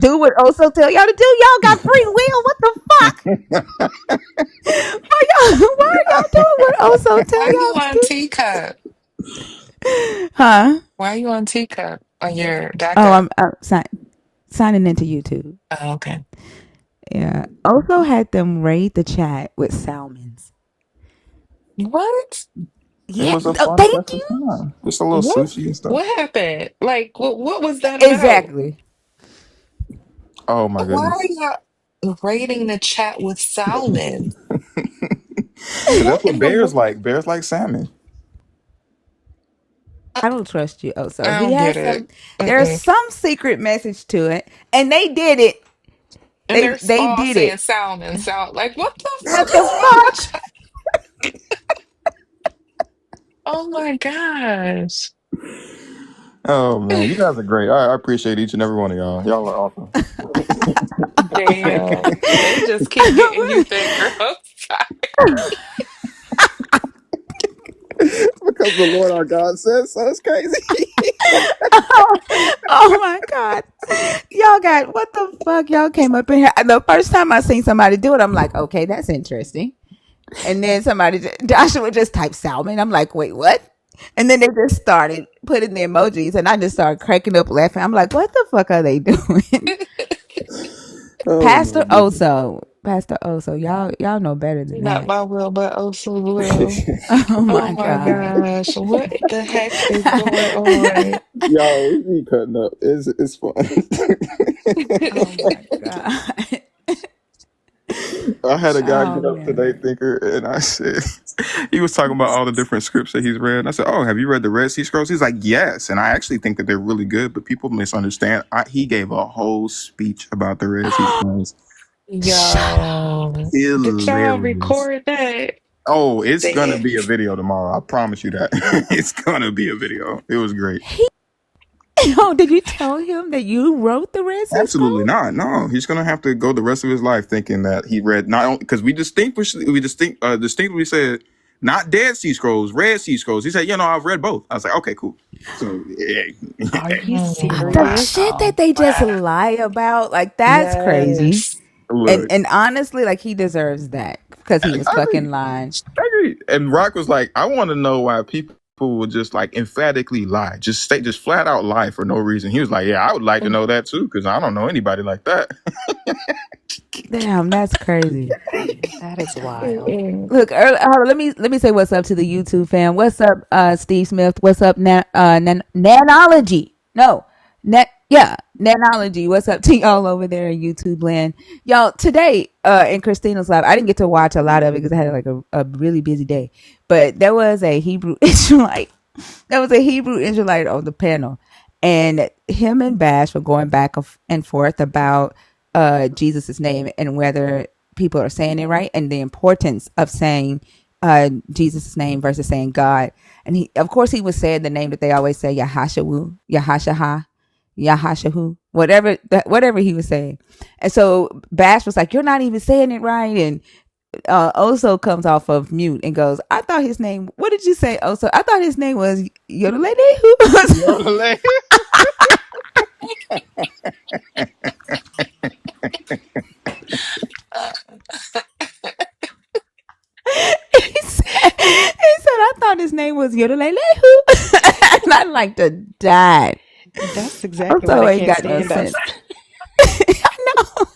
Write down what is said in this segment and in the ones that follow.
do what Oso tell y'all to do. Y'all got free will. What the fuck? Why are y'all doing what Oso tell Why you y'all to on do? teacup? Huh? Why you on teacup on your Oh, backup? I'm signing into YouTube. Oh, okay. Yeah. Oso had them raid the chat with salmons. What? It Yeah. was a Oh, fun, thank pleasant you. time. Just a little What? sushi and stuff. What happened? Like, what was that about? Exactly. Oh my Why are goodness. y'all raiding the chat with salmon? Because What that's what in the bears world? like. Bears like salmon. I don't trust you. Oh, so I he don't has get some. it. There's Mm-mm. some secret message to it, and they did it. And They they're they all did saying it. salmon, sal. Like, what the What fuck is the wrong fuck? with you? Oh my gosh. Oh man, you guys are great. I appreciate each and every one of y'all. Y'all are awesome. Damn. They just keep getting you there, girl. Because the Lord our God says so. It's crazy. Oh my god, y'all got what the fuck? Y'all came up in here. The first time I seen somebody do it, I'm like, okay, that's interesting. And then Joshua just typed salmon. I'm like, wait, what? And then they just started putting the emojis, and I just started cracking up laughing. I'm like, what the fuck are they doing? Oh my Pastor goodness. Oso, Pastor Oso, y'all know better than Not that. my will, but also will. Oh Oh my my god. gosh. What the heck is going on? Y'all, we be cutting up. It's fun. Oh my god. I had a guy Oh get up man. today, thinker, and I said he was talking about all the different scripts that he's read. I said, "Oh, have you read the Red Sea Scrolls?" He's like, "Yes," and I actually think that they're really good, but people misunderstand. He gave a whole speech about the Red Sea Scrolls. Shut up. Yo, did y'all Hilarious. record that? Oh, it's gonna Damn. be a video tomorrow. I promise you that. It's gonna be a video. It was great. He Oh, did you tell him that you wrote the Red Sea Absolutely Scrolls? not. No, he's gonna have to go the rest of his life thinking that he read not only because distinctly said not Dead Sea Scrolls, Red Sea Scrolls. He said, I've read both. I was like, okay, cool. So yeah, Are you The Wow. serious? shit that they just lie about, like that's crazy. Yes. look, And honestly, like he deserves that because he was I agree. fucking lying. I agree. And Rock was like, I want to know why people would just like emphatically lie, just flat out lie for no reason. He was like, yeah, I would like to know that too because I don't know anybody like that. Damn, that's crazy. That is wild. Mm-mm. Look, let me say what's up to the YouTube fam. What's up, Steve Smith? What's up, Nanology? No, Nanology. What's up to y'all over there in YouTube land? Y'all today, in Christina's live, I didn't get to watch a lot of it because I had like a really busy day. But there was a Hebrew Israelite. There was a Hebrew Israelite on the panel, and him and Bash were going back and forth about Jesus' name and whether people are saying it right and the importance of saying Jesus' name versus saying God. And of course, he was saying the name that they always say, Yahashawu, Yahashaha, Yahashahu, whatever he was saying. And so Bash was like, "You're not even saying it right." And Oso comes off of mute and goes, "I thought his name. What did you say, Oso? I thought his name was Yodelede." He said, "I thought his name was Yodelele." And I like to die. That's exactly why Also, they ain't can't got no stand us. sense. I know.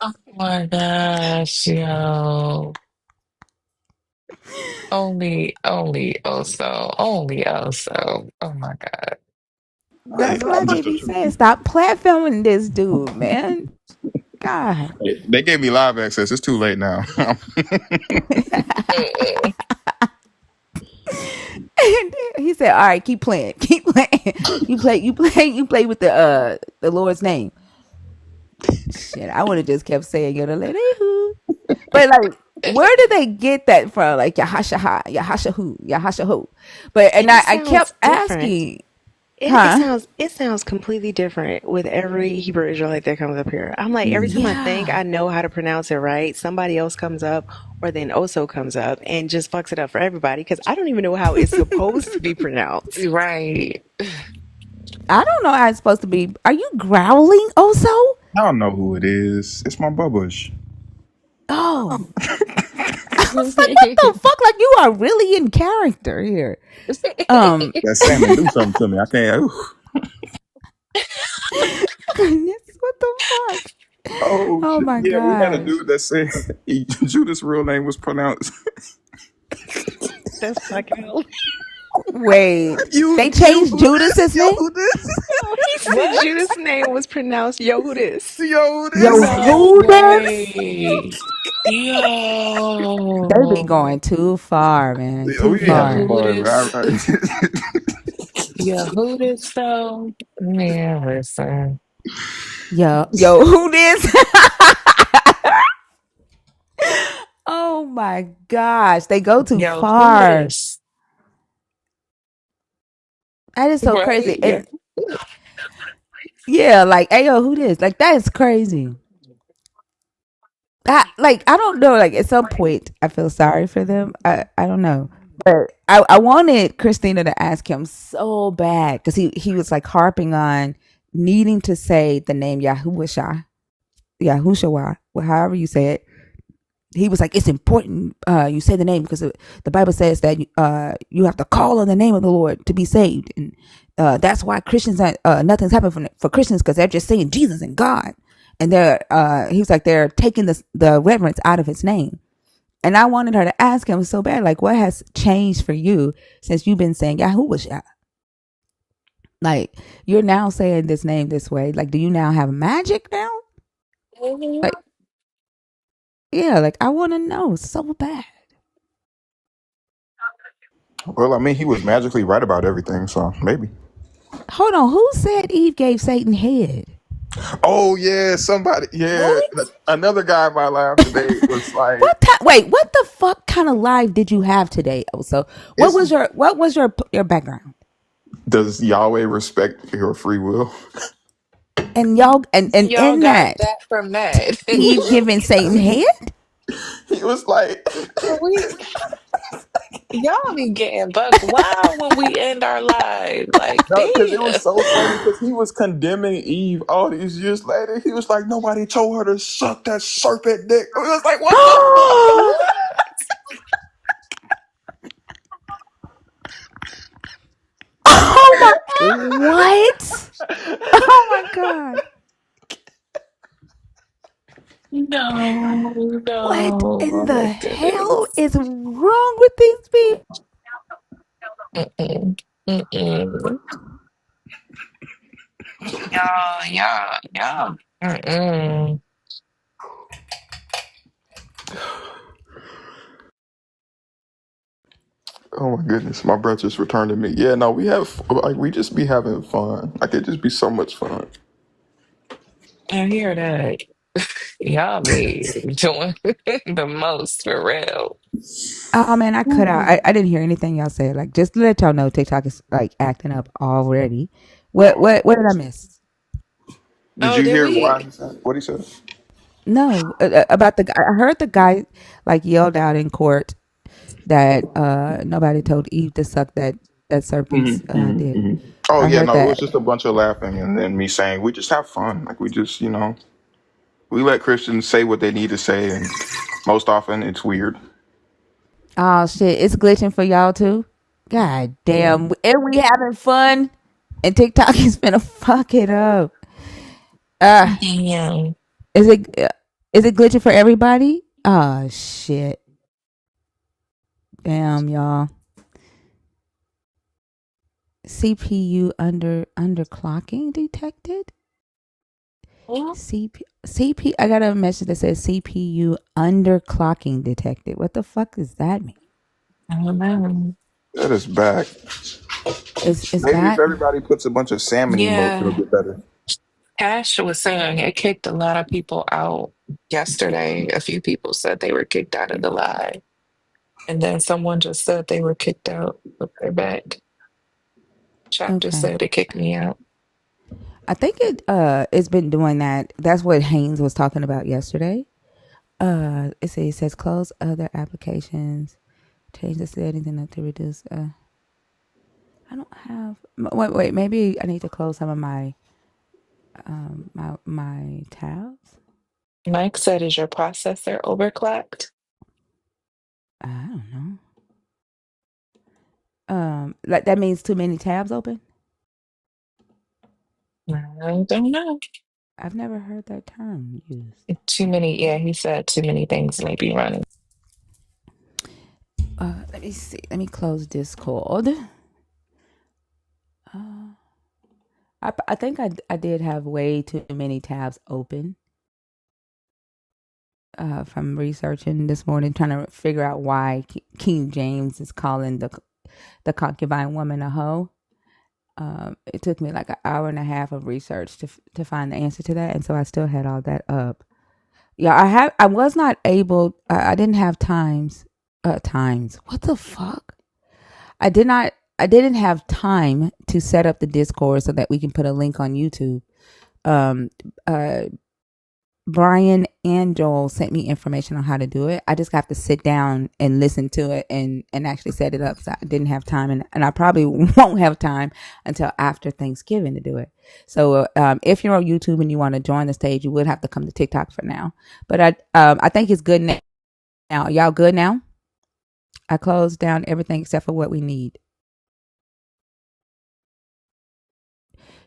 Oh my gosh, yo. Only also. Oh my God. That's why they be saying, "Stop platforming this dude, man." God. They gave me live access. It's too late now. Mm-mm. And he said, "All right, keep playing, keep playing. You play with the Lord's name." Shit, I would have just kept saying Yodelele. But like, where did they get that from? Like Yahashaha, Yahashahu, Yahashahu. But and And it I kept sounds different. asking, It huh? sounds completely different with every Hebrew Israelite that comes up here. I'm like, every time I think Yeah. I know how to pronounce it right, somebody else comes up or then Oso comes up and just fucks it up for everybody because I don't even know how it's supposed to be pronounced. Right. I don't know how it's supposed to be. Are you growling also? I don't know who it is. It's my Bubbush. Oh, I was like, what the fuck? Like you are really in character here. Um, That salmon do something to me. I can't. Ooh. what the fuck? Oh Oh shit. my Yeah, we had a gosh. dude that said Judas' real name was pronounced That's fucking hilarious. Wait, they You changed who this? Judas's Yo name? who this? No, he said What? Judas' name was pronounced Yehudis. Yo who Yo, this? No who this? way. They be Yo. going too far, man. Yeah, Too we be having far. fun, man. Yahudis. Yahudis, though. Man, listen. Yo, who this? Oh my gosh, they go too far. Yahudis. That is so Right? crazy. Yeah. And yeah, like, hey, yo, who this? Like, that is crazy. I don't know. Like, at some point, I feel sorry for them. I don't know. But I wanted Christina to ask him so bad because he was like harping on needing to say the name Yahushua, Yahushua, however you say it. He was like, it's important you say the name because the Bible says that you have to call on the name of the Lord to be saved, and that's why Christians nothing's happened for Christians because they're just saying Jesus and God, and he was like they're taking the reverence out of His name. And I wanted her to ask him so bad, like, what has changed for you since you've been saying Yahushua? Like, you're now saying this name this way. Like, do you now have magic now? Mhm. Like, yeah, like I want to know so bad. Well, I mean, he was magically right about everything, so maybe. Hold on, who said Eve gave Satan head? Oh yeah, somebody. Yeah, What? another guy in my lab today was like, Wait, what the fuck kind of life did you have today? Also, "It's what was your background? does Yahweh respect your free will?" And y'all and Y'all in got that that from that. Eve giving Satan head? He was like, we Y'all be getting buck wild when we end our lives. Like, "No," because it was damn. so funny because he was condemning Eve all these years later. He was like, "Nobody told her to suck that serpent dick." It was like, "What the fuck?" Oh my, what? Oh my god. No, What no. in Oh the my hell goodness. is wrong with these people? Mm-mm. Mm-mm. Y'all. Mm-mm. Oh my goodness, my breath just returned to me. Yeah, no, we just be having fun. Like it just be so much fun. I hear that. Y'all be doing the most for real. Oh man, I cut out. I didn't hear anything y'all said. Like, just to let y'all know, TikTok is like acting up already. What did I miss? Did Oh, you did hear we? why he said what he said? No, about the guy. I heard the guy like yelled out in court that nobody told Eve to suck that serpent's dick. Oh I yeah, heard no, it that. was just a bunch of laughing and then me saying we just have fun. Like we just, we let Christians say what they need to say, and most often it's weird. Oh shit, it's glitching for y'all too. God damn, and we having fun, and TikTok is gonna fuck it up. Uh, Damn. is it is it glitching for everybody? Oh shit, damn y'all. CPU underclocking detected. CP. I got a message that says CPU underclocking detected. What the fuck does that mean? I don't know. That is back. Is Maybe if back? everybody puts a bunch of salmon emotes, it'll Yeah. get better. Cash was saying it kicked a lot of people out yesterday. A few people said they were kicked out of the live. And then someone just said they were kicked out, but they're back. Chat just Okay. said it kicked me out. I think it's been doing that. That's what Haynes was talking about yesterday. It says close other applications, change the settings enough to reduce. I don't have. Wait. Maybe I need to close some of my. My tabs. Mike said, is your processor overclocked? I don't know. Like that means too many tabs open. I don't know. I've never heard that term used. Too many, yeah, he said too many things may be running. Let me see. Let me close Discord. I think I did have way too many tabs open from researching this morning, trying to figure out why King James is calling the concubine woman a hoe. It took me like an hour and a half of research to find the answer to that, and so I still had all that up. Yeah, I was not able. I didn't have times. Times. What the fuck? I did not. I didn't have time to set up the Discord so that we can put a link on YouTube. Um, uh, Brian and Joel sent me information on how to do it. I just have to sit down and listen to it and actually set it up. So I didn't have time, and I probably won't have time until after Thanksgiving to do it. So if you're on YouTube and you want to join the stage, you would have to come to TikTok for now. But I think it's good now. Y'all good now? I closed down everything except for what we need.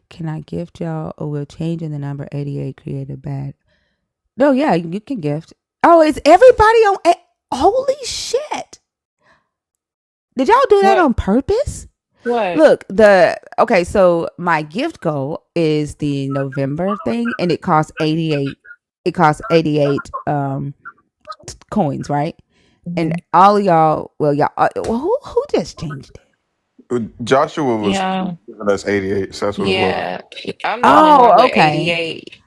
Can I gift y'all or will changing the number 88 create a bad? No, yeah, you can gift. Oh, is everybody on? Holy shit! Did y'all do that What? on purpose? What? Look, okay, so my gift goal is the November thing, and it costs 88. It costs 88 coins, right? And Mhm. all of y'all, who just changed it? Joshua was Yeah. giving us 88, so that's what it was. Yeah. I'm the only one Oh, with okay.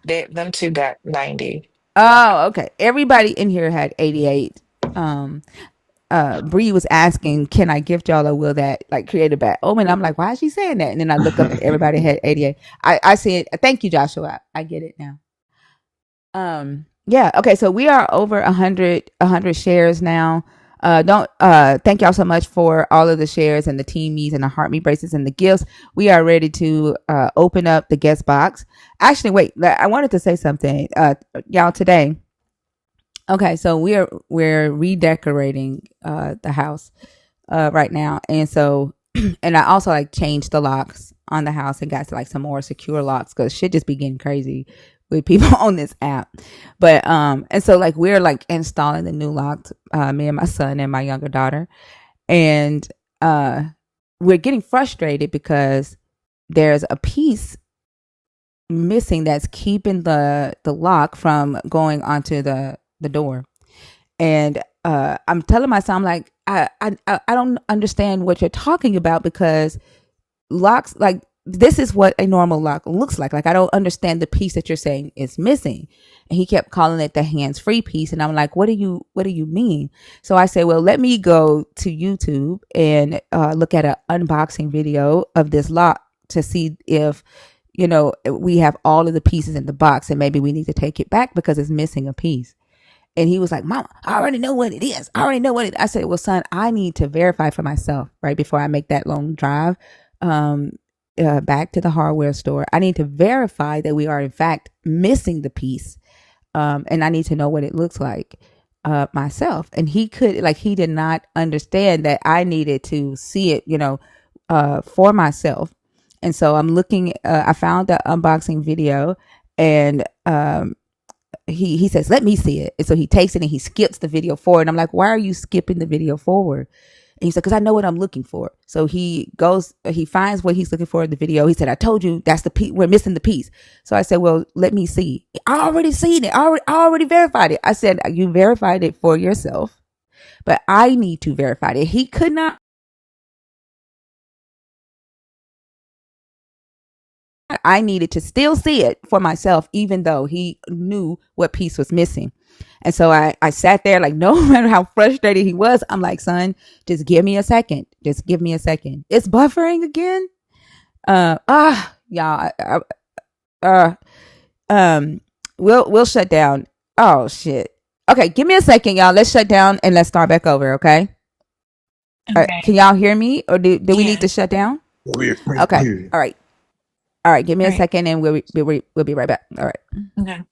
88. Them two got 90. Oh, okay. Everybody in here had 88. Um, Bree was asking, "Can I gift y'all or will that like create a bad omen?" I'm like, "Why is she saying that?" And then I look up and everybody had 88. I said, "Thank you, Joshua. I get it now." Yeah. Okay. So we are over 100 shares now. Don't thank y'all so much for all of the shares and the team meets and the heart me bracelets and the gifts. We are ready to open up the guest box. Actually, wait. I wanted to say something, y'all today. Okay, so we're redecorating the house right now, and so and I also like changed the locks on the house and got to like some more secure locks because shit just be getting crazy with people on this app. But and so like we're like installing the new locks, me and my son and my younger daughter, and we're getting frustrated because there's a piece missing that's keeping the lock from going onto the door. And I'm telling my son, I'm like, I don't understand what you're talking about because locks, like, this is what a normal lock looks like. Like, I don't understand the piece that you're saying is missing. And he kept calling it the hands-free piece. And I'm like, what do you mean? So I say, well, let me go to YouTube and look at an unboxing video of this lock to see if, we have all of the pieces in the box and maybe we need to take it back because it's missing a piece. And he was like, Mama, I already know what it is. I already know what it is. I said, well, son, I need to verify for myself, right? Before I make that long drive back to the hardware store. I need to verify that we are, in fact, missing the piece. And I need to know what it looks like myself. And he did not understand that I needed to see it, for myself. And so I'm looking, I found the unboxing video and he says, let me see it. And so he takes it and he skips the video forward. And I'm like, why are you skipping the video forward? And he said, because I know what I'm looking for. So he finds what he's looking for in the video. He said, I told you that's the piece. We're missing the piece. So I said, well, let me see. I already seen it. I already verified it. I said, you verified it for yourself, but I need to verify it. He could not. I needed to still see it for myself, even though he knew what piece was missing. And so I sat there like, no matter how frustrated he was, I'm like, son, just give me a second. Just give me a second. It's buffering again. Y'all. We'll shut down. Oh shit. Okay, give me a second, y'all. Let's shut down and let's start back over. Okay. Okay. Can y'all hear me, or do we need Yeah. to shut down? Weird. Okay. All right. All right, give me All a right. second and we'll be right back. All right. Okay.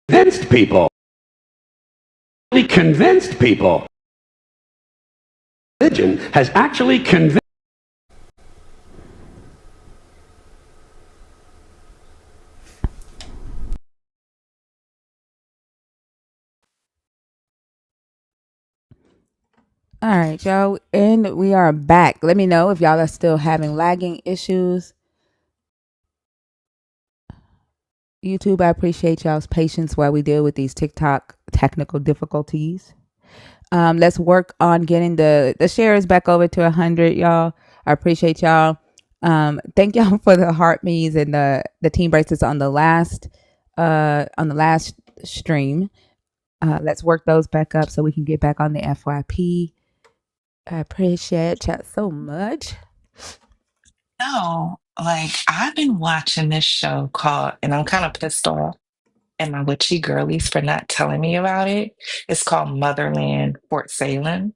Convinced people. Convinced people. Religion has actually convinced. All right, y'all. And we are back. Let me know if y'all are still having lagging issues. YouTube, I appreciate y'all's patience while we deal with these TikTok technical difficulties. Let's work on getting the shares back over to 100, y'all. I appreciate y'all. Thank y'all for the heart me's and the team bracelets on the last stream. Let's work those back up so we can get back on the FYP. I appreciate y'all so much. No, like I've been watching this show called, and I'm kind of pissed off at my witchy girlies for not telling me about it. It's called Motherland Fort Salem.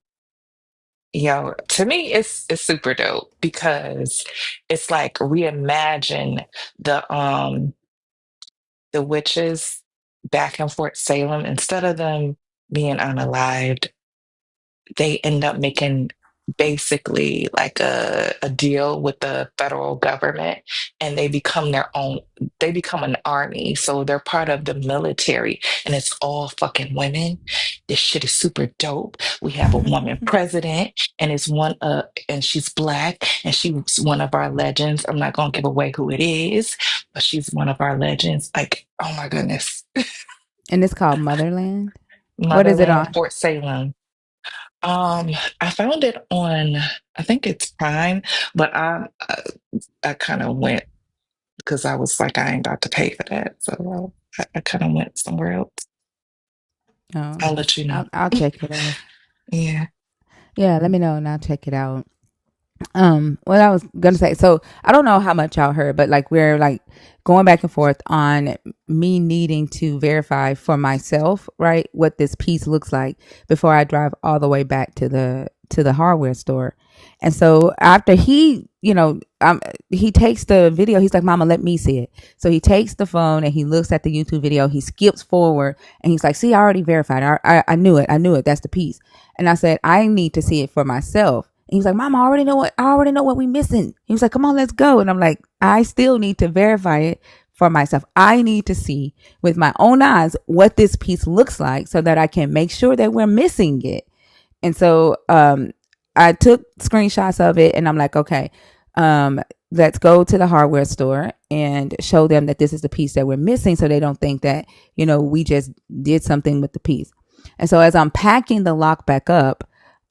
Yo, to me, it's super dope because it's like reimagine the witches back in Fort Salem. Instead of them being unalived, they end up making basically like a deal with the federal government, and they become an army, so they're part of the military, and it's all fucking women. This shit is super dope. We have a woman president, and and she's black, and she's one of our legends. I'm not gonna give away who it is, but she's one of our legends. Like, oh my goodness. And it's called Motherland. What is it Motherland on? Fort Salem. Um, I found it on, I think it's Prime, but I kind of went because I was like, I ain't got to pay for that, so I kind of went somewhere else. Oh, I'll let you know. I'll check it out. Yeah. Yeah, let me know and I'll check it out. What I was gonna say, so I don't know how much y'all heard, but like we're like going back and forth on me needing to verify for myself, right, what this piece looks like before I drive all the way back to the hardware store. And so after he takes the video, he's like, "Mama, let me see it." So he takes the phone and he looks at the YouTube video. He skips forward and he's like, "See, I already verified. I knew it. I knew it. That's the piece." And I said, "I need to see it for myself." he was like, Mom, I already know what we missing. He was like, come on, let's go. And I'm like, I still need to verify it for myself. I need to see with my own eyes what this piece looks like so that I can make sure that we're missing it. And so I took screenshots of it and I'm like, okay, let's go to the hardware store and show them that this is the piece that we're missing so they don't think that, we just did something with the piece. And so as I'm packing the lock back up,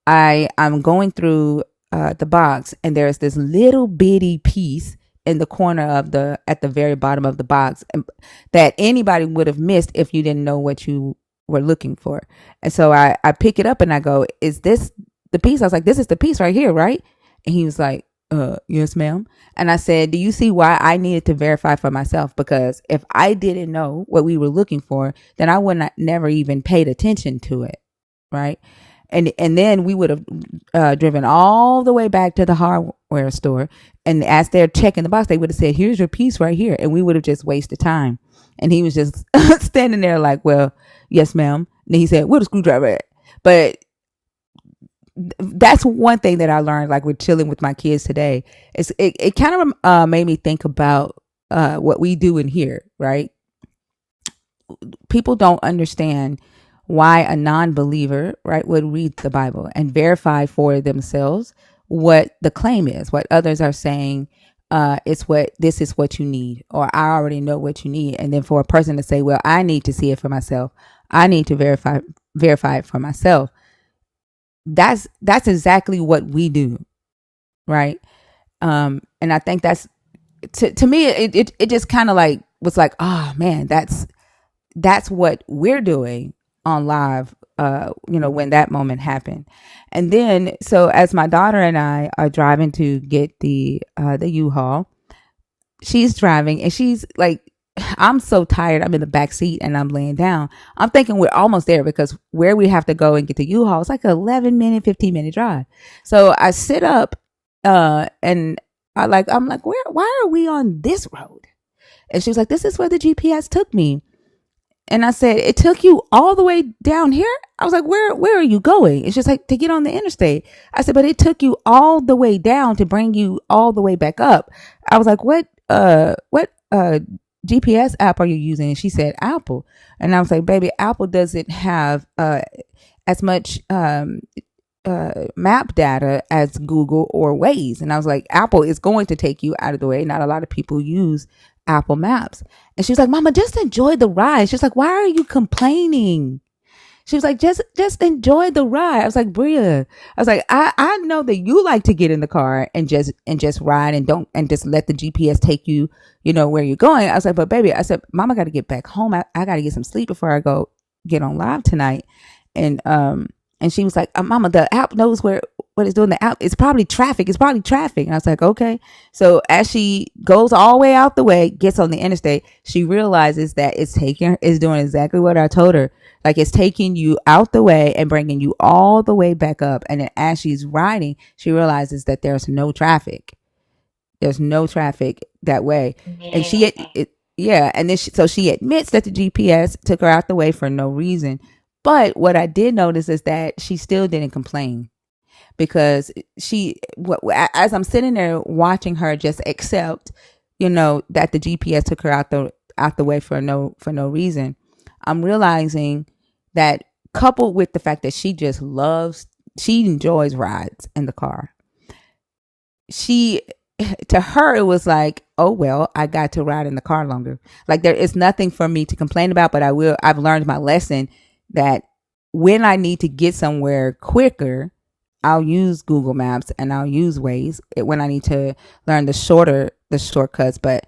I'm going through the box and there's this little bitty piece in the corner at the very bottom of the box that anybody would have missed if you didn't know what you were looking for. And so I pick it up and I go, is this the piece? I was like, this is the piece right here, right? And he was like, yes, ma'am. And I said, do you see why I needed to verify for myself? Because if I didn't know what we were looking for, then I would not never even paid attention to it. Right. And then we would have driven all the way back to the hardware store. And as they're checking the box, they would have said, here's your piece right here. And we would have just wasted time. And he was just standing there like, well, yes, ma'am. And he said, where the screwdriver at? But that's one thing that I learned, like with chilling with my kids today. It kind of made me think about what we do in here, right? People don't understand why a non-believer, right, would read the Bible and verify for themselves what the claim is, what others are saying. This is what you need, or I already know what you need. And then for a person to say, well, I need to see it for myself. I need to verify it for myself. That's exactly what we do. Right. And I think that's to me, it just kind of like was like, oh man, that's what we're doing on live, when that moment happened. And then, so as my daughter and I are driving to get the U-Haul, she's driving and she's like, I'm so tired. I'm in the back seat and I'm laying down. I'm thinking we're almost there because where we have to go and get the U-Haul, it's like an 11-minute, 15-minute drive. So I sit up, and I'm like, why are we on this road? And she was like, this is where the GPS took me. And I said, it took you all the way down here? I was like, where are you going? It's just like to get on the interstate. I said, but it took you all the way down to bring you all the way back up. I was like, what GPS app are you using? And she said, Apple. And I was like, baby, Apple doesn't have as much map data as Google or Waze. And I was like, Apple is going to take you out of the way. Not a lot of people use Apple Maps. And she was like, Mama, just enjoy the ride. She's like, why are you complaining? She was like, just enjoy the ride. I was like, Bria, I was like, I know that you like to get in the car and just ride and just let the GPS take you, where you're going. I was like, but baby, I said, Mama got to get back home. I got to get some sleep before I go get on live tonight. And she was like, Mama, the app knows what it's doing. The app, it's probably traffic. And I was like, okay. So as she goes all the way out the way, gets on the interstate, she realizes that it's doing exactly what I told her. Like it's taking you out the way and bringing you all the way back up. And then as she's riding, she realizes that there's no traffic. There's no traffic that way. And and then she admits that the GPS took her out the way for no reason. But what I did notice is that she still didn't complain because as I'm sitting there watching her just accept, that the GPS took her out the way for no reason. I'm realizing that coupled with the fact that she enjoys rides in the car. To her, it was like, oh, well, I got to ride in the car longer. Like there is nothing for me to complain about, but I've learned my lesson that when I need to get somewhere quicker, I'll use Google Maps and I'll use Waze when I need to learn the shortcuts. But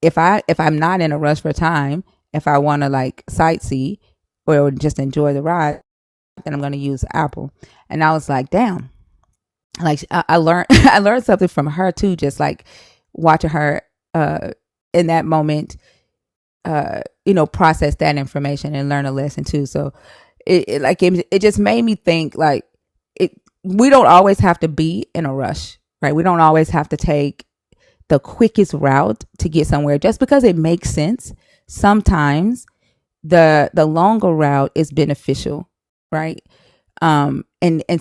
if I'm not in a rush for time, if I want to like sightsee or just enjoy the ride, then I'm going to use Apple. And I was like, damn, like I learned, I learned something from her too, just like watching her, in that moment, process that information and learn a lesson too. So it just made me think like we don't always have to be in a rush, right? We don't always have to take the quickest route to get somewhere just because it makes sense. Sometimes the longer route is beneficial, right? And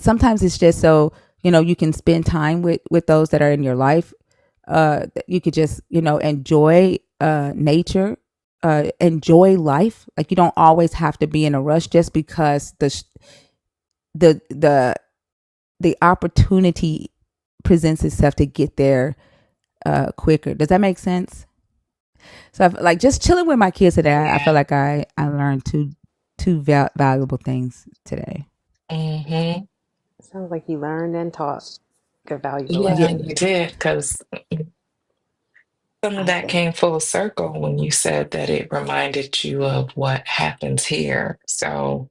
sometimes it's just so, you can spend time with those that are in your life. You could just enjoy nature, enjoy life. Like, you don't always have to be in a rush just because the the the opportunity presents itself to get there quicker. Does that make sense? So like just chilling with my kids today, I feel Yeah. like I learned two valuable things today. Mm-hmm. Sounds like you learned and taught good, valuable Yeah, Yeah, lessons. you did, because some of I that think. came full circle when you said that it reminded you of what happens here. So,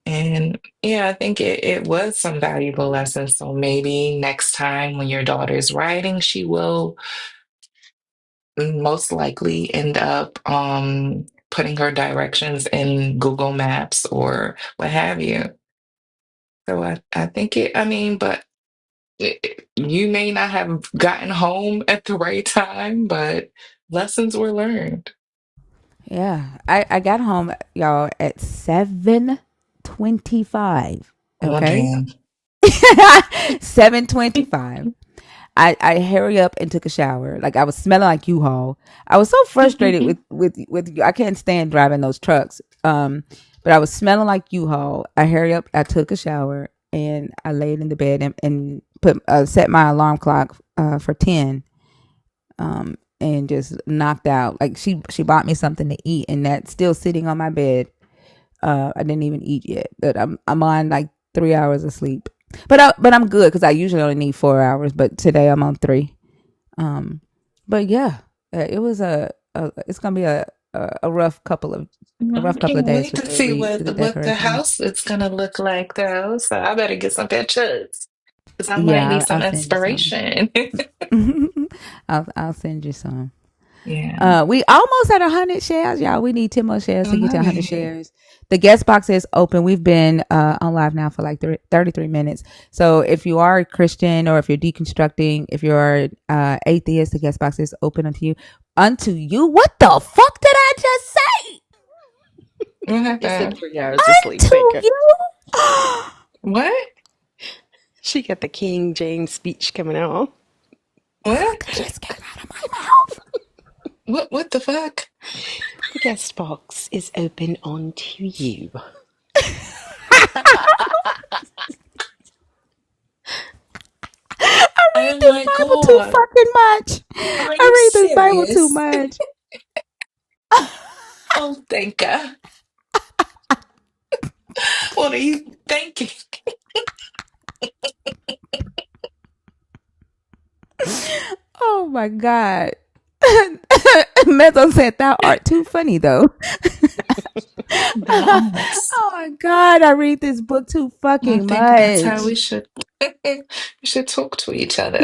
and yeah, I think it was some valuable lessons. So maybe next time when your daughter's writing, she will most likely end up putting her directions in Google Maps or what have you. So I think I mean, but you may not have gotten home at the right time, but lessons were learned. yeah. I got home, y'all, at 7:25. Oh, Okay, damn. 7:25. I hurry up and took a shower. Like, I was smelling like U-Haul. I was so frustrated with I can't stand driving those trucks. But I was smelling like U-Haul. I hurry up. I took a shower and I laid in the bed and put set my alarm clock for 10. And just knocked out. Like, she bought me something to eat, and that's still sitting on my bed. I didn't even eat yet, but I'm on like 3 hours of sleep. But I'm good because I usually only need 4 hours. But today I'm on 3. Um, but yeah, it was it's gonna be a rough couple of I can't days wait with to see the what the decoration. house is gonna look like, though. So I better get some pictures because I might Yeah, need some I'll send you some. inspiration. I'll send you some. Yeah. We almost at 100 shares, y'all. We need 10 more shares All to get to 100 right. shares. The guest box is open. We've been on live now for like 33 minutes. So if you are a Christian or if you're deconstructing, if you're atheist, the guest box is open unto you. Unto you? What the fuck did I just say? What You said happened? 3 hours of sleep. Unto Thank you. you? Oh What? She got the King James speech coming out. What? that just came out of my mouth. What the fuck? The guest box is open onto you. I read Oh this my Bible too God. fucking much. Are I you read this Bible too serious? much. Oh, thank God. What are you thinking? Oh my God. Mezzo said, "Thou art too funny, though." Balance. Oh my God. I read this book too I fucking think that's how much. we should we should talk to each other.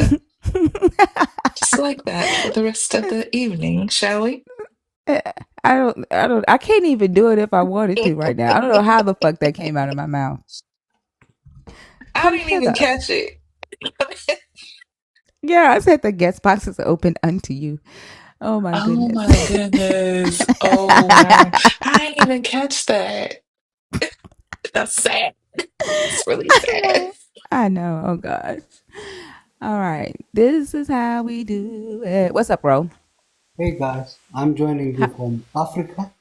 Just like that for the rest of the evening, shall we? I can't even do it if I wanted to right now. I don't know how the fuck that came out of my mouth. I Come didn't even hither. catch it. Yeah, I said the guest box is open unto you. Oh my Oh goodness. my goodness. Oh my. I didn't even catch that. That's sad. It's really I sad. know. I know. Oh gosh. All right. This is how we do it. What's up, bro? Hey guys, I'm joining you Hi. from Africa,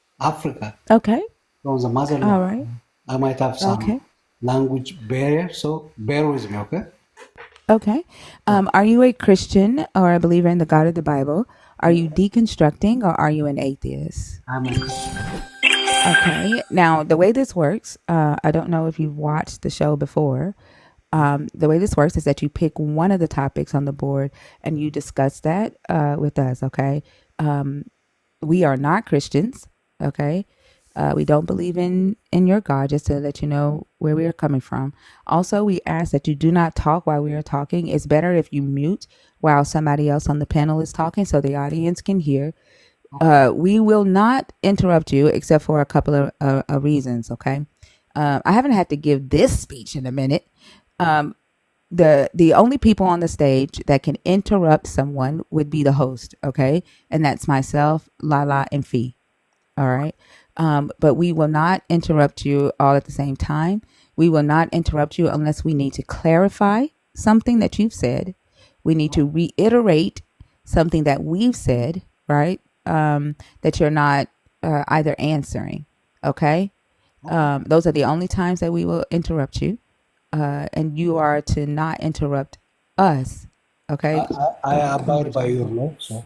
Okay. from the All motherland. right. I might have some Okay. language barrier, so bear with me, okay? Okay. So Are you a Christian or a believer in the God of the Bible? Are you deconstructing or are you an atheist? I'm a Christian. Okay. Now, the way this works, I don't know if you've watched the show before. The way this works is that you pick one of the topics on the board and you discuss that with us. Okay. We are not Christians. Okay. We don't believe in your God, just to let you know where we are coming from. Also, we ask that you do not talk while we are talking. It's better if you mute while somebody else on the panel is talking so the audience can hear. We will not interrupt you except for a couple of reasons. Okay. I haven't had to give this speech in a minute. The only people on the stage that can interrupt someone would be the host. Okay, and that's myself, Lala, and Fee. All right. But we will not interrupt you all at the same time. We will not interrupt you unless we need to clarify. something that you've said. We need to reiterate something that we've said, right? That you're not either answering. Okay. Okay. Those are the only times that we will interrupt you. And you are to not interrupt us. Okay. I abide by your law, so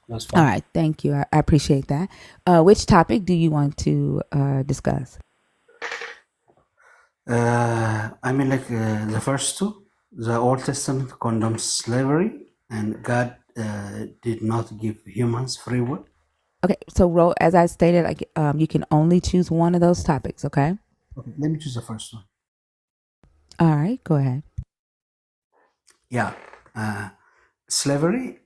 that's All fine. right. Thank you. I appreciate that. Which topic do you want to discuss? I mean, like the first two, the Old Testament condemns slavery, and God did not give humans free will. Okay. So, as I stated, like you can only choose one of those topics. Okay. Okay, let me choose the first one. All right. Go ahead. Yeah, slavery.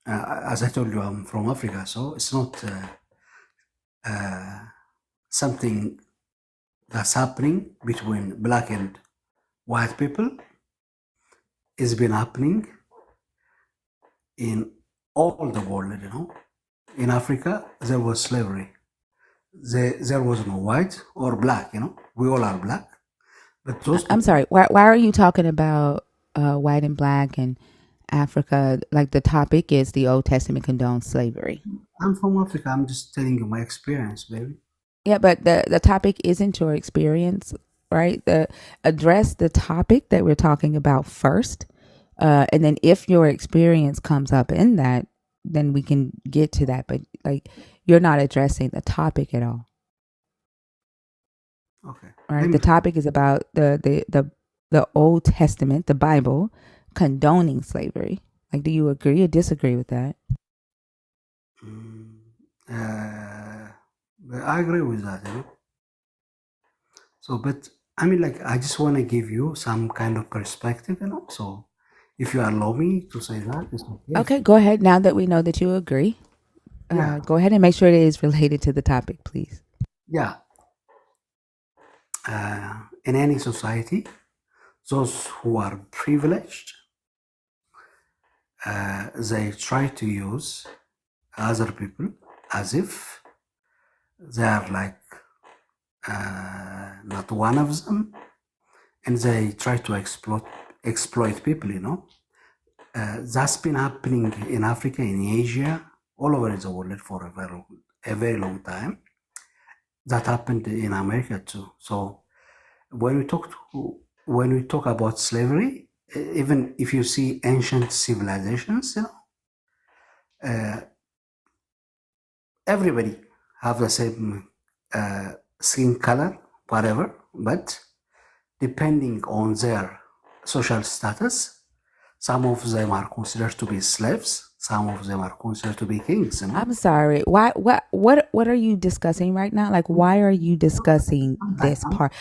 As I told you, I'm from Africa, so it's not something that's happening between black and white people. It's been happening in all the world, you know. In Africa, there was slavery. There was no white or black, you know. We all are black. But those I'm people, sorry. Why are you talking about white and black and Africa? Like the topic is the Old Testament condones slavery. I'm from Africa. I'm just telling you my experience, baby. Yeah, but the topic isn't your experience, right? Address the topic that we're talking about first, and then if your experience comes up in that, then we can get to that. But like, you're not addressing the topic at all, Okay. right? The topic is about the Old Testament, the Bible, condoning slavery. Like, do you agree or disagree with that? I agree with that, you know. So, but I mean, like, I just want to give you some kind of perspective, you know. So, if you allow me to say that, it's okay. Okay, go ahead. Now that we know that you agree, Yeah. go ahead and make sure it is related to the topic, please. Yeah. In any society, those who are privileged, they try to use other people as if they are like not one of them, and they try to exploit people, you know. That's been happening in Africa, in Asia, all over the world for a very long time. That happened in America too. So when we talk about slavery, even if you see ancient civilizations, you know, everybody have the same skin color, whatever, but depending on their social status, some of them are considered to be slaves. Some of them are considered to be kings. You know? I'm sorry. Why? What are you discussing right now? Like, why are you discussing this part?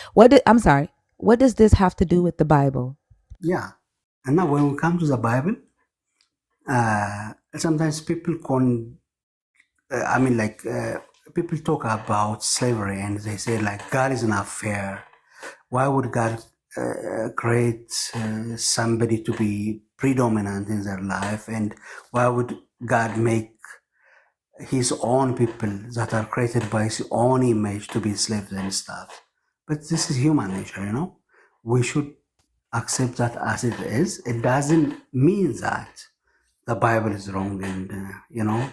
I'm sorry. What does this have to do with the Bible? Yeah. And now when we come to the Bible, sometimes people people talk about slavery and they say like God is not fair. Why would God create somebody to be predominant in their life, and why would God make his own people that are created by his own image to be slaves and stuff? But this is human nature, you know. We should accept that as it is. It doesn't mean that the Bible is wrong, and you know.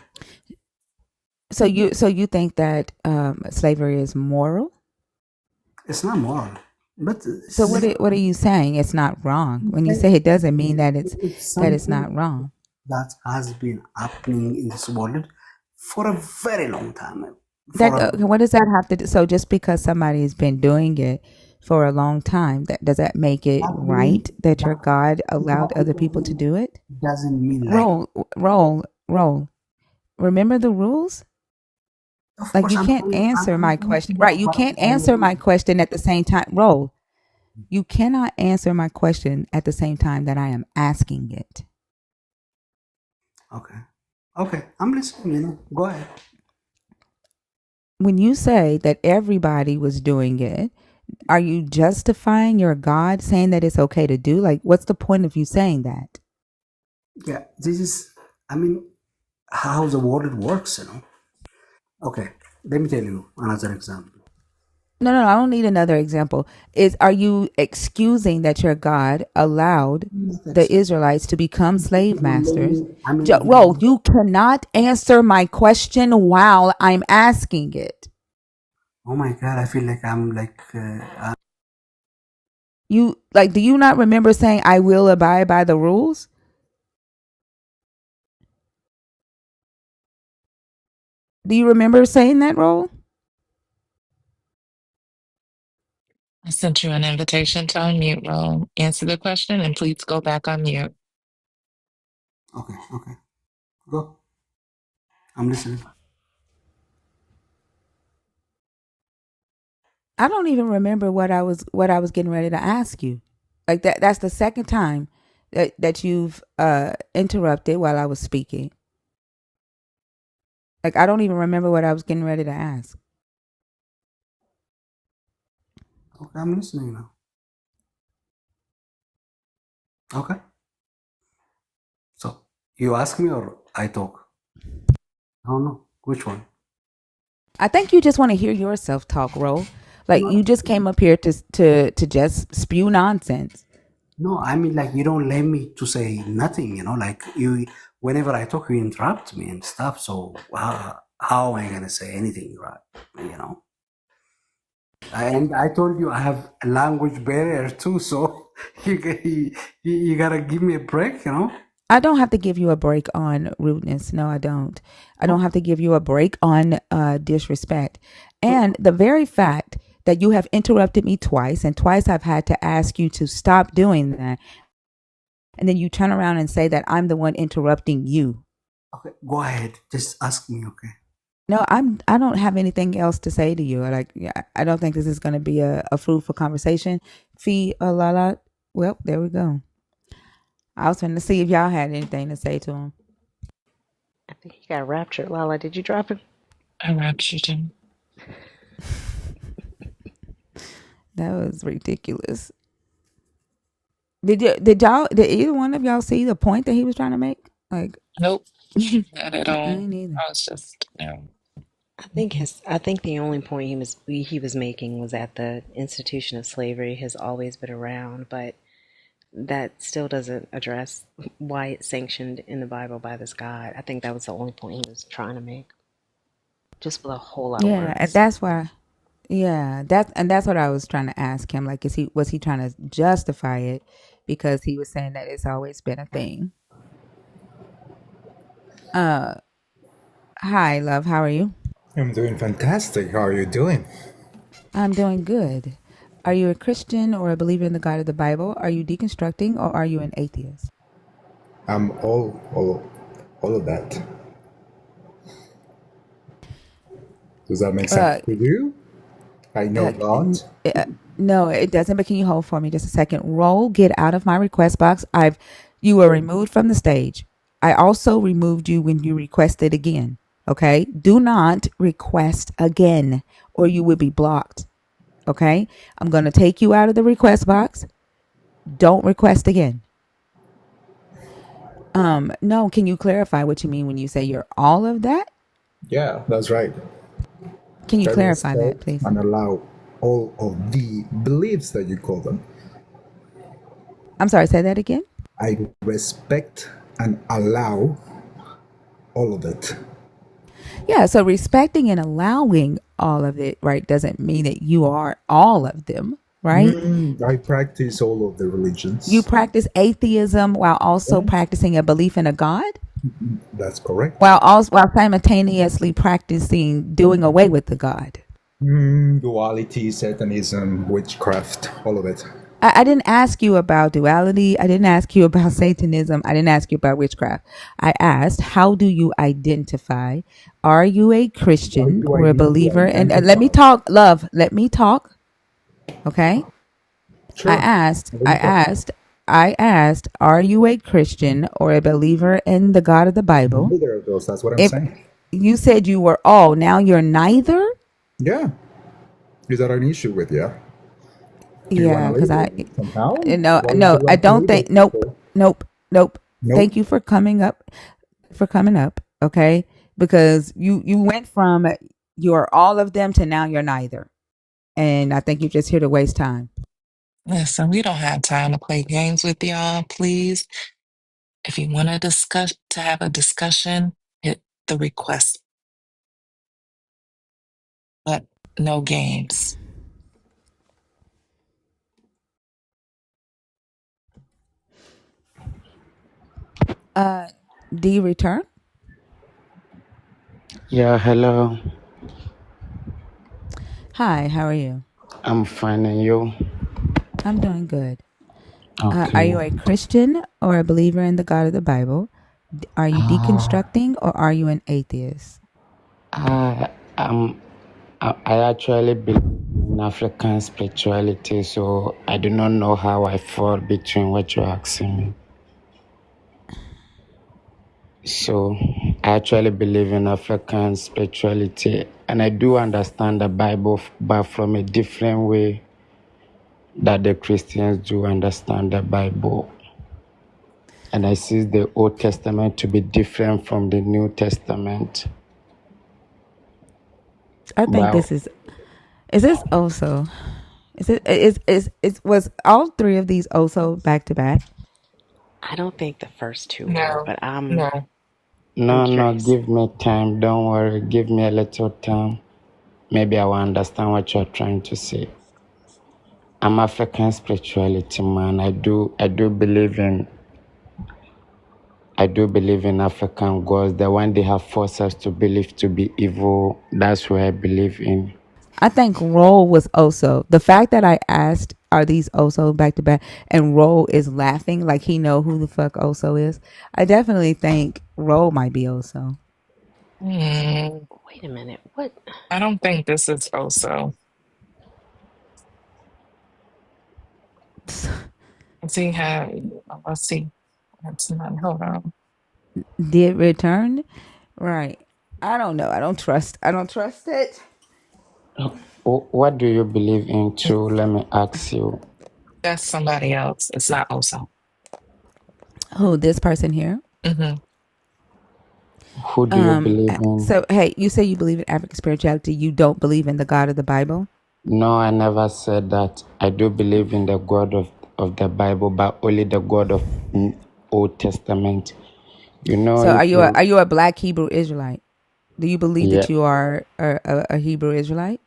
So you think that slavery is moral? It's not moral, but So what are you saying? It's not wrong. When you say it doesn't mean that it's something not wrong. that has been happening in this world for a very long time. What does that have to do? So just because somebody has been doing it for a long time, does that make it right that your God allowed other people to do it? Doesn't mean like Roll. Remember the rules? of Like course you can't answer my question. Right, you can't answer my question at the same time. Roll. You cannot answer my question at the same time that I am asking it. Okay, I'm listening, you know. Go ahead. When you say that everybody was doing it, are you justifying your God saying that it's okay to do? Like, what's the point of you saying that? Yeah, this is, I mean, how the world works, you know. Okay, let me tell you another example. No, no, no, I don't need another example. Are you excusing that your God allowed the Israelites to become slave masters? I mean, Ro, you cannot answer my question while I'm asking it. oh my God, I feel like I'm like, You like, do you not remember saying I will abide by the rules? Do you remember saying that, Ro? I sent you an invitation to unmute, Ro. Answer the question and please go back on mute. okay, go. I'm listening. I don't even remember what I was getting ready to ask you. Like that's the second time that you've interrupted while I was speaking. Like I don't even remember what I was getting ready to ask. Okay, I'm listening now. Okay. So you ask me or I talk? I don't know. Which one? I think you just want to hear yourself talk, Ro. Like No, you just came up here to just spew nonsense. no, I mean like you don't let me to say nothing, like you whenever I talk you interrupt me and stuff. So how am I gonna say anything, right? You know? And I told you I have a language barrier too, so you gotta give me a break. I don't have to give you a break on rudeness. No, I don't. I don't No, have to give you a break on disrespect. And the very fact that you have interrupted me twice, and twice I've had to ask you to stop doing that, and then you turn around and say that I'm the one interrupting you. okay, go ahead. Just ask me, okay? No, I don't have anything else to say to you. Like, yeah, I don't think this is going to be a fruitful conversation. Fee, Lala. Well, there we go. I was trying to see if y'all had anything to say to him. I think he got raptured. Lala, did you drop him? I raptured him. That was ridiculous. Did either one of y'all see the point that he was trying to make? Like, Nope, not at I all. ain't either. I was just, I think the only point he was making was that the institution of slavery has always been around, but that still doesn't address why it's sanctioned in the Bible by this God. I think that was the only point he was trying to make, just with a whole lot of Yeah, and words. that's why. Yeah, that's what I was trying to ask him. Like, was he trying to justify it because he was saying that it's always been a thing? Hi, love. How are you? I'm doing fantastic. How are you doing? I'm doing good. Are you a Christian or a believer in the God of the Bible? Are you deconstructing or are you an atheist? I'm all of that. Does that make sense Uh, to you? I know uh, God. no, it doesn't. But can you hold for me just a second? Roll, get out of my request box. You were removed from the stage. I also removed you when you requested again. Okay, do not request again, or you will be blocked. Okay, I'm gonna take you out of the request box. Don't request again. No, can you clarify what you mean when you say you're all of that? Yeah, that's right. Can you I clarify that, respect please? and allow all of the beliefs that you call them. I'm sorry, say that again. I respect and allow all of it. Yeah, so respecting and allowing all of it, right, doesn't mean that you are all of them, right? I practice all of the You religions. practice atheism while also Yeah, practicing a belief in a God, that's correct. while simultaneously practicing doing away with the God. Duality, Satanism, witchcraft, all of it. I didn't ask you about duality. I didn't ask you about Satanism. I didn't ask you about witchcraft. I asked, how do you identify? Are you a Why Christian do I or a need to believer? And let me identify? talk, love. Let me talk. Okay. I Sure. asked, Let I me talk. asked, I asked, are you a Christian or a believer in the God of the Bible? Neither of those. That's what I'm If saying. you said you were all, now you're neither. Yeah. Is that an issue with you? Do you want to Yeah, because label me somehow? no, Why would no, you I like to don't label think, nope, people? nope, nope. Nope. Thank you for coming up, okay? Because you went from you're all of them to now you're neither. and I think you're just here to waste time. Listen, we don't have time to play games with y'all. Please, if you want to have a discussion, hit the request, but no games. Do you return? Yeah, hello. Hi, how are you? I'm fine, and you? I'm doing good. Are Okay. you a Christian or a believer in the God of the Bible? Are you deconstructing or are you an atheist? I am. I actually believe in African spirituality, so I do not know how I fall between what you're asking me. So I actually believe in African spirituality, and I do understand the Bible, but from a different way that the Christians do understand the Bible. And I see the Old Testament to be different from the New Testament. I think But is this also, was all three of these also back to back? I don't think the first two were, No, but I'm no. I'm no, curious. give me time. Don't worry. Give me a little time. Maybe I will understand what you're trying to say. I'm African spirituality, man. I do believe in African gods. The one they have forced us to believe to be evil. That's what I believe in. I think Roll was also the fact that I asked, are these also back to back? And Roll is laughing like he know who the fuck Oso is. I definitely think Roll might be Oso. Mm, Wait a minute. What? I don't think this is also. Let's see how. Let's see. That's not. Hold on. Did return? Right. I don't know. I don't trust it. What do you believe in too? Let me ask you. That's somebody else. It's not also. Who, this person here? Hmm. Who do you believe in? So hey, you say you believe in African spirituality, you don't believe in the God of the Bible? No, I never said that. I do believe in the God of the Bible, but only the God of Old Testament. You know, So if are you, you a black Hebrew Israelite? Do you believe yeah, that you are a Hebrew Israelite?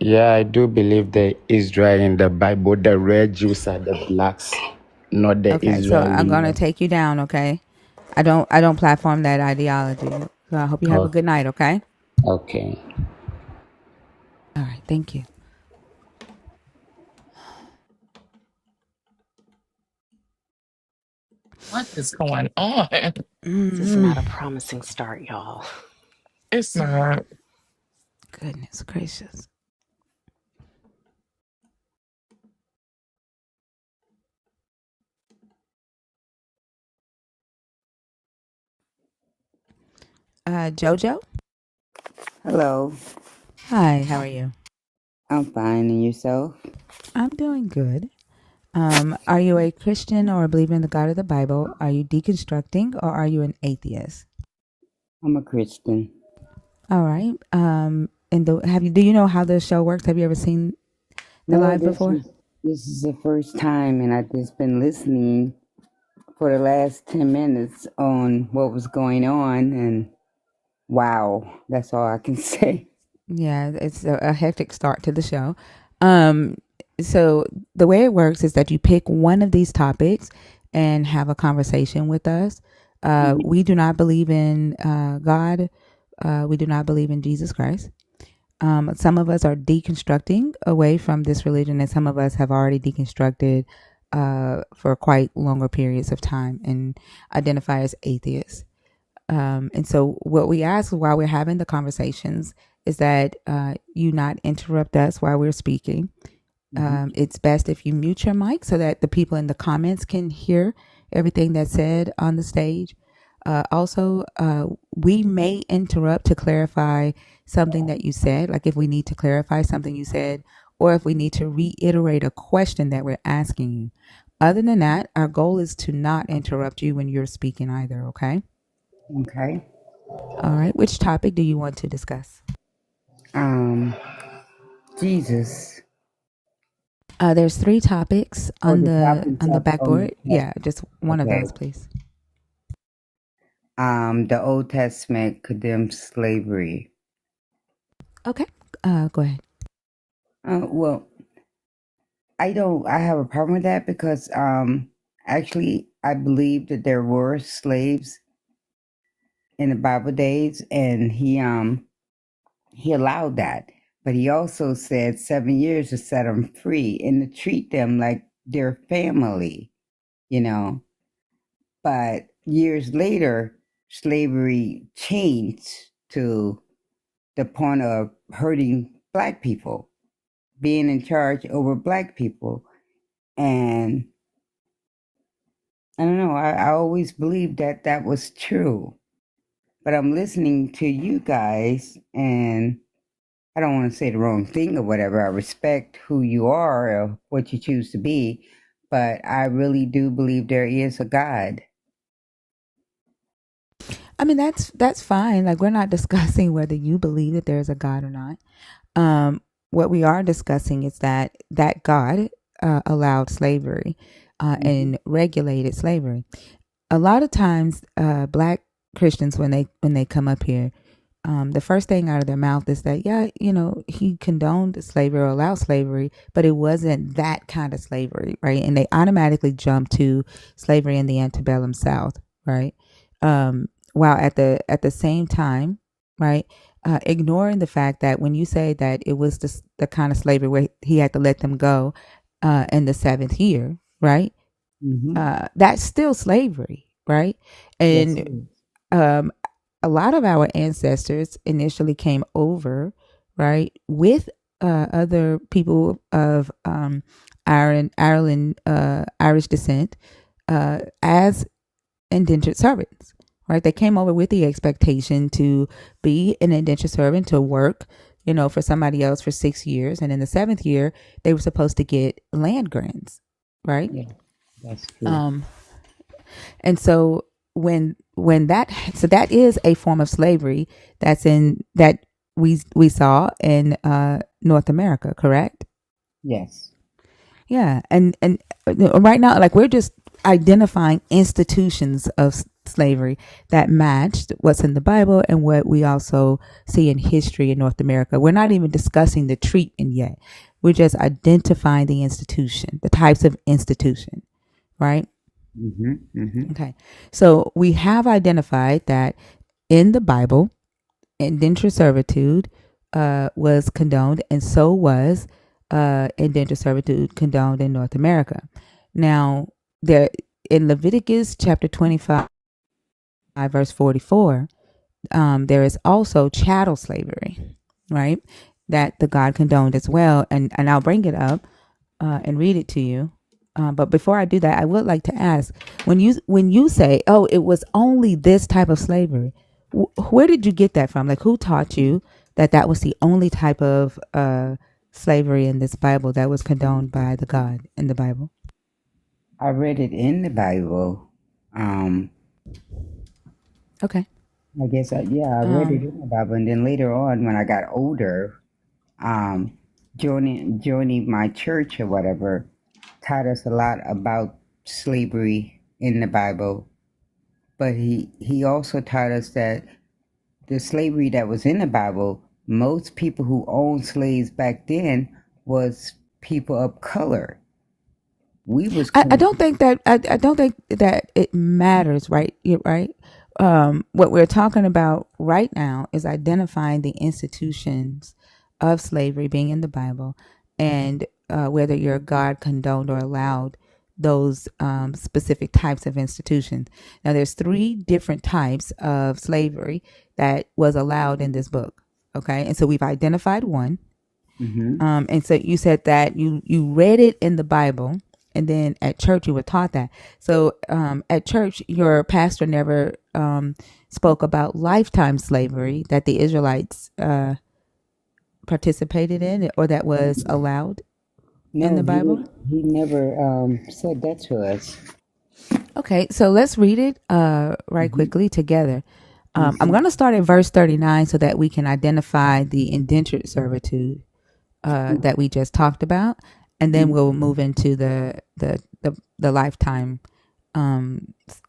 yeah, I do believe the Israel in the Bible. The red Jews are the blacks, not the Okay, so Israel. I'm You gonna know. take you down, okay? I don't platform that ideology. So I hope you have a Oh, good night, okay? okay. All right, thank you. What is going on? This is not a promising start, y'all. It's not. Goodness gracious. Jojo? Hello, Hi, how are you? I'm fine, and yourself? I'm doing good. Are you a Christian or a believer in the God of the Bible? Are you deconstructing or are you an atheist? I'm a Christian. All right. And do you know how the show works? Have you ever seen the No, live before? this is the first time, and I've just been listening for the last 10 minutes on what was going on, and wow, that's all I can say. Yeah, it's a hectic start to the show. Um, so the way it works is that you pick one of these topics and have a conversation with us. We do not believe in God. We do not believe in Jesus Christ. Some of us are deconstructing away from this religion, and some of us have already deconstructed for quite longer periods of time and identify as atheists. And so, what we ask while we're having the conversations is that you not interrupt us while we're speaking. Mhm. It's best if you mute your mic so that the people in the comments can hear everything that's said on the stage. We may interrupt to clarify something that you said, like if we need to clarify something you said, or if we need to reiterate a question that we're asking you. Other than that, our goal is to not interrupt you when you're speaking either, okay? Okay. All right. Which topic do you want to discuss? Um, Jesus. There's 3 topics Oh, on the the topics on the up on the backboard. text. Yeah, just one of Okay. those, please. The Old Testament condemns slavery. Okay. Go ahead. Well, I have a problem with that because actually I believe that there were slaves in the Bible days, and he allowed that. But he also said 7 years to set them free and to treat them like their family, you know. But years later, slavery changed to the point of hurting black people, being in charge over black people. And I don't know, I always believed that that was true. But I'm listening to you guys, and I don't want to say the wrong thing or whatever. I respect who you are or what you choose to be, but I really do believe there is a God. I mean, that's fine. Like, we're not discussing whether you believe that there's a God or not. What we are discussing is that God allowed slavery and regulated slavery. A lot of times, Black Christians, when they come up here, the first thing out of their mouth is that, yeah, he condoned slavery or allowed slavery, but it wasn't that kind of slavery, right? And they automatically jump to slavery in the antebellum South, right? While at the same time, right, ignoring the fact that when you say that it was the kind of slavery where he had to let them go in the 7th year, right? That's still slavery, right? Yes, And it is. um, a lot of our ancestors initially came over, right, with other people of Ireland, Irish descent, as indentured servants, right? They came over with the expectation to be an indentured servant, to work, for somebody else for 6 years. And in the 7th year, they were supposed to get land grants, right? Yeah, that's true. Um, and so that is a form of slavery that we saw in North America, correct? Yes. Yeah, and right now, like, we're just identifying institutions of slavery that matched what's in the Bible and what we also see in history in North America. We're not even discussing the treatment yet. We're just identifying the institution, the types of institution, right? Okay. So we have identified that in the Bible, indentured servitude was condoned, and so was indentured servitude condoned in North America. Now, there in Leviticus chapter 25, verse 44, there is also chattel slavery, right? That the God condoned as well. And I'll bring it up and read it to you. But before I do that, I would like to ask, when you say, "Oh, it was only this type of slavery," where did you get that from? Like, who taught you that was the only type of slavery in this Bible that was condoned by the God in the Bible? I read it in the Bible. Okay. I guess, I read it in the Bible. And then later on, when I got older, joining my church or whatever taught us a lot about slavery in the Bible. But he also taught us that the slavery that was in the Bible, most people who owned slaves back then was people of color. We was I don't think that I don't think that it matters, right? Right. What we're talking about right now is identifying the institutions of slavery being in the Bible, and whether your God condoned or allowed those specific types of institutions. Now, there's 3 different types of slavery that was allowed in this book. Okay, and so we've identified one. And so you said that you read it in the Bible, and then at church you were taught that. So at church, your pastor never spoke about lifetime slavery that the Israelites participated in, or that was allowed in No, the Bible. he never said that to us. Okay, so let's read it right quickly together. I'm going to start at verse 39 so that we can identify the indentured servitude that we just talked about, and then we'll move into the lifetime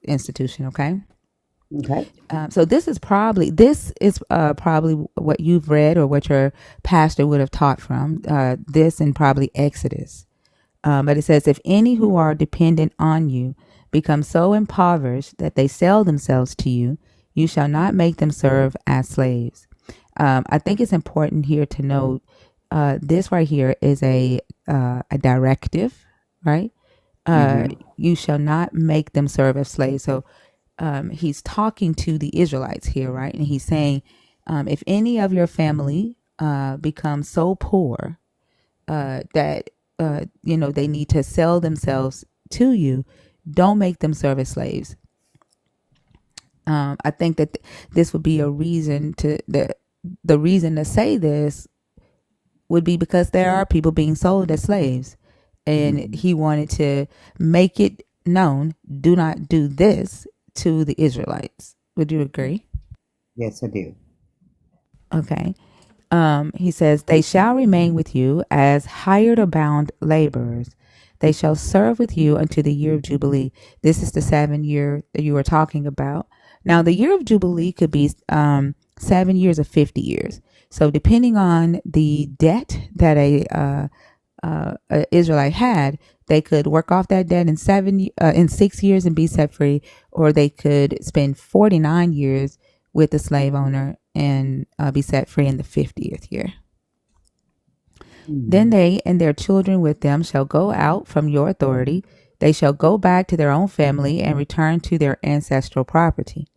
institution. Okay. Okay. So this is probably what you've read or what your pastor would have taught from this and probably Exodus. But it says, if any who are dependent on you become so impoverished that they sell themselves to you, you shall not make them serve as slaves. I think it's important here to note this right here is a directive, right? You shall not make them serve as slaves. So he's talking to the Israelites here, right? And he's saying, if any of your family becomes so poor that they need to sell themselves to you, don't make them serve as slaves. I think that this would be a reason to the reason to say this would be because there are people being sold as slaves, and he wanted to make it known, do not do this to the Israelites. Would you agree? Yes, I do. Okay. He says, they shall remain with you as hired or bound laborers. They shall serve with you unto the year of Jubilee. This is the 7 year that you were talking about. Now, the year of Jubilee could be 7 years or 50 years. So depending on the debt that a Israelite had, they could work off that debt in 6 years and be set free, or they could spend 49 years with the slave owner and be set free in the 50th year. Then they and their children with them shall go out from your authority. They shall go back to their own family and return to their ancestral property.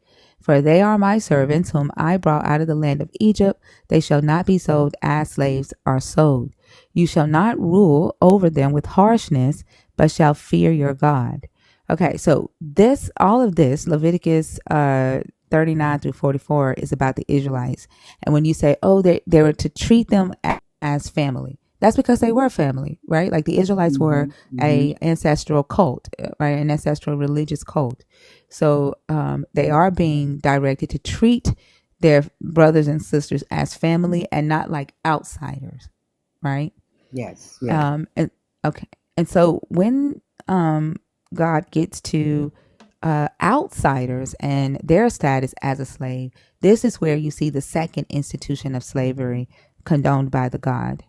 For they are my servants, whom I brought out of the land of Egypt. They shall not be sold as slaves are sold. You shall not rule over them with harshness, but shall fear your God. Okay, so all of this, Leviticus 39 through 44, is about the Israelites. And when you say, oh, they were to treat them as family, that's because they were family, right? Like the Israelites were a ancestral cult, right? An ancestral religious cult. So they are being directed to treat their brothers and sisters as family and not like outsiders, right? Yes. Yeah. Okay. And so when God gets to outsiders and their status as a slave, this is where you see the second institution of slavery condoned by the God.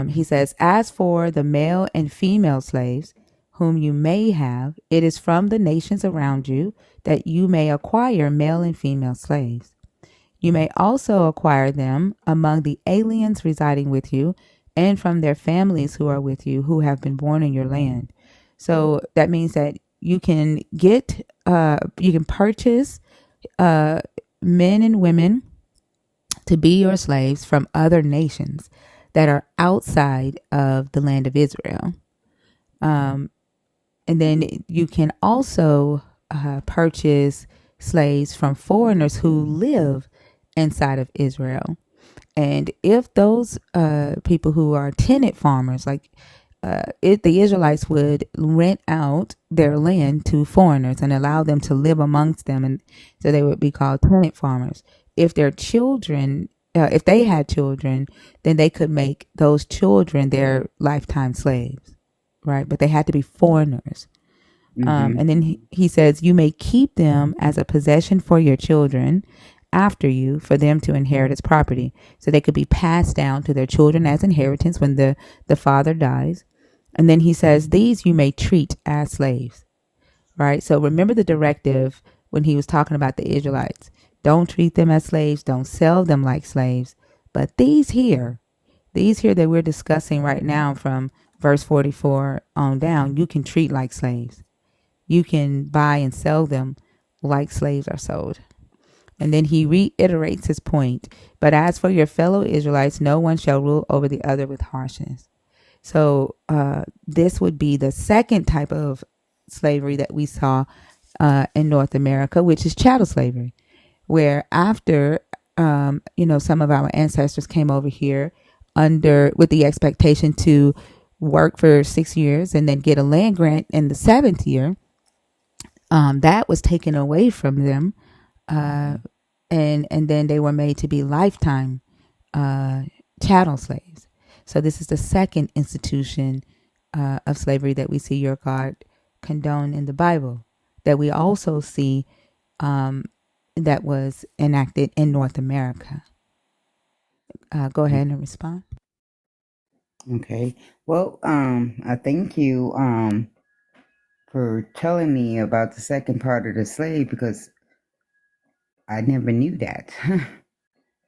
He says, as for the male and female slaves whom you may have, it is from the nations around you that you may acquire male and female slaves. You may also acquire them among the aliens residing with you and from their families who are with you, who have been born in your land. So that means that you can purchase men and women to be your slaves from other nations that are outside of the land of Israel. And then you can also purchase slaves from foreigners who live inside of Israel. And if those people who are tenant farmers, like the Israelites would rent out their land to foreigners and allow them to live amongst them, and so they would be called tenant farmers. If their children, if they had children, then they could make those children their lifetime slaves, right? But they had to be foreigners. And then he says, you may keep them as a possession for your children after you, for them to inherit as property. So they could be passed down to their children as inheritance when the father dies. And then he says, these you may treat as slaves, right? So remember the directive when he was talking about the Israelites. Don't treat them as slaves. Don't sell them like slaves. But these here that we're discussing right now from verse 44 on down, you can treat like slaves. You can buy and sell them like slaves are sold. And then he reiterates his point. But as for your fellow Israelites, no one shall rule over the other with harshness. So this would be the second type of slavery that we saw in North America, which is chattel slavery, where after, some of our ancestors came over here with the expectation to work for 6 years and then get a land grant in the 7th year, that was taken away from them. And then they were made to be lifetime chattel slaves. So this is the second institution of slavery that we see your God condone in the Bible, that we also see that was enacted in North America. Go ahead and respond. Okay. Well, I thank you for telling me about the second part of the slave because I never knew that.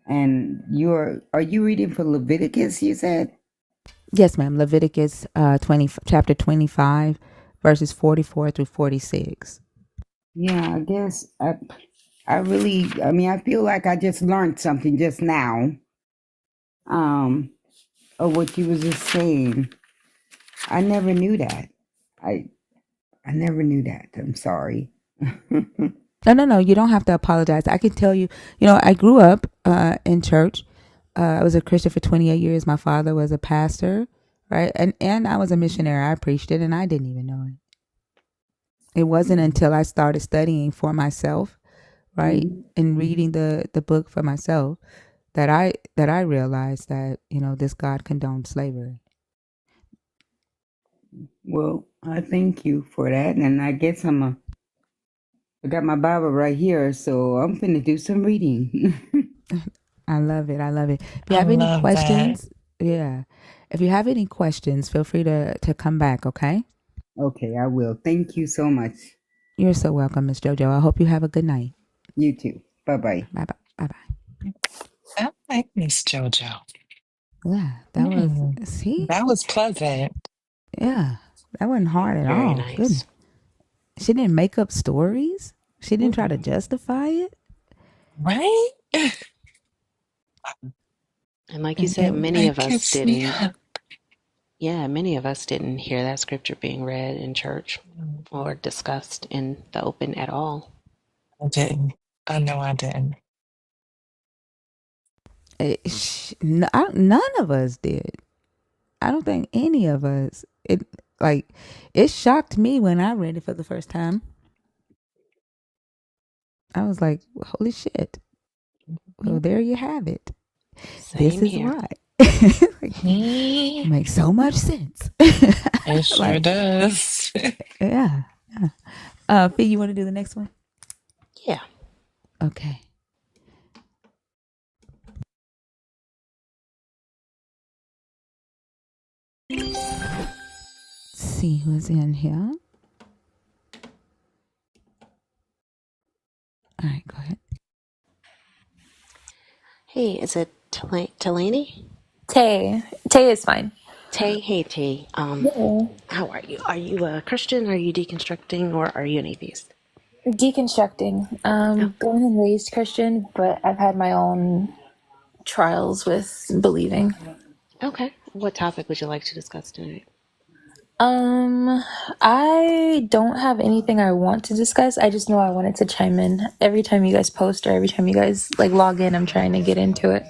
And are you reading for Leviticus, you said? Yes, ma'am. Leviticus 20, chapter 25, verses 44 through 46. Yeah, I guess I feel like I just learned something just now. Of what you was just saying. I never knew that. I I never knew that. I'm sorry. No. You don't have to apologize. I can tell you, I grew up in church. I was a Christian for 28 years. My father was a pastor, right? And I was a missionary. I preached it and I didn't even know it. It wasn't until I started studying for myself, right? Mhm. And reading the book for myself that I realized that, this God condoned slavery. Well, I thank you for that, and I guess I got my Bible right here, so I'm finna do some reading. I love it. I love it. If you I have any love that. questions, yeah. If you have any questions, feel free to come back, okay? Okay, I will. Thank you so much. You're so welcome, Miss JoJo. I hope you have a good night. You too. Bye bye. Bye bye. Bye bye. I like Miss JoJo. Yeah, that was, Mm, see? that was pleasant. Yeah, that wasn't hard at Very all. Goodness. nice. She didn't make up stories. She didn't try to Mm, justify it. right? And like you And said, it, many It of us gets me didn't. up. Yeah, many of us didn't hear that scripture being read in church Mm, or discussed in the open at all. I didn't. I know I didn't. none of us did. I don't think any of us. Like, it shocked me when I read it for the first time. I was like, holy shit. Well, there you have it. This Same is here. why. Like, Mhm. makes so much sense. It sure Like, does. yeah. Yeah. Fee, you want to do the next one? Yeah. Okay. Let's see who's in here. All right, go ahead. Hey, is it Talani? Tay. Tay is fine. Tay? Hey, Tay. Yeah. How are you? Are you a Christian? Are you deconstructing? Or are you an atheist? Deconstructing. Oh, Born and raised Christian, but I've had my own trials with believing. okay. What topic would you like to discuss tonight? Um, I don't have anything I want to discuss. I just know I wanted to chime in. Every time you guys post or every time you guys log in, I'm trying to get into it.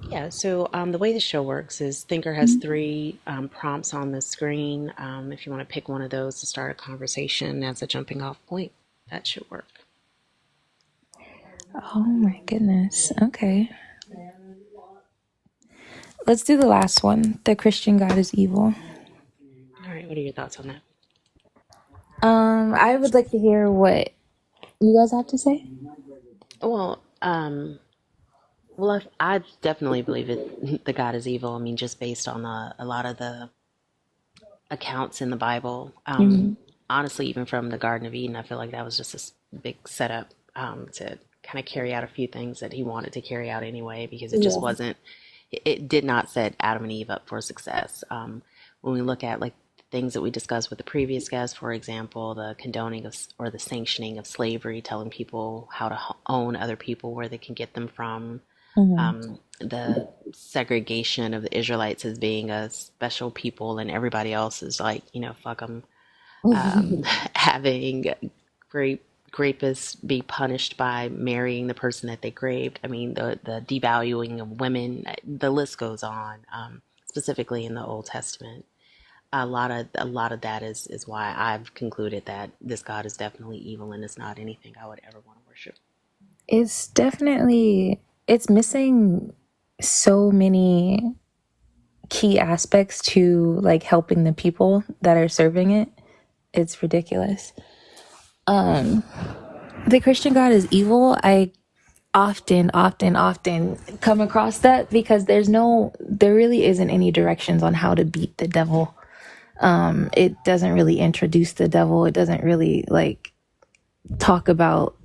Yeah, so the way the show works is Thinker has three prompts on the screen. If you want to pick one of those to start a conversation as a jumping off point, that should work. Oh my goodness. Okay. Let's do the last one. The Christian God is evil. All right, what are your thoughts on that? I would like to hear what you guys have to say. Well, I definitely believe it. The God is evil. I mean, just based on a lot of the accounts in the Bible. Mm-hmm. Honestly, even from the Garden of Eden, I feel like that was just a big setup to kind of carry out a few things that he wanted to carry out anyway, because it just Yeah. wasn't. It did not set Adam and Eve up for success. When we look at like things that we discussed with the previous guest, for example, the condoning of or the sanctioning of slavery, telling people how to own other people, where they can get them from, Mm-hmm. the segregation of the Israelites as being a special people and everybody else is like, fuck them. Having rapists be punished by marrying the person that they raped. I mean, the devaluing of women, the list goes on, specifically in the Old Testament. A lot of that is why I've concluded that this God is definitely evil and it's not anything I would ever want to worship. It's missing so many key aspects to like helping the people that are serving it, it's ridiculous. The Christian God is evil. I often come across that because there really isn't any directions on how to beat the devil. It doesn't really introduce the devil. It doesn't really like talk about,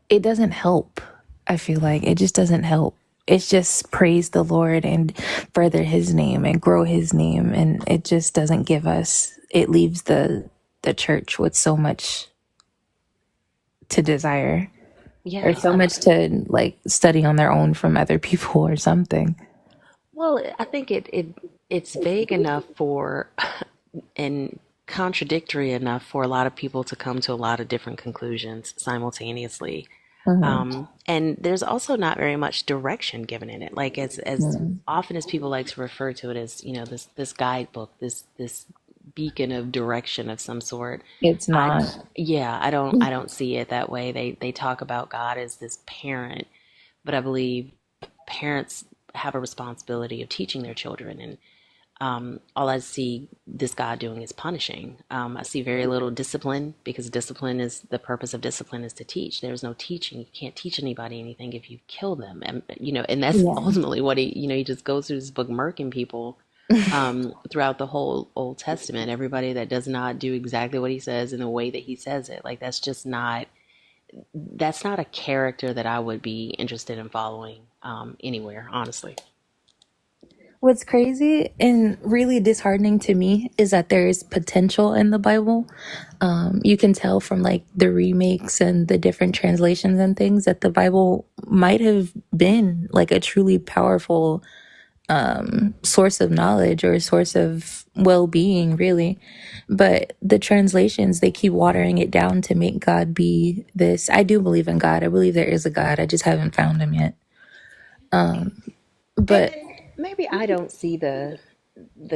it doesn't help. I feel like it just doesn't help. It's just praise the Lord and further his name and grow his name. And it just doesn't give us, it leaves the church with so much to desire. Yeah, Or so much to like study on their own from other people or something. well, I think it's vague enough for and contradictory enough for a lot of people to come to a lot of different conclusions simultaneously. And there's also not very much direction given in it. Like as often as people like to refer to it as, you know, this guidebook, this beacon of direction of some sort. It's not. I don't see it that way. They talk about God as this parent, but I believe parents have a responsibility of teaching their children, and all I see this God doing is punishing. I see very little discipline, because discipline is the purpose of discipline is to teach. There's no teaching. You can't teach anybody anything if you kill them. And, you know, and that's ultimately what he just goes through this book murking people throughout the whole Old Testament. Everybody that does not do exactly what he says in the way that he says it, like that's not a character that I would be interested in following anywhere, honestly. What's crazy and really disheartening to me is that there is potential in the Bible. You can tell from like the remakes and the different translations and things that the Bible might have been like a truly powerful source of knowledge or a source of well-being, really. But the translations, they keep watering it down to make God be this. I do believe in God. I believe there is a God. I just haven't found him yet. But Maybe I don't see the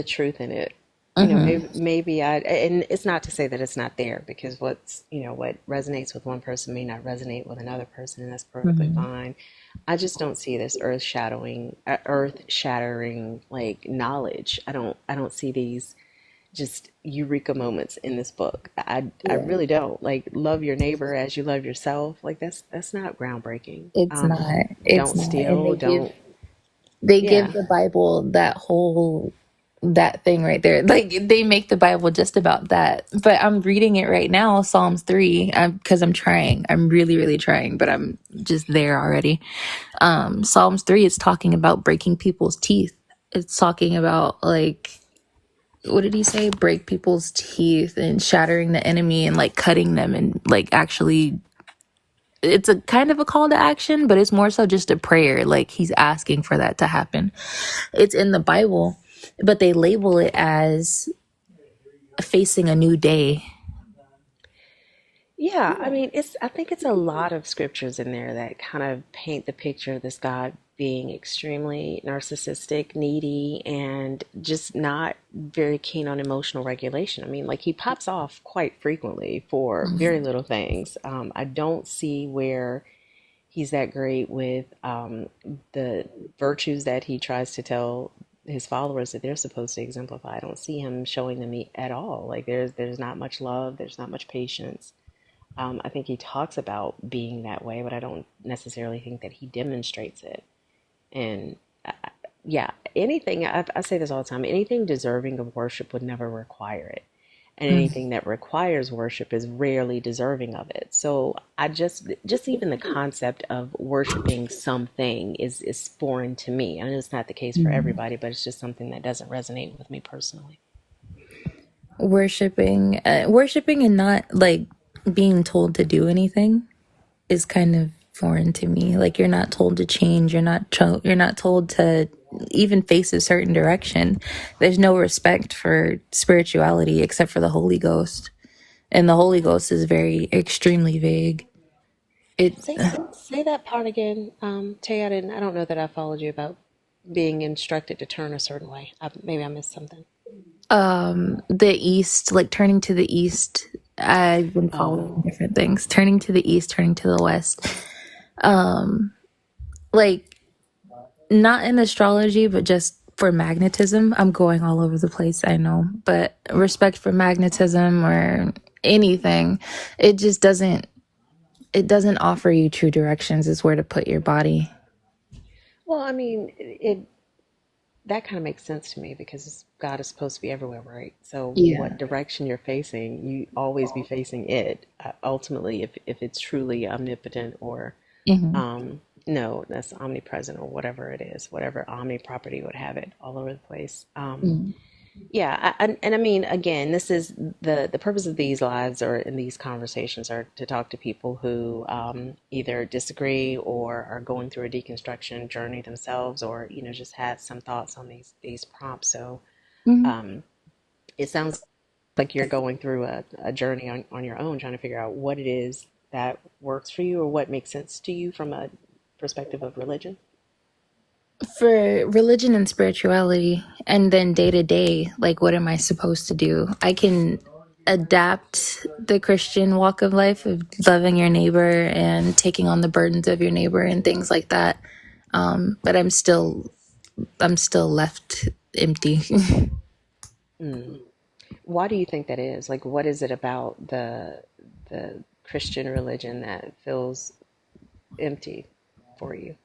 truth in it. You know, maybe I, and it's not to say that it's not there, because what resonates with one person may not resonate with another person, and that's perfectly fine. I just don't see this earth shattering like knowledge. I don't see these just eureka moments in this book. I really don't. Like, love your neighbor as you love yourself. Like that's not groundbreaking. it's not. It's Don't not. steal. And Don't. they give Yeah. the Bible that thing right there. Like they make the Bible just about that. But I'm reading it right now, Psalms 3, because I'm trying. I'm really, really trying, but I'm just there already. Psalms 3 is talking about breaking people's teeth. It's talking about like, what did he say? Break people's teeth and shattering the enemy and like cutting them, and like actually it's a kind of a call to action, but it's more so just a prayer. Like he's asking for that to happen. It's in the Bible, but they label it as facing a new day. Yeah, I mean, I think it's a lot of scriptures in there that kind of paint the picture of this God being extremely narcissistic, needy, and just not very keen on emotional regulation. I mean, like he pops off quite frequently for very little things. I don't see where he's that great with the virtues that he tries to tell his followers that they're supposed to exemplify. I don't see him showing them at all. Like there's not much love, there's not much patience. I think he talks about being that way, but I don't necessarily think that he demonstrates it. And yeah, I say this all the time, anything deserving of worship would never require it. And anything that requires worship is rarely deserving of it. So I just even the concept of worshiping something is foreign to me. I know it's not the case for everybody, but it's just something that doesn't resonate with me personally. Worshiping and not like being told to do anything is kind of foreign to me. Like you're not told to change. You're not told to even face a certain direction. There's no respect for spirituality except for the Holy Ghost, and the Holy Ghost is very extremely vague. Say that part again, Tay. I don't know that I followed you about being instructed to turn a certain way. Maybe I missed something. The east, like turning to the east. I've been following different things. Turning to the east, turning to the west. Like not in astrology, but just for magnetism. I'm going all over the place, I know, but respect for magnetism or anything, it just doesn't, it doesn't offer you true directions is where to put your body. Well, I mean, it that kind of makes sense to me because God is supposed to be everywhere, right? So, Yeah. what direction you're facing, you always be facing it. Ultimately, if it's truly omnipotent or Hmm. no, that's omnipresent or whatever it is, whatever omni property would have it all over the place. Mm. Yeah, and I mean, again, this is the purpose of these lives or in these conversations are to talk to people who either disagree or are going through a deconstruction journey themselves, or just had some thoughts on these prompts. So Hmm. um, it sounds like you're going through a journey on your own, trying to figure out what it is that works for you or what makes sense to you from a perspective of religion. For religion and spirituality, and then day to day, like what am I supposed to do? I can adapt the Christian walk of life of loving your neighbor and taking on the burdens of your neighbor and things like that. But I'm still left empty. Mm. Why do you think that is? Like, what is it about the Christian religion that feels empty for you?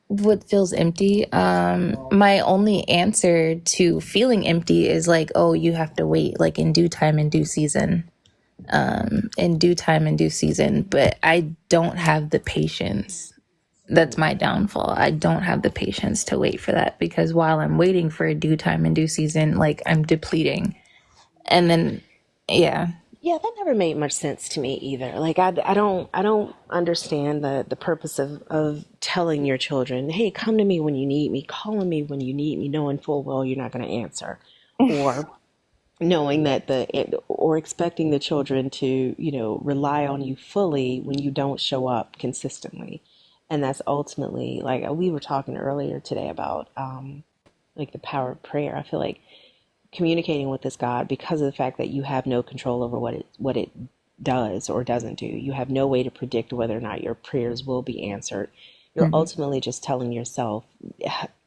What feels empty? My only answer to feeling empty is like, oh, you have to wait, like in due time, in due season. In due time and due season, but I don't have the patience. That's Mm. my downfall. I don't have the patience to wait for that because while I'm waiting for a due time and due season, like I'm depleting. And then, yeah. Yeah, that never made much sense to me either. Like, I don't understand the purpose of telling your children, hey, come to me when you need me, call on me when you need me, knowing full well you're not going to answer, or knowing that or expecting the children to rely on you fully when you don't show up consistently. And that's ultimately, like we were talking earlier today about like the power of prayer. I feel like communicating with this God, because of the fact that you have no control over what it does or doesn't do, you have no way to predict whether or not your prayers will be answered. You're Mhm. ultimately just telling yourself,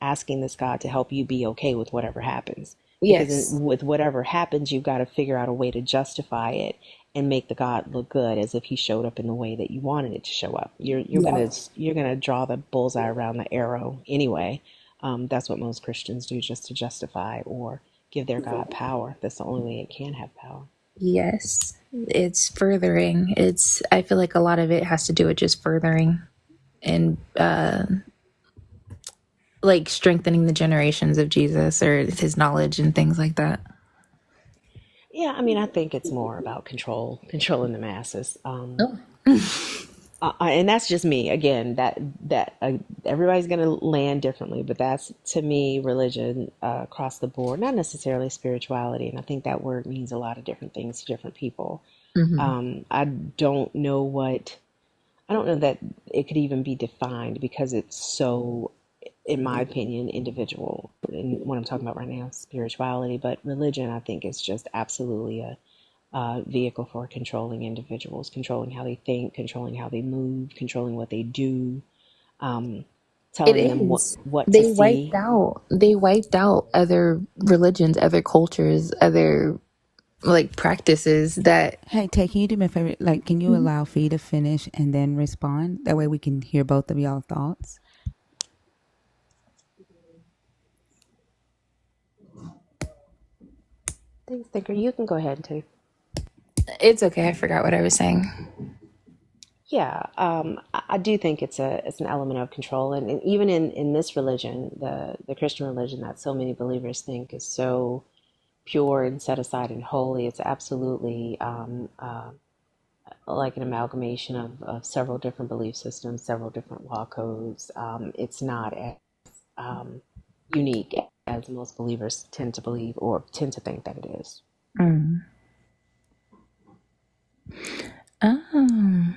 asking this God to help you be okay with whatever happens. Because Yes. with whatever happens, you've got to figure out a way to justify it and make the God look good as if he showed up in the way that you wanted it to show up. You're gonna draw the bullseye around the arrow anyway. That's what most Christians do, just to justify or give their God power. That's the only way it can have power. Yes. It's furthering. I feel like a lot of it has to do with just furthering and like strengthening the generations of Jesus or his knowledge and things like that. Yeah, I mean, I think it's more about controlling the masses. Oh. And that's just me. Again, that everybody's going to land differently, but that's to me religion across the board, not necessarily spirituality. And I think that word means a lot of different things to different people. Hmm. I don't know that it could even be defined because it's so, in my opinion, individual. And what I'm talking about right now is spirituality, but religion, I think, is just absolutely a vehicle for controlling individuals, controlling how they think, controlling how they move, controlling what they do, um, It telling them is. what to see. They wiped out other religions, other cultures, other like practices that. Hey, Tay, can you do me a favor? Like, can you Mhm. allow Fee to finish and then respond? That way we can hear both of y'all thoughts. Thanks, Thinker. You can go ahead too. It's okay. I forgot what I was saying. Yeah, I do think it's an element of control, and even in this religion, the Christian religion that so many believers think is so pure and set aside and holy, it's absolutely like an amalgamation of several different belief systems, several different law codes. It's not as unique as most believers tend to believe or tend to think that it is. Mm. Oh,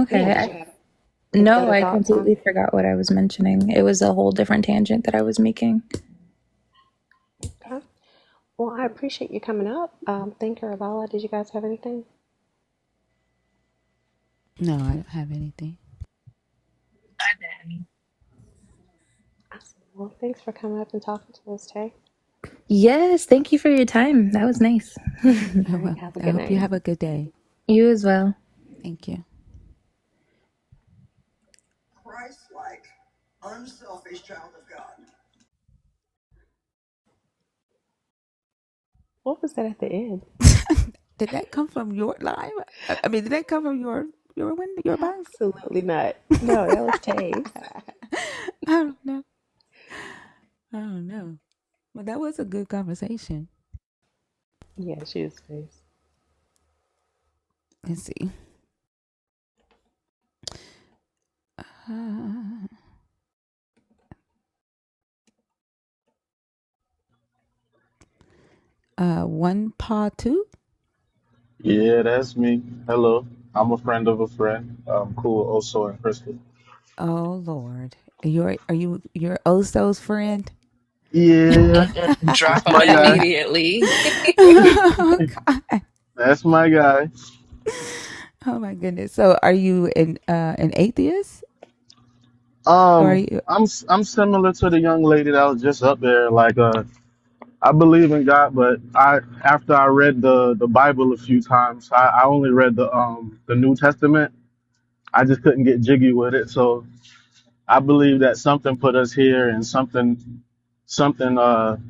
Yeah, okay. did you have any No, other I thoughts on? completely forgot what I was mentioning. It was a whole different tangent that I was making. Okay. Well, I appreciate you coming up. Thinker or Lala, did you guys have anything? No, I don't have anything. I didn't. Well, thanks for coming up and talking to us, Tay. Yes, thank you for your time. That was nice. All Oh, right, well, have a I good hope you night. have a good day. You as well. Thank you. What was that at the end? Did that come from your live? I mean, did that come from your window, your box? Absolutely not. No, that was Tay's. I don't know. I don't know. Well, that was a good conversation. Yeah, she was nice. Let's see. Uh, one paw two. Yeah, that's me. Hello. I'm a friend of a friend. I'm cool also in Crystal. Oh Lord, you're Oso's friend? Yeah, Drop that's them my guy. immediately. Oh God. That's my guy. Oh my goodness. So are you an atheist? Or are you I'm similar to the young lady that was just up there. Like I believe in God, but I after I read the Bible a few times, I only read the New Testament. I just couldn't get jiggy with it. So I believe that something put us here and something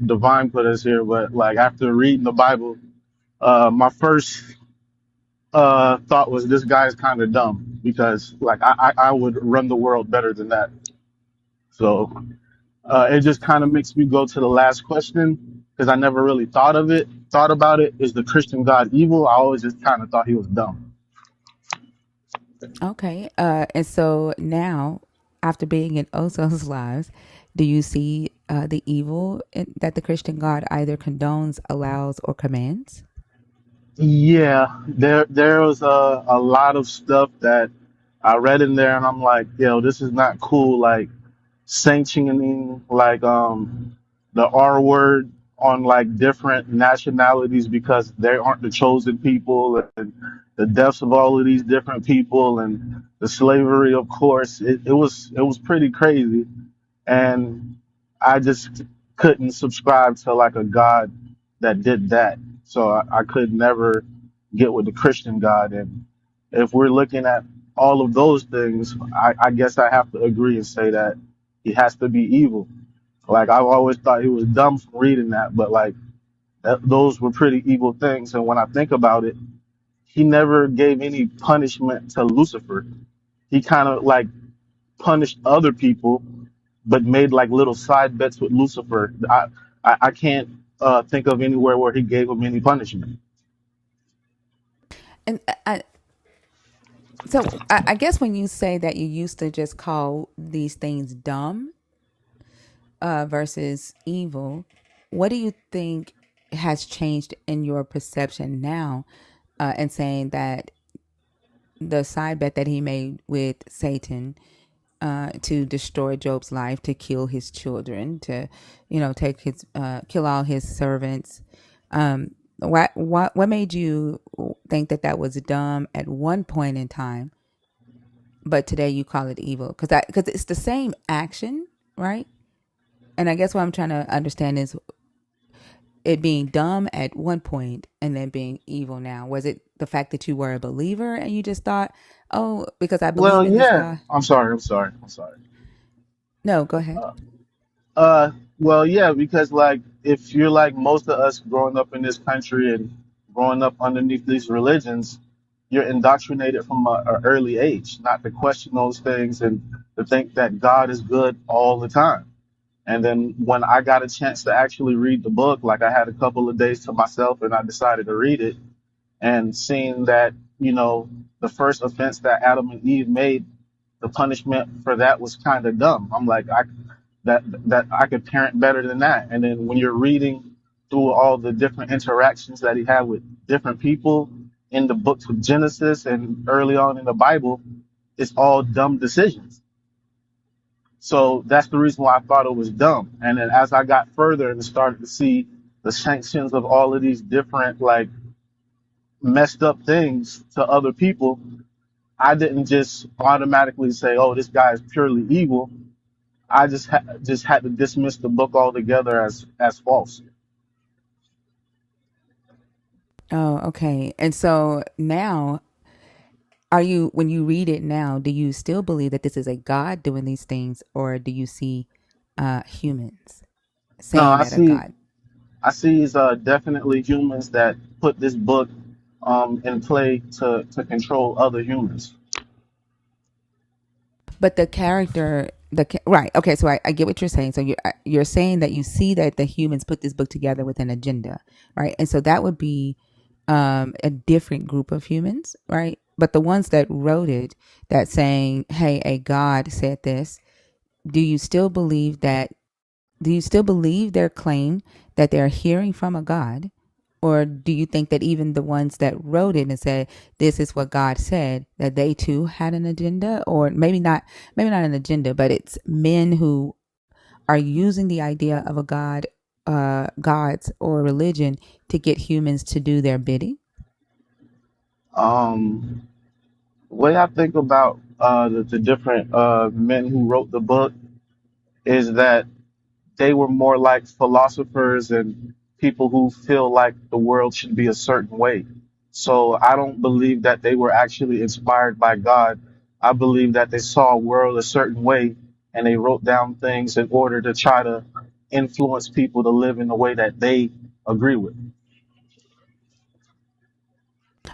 divine put us here. But like after reading the Bible, my first thought was this guy's kind of dumb because like I would run the world better than that. So it just kind of makes me go to the last question because I never really thought about it. Is the Christian God evil? I always just kind of thought he was dumb. okay? And so now, after being in Oso's lives, do you see the evil that the Christian God either condones, allows, or commands? Yeah, there was a lot of stuff that I read in there, and I'm like, yo, this is not cool. Like sanctioning like the R word on like different nationalities because they aren't the chosen people, and the deaths of all of these different people and the slavery, of course, it was pretty crazy. And I just couldn't subscribe to like a God that did that. So I could never get with the Christian God. And if we're looking at all of those things, I guess I have to agree and say that he has to be evil. Like I've always thought he was dumb from reading that, but like those were pretty evil things. And when I think about it, he never gave any punishment to Lucifer. He kind of like punished other people but made like little side bets with Lucifer. I can't think of anywhere where he gave him any punishment. And I guess when you say that you used to just call these things dumb versus evil, what do you think has changed in your perception now, and saying that the side bet that he made with Satan to destroy Job's life, to kill his children, to, take his, kill all his servants. What made you think that that was dumb at one point in time, but today you call it evil? Because it's the same action, right? And I guess what I'm trying to understand is it being dumb at one point and then being evil now. Was it the fact that you were a believer and you just thought, oh, because I believe Well, in this yeah. God? I'm sorry. No, go ahead. Uh, well, yeah, because like if you're like most of us growing up in this country and growing up underneath these religions, you're indoctrinated from an early age not to question those things and to think that God is good all the time. And then when I got a chance to actually read the book, like I had a couple of days to myself and I decided to read it and seeing that, the first offense that Adam and Eve made, the punishment for that was kind of dumb. I'm like, that I could parent better than that. And then when you're reading through all the different interactions that he had with different people in the books of Genesis and early on in the Bible, it's all dumb decisions. So that's the reason why I thought it was dumb. And then as I got further and started to see the sanctions of all of these different like messed up things to other people, I didn't just automatically say, "Oh, this guy is purely evil." I just had to dismiss the book altogether as false. Oh, okay. And so now, are you, when you read it now, do you still believe that this is a God doing these things, or do you see humans No, saying that a God? I see is definitely humans that put this book in play to control other humans. But the character, right? Okay, so I get what you're saying. So you're saying that you see that the humans put this book together with an agenda, right? And so that would be a different group of humans, right? But the ones that wrote it, that saying, "Hey, a God said this," do you still believe that? Do you still believe their claim that they're hearing from a God? Or do you think that even the ones that wrote it and said, this is what God said, that they too had an agenda? Or maybe not an agenda, but it's men who are using the idea of a God, gods or religion to get humans to do their bidding? Um, the way I think about the different men who wrote the book is that they were more like philosophers and people who feel like the world should be a certain way. So I don't believe that they were actually inspired by God. I believe that they saw a world a certain way and they wrote down things in order to try to influence people to live in the way that they agree with.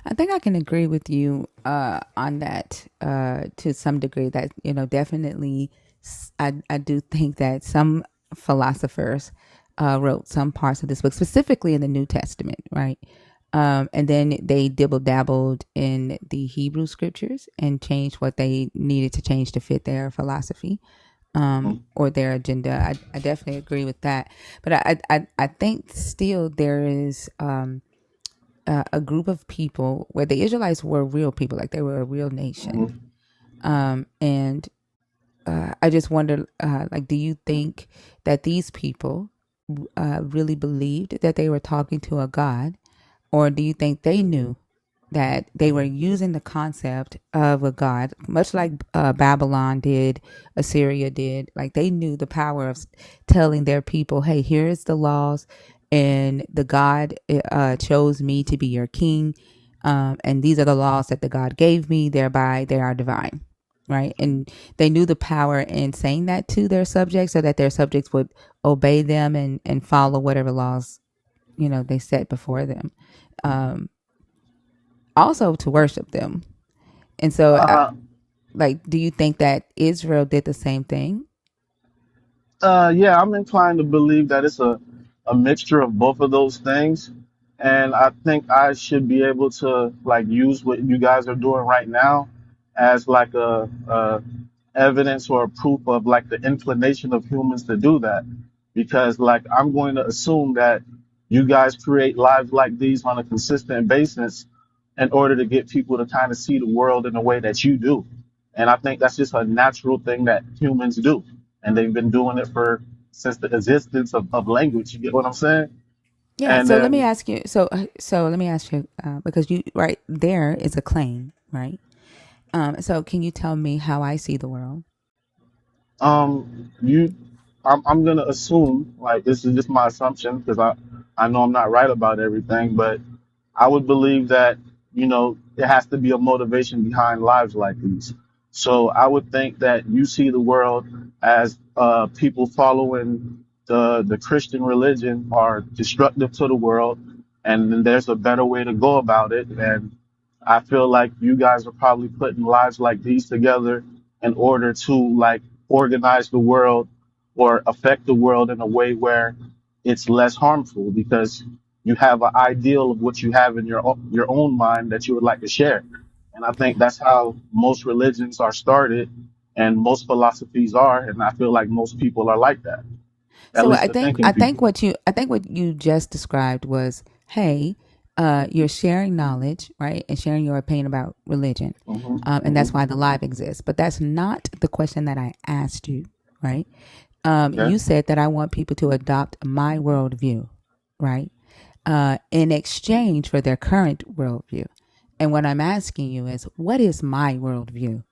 I think I can agree with you on that to some degree. That definitely, I do think that some philosophers wrote some parts of this book, specifically in the New Testament, right? And then they dibble dabbled in the Hebrew scriptures and changed what they needed to change to fit their philosophy or their agenda. I definitely agree with that. But I think still there is. A group of people where the Israelites were real people, like they were a real nation. Mhm. And I just wonder, like, do you think that these people really believed that they were talking to a God, or do you think they knew that they were using the concept of a God, much like Babylon did, Assyria did? Like they knew the power of telling their people, "Hey, here's the laws, and the God chose me to be your king, and these are the laws that the God gave me. Thereby, they are divine." Right. And they knew the power in saying that to their subjects so that their subjects would obey them and follow whatever laws, they set before them. Um, Also to worship them. And so, Uh, like, do you think that Israel did the same thing? yeah, I'm inclined to believe that it's a mixture of both of those things. And I think I should be able to like use what you guys are doing right now as like a evidence or proof of like the inclination of humans to do that. Because like I'm going to assume that you guys create lives like these on a consistent basis in order to get people to kind of see the world in the way that you do. And I think that's just a natural thing that humans do. And they've been doing it for since the existence of language. You get what I'm saying? Yeah. And So let me then ask you. So let me ask you because you right there is a claim, right? So can you tell me how I see the world? you I'm gonna assume like this is just my assumption because I know I'm not right about everything, but I would believe that, there has to be a motivation behind lives like these. So I would think that you see the world as people following the Christian religion are destructive to the world, and then there's a better way to go about it. And I feel like you guys are probably putting lives like these together in order to like organize the world or affect the world in a way where it's less harmful because you have an ideal of what you have in your own mind that you would like to share. And I think that's how most religions are started and most philosophies are. And I feel like most people are like that, at So least the thinking people. I think what you just described was, hey, you're sharing knowledge, right, and sharing your opinion about religion, Hmm. and that's Hmm. why the live exists. But that's not the question that I asked you, right? Okay. You said that I want people to adopt my worldview, right, in exchange for their current worldview. And what I'm asking you is, what is my worldview?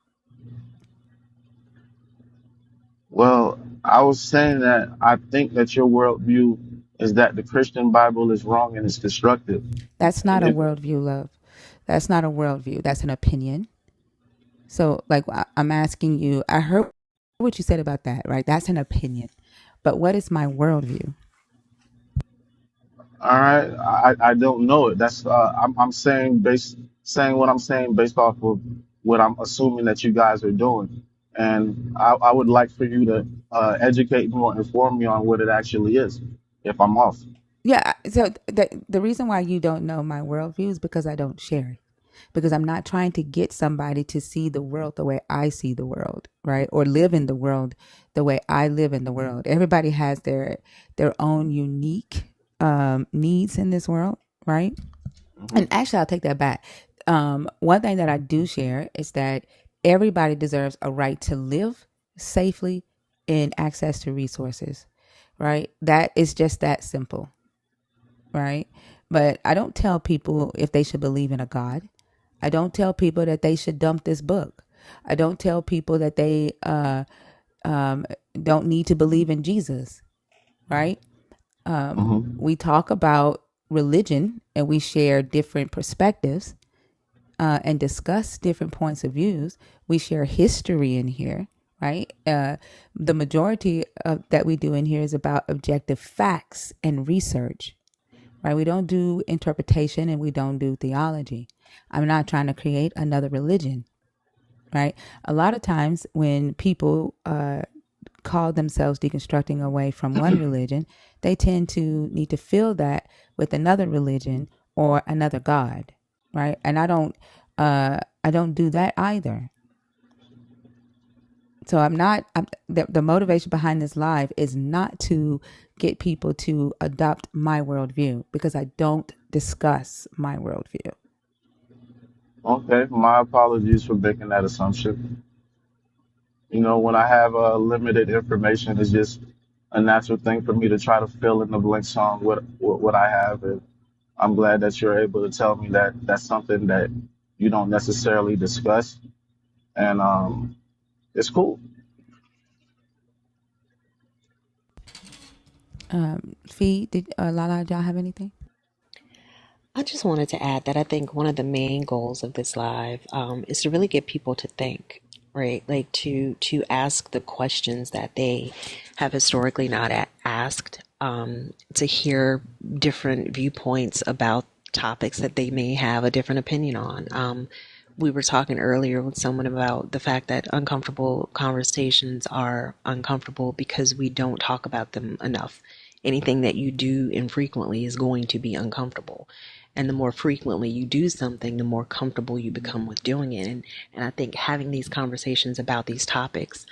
Well, I was saying that I think that your worldview is that the Christian Bible is wrong and it's destructive. That's not And a if worldview, love. That's not a worldview. That's an opinion. So, like, I'm asking you, I heard what you said about that, right? That's an opinion. But what is my worldview? all right, I don't know it. That's I'm saying what I'm saying based off of what I'm assuming that you guys are doing, and I would like for you to educate me or inform me on what it actually is, if I'm off. Yeah. So, the reason why you don't know my worldview is because I don't share it. Because I'm not trying to get somebody to see the world the way I see the world, right? Or live in the world the way I live in the world. Everybody has their own unique needs in this world, right? Hmm. And actually, I'll take that back. One thing that I do share is that everybody deserves a right to live safely and access to resources, right? That is just that simple, right? But I don't tell people if they should believe in a God. I don't tell people that they should dump this book. I don't tell people that they um, don't need to believe in Jesus, right? Hmm. We talk about religion and we share different perspectives and discuss different points of views. We share history in here, right? The majority of that we do in here is about objective facts and research, right? We don't do interpretation and we don't do theology. I'm not trying to create another religion, right? A lot of times when people call themselves deconstructing away from one religion, they tend to need to fill that with another religion or another God, right? And I don't do that either. So the motivation behind this live is not to get people to adopt my worldview because I don't discuss my worldview. Okay, my apologies for making that assumption. You know, when I have limited information, it's just a natural thing for me to try to fill in the blanks on what I have. And I'm glad that you're able to tell me that that's something that you don't necessarily discuss. And it's cool. Fee, did Lala, y'all have anything? I just wanted to add that I think one of the main goals of this live is to really get people to think, right? Like to ask the questions that they have historically not asked, to hear different viewpoints about topics that they may have a different opinion on. We were talking earlier with someone about the fact that uncomfortable conversations are uncomfortable because we don't talk about them enough. Anything that you do infrequently is going to be uncomfortable. And the more frequently you do something, the more comfortable you become with doing it. And I think having these conversations about these topics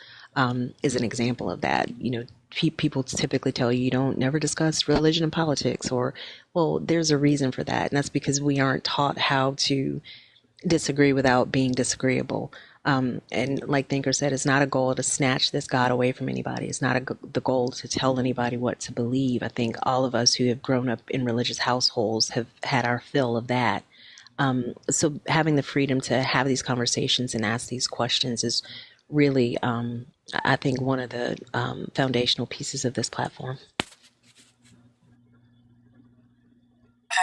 is an example of that. You know, people typically tell you don't never discuss religion and politics, or, well, there's a reason for that. And that's because we aren't taught how to disagree without being disagreeable. And like Thinker said, it's not a goal to snatch this God away from anybody. It's not the goal to tell anybody what to believe. I think all of us who have grown up in religious households have had our fill of that. So having the freedom to have these conversations and ask these questions is really, I think, one of the foundational pieces of this platform.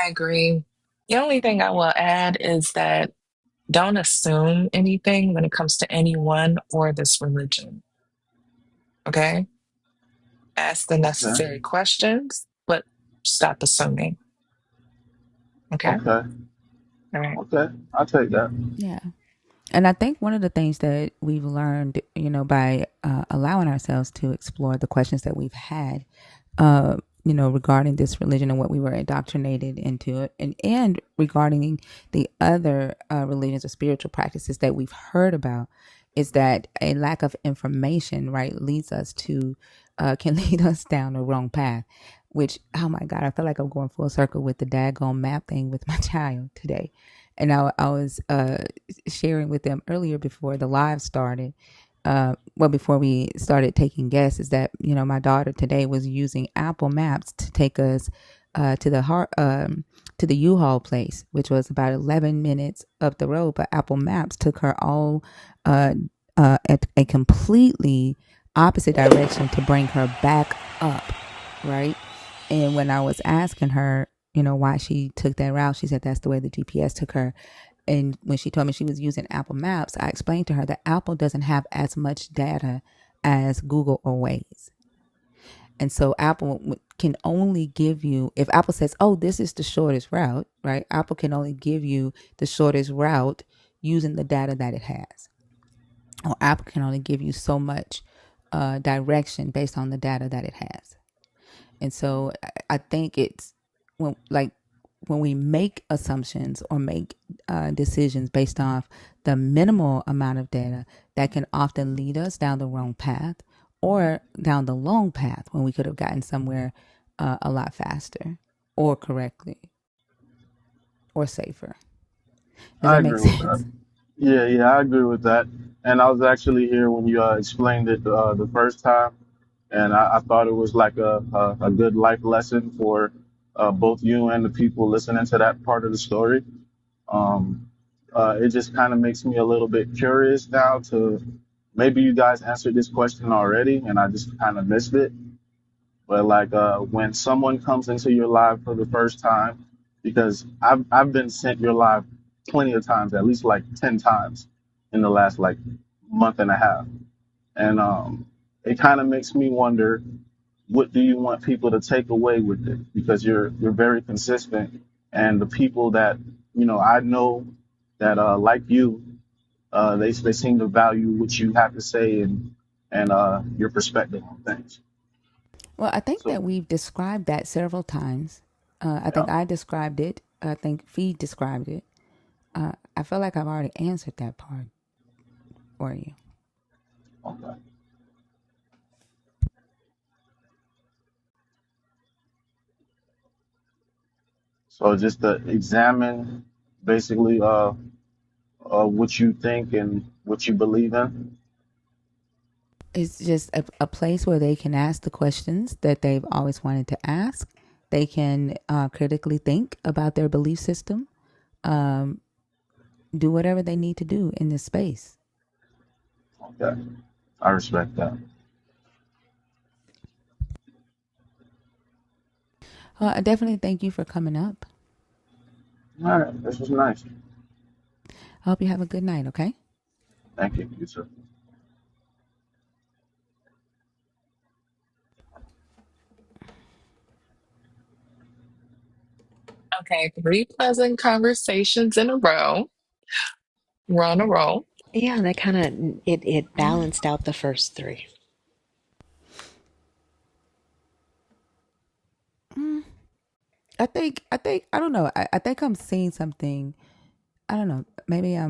I agree. The only thing I will add is that don't assume anything when it comes to anyone or this religion. Okay? Ask the Okay. necessary questions, but stop assuming. Okay? Okay. All right. Okay. I'll take that. Yeah. And I think one of the things that we've learned, by allowing ourselves to explore the questions that we've had, regarding this religion and what we were indoctrinated into it, and regarding the other religions or spiritual practices that we've heard about, is that a lack of information, right, leads us to, can lead us down the wrong path. Which, oh my God, I feel like I'm going full circle with the daggone map thing with my child today. And I was sharing with them earlier before the live started, before we started taking guests, is that, my daughter today was using Apple Maps to take us to the U-Haul place, which was about 11 minutes up the road. But Apple Maps took her all at a completely opposite direction to bring her back up, right? And when I was asking her, why she took that route, she said that's the way the GPS took her. And when she told me she was using Apple Maps, I explained to her that Apple doesn't have as much data as Google or Waze. And so Apple can only give you, if Apple says, oh, this is the shortest route, right? Apple can only give you the shortest route using the data that it has. Or Apple can only give you so much direction based on the data that it has. And so I think it's when we make assumptions or make decisions based off the minimal amount of data, that can often lead us down the wrong path or down the long path when we could have gotten somewhere a lot faster or correctly or safer. Does I that make agree with that. sense? Yeah, I agree with that. And I was actually here when you explained it the first time, and I thought it was like a good life lesson for both you and the people listening to that part of the story. Um, it just kind of makes me a little bit curious now to maybe you guys answered this question already, and I just kind of missed it. But like when someone comes into your life for the first time, because I've been sent your life plenty of times, at least like 10 times in the last like month and a half, and it kind of makes me wonder, what do you want people to take away with it? Because you're very consistent, and the people that I know that like you, they seem to value what you have to say and your perspective on things. Well, I think So that we've described that several times. I yeah, think I described it. I think Fee described it. I feel like I've already answered that part for you. okay. So just to examine basically what you think and what you believe in. It's just a place where they can ask the questions that they've always wanted to ask. They can critically think about their belief system, um, do whatever they need to do in this space. Okay, I respect that. I definitely thank you for coming up. All right, this was nice. I hope you have a good night, okay? Thank you. You too. Okay, three pleasant conversations in a row. We're on a roll. Yeah, that kind of it balanced out the first three. Mm, I don't know. I think I'm seeing something. I don't know. Maybe I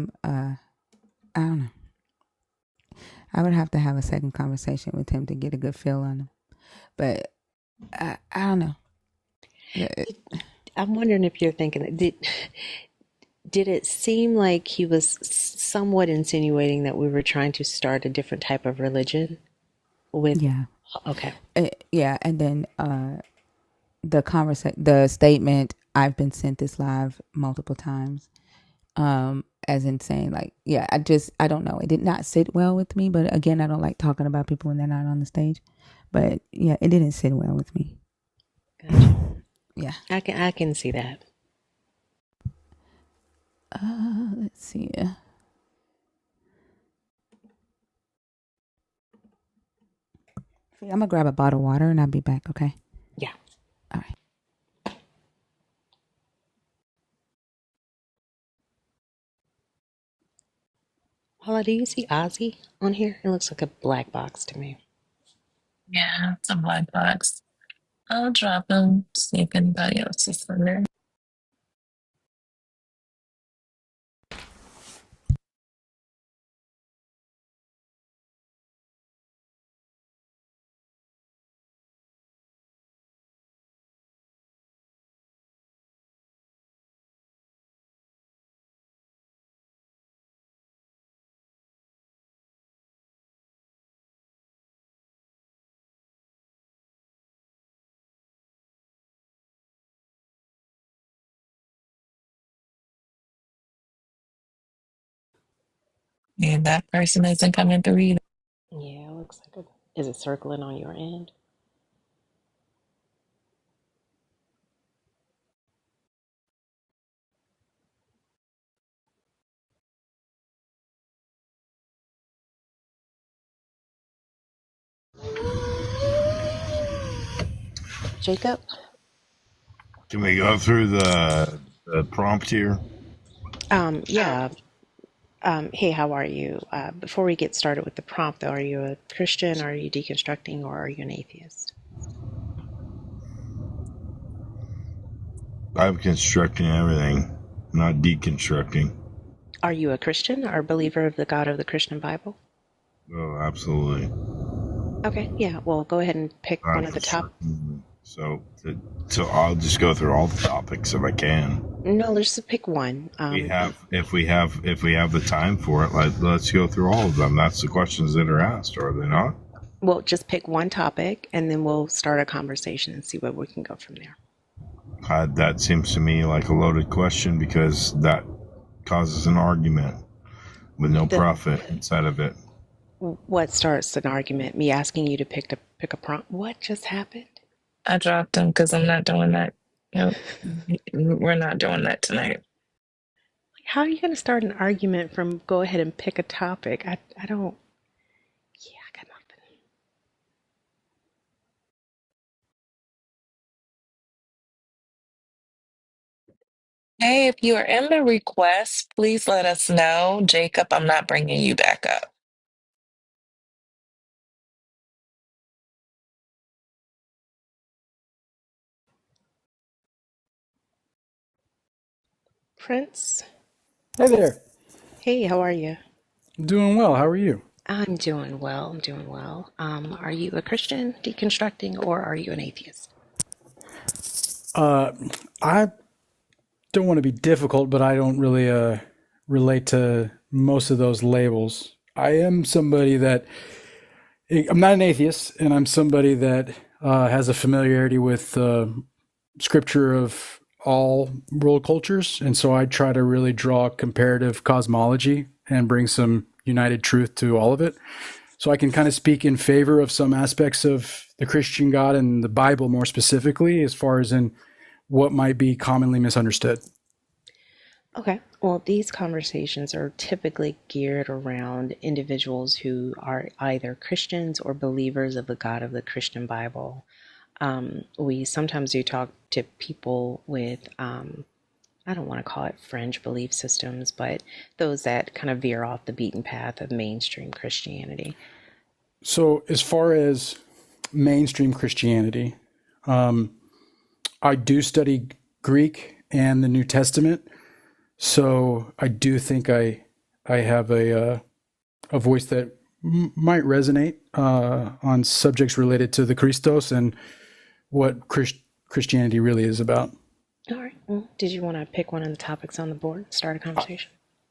don't know. I would have to have a second conversation with him to get a good feel on him. But I don't know. I'm wondering if you're thinking that did it seem like he was somewhat insinuating that we were trying to start a different type of religion with Yeah. okay. Yeah, and then the statement, I've been sent this live multiple times, as in saying, like, yeah, I don't know, it did not sit well with me. But again, I don't like talking about people when they're not on the stage. But yeah, it didn't sit well with me. Gotcha. Yeah. I can see that. Let's see. I'm gonna grab a bottle of water and I'll be back, okay? Yeah. All right. Paula, do you see Ozzy on here? It looks like a black box to me. Yeah, it's a black box. I'll drop them, see if anybody else is in there. Yeah, that person isn't coming through either. Yeah, it looks like it. Is it circling on your end? Jacob? Can we go through the prompt here? Yeah. Hey, how are you? Before we get started with the prompt, though, are you a Christian, are you deconstructing, or are you an atheist? I'm constructing everything, not deconstructing. Are you a Christian or a believer of the God of the Christian Bible? Oh, absolutely. Okay, yeah. Well, go ahead and pick I'm one of the top. constructing. So I'll just go through all the topics if I can. No, let's just pick one. If we have the time for it, let's go through all of them. That's the questions that are asked, are they not? Well, just pick one topic, and then we'll start a conversation and see where we can go from there. That seems to me like a loaded question because that causes an argument with no profit inside of it. What starts an argument? Me asking you to pick a prompt. What just happened? I dropped them because I'm not doing that. Nope. We're not doing that tonight. How are you going to start an argument from go ahead and pick a topic? I don't. Yeah, I got nothing. Hey, if you are in the request, please let us know. Jacob, I'm not bringing you back up. Prince? Hey there. Hey, how are you? Doing well. How are you? I'm doing well. I'm doing well. Are you a Christian, deconstructing, or are you an atheist? I don't want to be difficult, but I don't really relate to most of those labels. I am somebody that I'm not an atheist, and I'm somebody that has a familiarity with scripture of all world cultures, and so I try to really draw comparative cosmology and bring some united truth to all of it. So I can kind of speak in favor of some aspects of the Christian God and the Bible more specifically, as far as in what might be commonly misunderstood. Okay. Well, these conversations are typically geared around individuals who are either Christians or believers of the God of the Christian Bible. We sometimes do talk to people with, I don't want to call it fringe belief systems, but those that kind of veer off the beaten path of mainstream Christianity. So, as far as mainstream Christianity, I do study Greek and the New Testament, so I do think I have a voice that might resonate on subjects related to the Christos and what Christianity really is about. All right. Well, did you want to pick one of the topics on the board, start a conversation?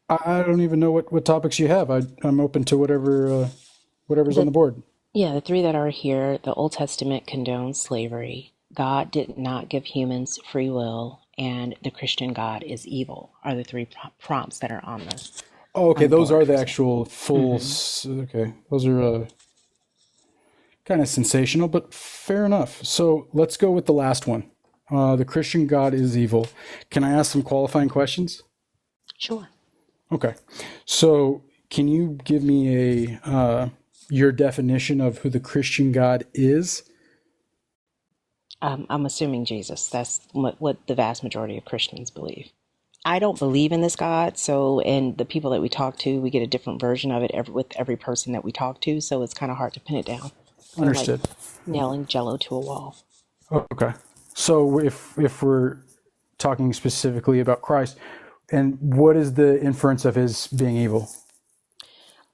I don't even know what topics you have. I'm open to whatever's on the board. Yeah, the three that are here, the Old Testament condones slavery. God did not give humans free will, and the Christian God is evil are the three prompts that are on this. Oh, okay. Those are the actual full. Okay. Those are kind of sensational, but fair enough. So let's go with the last one. The Christian God is evil. Can I ask some qualifying questions? Sure. Okay. So can you give me your definition of who the Christian God is? I'm assuming Jesus. That's what the vast majority of Christians believe. I don't believe in this God, so, and the people that we talk to, we get a different version of it with every person that we talk to, so it's kind of hard to pin it down. Understood. Like nailing Jello to a wall. Okay. So if we're talking specifically about Christ, and what is the inference of his being evil?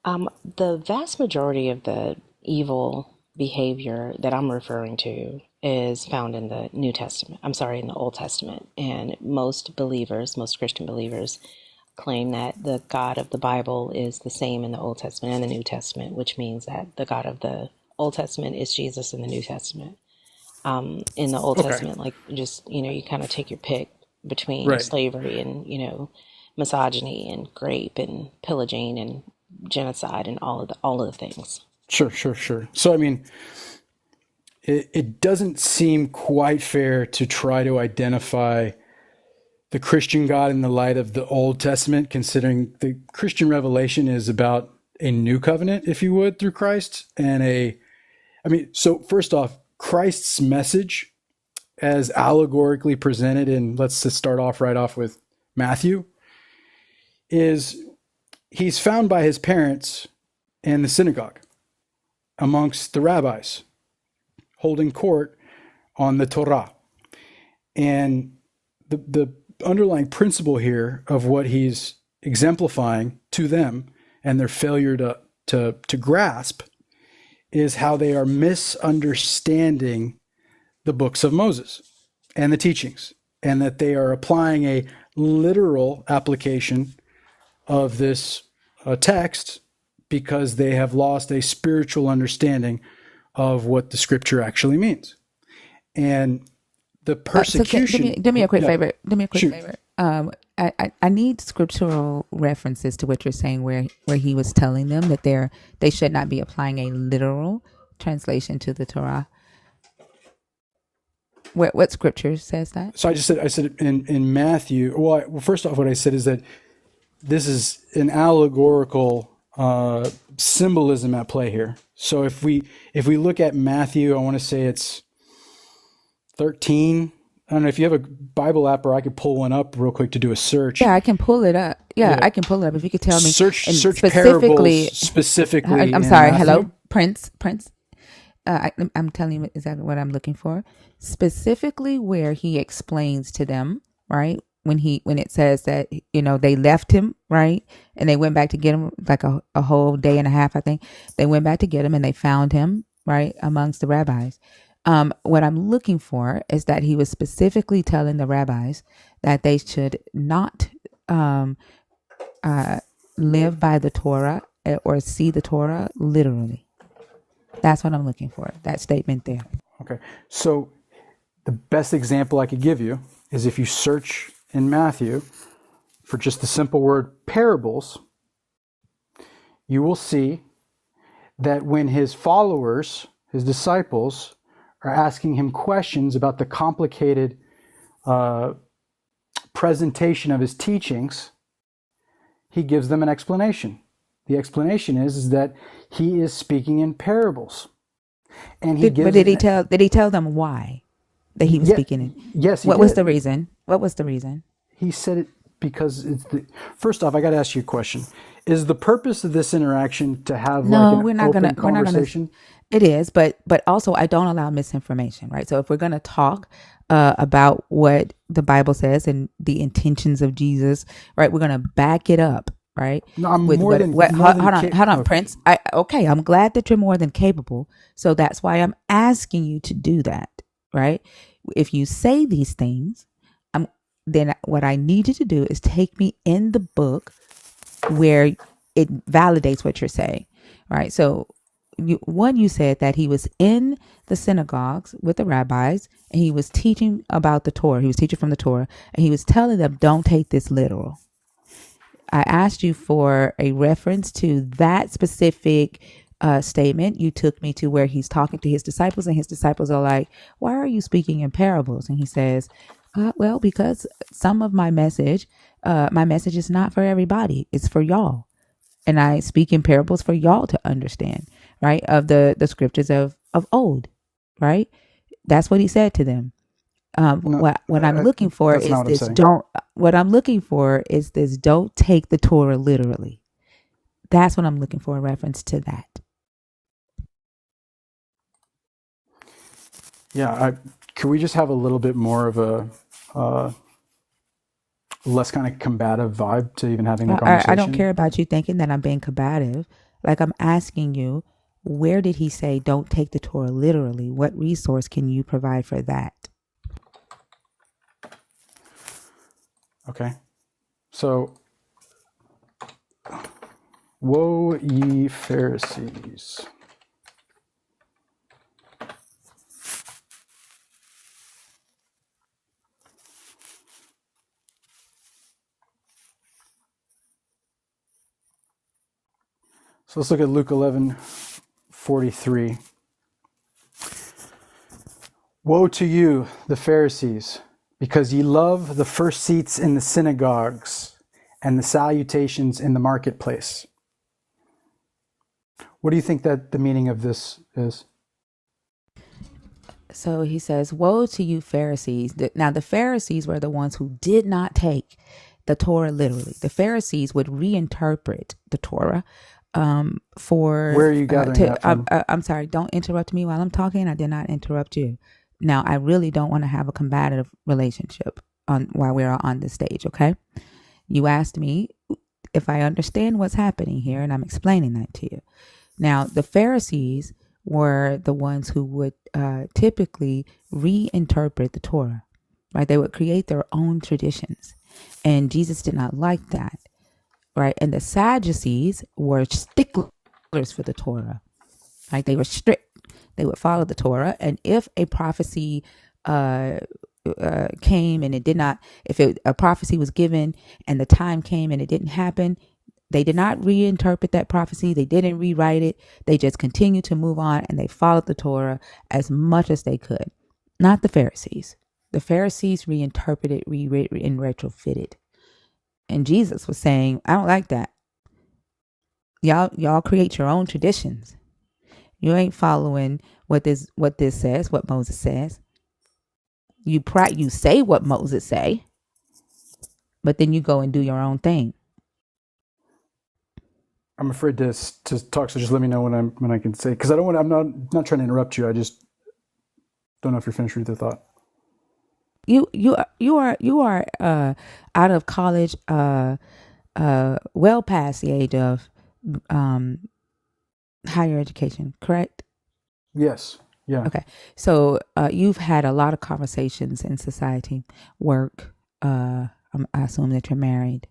The vast majority of the evil behavior that I'm referring to is found in the New Testament. I'm sorry, in the Old Testament. And most believers, most Christian believers, claim that the God of the Bible is the same in the Old Testament and the New Testament, which means that the God of the Old Testament is Jesus in the New Testament. In the Old Testament, like just, you kind of take your pick between slavery and, misogyny and rape and pillaging and genocide and all of the things. Sure. So, I mean, it doesn't seem quite fair to try to identify the Christian God in the light of the Old Testament, considering the Christian revelation is about a new covenant, if you would, through Christ. So first off, Christ's message as allegorically presented in, let's just start off right off with Matthew, is he's found by his parents in the synagogue amongst the rabbis holding court on the Torah. And the underlying principle here of what he's exemplifying to them and their failure to grasp is how they are misunderstanding the books of Moses and the teachings, and that they are applying a literal application of this text because they have lost a spiritual understanding of what the scripture actually means. And the persecution. Do me a quick favor. Do me a quick Shoot. favor. I need scriptural references to what you're saying, where he was telling them that they should not be applying a literal translation to the Torah. What scripture says that? So I said in Matthew. Well, first off, what I said is that this is an allegorical symbolism at play here. So if we look at Matthew, I want to say it's 13. I don't know if you have a Bible app, or I could pull one up real quick to do a search. Yeah, I can pull it up. I can pull it up if you could tell me. Search specifically. parables specifically. I'm sorry. Matthew. Hello, Prince. I'm telling you exactly what I'm looking for. Specifically, where he explains to them, right? When it says that, they left him, right, and they went back to get him, like a whole day and a half, I think. They went back to get him, and they found him, right, amongst the rabbis. What I'm looking for is that he was specifically telling the rabbis that they should not live by the Torah or see the Torah literally. That's what I'm looking for, that statement there. Okay. So the best example I could give you is if you search in Matthew for just the simple word parables, you will see that when his followers, his disciples, are asking him questions about the complicated presentation of his teachings, he gives them an explanation. The explanation is that he is speaking in parables, and did he tell them why that he was speaking in? Yes. What was the reason? What was the reason? He said it because it's first off, I got to ask you a question. Is the purpose of this interaction to have open conversation? It is, but also I don't allow misinformation, right? So if we're going to talk about what the Bible says and the intentions of Jesus, right, we're going to back it up, right? No, I'm hold on, Prince. I'm glad that you're more than capable. So that's why I'm asking you to do that, right? If you say these things, then what I need you to do is take me in the book where it validates what you're saying, right? So you said that he was in the synagogues with the rabbis and he was teaching about the Torah. He was teaching from the Torah and he was telling them, don't take this literal. I asked you for a reference to that specific statement. You took me to where he's talking to his disciples and his disciples are like, why are you speaking in parables? And he says, well, because some of my message is not for everybody. It's for y'all. And I speak in parables for y'all to understand, right? Of the scriptures of old, right? That's what he said to them. What I'm looking for is this. Don't take the Torah literally. That's what I'm looking for, a reference to that. Yeah. Can we just have a little bit more of a less kind of combative vibe to even having the conversation? I don't care about you thinking that I'm being combative. Like, I'm asking you, where did he say don't take the Torah literally? What resource can you provide for that? Okay. So, woe ye Pharisees. So let's look at Luke 11, 43. Woe to you, the Pharisees, because ye love the first seats in the synagogues and the salutations in the marketplace. What do you think that the meaning of this is? So he says, woe to you, Pharisees. Now, the Pharisees were the ones who did not take the Torah literally. The Pharisees would reinterpret the Torah for... Where are you gathering that from? I'm sorry, don't interrupt me while I'm talking. I did not interrupt you. Now, I really don't want to have a combative relationship while we're on this stage, okay? You asked me if I understand what's happening here, and I'm explaining that to you. Now, the Pharisees were the ones who would typically reinterpret the Torah, right? They would create their own traditions, and Jesus did not like that, right? And the Sadducees were sticklers for the Torah, right? They were strict. They would follow the Torah, and if a prophecy came and it did not, a prophecy was given and the time came and it didn't happen, they did not reinterpret that prophecy. They didn't rewrite it. They just continued to move on, and they followed the Torah as much as they could. Not the Pharisees. The Pharisees reinterpreted, rewrote, and retrofitted. And Jesus was saying, I don't like that. Y'all create your own traditions. You ain't following what this says, what Moses says. You say what Moses say, but then you go and do your own thing. I'm afraid to talk, so just let me know when I can say, because I don't want. I'm not trying to interrupt you. I just don't know if you're finished with the thought. You are out of college, well past the age of higher education, correct? Yes. Yeah. Okay. So you've had a lot of conversations in society, work. I assume that you're married.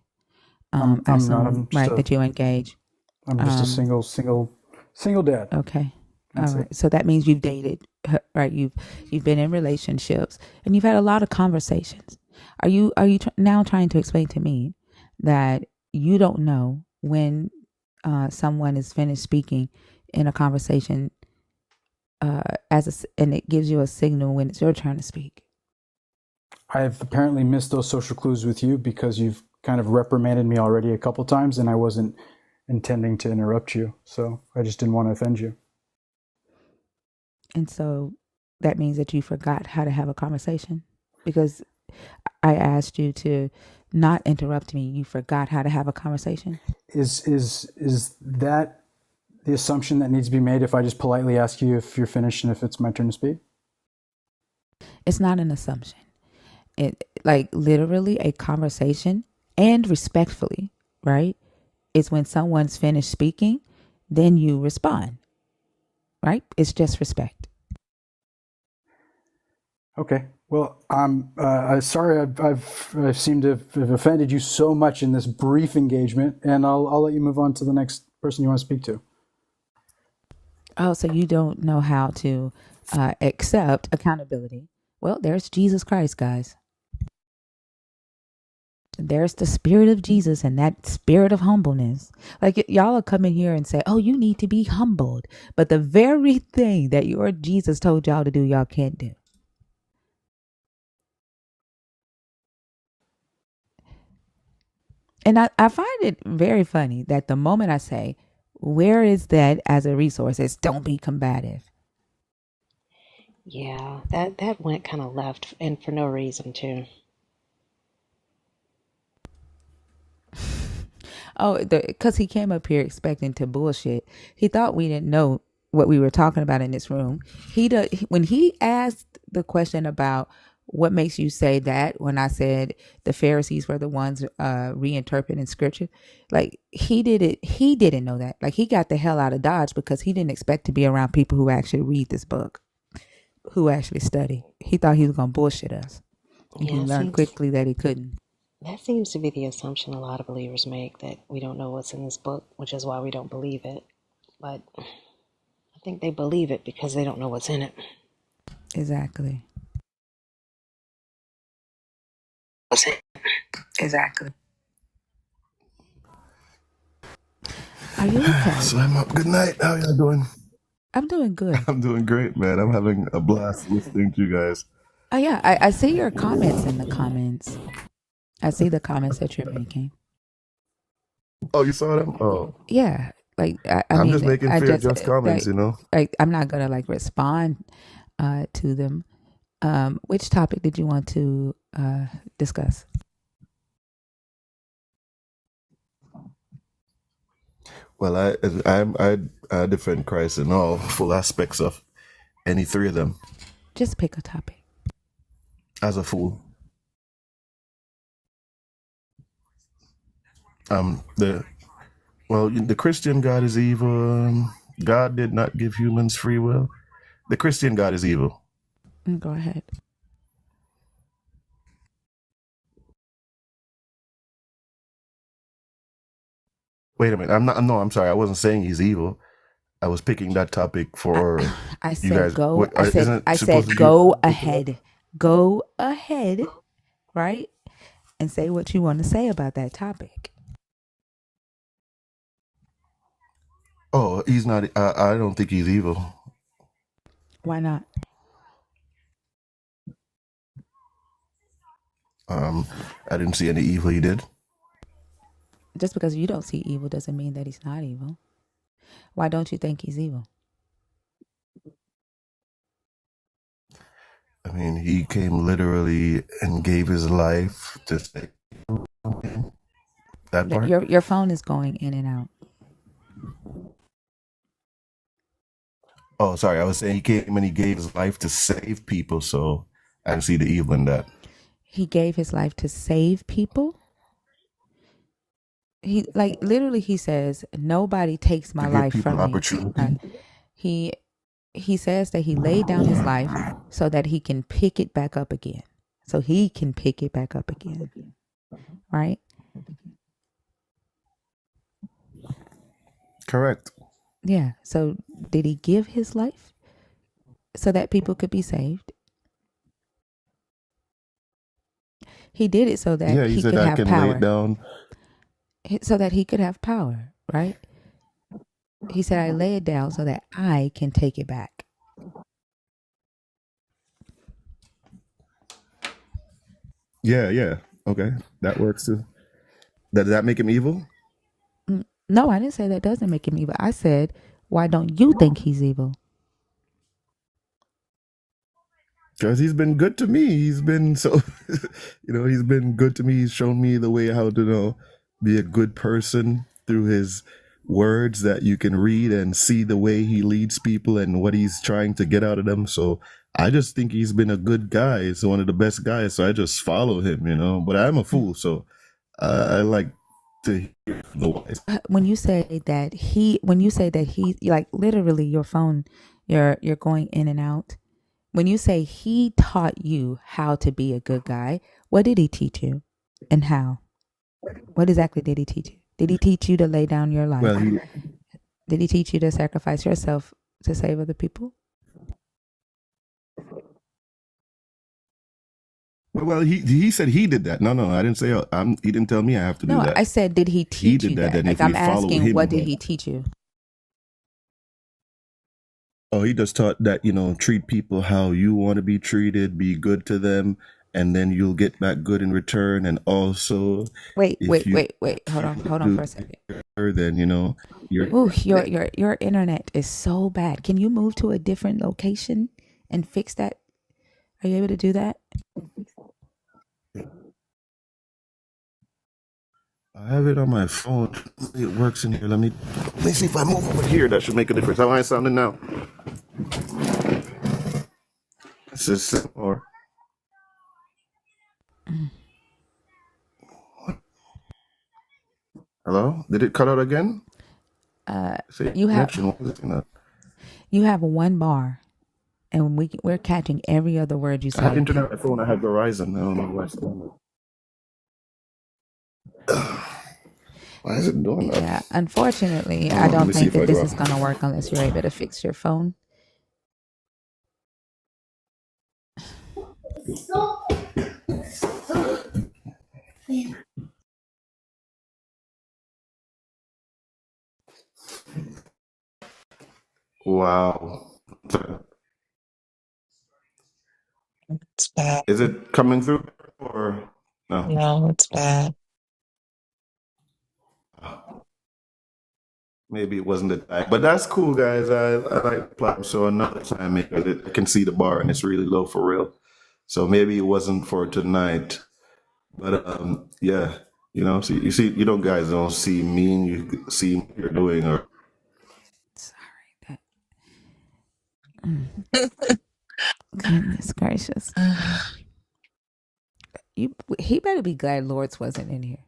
I'm not. That you engage. I'm just a single dad. Okay. That's all right. it. So that means you've dated, right? You've been in relationships, and you've had a lot of conversations. Are you now trying to explain to me that you don't know when someone is finished speaking in a conversation, and it gives you a signal when it's your turn to speak? I've apparently missed those social clues with you because you've kind of reprimanded me already a couple times, and I wasn't intending to interrupt you, so I just didn't want to offend you. And so that means that you forgot how to have a conversation, because I asked you to not interrupt me. You forgot how to have a conversation. Is that the assumption that needs to be made if I just politely ask you if you're finished and if it's my turn to speak? It's not an assumption. It, like, literally a conversation, and respectfully, right? It's when someone's finished speaking, then you respond, right? It's just respect. Okay. Well, I'm sorry I've seemed to have offended you so much in this brief engagement, and I'll let you move on to the next person you want to speak to. Oh, so you don't know how to accept accountability. Well, there's Jesus Christ, guys. There's the spirit of Jesus and that spirit of humbleness. Like, y'all will come in here and say, oh, you need to be humbled. But the very thing that your Jesus told y'all to do, y'all can't do. And I find it very funny that the moment I say, where is that as a resource, it's don't be combative. Yeah, that went kind of left, and for no reason too. Oh, because he came up here expecting to bullshit. He thought we didn't know what we were talking about in this room. When he asked the question about what makes you say that, when I said the Pharisees were the ones reinterpreting scripture, like, he didn't know that. Like, he got the hell out of Dodge because he didn't expect to be around people who actually read this book, who actually study. He thought he was gonna bullshit us. And he learned quickly that he couldn't. That seems to be the assumption a lot of believers make, that we don't know what's in this book, which is why we don't believe it. But I think they believe it because they don't know what's in it. Exactly. Exactly. Are you okay? So I'm up. Good night. How y'all doing? I'm doing good. I'm doing great, man. I'm having a blast listening to you guys. Oh yeah, I see your comments in the comments. I see the comments that you're making. Oh, you saw them? Oh, Yeah, like I I'm just mean, making I fair, just just comments, you know? like I'm not gonna like respond to them. Which topic did you want to discuss? Well, I defend Christ in all full aspects of any three of them Just pick a topic. as a fool. The the Christian God is evil. God did not give humans free will. The Christian God is evil. Go ahead. Wait a minute. I'm not. No, I'm sorry. I wasn't saying he's evil. I was picking that topic for I you said guys. go. What, isn't it I supposed said to be? go ahead. Go ahead, right? And say what you want to say about that topic. Oh, he's not. I don't think he's evil. Why not? I didn't see any evil he did. Just because you don't see evil doesn't mean that he's not evil. Why don't you think he's evil? I mean, he came literally and gave his life to save that part. Your phone is going in and out. Oh, sorry. I was saying he came and he gave his life to save people. So I didn't see the evil in that. He gave his life to save people. He like literally he says nobody takes my To give life people from me. opportunity. Right? He says that he laid down his life so that he can pick it back up again. So he can pick it back up again. Right? Correct. Yeah. So did he give his life so that people could be saved? He did it so that Yeah, he he said could I have can lay it power. down. So that he could have power, right? He said, I lay it down so that I can take it back. Yeah. Okay, that works too. Does that make him evil? No, I didn't say that doesn't make him evil. I said, why don't you think he's evil? Because he's been good to me. He's been so, he's been good to me. He's shown me the way how to be a good person through his words that you can read and see the way he leads people and what he's trying to get out of them. So I just think he's been a good guy. He's one of the best guys. So I just follow him, But I'm a fool, so I like to hear the wise. When you say that he, like literally your phone, you're going in and out. When you say he taught you how to be a good guy, what did he teach you and how? What exactly did he teach you? Did he teach you to lay down your life? Well, Did he teach you to sacrifice yourself to save other people? Well, he said he did that. No, I didn't say. He didn't tell me I have to do No, that. I said, did he teach you that? And Like if we I'm follow asking, him, what did he teach you? Oh, he just taught that treat people how you want to be treated, be good to them, and then you'll get back good in return. And also, Wait. if you Hold on for a second. then you're. Ooh, your internet is so bad. Can you move to a different location and fix that? Are you able to do that? I have it on my phone. It works in here. Let me see if I move over here. That should make a difference. How am I sounding now? This is or. Hello? Did it cut out again? You have one bar, and we're catching every other word you I have say. internet on my phone. I have Verizon. I don't know why it's doing it. Why is it doing that? Yeah, unfortunately, I don't think that this is going to work unless you're able to fix your phone. Wow. It's bad. Is it coming through or no? No, it's bad. Maybe it wasn't the time, but that's cool, guys. I like playing so another time because I can see the bar and it's really low for real. So maybe it wasn't for tonight, but yeah, see, you don't guys don't see me and you see what you're doing or Sorry. Goodness gracious. He better be glad Lords wasn't in here.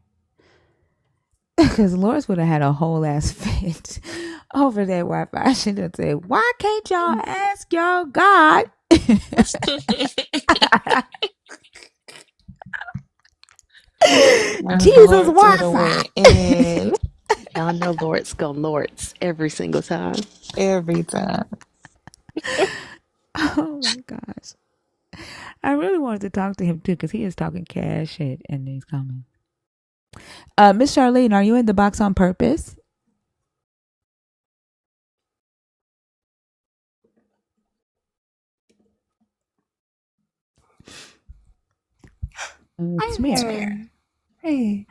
Because Lawrence would have had a whole ass fit over that Wi-Fi. I should have said, "Why can't y'all ask y'all God?" And Jesus Lords would have Wi-Fi. went in Y'all know Lord's go Lord's every single time. every time. Oh my gosh. I really wanted to talk to him too because he is talking cash shit in these comments. Miss Charlene, are you in the box on purpose? Hi Smear. there. Hey.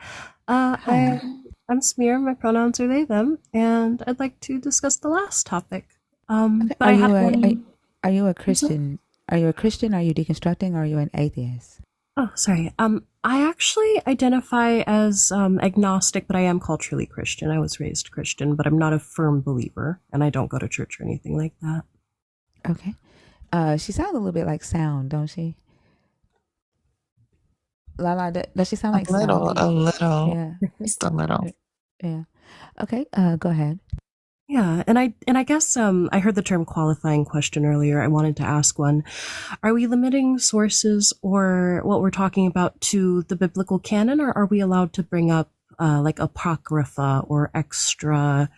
Hi. I'm Smear. My pronouns are they, them, and I'd like to discuss the last topic. Okay. But I had one. Are you a Christian? Are you a Christian? Are you deconstructing? Or are you an atheist? Oh, sorry. I actually identify as agnostic, but I am culturally Christian. I was raised Christian, but I'm not a firm believer, and I don't go to church or anything like that. Okay. She sounds a little bit like Sound, don't she? Lala, does she sound like Sound? A little, Yeah. just a little. Yeah. Okay. Go ahead. Yeah, and I guess I heard the term qualifying question earlier. I wanted to ask one. Are we limiting sources or what we're talking about to the biblical canon, or are we allowed to bring up like apocrypha or extra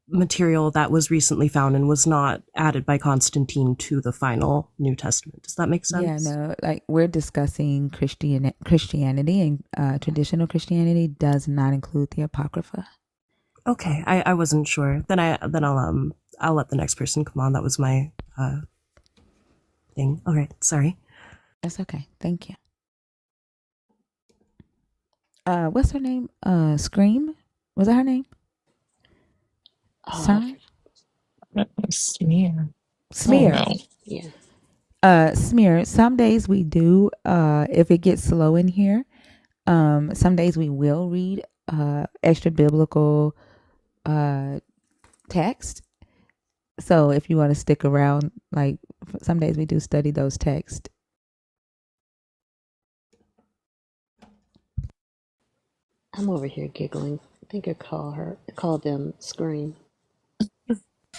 material that was recently found and was not added by Constantine to the final New Testament? Does that make sense? Yeah, no, like we're discussing Christianity, and traditional Christianity does not include the Apocrypha. Okay, I wasn't sure. Then I'll let the next person come on. That was my thing. Okay, sorry. That's okay. Thank you. What's her name? Scream? Was that her name? Sorry? Smear. Smear. Oh, no. Yeah. Smear. Some days we do, if it gets slow in here, some days we will read extra biblical text. So if you want to stick around, like some days we do study those texts. I'm over here giggling. I think I called them Scream.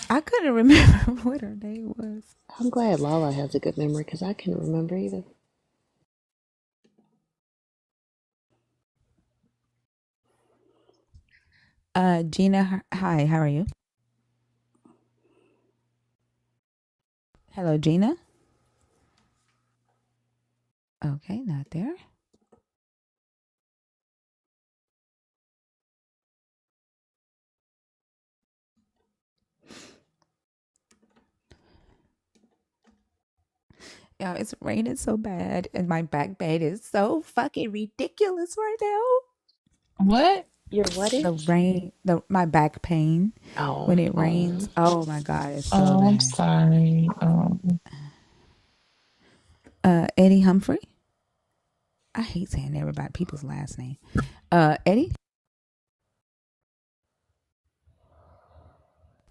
I couldn't remember what her name was. I'm glad Lala has a good memory because I couldn't remember either. Gina, hi, how are you? Hello, Gina. Okay, not there. Yeah, it's raining so bad, and my back bed is so fucking ridiculous right now. What? Your what The is? rain, my back pain when it Oh. rains. Oh my god, it's so Oh, I'm bad. sorry. Eddie Humphrey. I hate saying everybody people's last name. Eddie.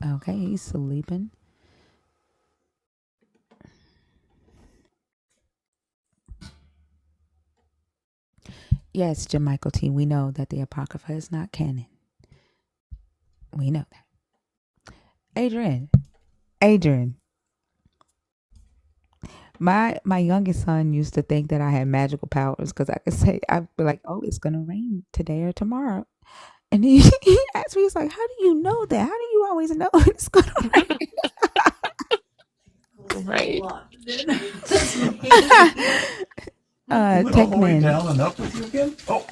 Okay, he's sleeping. Yes, Jamichael T. We know that the Apocrypha is not canon. We know that. Adrian. My youngest son used to think that I had magical powers because I could say, I'd be like, "Oh, it's gonna rain today or tomorrow," and he asked me, he's like, "How do you know that? How do you always know it's gonna rain?" Right. Techman. Down and up with you again? Oh,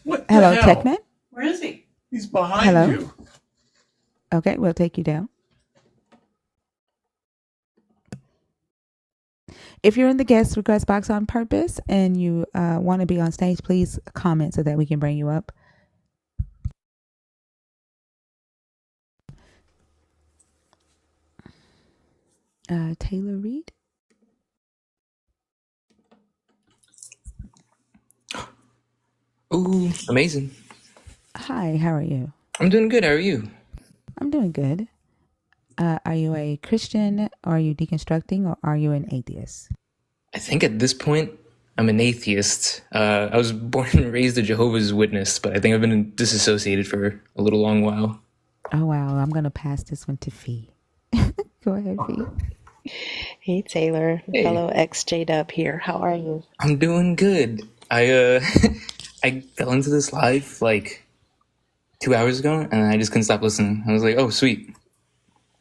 what the Hello, hell? Techman. Where is he? He's behind Hello. you. Okay, we'll take you down. If you're in the guest request box on purpose and you want to be on stage, please comment so that we can bring you up. Taylor Reed. Ooh, amazing. Hi, how are you? I'm doing good. How are you? I'm doing good. Are you a Christian? Are you deconstructing, or are you an atheist? I think at this point, I'm an atheist. I was born and raised a Jehovah's Witness, but I think I've been disassociated for a little long while. Oh, wow. I'm going to pass this one to Fee. Go ahead, Fee. Hey, Taylor. Hey. Fellow XJ-Dub here. How are you? I'm doing good. I fell into this live like 2 hours ago, and I just couldn't stop listening. I was like, oh, sweet.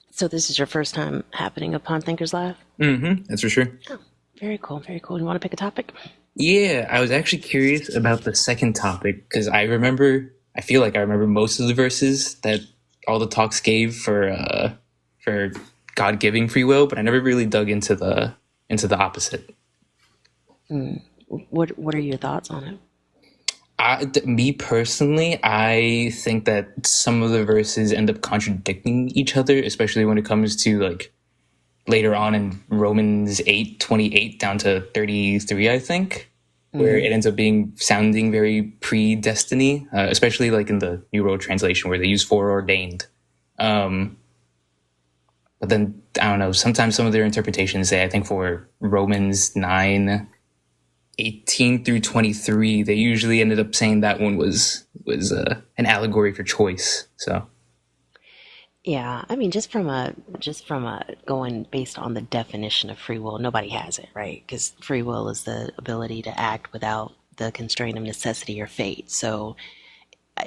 So this is your first time happening upon Thinkers Live? Mm-hmm. That's for sure. Oh, very cool. Very cool. You want to pick a topic? Yeah, I was actually curious about the second topic because I feel like I remember most of the verses that all the talks gave for God giving free will, but I never really dug into the opposite. What are your thoughts on it? Me personally, I think that some of the verses end up contradicting each other, especially when it comes to like later on in Romans 8:28 down to 33, I think, where it ends up sounding very pre-destiny, especially like in the New World Translation where they use foreordained. But then, I don't know, sometimes some of their interpretations say, I think for Romans 9:18 through 23, they usually ended up saying that one was an allegory for choice. So Yeah, I mean, just from a going based on the definition of free will, nobody has it, right? Because free will is the ability to act without the constraint of necessity or fate. So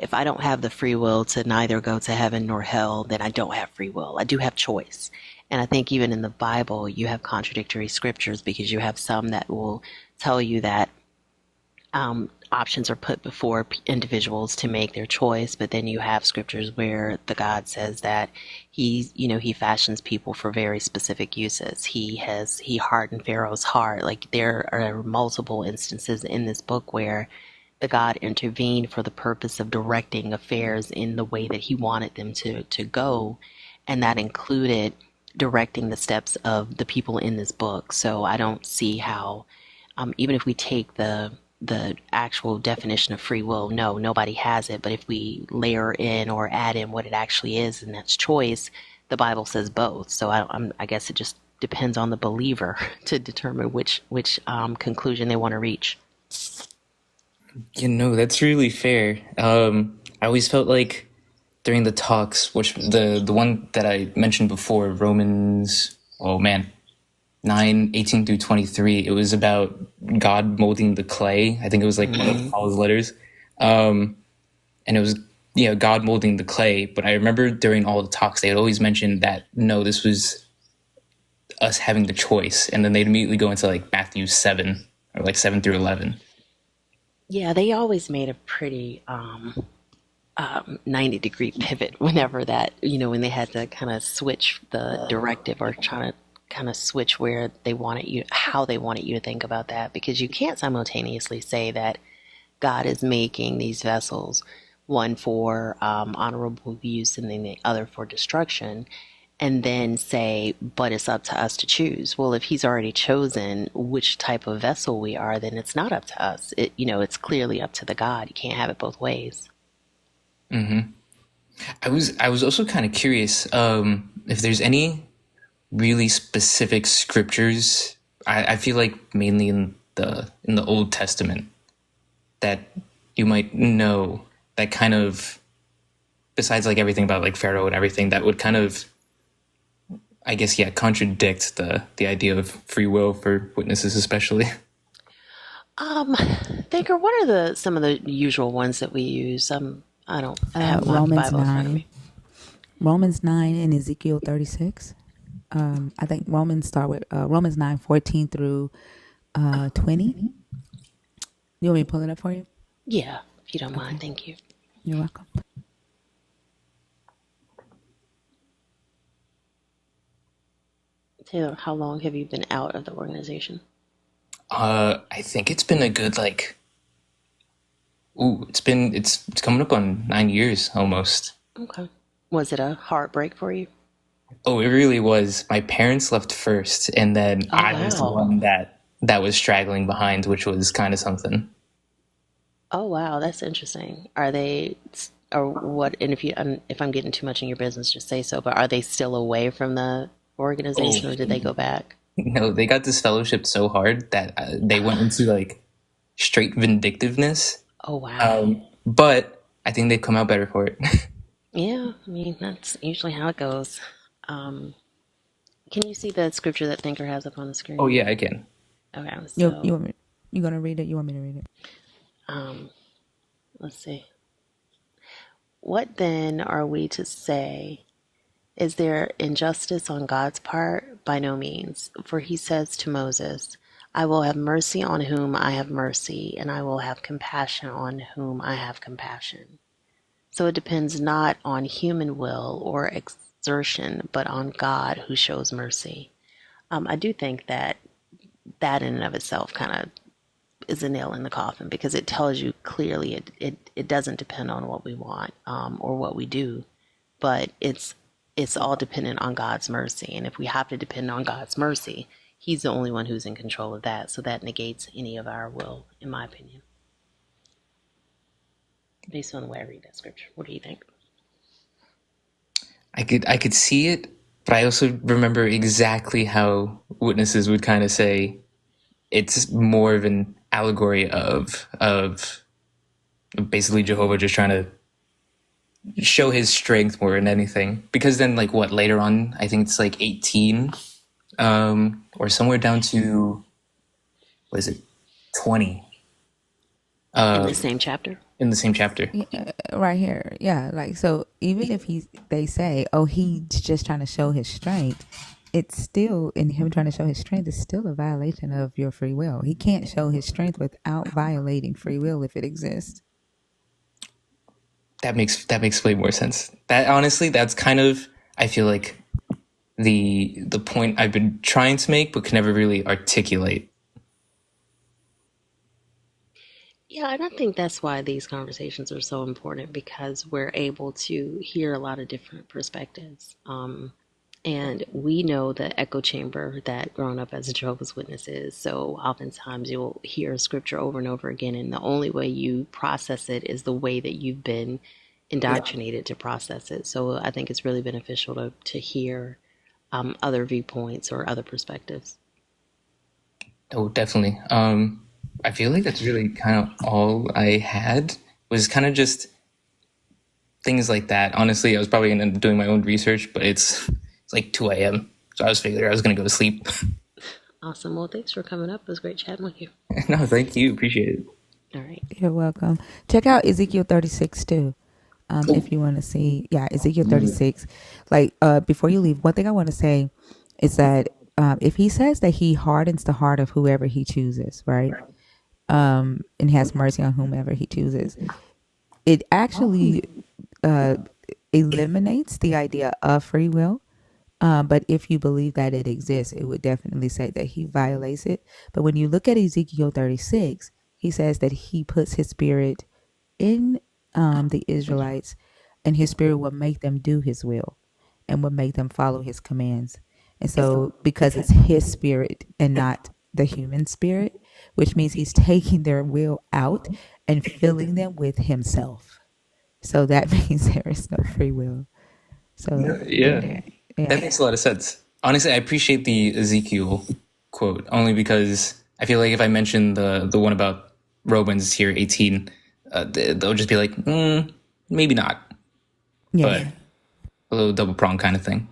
if I don't have the free will to neither go to heaven nor hell, then I don't have free will. I do have choice. And I think even in the Bible, you have contradictory scriptures because you have some that will tell you that options are put before individuals to make their choice, but then you have scriptures where the God says that he fashions people for very specific uses. He hardened Pharaoh's heart. Like there are multiple instances in this book where the God intervened for the purpose of directing affairs in the way that he wanted them to go, and that included directing the steps of the people in this book. So I don't see how, even if we take the actual definition of free will, no, nobody has it. But if we layer in or add in what it actually is, and that's choice, the Bible says both. So I guess it just depends on the believer to determine which conclusion they want to reach. that's really fair. I always felt like during the talks, which the one that I mentioned before, Romans, 9:18 through 23, it was about God molding the clay. I think it was like one of Paul's letters. And it was, God molding the clay. But I remember during all the talks, they would always mention that, no, this was us having the choice. And then they'd immediately go into like Matthew 7 or like 7 through 11. Yeah, they always made a pretty 90-degree pivot whenever that, when they had to kind of switch the directive or trying to kind of switch how they wanted you to think about that, because you can't simultaneously say that God is making these vessels, one for honorable use and then the other for destruction, and then say, but it's up to us to choose. Well, if he's already chosen which type of vessel we are, then it's not up to us. It's clearly up to the God. You can't have it both ways. Mm-hmm. I was also kind of curious if there's any really specific scriptures. I feel like mainly in the Old Testament that you might know that kind of, besides like everything about like Pharaoh and everything, that would kind of, I guess, contradict the idea of free will for witnesses, especially. Thinker, what are some of the usual ones that we use? I don't have my Romans Bible in front of 9. me. Romans 9 and Ezekiel 36. I think Romans start with Romans 9:14 through 20. You want me to pull it up for you? Yeah, if you don't mind. Thank you. You're welcome. Taylor, how long have you been out of the organization? I think it's been a good it's coming up on 9 years almost. Okay. Was it a heartbreak for you? Oh, it really was. My parents left first, and then Oh, I was the wow. one that was straggling behind, which was kind of something. Oh, wow. That's interesting. Are they, or what? And if I'm getting too much in your business, just say so. But are they still away from the Oh organization, or did they go back? no, they got disfellowshipped so hard that they went into straight vindictiveness. Oh, wow. But I think they've come out better for it. Yeah, I mean, that's usually how it goes. Um, can you see the scripture that Thinker has up on the Oh screen? yeah, I can. Okay, You so want me? You gonna read it? You want me to read it? um, let's see. What then are we to say? Is there injustice on God's part? By no means. For he says to Moses, I will have mercy on whom I have mercy, and I will have compassion on whom I have compassion. So it depends not on human will or exertion, but on God who shows mercy. I do think that in and of itself kind of is a nail in the coffin because it tells you clearly it doesn't depend on what we want or what we do, but it's all dependent on God's mercy. And if we have to depend on God's mercy, He's the only one who's in control of that. So that negates any of our will, in my opinion, based on the way I read that scripture. What do you think? I could see it, but I also remember exactly how witnesses would kind of say it's more of an allegory of basically Jehovah just trying to show his strength more than anything. Because then what later on, I think it's 18, or somewhere down to what is it, 20. In the same chapter? In the same chapter. Yeah, right here. Yeah, so even if they say, oh, he's just trying to show his strength, it's still in him trying to show his strength is still a violation of your free will. He can't show his strength without violating free will if it exists. That makes way more sense. That honestly, that's kind of, I feel like, the point I've been trying to make but can never really articulate. Yeah, and I think that's why these conversations are so important because we're able to hear a lot of different perspectives. And we know the echo chamber that growing up as a Jehovah's Witness is. So oftentimes you'll hear scripture over and over again, and the only way you process it is the way that you've been indoctrinated to process it. So I think it's really beneficial to hear other viewpoints or other perspectives. Oh, definitely. I feel like that's really kind of all I had was kind of just things like that. Honestly, I was probably going to end up doing my own research, but it's 2 a.m. So I was figuring I was going to go to sleep. Awesome. Well, thanks for coming up. It was great chatting with you. No, thank you. Appreciate it. All right. You're welcome. Check out Ezekiel 36 too. If you want to see, Ezekiel 36. Before you leave, one thing I want to say is that if he says that he hardens the heart of whoever he chooses, right? And has mercy on whomever he chooses, it actually eliminates the idea of free will. But if you believe that it exists, it would definitely say that he violates it. But when you look at Ezekiel 36, he says that he puts his spirit in the Israelites, and his spirit will make them do his will and will make them follow his commands. And so because it's his spirit and not the human spirit, which means he's taking their will out and filling them with himself. So that means there is no free will. So yeah. That makes a lot of sense. Honestly, I appreciate the Ezekiel quote only because I feel like if I mention the one about Romans here 18, they'll just be like, maybe not. Yeah. But a little double prong kind of thing.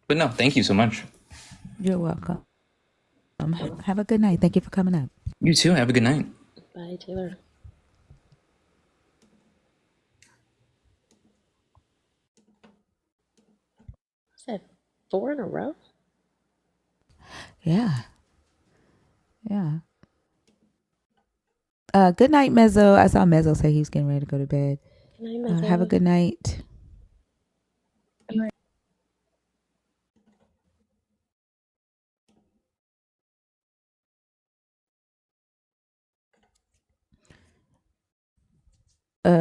But no, thank you so much. You're welcome. Have a good night. Thank you for coming up. You too. Have a good night. Bye, Taylor. Is that 4 in a row? Yeah. Good night, Mezzo. I saw Mezzo say he was getting ready to go to bed. Good night, Mezzo. Have a good night.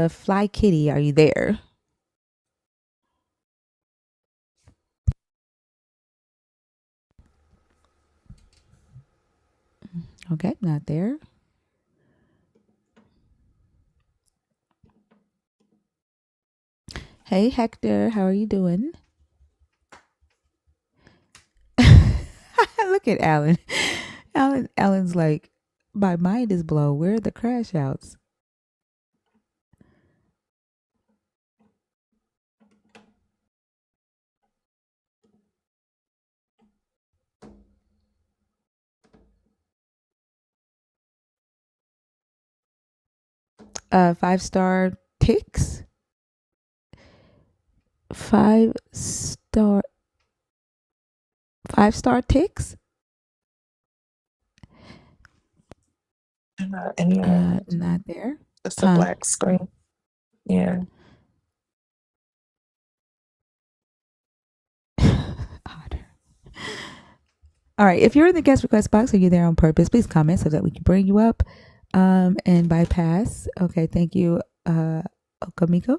Fly Kitty, are you there? Okay, not there. Hey Hector, how are you doing? Look at Alan. Alan's like, my mind is blown. Where are the crash outs? Five-star ticks. 5 star 5-star ticks. Not there. It's a black screen. Yeah. All right. If you're in the guest request box or you're there on purpose, please comment so that we can bring you up and bypass. Okay. Thank you, Okamiko.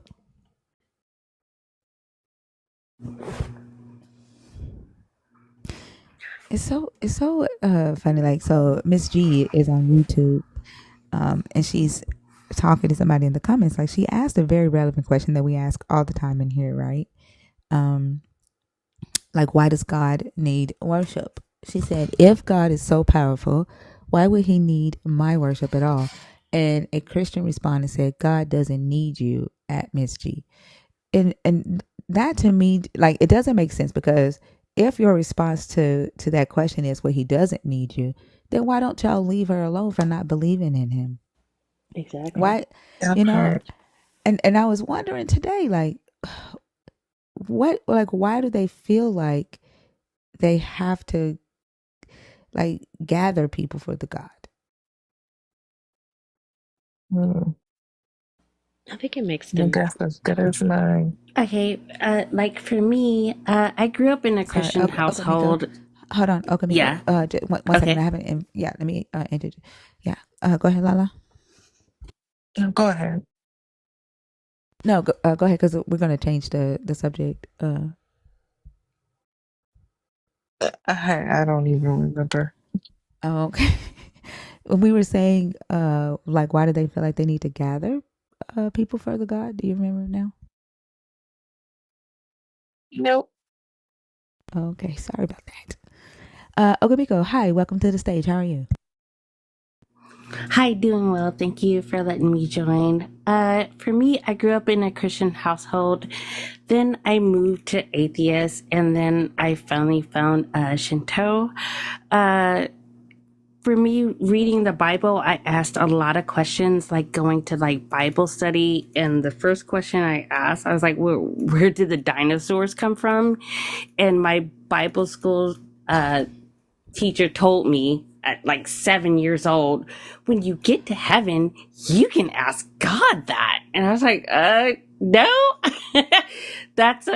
It's so funny. Like, so Miss G is on YouTube, and she's talking to somebody in the comments. Like, she asked a very relevant question that we ask all the time in here, right? Like, why does God need worship? She said, if God is so powerful, why would he need my worship at all? And a Christian responded and said, God doesn't need you at Miss G. And that to me, like, it doesn't make sense, because if your response to that question is, well, he doesn't need you, then why don't y'all leave her alone for not believing in him? Exactly. Why, That you know? part. And I was wondering today, like, why do they feel like they have to, like, gather people for the God? I think it makes Your them. guess as good as mine. Okay, like for me, I grew up in a Sorry, Christian Okamiko. household. Hold on, Okamiko. Yeah. One second. I Okay. haven't. Yeah, let me enter. Yeah. Go ahead, Lala. No, go ahead. No, go ahead, because we're gonna change the subject. I don't even remember. Okay. We were saying, like, why do they feel like they need to gather people for the God? Do you remember now? Nope. Okay, sorry about that. Okamiko, hi, welcome to the stage. How are you? Hi, doing well. Thank you for letting me join. For me, I grew up in a Christian household. Then I moved to atheist, and then I finally found Shinto. For me, reading the Bible, I asked a lot of questions, like going to like Bible study. And the first question I asked, I was like, where did the dinosaurs come from? And my Bible school teacher told me at like 7 years old, when you get to heaven, you can ask God that. And I was like, no. That's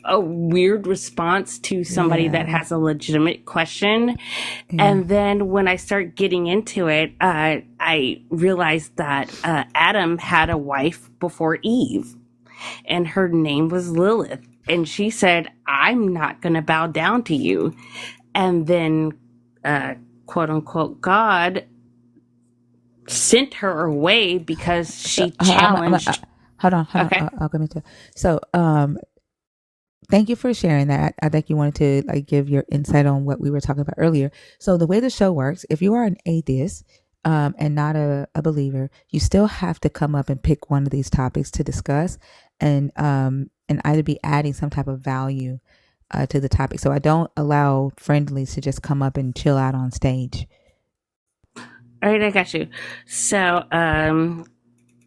a weird response to somebody that has a legitimate question. And then when I start getting into it, I realized that Adam had a wife before Eve, and her name was Lilith. And she said, I'm not going to bow down to you. And then, quote unquote, God sent her away because she challenged. Hold on. Okay. I'll come into. So, thank you for sharing that. I think you wanted to, like, give your insight on what we were talking about earlier. So the way the show works, if you are an atheist and not a believer, you still have to come up and pick one of these topics to discuss, and either be adding some type of value to the topic. So I don't allow friendlies to just come up and chill out on stage. All right, I got you. So,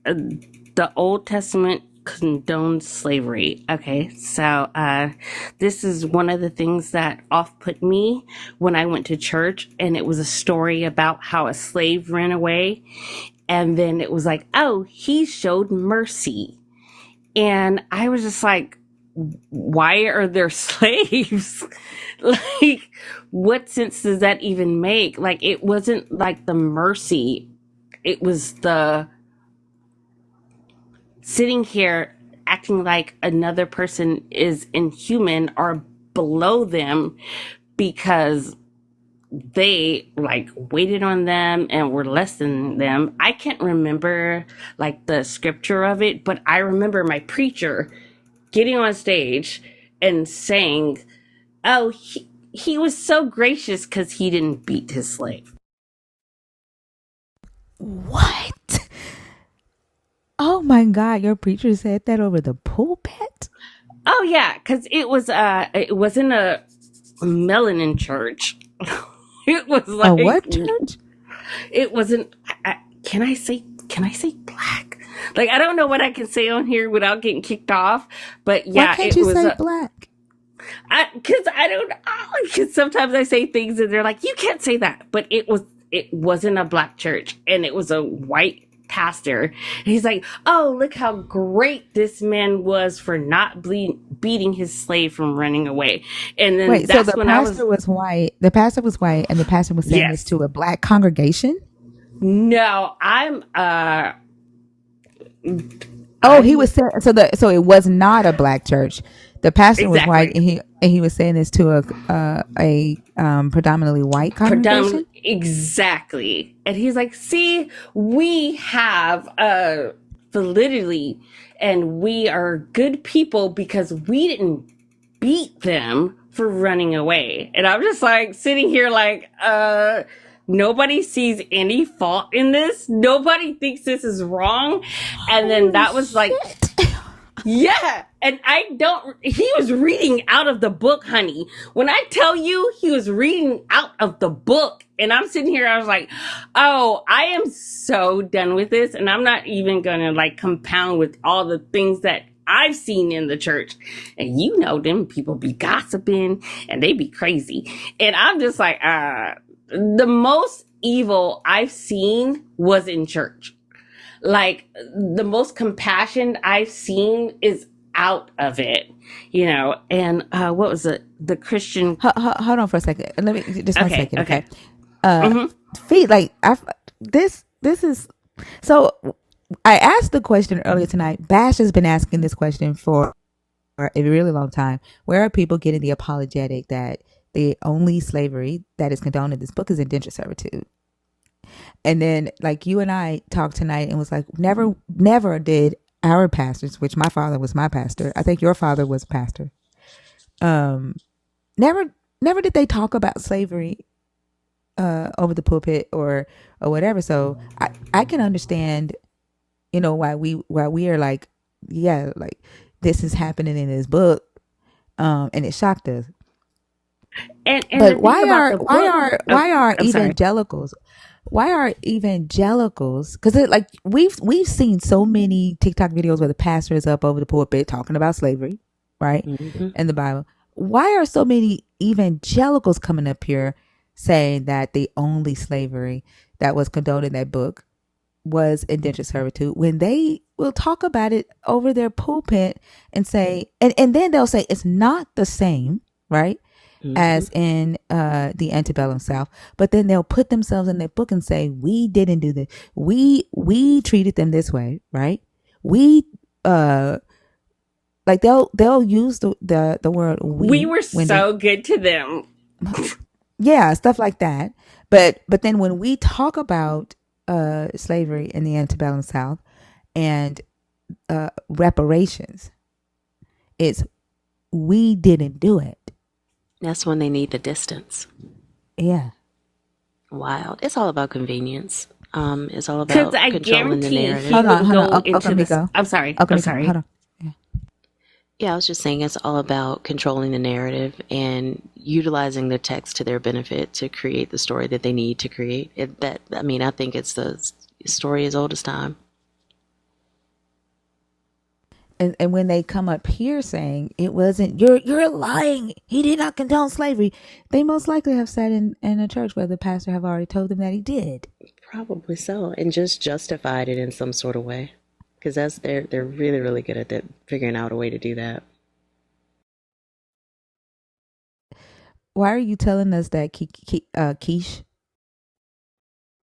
the Old Testament condones slavery. Okay, so this is one of the things that off-put me when I went to church, and it was a story about how a slave ran away, and then it was like, oh, he showed mercy. And I was just like, why are there slaves? Like, what sense does that even make? Like, it wasn't like the mercy, it was the sitting here acting like another person is inhuman or below them because they like waited on them and were less than them. I can't remember like the scripture of it, but I remember my preacher getting on stage and saying, oh, he was so gracious because he didn't beat his slave. What? Oh my God, your preacher said that over the pulpit? Oh yeah, because it wasn't a melanin church. It was like a what church? It wasn't. Can I say black? Like I don't know what I can say on here without getting kicked off. But yeah, why can't you say black? Because I don't know. Because sometimes I say things and they're like, you can't say that. But it wasn't a black church, and it was a white pastor. And he's like, oh, look how great this man was for not beating his slave from running away. And then wait, that's so the when pastor was white. The pastor was white, and the pastor was saying this to a black congregation. No, I'm. He was saying so it was not a black church. The pastor was white, and he was saying this to a predominantly white congregation. Exactly, and he's like, "See, we have validity, and we are good people because we didn't beat them for running away." And I'm just like sitting here, like, nobody sees any fault in this. Nobody thinks this is wrong, and then that was like. Yeah, and he was reading out of the book, honey. When I tell you he was reading out of the book, and I'm sitting here, I was like, oh, I am so done with this, and I'm not even gonna like compound with all the things that I've seen in the church. And you know them people be gossiping and they be crazy. And I'm just like, the most evil I've seen was in church. Like the most compassion I've seen is out of it, you know. And what was it? The Christian. Hold on for a second. Let me just 1 second. Okay. Feet like this is so. I asked the question earlier tonight. Bash has been asking this question for a really long time. Where are people getting the apologetic that the only slavery that is condoned in this book is indentured servitude? And then like you and I talked tonight and was like, never did our pastors, which my father was my pastor. I think your father was a pastor. Never did they talk about slavery over the pulpit or whatever. So I can understand, you know, why we are like, yeah, like this is happening in this book. And it shocked us. But why are evangelicals? Why are evangelicals? Because like we've seen so many TikTok videos where the pastor is up over the pulpit talking about slavery, right, in the Bible. Why are so many evangelicals coming up here saying that the only slavery that was condoned in that book was indentured servitude when they will talk about it over their pulpit and say, and then they'll say it's not the same, right? As in the antebellum South, but then they'll put themselves in their book and say, we didn't do this. We treated them this way, right? We like they'll use the word we were so good to them. Yeah, stuff like that. But then when we talk about slavery in the antebellum South and reparations, it's we didn't do it. That's when they need the distance. Yeah. Wild. It's all about convenience. It's all about controlling the narrative. Hold on. I'm sorry. Hold on. Yeah, I was just saying it's all about controlling the narrative and utilizing the text to their benefit to create the story that they need to create. I think it's the story as old as time. And when they come up here saying it wasn't, you're lying, he did not condone slavery, they most likely have sat in a church where the pastor have already told them that he did. Probably so, and just justified it in some sort of way, because they're really, really good at that, figuring out a way to do that. Why are you telling us that Keish?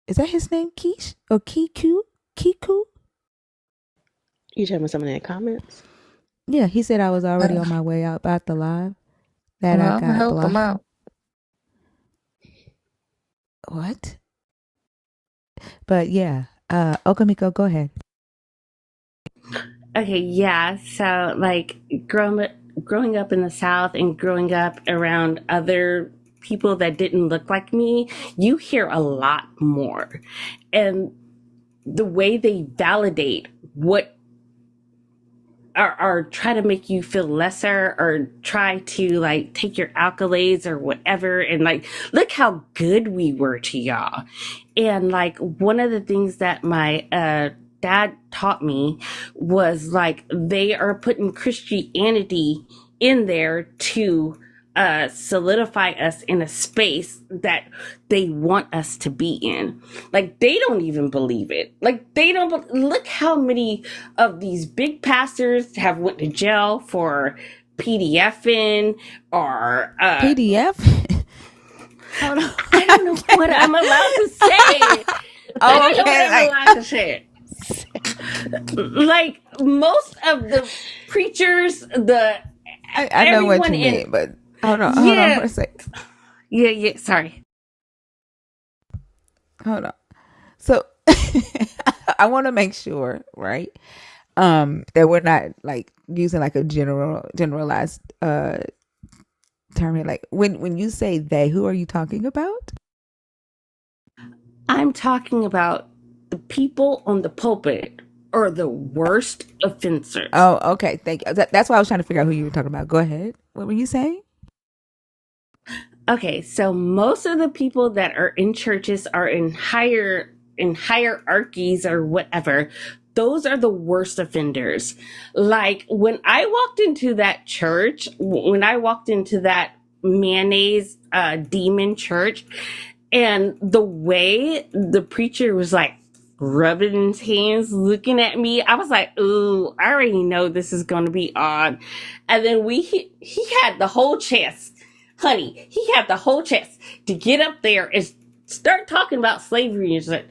Is that his name, Keish or Kiku? You talking about some of the comments? Yeah, he said I was already on my way out about the live that I Well, I'm gonna got help him blocked. out. What? But yeah, Okamiko, go ahead. Okay, yeah. So like growing up in the South and growing up around other people that didn't look like me, you hear a lot more. And the way they validate what or try to make you feel lesser or try to like take your accolades or whatever and like look how good we were to y'all. And like one of the things that my dad taught me was like they are putting Christianity in there to solidify us in a space that they want us to be in. Like they don't even believe it. Like they don't. Look how many of these big pastors have went to jail for PDFing or PDF. Hold on. I don't know what I'm allowed to say. I don't know what I'm allowed to say. Like most of the preachers, I know what everyone you in mean, but hold on for yeah a sec. yeah sorry. Hold on. So I want to make sure, right, that we're not like using like a generalized term here. Like when you say they, who are you talking about? I'm talking about the people on the pulpit are the worst offenders. Oh, okay. Thank you. That's why I was trying to figure out who you were talking about. Go ahead. What were you saying? Okay, so most of the people that are in churches are in hierarchies or whatever. Those are the worst offenders. Like when I walked into that church, when I walked into that mayonnaise demon church, and the way the preacher was like rubbing his hands, looking at me, I was like, ooh, I already know this is going to be odd. And then he had the whole chance, honey, he had the whole chance to get up there and start talking about slavery. And like,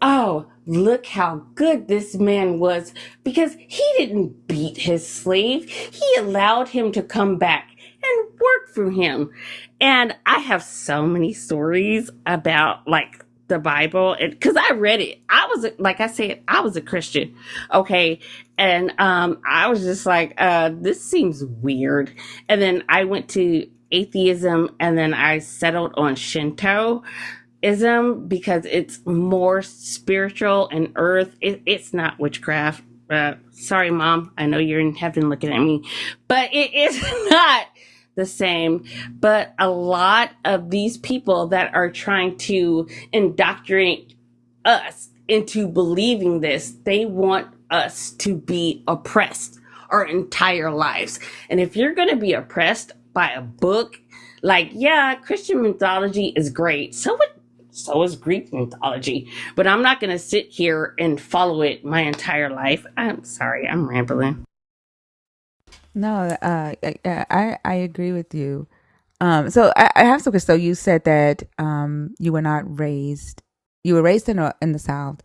oh, look how good this man was because he didn't beat his slave. He allowed him to come back and work for him. And I have so many stories about like the Bible because I read it. I was, like I said, I was a Christian. Okay. And I was just like, this seems weird. And then I went to atheism and then I settled on Shintoism because it's more spiritual and earth. It's not witchcraft. Sorry, Mom. I know you're in heaven looking at me, but it is not the same. But a lot of these people that are trying to indoctrinate us into believing this, they want us to be oppressed our entire lives. And if you're going to be oppressed by a book, like, yeah, Christian mythology is great. So is Greek mythology, but I'm not going to sit here and follow it my entire life. I'm sorry, I'm rambling. No, I agree with you. So I have some. So you said that you were raised in the South,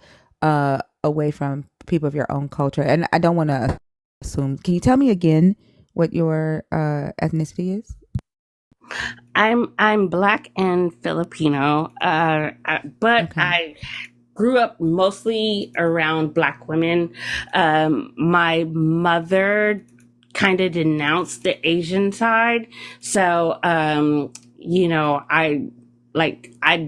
away from people of your own culture, and I don't want to assume. Can you tell me again what your ethnicity is? I'm Black and Filipino, but Okay. I grew up mostly around Black women. My mother kind of denounced the Asian side, so I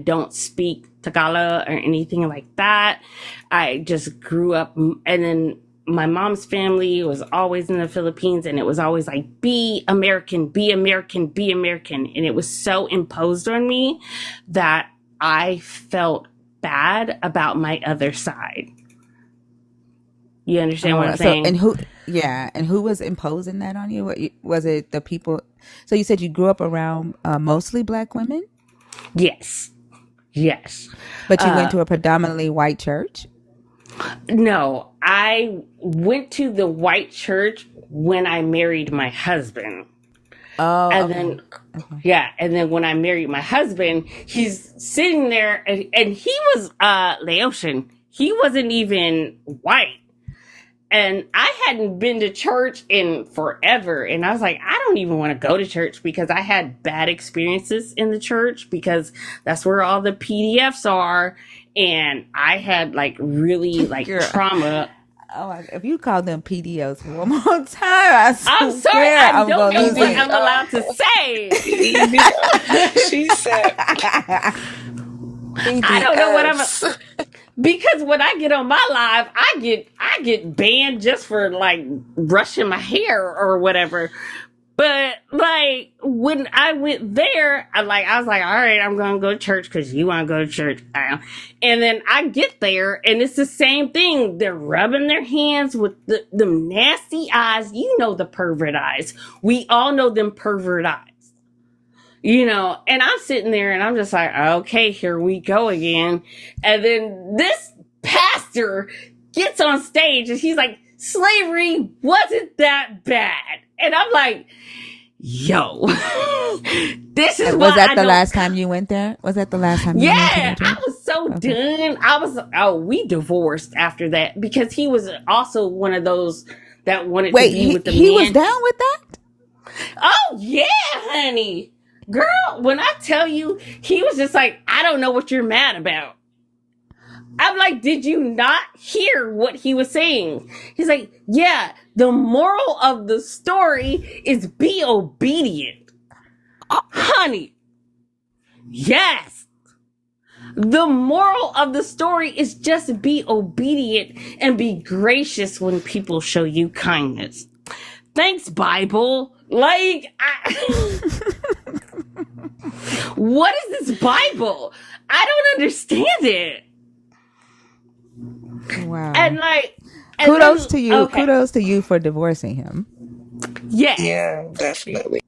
don't speak Tagalog or anything like that. I just grew up, and then my mom's family was always in the Philippines, and it was always like, be American, be American, be American. And it was so imposed on me that I felt bad about my other side. You understand what I'm saying? And who was imposing that on you? Was it the people? So you said you grew up around mostly Black women? Yes. But you went to a predominantly white church? No, I went to the white church when I married my husband. Oh, and okay. then and then when I married my husband, he's sitting there and he was Laotian. He wasn't even white. and I hadn't been to church in forever. And I was like, I don't even want to go to church because I had bad experiences in the church because that's where all the PDFs are. And I had like really like Girl. trauma. Oh, if you call them PDOs one more time, I I'm sorry, swear I I'm don't gonna know lose what it. I'm allowed to say. She said I don't know what I'm PDFs. because when I get on my live, I get banned just for like brushing my hair or whatever. But like when I went there, I was like, all right, I'm gonna go to church because you want to go to church. And then I get there, and it's the same thing. They're rubbing their hands with them nasty eyes. You know the pervert eyes. We all know them pervert eyes. You know, and I'm sitting there and I'm just like, okay, here we go again. And then this pastor gets on stage and he's like, slavery wasn't that bad. And I'm like, yo, this is Was why that I the don't. last time you went there? Was that the last time you went to Yeah, the I church? was so done. We divorced after that because he was also one of those that wanted Wait, to be with the he man. was down with that? Oh, yeah, honey. Girl, when I tell you, he was just like, I don't know what you're mad about. I'm like, did you not hear what he was saying? He's like, yeah, the moral of the story is be obedient. Honey, yes. The moral of the story is just be obedient and be gracious when people show you kindness. Thanks, Bible. Like, what is this Bible? I don't understand it. Wow. And like, kudos to you. Okay. Kudos to you for divorcing him. Yes. Yeah, definitely.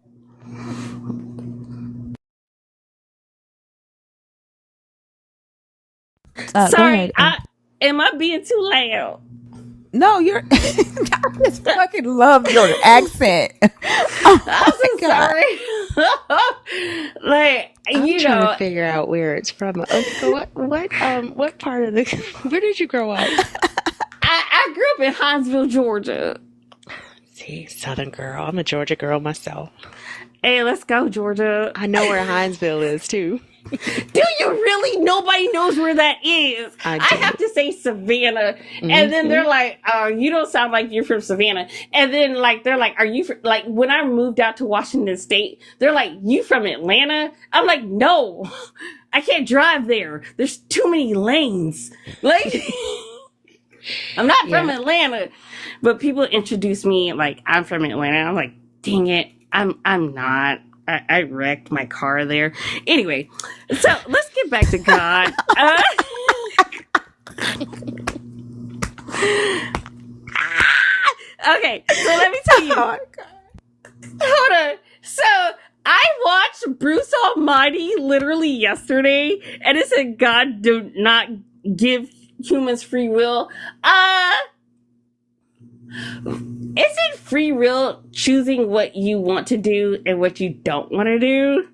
Go Sorry, ahead. am I being too loud? No, you're. I just fucking love your accent. Oh I'm my so god. sorry. Like, I'm you trying know, to figure out where it's from. What part of the? Where did you grow up? I grew up in Hinesville, Georgia. See, Southern girl. I'm a Georgia girl myself. Hey, let's go, Georgia. I know where Hinesville is too. Do you really? Nobody knows where that is. I do. I have to say Savannah. And then they're like, you don't sound like you're from Savannah. And then like, they're like, are you from, like, when I moved out to Washington State, they're like, you from Atlanta? I'm like, no, I can't drive there. There's too many lanes. Like, I'm not from Atlanta. But people introduce me like I'm from Atlanta. I'm like, dang it, I'm not. I wrecked my car there. Anyway, so let's get back to God. Okay, so let me tell you. Hold on. So I watched Bruce Almighty literally yesterday, and it said God do not give humans free will. Isn't free will choosing what you want to do and what you don't want to do?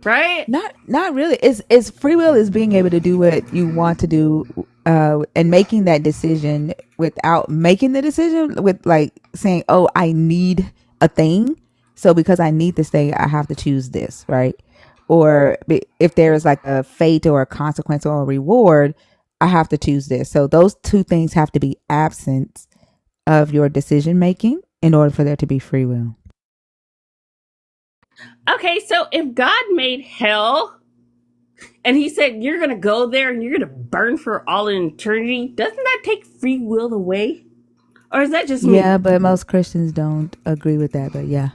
Right? Not really. It's free will is being able to do what you want to do, and making that decision without making the decision with like saying, "Oh, I need a thing, so because I need this thing, I have to choose this," right? Or if there is like a fate or a consequence or a reward, I have to choose this. So those two things have to be absent of your decision making in order for there to be free will. Okay, so if God made hell and he said you're going to go there and you're going to burn for all eternity, doesn't that take free will away? Or is that just me? Yeah, but most Christians don't agree with that, but yeah.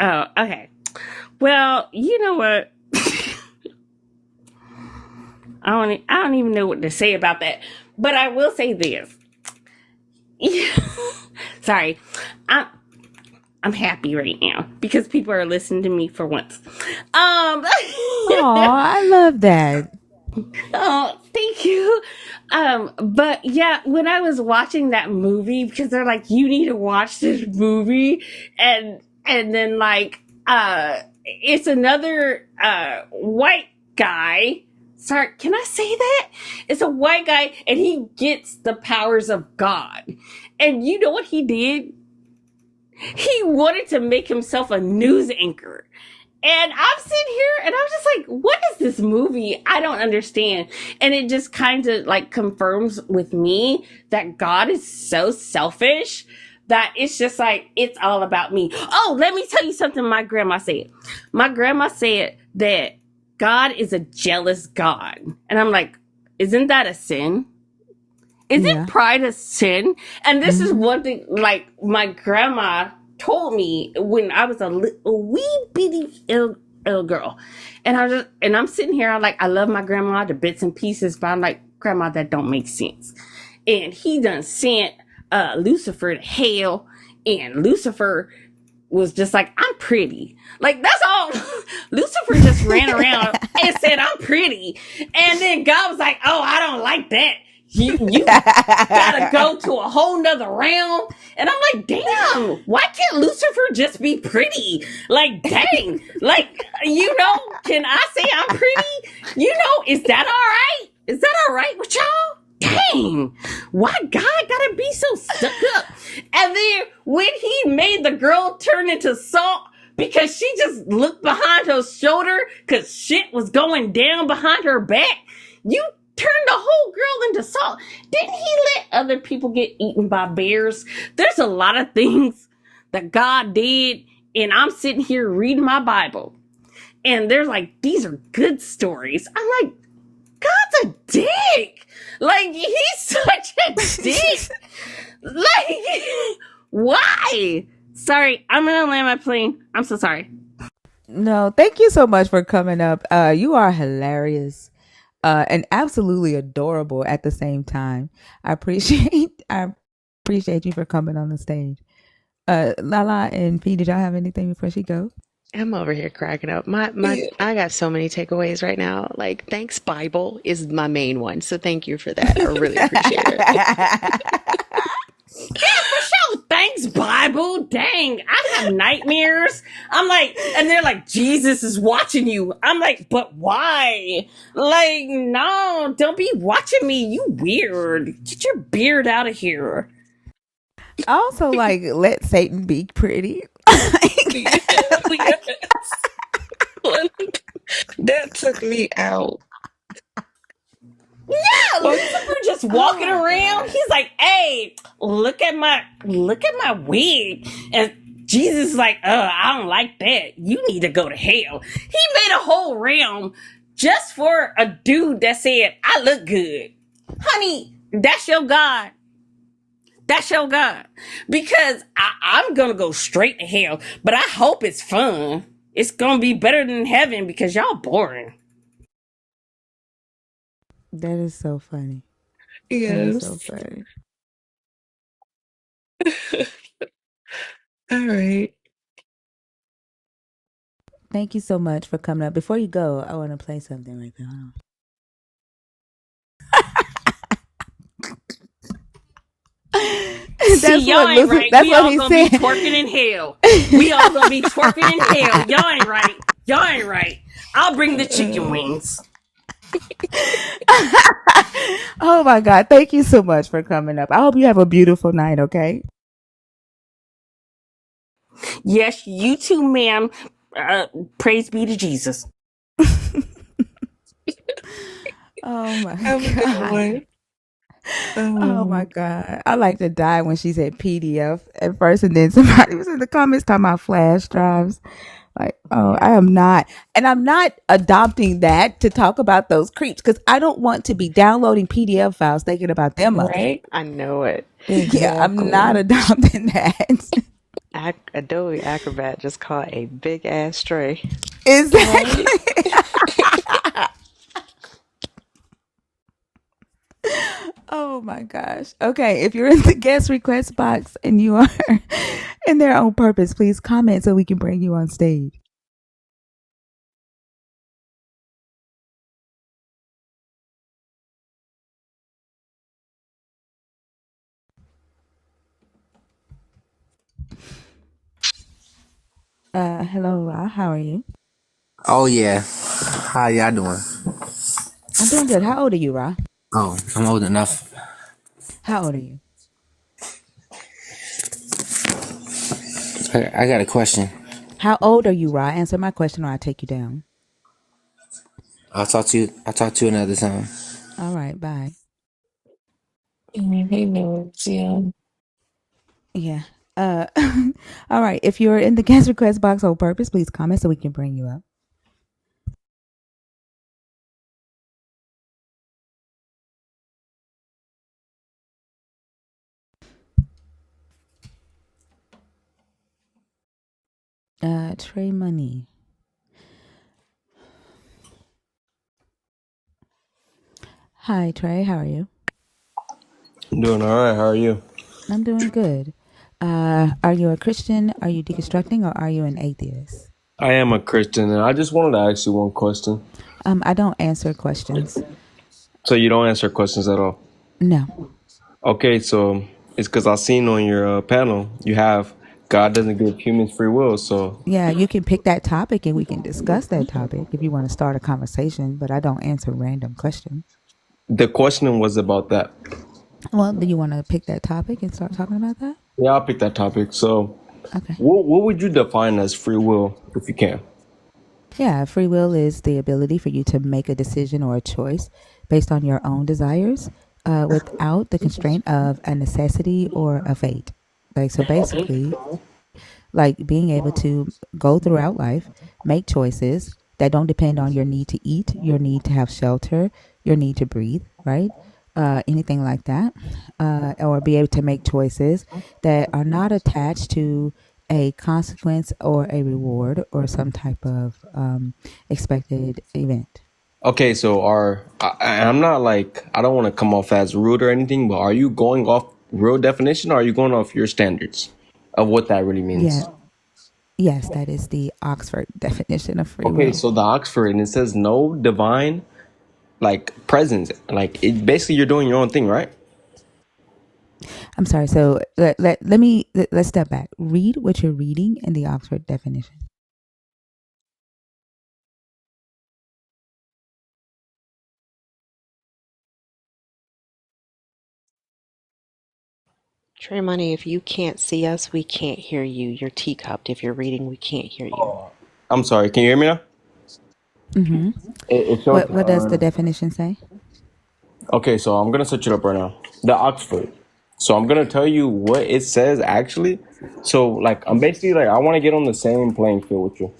Oh, okay. Well, you know what? I don't even know what to say about that. But I will say this. Sorry. I'm happy right now because people are listening to me for once. I love that. Oh, thank you. But yeah, when I was watching that movie, because they're like, you need to watch this movie, and then like it's another white guy Sorry, can I say that? It's a white guy and he gets the powers of God. And you know what he did? He wanted to make himself a news anchor. And I'm sitting here and I'm just like, what is this movie? I don't understand. And it just kind of like confirms with me that God is so selfish that it's just like, it's all about me. Oh, let me tell you something my grandma said. My grandma said that God is a jealous God. And I'm like, isn't that a sin? Isn't pride a sin? And this is one thing, like, my grandma told me when I was a wee bitty little girl. And I'm sitting here, I'm like, I love my grandma, the bits and pieces, but I'm like, grandma, that don't make sense. And he done sent Lucifer to hell, and Lucifer was just like, I'm pretty. Like, that's all. Lucifer just ran around and said, I'm pretty. And then God was like, oh, I don't like that. You gotta go to a whole nother realm. And I'm like, damn, why can't Lucifer just be pretty? Like, dang. Like, can I say I'm pretty? Is that all right? Is that all right with y'all? Dang, why God gotta be so stuck up? And then when he made the girl turn into salt because she just looked behind her shoulder because shit was going down behind her back, you turned the whole girl into salt. Didn't he let other people get eaten by bears? There's a lot of things that God did, and I'm sitting here reading my Bible, and there's like, these are good stories. I'm like, God's a dick. Like, he's such a dick. Like, why? Sorry, I'm gonna land my plane. I'm so sorry. No, thank you so much for coming up. You are hilarious. And absolutely adorable at the same time. I appreciate you for coming on the stage. Lala and P, did y'all have anything before she go? I'm over here cracking up. Yeah. I got so many takeaways right now. Like, thanks Bible is my main one. So thank you for that. I really appreciate it. Yeah, for sure. Thanks, Bible. Dang, I have nightmares. I'm like, and they're like, Jesus is watching you. I'm like, but why? Like, no, don't be watching me. You weird. Get your beard out of here. Also, like, let Satan be pretty. Yes. That took me out. Yeah, Lucifer just walking around. He's like, "Hey, look at my wig." And Jesus is like, I don't like that. You need to go to hell." He made a whole realm just for a dude that said, "I look good." Honey, that's your God. That's your God. Because I'm gonna go straight to hell, but I hope it's fun. It's gonna be better than heaven because y'all boring. That is so funny. That is so Yes. funny. All right. Thank you so much for coming up. Before you go, I want to play something right now. See, y'all ain't right. We all gonna be twerking in hell. We all gonna be twerking in hell. Y'all ain't right. Y'all ain't right. I'll bring the chicken wings. Oh my God. Thank you so much for coming up. I hope you have a beautiful night, okay? Yes, you too, ma'am. Praise be to Jesus. Oh my Have a good one. Oh my God. I like to die when she said PDF at first, and then somebody was in the comments talking about flash drives. Like, oh, I am not. And I'm not adopting that to talk about those creeps because I don't want to be downloading PDF files thinking about them. Right? I know it. Yeah, I'm not Exactly. adopting that. Adobe Acrobat just caught a big ass stray. Exactly. Right? Oh my gosh. Okay, if you're in the guest request box and you are in there on purpose, please comment so we can bring you on stage. Hello, Ra. How are you? Oh yeah, how y'all doing? I'm doing good. How old are you, Ra? Oh, I'm old enough. How old are you? I got a question. How old are you, Ra? Answer my question or I'll take you down. I'll talk to you. I'll talk to you another time. All right, bye. He knows, yeah. Yeah. Uh, all right. If you're in the guest request box on purpose, please comment so we can bring you up. Trey Money. Hi, Trey. How are you? I'm doing all right. How are you? I'm doing good. Are you a Christian? Are you deconstructing, or are you an atheist? I am a Christian, and I just wanted to ask you one question. I don't answer questions. So you don't answer questions at all? No. Okay, so it's because I seen on your panel you have God doesn't give humans free will. So Yeah, you can pick that topic and we can discuss that topic if you want to start a conversation, but I don't answer random questions. the question was about that. Well, do you want to pick that topic and start talking about that? Yeah, I'll pick that topic. So, Okay. what would you define as free will, if you can? Yeah, free will is the ability for you to make a decision or a choice based on your own desires without the constraint of a necessity or a fate. Like, so basically, like being able to go throughout life, make choices that don't depend on your need to eat, your need to have shelter, your need to breathe, right? Anything like that, or be able to make choices that are not attached to a consequence or a reward or some type of expected event. Okay, so I'm not like I don't want to come off as rude or anything, but are you going off real definition, or are you going off your standards of what that really Yeah. means? Yes, that is the Oxford definition of free Okay, will. so the Oxford and it says no divine like presence, like it basically you're doing your own thing, right? I'm sorry. So let's step back. Read what you're reading in the Oxford definition. Trey Money, if you can't see us, we can't hear you. You're teacupped. If you're reading, we can't hear you. I'm sorry, can you hear me now? Mm-hmm. It shows What does the definition say? okay, so I'm gonna search it up right now. The Oxford. So I'm gonna tell you what it says actually. So like I'm basically like I want to get on the same playing field with you.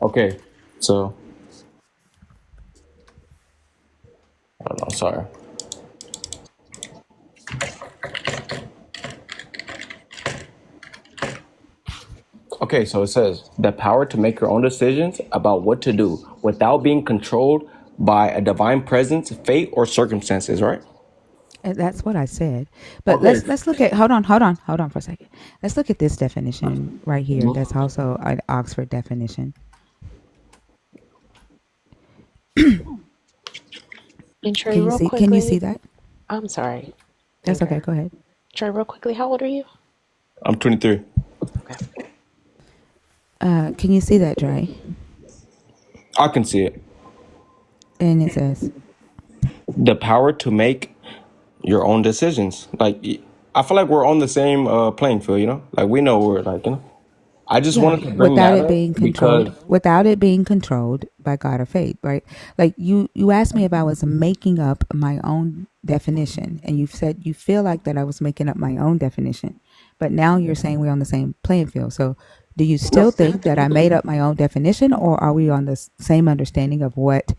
Okay, so I don't know, sorry. Okay, so it says the power to make your own decisions about what to do without being controlled by a divine presence, fate, or circumstances, right? That's what I said. But Okay. let's look at hold on for a second. Let's look at this definition right here. That's also an Oxford definition. And Trey, Can you real see? Can you see quickly, that? I'm sorry. That's okay. Okay. Go ahead. Trey, real quickly, how old are you? I'm 23. Okay. Can you see that, Dre? I can see it. And it says, The power to make your own decisions. Like I feel like we're on the same playing field, you know? Like we know we're like, you know. I just yeah, wanted to bring that up because without it being controlled by God or fate, right? Like you asked me if I was making up my own definition, and you said you feel like that I was making up my own definition, but now you're saying we're on the same playing field. So, do you still think that I made up my own definition, or are we on the same understanding of what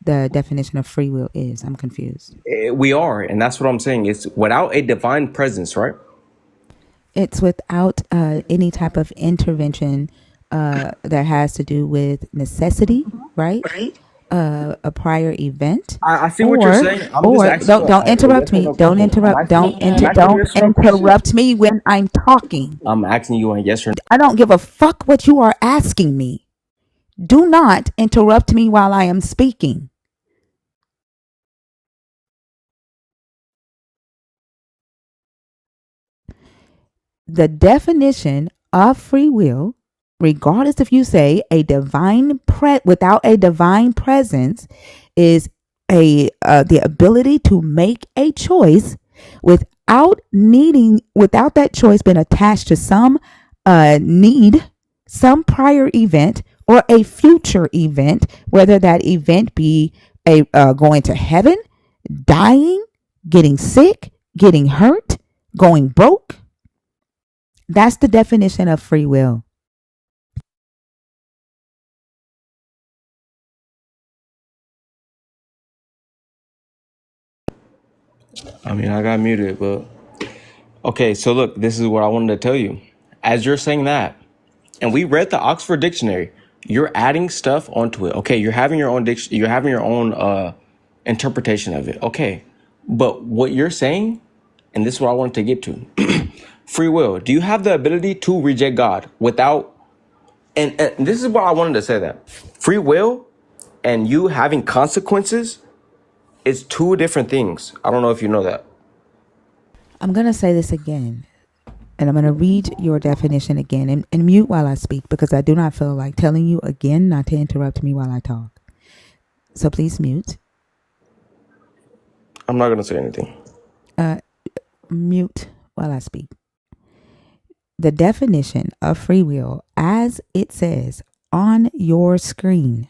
the definition of free will is? I'm confused. we are, and that's what I'm saying. It's without a divine presence, right? It's without any type of intervention that has to do with necessity, right? A prior event, I see what you're saying. I'm just asking you don't a yes interrupt or me. no question. I'm asking you a Don't yes or no question. interrupt me when I'm talking. I'm asking you a yes or no. I don't give a fuck what you are asking me. Do not interrupt me while I am speaking. The definition of free will regardless if you say without a divine presence is the ability to make a choice without that choice being attached to some need, some prior event, or a future event, whether that event be a going to heaven, dying, getting sick, getting hurt, going broke. That's the definition of free will. I mean, I got muted, but okay. So look, this is what I wanted to tell you. As you're saying that, and we read the Oxford Dictionary, you're adding stuff onto it. Okay, you're having your own you're having your own interpretation of it. Okay, but what you're saying, and this is what I wanted to get to, free will. Do you have the ability to reject God without? And this is what I wanted to say, that free will and you having consequences is two different things. I don't know if you know that. I'm going to say this again, and I'm going to read your definition again and mute while I speak, because I do not feel like telling you again not to interrupt me while I talk. So please mute. I'm not going to say anything. Mute while I speak. The definition of free will, as it says on your screen: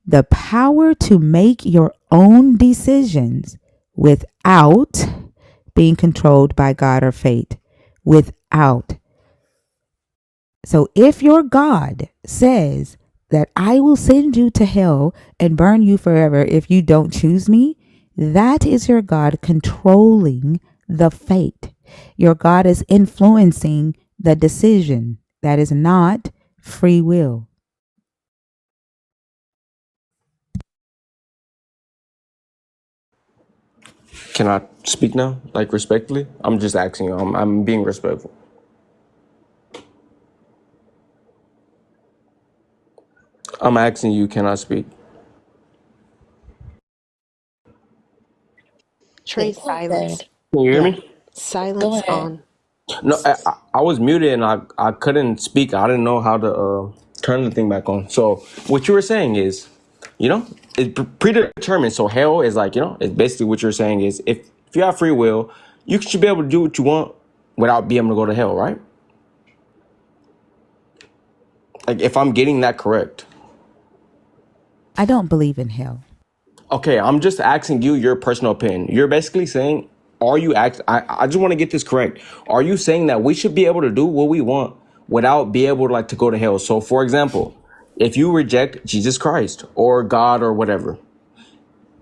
the power to make your own decisions without being controlled by God or fate. Without. So if your God says that I will send you to hell and burn you forever if you don't choose me, that is your God controlling the fate. Your God is influencing the decision. That is not free will. Can I speak now? Like respectfully? I'm just asking you. I'm being respectful. I'm asking you, can I speak? Trey, Go ahead. silence. Can you hear Yeah, me? Go silence ahead. on. No, I was muted and I couldn't speak. I didn't know how to turn the thing back on. So what you were saying is, it's predetermined. So hell is like, it's basically what you're saying is if you have free will, you should be able to do what you want without being able to go to hell, right? Like if I'm getting that correct. I don't believe in hell. Okay, I'm just asking you your personal opinion. You're basically saying, I just want to get this correct. Are you saying that we should be able to do what we want without be able to to go to hell? So for example, if you reject Jesus Christ or God or whatever,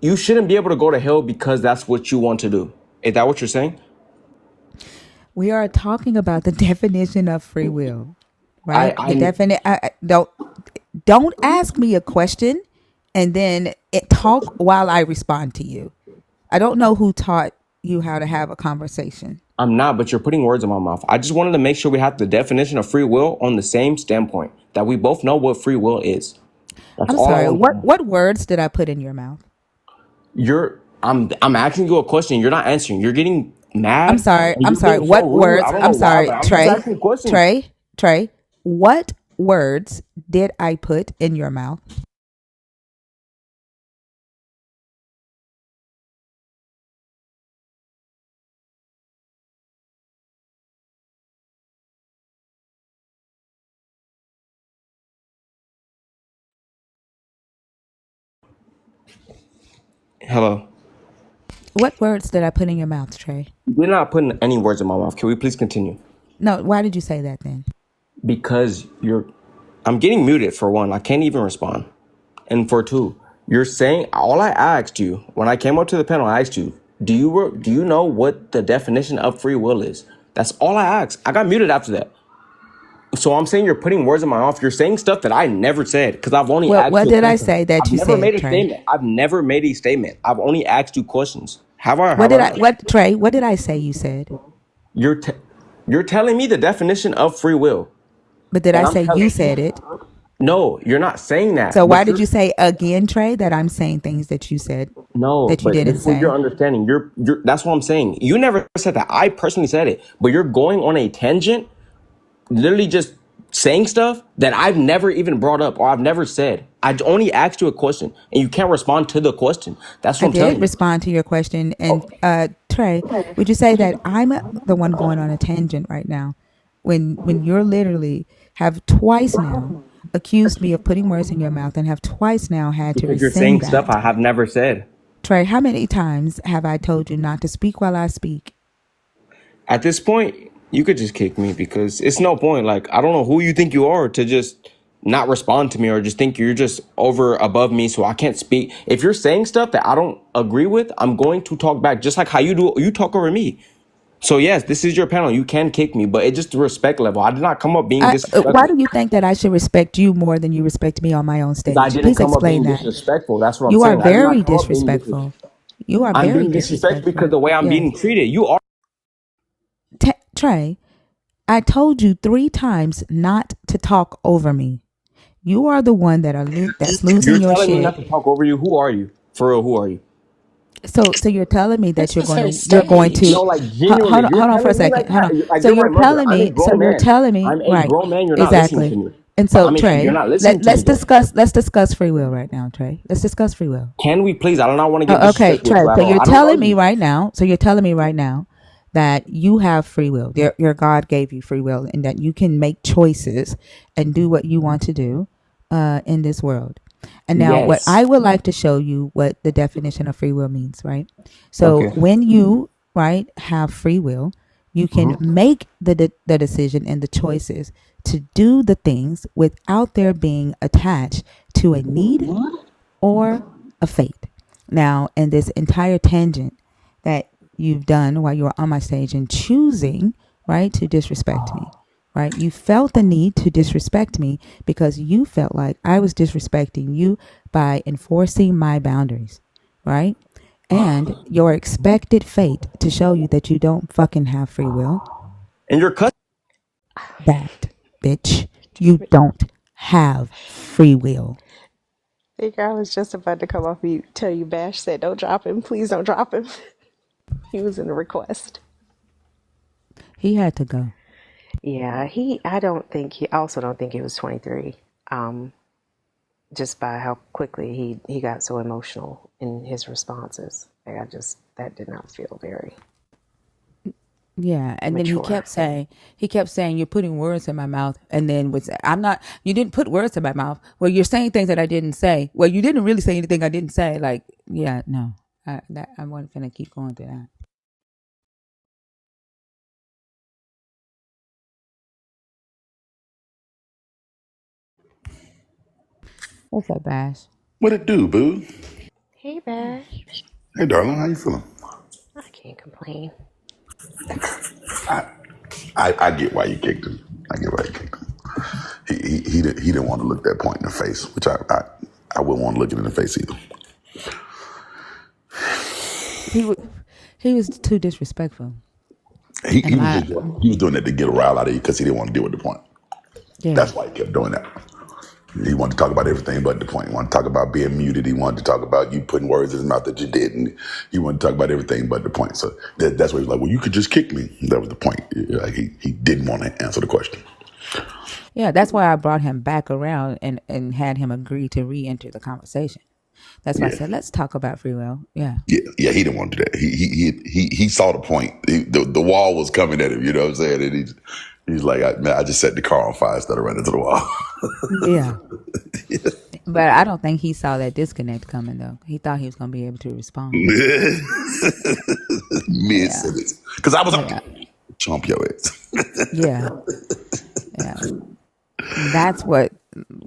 you shouldn't be able to go to hell because that's what you want to do. Is that what you're saying? We are talking about the definition of free will, I, right? The I definite. Don't ask me a question and then talk while I respond to you. I don't know who taught you how to have a conversation. I'm not, but you're putting words in my mouth. I just wanted to make sure we have the definition of free will on the same standpoint, that we both know what free will is. That's I'm all I sorry. want to know. What words did I put in your mouth? I'm asking you a question. You're not answering. You're getting I'm mad sorry. and I'm you're sorry. being so What rude. I words? don't I'm know why, sorry, but I'm just Trey. asking questions. Trey. What words did I put in your mouth? Hello. What words did I put in your mouth, Trey? You're not putting any words in my mouth. Can we please continue? No. Why did you say that then? Because I'm getting muted for one. I can't even respond. And for two, you're saying, all I asked you when I came up to the panel, I asked you, do you know what the definition of free will is? That's all I asked. I got muted after that. So I'm saying you're putting words in my mouth. You're saying stuff that I never said because I've only Well, asked what you a did I question. say that I've you never said, made a Trey? statement. I've never made a statement. I've only asked you questions. Have I? What Have did I I? not? What Trey? What did I say you said? You're telling me the definition of free will, But did I and I'm say you telling. said it? No, you're not saying So that. why But did you're you say again, Trey, that I'm saying things that you said no. that you But didn't this is what you're say? understanding. You're. That's what I'm saying. You never said that. I personally said it, but you're going on a tangent, literally just saying stuff that I've never even brought up or I've never said. I only asked you a question and you can't respond to the question. That's I what I'm telling did you. respond to your question. And Oh, Trey, would you say that I'm the one going on a tangent right now when you're literally have twice now accused me of putting words in your mouth and have twice now had to because you're rescind saying stuff that? I have never said. Trey, how many times have I told you not to speak while I speak? At this point, you could just kick me because it's no point. Like, I don't know who you think you are to just not respond to me or just think you're just over above me so I can't speak. If you're saying stuff that I don't agree with, I'm going to talk back just like how you do. You talk over me. So yes, this is your panel. You can kick me, but it's just the respect level. I did not come up being Why disrespectful do you think that I should respect you more than you respect me on my own because I stage? didn't Please come up explain being that. disrespectful. That's what I'm You are saying. I did not very come up being disrespectful. disrespectful. You are I'm very being disrespectful because disrespectful. the way I'm Yes. being treated. You are. Trey, I told you 3 times not to talk over me. You are the one that's losing You're your telling me not shit. to talk over you. Who are you? For real, who are you? So you're telling me that This is her you're going to No, like genuinely, you're hold on for a telling me like second. Hold on. like So you're my you're mother. telling I'm a me. So grown you're man. telling me I'm a right. grown man. You're not listening to Exactly. me. And But so I mean, you're Trey, not listening to me let's though. discuss free will right now, Trey. Let's discuss free will. Can we please? I do not want to get Okay, disrespectful with Trey. you at So all. you're I don't know telling me you. right now. So you're telling me right now that you have free will. Your God gave you free will, and that you can make choices and do what you want to do in this world. And now, what Yes. I would like to show you what the definition of free will means, right? So Okay. when you right have free will, you can make the decision and the choices to do the things without there being attached to a need or a fate. Now, in this entire tangent that you've done while you were on my stage and choosing, right, to disrespect me, right? You felt the need to disrespect me because you felt like I was disrespecting you by enforcing my boundaries, right? And your expected fate to show you that you don't fucking have free will. And you're cut. That, bitch, you don't have free will. Think I was just about to come off mute, tell you Bash said don't drop him. Please don't drop him. He was in the request. He had to go. Yeah, I also don't think he was 23. Um, just by how quickly he got so emotional in his responses. Like that did not feel very Yeah, and then mature. he kept saying you're putting words in my mouth, and then I'm not. You didn't put words in my mouth. Well, you're saying things that I didn't say. Well, you didn't really say anything I didn't say. Like, yeah, no, I wasn't finna keep going through that. What's up, Bash? What it do, boo? Hey Bash. Hey, darling, how you feeling? I can't complain. I get why you kicked him. I get why you kicked him. He didn't want to look that point in the face, which I wouldn't want to look it in the face either. He was too disrespectful. He And was just he was doing that to get a rile out of you because he didn't want to deal with the point. yeah, That's why he kept doing that. He wanted to talk about everything but the point. He wanted to talk about being muted. He wanted to talk about you putting words in his mouth that you didn't. He wanted to talk about everything but the point. So that's why he was like, well, you could just kick me. That was the point. Like he didn't want to answer the question. yeah. That's why I brought him back around and had him agree to re-enter the conversation. That's why I Yeah. said let's talk about free will. Yeah. Yeah, he didn't want to do that. He saw the point. The wall was coming at him. You know what I'm saying? And he's like, I just set the car on fire instead of running to the wall. Yeah. But I don't think he saw that disconnect coming though. He thought he was gonna be able to respond. Mid Yeah. sentence, because I was Yeah. chomp your ass. Yeah. Yeah. That's what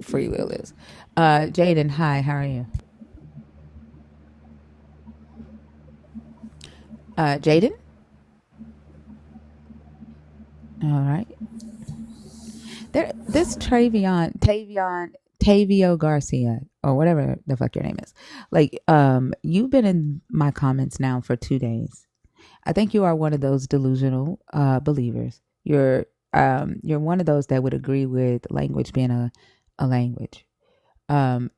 free will is. Jaden, hi, how are you? Jaden? All right. This Tavio Garcia, or whatever the fuck your name is. Like, you've been in my comments now for 2 days. I think you are one of those delusional believers. You're one of those that would agree with language being a language. Um,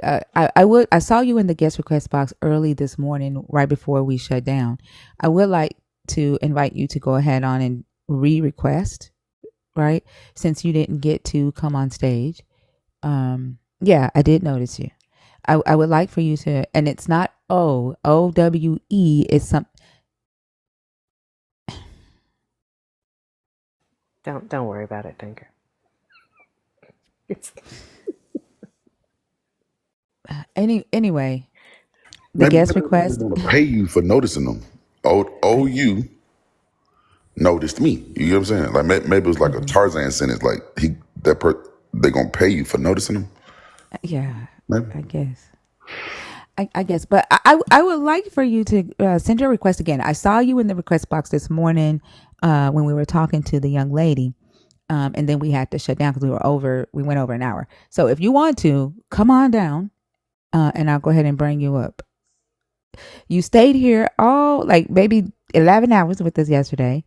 I saw you in the guest request box early this morning, right before we shut down. I would like to invite you to go ahead on and re-request right? Since you didn't get to come on stage. Yeah, I did notice you. I would like for you to, and it's not OWE, it's some. Don't worry about it, Thinker. It's Anyway, the Maybe guest they request. want to pay you for noticing them. Oh, you noticed me. You know what I'm saying? Like maybe it was like a Tarzan sentence. Like they gonna pay you for noticing them. Yeah, Maybe. I guess. I guess, but I would like for you to send your request again. I saw you in the request box this morning when we were talking to the young lady, and then we had to shut down because we went over an hour. So if you want to, come on down, and I'll go ahead and bring you up. You stayed here all like maybe 11 hours with us yesterday,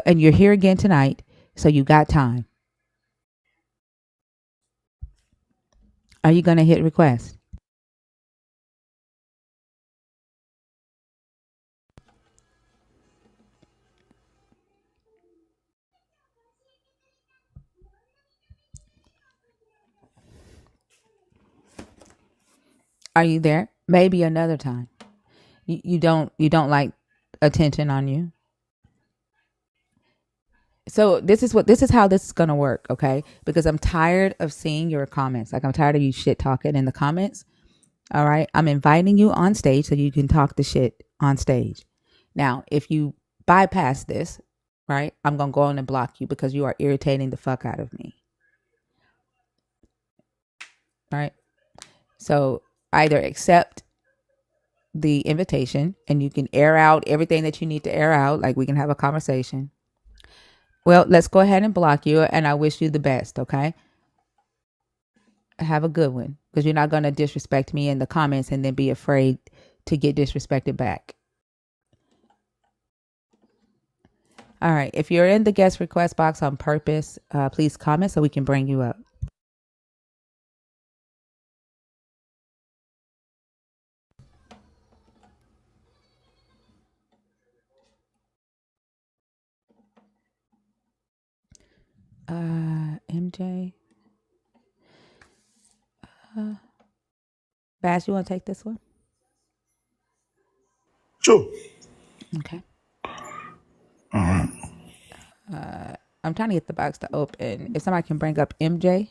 and you're here again tonight, so you got time. Are you gonna hit request? Are you there? Maybe another time. You don't like attention on you. So this is how this is gonna work, okay? Because I'm tired of seeing your comments. Like I'm tired of you shit talking in the comments. All right. I'm inviting you on stage so you can talk the shit on stage. Now, if you bypass this, right, I'm gonna go on and block you because you are irritating the fuck out of me. Right? So either accept the invitation and you can air out everything that you need to air out, like we can have a conversation. Well, let's go ahead and block you, and I wish you the best, okay? Have a good one, because you're not going to disrespect me in the comments and then be afraid to get disrespected back. All right. If you're in the guest request box on purpose, please comment so we can bring you up. MJ. Bass, you want to take this one? Sure. Okay. All right. I'm trying to get the box to open. If somebody can bring up MJ.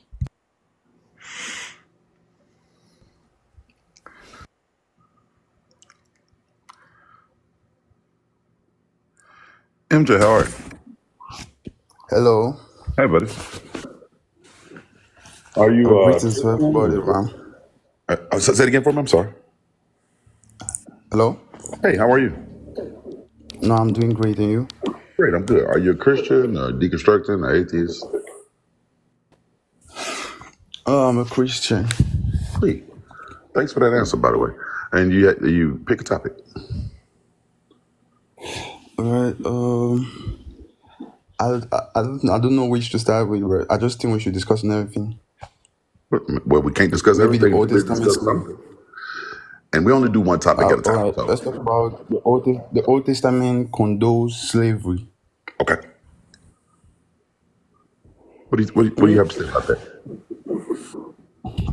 MJ, how are you? Hello. Hey, buddy. Are you Greetings to Christian everybody, or? man. Say it again for me. I'm sorry. Hello. Hey, how are you? No, I'm doing great, and you? Great, I'm good. Are you a Christian, or deconstructing, or atheist? Oh, I'm a Christian. Great. Thanks for that answer, by the way. And you pick a topic. All right. I don't know which to start with, but I just think we should discuss on everything. Well, we can't discuss Maybe the everything. Old Let's Testament discuss story. something. And we only do one topic at a All time. right. So, Let's talk about the Old Testament condones slavery. okay. What do you have to say about that?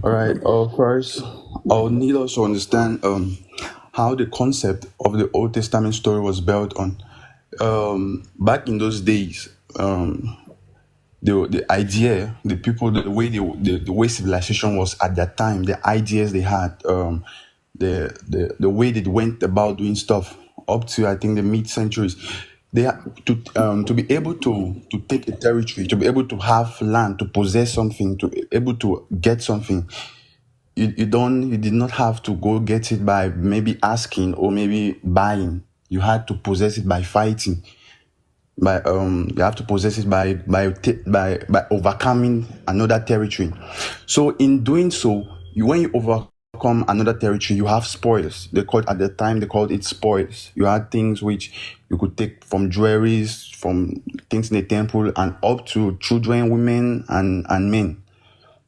All right. First, I'll need us to understand how the concept of the Old Testament story was built on. Back in those days, the idea, the people, the way civilization was at that time, the ideas they had, the way they went about doing stuff up to I think the mid centuries, they had to be able to take a territory, to be able to have land, to possess something, to be able to get something. You did not have to go get it by maybe asking or maybe buying. You had to possess it by fighting. You have to possess it by overcoming another territory. So in doing so, when you overcome another territory, you have spoils. At the time they called it spoils. You had things which you could take from jewelries, from things in the temple, and up to children, women, and men.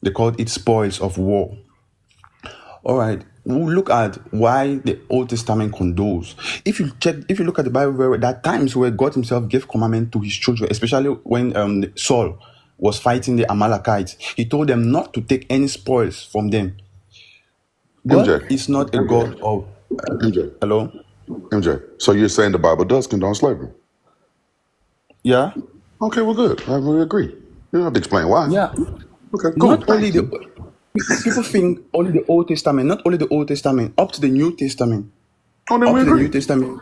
They called it spoils of war. All right. look at why the Old Testament condones. If you look at the Bible, there are times where God Himself gave commandment to His children, especially when Saul was fighting the Amalekites. He told them not to take any spoils from them. God is not a God of MJ. hello. MJ. So you're saying the Bible does condone slavery? Yeah. Okay, well, good. We agree. You don't have to explain why. Yeah. Okay, cool. Not only people think only the Old Testament, not only the Old Testament, up to the New Testament. Oh, then up we to agree. the New Testament.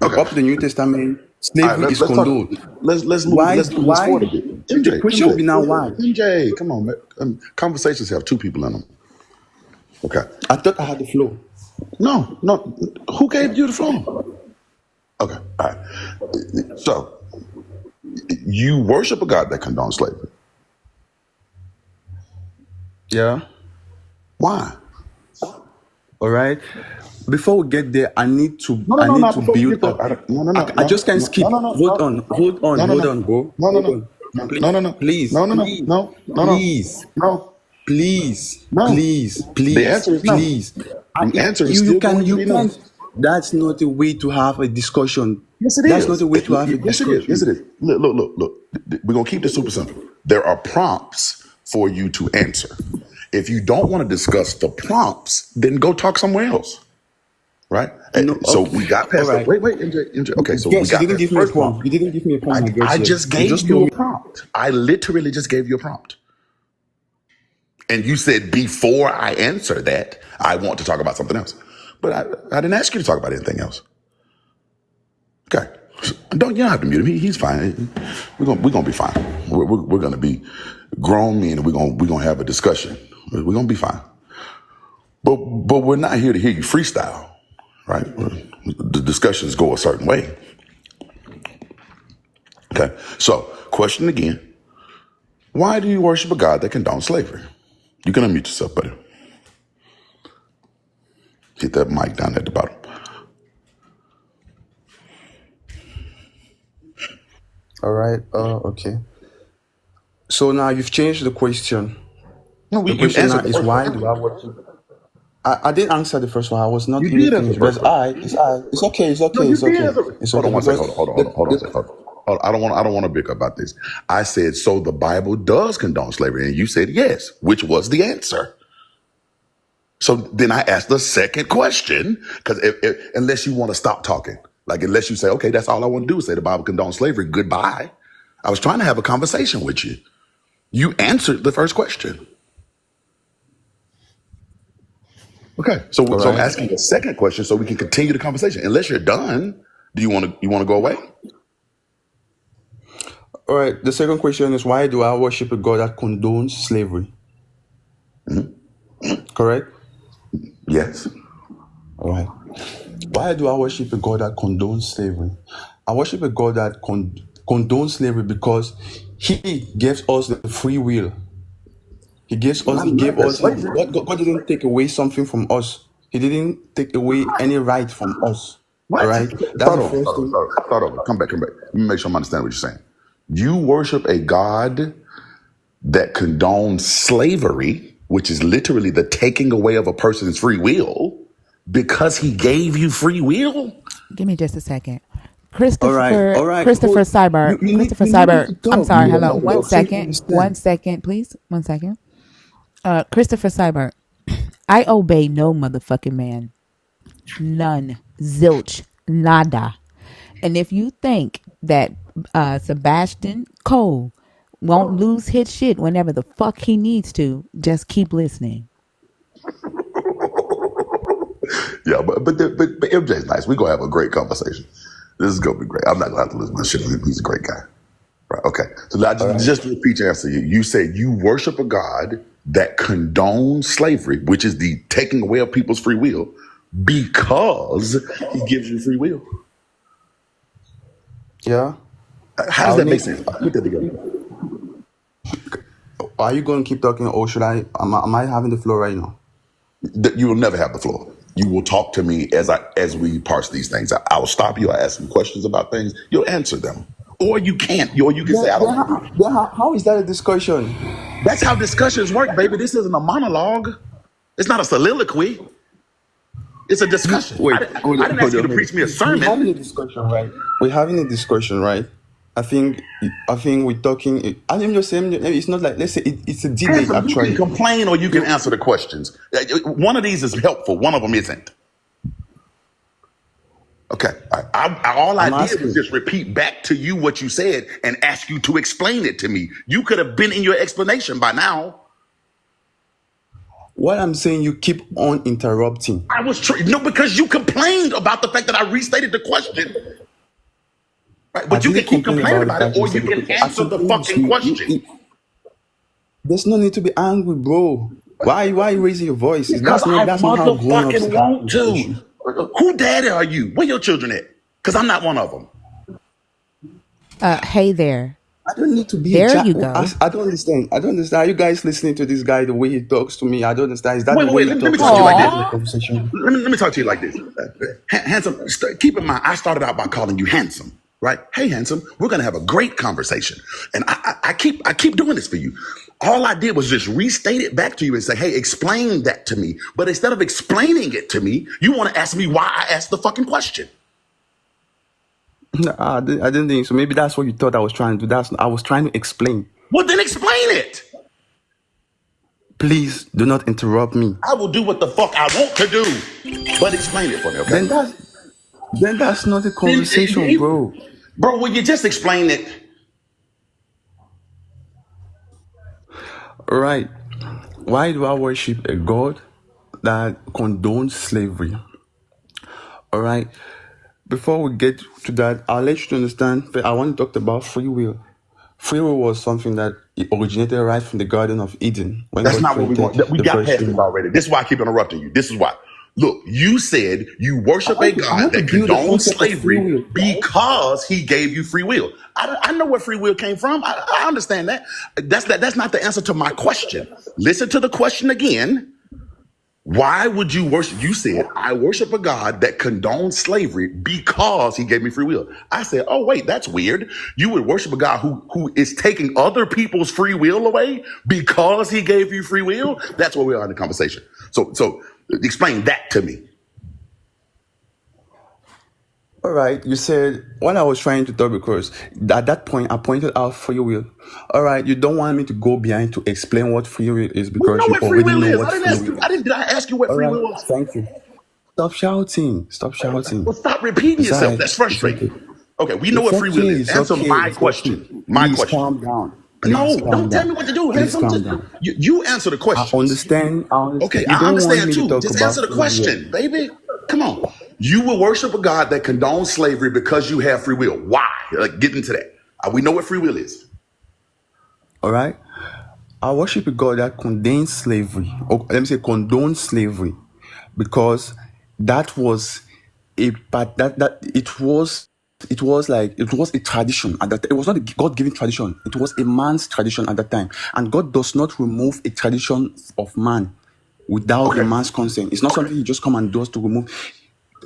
Okay. Up to the New Testament, slavery is condoned. Let's move this forward a bit. MJ, the question will be now why? MJ, come on, man. Conversations have two people in them. Okay. I thought I had the flow. No. Who gave you the floor? Okay. All right. So, you worship a God that condones slavery. Yeah. Why? All right. Before we get there, I need to build up. I just can't skip. Hold on, bro. Please. The answer is no. Please. The answer is still going to be no. That's not a way to have a discussion. Yes, it is. That's not a way to have a discussion. Yes, it is. Look. We're going to keep this super simple. There are prompts for you to answer. If you don't want to discuss the prompts, then go talk somewhere else. Right? No, so we got past that. Wait, MJ. Okay, so yes, we got you didn't give me a prompt. You didn't give me a prompt. I just gave you a prompt. I literally just gave you a prompt. And you said, before I answer that, I want to talk about something else. But I didn't ask you to talk about anything else. Okay. You don't have to mute him. He's fine. We're gonna be fine. We're gonna be grown men, and we're gonna have a discussion. We're gonna be fine. But we're not here to hear you freestyle, right? The discussions go a certain way. Okay. So, question again: why do you worship a God that condones slavery? You can unmute yourself, buddy. Hit that mic down at the bottom. All right. Okay. So now you've changed the question. No, the question now is why do I worship? I didn't answer the first one. I was not. You did answer the first one. It's okay. Hold on one second. Hold on. I don't want to bicker about this. I said, so the Bible does condone slavery, and you said yes, which was the answer. So then I asked the second question, because unless you want to stop talking, like unless you say, okay, that's all I want to do is say the Bible condones slavery, goodbye. I was trying to have a conversation with you. You answered the first question. Okay, so I'm asking the second question so we can continue the conversation. Unless you're done, do you want to go away? All right. The second question is, why do I worship a God that condones slavery? Mm-hmm. Correct? Yes. All right. Why do I worship a God that condones slavery? I worship a God that condones slavery because He gives us the free will. He gave us. God didn't take away something from us. He didn't take away any right from us. What? All right. Start over. Come back. Let me make sure I understand what you're saying. You worship a God that condones slavery, which is literally the taking away of a person's free will, because He gave you free will. Give me just a second. Christopher Cyber. Christopher Cyber. I'm sorry. Hello. 1 second. 1 second, please. 1 second. Christopher Cyber. I obey no motherfucking man. None. Zilch. Nada. And if you think that Sebastian Cole won't lose his shit whenever the fuck he needs to, just keep listening. Yeah, but MJ's nice. We're gonna have a great conversation. This is gonna be great. I'm not gonna have to lose my shit. He's a great guy. Right, okay. So now just to repeat your answer, you said you worship a God that condones slavery, which is the taking away of people's free will, because He gives you free will. Yeah. How does that make sense? Put that together. Are you going to keep talking, or should I? Am I having the floor right now? You will never have the floor. You will talk to me as we parse these things. I will stop you. I ask you questions about things. You'll answer them, or you can't. Or you can say, "I don't." How is that a discussion? That's how discussions work, baby. This isn't a monologue. It's not a soliloquy. It's a discussion. Wait, I didn't ask you to preach me a We're having sermon. a discussion, right? We're having a discussion, right? I think we're talking. I'm just saying it's not like, let's say it's a debate Handsome, you can actually. complain or you can answer the questions. One of these is helpful. One of them isn't. Okay. All I did was just repeat back to you what you said and ask you to explain it to me. You could have been in your explanation by now. What I'm saying, you keep on interrupting. I was no, because you complained about the fact that I restated the question. Right? But you can keep complaining about it, or you can answer the fucking question. There's no need to be angry, bro. Why are you raising your voice? Because that's not how motherfucking want to. Who daddy are you? Where your children at? Because I'm not one of them. Hey there. I don't need to be. There you go. I don't understand. Are you guys listening to this guy the way he talks to me? I don't understand. Is that wait, the way let he me talks talk to you like in the this. conversation? Let me talk to you like this. Handsome, keep in mind, I started out by calling you handsome, right? Hey, handsome, we're gonna have a great conversation, and I keep doing this for you. All I did was just restate it back to you and say, hey, explain that to me. But instead of explaining it to me, you want to ask me why I asked the fucking question. No, I didn't think so. Maybe that's what you thought I was trying to do. I was trying to explain. Well, then explain it. Please do not interrupt me. I will do what the fuck I want to do, but explain it for me, okay? Then that's not a conversation, bro. Bro, will you just explain it? All right. Why do I worship a God that condones slavery? All right. Before we get to that, I'll let you to understand. I want to talk about free will. Free will was something that it originated right from the Garden of Eden. When That's God not what we want. We got past this already. This is why I keep interrupting you. This is why. Look, you said you worship a God that condones slavery because he gave you free will. I know where free will came from. I understand that. That's not the answer to my question. Listen to the question again. Why would you worship? You said, I worship a God that condones slavery because he gave me free will. I said, oh, wait, that's weird. You would worship a God who is taking other people's free will away because he gave you free will? That's where we are in the conversation. So explain that to me. All right, you said what I was trying to talk, because at that point I pointed out free will. All right, you don't want me to go behind to explain what free will is because you already know what free will is. Did I ask you what free will was? Thank you. Stop shouting. Well, stop repeating yourself. That's frustrating. Okay, we know what free will is. Answer my question. My question. Calm down. No, don't tell me what to do. You answer the question. I understand. Okay, I understand too. Just answer the question, baby. Come on. You will worship a God that condones slavery because you have free will. Why? Get into that. We know what free will is. All right. I worship a God that condones slavery. Or let me say condones slavery, because that was a part that it was a tradition at that. It was not a God-given tradition. It was a man's tradition at that time, and God does not remove a tradition of man without a man's consent. It's not something he just come and does to remove.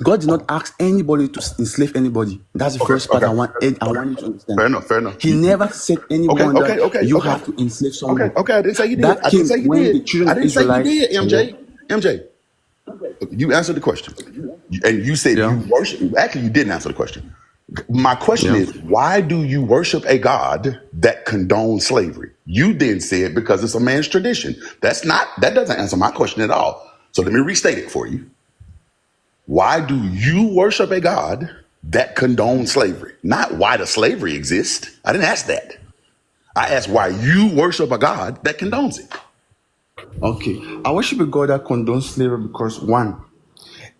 God did not ask anybody to enslave anybody. That's the first part I want you to understand. Fair enough. He never said anyone that you have to enslave someone. Okay, I didn't say you did. I didn't say you did, MJ. You answered the question. And you said you worship. Actually, you didn't answer the question. My question is, why do you worship a God that condones slavery? You then said because it's a man's tradition. That doesn't answer my question at all. So let me restate it for you. Why do you worship a God that condones slavery? Not why does slavery exist? I didn't ask that. I asked why you worship a God that condones it. Okay, I worship a God that condones slavery because, one,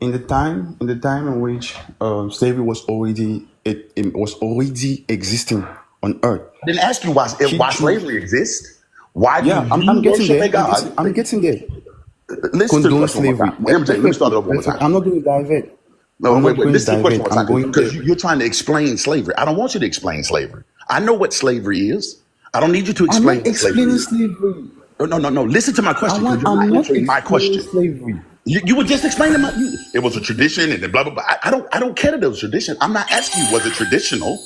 in the time in which slavery was already existing on earth. I didn't ask you why slavery exists. Why do you worship a God? I'm getting there. Listen to the slavery. MJ, let me start it over one more time. I'm not going to divert. No, wait. Listen to the question one more time. Because you're trying to explain slavery. I don't want you to explain slavery. I know what slavery is. I don't need you to explain I'm not explaining slavery. No. Listen to my question. I'm not answering my question. Slavery. You were just explaining it was a tradition and blah blah blah. I don't care that it was a tradition. I'm not asking you was it traditional.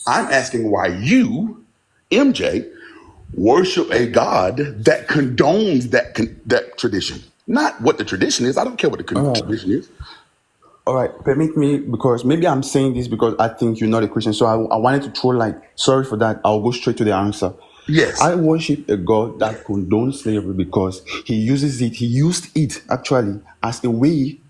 I'm asking why you, MJ, worship a God that condones that tradition. Not what the tradition is. I don't care what the tradition is. All right, permit me, because maybe I'm saying this because I think you're not a Christian. So I wanted to throw like, sorry for that. I'll go straight to the answer. Yes. I worship a God that condones slavery because he used it actually as a way.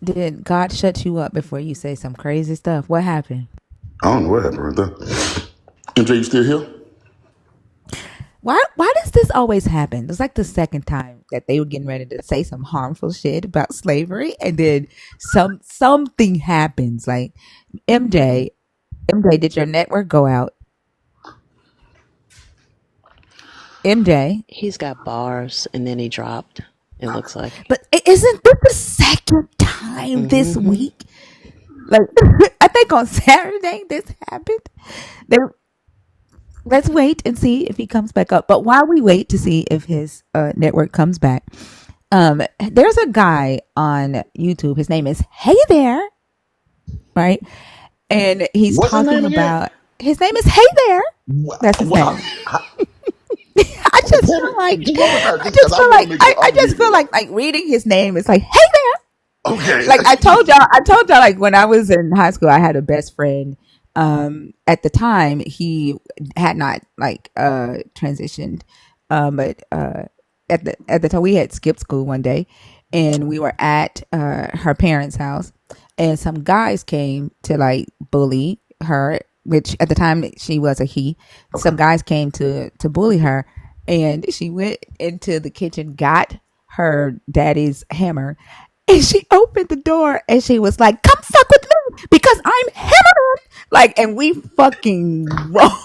Did God shut you up before you say some crazy stuff? What happened? I don't know what happened right there. MJ, you still here? Why does this always happen? It's like the second time that they were getting ready to say some harmful shit about slavery, and then something happens. Like MJ, did your network go out? MJ, He's got bars and then he dropped. It looks like. but isn't this the second time this Mm-hmm. week? Like I think on Saturday this happened. Let's wait and see if he comes back up. But while we wait to see if his network comes back, there's a guy on YouTube. His name is Hey There, right? And he's What's his talking name again? about his name is Hey There. That's his name. I just feel like I just feel like reading his name is like Hey There. Okay. Like I told y'all like when I was in high school, I had a best friend. At the time he had not like transitioned, but at the time we had skipped school one day, and we were at her parents' house, and some guys came to like bully her, which at the time she was a he. Okay. Some guys came to bully her, and she went into the kitchen, got her daddy's hammer, and she opened the door and she was like, "Come fuck with me because I'm hammered." Like, and we fucking wrong.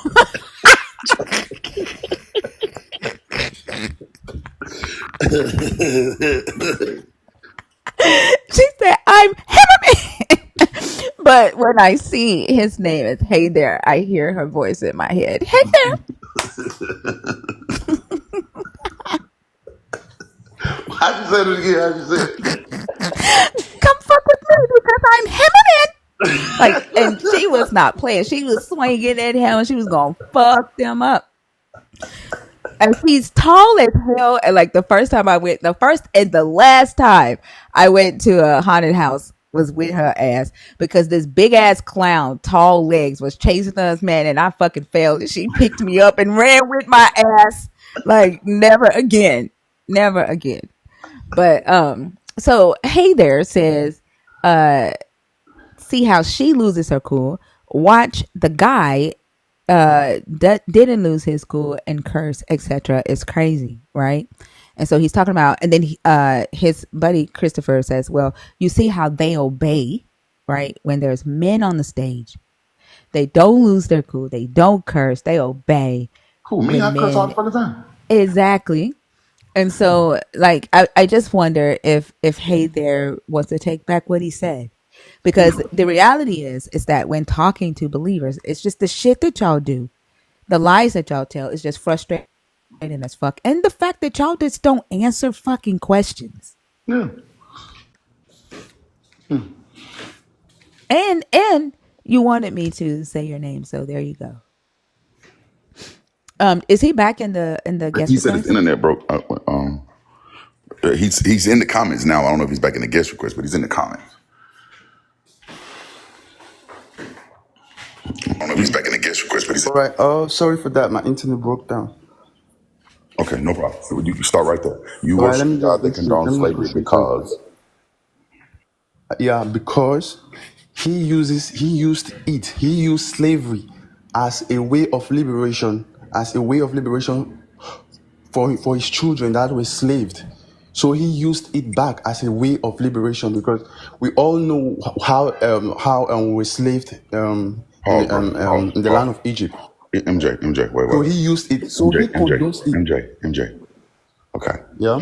She said, "I'm hammered." But when I see his name is Hey There, I hear her voice in my head. Hey there. How'd you say it again? How'd you say it? Come fuck with me because I'm hammered. Like, and she was not playing. She was swinging at him and she was going to fuck them up. And she's tall as hell. And like the first and the last time I went to a haunted house was with her ass, because this big ass clown, tall legs, was chasing us, man, and I fucking failed. And she picked me up and ran with my ass. Like never again. Never again. But so Hey There says, see how she loses her cool. Watch the guy that didn't lose his cool and curse, etc. is crazy, right? And so he's talking about, and then his buddy Christopher says, well, you see how they obey, right? When there's men on the stage, they don't lose their cool, they don't curse, they obey. Who, me? I curse all the fucking time. Exactly. And so, like, I just wonder if Hey There wants to take back what he said. Because the reality is that when talking to believers, it's just the shit that y'all do. The lies that y'all tell is just frustrating as fuck. And the fact that y'all just don't answer fucking questions. Yeah. And you wanted me to say your name, so there you go. Is he back in the guest He request? said his internet broke. He's in the comments now. I don't know if he's back in the guest request, but he's in the comments. I don't know if he's back in the guest request, but he's All right. Oh, sorry for that. My internet broke down. okay. No problem. You can start right there. You All right. worship God that condones slavery because because he used slavery as a way of liberation, for his children that were enslaved. So he used it back as a way of liberation, because we all know how we were slaved in the land of Egypt. MJ, wait. So he used it. So he condones it. MJ. Okay. Yeah.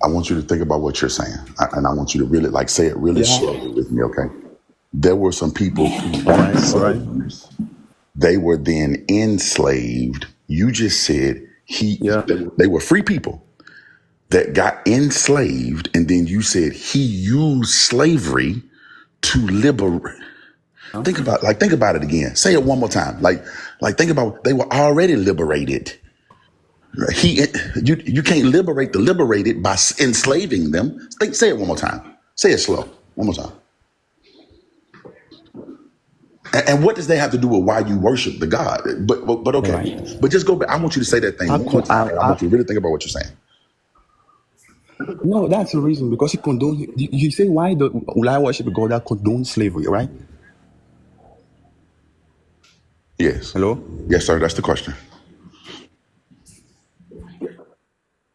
I want you to think about what you're saying, and I want you to really say it really slowly with me, okay? There were some people who were slaves. They were then enslaved. You just said they were free people that got enslaved, and then you said he used slavery to liberate. Think about it again. Say it one more time. Like think about, they were already liberated. He, you can't liberate the liberated by enslaving them. Say it one more time. Say it slow. One more time. And what does that have to do with why you worship the God? But All okay. right. But just go back. I want you to say that thing one more time, and I want you to really think about what you're saying. No, that's the reason, because he condones. You say, will I worship a God that condones slavery, right? Yes. Hello? Yes, sir. That's the question.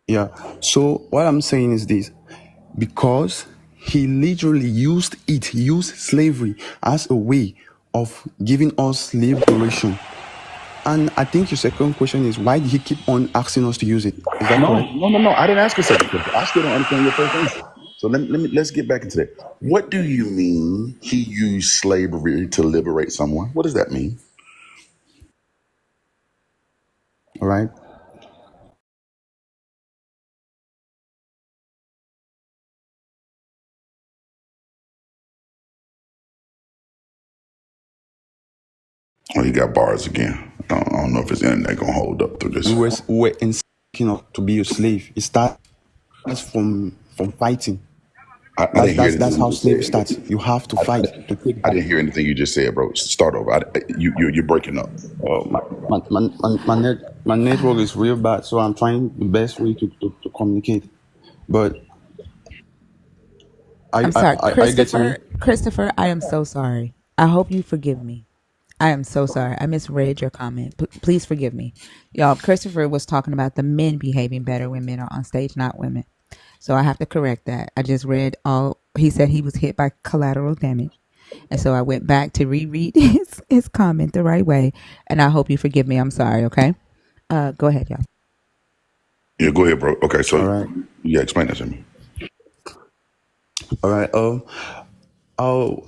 Yeah. So what I'm saying is this: because he literally he used slavery as a way of giving us liberation. And I think your second question is, why did he keep on asking us to use it? Is that correct? No. I didn't ask a second question. I still don't understand your first answer. So let's get back into that. What do you mean he used slavery to liberate someone? What does that mean? All right. Oh, you got bars again. I don't know if his internet gonna hold up through this. We were insane to be a slave. It starts from fighting. I didn't hear anything That's you how just slavery said. starts. You have to fight to take I back. didn't hear anything you just said, bro. Start over. You're breaking up. My network is real bad, so I'm trying the best way to communicate. But I'm sorry, are you getting me? Christopher, I am so sorry. I hope you forgive me. I am so sorry. I misread your comment. Please forgive me. Y'all, Christopher was talking about the men behaving better when men are on stage, not women. So I have to correct that. I just read he said he was hit by collateral damage. And so I went back to reread his comment the right way. And I hope you forgive me. I'm sorry, okay? Go ahead, y'all. Yeah, go ahead, bro. Okay, so All right. yeah, explain that to me. All right.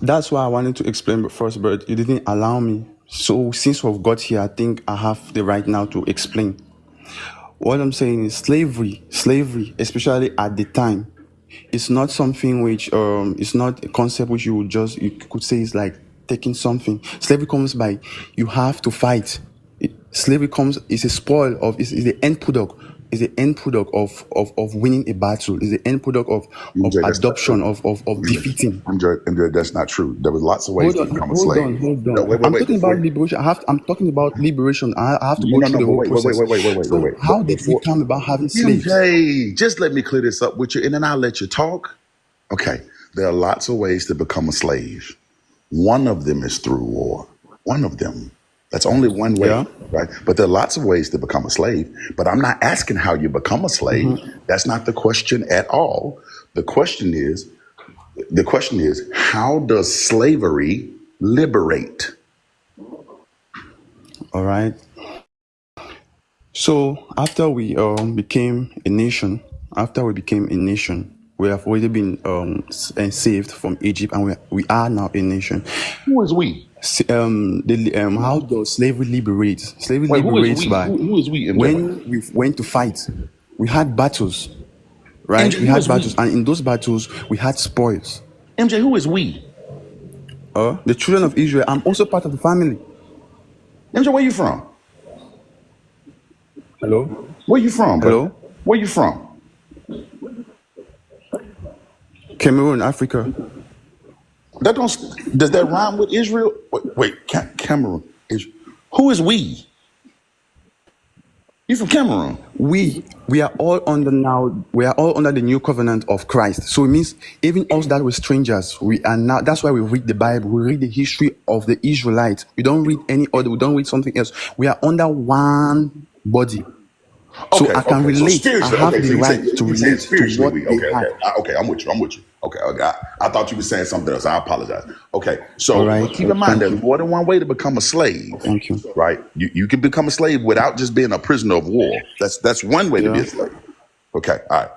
That's why I wanted to explain first, but you didn't allow me. So since we've got here, I think I have the right now to explain. What I'm saying is slavery, especially at the time, it's not something which it's not a concept which you could say is like taking something. Slavery comes by you have to fight. Slavery comes is a spoil of is the end product. Is the end product of winning a battle. Is the end product of MJ, that's not adoption true. of defeating. MJ, that's not true. There was lots of ways to become a slave. Hold No, on. wait, I'm wait. talking Before about liberation. I'm talking about liberation. I have to go no, through the but whole process. So wait. how did we Before come about having slaves? MJ, just let me clear this up with you, and then I'll let you talk. Okay, there are lots of ways to become a slave. One of them is through war. One of them. That's only one way, Yeah. right? But there are lots of ways to become a slave. But I'm not asking how you become a slave. That's not the question at all. The question is, how does slavery liberate? All right. So after we became a nation, we have already been saved from Egypt, and we are now a nation. Who is we? How does slavery liberate? Slavery Wait, who is liberates we? by Who is we, MJ? when we went to fight. We had battles, right? MJ, We who had is battles, we? and in those battles, we had spoils. MJ, who is we? The children of Israel. I'm also part of the family. MJ, where you from? Hello? Where you from, brother? Hello? Where you from? Cameroon, Africa. Does that rhyme with Israel? Cameroon. Who is we? You from Cameroon? We are all under the new covenant of Christ. So it means even us that were strangers, we are now. That's why we read the Bible. We read the history of the Israelites. We don't read any other. We don't read something else. We are under one body. So I can So relate. I spiritually, have so the right to you saying relate to spiritually what we? they Okay. had. I'm with you. Okay, I thought you were saying something else. I apologize. Okay, All so right. but keep in mind, Thank there's you. more than one way to become a slave. Thank you. Right? You can become a slave without just being a prisoner of war. That's one way to be Yeah. a slave. Okay, all right.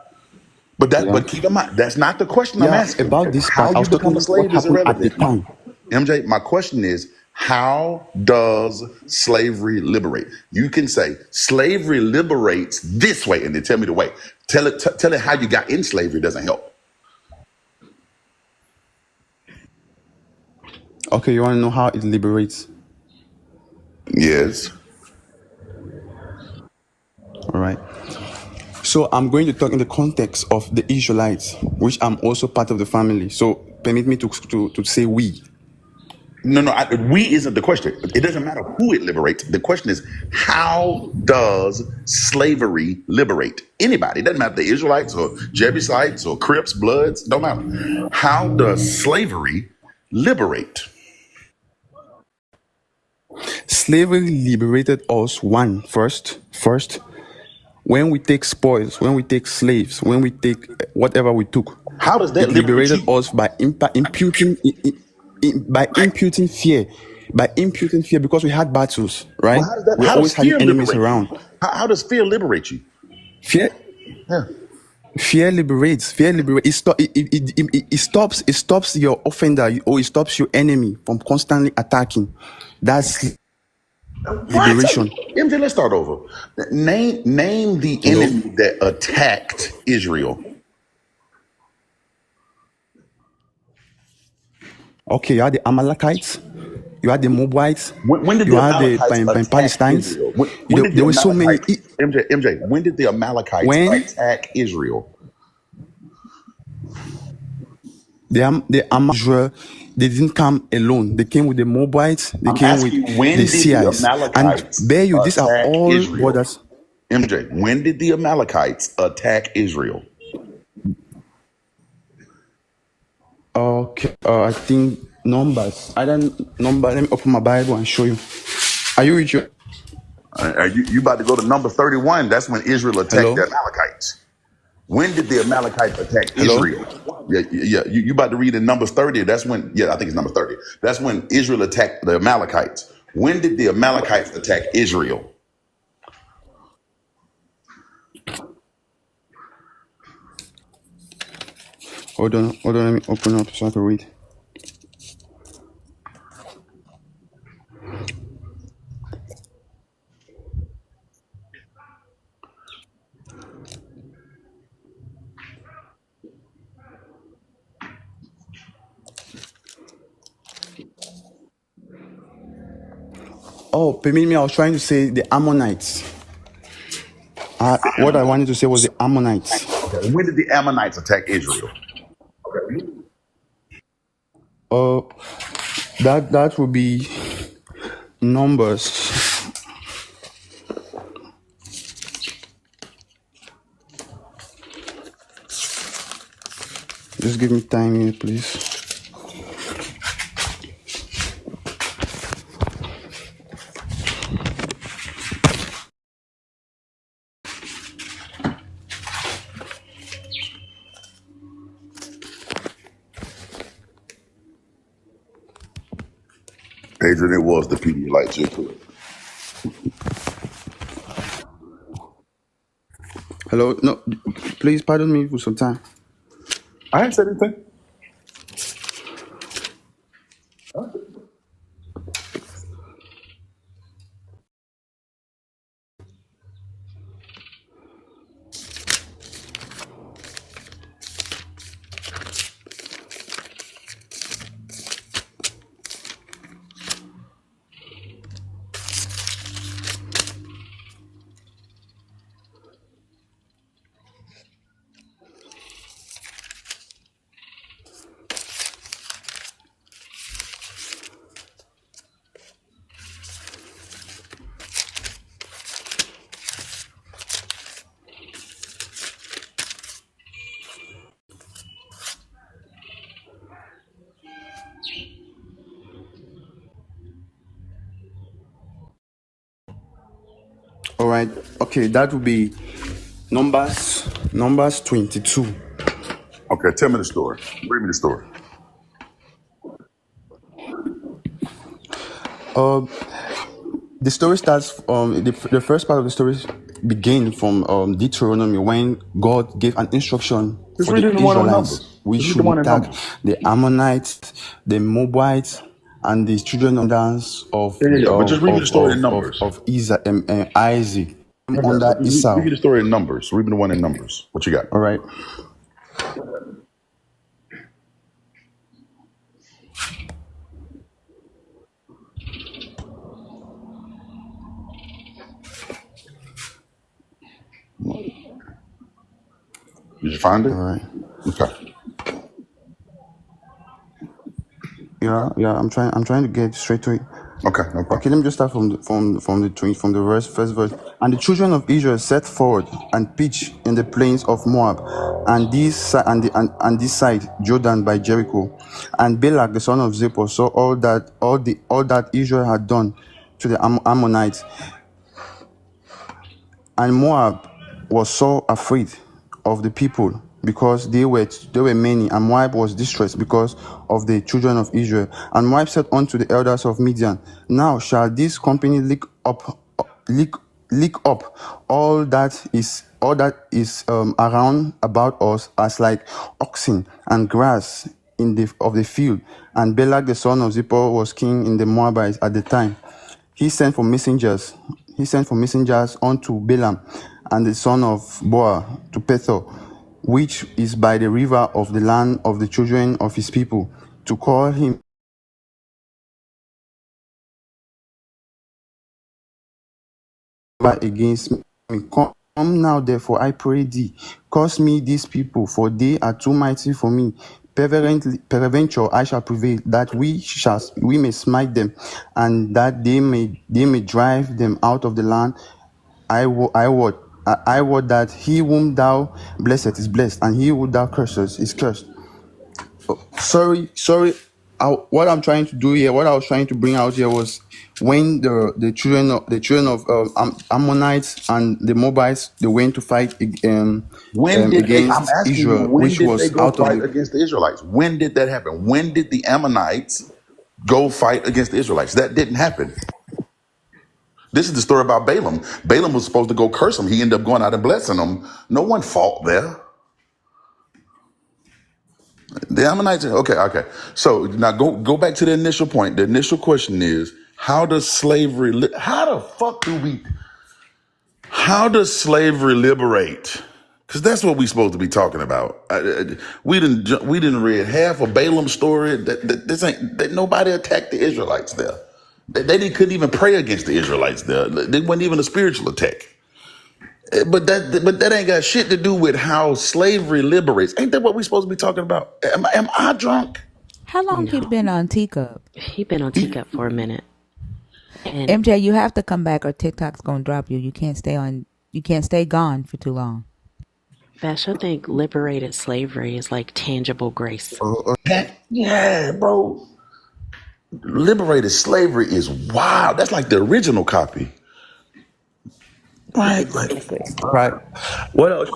Yeah. But keep in mind, that's not the question I'm Yeah. asking. About this How part, I you was talking become a about what slave is happened at the irrelevant. time. MJ, my question is, how does slavery liberate? You can say slavery liberates this way, and then tell me the way. Tell it how you got in slavery doesn't help. Okay, you want to know how it liberates? Yes. All right. So I'm going to talk in the context of the Israelites, which I'm also part of the family. So permit me to say we. No, no, we isn't the question. It doesn't matter who it liberates. The question is, how does slavery liberate anybody? It doesn't matter if the Israelites or Jebusites or Crips, Bloods, don't matter. How does slavery liberate? Slavery liberated us first, when we take spoils, when we take slaves, when we take whatever we took. How does that It liberate liberated you? us by imputing fear. By imputing fear, because we had battles, Well, right? how does that? We're How does always having fear enemies liberate you? around. How does fear liberate you? Fear, Yeah. fear liberates. Fear liberates. It stops your offender, or it stops your enemy from constantly attacking. That's What? liberation. MJ, let's start over. Name the Hello. enemy that attacked Israel. Okay, you had the Amalekites, you had the Moabites, When did you the had the Amalekites attack Palestinians. Israel? When did the There were so many. Amalekites, MJ, when did the Amalekites When attack Israel? the Israel, they didn't come alone. They came with the Moabites. They I'm came with asking, the when did the Seas. And Amalekites bear you, these are attack all Israel? brothers. MJ, when did the Amalekites attack Israel? Okay, I think Numbers. I don't number. Let me open my Bible and show you. Are you with you? You about to go to number 31. That's when Israel attacked the Hello, Amalekites. When did the Amalekites attack hello. Israel? Yeah, yeah. You about to read in Numbers 30. That's when, yeah, I think it's number 30. That's when Israel attacked the Amalekites. When did the Amalekites attack Israel? Hold on. Let me open up so I can read. Oh, permit me. I was trying to say the Ammonites. What I wanted to say was the Ammonites. Okay. When did the Ammonites attack Israel? Uh, that would be Numbers. Just give me time here, please. Adrian, it was the Pedialyte. You're correct. Hello. No, please pardon me for some time. I ain't said anything. All right. Okay, that would be Numbers 22. Okay, tell me the story. Read me the story. Uh, the story starts. The first part of the story begins from Deuteronomy, when God gave an instruction Just for read the it in the one on Israelites. Numbers. We Just read the should one in attack Numbers. the Ammonites, the Moabites, and the children of dance Yeah, yeah, yeah. But just read me the story in Numbers. Isaac I got under you. Just read Esau. me the story in Numbers. Read me the one in Numbers. What you got? All right. Did you find it? All right. Okay. Yeah. I'm trying to get straight to it. Okay, no problem. Okay, let me just start from the first verse. And the children of Israel set forward and pitched in the plains of Moab, and this side Jordan by Jericho. And Balak the son of Zippor saw all that Israel had done to the Ammonites, and Moab was so afraid of the people because they were many, and Moab was distressed because of the children of Israel. And Moab said unto the elders of Midian, now shall this company lick up all that is around about us as like oxen and grass of the field. And Balak the son of Zippor was king in the Moabites at the time. He sent for messengers unto Balaam and the son of Boa to Pethor, which is by the river of the land of the children of his people, to call him against me. Come now, therefore, I pray thee, curse me these people, for they are too mighty for me. Peradventure I shall prevail, that we may smite them, and that they may drive them out of the land. I wot that he whom thou blessed is blessed, and he whom thou cursest is cursed. Sorry. What I'm trying to do here, what I was trying to bring out here was when the children of Ammonites and the Moabites, they went to fight When did they? I'm against asking you. Israel, When which did they was go out of fight the. against the Israelites? When did that happen? When did the Ammonites go fight against the Israelites? That didn't happen. This is the story about Balaam. Balaam was supposed to go curse them. He ended up going out and blessing them. No one fought there. The Ammonites. Okay. So now go back to the initial point. The initial question is, how does slavery? How does slavery liberate? Because that's what we're supposed to be talking about. We didn't read half of Balaam's story. That nobody attacked the Israelites there. They couldn't even pray against the Israelites there. They wasn't even a spiritual attack. But that ain't got shit to do with how slavery liberates. Ain't that what we're supposed to be talking about? Am I drunk? How long he No, been on Teacup? he been on Teacup for a minute. And MJ, you have to come back or TikTok's gonna drop you. You can't stay gone for too long. Vash, I think liberated slavery is like tangible grace. Yeah, bro. Liberated slavery is wild. That's like the original copy. Right. Right. What else?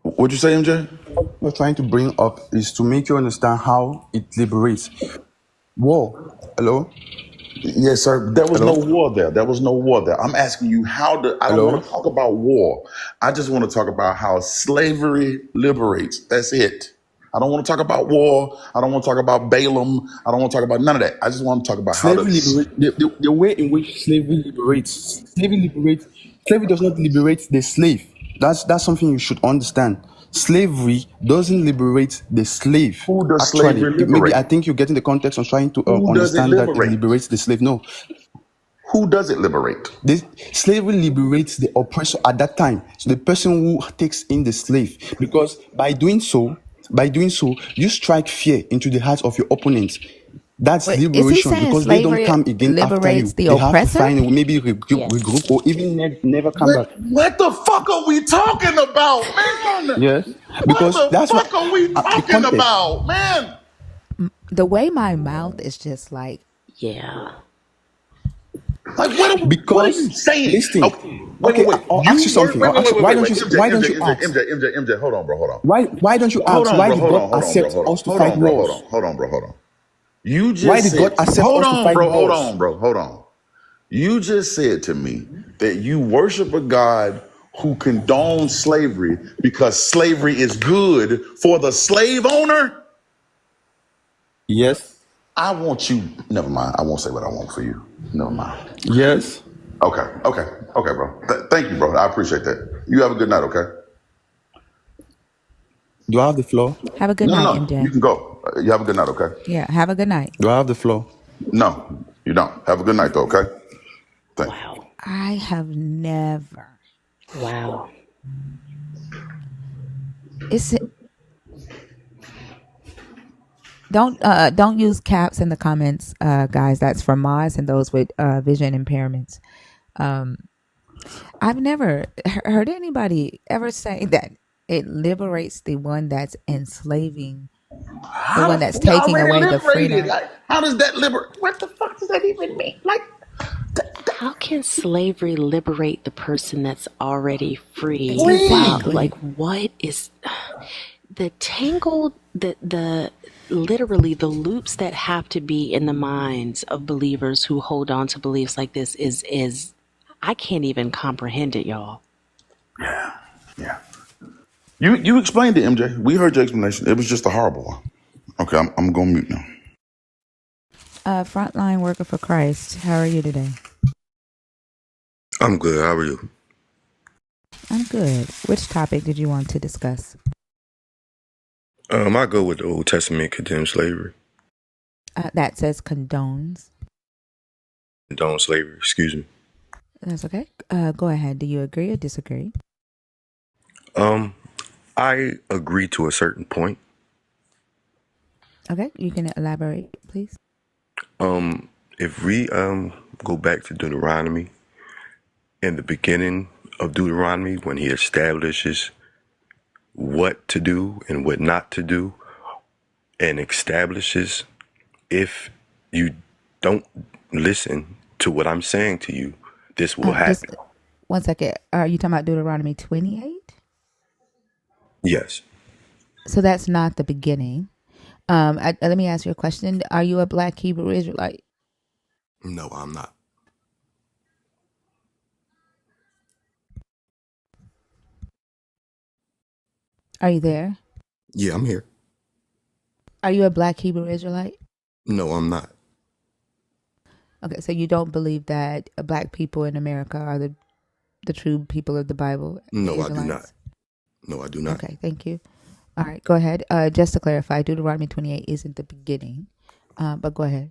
What'd you say, MJ? What we're trying to bring up is to make you understand how it liberates. War. Hello? Yes, sir. There was no Hello? war there. I'm asking you I don't want Hello? to talk about war. I just want to talk about how slavery liberates. That's it. I don't want to talk about war. I don't want to talk about Balaam. I don't want to talk about none of that. I just want to talk about how Slavery does. liberate the way in which slavery does not liberate the slave. That's something you should understand. Slavery doesn't liberate the slave. Who does Actually, slavery maybe liberate? I think you're getting the context on trying to Who does it understand that it liberate? liberates the slave. No, Who does it liberate? this slavery liberates the oppressor at that time. So the person who takes in the slave, because by doing so, you strike fear into the hearts of your opponents. That's Wait, is he liberation saying because they don't slavery come again after liberates you. the They have to oppressor? find maybe Yes. regroup or even never come back. What the fuck are we talking about, man? Yes, What because the that's what fuck are we the talking context. about, man? The way my mouth is just like Yeah. Like, what are Because you saying? listen, Okay, okay, wait. I'll ask you You work. something. Wait, I'll wait, ask wait, you, wait, wait, wait. why don't you ask? MJ. Hold on, bro. Hold on. Why don't you Hold ask? on, Why bro. did Hold God on. Hold on, bro. accept Hold on. us to fight wars? Hold on. You Why just did God said. accept Hold us to on, fight bro. Hold wars? on, bro. Hold on. You just said to me that you worship a God who condones slavery because slavery is good for the slave owner. Yes. I want you. Never mind. I won't say what I want for you. Never mind. Yes. Okay, bro. Thank you, bro. I appreciate that. You have a good night, okay? Do I have the floor? have a good No, night, you MJ. can go. You have a good night, okay? Yeah, have a good night. Do I have the floor? No, you don't. Have a good night, though, okay? Thank you. Wow. I have never. Wow. It's don't use caps in the comments, guys. That's for Moz and those with vision impairments. I've never heard anybody ever say that it liberates the one that's enslaving, the one that's We taking already away the liberated. freedom. Like, how does that liberate? What the fuck does that even mean? Like, How can slavery liberate the person that's already free? While, we. like, Exactly. what is the tangled, the literally the loops that have to be in the minds of believers who hold on to beliefs like this is I can't even comprehend it, y'all. Yeah. You explained it, MJ. We heard your explanation. It was just a horrible one. Okay, I'm going mute now. Frontline worker for Christ. How are you today? I'm good. How are you? I'm good. Which topic did you want to discuss? I go with the Old Testament condemns slavery. That says condones. Condone slavery, excuse me. That's okay. Go ahead. Do you agree or disagree? I agree to a certain point. Okay, you can elaborate, please. If we go back to Deuteronomy, in the beginning of Deuteronomy, when he establishes what to do and what not to do, and establishes if you don't listen to what I'm saying to you, this will Just happen. 1 second. Are you talking about Deuteronomy 28? Yes. So that's not the beginning. Let me ask you a question. Are you a Black Hebrew Israelite? No, I'm not. Are you there? Yeah, I'm here. Are you a Black Hebrew Israelite? No, I'm not. Okay, so you don't believe that Black people in America are the true people of the Bible, the No, I do not. Israelites? No, I do not. Okay, thank you. All right, go ahead. Just to clarify, Deuteronomy 28 isn't the beginning, but go ahead.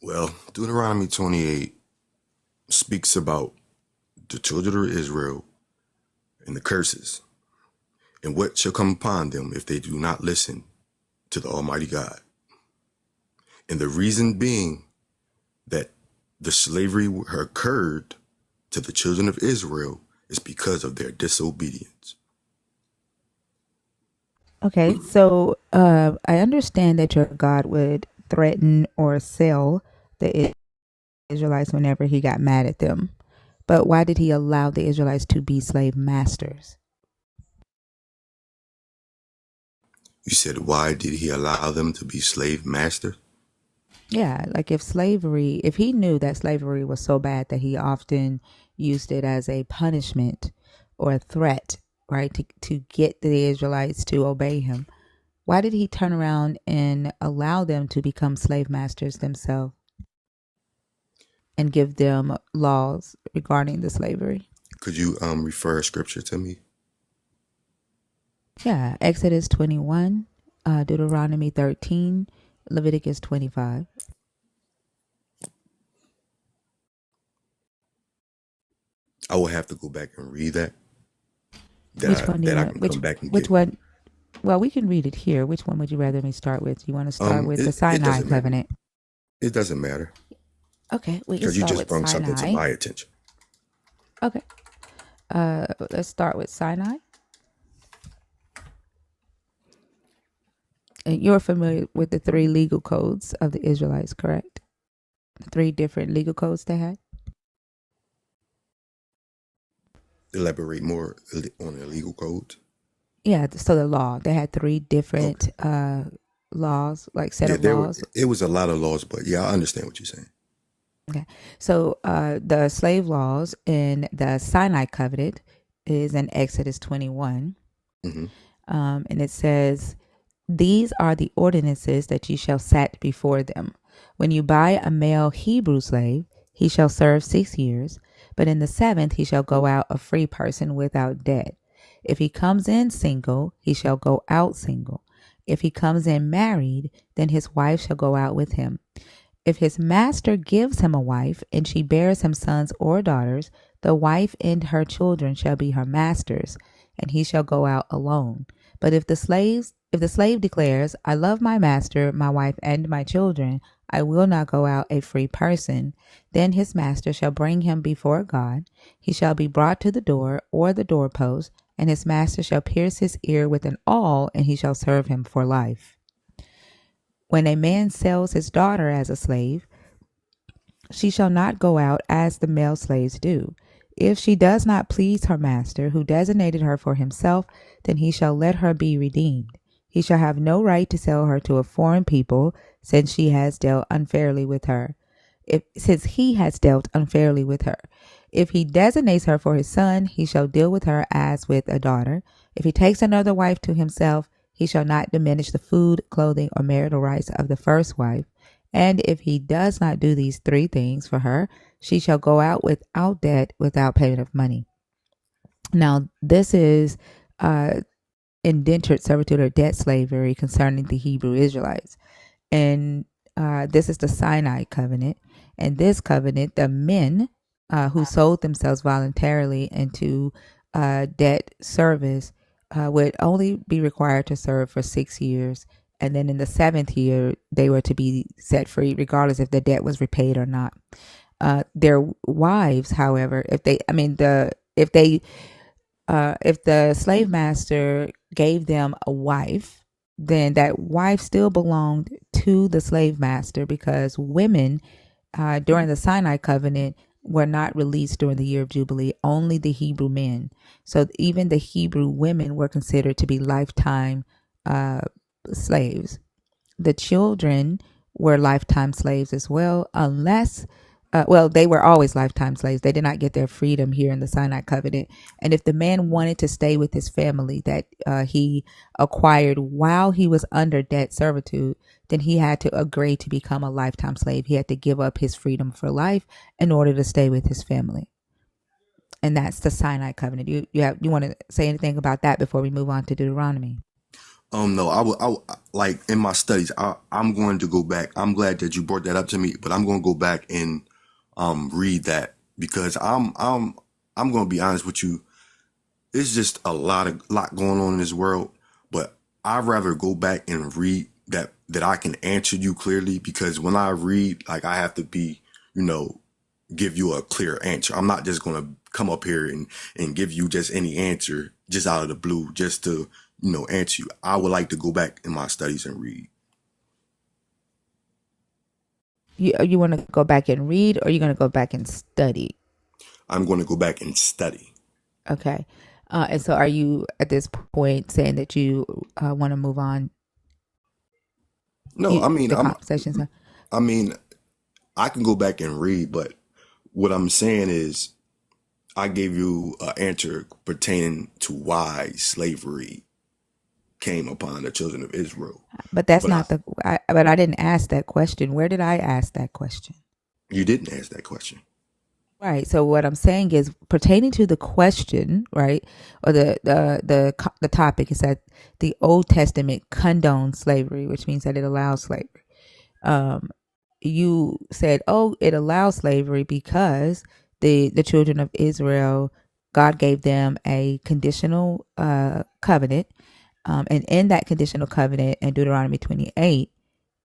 Well, Deuteronomy 28 speaks about the children of Israel and the curses and what shall come upon them if they do not listen to the Almighty God. And the reason being that the slavery occurred to the children of Israel is because of their disobedience. Okay, so I understand that your God would threaten or sell the Israelites whenever he got mad at them. But why did he allow the Israelites to be slave masters? You said, why did he allow them to be slave masters? Yeah, like if he knew that slavery was so bad that he often used it as a punishment or a threat, right, to get the Israelites to obey him, why did he turn around and allow them to become slave masters themselves and give them laws regarding the slavery? Could you refer a scripture to me? Yeah, Exodus 21, Deuteronomy 13, Leviticus 25. I will have to go back and read that. Which one do you I want? can come back and Which get. one? Well, we can read it here. Which one would you rather me start with? You want to start with the It Sinai doesn't matter. covenant? It doesn't matter. Okay, we can Because you start just with brought something to Sinai. my attention. Okay, let's start with Sinai. And you're familiar with the three legal codes of the Israelites, correct? The three different legal codes they had. Elaborate more on the legal codes. Yeah, so the law, they had three different laws, like set of laws. It was a lot of laws, but yeah, I understand what you're saying. Okay, so the slave laws in the Sinai covenant is in Exodus 21. Mm-hmm. And it says, "These are the ordinances that ye shall set before them. When you buy a male Hebrew slave, he shall serve 6 years, but in the 7th he shall go out a free person without debt. If he comes in single, he shall go out single. If he comes in married, then his wife shall go out with him. If his master gives him a wife, and she bears him sons or daughters, The wife and her children shall be her masters, and he shall go out alone. But if the slave declares, I love my master, my wife, and my children, I will not go out a free person, then his master shall bring him before God. He shall be brought to the door or the doorpost, and his master shall pierce his ear with an awl, and he shall serve him for life. When a man sells his daughter as a slave, she shall not go out as the male slaves do. If she does not please her master, who designated her for himself, then he shall let her be redeemed. He shall have no right to sell her to a foreign people, since he has dealt unfairly with her. Since he has dealt unfairly with her. If he designates her for his son, he shall deal with her as with a daughter. If he takes another wife to himself, he shall not diminish the food, clothing, or marital rights of the first wife. And if he does not do these three things for her, she shall go out without debt, without payment of money. Now, this is indentured servitude or debt slavery concerning the Hebrew Israelites. And this is the Sinai covenant. And this covenant, the men who sold themselves voluntarily into debt service would only be required to serve for 6 years. And then in the 7th year, they were to be set free, regardless if the debt was repaid or not. Their wives, however, if the slave master gave them a wife, then that wife still belonged to the slave master, because women during the Sinai covenant were not released during the year of Jubilee, only the Hebrew men. So even the Hebrew women were considered to be lifetime slaves. The children were lifetime slaves as well, unless they were always lifetime slaves. They did not get their freedom here in the Sinai covenant. And if the man wanted to stay with his family that he acquired while he was under debt servitude, then he had to agree to become a lifetime slave. He had to give up his freedom for life in order to stay with his family. And that's the Sinai covenant. You want to say anything about that before we move on to Deuteronomy? No, I like in my studies, I'm going to go back. I'm glad that you brought that up to me, but I'm going to go back and read that, because I'm going to be honest with you. It's just a lot going on in this world, but I'd rather go back and read that I can answer you clearly, because when I read, like, I have to be, give you a clear answer. I'm not just going to come up here and give you just any answer just out of the blue, just to, answer you. I would like to go back in my studies and read. You want to go back and read, or are you going to go back and study? I'm going to go back and study. Okay. And so are you at this point saying that you want to move on? No, I mean, I can go back and read, but what I'm saying is I gave you an answer pertaining to why slavery came upon the children of Israel. But that's but I didn't ask that question. Where did I ask that question? You didn't ask that question. Right. So what I'm saying is, pertaining to the question, right, or the topic is that the Old Testament condones slavery, which means that it allows slavery. You said, oh, it allows slavery because the children of Israel, God gave them a conditional covenant. And in that conditional covenant in Deuteronomy 28,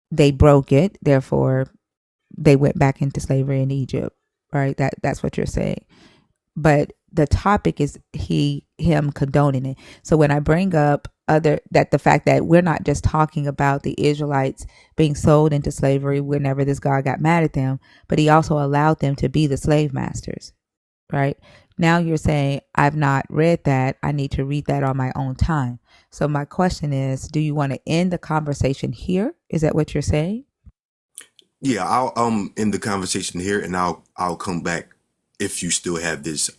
they broke it. Therefore, they went back into slavery in Egypt, right? That's what you're saying. But the topic is him condoning it. So when I bring up the fact that we're not just talking about the Israelites being sold into slavery whenever this God got mad at them, but he also allowed them to be the slave masters, right? Now you're saying, I've not read that. I need to read that on my own time. So my question is, do you want to end the conversation here? Is that what you're saying? Yeah, I'll end the conversation here, and I'll come back if you still have this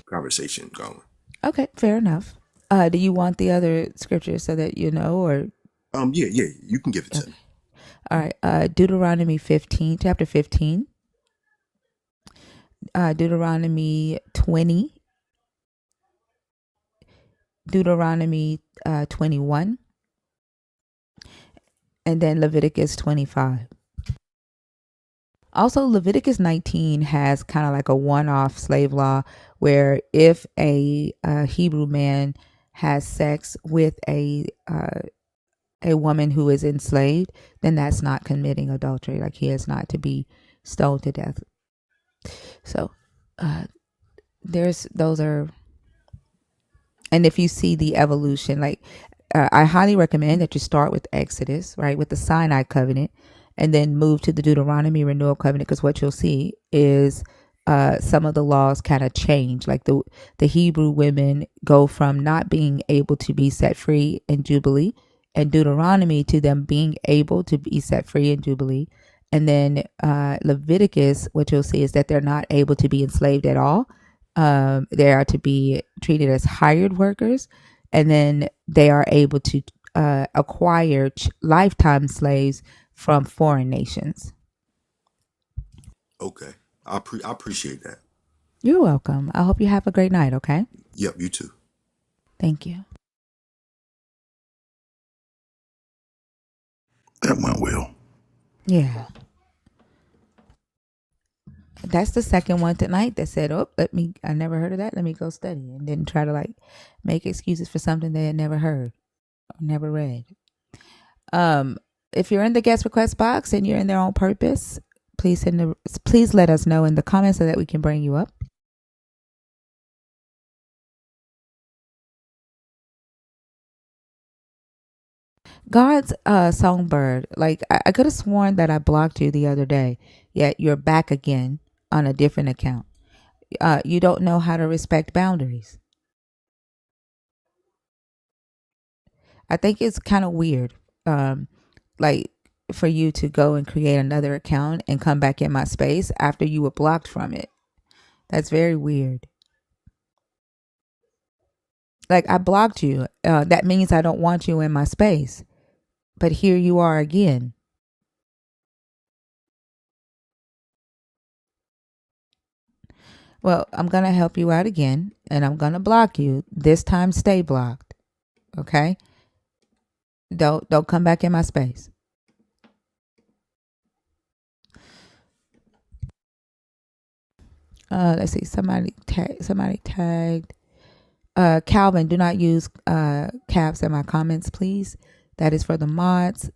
conversation going. Okay, fair enough. Do you want the other scripture so that you know, or? Yeah, you can give it to me. All right, Deuteronomy 15, chapter 15. Deuteronomy 20. Deuteronomy 21. And then Leviticus 25. Also, Leviticus 19 has kind of like a one-off slave law where if a Hebrew man has sex with a woman who is enslaved, then that's not committing adultery. Like he is not to be stoned to death. So those are, and if you see the evolution, like I highly recommend that you start with Exodus, right, with the Sinai covenant, and then move to the Deuteronomy renewal covenant, because what you'll see is some of the laws kind of change. Like the Hebrew women go from not being able to be set free in Jubilee and Deuteronomy to them being able to be set free in Jubilee. And then Leviticus, what you'll see is that they're not able to be enslaved at all. They are to be treated as hired workers, and then they are able to acquire lifetime slaves from foreign nations. Okay. I appreciate that. You're welcome. I hope you have a great night, okay? Yep, you too. Thank you. That went well. Yeah. That's the second one tonight that said, oh, I never heard of that. Let me go study, and didn't try to like make excuses for something they had never heard or never read. If you're in the guest request box and you're in there on purpose, please let us know in the comments so that we can bring you up. God's songbird. Like I could have sworn that I blocked you the other day, yet you're back again on a different account. You don't know how to respect boundaries. I think it's kind of weird, like for you to go and create another account and come back in my space after you were blocked from it. That's very weird. Like I blocked you. That means I don't want you in my space. But here you are again. Well, I'm going to help you out again, and I'm going to block you. This time stay blocked. Okay? Don't come back in my space. Let's see. Somebody tagged. Calvin, do not use caps in my comments, please. That is for the mods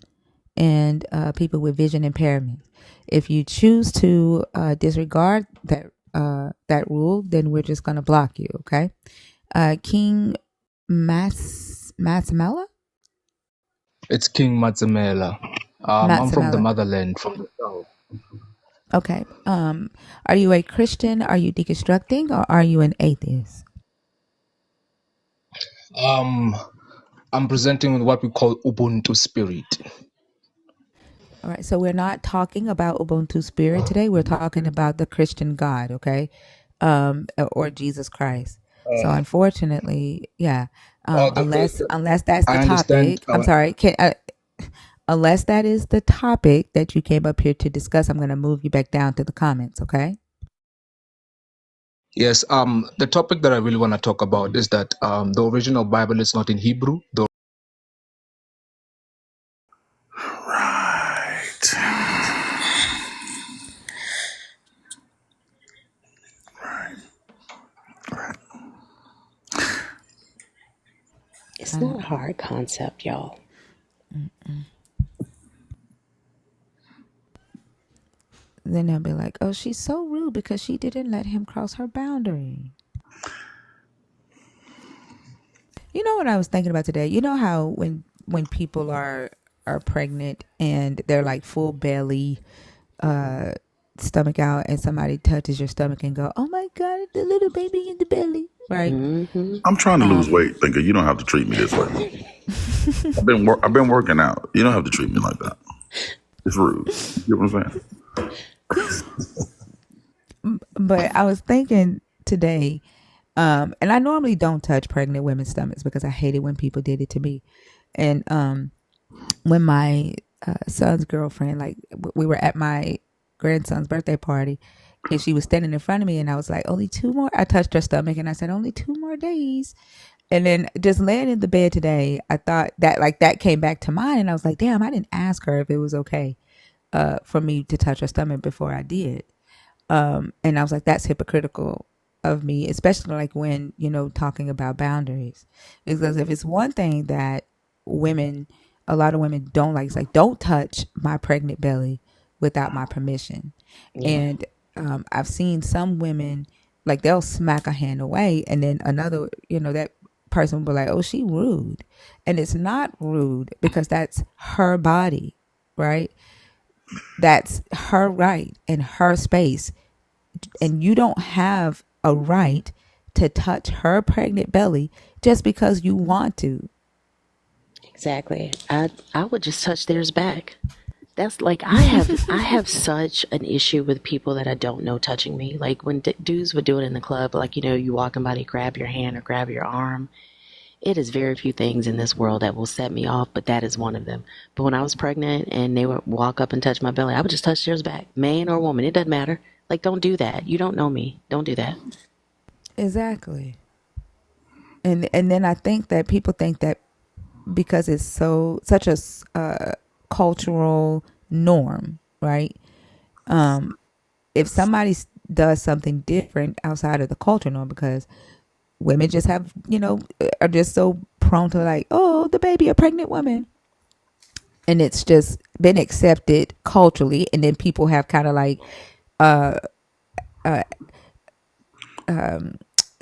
and people with vision impairment. If you choose to disregard that rule, then we're just going to block you, okay? King Matsamela? It's King Matamela. I'm from the Matsamela. motherland, from the south. Okay. Are you a Christian? Are you deconstructing? Or are you an atheist? I'm presenting what we call Ubuntu spirit. All right. So we're not talking about Ubuntu spirit today. We're talking about the Christian God, okay? Or Jesus Christ. So unfortunately, yeah. Unless that's the I understand. topic. I'm sorry. Unless that is the topic that you came up here to discuss, I'm going to move you back down to the comments, okay? Yes. The topic that I really want to talk about is that the original Bible is not in Hebrew. Right. Right. It's not a hard concept, y'all. Then they'll be like, oh, she's so rude because she didn't let him cross her boundary. You know what I was thinking about today? You know how when people are pregnant and they're like full belly, stomach out, and somebody touches your stomach and go, oh my God, the little baby in the belly, right? Mm-hmm. I'm trying to lose weight, thinking you don't have to treat me this way. I've been working out. You don't have to treat me like that. It's rude. You know what I'm saying? But I was thinking today, and I normally don't touch pregnant women's stomachs because I hate it when people did it to me. And when my son's girlfriend, like we were at my grandson's birthday party, and she was standing in front of me, and I was like, only 2 more. I touched her stomach, and I said, only 2 more days. And then just laying in the bed today, I thought that like that came back to mind, and I was like, damn, I didn't ask her if it was okay. for me to touch her stomach before I did. And I was like, that's hypocritical of me, especially like when, talking about boundaries. Because if it's one thing that a lot of women don't like, it's like, don't touch my pregnant belly without my permission. Yeah. And I've seen some women, like they'll smack a hand away and then another, that person will be like, oh, she rude. And it's not rude because that's her body, right? That's her right and her space. And you don't have a right to touch her pregnant belly just because you want to. Exactly. I would just touch theirs back. That's like I have such an issue with people that I don't know touching me. Like when dudes would do it in the club, like you walking by, they grab your hand or grab your arm. It is very few things in this world that will set me off, but that is one of them. But when I was pregnant and they would walk up and touch my belly, I would just touch theirs back, man or woman. It doesn't matter. Like, don't do that. You don't know me. Don't do that. Exactly. And then I think that people think that because it's such a cultural norm, right? If somebody does something different outside of the culture norm, because women just have, are just so prone to like, oh, the baby, a pregnant woman. And it's just been accepted culturally. And then people have kind of like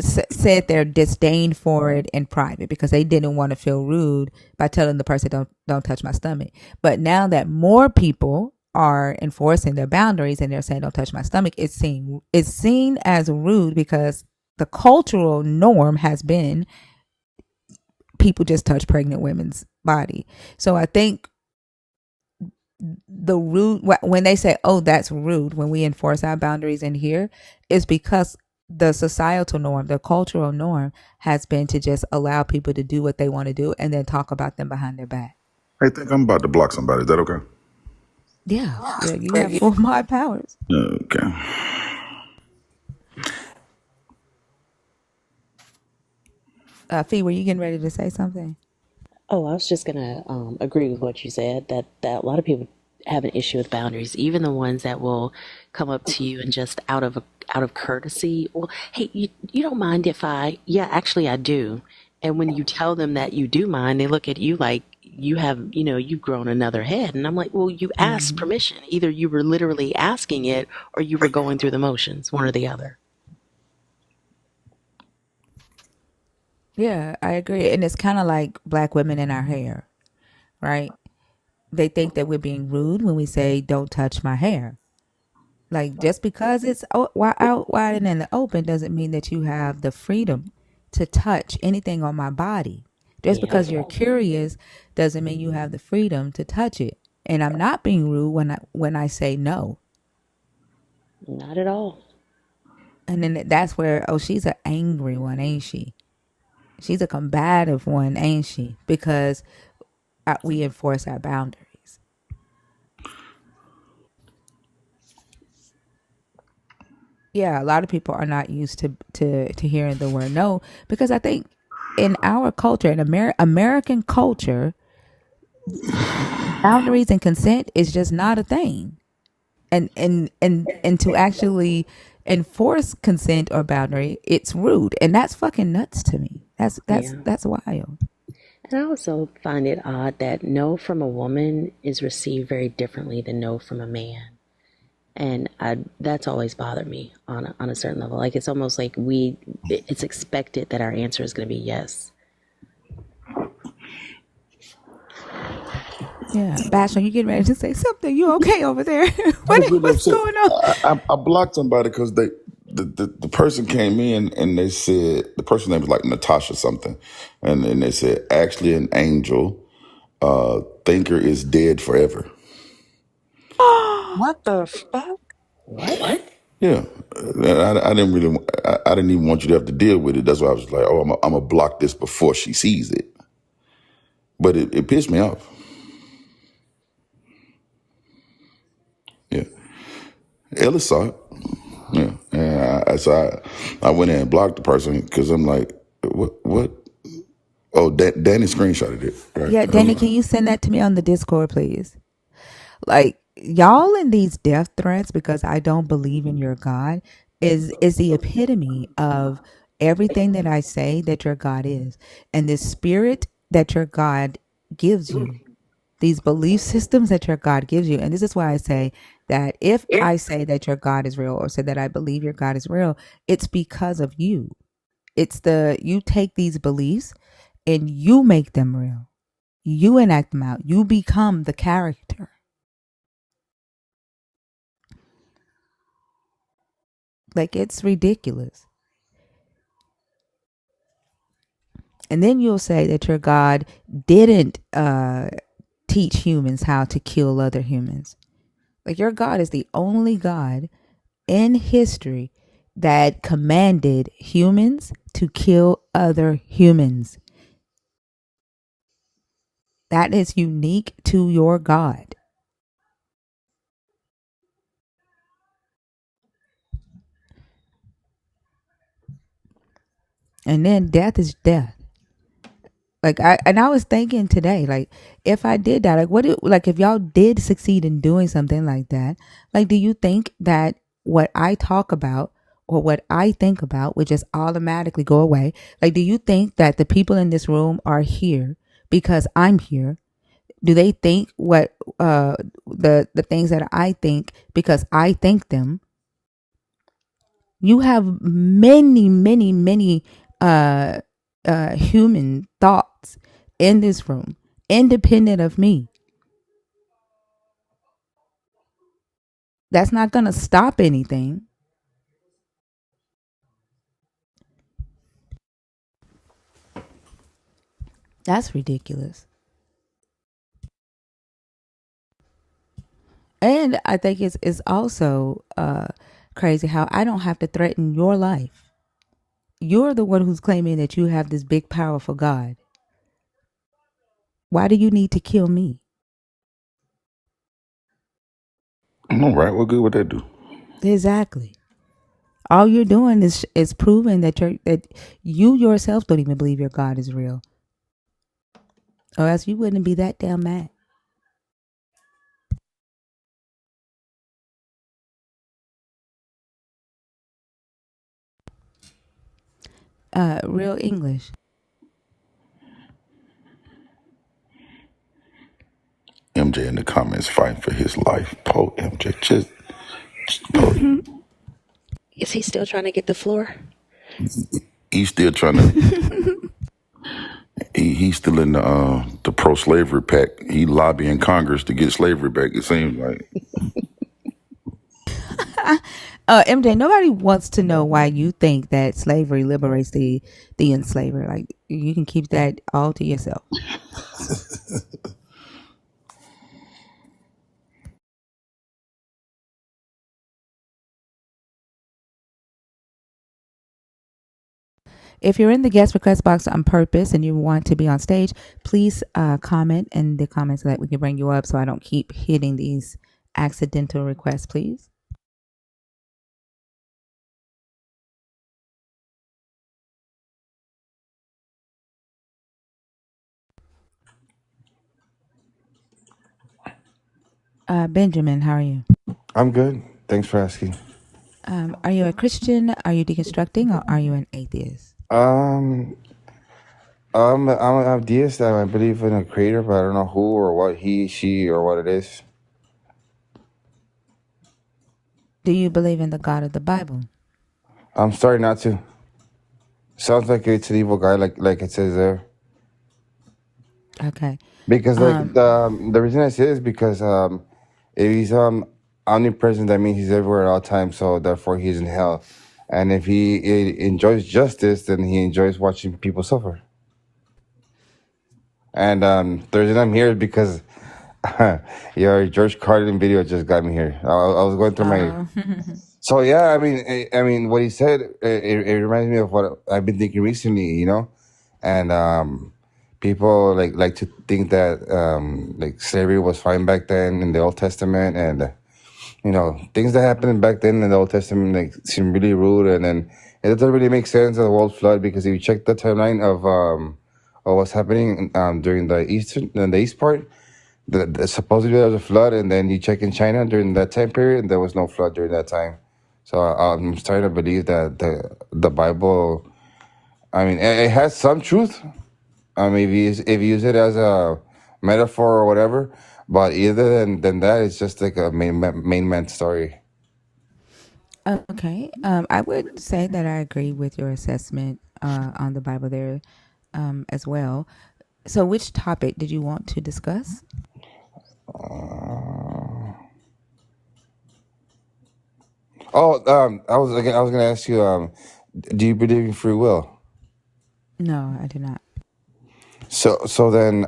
said their disdain for it in private because they didn't want to feel rude by telling the person don't touch my stomach. But now that more people are enforcing their boundaries and they're saying don't touch my stomach, it's seen as rude because the cultural norm has been people just touch pregnant women's body. So I think the rude, when they say, oh, that's rude, when we enforce our boundaries in here, is because the societal norm, the cultural norm has been to just allow people to do what they want to do and then talk about them behind their back. I think I'm about to block somebody. Is that okay? Yeah, you have full mod powers. Okay. Fee, were you getting ready to say something? Oh, I was just gonna agree with what you said. That a lot of people have an issue with boundaries, even the ones that will come up to you and just out of courtesy. Well, hey, you don't mind if I? Yeah, actually, I do. And when you tell them that you do mind, they look at you like you have, you've grown another head. And I'm like, well, you asked permission. Either you were literally asking it, or you were going through the motions, one or the other. Yeah, I agree. And it's kind of like black women in our hair, right? They think that we're being rude when we say, don't touch my hair. Like, just because it's out wide and in the open doesn't mean that you have the freedom to touch anything on my body. Just Yeah. because you're curious doesn't mean you have the freedom to touch it. And I'm not being rude when I say no. Not at all. And then that's where, oh, she's an angry one, ain't she? She's a combative one, ain't she? Because we enforce our boundaries. Yeah, a lot of people are not used to hearing the word no, because I think in our culture, in American culture, boundaries and consent is just not a thing. And to actually enforce consent or boundary, it's rude, and that's fucking nuts to me. That's wild. And I also find it odd that no from a woman is received very differently than no from a man. And that's always bothered me on a certain level. Like, it's almost like it's expected that our answer is going to be yes. Yeah, Bash, are you getting ready to say something? You okay over there? What's going on? I blocked somebody because the person came in and they said, the person name was like Natasha something, and they said, actually an angel, thinker is dead forever. What the fuck? What? Yeah, I didn't really, I didn't even want you to have to deal with it. That's why I was like, oh, I'm gonna block this before she sees it. But it pissed me off. Yeah, Ella saw it. Yeah, and so I went in and blocked the person because I'm like, what? Oh, Danny screenshotted it. Right? Yeah, Danny, can you send that to me on the Discord, please? Like, y'all in these death threats because I don't believe in your God is the epitome of everything that I say that your God is, and the spirit that your God gives you, these belief systems that your God gives you. And this is why I say that if I say that your God is real, or say that I believe your God is real, it's because of you. You take these beliefs and you make them real. You enact them out. You become the character. Like, it's ridiculous. And then you'll say that your God didn't teach humans how to kill other humans. Like, your God is the only God in history that commanded humans to kill other humans. That is unique to your God. And then death is death. Like, I was thinking today, like, if I did that, like if y'all did succeed in doing something like that, like, do you think that what I talk about or what I think about would just automatically go away? Like, do you think that the people in this room are here because I'm here? Do they think what the things that I think because I think them? You have many, many, many human thoughts in this room, independent of me. That's not going to stop anything. That's ridiculous. And I think it's also crazy how I don't have to threaten your life. You're the one who's claiming that you have this big, powerful God. Why do you need to kill me? All right, what good would that do? Exactly. All you're doing is proving that you yourself don't even believe your God is real, or else you wouldn't be that damn mad. Real English. MJ in the comments fighting for his life. Poe MJ, just Poe. Is he still trying to get the floor? He's still trying to. He's still in the pro-slavery pack. He lobbying Congress to get slavery back. It seems like. MJ, nobody wants to know why you think that slavery liberates the enslaver. Like, you can keep that all to yourself. If you're in the guest request box on purpose and you want to be on stage, please comment in the comments so that we can bring you up, so I don't keep hitting these accidental requests, please. Benjamin, how are you? I'm good. Thanks for asking. Are you a Christian? Are you deconstructing, or are you an atheist? I'm a deist. I believe in a creator, but I don't know who or what he, she, or what it is. Do you believe in the God of the Bible? I'm starting not to. Sounds like it's an evil guy, like it says there. Okay. Because like the reason I say it is because if he's omnipresent, that means he's everywhere at all times. So therefore, he's in hell. And if he enjoys justice, then he enjoys watching people suffer. And the reason I'm here is because your George Carlin video just got me here. I was going through my. So yeah, I mean, what he said, it reminds me of what I've been thinking recently, you know, and people like to think that like slavery was fine back then in the Old Testament, and you know, things that happened back then in the Old Testament like seem really rude, and then it doesn't really make sense of the world flood, because if you check the timeline of what's happening during the east part, supposedly there was a flood, and then you check in China during that time period, and there was no flood during that time. So I'm starting to believe that the Bible, I mean, it has some truth. I mean, if you use it as a metaphor or whatever, but either than that, it's just like a main man story. Okay. I would say that I agree with your assessment on the Bible there as well. So, which topic did you want to discuss? I was going to ask you, do you believe in free will? No, I do not. So then,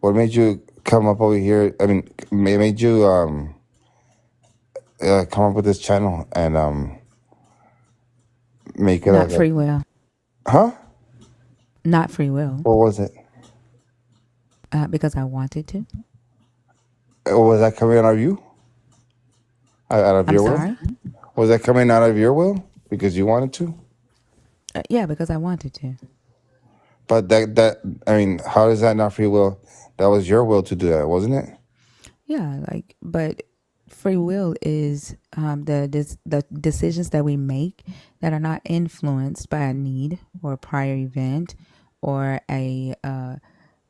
what made you come up over here? I mean, made you come up with this channel and make it Not like free will. huh? Not free will. What was it? Because I wanted to. Was that coming out of you? Out of I'm your will? sorry? Was that coming out of your will because you wanted to? Yeah, because I wanted to. But I mean, how is that not free will? That was your will to do that, wasn't it? Yeah, but free will is the decisions that we make that are not influenced by a need or a prior event or a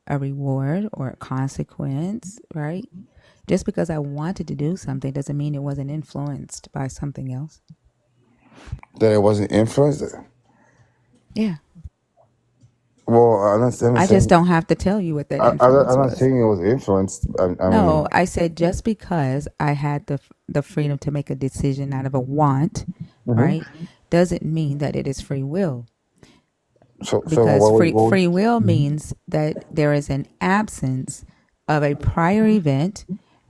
reward or a consequence, right? Just because I wanted to do something doesn't mean it wasn't influenced by something else. That it wasn't influenced. Yeah. Well, I'm not I saying. just don't have to tell you what that influence I'm not was. saying it was influenced. I No, mean, I said just because I had the freedom to make a decision out of a want, right, doesn't mean that it is free will. Because free will means that there is an absence of a prior event,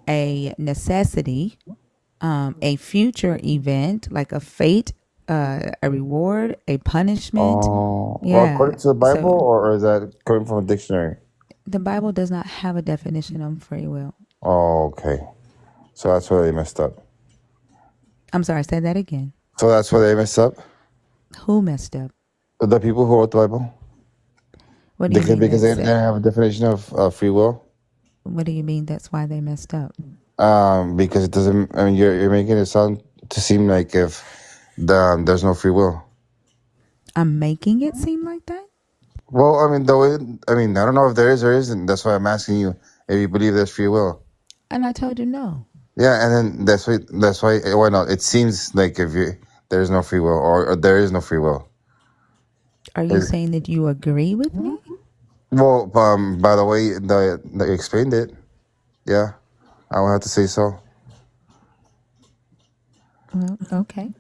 a necessity, a future event like a fate, a reward, a punishment. well, Yeah. according to the Bible, So or is that coming from a dictionary? the Bible does not have a definition of free will. Oh, okay. So that's where they messed up. I'm sorry, say that again. So that's where they messed up? Who messed up? The people who wrote the Bible? What do you mean? Because they didn't have a definition of free will? What do you mean that's why they messed up? Because it doesn't, I mean, you're making it sound to seem like if there's no free will. I'm making it seem like that? Well, I mean, I don't know if there is or isn't. That's why I'm asking you if you believe there's free will. And I told you no. Yeah, and then that's why why not? It seems like if there's no free will or there is no free will. Are you saying that you agree with me? Well, by the way, that you explained it, yeah, I would have to say so. Well, okay.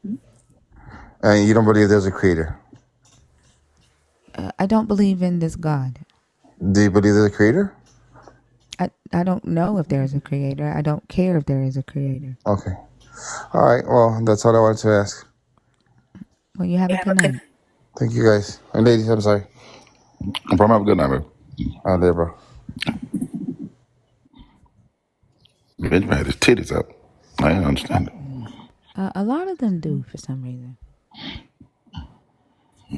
And you don't believe there's a creator? I don't believe in this God. Do you believe there's a creator? I don't know if there is a creator. I don't care if there is a creator. Okay. All right. Well, that's all I wanted to ask. Well, you have a good night. Thank you, guys. And ladies, I'm sorry. No problem. Have a good night, man. Out there, bro. Benjamin had his titties out. I didn't understand it. A lot of them do for some reason.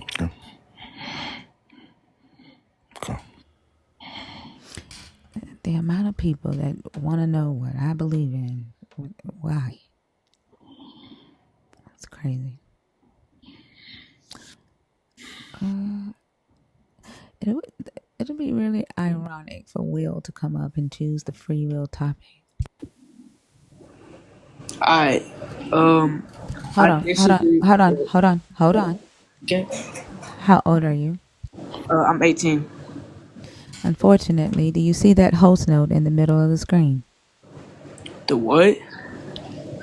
Okay. The amount of people that want to know what I believe in, why? It's crazy. It'll be really ironic for Will to come up and choose the free will topic. Alright. Hold on. Okay. How old are you? I'm 18. Unfortunately, do you see that host note in the middle of the screen? The what?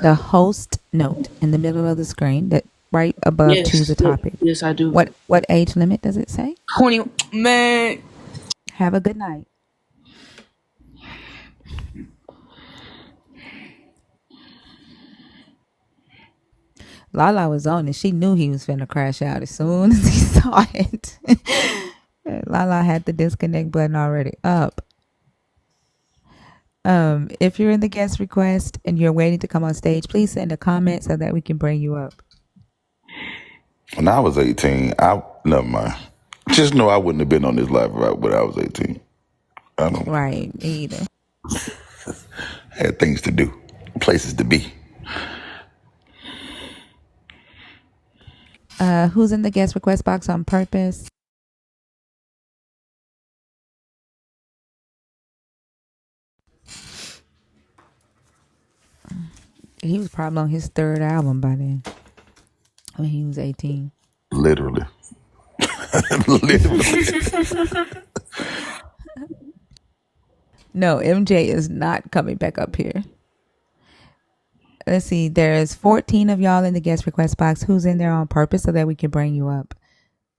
The host note in the middle of the screen, that right above choose a topic. Yes, I do. What age limit does it say? 20. Man. Have a good night. Lala was on it. She knew he was finna crash out as soon as he saw it. Lala had the disconnect button already up. If you're in the guest request and you're waiting to come on stage, please send a comment so that we can bring you up. When I was 18, never mind. Just know I wouldn't have been on this live when I was 18. I don't. Right, me either. I had things to do, places to be. Who's in the guest request box on purpose? He was probably on his third album by then, when he was 18. Literally. Literally. No, MJ is not coming back up here. Let's see. There's 14 of y'all in the guest request box. Who's in there on purpose so that we can bring you up?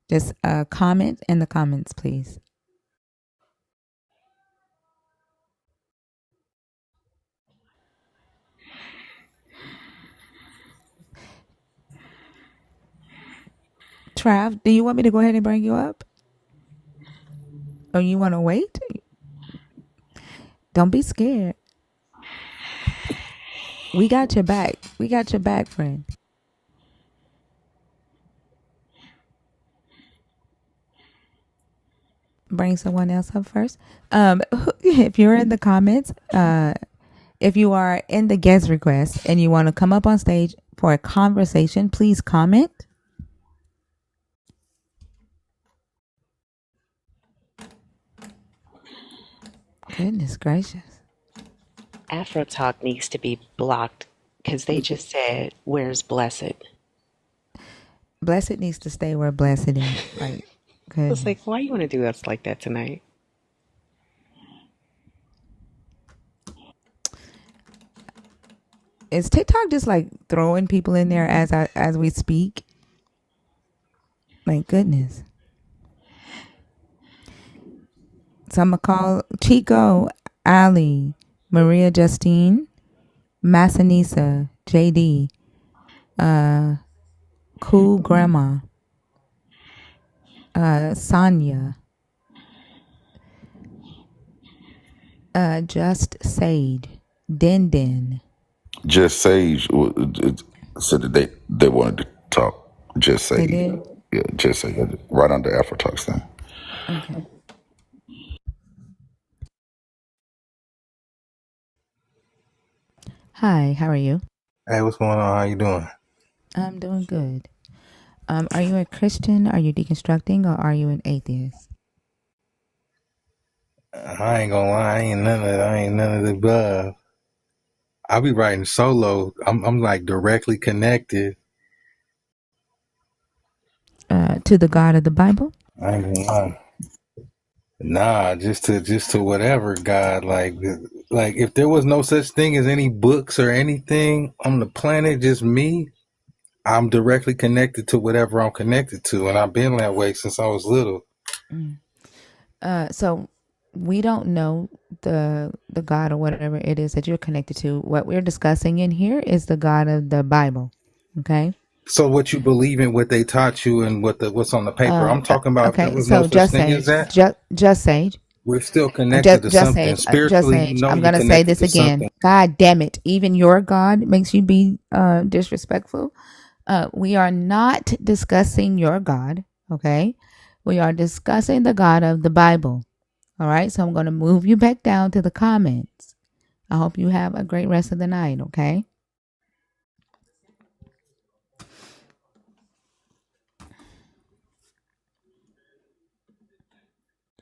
Just comment in the comments, please. Trav, do you want me to go ahead and bring you up? Or you want to wait? Don't be scared. We got your back. We got your back, friend. Bring someone else up first. If you're in the comments, if you are in the guest request and you want to come up on stage for a conversation, please comment. Goodness gracious. Afro Talk needs to be blocked because they just said, "Where's Blessed?" Blessed needs to stay where blessed is. Like, It's like, why you want to do us like that tonight? is TikTok just like throwing people in there as we speak? Like, goodness. So I'm gonna call Chico, Ali, Maria Justine, Massanisa, JD, Cool Grandma, Sonia, Just Sage, Din Din. Just Sage said that they wanted to talk. Just Sage. They did? Yeah, Just Sage. Right under Afro Talks thing. Okay. Hi, how are you? Hey, what's going on? How you doing? I'm doing good. Are you a Christian? Are you deconstructing, or are you an atheist? I ain't gonna lie, I ain't none of the above. I'll be writing solo. I'm like directly connected. To the God of the Bible? I ain't gonna lie. Nah, just to whatever God. Like if there was no such thing as any books or anything on the planet, just me, I'm directly connected to whatever I'm connected to, and I've been that way since I was little. So we don't know the God or whatever it is that you're connected to. What we're discussing in here is the God of the Bible. Okay. So what you believe in, what they taught you, and what's on the paper. I'm talking about if there Okay. was no So such Just thing Sage, as that. Just Sage. We're still connected to Just something. Sage. Just Spiritually, Sage. you know I'm you're gonna say connected this to again. something. God damn it! Even your God makes you be disrespectful. We are not discussing your God. Okay. We are discussing the God of the Bible. All right. So I'm going to move you back down to the comments. I hope you have a great rest of the night. Okay.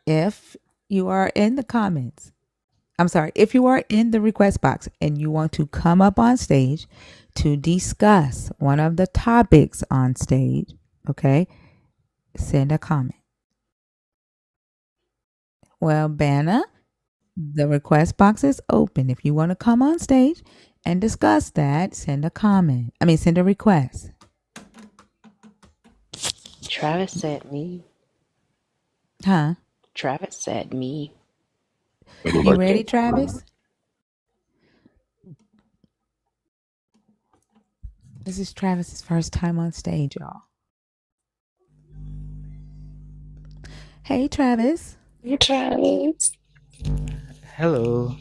If you are in the comments, if you are in the request box and you want to come up on stage to discuss one of the topics on stage, okay, send a comment. Well, Banna, the request box is open. If you want to come on stage and discuss that, send a comment. Send a request. Travis said me. Huh? Travis said me. You ready, Travis? This is Travis's first time on stage, y'all. Hey, Travis. Hey, Travis. Hello.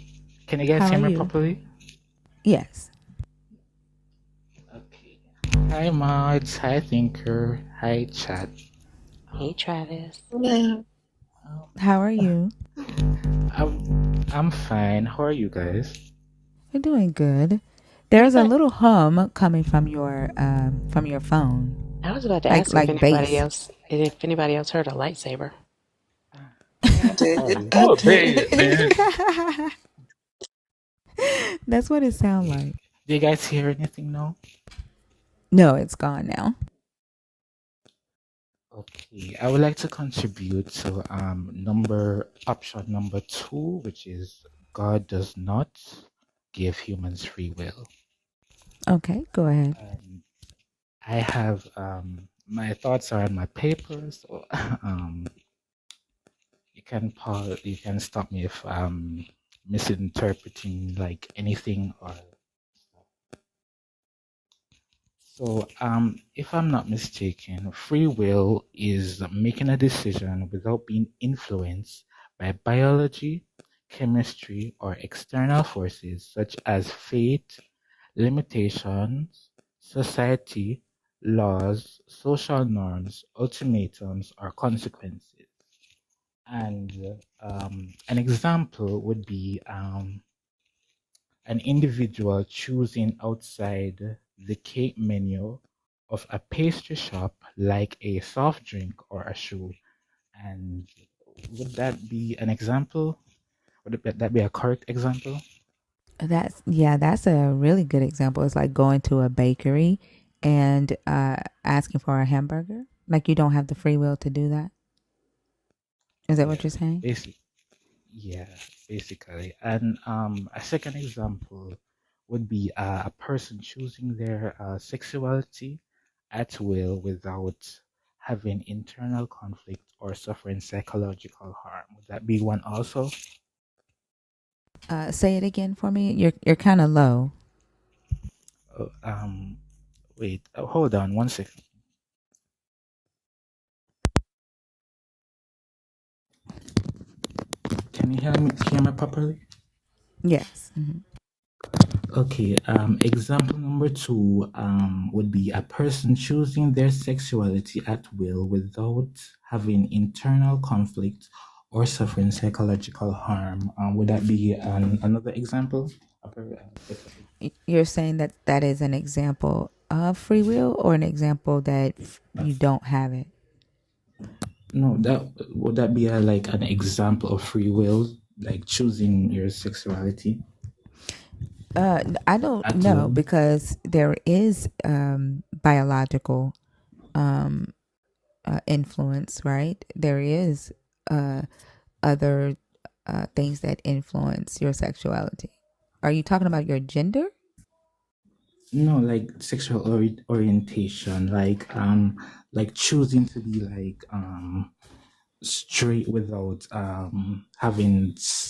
Can you guys How hear are me you? properly? Yes. Okay. Hi, Mods. Hi, Thinker. Hi, Chat. Hey, Travis. Yeah. How are you? I'm I'm fine. How are you guys? You're doing good. There's a But little hum coming from your phone, I was about to like ask if anybody bass. else heard a lightsaber. I did. Sorry. I Oh, did. man. That's what it sounds like. Do you guys hear anything now? No, it's gone now. Okay, I would like to contribute to option number 2, which is God does not give humans free will. Okay, go ahead. I have my thoughts are on my paper, so you can stop me if I'm misinterpreting like anything or so if I'm not mistaken, free will is making a decision without being influenced by biology, chemistry, or external forces such as fate, limitations, society, laws, social norms, ultimatums, or consequences. And an example would be an individual choosing outside the cake menu of a pastry shop like a soft drink or a shoe. And would that be an example? That be a correct example? That's a really good example. It's like going to a bakery and asking for a hamburger. Like you don't have the free will to do that. Is that what Yeah, you're saying? yeah, basically. And a second example would be a person choosing their sexuality at will without having internal conflict or suffering psychological harm. Would that be one also? Say it again for me. You're kind of low. Oh, wait, hold on one second. Can you hear me properly? Yes. Mm-hmm. Okay, example number 2 would be a person choosing their sexuality at will without having internal conflict or suffering psychological harm. Would that be another example? You're saying that that is an example of free will or an example that you don't have it? No, would that be like an example of free will, like choosing your sexuality I don't at know will? because there is biological influence, right? There is other things that influence your sexuality. Are you talking about your gender? No, like sexual orientation, like choosing to be like straight without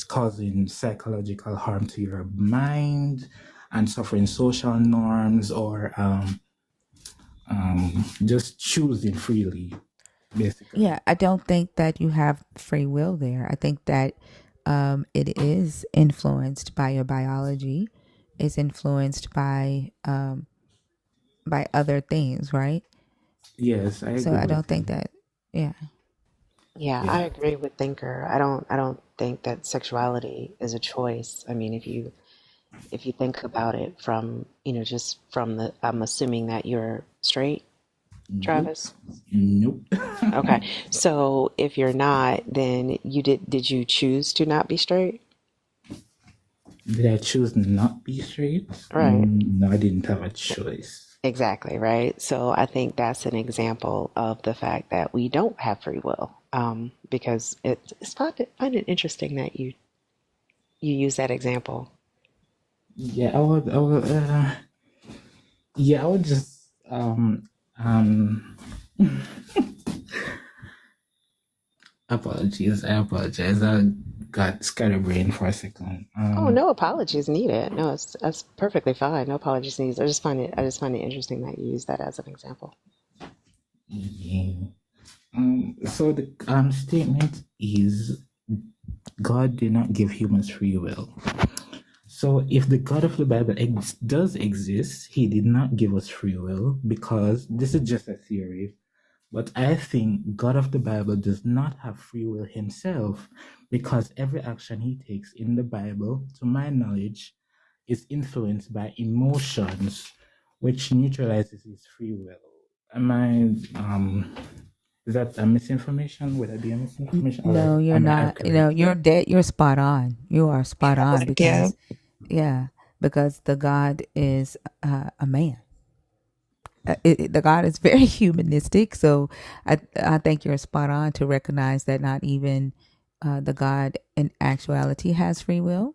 causing psychological harm to your mind and suffering social norms or just choosing freely, basically. Yeah, I don't think that you have free will there. I think that it is influenced by your biology. It's influenced by other things, right? Yes, I So agree I don't with think you. that. Yeah. Yeah, Yeah. I agree with Thinker. I don't think that sexuality is a choice. I mean, if you think about it from, just from the, I'm assuming that you're straight, Nope. Travis. Nope. Okay. So if you're not, then did you choose to not be straight? Did I choose not be straight? Right. No, I didn't have a choice. Exactly, right? So I think that's an example of the fact that we don't have free will. Because find it interesting that you use that example. Yeah, I would just um apologies. I apologize. I got scatterbrained for a second. Oh, no apologies needed. No, that's perfectly fine. No apologies needed. I just find it interesting that you use that as an example. Yeah. So the statement is God did not give humans free will. So if the God of the Bible does exist, he did not give us free will because this is just a theory. But I think God of the Bible does not have free will himself, because every action he takes in the Bible, to my knowledge, is influenced by emotions, which neutralizes his free will. Am I is that a misinformation? Would I be a misinformation, or No, you're am I not. accurate? You're dead. You're spot on. You are spot on Yeah. because, yeah, because the God is a man. The God is very humanistic. So I think you're spot on to recognize that not even the God in actuality has free will.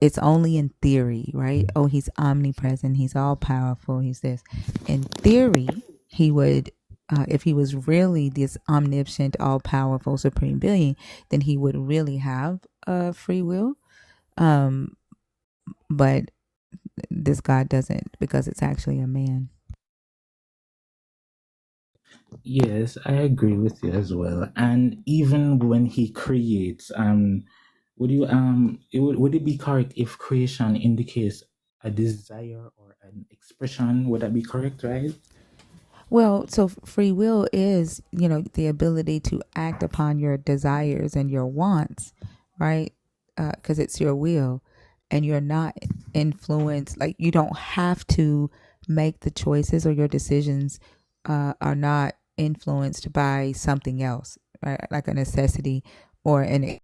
It's only in theory, right? Oh, he's omnipresent. He's all powerful. He's this. In theory, he would, if he was really this omniscient, all powerful, supreme being, then he would really have free will. But this God doesn't, because it's actually a man. Yes, I agree with you as well. And even when he creates, would you would it be correct if creation indicates a desire or an expression? Would that be correct, right? Well, so free will is, the ability to act upon your desires and your wants, right? Because it's your will, and you're not influenced. Like, you don't have to make the choices, or your decisions are not influenced by something else, right? Like a necessity or an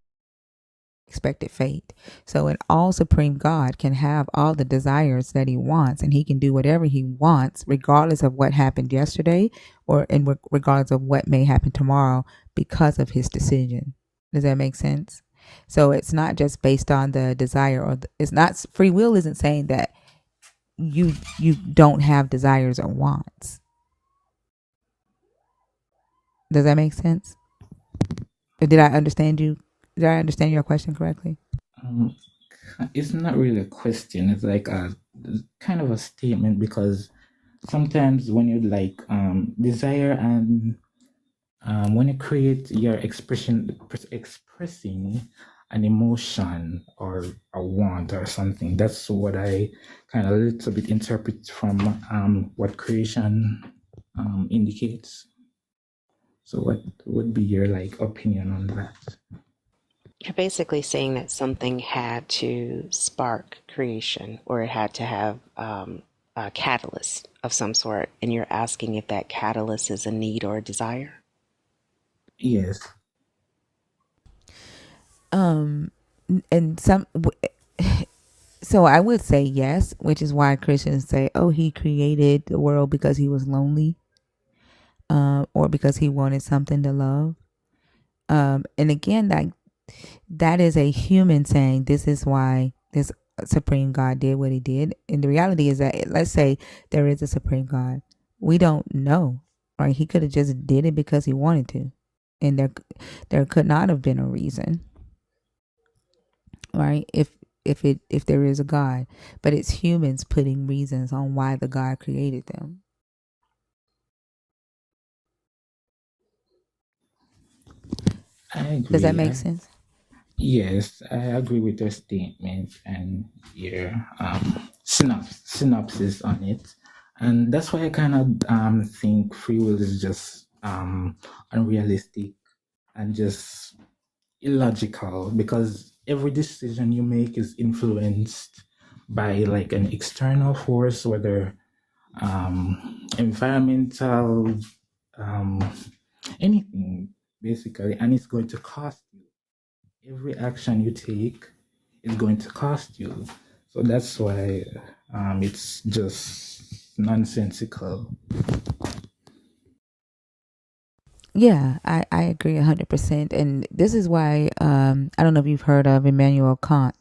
expected fate. So an all supreme God can have all the desires that he wants, and he can do whatever he wants, regardless of what happened yesterday, or regardless of what may happen tomorrow, because of his decision. Does that make sense? So it's not just based on the desire, or it's not, free will isn't saying that you don't have desires or wants. Does that make sense? Or did I understand you? Did I understand your question correctly? Um, it's not really a question. It's like a kind of a statement, because sometimes when you like desire and when you create your expressing an emotion or a want or something, that's what I kind of a little bit interpret from what creation indicates. So what would be your like opinion on that? You're basically saying that something had to spark creation, or it had to have a catalyst of some sort, and you're asking if that catalyst is a need or a desire? Yes. And so I would say yes, which is why Christians say, oh, he created the world because he was lonely, or because he wanted something to love. And again, that is a human saying, this is why this supreme God did what he did. And the reality is that, let's say there is a supreme God, we don't know, right? He could have just did it because he wanted to, and there could not have been a reason, right? If there is a God, but it's humans putting reasons on why the God created them. I agree. Does that make sense? Yes, I agree with your statement and your synopsis on it. And that's why I kind of think free will is just unrealistic and just illogical, because every decision you make is influenced by like an external force, whether environmental, um, anything basically, and it's going to cost you. Every action you take is going to cost you. So that's why it's just nonsensical. Yeah, I agree 100%. And this is why, I don't know if you've heard of Immanuel Kant.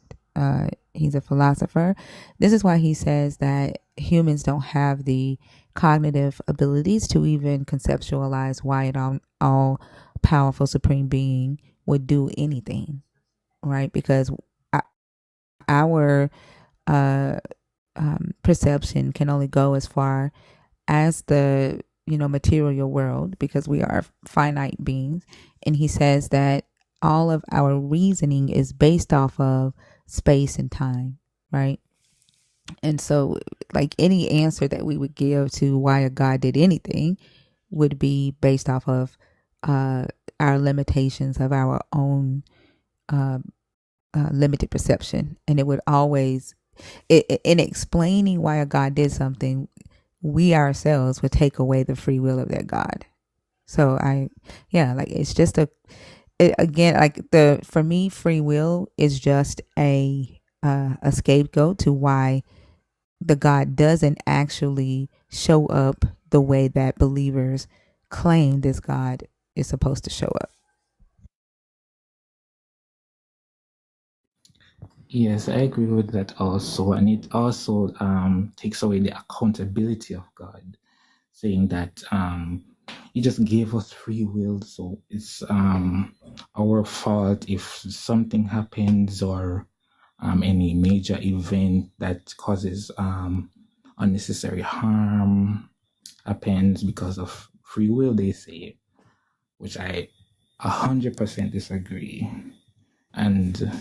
He's a philosopher. This is why he says that humans don't have the cognitive abilities to even conceptualize why an all powerful supreme being would do anything, right? Because our perception can only go as far as the material world, because we are finite beings. And he says that all of our reasoning is based off of space and time, right? And so, like, any answer that we would give to why a God did anything would be based off of our limitations of our own limited perception. And it would always, in explaining why a God did something, we ourselves would take away the free will of that God. So like it's just again, like for me, free will is just a scapegoat to why the God doesn't actually show up the way that believers claim this God is supposed to show up. Yes, I agree with that also. And it also takes away the accountability of God, saying that He just gave us free will. So it's our fault if something happens or any major event that causes unnecessary harm happens because of free will, they say, which I 100% disagree. And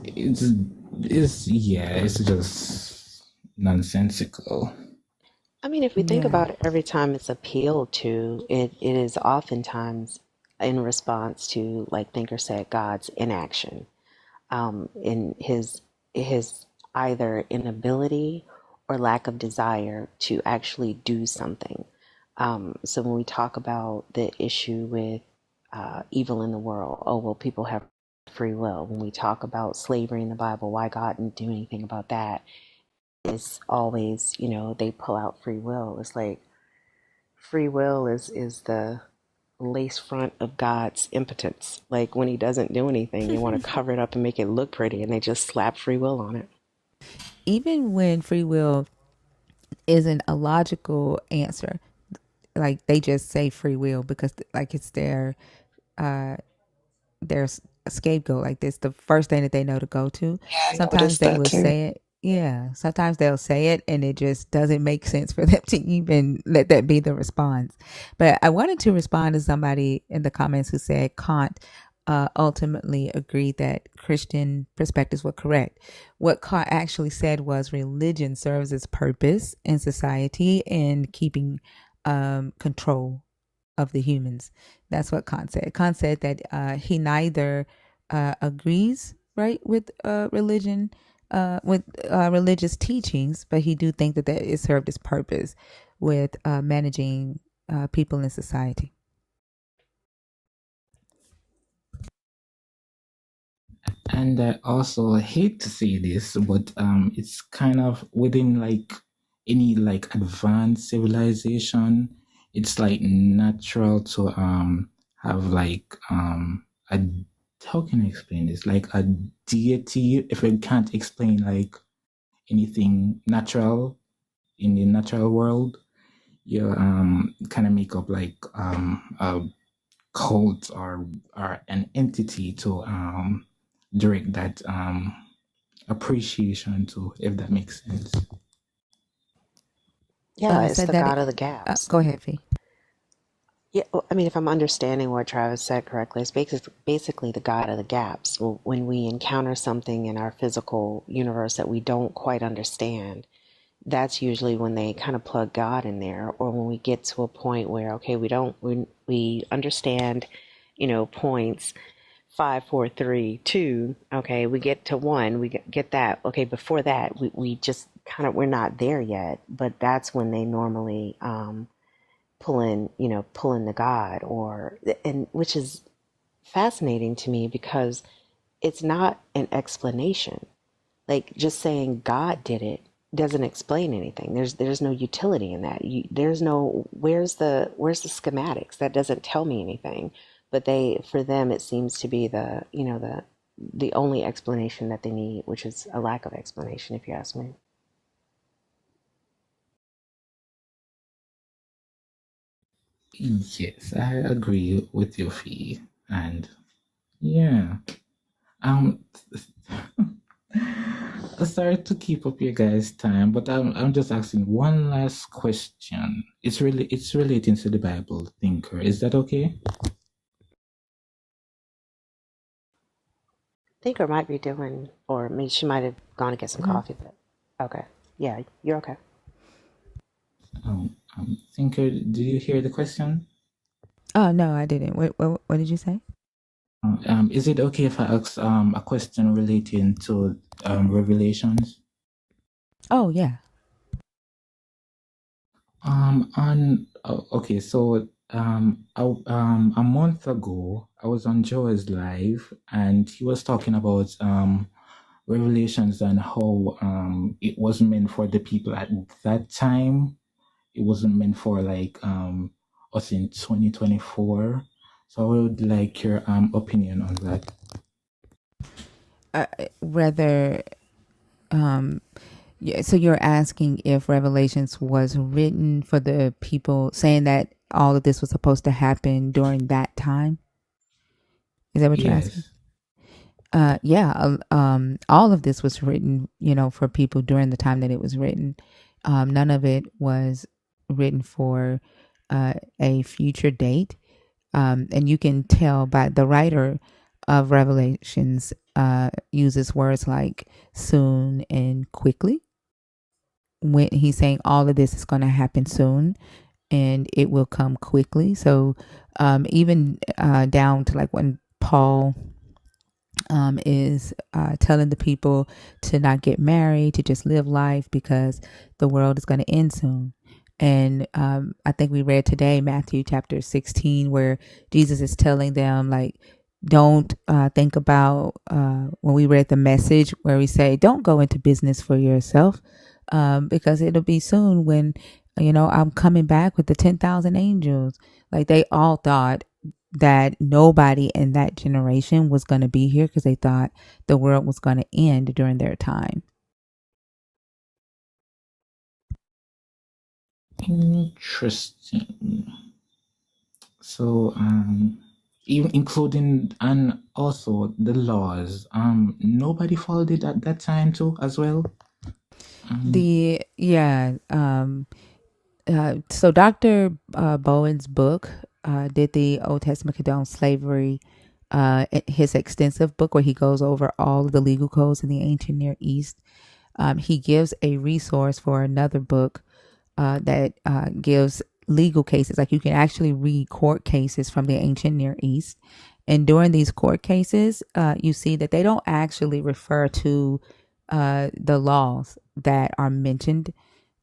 it's just nonsensical. I mean, if we think about it, every time it's appealed to, it is oftentimes in response to, like Thinker said, God's inaction, in his either inability or lack of desire to actually do something. So when we talk about the issue with evil in the world, oh well, people have free will. When we talk about slavery in the Bible, why God didn't do anything about that? It's always, they pull out free will. It's like free will is the lace front of God's impotence. Like when he doesn't do anything, they want to cover it up and make it look pretty, and they just slap free will on it. Even when free will isn't a logical answer, like they just say free will because like it's their scapegoat. Like this, the first thing that they know to go to. Yeah, I Sometimes noticed they that will too. say it. Yeah, sometimes they'll say it and it just doesn't make sense for them to even let that be the response. But I wanted to respond to somebody in the comments who said Kant ultimately agreed that Christian perspectives were correct. What Kant actually said was religion serves its purpose in society in keeping control of the humans. That's what Kant said. Kant said that he neither agrees right with religious teachings, but he do think that it served its purpose with managing people in society. And I also hate to say this, but it's kind of within like any like advanced civilization, it's like natural to have like a, how can I explain this? Like a deity, if I can't explain like anything natural in the natural world, you kind of make up like a cult or an entity to direct that appreciation to, if that makes sense. Yeah, it's Said the that. God of the gaps. Go ahead, Fee. Yeah, well, I mean, if I'm understanding what Travis said correctly, it's basically the God of the gaps. Well, when we encounter something in our physical universe that we don't quite understand, that's usually when they kind of plug God in there, or when we get to a point where, okay, we understand, points 5, 4, 3, 2. Okay, we get to 1, we get that. Okay, before that, we just kind of, we're not there yet, but that's when they normally pull in the God, and which is fascinating to me because it's not an explanation. Like just saying God did it doesn't explain anything. There's no utility in that. There's no where's the schematics. That doesn't tell me anything. But for them it seems to be the only explanation that they need, which is a lack of explanation, if you ask me. Yes, I agree with your Fee. And yeah. Sorry to keep up your guys' time, but I'm just asking one last question. It's relating to the Bible thinker. Is that okay? Thinker might be doing, or I mean, she might have gone to get some coffee, but okay. Yeah, you're okay. Thinker, did you hear the question? Oh no, I didn't. What did you say? Is it okay if I ask a question relating to Revelations? Oh yeah. Okay, so a month ago I was on Joe's live and he was talking about Revelations and how it wasn't meant for the people at that time. It wasn't meant for like us in 2024. So I would like your opinion on that. Whether yeah, so you're asking if Revelations was written for the people, saying that all of this was supposed to happen during that time? Is that what you're asking? Yes. Yeah. All of this was written, for people during the time that it was written. None of it was written for a future date. And you can tell by the writer of Revelations uses words like soon and quickly. When he's saying all of this is going to happen soon and it will come quickly. So even down to like when Paul is telling the people to not get married, to just live life because the world is going to end soon. And I think we read today, Matthew chapter 16, where Jesus is telling them, like, don't think about when we read the Message where we say, don't go into business for yourself because it'll be soon when, I'm coming back with the 10,000 angels. Like they all thought that nobody in that generation was going to be here because they thought the world was going to end during their time. Interesting. So even including and also the laws, nobody followed it at that time too as well. So Dr. Bowen's book did the Old Testament condone slavery, his extensive book where he goes over all of the legal codes in the ancient Near East. He gives a resource for another book that gives legal cases. Like you can actually read court cases from the ancient Near East. And during these court cases, you see that they don't actually refer to the laws that are mentioned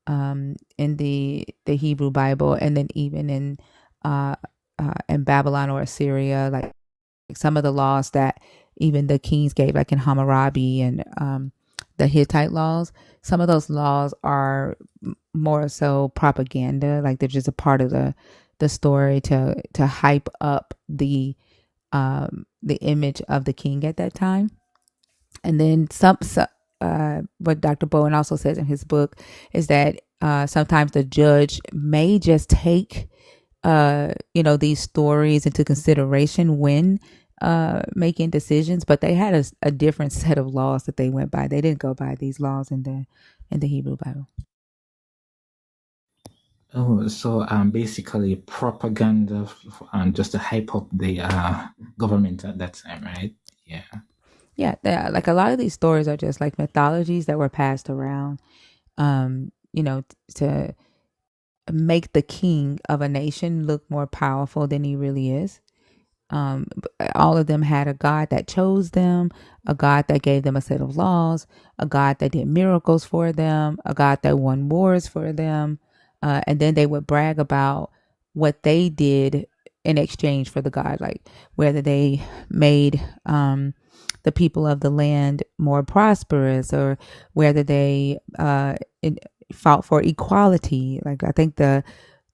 in the Hebrew Bible, and then even in Babylon or Assyria, like some of the laws that even the kings gave, like in Hammurabi and the Hittite laws. Some of those laws are more so propaganda, like they're just a part of the story to hype up the image of the king at that time. And then what Dr. Bowen also says in his book is that sometimes the judge may just take these stories into consideration when making decisions, but they had a different set of laws that they went by. They didn't go by these laws in the Hebrew Bible. Oh, so basically propaganda just to hype up the government at that time, right? Yeah. Yeah, like a lot of these stories are just like mythologies that were passed around, to make the king of a nation look more powerful than he really is. All of them had a God that chose them, a God that gave them a set of laws, a God that did miracles for them, a God that won wars for them. And then they would brag about what they did in exchange for the God, like whether they made the people of the land more prosperous or whether they fought for equality. Like I think the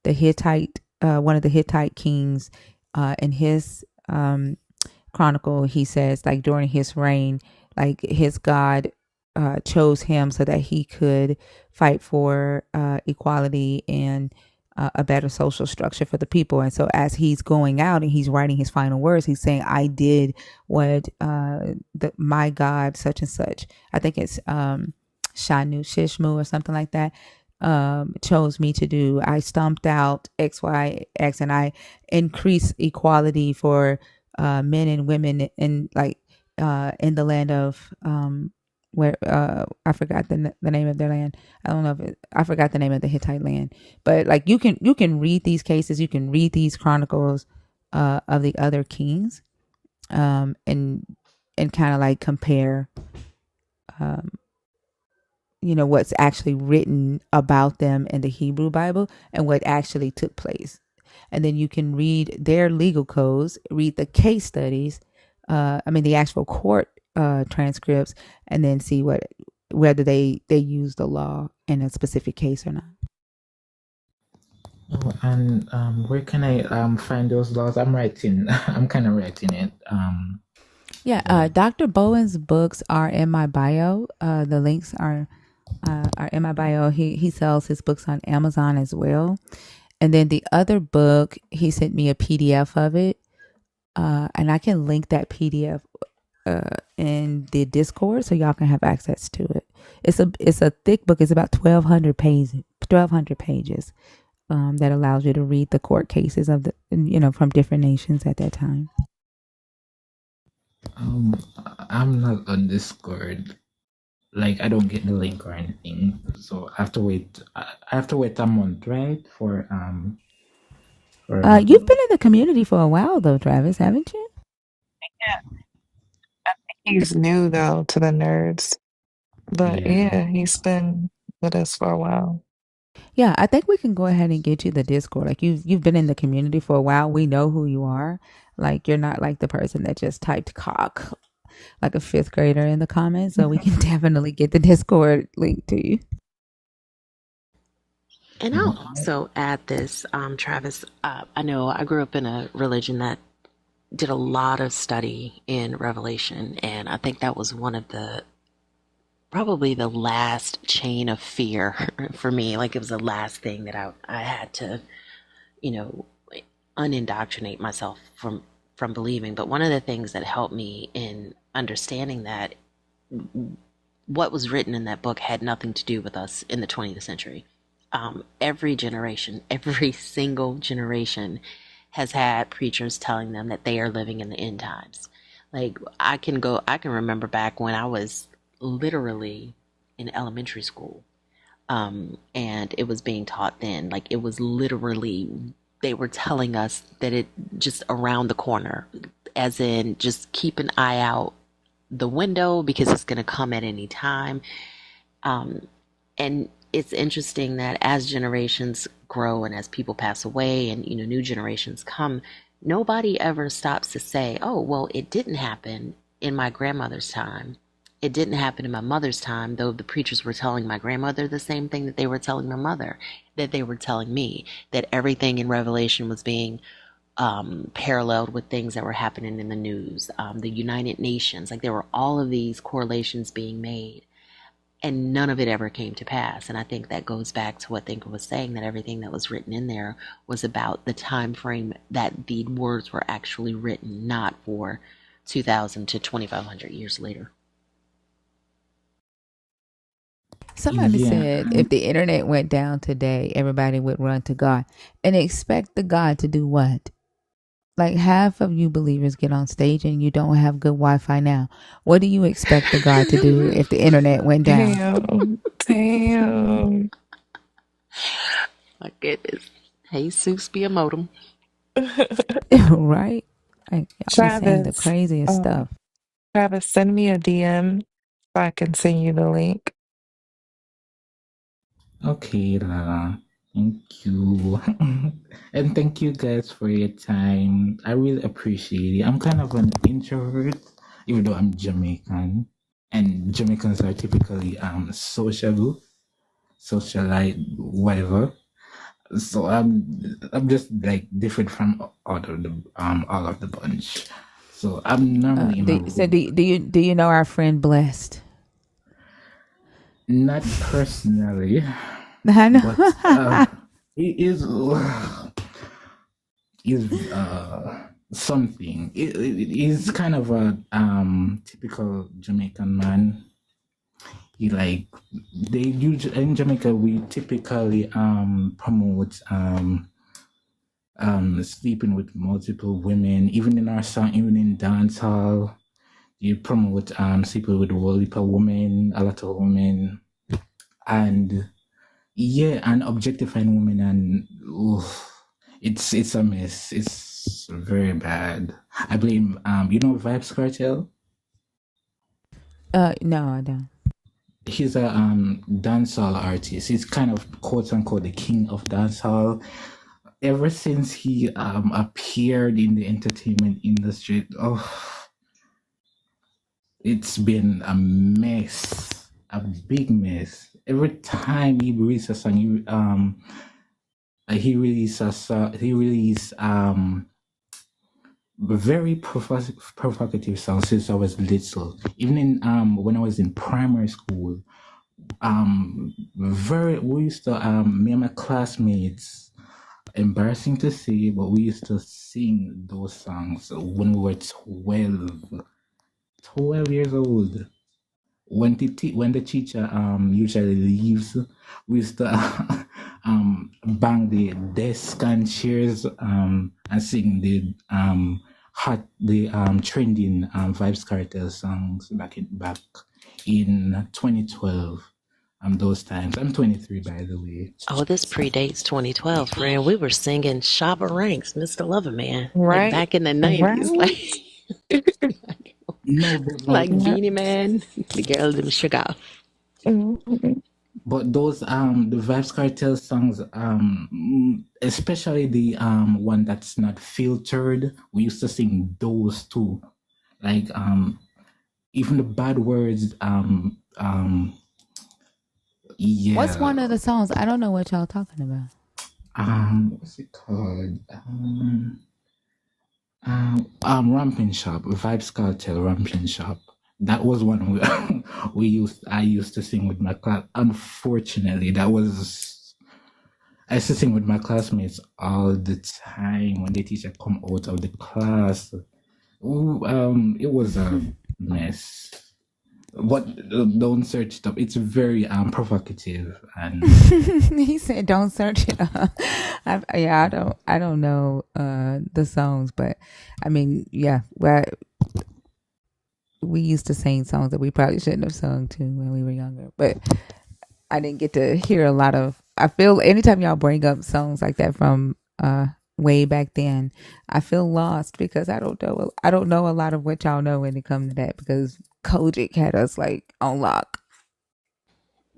Hittite, one of the Hittite kings, in his chronicle, he says like during his reign, like his God chose him so that he could fight for equality and a better social structure for the people. And so as he's going out and he's writing his final words, he's saying, I did what my God, such and such, I think it's Shanu Shishmu or something like that, chose me to do. I stomped out X, Y, X, and I increased equality for men and women in like in the land of where I forgot the name of their land. I don't know if I forgot the name of the Hittite land. But like you can read these cases, you can read these chronicles of the other kings, and kind of like compare, um, what's actually written about them in the Hebrew Bible and what actually took place. And then you can read their legal codes, read the case studies, the actual court transcripts, and then see whether they use the law in a specific case or not. Oh, and where can I find those laws? I'm writing. I'm kind of writing it. Yeah, Dr. Bowen's books are in my bio. The links are in my bio. He sells his books on Amazon as well. And then the other book, he sent me a PDF of it, and I can link that PDF in the Discord so y'all can have access to it. It's a thick book. It's about 1,200 pages. 1,200 pages. That allows you to read the court cases of from different nations at that time. I'm not on Discord. Like I don't get the link or anything, so I have to wait. I have to wait a month, right? For You've been in the community for a while though, Travis, haven't you? He's new though to the nerds, but Yeah. yeah, he's been with us for a while. Yeah, I think we can go ahead and get you the Discord. Like you've been in the community for a while. We know who you are. Like you're not like the person that just typed cock like a fifth grader in the comments. So we can definitely get the Discord link to you. And I'll also add this, Travis. I know I grew up in a religion that did a lot of study in Revelation, and I think that was one of probably the last chain of fear for me. Like it was the last thing that I had to, unindoctrinate myself from believing. But one of the things that helped me in understanding that what was written in that book had nothing to do with us in the 20th century. Every generation, every single generation has had preachers telling them that they are living in the end times. Like I can remember back when I was literally in elementary school, and it was being taught then. Like it was literally, they were telling us that it just around the corner, as in just keep an eye out the window because it's going to come at any time. And it's interesting that as generations grow and as people pass away and new generations come, nobody ever stops to say, oh, well, it didn't happen in my grandmother's time. It didn't happen in my mother's time, though the preachers were telling my grandmother the same thing that they were telling my mother, that they were telling me, that everything in Revelation was being paralleled with things that were happening in the news, the United Nations. Like there were all of these correlations being made. And none of it ever came to pass. And I think that goes back to what Thinker was saying, that everything that was written in there was about the time frame that the words were actually written, not for 2,000 to 2,500 years later. Somebody said if the internet went down today, everybody would run to God and expect the God to do what? Like half of you believers get on stage and you don't have good Wi-Fi now. What do you expect the God to do if the internet went down? Damn. My goodness. Jesus be a modem. Right? Like, y'all be saying the craziest stuff. Travis, send me a DM so I can send you the link. Okay, Lara. Thank you. And thank you guys for your time. I really appreciate it. I'm kind of an introvert, even though I'm Jamaican. And Jamaicans are typically sociable, socialite, whatever. So I'm just like different from all of the bunch. So I'm normally do you know our friend Blessed? Not personally. I know. But he is something. He's kind of a typical Jamaican man. He in Jamaica we typically promote sleeping with multiple women, even in our song, even in dancehall. You promote people with women, a lot of women, and and objectifying women, and it's a mess. It's very bad. I blame Vibes Cartel. No, I don't. He's a dancehall artist. He's kind of quote unquote the king of dancehall. Ever since he appeared in the entertainment industry, it's been a mess, a big mess. Every time he releases a song, he released very provocative songs since I was little. Even in when I was in primary school, we used to me and my classmates, embarrassing to say, but we used to sing those songs when we were 12 years old. When the teacher usually leaves, we used to bang the desk and chairs and sing the trending Vibes Cartel songs back in 2012. Those times. I'm 23, by the way. Oh, this predates 2012, friend. We were singing Shabba Ranks, Mr. Loverman, Right. like back in the 90s, Right. No, but like Beanie Man, the girl in sugar. But those the Vibes Cartel songs, especially the one that's not filtered, we used to sing those too. Like even the bad words, yeah. What's one of the songs? I don't know what y'all talking about. What's it called? Ramping Shop, Vibes Cartel, Ramping Shop. That was one I used to sing with my class. Unfortunately, I used to sing with my classmates all the time when the teacher come out of the class. It was a mess. But don't search it up. It's very provocative, and he said, "Don't search it up." I don't know the songs, but I mean, yeah, we used to sing songs that we probably shouldn't have sung to when we were younger. But I didn't get to hear a lot of. I feel anytime y'all bring up songs like that from way back then, I feel lost because I don't know a lot of what y'all know when it comes to that because Kojic had us like on lock.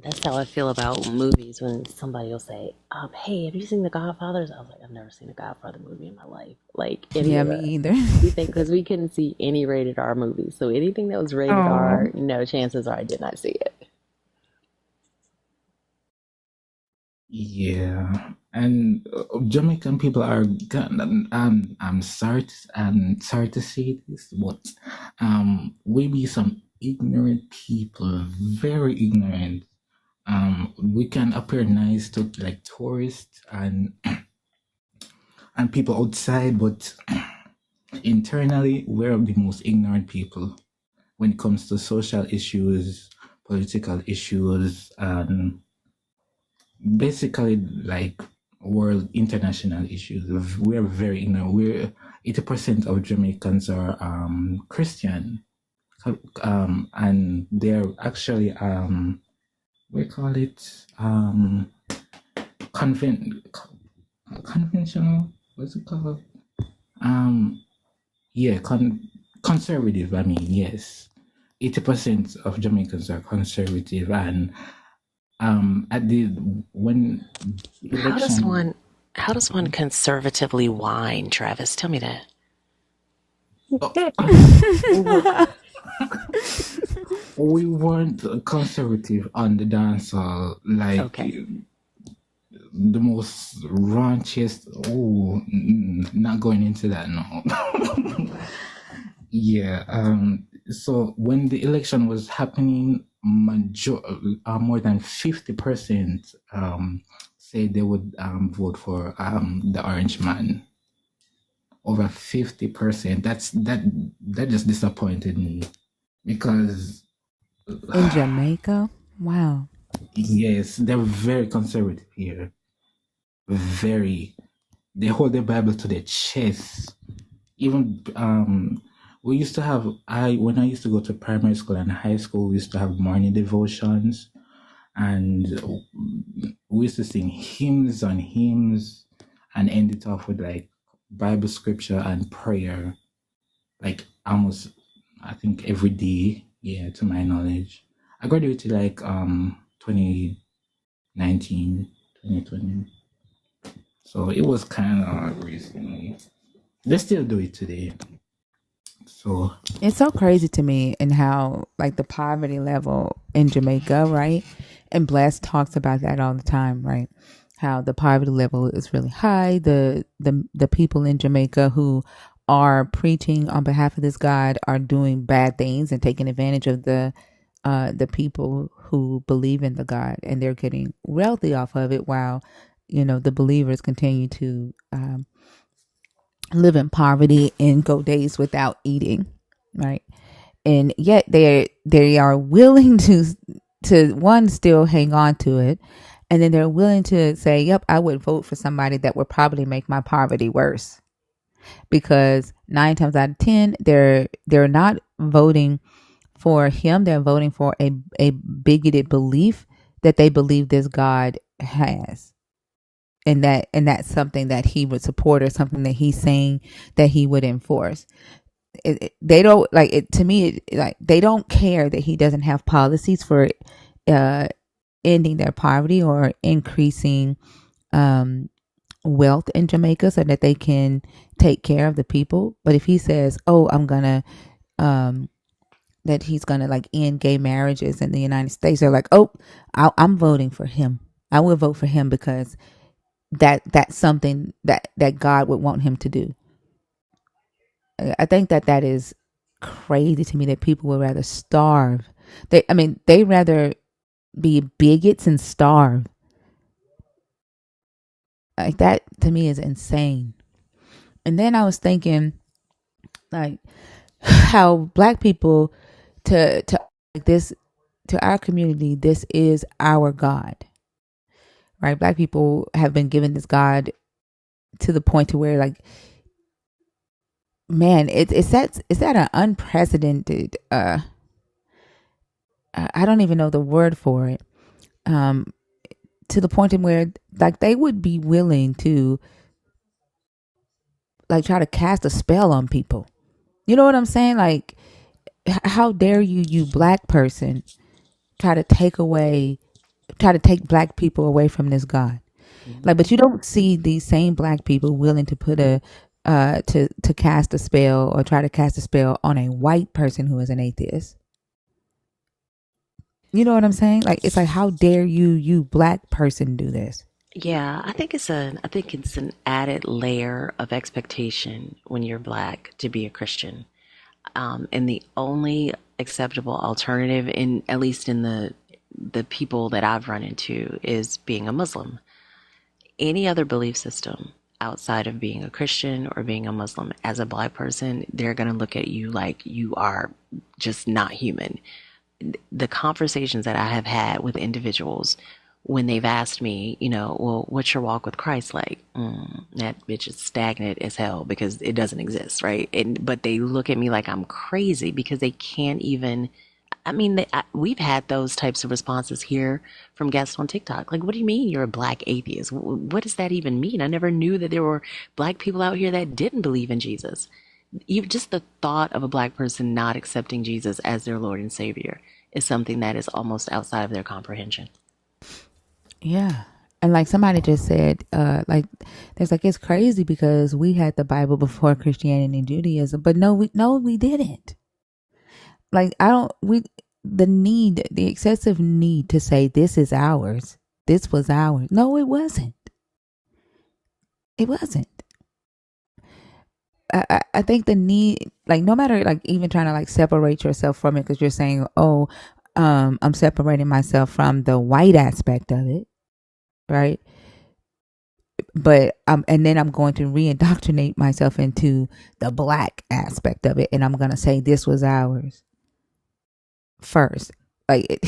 That's how I feel about movies when somebody will say, hey, have you seen The Godfathers? I was like, I've never seen a Godfather movie in my life. Like, any Yeah, of me it. either. We think because we couldn't see any rated R movies. So anything that was rated R, no, chances are I did not see it. yeah. And Jamaican people are. I'm sorry to say this, but we be some ignorant people, very ignorant. We can appear nice to like tourists and people outside, but internally we're the most ignorant people when it comes to social issues, political issues, and basically like world international issues. We're very ignorant. We're 80% of Jamaicans are Christian, and they're actually we call it conventional. What's it called? Conservative. I mean, yes, 80% of Jamaicans are conservative, and when election, How does one conservatively whine, Travis? Tell me that. we weren't conservative on the dance hall, like Okay. the most raunchiest. Not going into that now. Yeah. So when the election was happening, more than 50% said they would vote for the Orange Man. Over 50%. That just disappointed me because in Jamaica, wow. Yes, they're very conservative here. Very. They hold the Bible to their chest. Even we used to have when I used to go to primary school and high school, we used to have morning devotions, and we used to sing hymns on hymns and end it off with like Bible scripture and prayer, like almost I think every day. Yeah, to my knowledge. I graduated like 2019, 2020. So it was kind of recently. They still do it today. So It's so crazy to me and how like the poverty level in Jamaica, right? And Bless talks about that all the time, right? How the poverty level is really high. The people in Jamaica who are preaching on behalf of this God are doing bad things and taking advantage of the people who believe in the God, and they're getting wealthy off of it, while the believers continue to live in poverty and go days without eating, right? And yet they are willing to one, still hang on to it, and then they're willing to say, yep, I would vote for somebody that would probably make my poverty worse, because 9 times out of 10 they're not voting for him. They're voting for a bigoted belief that they believe this God has, and that's something that he would support, or something that he's saying that he would enforce. They don't like it. To me, like, they don't care that he doesn't have policies for ending their poverty or increasing wealth in Jamaica so that they can take care of the people. But if he says, oh, I'm gonna that he's gonna like end gay marriages in the United States, they're like, oh, I'm voting for him. I will vote for him because that's something that God would want him to do. I think that is crazy to me, that people would rather starve. They rather be bigots and starve. Like, that to me is insane. And then I was thinking, like, how black people to like this, to our community, this is our God, right? Black people have been given this God to the point to where, like, man, it's that an unprecedented I don't even know the word for it, to the point in where, like, they would be willing to like try to cast a spell on people. You know what I'm saying? Like, how dare you black person try to take black people away from this God? Like, but you don't see these same black people willing to put to cast a spell, or try to cast a spell on a white person who is an atheist. You know what I'm saying? Like, it's like, how dare you black person do this? Yeah, I think it's an added layer of expectation when you're black to be a Christian. And the only acceptable alternative, in at least in the people that I've run into, is being a Muslim. Any other belief system outside of being a Christian or being a Muslim, as a black person, they're going to look at you like you are just not human. The conversations that I have had with individuals when they've asked me, well, what's your walk with Christ like? That bitch is stagnant as hell, because it doesn't exist, right? But they look at me like I'm crazy, because they can't even. I mean, we've had those types of responses here from guests on TikTok. Like, what do you mean you're a black atheist? What does that even mean? I never knew that there were black people out here that didn't believe in Jesus. Just the thought of a black person not accepting Jesus as their Lord and Savior is something that is almost outside of their comprehension. Yeah. And like somebody just said, like, there's like, it's crazy because we had the Bible before Christianity and Judaism, but no, we didn't. Like, the excessive need to say this is ours. This was ours. No, it wasn't. It wasn't. I think the need, like, no matter, like, even trying to like separate yourself from it, because you're saying, oh, I'm separating myself from the white aspect of it, right? But and then I'm going to reindoctrinate myself into the black aspect of it, and I'm gonna say this was ours first. Like,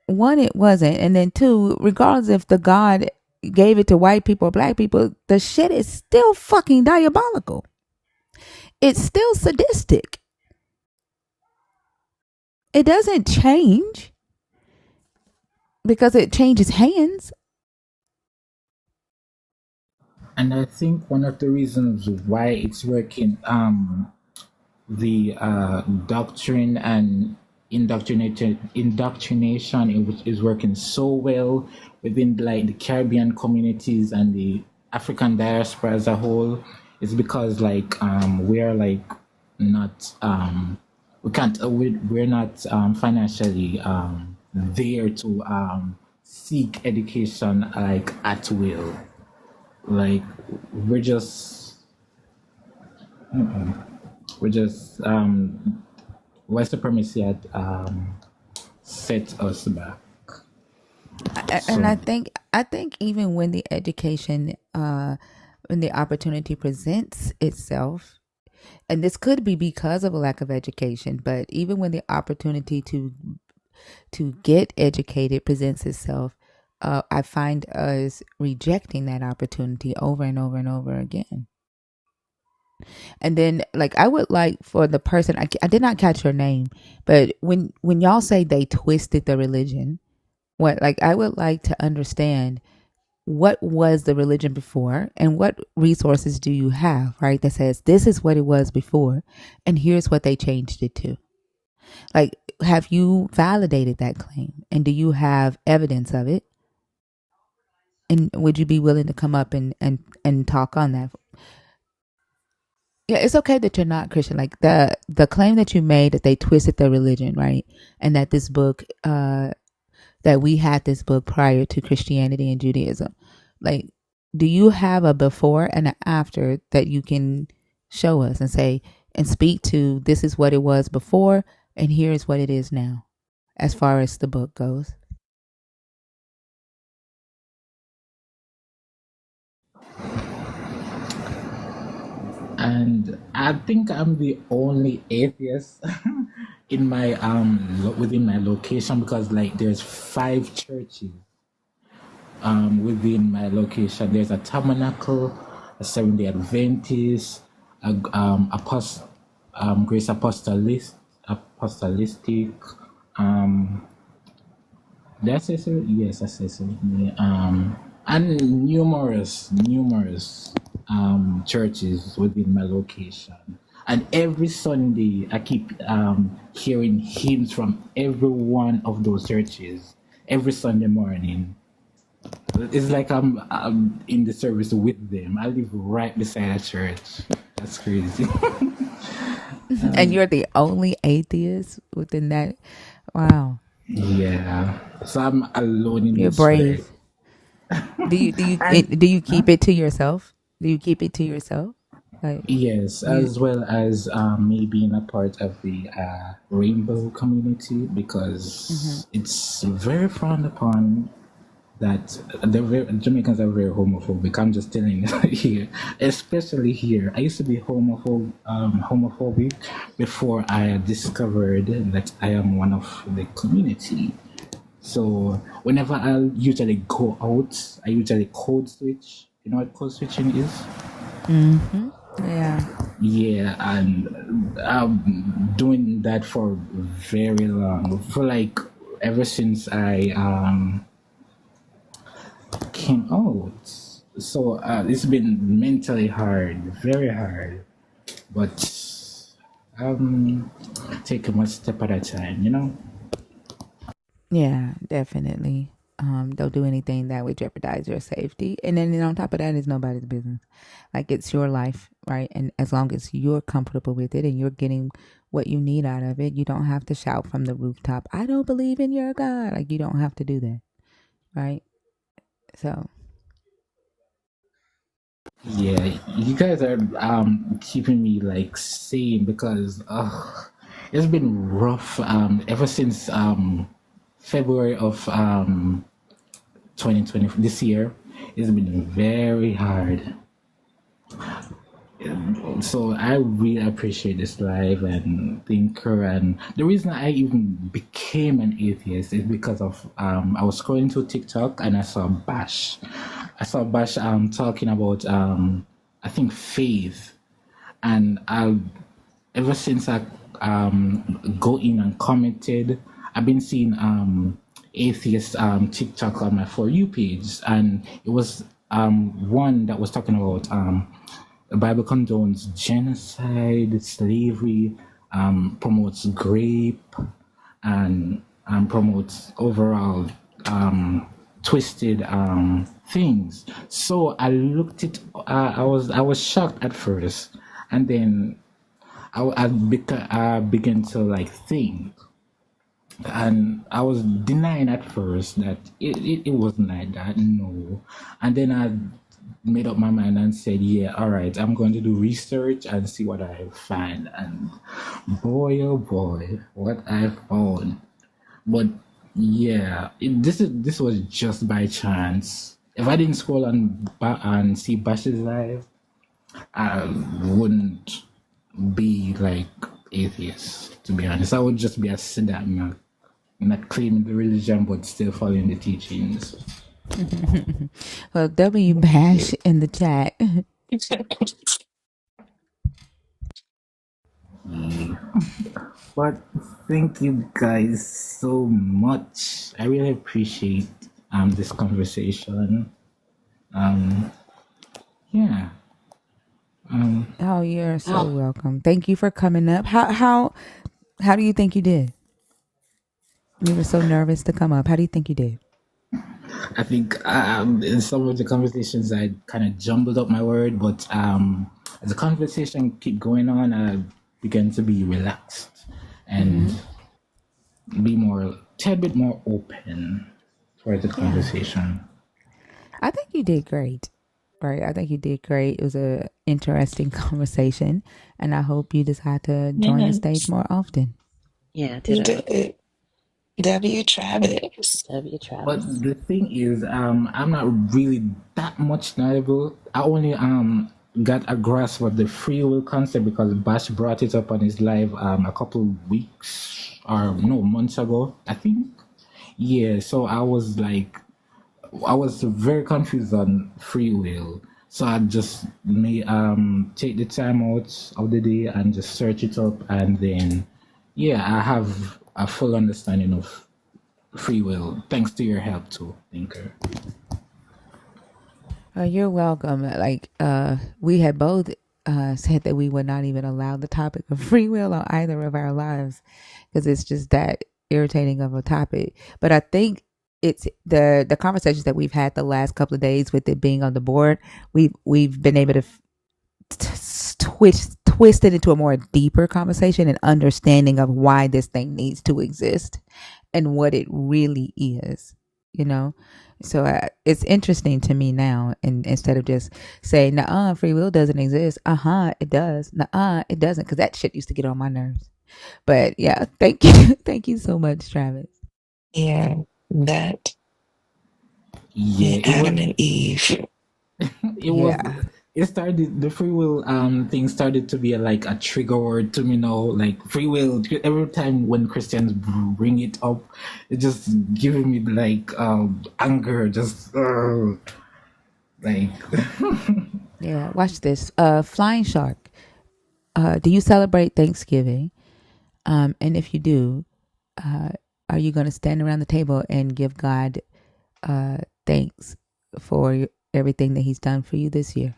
one, it wasn't, and then two, regardless if the God gave it to white people or black people, the shit is still fucking diabolical. it's still sadistic. It doesn't change because it changes hands. And I think one of the reasons why it's working, the doctrine and indoctrination is working so well within like the Caribbean communities and the African diaspora as a whole, is because like we're like not we can't we're not financially there to seek education like at will. Like we're just white supremacy had set us back. And I think even when the education when the opportunity presents itself, and this could be because of a lack of education, but even when the opportunity to get educated presents itself, I find us rejecting that opportunity over and over and over again. And then, like, I would like for the person, I did not catch your name, but when y'all say they twisted the religion, what, like, I would like to understand what was the religion before and what resources do you have, right? That says this is what it was before and here's what they changed it to. Like, have you validated that claim and do you have evidence of it? And would you be willing to come up and talk on that? Yeah, it's okay that you're not Christian. Like the claim that you made that they twisted the religion, right? And that this book, that we had this book prior to Christianity and Judaism. Like, do you have a before and an after that you can show us and say and speak to? This is what it was before, and here's what it is now, as far as the book goes. And I think I'm the only atheist in my within my location, because like there's 5 churches within my location. There's a Tabernacle, a Seventh-day Adventist, a Grace Apostolistic. Did I say so? Yes, I say so. And numerous churches within my location. And every Sunday, I keep hearing hymns from every one of those churches every Sunday morning. It's like I'm in the service with them. I live right beside a church. That's crazy. And you're the only atheist within that. Wow. Yeah. So I'm alone in You're this brave. spirit. Do you keep it to yourself? Do you keep it to yourself? Like, Yes, as well as me being a part of the rainbow community, because it's very frowned upon that Jamaicans are very homophobic. I'm just telling you here, especially here. I used to be homophobic before I discovered that I am one of the community. So whenever I usually go out, I usually code switch. You know what code switching is? Yeah. Yeah, and I'm doing that for very long. For like ever since I came out. So it's been mentally hard, very hard. But take one step at a time, you know? Yeah, definitely. Don't do anything that would jeopardize your safety. And then on top of that, it's nobody's business. Like, it's your life, right? And as long as you're comfortable with it and you're getting what you need out of it, you don't have to shout from the rooftop, I don't believe in your God. Like, you don't have to do that, right? So. Yeah, you guys are keeping me like sane, because it's been rough ever since February of 2020, this year. It's been very hard. So I really appreciate this live and thinker, and the reason I even became an atheist is because of I was scrolling through TikTok and I saw Bash talking about I think faith, and ever since I go in and commented, I've been seeing atheist TikTok on my For You page, and it was one that was talking about the Bible condones genocide, slavery, promotes rape, and promotes overall twisted things. So I looked it. I was shocked at first, and then I began to like think, and I was denying at first that it wasn't like that. No, and then I made up my mind and said, yeah, all right, I'm going to do research and see what I find. And boy, oh boy, what I found. But yeah, this was just by chance. If I didn't scroll and see Bash's live, I wouldn't be like atheist. To be honest, I would just be a Siddharth, not claiming the religion but still following the teachings. Well, W Bash in the chat. But thank you guys so much. I really appreciate this conversation. Yeah. Oh, you're so welcome. Thank you for coming up. How do you think you did? You were so nervous to come up. How do you think you did? I think in some of the conversations I kind of jumbled up my word, but as the conversation keep going on, I began to be relaxed and be a tad bit more open for the conversation. I think you did great. Right. I think you did great. It was a interesting conversation, and I hope you decide to join the stage more often. Yeah, You ditto. did. W. Travis. W. But Travis. the thing is, I'm not really that much knowledgeable. I only got a grasp of the free will concept because Bash brought it up on his live a couple weeks or no months ago, I think. Yeah, so I was very confused on free will. So I just may take the time out of the day and just search it up, and then yeah, I have a full understanding of free will thanks to your help too, Thinker. You're welcome. We had both said that we would not even allow the topic of free will on either of our lives because it's just that irritating of a topic. But I think it's the conversations that we've had the last couple of days with it being on the board. We've been able to twist it into a more deeper conversation and understanding of why this thing needs to exist and what it really is, you know. So it's interesting to me now, and instead of just saying nah, free will doesn't exist, it does, nah, it doesn't, because that shit used to get on my nerves. But yeah, thank you. Thank you so much, Travis. Yeah, that. Yeah, it was Adam and Eve. it was Yeah. it started the free will thing started to be like a trigger word to me now. Like free will, every time when Christians bring it up, it just giving me like anger, just like Yeah, watch this. Flying Shark. Do you celebrate Thanksgiving? And if you do, are you going to stand around the table and give God thanks for everything that He's done for you this year?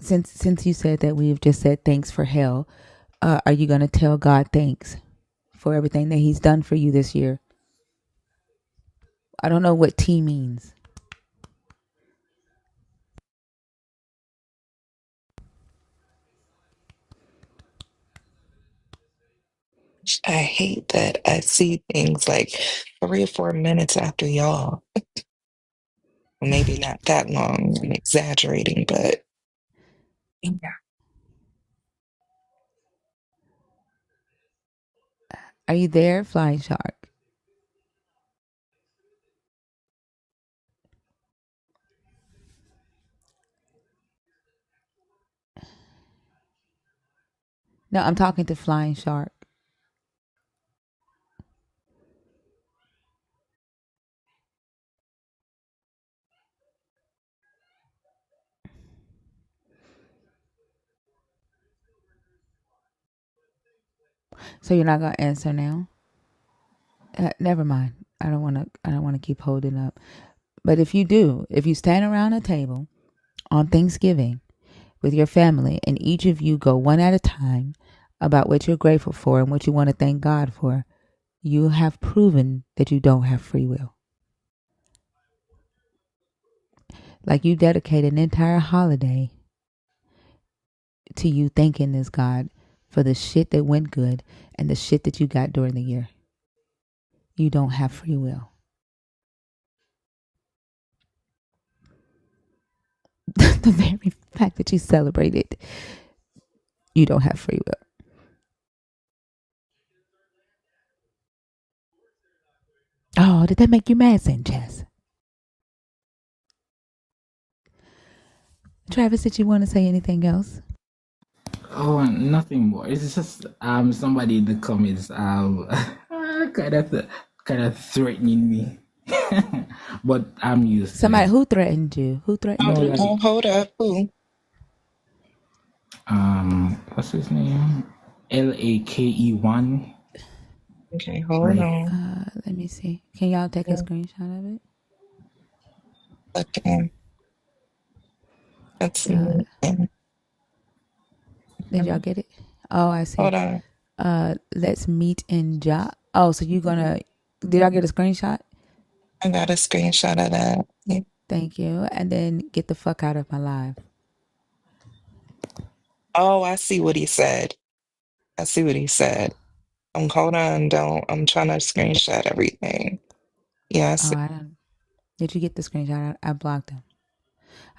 Since you said that we've just said thanks for hell, are you going to tell God thanks for everything that He's done for you this year? I don't know what T means. I hate that I see things like 3 or 4 minutes after y'all. Maybe not that long. I'm exaggerating, but yeah. Are you there, Flying Shark? No, I'm talking to Flying Shark. So you're not gonna answer now? Never mind. I don't want to keep holding up. But if you stand around a table on Thanksgiving with your family, and each of you go one at a time about what you're grateful for and what you want to thank God for, you have proven that you don't have free will. Like you dedicate an entire holiday to you thanking this God for the shit that went good and the shit that you got during the year. You don't have free will. The very fact that you celebrate it, you don't have free will. Oh, did that make you mad, Sanchez? Travis, did you want to say anything else? Oh, nothing more. It's just somebody in the comments kind of threatening me, but I'm used Somebody to it. who threatened you? Who threatened No, you? like Hold up. Who? what's his name? LAKE1. Okay, hold Like, on. Let me see. Can y'all take a screenshot of it? Okay. Let's see. Did y'all get it? Oh, I see. Hold on. Let's meet in job. Oh, so you gonna? Did y'all get a screenshot? I got a screenshot of that. Yeah. Thank you. And then get the fuck out of my live. Oh, I see what he said. I see what he said. Hold on, don't. I'm trying to screenshot everything. Oh, Yes. I don't. Did you get the screenshot? I blocked him.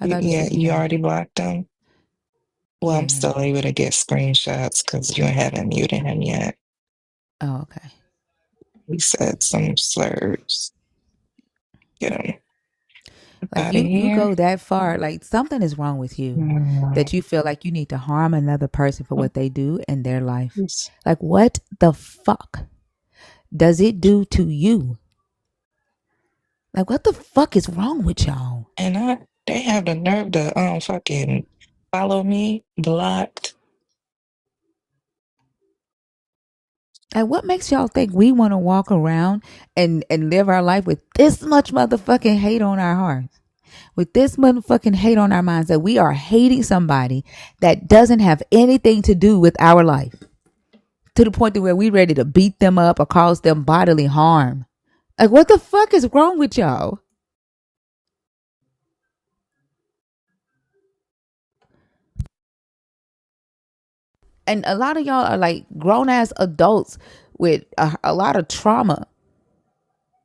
I thought he Yeah, said you no. already blocked him. Well, I'm Yeah. still able to get screenshots because you haven't muted him yet. Oh, okay. He said some slurs. Get him Like out of you here. go that far. Like something is wrong with you Mm. that you feel like you need to harm another person for what they do in their life. Like what the fuck does it do to you? Like what the fuck is wrong with y'all? And they have the nerve to fucking follow me, blocked. Like what makes y'all think we want to walk around and live our life with this much motherfucking hate on our hearts? With this motherfucking hate on our minds that we are hating somebody that doesn't have anything to do with our life. To the point to where we ready to beat them up or cause them bodily harm. Like what the fuck is wrong with y'all? And a lot of y'all are like grown ass adults with a lot of trauma,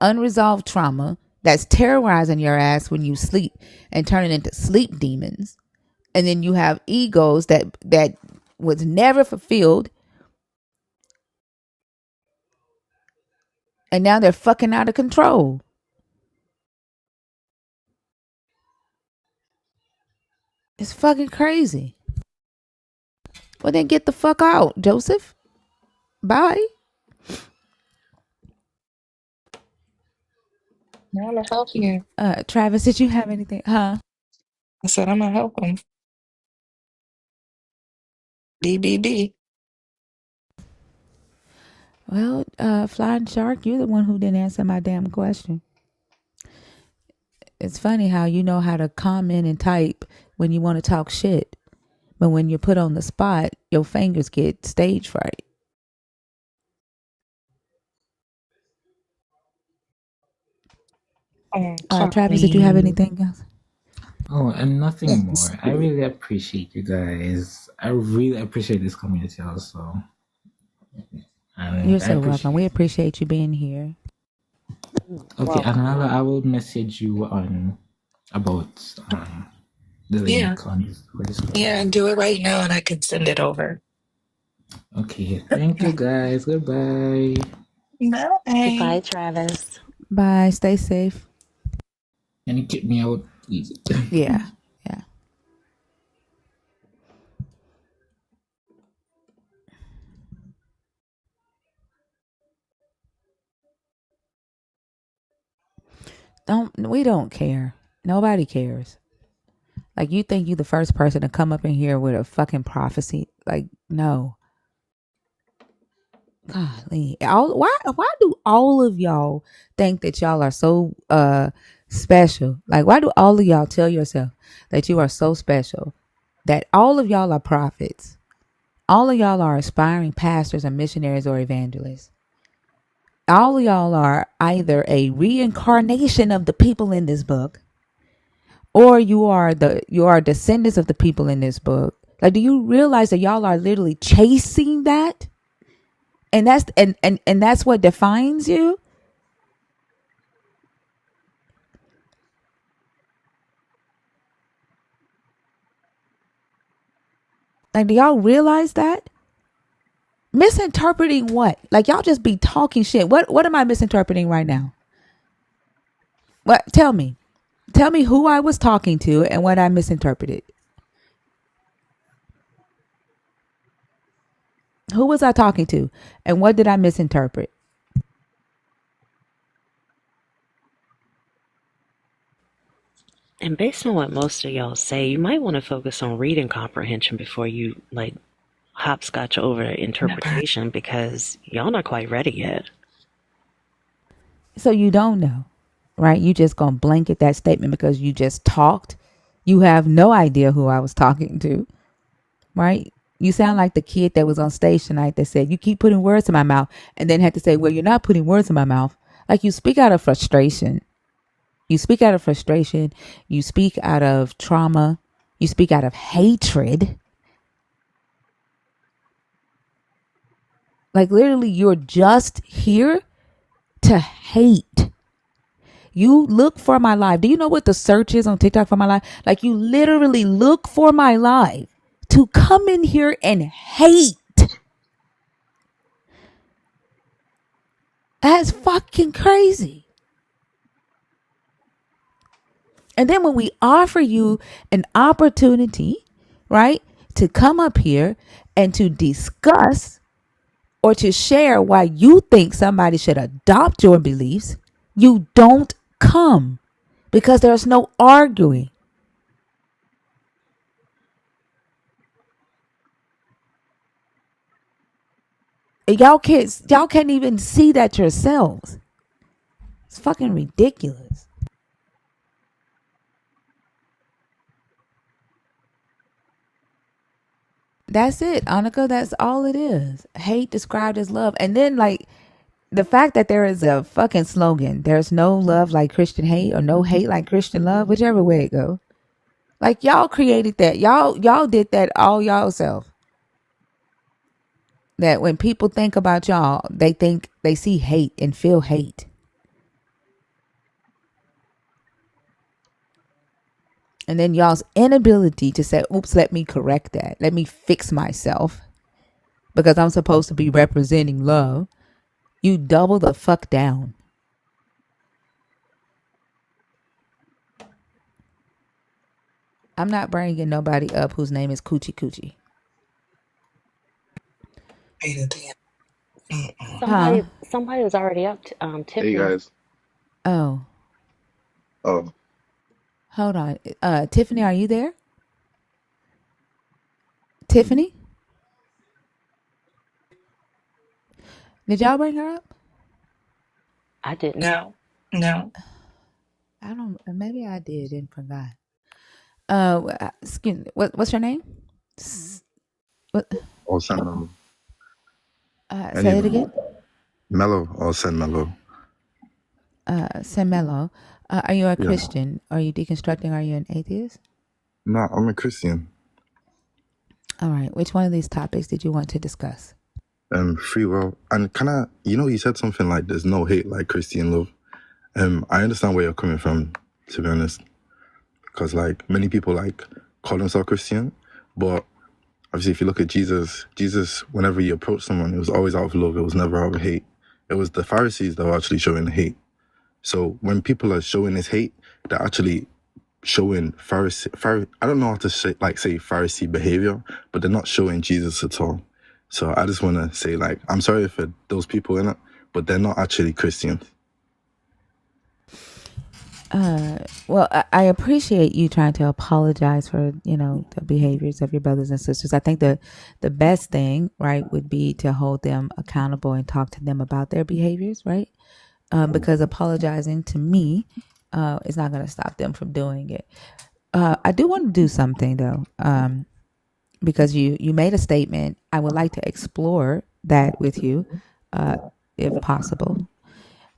unresolved trauma that's terrorizing your ass when you sleep and turning into sleep demons. And then you have egos that was never fulfilled, and now they're fucking out of control. It's fucking crazy. Well, then get the fuck out, Joseph. Bye. Now I'm gonna help you. Travis, did you have anything? Huh? I said I'm gonna help him. BBB. Well, Flying Shark, you're the one who didn't answer my damn question. It's funny how you know how to comment and type when you want to talk shit, but when you're put on the spot, your fingers get stage fright. Travis, did you have Coffee. anything else? Oh, and nothing more. I really appreciate you guys. I really appreciate this community also. You're And I so welcome. We appreciate. appreciate you being here. Okay, and I will message you on about the Yeah. link on for this Yeah, class. do it right now and I can send it over. Okay, thank you guys. Goodbye. Bye. Goodbye, Travis. Bye. Stay safe. Can you kick me out, please? Yeah. Yeah. We don't care. Nobody cares. Like you think you the first person to come up in here with a fucking prophecy. Like, no. Golly, why do all of y'all think that y'all are so special? Like, why do all of y'all tell yourself that you are so special? That all of y'all are prophets. All of y'all are aspiring pastors or missionaries or evangelists. All of y'all are either a reincarnation of the people in this book, or you are descendants of the people in this book. Like, do you realize that y'all are literally chasing that? And that's what defines you? Like, do y'all realize that? Misinterpreting what? Like, y'all just be talking shit. What am I misinterpreting right now? What? Tell me. Tell me who I was talking to and what I misinterpreted. Who was I talking to and what did I misinterpret? And based on what most of y'all say, you might want to focus on reading comprehension before you like hopscotch over interpretation because y'all not quite ready yet. So you don't know, right? You just gonna blanket that statement because you just talked. You have no idea who I was talking to, right? You sound like the kid that was on stage tonight that said, you keep putting words in my mouth, and then had to say, well, you're not putting words in my mouth. Like, you speak out of frustration. You speak out of frustration. You speak out of trauma. You speak out of hatred. Like, literally, you're just here to hate. You look for my life. Do you know what the search is on TikTok for my life? Like, you literally look for my life to come in here and hate. That's fucking crazy. And then when we offer you an opportunity, right, to come up here and to discuss or to share why you think somebody should adopt your beliefs, you don't come because there's no arguing. Y'all can't even see that yourselves. It's fucking ridiculous. That's it, Annika. That's all it is. Hate described as love. And then, like, the fact that there is a fucking slogan, there's no love like Christian hate or no hate like Christian love, whichever way it go. Like, y'all created that. Y'all did that all y'all self. That when people think about y'all, they see hate and feel hate. And then y'all's inability to say, oops, let me correct that. Let me fix myself because I'm supposed to be representing love. You double the fuck down. I'm not bringing nobody up whose name is Coochie Coochie. Huh? Somebody was already up. Hey Tiffany. guys. Oh, Oh, hold on. Tiffany, are you there? Tiffany? Did y'all bring her up? I didn't. No. I don't. Maybe I did and forgot. Excuse me. What's your name? What? I'll send Mello. Any Say of it them. again. Mello. I'll send Mello. Semelo. Are you a Yeah. Christian? Are you deconstructing? Are you an atheist? No, I'm a Christian. All right. Which one of these topics did you want to discuss? Free will. And you said something like there's no hate like Christian love. I understand where you're coming from, to be honest. Because like many people like call themselves Christian, but obviously if you look at Jesus, whenever he approached someone, it was always out of love. It was never out of hate. It was the Pharisees that were actually showing the hate. So when people are showing this hate, they're actually showing I don't know how to say Pharisee behavior, but they're not showing Jesus at all. So I just want to say, like, I'm sorry for those people in it, but they're not actually Christians. Well, I appreciate you trying to apologize for, the behaviors of your brothers and sisters. I think the best thing, right, would be to hold them accountable and talk to them about their behaviors, right? Because apologizing to me is not going to stop them from doing it. I do want to do something though, because you made a statement. I would like to explore that with you, uh, if possible.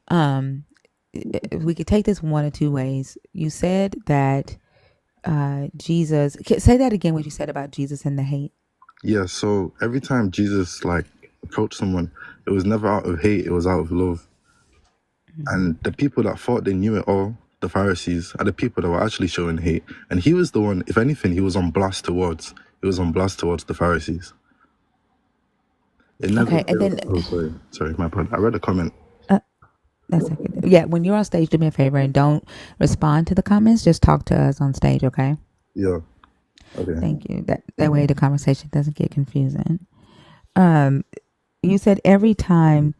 Um, if we could take this one or two ways. You said that Jesus. Say that again. What you said about Jesus and the hate. Yeah, so every time Jesus like approached someone, it was never out of hate, it was out of love. And the people that thought they knew it all, the Pharisees, are the people that were actually showing hate. And he was the one, if anything, he was on blast towards the Pharisees. It never Okay, and failed. then Oh, sorry, my bad. I read a comment. that's okay. Yeah, when you're on stage, do me a favor and don't respond to the comments. Just talk to us on stage, okay? Yeah. Okay. Thank you. That way the conversation doesn't get confusing. You said every time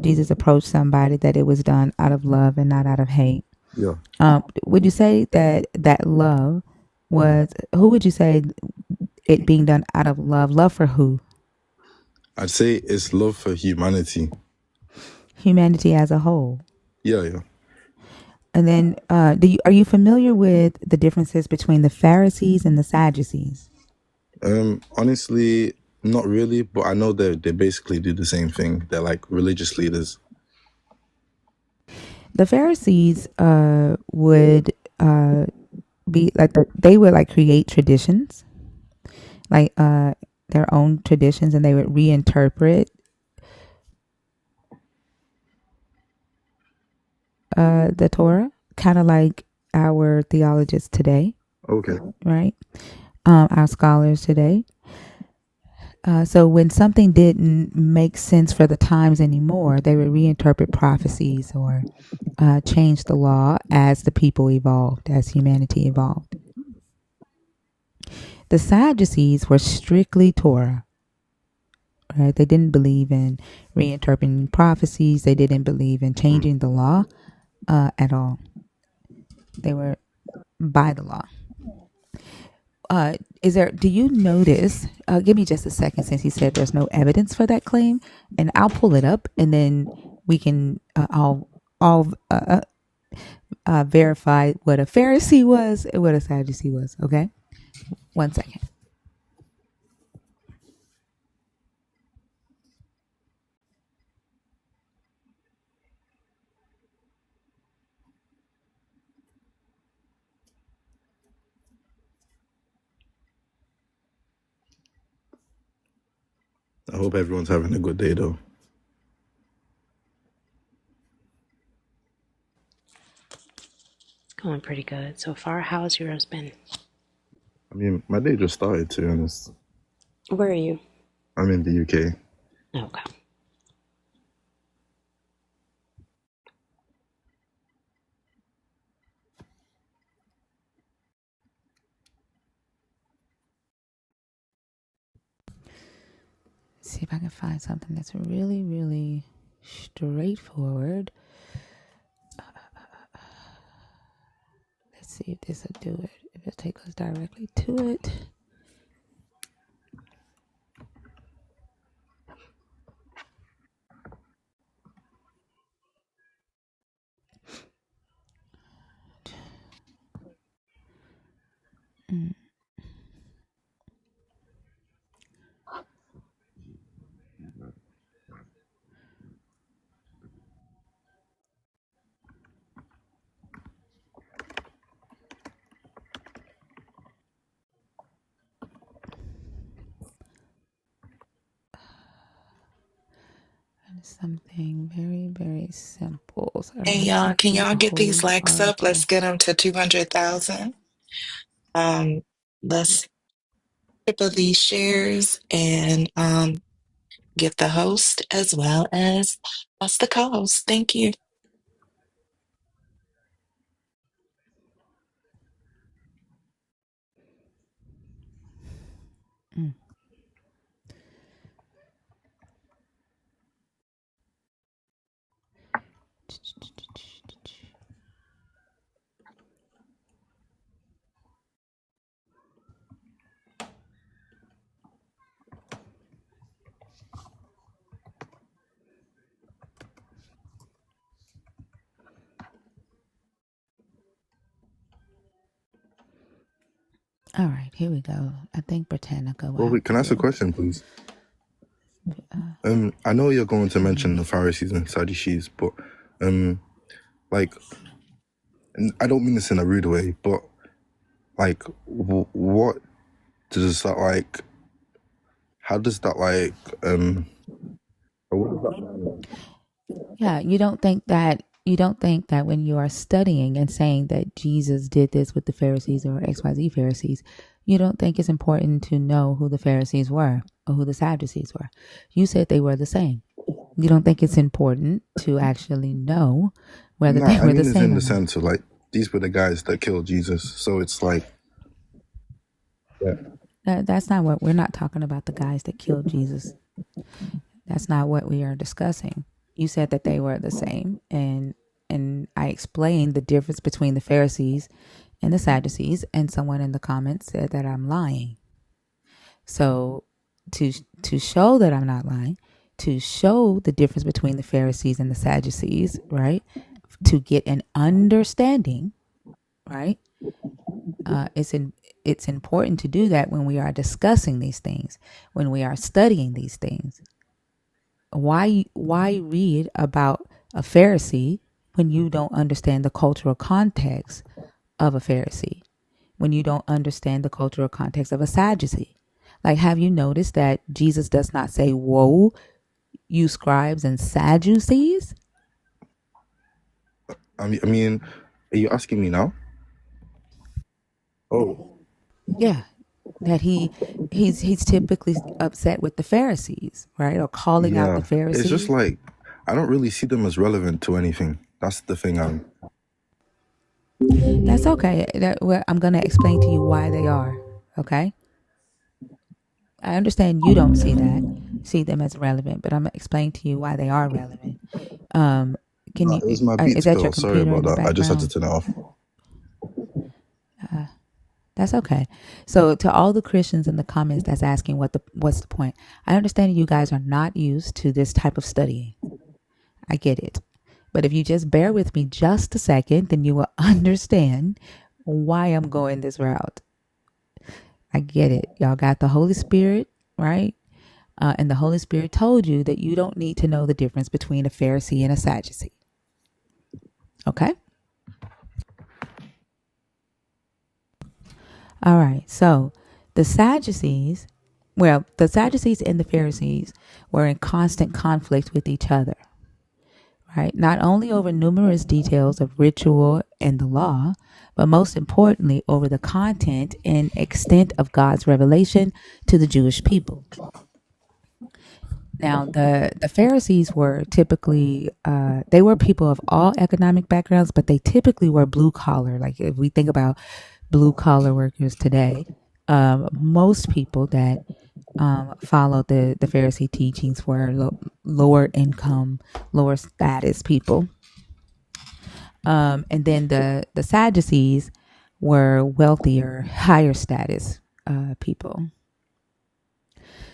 Jesus approached somebody that it was done out of love and not out of hate. Yeah. Would you say that love was? Who would you say it being done out of love? Love for who? I'd say it's love for humanity. Humanity as a whole. Yeah. And then, are you familiar with the differences between the Pharisees and the Sadducees? Honestly, not really, but I know that they basically do the same thing. They're like religious leaders. The Pharisees would be like they would like create traditions, like their own traditions, and they would reinterpret the Torah, kind of like our theologians today. Okay. Right? Our scholars today. So when something didn't make sense for the times anymore, they would reinterpret prophecies or change the law as the people evolved, as humanity evolved. The Sadducees were strictly Torah. Right? They didn't believe in reinterpreting prophecies. They didn't believe in changing the law at all. They were by the law. Do you notice, give me just a second since he said there's no evidence for that claim, and I'll pull it up and then we can, I'll verify what a Pharisee was and what a Sadducee was. Okay. 1 second. I hope everyone's having a good day though. It's going pretty good so far. How's yours been? I mean, my day just started, to be honest. Where are you? I'm in the UK. Okay. See if I can find something that's really, really straightforward. Let's see if this will do it. If it takes us directly to it. Mm. Something very, very simple. So I don't Hey have to y'all, can read y'all the get these whole likes up? Let's article. get them to 200,000. Let's triple these shares and get the host as well as us the co-host. Thank you. Mm. All right, here we go. I think Britannica will Well, have wait, can I ask a to. question, please? I know you're going to mention the Pharisees and Sadducees, but like, and I don't mean this in a rude way, but like, what does that like? How does that like? What does that mean? Yeah, you don't think that when you are studying and saying that Jesus did this with the Pharisees or XYZ Pharisees, you don't think it's important to know who the Pharisees were or who the Sadducees were. You said they were the same. You don't think it's important to actually know whether No, they I were the mean it's in same or the not. sense of like these were the guys that killed Jesus, so it's like, yeah. That's not what we're not talking about. The guys that killed Jesus. That's not what we are discussing. You said that they were the same, and I explained the difference between the Pharisees and the Sadducees, and someone in the comments said that I'm lying. So to show that I'm not lying, to show the difference between the Pharisees and the Sadducees, right? To get an understanding, right? It's important to do that when we are discussing these things, when we are studying these things. Why read about a Pharisee when you don't understand the cultural context of a Pharisee? When you don't understand the cultural context of a Sadducee? Like, have you noticed that Jesus does not say, "Woe, you scribes and Sadducees"? I mean, are you asking me now? Oh, Yeah, that he's typically upset with the Pharisees, right? Or calling out the yeah. It's just Pharisees. like I don't really see them as relevant to anything. That's the thing. That's okay. I'm going to explain to you why they are. Okay. I understand you don't see them as relevant, but I'm going to explain to you why they are relevant. Can No, you, it was my is Beats that your girl. Sorry computer about in the that. I just had to background? turn it off. That's okay. So to all the Christians in the comments that's asking what's the point? I understand you guys are not used to this type of studying. I get it. But if you just bear with me just a second, then you will understand why I'm going this route. I get it. Y'all got the Holy Spirit, right? And the Holy Spirit told you that you don't need to know the difference between a Pharisee and a Sadducee. Okay? All right. So the Sadducees and the Pharisees were in constant conflict with each other, right? Not only over numerous details of ritual and the law, but most importantly over the content and extent of God's revelation to the Jewish people. Now, the Pharisees were typically, they were people of all economic backgrounds, but they typically were blue collar. Like if we think about blue collar workers today, most people that followed the Pharisee teachings were lower income, lower status people. And then the Sadducees were wealthier, higher status people.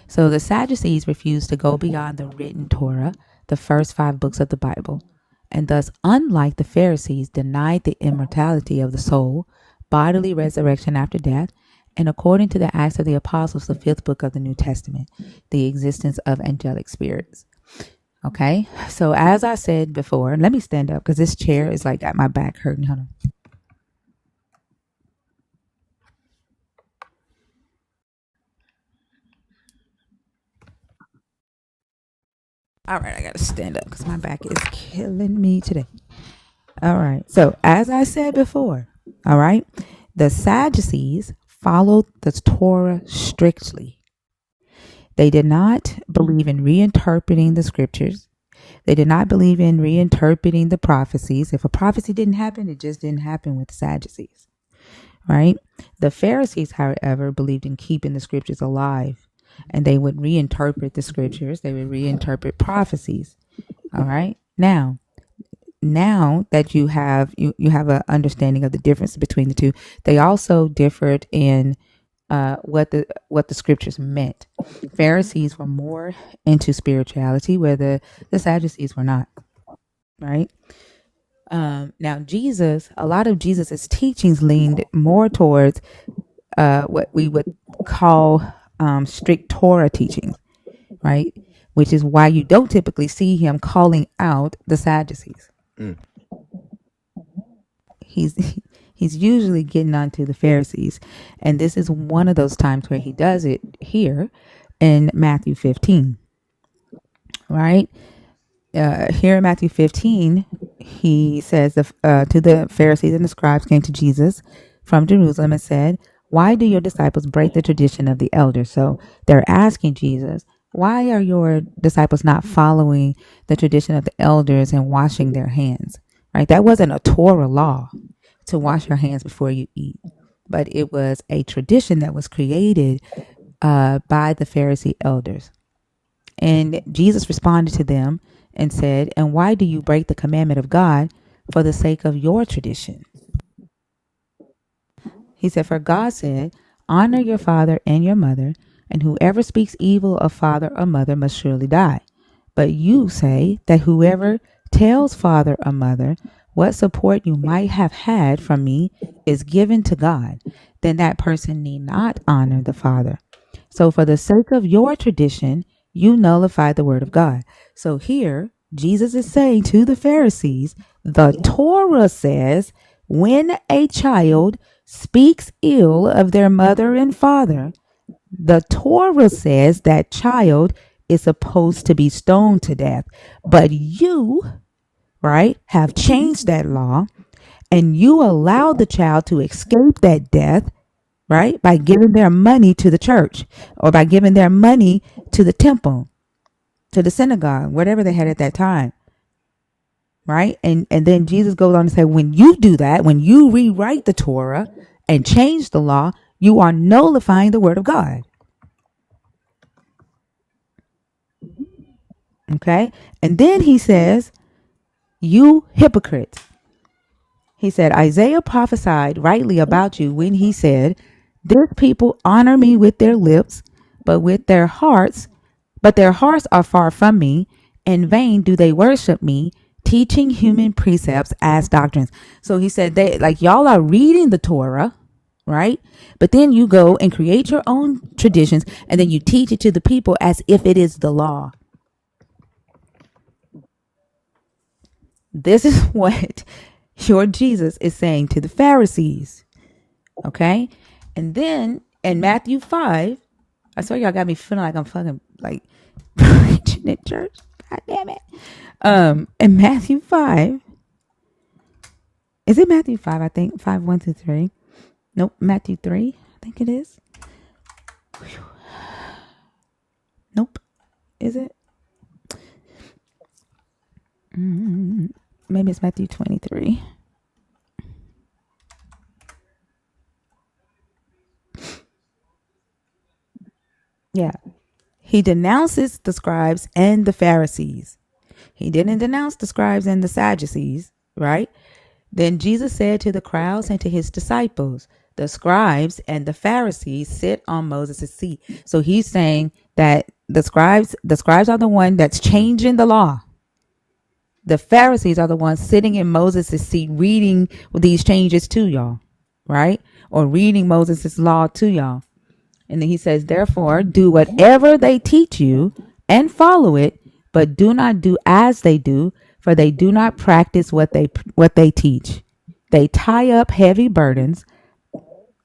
So the Sadducees refused to go beyond the written Torah, the first 5 books of the Bible, and thus, unlike the Pharisees, denied the immortality of the soul, bodily resurrection after death, and according to the Acts of the Apostles, the 5th book of the New Testament, the existence of angelic spirits. Okay, so as I said before, let me stand up because this chair is like got my back hurting. Hold on. All right, I gotta stand up because my back is killing me today. All right. So, as I said before, all right, the Sadducees followed the Torah strictly. They did not believe in reinterpreting the scriptures. They did not believe in reinterpreting the prophecies. If a prophecy didn't happen, it just didn't happen with the Sadducees, right? The Pharisees, however, believed in keeping the scriptures alive, and they would reinterpret the scriptures. They would reinterpret prophecies. All right. Now that you have an understanding of the difference between the two, they also differed in what the scriptures meant. Pharisees were more into spirituality, where the Sadducees were not. Right. Now a lot of Jesus's teachings leaned more towards what we would call strict Torah teachings, right? Which is why you don't typically see him calling out the Sadducees. Mm. He's usually getting onto the Pharisees, and this is one of those times where he does it here in Matthew 15, right? Here in Matthew 15, he says to the Pharisees and the scribes came to Jesus from Jerusalem and said, "Why do your disciples break the tradition of the elders?" So they're asking Jesus, why are your disciples not following the tradition of the elders and washing their hands? Right? That wasn't a Torah law to wash your hands before you eat, but it was a tradition that was created by the Pharisee elders. And Jesus responded to them and said, "And why do you break the commandment of God for the sake of your tradition?" He said, "For God said, honor your father and your mother, and whoever speaks evil of father or mother must surely die. But you say that whoever tells father or mother what support you might have had from me is given to God, then that person need not honor the father. So for the sake of your tradition, you nullify the word of God." So here, Jesus is saying to the Pharisees, the Torah says, when a child speaks ill of their mother and father, the Torah says that child is supposed to be stoned to death. But you, right, have changed that law, and you allow the child to escape that death, right, by giving their money to the church or by giving their money to the temple, to the synagogue, whatever they had at that time. Right. And then Jesus goes on to say, when you do that, when you rewrite the Torah and change the law, you are nullifying the word of God. Okay. And then he says, you hypocrites. He said, Isaiah prophesied rightly about you when he said, this people honor me with their lips, but their hearts are far from me. In vain do they worship me, teaching human precepts as doctrines. So he said, they like, y'all are reading the Torah, right? But then you go and create your own traditions, and then you teach it to the people as if it is the law. This is what your Jesus is saying to the Pharisees. Okay. And then in Matthew 5, I swear y'all got me feeling like I'm fucking like preaching in church. God damn it. In Matthew 5, is it Matthew 5? I think 5, 1 through 3. Nope, Matthew 3, I think it is. Nope. Is it? Maybe it's Matthew 23. Yeah. He denounces the scribes and the Pharisees. He didn't denounce the scribes and the Sadducees, right? Then Jesus said to the crowds and to his disciples, the scribes and the Pharisees sit on Moses' seat. So he's saying that the scribes are the one that's changing the law. The Pharisees are the ones sitting in Moses' seat reading these changes to y'all, right? Or reading Moses' law to y'all. And then he says, therefore, do whatever they teach you and follow it, but do not do as they do, for they do not practice what they teach. They tie up heavy burdens,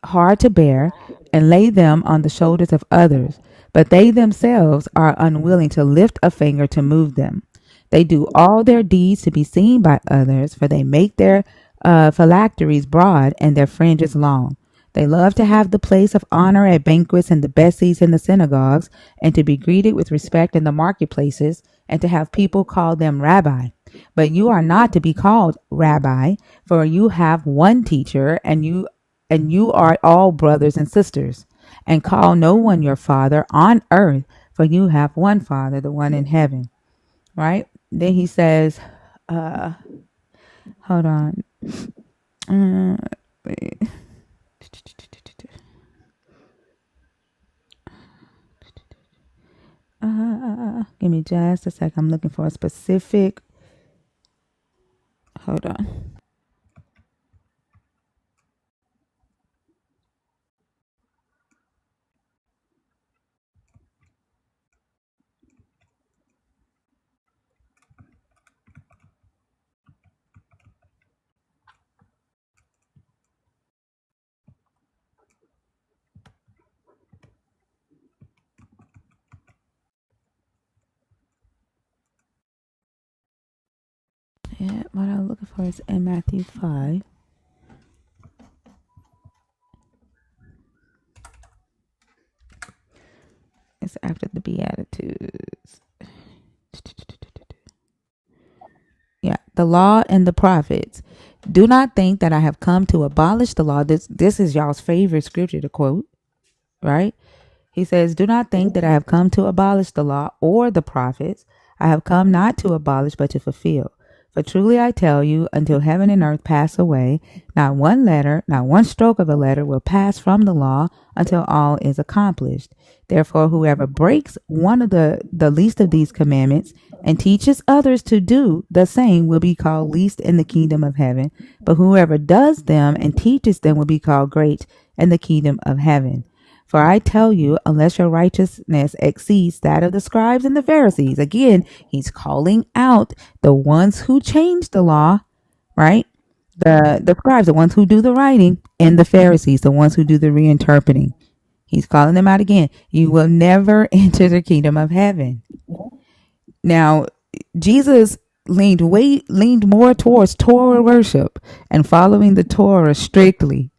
hard to bear, and lay them on the shoulders of others, but they themselves are unwilling to lift a finger to move them. They do all their deeds to be seen by others, for they make their phylacteries broad and their fringes long. They love to have the place of honor at banquets and the best seats in the synagogues, and to be greeted with respect in the marketplaces, and to have people call them rabbi. But you are not to be called rabbi, for you have one teacher, and you are all brothers and sisters. And call no one your father on earth, for you have one Father, the one in heaven. Right? Then he says, hold on. Wait. Give me just a sec. I'm looking for a specific. Hold on. Yeah, what I'm looking for is in Matthew 5. It's after the Beatitudes. Yeah, the law and the prophets. Do not think that I have come to abolish the law. This is y'all's favorite scripture to quote, right? He says, do not think that I have come to abolish the law or the prophets. I have come not to abolish, but to fulfill. For truly I tell you, until heaven and earth pass away, not one letter, not one stroke of a letter will pass from the law until all is accomplished. Therefore, whoever breaks one of the least of these commandments and teaches others to do the same will be called least in the kingdom of heaven. But whoever does them and teaches them will be called great in the kingdom of heaven. For I tell you, unless your righteousness exceeds that of the scribes and the Pharisees, again, he's calling out the ones who change the law, right? The scribes, the ones who do the writing, and the Pharisees, the ones who do the reinterpreting. He's calling them out again. You will never enter the kingdom of heaven. Now, Jesus leaned more towards Torah worship and following the Torah strictly.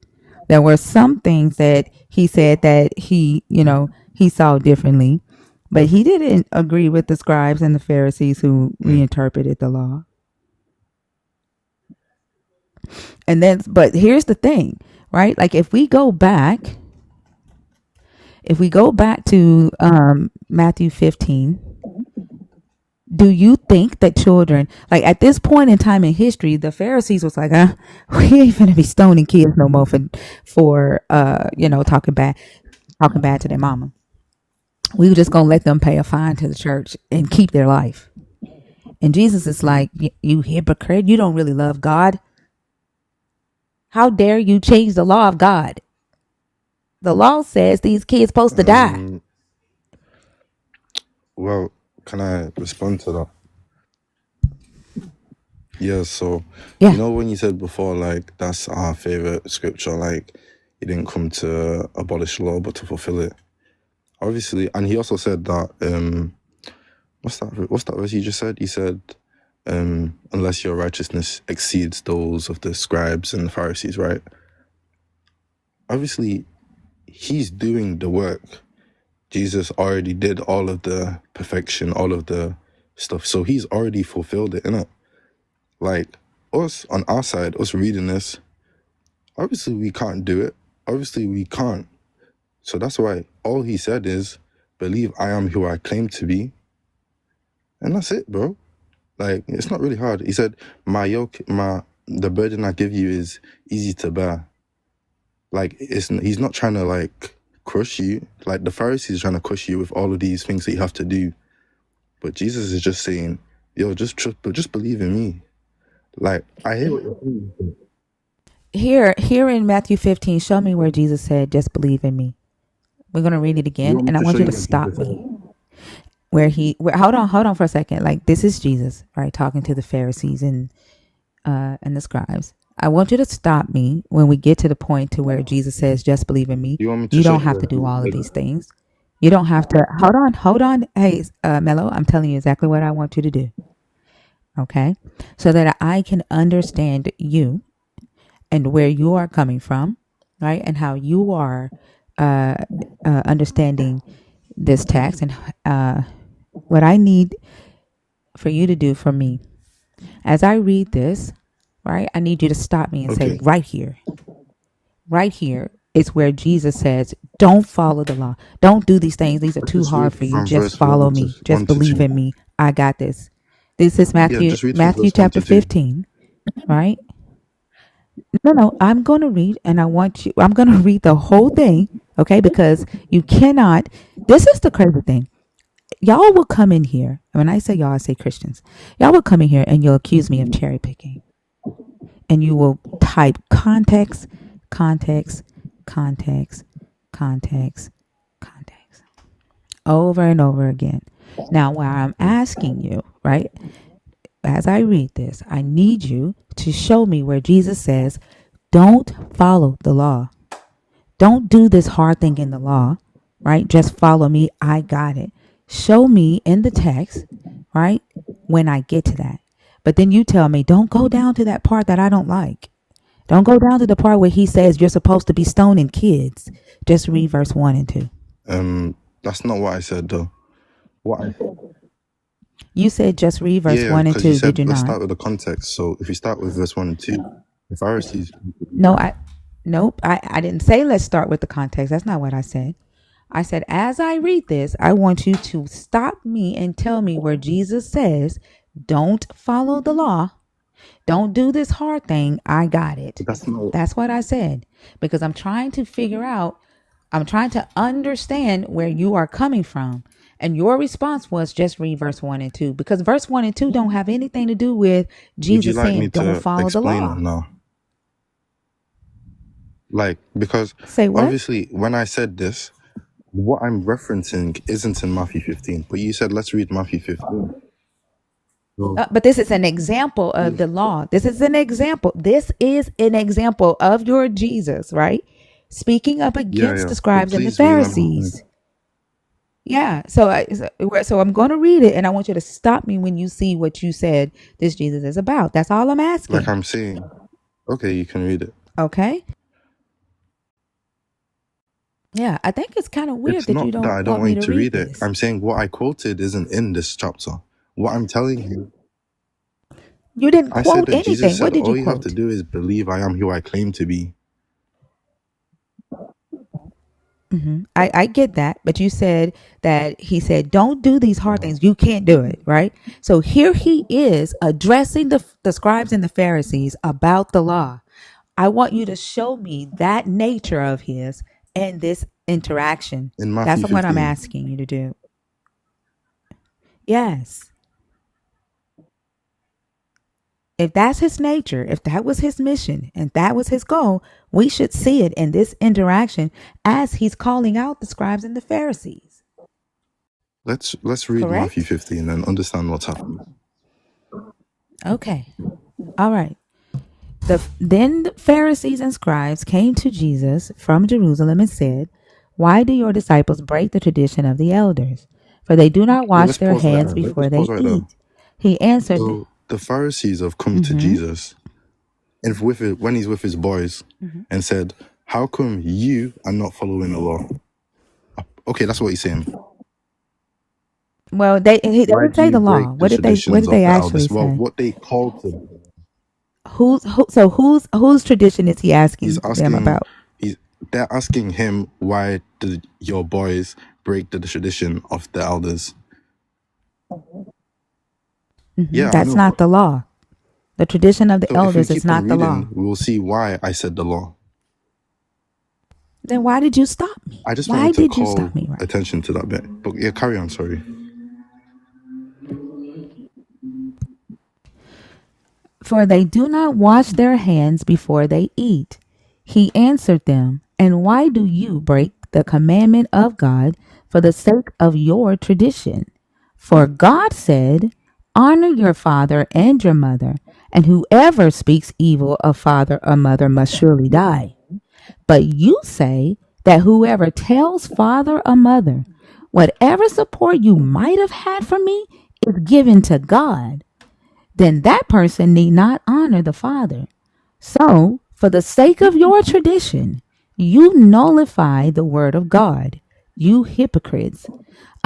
There were some things that he said that he saw differently, but he didn't agree with the scribes and the Pharisees who reinterpreted the law. And then, but here's the thing, right? Like if we go back to Matthew 15, do you think that children, like at this point in time in history, the Pharisees was like, we ain't finna be stoning kids no more for talking bad to their mama. We were just gonna let them pay a fine to the church and keep their life. And Jesus is like, you hypocrite, you don't really love God. How dare you change the law of God? The law says these kids supposed to die. Well, can I respond to that? Yeah, so Yeah. you know when you said before, like that's our favorite scripture, like he didn't come to abolish law but to fulfill it. Obviously, and he also said that what's that verse he just said? He said, unless your righteousness exceeds those of the scribes and the Pharisees, right? Obviously, he's doing the work. Jesus already did all of the perfection, all of the stuff. So he's already fulfilled it, innit? Like, us, on our side, us reading this, obviously we can't do it. Obviously we can't. So that's why all he said is, believe I am who I claim to be. And that's it, bro. Like, it's not really hard. He said, the burden I give you is easy to bear. Like, he's not trying to, like, crush you. Like, the Pharisees are trying to crush you with all of these things that you have to do. But Jesus is just saying, yo, just believe in me. Like, I hear what you're saying. Here in Matthew 15, show me where Jesus said, just believe in me. We're going to read it again, and I want you to stop me. Hold on for a second. Like, this is Jesus, right, talking to the Pharisees and the scribes. I want you to stop me when we get to the point to where Jesus says, just believe in me. You don't have to do all of these things. You don't have to. Hold on. Hey, Mello, I'm telling you exactly what I want you to do. Okay? So that I can understand you and where you are coming from, right? And how you are understanding this text and what I need for you to do for me. As I read this, right, I need you to stop me and say, right here is where Jesus says, don't follow the law. Don't do these things. These are too hard for you. Just follow me. Just believe in me. I got this. This is Matthew chapter 15, right? No, I'm going to read I'm going to read the whole thing, okay? Because you cannot, this is the crazy thing. Y'all will come in here, and when I say y'all, I say Christians. Y'all will come in here and you'll accuse me of cherry picking. And you will type context, over and over again. Now, while I'm asking you, right, as I read this, I need you to show me where Jesus says, don't follow the law. Don't do this hard thing in the law, right? Just follow me. I got it. Show me in the text, right, when I get to that. But then you tell me, don't go down to that part that I don't like. Don't go down to the part where he says you're supposed to be stoning kids. Just read verse 1 and 2. That's not what I said though. What I You said just read verse Yeah, 1 and because you 2, did said you let's not? start with the context. So if we start with verse 1 and 2, the Pharisees. No, I didn't say let's start with the context. That's not what I said. I said, as I read this, I want you to stop me and tell me where Jesus says, don't follow the law. Don't do this hard thing. I got it. That's what I said. Because I'm trying to understand where you are coming from. And your response was just read verse 1 and 2. Because verse 1 and 2 don't have anything to do with Would you Jesus like me saying, don't to follow the explain law. it now? Like, because Say what? obviously when I said this, what I'm referencing isn't in Matthew 15, but you said let's read Matthew 15. But this is an example of the law. This is an example. This is an example of your Jesus, right? Speaking up against the But scribes and the please remember. Pharisees. Yeah. So I'm going to read it, and I want you to stop me when you see what you said this Jesus is about. That's all I'm asking. Like I'm saying. Okay, you can read it. Okay. Yeah, I think it's kind of weird It's that not you that I don't don't want want me you to to read read it. this. I'm saying what I quoted isn't in this chapter. What I'm telling you. You didn't I said quote that anything. Jesus What said did you all you have quote? to do is believe I am who I claim to be. I get that, but you said that he said, don't do these hard things. You can't do it, right? So here he is addressing the scribes and the Pharisees about the law. I want you to show me that nature of his and this interaction. In That's Matthew what I'm 15. asking you to do. Yes. If that's his nature, if that was his mission, and that was his goal, we should see it in this interaction as he's calling out the scribes and the Pharisees. Let's read Correct? Matthew 15 and understand what's happening. Okay. All right. Then the Pharisees and scribes came to Jesus from Jerusalem and said, why do your disciples break the tradition of the elders? For they do not wash their hands before they eat. He answered, So the Pharisees have come to Jesus and when he's with his boys and said, how come you are not following the law? Okay, that's what he's saying. Well, they Why didn't do say you the break law. the What did traditions of they the actually elders? Well, say? what they call to. Whose tradition is he asking them about? They're asking him, why did your boys break the tradition of the elders? Yeah, That's not the law. The tradition of the So if we elders is keep on not the law. reading, we will see why I said the law. Then why did you stop me? I just Why wanted to did you call stop me? Right? attention to that bit. But yeah, carry on, sorry. For they do not wash their hands before they eat. He answered them, and why do you break the commandment of God for the sake of your tradition? For God said, honor your father and your mother, and whoever speaks evil of father or mother must surely die. But you say that whoever tells father or mother, whatever support you might have had from me is given to God, then that person need not honor the father. So, for the sake of your tradition, you nullify the word of God, you hypocrites.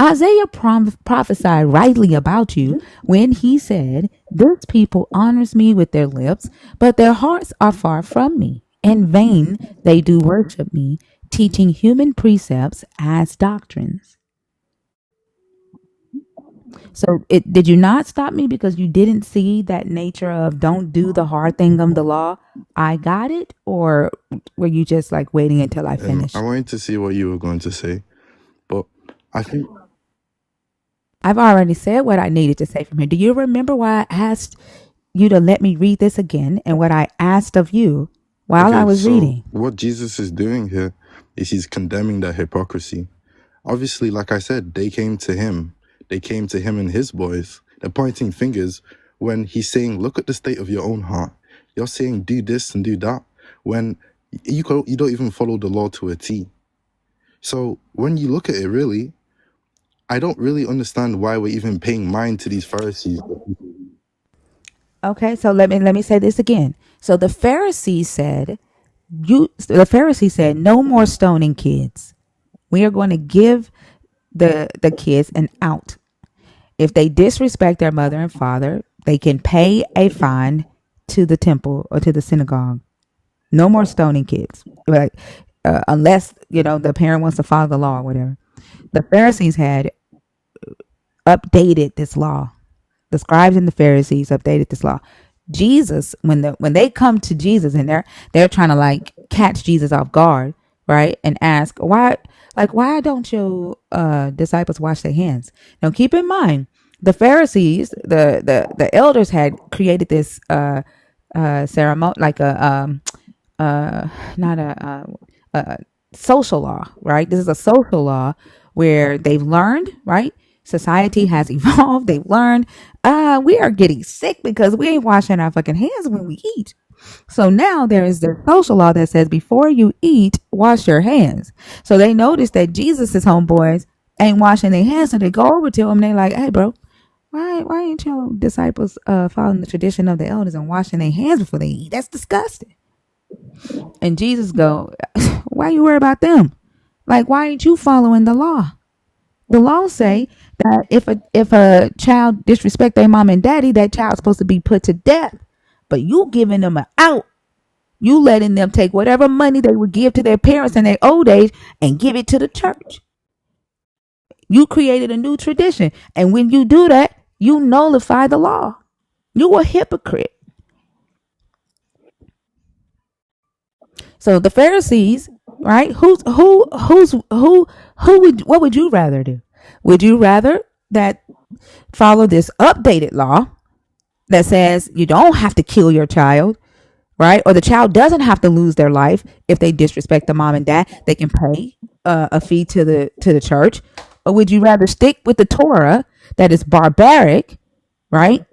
Isaiah prophesied rightly about you when he said, this people honors me with their lips, but their hearts are far from me. In vain they do worship me, teaching human precepts as doctrines. So did you not stop me because you didn't see that nature of don't do the hard thing of the law? I got it, or were you just like waiting until I finished? I wanted to see what you were going to say, but I think I've already said what I needed to say from here. Do you remember why I asked you to let me read this again and what I asked of you while I was reading? What Jesus is doing here is he's condemning their hypocrisy. Obviously, like I said, they came to him. They came to him and his boys. They're pointing fingers when he's saying, look at the state of your own heart. You're saying do this and do that when you don't even follow the law to a T. So when you look at it, really, I don't really understand why we're even paying mind to these Pharisees. Okay, so let me say this again. So the Pharisees said, no more stoning kids. We are going to give the kids an out. If they disrespect their mother and father, they can pay a fine to the temple or to the synagogue. No more stoning kids, like unless the parent wants to follow the law or whatever. The Pharisees had updated this law. The scribes and the Pharisees updated this law. Jesus, when they come to Jesus and they're trying to like catch Jesus off guard, right, and ask why don't your disciples wash their hands? Now keep in mind the Pharisees, the elders had created this ceremony, like not a social law, right? This is a social law where they've learned, right? Society has evolved. They've learned we are getting sick because we ain't washing our fucking hands when we eat. So now there is the social law that says before you eat, wash your hands. So they notice that Jesus' homeboys ain't washing their hands, so they go over to him and they like, hey, bro, why ain't your disciples following the tradition of the elders and washing their hands before they eat? That's disgusting. And Jesus go, why you worry about them? Like, why ain't you following the law? The law say that if a child disrespect their mom and daddy, that child's supposed to be put to death. But you giving them an out. You letting them take whatever money they would give to their parents in their old age and give it to the church. You created a new tradition. And when you do that, you nullify the law. You a hypocrite. So the Pharisees, right? What would you rather do? Would you rather that follow this updated law that says you don't have to kill your child, right? Or the child doesn't have to lose their life if they disrespect the mom and dad. They can pay a fee to the church. Or would you rather stick with the Torah that is barbaric, right?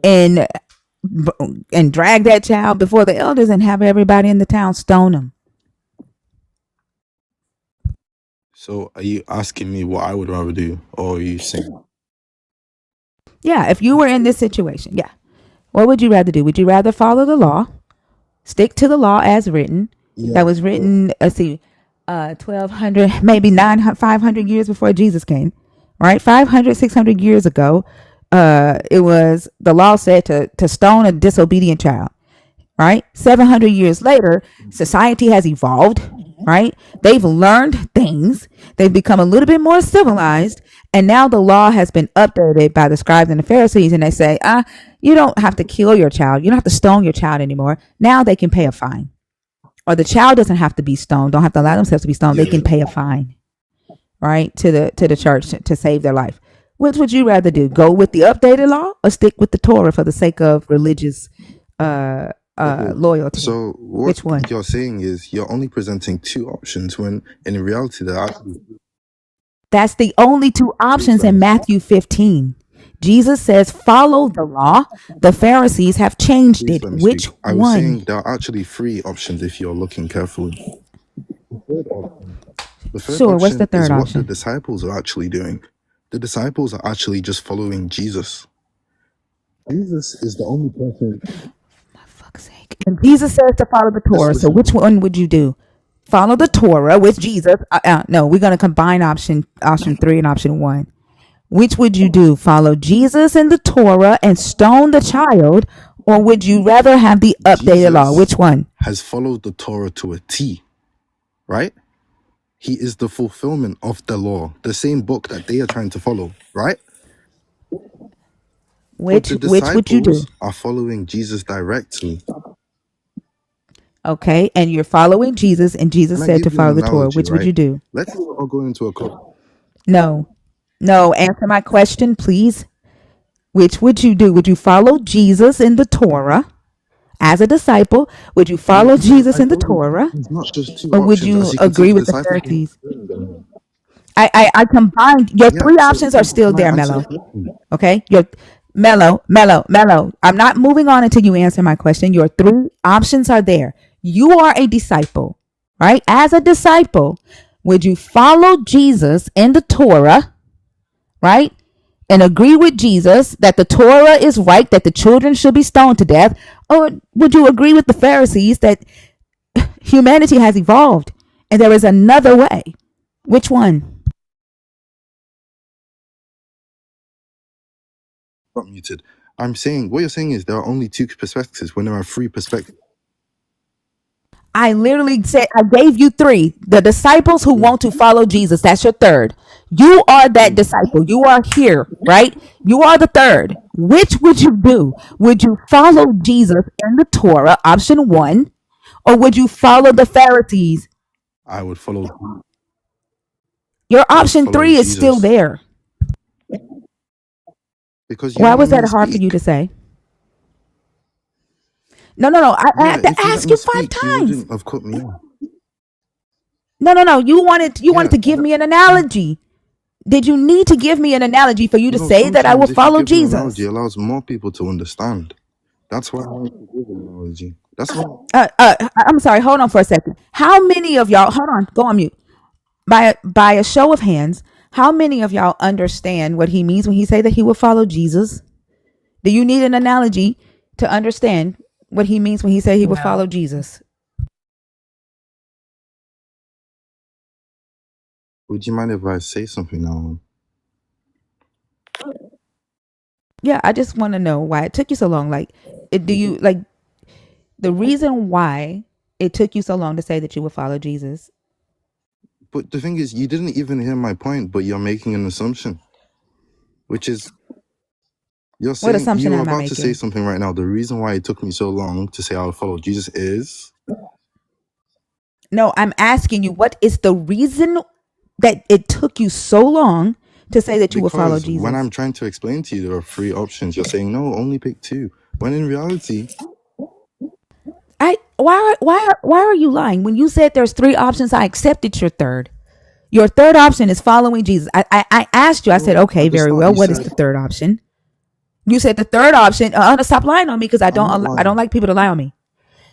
And drag that child before the elders and have everybody in the town stone them? So are you asking me what I would rather do, or are you saying? Yeah, if you were in this situation, yeah. What would you rather do? Would you rather follow the law, stick to the law as written, that was written, 1,200, maybe 500 years before Jesus came, right? 500, 600 years ago, it was, the law said to stone a disobedient child, right? 700 years later, society has evolved, right? They've learned things. They've become a little bit more civilized. And now the law has been updated by the scribes and the Pharisees. And they say, you don't have to kill your child. You don't have to stone your child anymore. Now they can pay a fine. Or the child doesn't have to be stoned. Don't have to allow themselves to be stoned. They can pay a fine, right? To the church to save their life. Which would you rather do? Go with the updated law or stick with the Torah for the sake of religious loyalty? So Which one? what you're saying is you're only presenting two options when in reality that's the only two options in Matthew 15. Jesus says, follow the law. The Pharisees have changed it. Which one? I was saying there are actually three options if you're looking carefully. The third Sure, what's the third is what option? the disciples are actually doing. The disciples are actually just following Jesus. Jesus is the only person. For fuck's sake. And Jesus says to follow the Torah. So which one would you do? Follow the Torah with Jesus. No, we're going to combine option 3 and option 1. Which would you do? Follow Jesus and the Torah and stone the child, or would you rather have the updated law? Which one? Has followed the Torah to a T, right? He is the fulfillment of the law, the same book that they are trying to follow, right? Which would you do? Are following Jesus directly. Okay, and you're following Jesus, and Jesus said to follow the Torah. Which would you do? Let's all go into a club. No, answer my question, please. Which would you do? Would you follow Jesus in the Torah as a disciple? Would you follow Jesus in the Torah? Or would you agree with the Pharisees? I combined your three options are still there, Mello. Okay? Your Mello. I'm not moving on until you answer my question. Your three options are there. You are a disciple, right? As a disciple, would you follow Jesus in the Torah, right? and agree with Jesus that the Torah is right, that the children should be stoned to death? Or would you agree with the Pharisees that humanity has evolved and there is another way? Which one? Not muted. I'm saying what you're saying is there are only two perspectives when there are three perspectives. I literally said, I gave you three. The disciples who want to follow Jesus, that's your third. You are that disciple. You are here, right? You are the third. Which would you do? Would you follow Jesus in the Torah, option one, or would you follow the Pharisees? I would follow. Your I would option follow three is still Jesus there. because you're Why not was letting that me hard for you speak. to say? No. I Yeah, had to if you let ask me you five speak, you times. wouldn't have cut me off. No. You wanted Yeah, to give me an analogy. Did you need to give me an analogy for you to say that I will sometimes if you follow give an analogy, Jesus? it allows more people to understand. That's why I want to give an analogy. That's why. I'm sorry. Hold on for a second. How many of y'all? Hold on. Go on mute. By a show of hands, how many of y'all understand what he means when he say that he will follow Jesus? Do you need an analogy to understand what he means when he say he will follow No. Jesus? Would you mind if I say something now? Yeah, I just want to know why it took you so long. Like, do you like the reason why it took you so long to say that you would follow Jesus? But the thing is, you didn't even hear my point, but you're making an assumption, which is you're What saying assumption you were am I about to say making? something right now. The reason why it took me so long to say I'll follow Jesus is No, I'm asking you, what is the reason that it took you so long to say that you will follow because when Jesus? I'm trying to explain to you there are three options, you're saying no, only pick two. When in reality, Why are you lying? When you said there's three options, I accepted your third. Your third option is following Jesus. I asked you, I said, well, okay, at the very start well. you What is said the third option? You said the third option. Stop lying on me because I I'm not don't lying. like people to lie on me.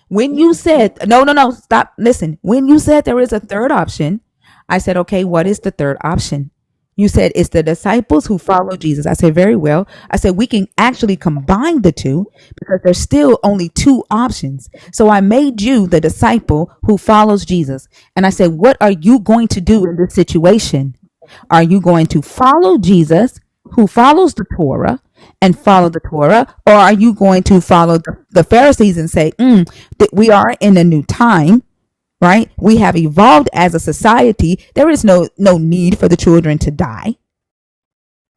When you said no, stop. Listen. When you said there is a third option, I said, okay, what is the third option? You said it's the disciples who follow Jesus. I said, very well. I said we can actually combine the two because there's still only two options. So I made you the disciple who follows Jesus. And I said, what are you going to do in this situation? Are you going to follow Jesus, who follows the Torah, and follow the Torah? Or are you going to follow the Pharisees and say, that we are in a new time, right? We have evolved as a society. There is no need for the children to die.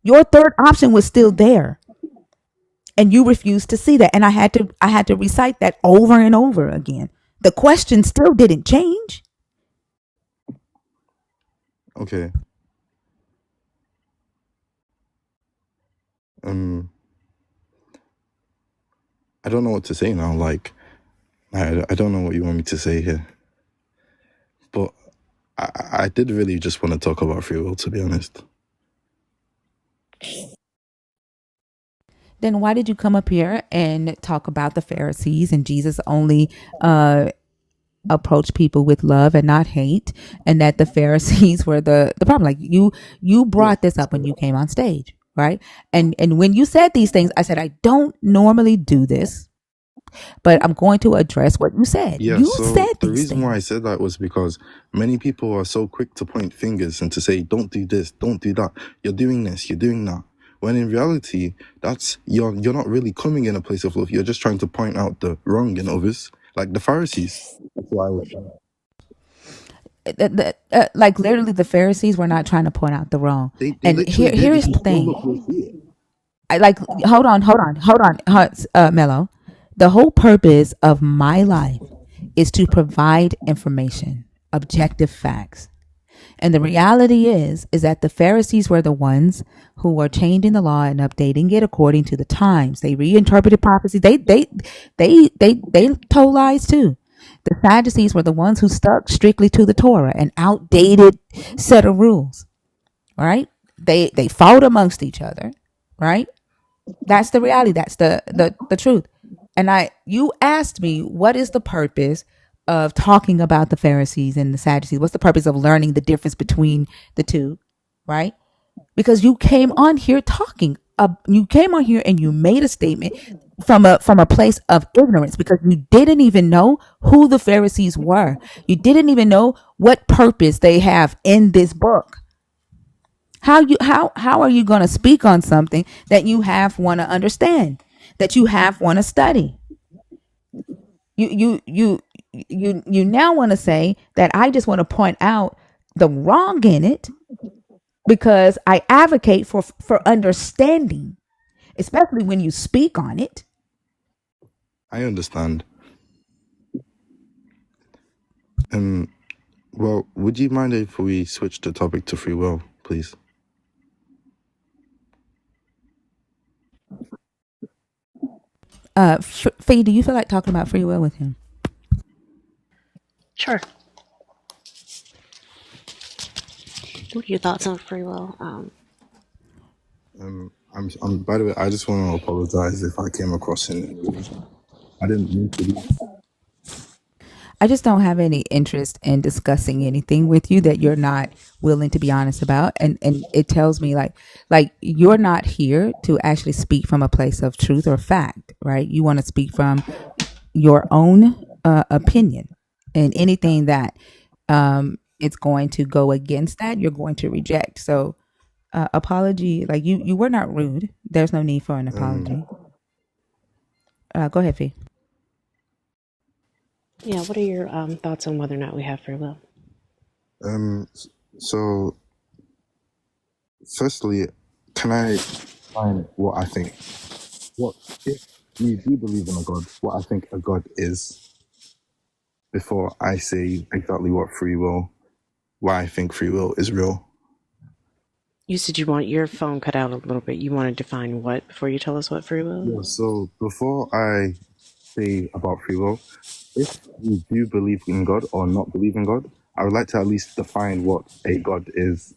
Your third option was still there. And you refused to see that. And I had to recite that over and over again. The question still didn't change. Okay. I don't know what to say now. Like, I don't know what you want me to say here. But I did really just want to talk about free will, to be honest. Then why did you come up here and talk about the Pharisees and Jesus only approach people with love and not hate, and that the Pharisees were the problem? Like you brought this up when you came on stage, right? And when you said these things, I said I don't normally do this, but I'm going to address what you said. Yeah, You so said the these reason why I things. said that was because many people are so quick to point fingers and to say, don't do this, don't do that. You're doing this, you're doing that. When in reality, that's you're not really coming in a place of love. You're just trying to point out the wrong in others, like the Pharisees. That's why I was Like literally, the Pharisees were not trying to point out the wrong. they And literally did. here's If you the scroll thing. up, you'll see it. I like hold on, Mello. The whole purpose of my life is to provide information, objective facts. And the reality is that the Pharisees were the ones who were changing the law and updating it according to the times. They reinterpreted prophecy. They told lies too. The Sadducees were the ones who stuck strictly to the Torah, an outdated set of rules. Right? They fought amongst each other. Right? That's the reality. That's the truth. And you asked me, what is the purpose of talking about the Pharisees and the Sadducees? What's the purpose of learning the difference between the two? Right? because you came on here talking. You came on here and you made a statement from a place of ignorance because you didn't even know who the Pharisees were. You didn't even know what purpose they have in this book. How are you going to speak on something that you have want to understand, that you have want to study? You now want to say that I just want to point out the wrong in it because I advocate for understanding, especially when you speak on it. I understand. Well, would you mind if we switch the topic to free will, please? Faye, do you feel like talking about free will with him? Sure. What are your thoughts on free will? I'm. By the way, I just want to apologize if I came across in any way. I didn't mean to be. I just don't have any interest in discussing anything with you that you're not willing to be honest about. And it tells me like you're not here to actually speak from a place of truth or fact, right? You want to speak from your own opinion, and anything that it's going to go against that, you're going to reject. So apology, like you were not rude. There's no need for an apology. Go ahead, Fee. Yeah, what are your thoughts on whether or not we have free will? So, firstly, can I find what I think? What if you do believe in a God? What I think a God is, before I say exactly what free will, why I think free will is real. You said you want your phone cut out a little bit. You want to define what before you tell us what free will is? Yeah. So before I say about free will, if you do believe in God or not believe in God, I would like to at least define what a God is.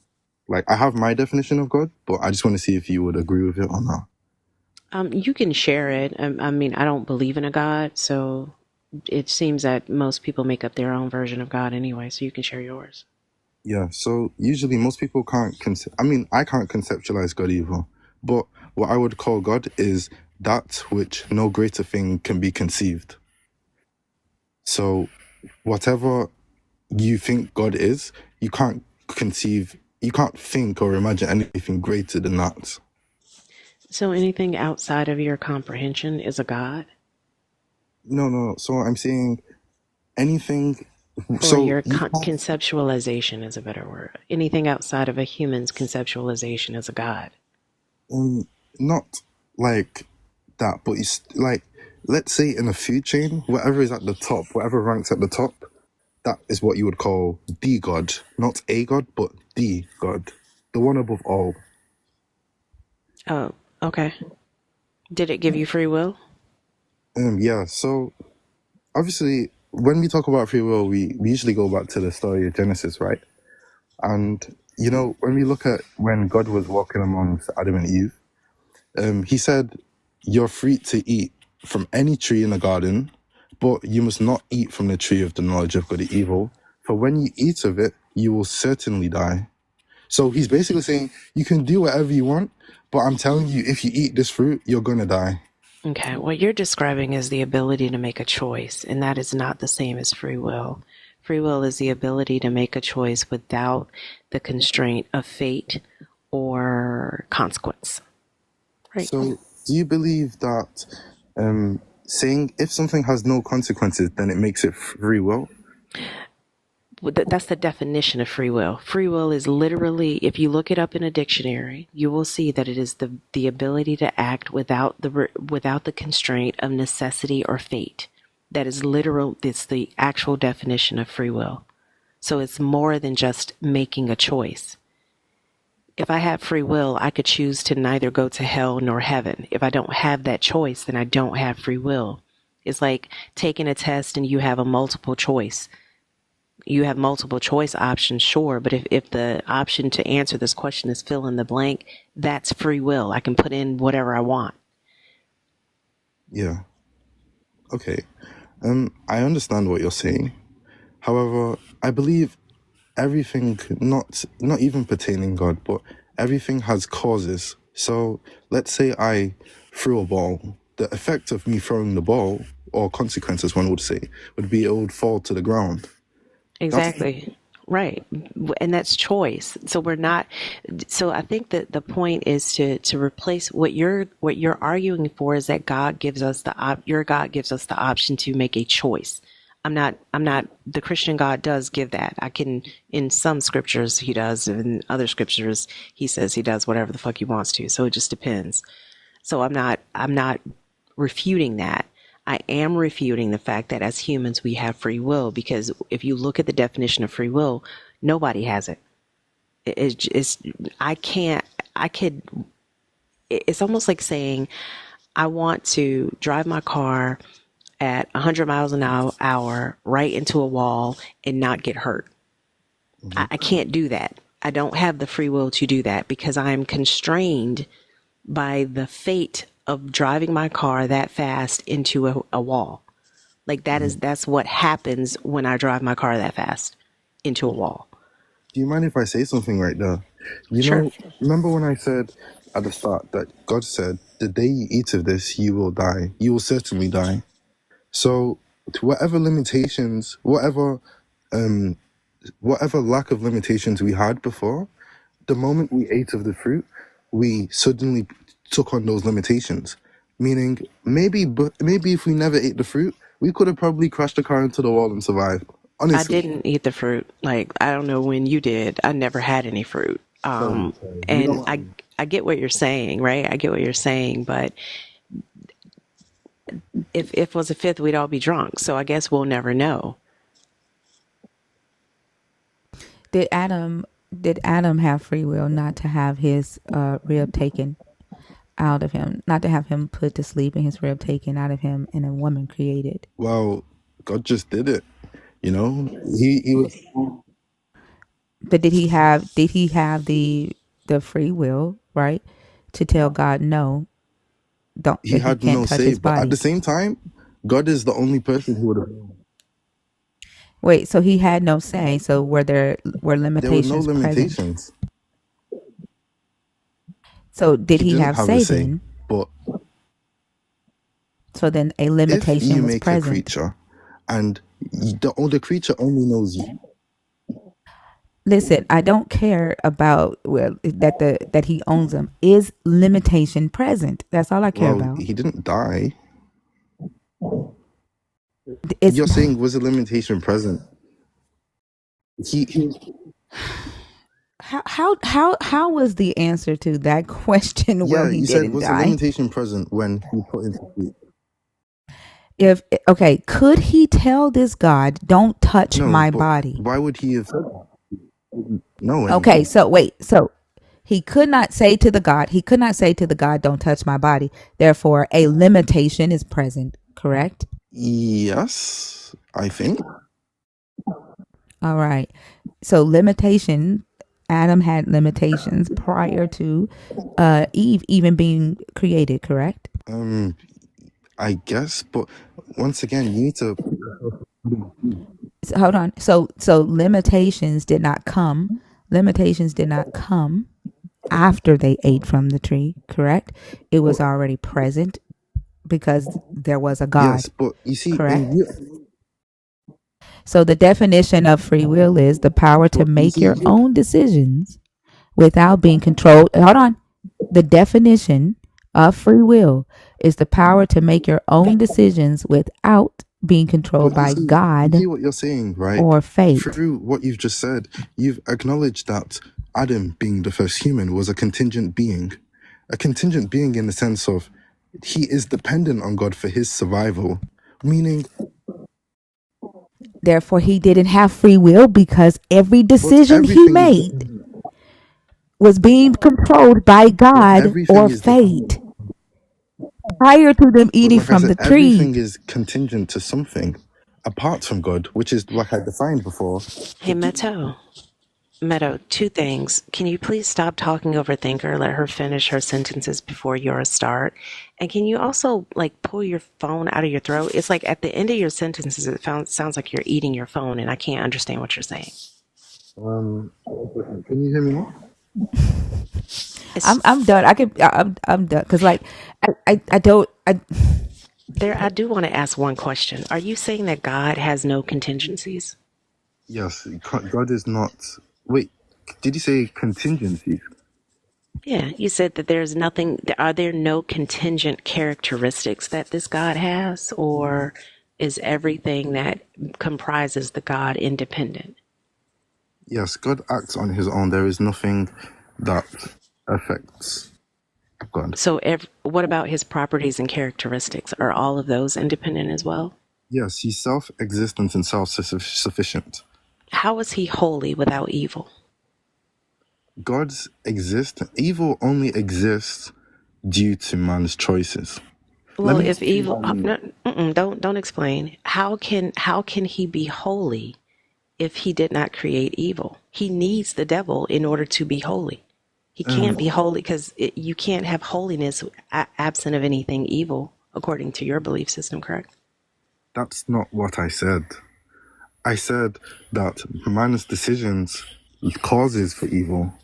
Like, I have my definition of God, but I just want to see if you would agree with it or not. You can share it. I mean, I don't believe in a God, so it seems that most people make up their own version of God anyway, so you can share yours. Yeah, so usually most people can't I can't conceptualize God either. But what I would call God is that which no greater thing can be conceived. So whatever you think God is, you can't think or imagine anything greater than that. So anything outside of your comprehension is a God? No. So I'm saying anything. Or your conceptualization is a better word. Anything outside of a human's conceptualization is a God. Not like that, but it's like, let's say in a food chain, whatever is at the top, whatever ranks at the top, that is what you would call the God. Not a God, but the God. The one above all. Oh, okay. Did it give you free will? Yeah, so obviously when we talk about free will, we usually go back to the story of Genesis, right? And when we look at when God was walking amongst Adam and Eve, he said, "You're free to eat from any tree in the garden, but you must not eat from the tree of the knowledge of good and evil. For when you eat of it, you will certainly die." So he's basically saying, you can do whatever you want, but I'm telling you, if you eat this fruit, you're going to die. Okay, what you're describing is the ability to make a choice, and that is not the same as free will. Free will is the ability to make a choice without the constraint of fate or consequence. Right. So do you believe that saying if something has no consequences, then it makes it free will? That's the definition of free will. Free will is literally, if you look it up in a dictionary, you will see that it is the ability to act without the constraint of necessity or fate. That is literal. It's the actual definition of free will. So it's more than just making a choice. If I have free will, I could choose to neither go to hell nor heaven. If I don't have that choice, then I don't have free will. It's like taking a test and you have a multiple choice. You have multiple choice options, sure, but if the option to answer this question is fill in the blank, that's free will. I can put in whatever I want. Yeah. Okay. I understand what you're saying. However, I believe everything, not even pertaining God, but everything has causes. So let's say I threw a ball. The effect of me throwing the ball, or consequences, one would say, would be it would fall to the ground. That's Exactly. Right. And that's choice. So we're not, so I think that the point is to replace what you're arguing for is that God gives us your God gives us the option to make a choice. I'm not the Christian God does give that. I can, in some scriptures he does, in other scriptures he says he does whatever the fuck he wants to. So it just depends. So I'm not refuting that. I am refuting the fact that as humans we have free will, because if you look at the definition of free will, nobody has it. It's I can't I could it's almost like saying I want to drive my car at 100 miles an hour right into a wall and not get hurt. I can't do that. I don't have the free will to do that because I am constrained by the fate of driving my car that fast into a wall. Like that's what happens when I drive my car that fast into a wall. Do you mind if I say something right there? You Sure. know, remember when I said at the start that God said, the day you eat of this, you will die. You will certainly die. So to whatever limitations, whatever lack of limitations we had before, the moment we ate of the fruit, we suddenly took on those limitations. Meaning, maybe if we never ate the fruit, we could have probably crashed the car into the wall and survived. I Honestly. didn't eat the fruit. Like, I don't know when you did. I never had any fruit. Sorry. And I get what you're saying, right? I get what you're saying, but if it was a fifth, we'd all be drunk. So I guess we'll never know. Did Adam have free will not to have his rib taken out of him, not to have him put to sleep and his rib taken out of him and a woman created? Well, God just did it. You know, he was. But did he have the free will, right, to tell God no, don't, He that he had can't no touch say, his but at body? the same time, God is the only person who would have. Wait, so he had no say. So were There were no limitations present? limitations. So did He he didn't have have a say say. then? But So then a if limitation you was make a present. creature, and the creature only knows you. Listen, I don't care about that he owns them. Is limitation present? That's all I care Well, about. he didn't die. It's You're saying was a limitation present? He how was the answer to that question? Well, yeah. he You said didn't was a die. limitation present when he put into sleep. If okay, could he tell this God, "Don't touch No, my but body"? why would he have said that? No, Okay, so wait, so he could not say to the God, "Don't touch my body." Therefore, a limitation is present. Correct? yes, I think. All right. So limitation. Adam had limitations prior to Eve even being created. Correct? I guess, but once again, you need to. So, hold on. So limitations did not come. Limitations did not come after they ate from the tree. Correct? It was already present because there was a God. Yes, but you see, Correct? So the definition of free will is the power to make your own decisions without being controlled. Hold on. The definition of free will is the power to make your own decisions without being controlled by God you see what you're saying, right? or fate. Through what you've just said, you've acknowledged that Adam, being the first human, was a contingent being. A contingent being in the sense of he is dependent on God for his survival, meaning. Therefore, he didn't have free will because every decision he made was being controlled by God or fate prior to them eating from the tree. Everything is contingent to something apart from God, which is like I defined before. Hey, Meadow, two things. Can you please stop talking over Thinker? Let her finish her sentences before yours start. And can you also pull your phone out of your throat? It's like at the end of your sentences, it sounds like you're eating your phone, and I can't understand what you're saying. Can you hear me now? I'm done. I'm done because like I don't I There, I do want to ask one question. Are you saying that God has no contingencies? Yes, God is not. Wait, did you say contingencies? Yeah, you said that there's nothing. Are there no contingent characteristics that this God has, or is everything that comprises the God independent? Yes, God acts on his own. There is nothing that affects God. So, what about his properties and characteristics? Are all of those independent as well? Yes, he's self-existent and self-sufficient. How is he holy without evil? God's evil only exists due to man's choices. Let Well, me if explain evil, what I mean. don't explain. How can he be holy if he did not create evil? He needs the devil in order to be holy. He can't be holy because you can't have holiness absent of anything evil, according to your belief system, correct? That's not what I said. I said that man's decisions causes for evil.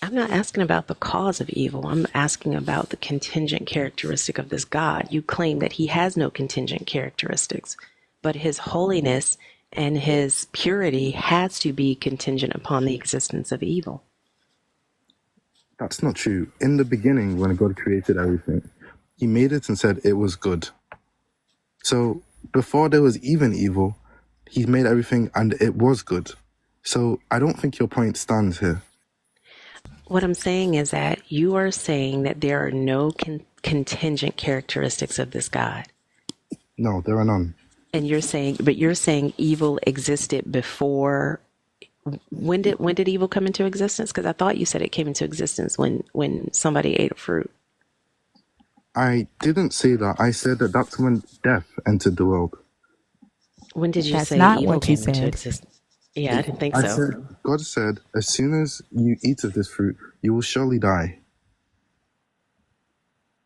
I'm not asking about the cause of evil. I'm asking about the contingent characteristic of this God. You claim that he has no contingent characteristics, but his holiness and his purity has to be contingent upon the existence of evil. That's not true. In the beginning, when God created everything, he made it and said it was good. So before there was even evil, he made everything and it was good. So I don't think your point stands here. What I'm saying is that you are saying that there are no contingent characteristics of this God. No, there are none. And you're saying evil existed before. When did evil come into existence? Because I thought you said it came into existence when somebody ate a fruit. I didn't say that. I said that that's when death entered the world. When did you that's say not evil what you came into said. existence? Yeah, I didn't think I so. said, God said, as soon as you eat of this fruit, you will surely die.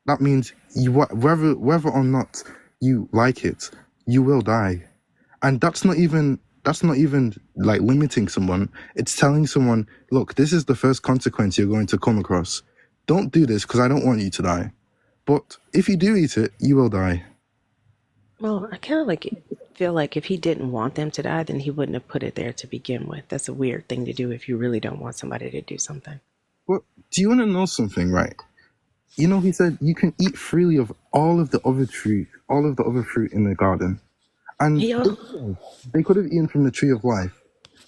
That means whether or not you like it, you will die. And that's not even like limiting someone. It's telling someone, look, this is the first consequence you're going to come across. Don't do this because I don't want you to die. But if you do eat it, you will die. Well, I kind of feel like if he didn't want them to die, then he wouldn't have put it there to begin with. That's a weird thing to do if you really don't want somebody to do something. Well, do you want to know something, right? You know, he said you can eat freely of all of the other fruit in the garden. And they could have eaten from the tree of life.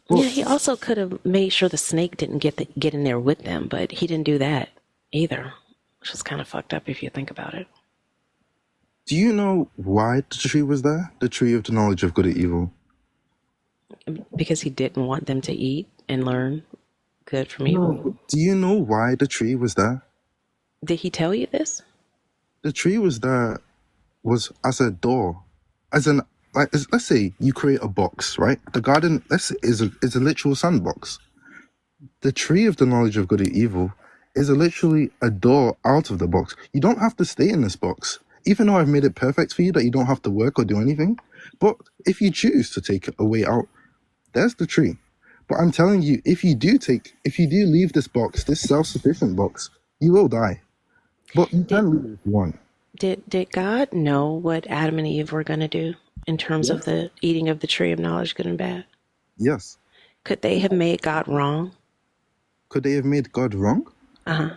Yeah, he also could have made sure the snake didn't get in there with them, but he didn't do that either, which is kind of fucked up if you think about it. Do you know why the tree was there? The tree of the knowledge of good and evil. Because he didn't want them to eat and learn good from evil. No. Do you know why the tree was there? Did he tell you this? The tree was there as a door, let's say you create a box, right? The garden is a literal sandbox. The tree of the knowledge of good and evil is literally a door out of the box. You don't have to stay in this box, even though I've made it perfect for you that you don't have to work or do anything. But if you choose to take a way out, there's the tree. But I'm telling you, if you do leave this box, this self-sufficient box, you will die. But you can leave it if you want. Did God know what Adam and Eve were going to do in terms of the eating of the tree of knowledge, good and bad? Yes. Could they have made God wrong? Could they have made God wrong? Uh-huh.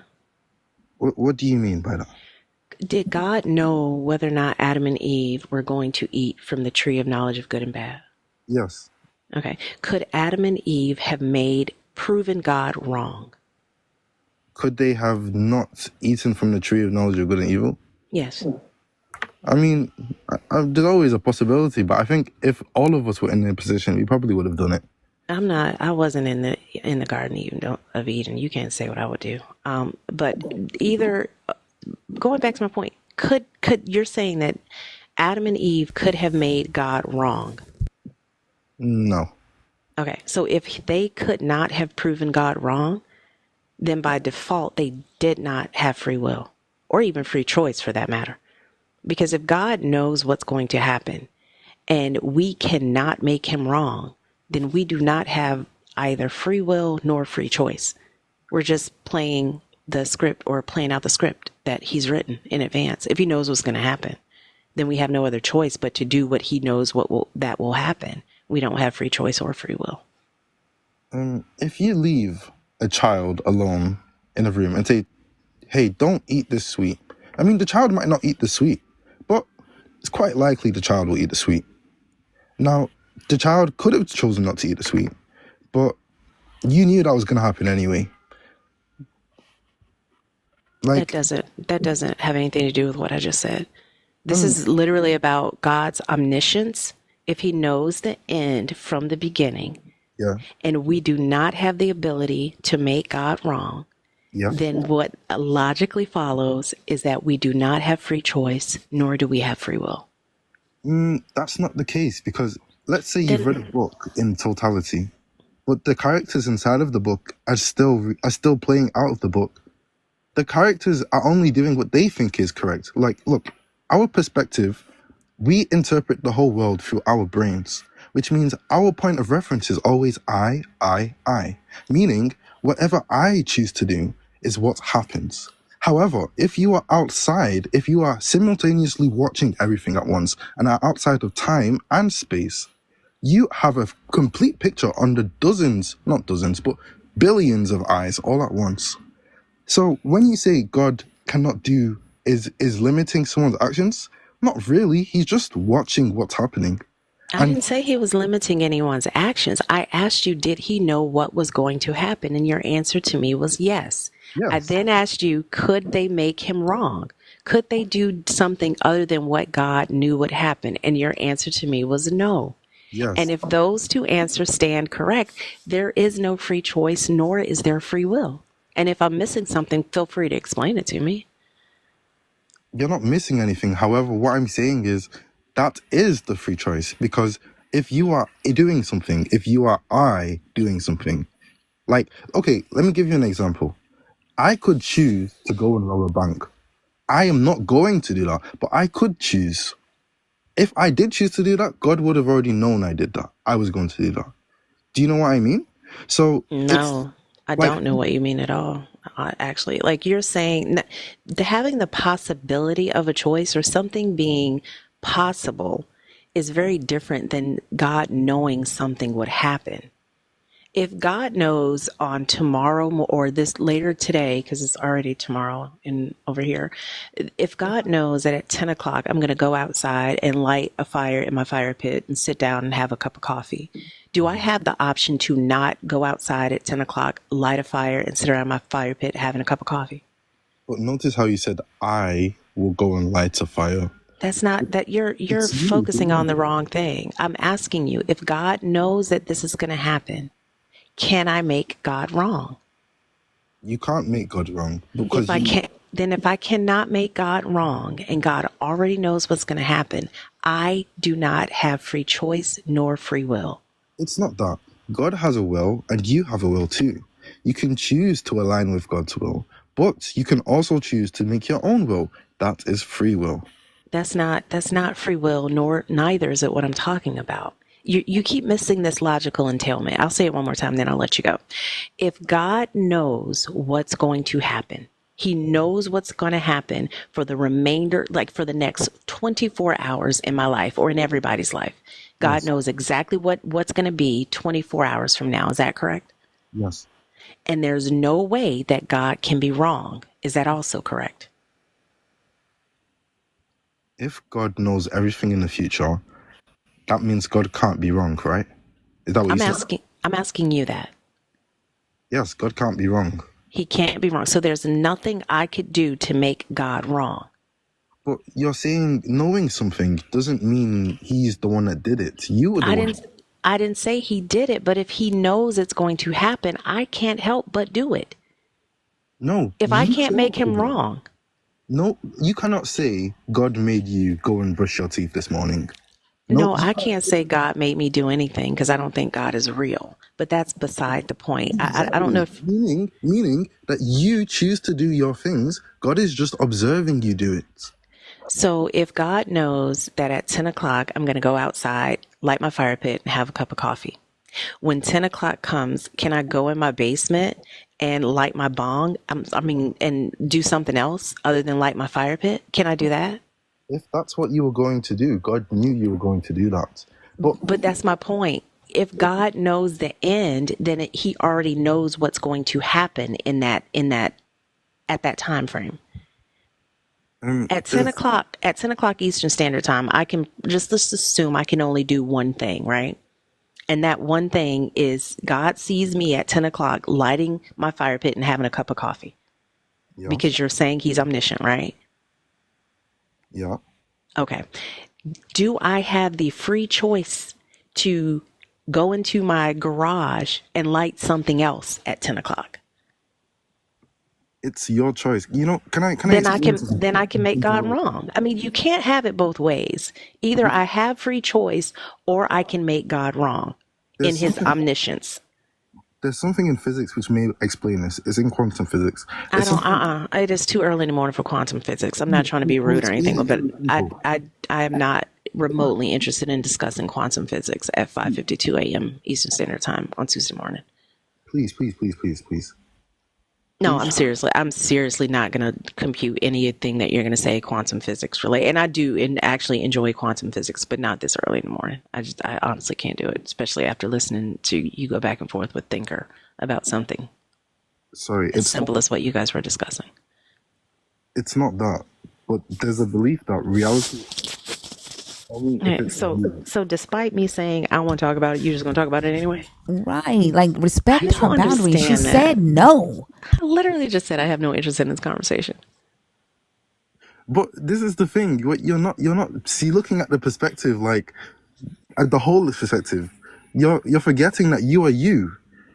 What do you mean by that? Did God know whether or not Adam and Eve were going to eat from the tree of knowledge of good and bad? Yes. Okay. Could Adam and Eve have proven God wrong? Could they have not eaten from the tree of knowledge of good and evil? Yes. I mean, there's always a possibility, but I think if all of us were in their position, we probably would have done it. I wasn't in the Garden of Eden. You can't say what I would do. But either, going back to my point, could you're saying that Adam and Eve could have made God wrong? No. Okay. So if they could not have proven God wrong, then by default, they did not have free will or even free choice for that matter. Because if God knows what's going to happen and we cannot make him wrong, then we do not have either free will nor free choice. We're just playing the script or playing out the script that he's written in advance. If he knows what's going to happen, then we have no other choice but to do what he knows that will happen. We don't have free choice or free will. If you leave a child alone in a room and say, hey, don't eat this sweet. I mean, the child might not eat the sweet, but it's quite likely the child will eat the sweet. Now, the child could have chosen not to eat the sweet, but you knew that was going to happen anyway. That doesn't have anything to do with what I just said. This is literally about God's omniscience. If he knows the end from the beginning, and we do not have the ability to make God wrong, then what logically follows is that we do not have free choice, nor do we have free will. That's not the case, because let's say you've read a book in totality, but the characters inside of the book are still playing out of the book. The characters are only doing what they think is correct. Like, look, our perspective, we interpret the whole world through our brains, which means our point of reference is always I, meaning whatever I choose to do is what happens. However, if you are outside, if you are simultaneously watching everything at once and are outside of time and space, you have a complete picture on the not dozens, but billions of eyes all at once. So when you say God cannot do, is limiting someone's actions, not really. He's just watching what's happening. I didn't say he was limiting anyone's actions. I asked you, did he know what was going to happen? And your answer to me was yes. I then asked you, could they make him wrong? Could they do something other than what God knew would happen? And your answer to me was no. Yes. And if those two answers stand correct, there is no free choice, nor is there free will. And if I'm missing something, feel free to explain it to me. You're not missing anything. However, what I'm saying is that is the free choice, because if you are doing something, if you are doing something, like, okay, let me give you an example. I could choose to go and rob a bank. I am not going to do that, but I could choose. If I did choose to do that, God would have already known I did that. I was going to do that. Do you know what I mean? So no, I don't know what you mean at all. Actually, like you're saying, having the possibility of a choice or something being possible is very different than God knowing something would happen. If God knows on tomorrow or this later today, because it's already tomorrow over here, if God knows that at 10 o'clock I'm going to go outside and light a fire in my fire pit and sit down and have a cup of coffee, do I have the option to not go outside at 10 o'clock, light a fire, and sit around my fire pit having a cup of coffee? But notice how you said, I will go and light a fire. That's not that you're focusing on the wrong thing. I'm asking you, if God knows that this is going to happen, can I make God wrong? You can't make God wrong. Because if I cannot make God wrong and God already knows what's going to happen, I do not have free choice nor free will. It's not that. God has a will and you have a will too. You can choose to align with God's will, but you can also choose to make your own will. That is free will. That's not free will, neither is it what I'm talking about. You keep missing this logical entailment. I'll say it one more time, then I'll let you go. If God knows what's going to happen, he knows what's going to happen for the remainder, like for the next 24 hours in my life or in everybody's life. God knows exactly what's going to be 24 hours from now. Is that correct? Yes. And there's no way that God can be wrong. Is that also correct? If God knows everything in the future, that means God can't be wrong, right? Is that what you said? I'm asking you that. Yes, God can't be wrong. He can't be wrong. So there's nothing I could do to make God wrong. But you're saying knowing something doesn't mean he's the one that did it. You were the one. I didn't say he did it, but if he knows it's going to happen, I can't help but do it. No. If I can't make him wrong. No, you cannot say God made you go and brush your teeth this morning. No, I can't say God made me do anything because I don't think God is real. But that's beside the point. Exactly. I don't know if... Meaning that you choose to do your things. God is just observing you do it. So if God knows that at 10 o'clock I'm going to go outside, light my fire pit, and have a cup of coffee. When 10 o'clock comes, can I go in my basement and light my bong, and do something else other than light my fire pit? Can I do that? If that's what you were going to do, God knew you were going to do that. But that's my point. If God knows the end, then he already knows what's going to happen at that time frame. At 10 o'clock Eastern Standard Time, let's assume I can only do one thing, right? And that one thing is God sees me at 10 o'clock lighting my fire pit and having a cup of coffee. Yeah. Because you're saying he's omniscient, right? Yeah. Okay. Do I have the free choice to go into my garage and light something else at 10 o'clock? It's your choice. You know, can I Then I can make God wrong. I mean, you can't have it both ways. Either I have free choice or I can make God wrong in his omniscience. There's something in physics which may explain this. It's in quantum physics. It is too early in the morning for quantum physics. I'm not trying to be rude or anything, but I am not remotely interested in discussing quantum physics at 5:52 a.m. Eastern Standard Time on Tuesday morning. Please. No, I'm seriously not going to compute anything that you're going to say quantum physics related. And I do actually enjoy quantum physics, but not this early in the morning. I honestly can't do it, especially after listening to you go back and forth with Thinker about something. Sorry, as simple as what you guys were discussing. It's not that, but there's a belief that reality. So despite me saying I want to talk about it, you're just going to talk about it anyway? Right. Like, respect her boundaries. She said no. I literally just said I have no interest in this conversation. But this is the thing. You're not. See, looking at the perspective, like at the whole perspective, you're forgetting that you are you.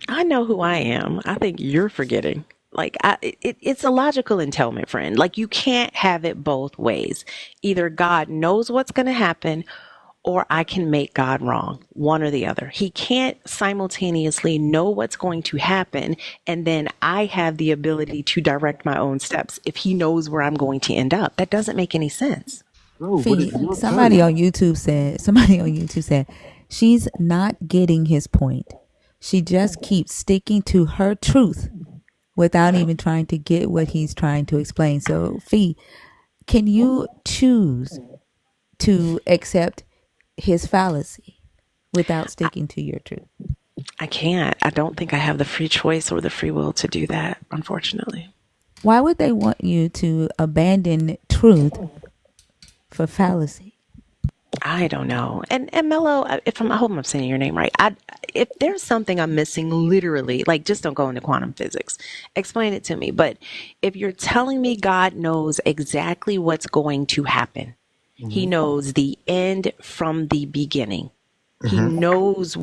I know who I am. I think you're forgetting. Like, it's a logical entailment, friend. Like, you can't have it both ways. Either God knows what's going to happen, or I can make God wrong. One or the other. He can't simultaneously know what's going to happen, and then I have the ability to direct my own steps if he knows where I'm going to end up. That doesn't make any sense. Somebody on YouTube said she's not getting his point. She just keeps sticking to her truth without even trying to get what he's trying to explain. So, Fee, can you choose to accept his fallacy without sticking to your truth? I can't. I don't think I have the free choice or the free will to do that, unfortunately. Why would they want you to abandon truth for fallacy? I don't know. And Mello, I hope I'm saying your name right. If there's something I'm missing, literally, like, just don't go into quantum physics. Explain it to me. But if you're telling me God knows exactly what's going to happen, he knows the end from the beginning. He knows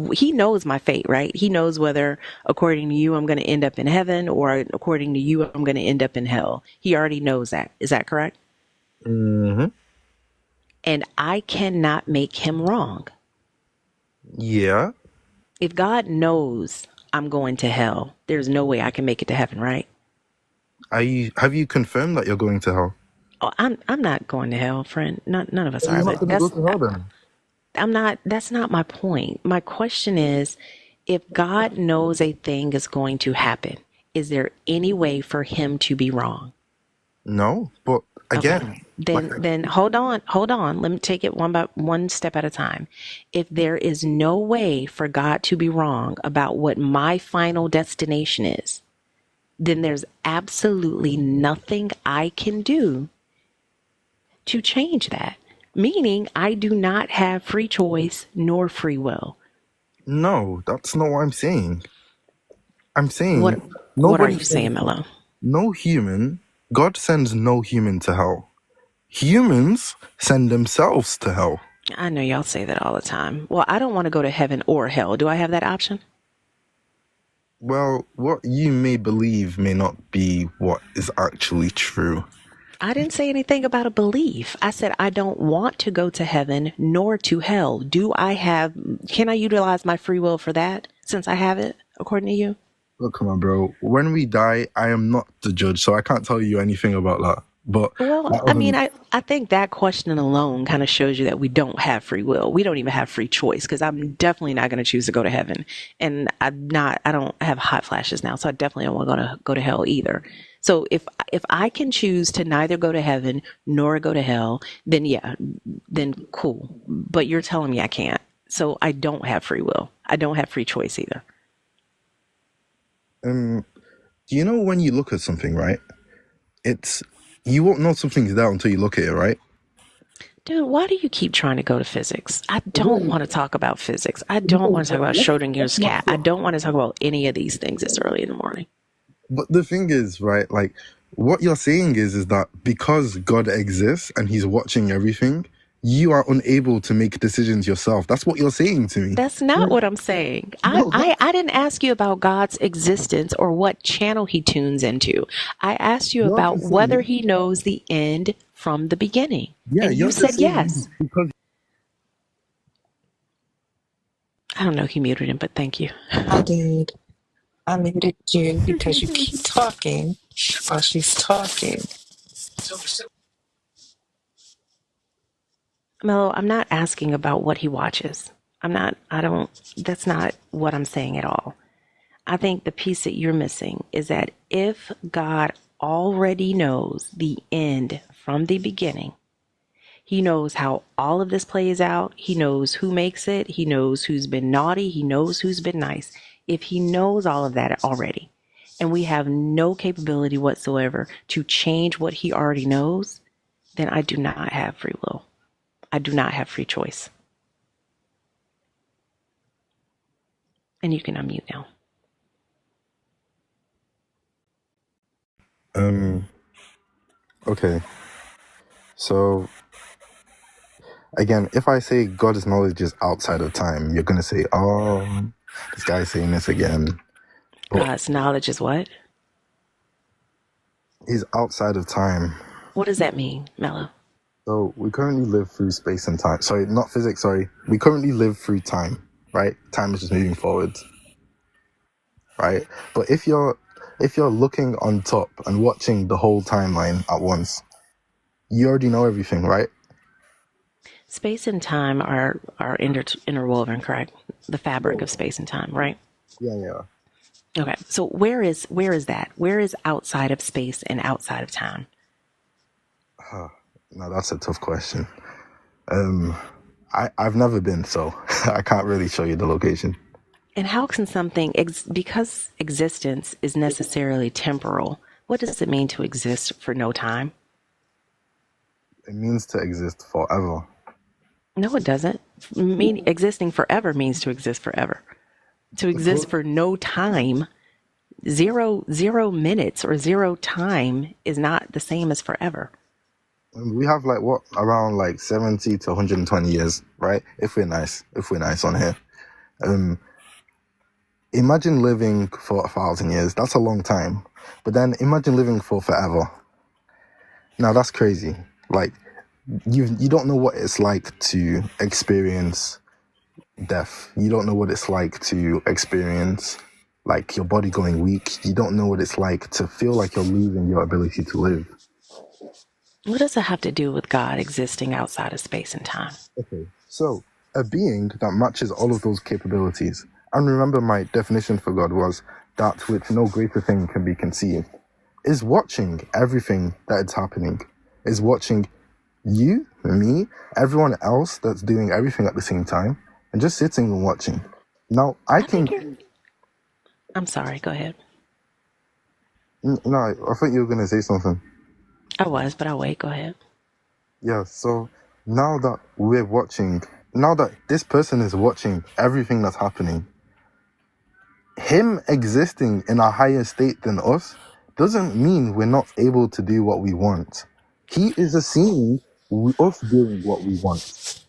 my fate, right? He knows whether, according to you, I'm going to end up in heaven, or according to you, I'm going to end up in hell. He already knows that. Is that correct? Mm-hmm. And I cannot make him wrong. Yeah. If God knows I'm going to hell, there's no way I can make it to heaven, right? Have you confirmed that you're going to hell? Oh, I'm not going to hell, friend. None of us are. You're not going to go to hell then? I'm not. That's not my point. My question is, if God knows a thing is going to happen, is there any way for him to be wrong? No, but again. Okay. Then hold on. Let me take it one step at a time. If there is no way for God to be wrong about what my final destination is, then there's absolutely nothing I can do to change that. Meaning, I do not have free choice nor free will. No, that's not what I'm saying. I'm saying what are you saying, Mello? No human. God sends no human to hell. Humans send themselves to hell. I know y'all say that all the time. Well, I don't want to go to heaven or hell. Do I have that option? Well, what you may believe may not be what is actually true. I didn't say anything about a belief. I said I don't want to go to heaven nor to hell. Can I utilize my free will for that, since I have it, according to you? Look, come on, bro. When we die, I am not the judge, so I can't tell you anything about that. But Well, that I other, mean, I think that question alone kind of shows you that we don't have free will. We don't even have free choice because I'm definitely not going to choose to go to heaven. And I don't have hot flashes now, so I definitely don't want to go to hell either. So if I can choose to neither go to heaven nor go to hell, then yeah, then cool. But you're telling me I can't. So I don't have free will. I don't have free choice either. do you know when you look at something, right? You won't know something's there until you look at it, right? Dude, why do you keep trying to go to physics? I don't want to talk about physics. I don't want to talk about Schrodinger's cat. I don't want to talk about any of these things this early in the morning. But the thing is, right, like, what you're saying is that because God exists and he's watching everything, you are unable to make decisions yourself. That's what you're saying to me. That's not what I'm saying. I didn't ask you about God's existence or what channel he tunes into. I asked you about whether he knows the end from the beginning. Yeah, and you said yes. Because I don't know if you muted him, but thank you. I did. I muted you because you keep talking while she's talking. Mello, I'm not asking about what he watches. That's not what I'm saying at all. I think the piece that you're missing is that if God already knows the end from the beginning, he knows how all of this plays out. He knows who makes it. He knows who's been naughty. He knows who's been nice. If he knows all of that already, and we have no capability whatsoever to change what he already knows, then I do not have free will. I do not have free choice. And you can unmute now. okay. So, again, if I say God's knowledge is outside of time, you're going to say, oh, this guy's saying this again. But God's knowledge is what? he's outside of time. What does that mean, Mello? So we currently live through space and time. Sorry, not physics, sorry. We currently live through time, right? Time is just moving forward, right? But if you're looking on top and watching the whole timeline at once, you already know everything, right? Space and time are interwoven, correct? The fabric of space and time, right? Yeah. Okay, so where is that? Where is outside of space and outside of time? Now that's a tough question. I've never been, so I can't really show you the location. And how can something, because existence is necessarily temporal, what does it mean to exist for no time? It means to exist forever. No, it doesn't. Existing forever means to exist forever. To exist for no time, zero minutes or zero time is not the same as forever. We have around 70 to 120 years, right? If we're nice on here. Imagine living for 1,000 years. That's a long time. But then imagine living for forever. Now that's crazy. Like, you don't know what it's like to experience death. You don't know what it's like to experience your body going weak. You don't know what it's like to feel like you're losing your ability to live. What does it have to do with God existing outside of space and time? Okay, so a being that matches all of those capabilities. And remember, my definition for God was that which no greater thing can be conceived, is watching everything that is happening, is watching you, me, everyone else that's doing everything at the same time, and just sitting and watching. Now, I'm sorry, go ahead. No, I thought you were going to say something. I was, but I'll wait. Go ahead. Yeah, so now that this person is watching everything that's happening, him existing in a higher state than us doesn't mean we're not able to do what we want. He is seeing us doing what we want.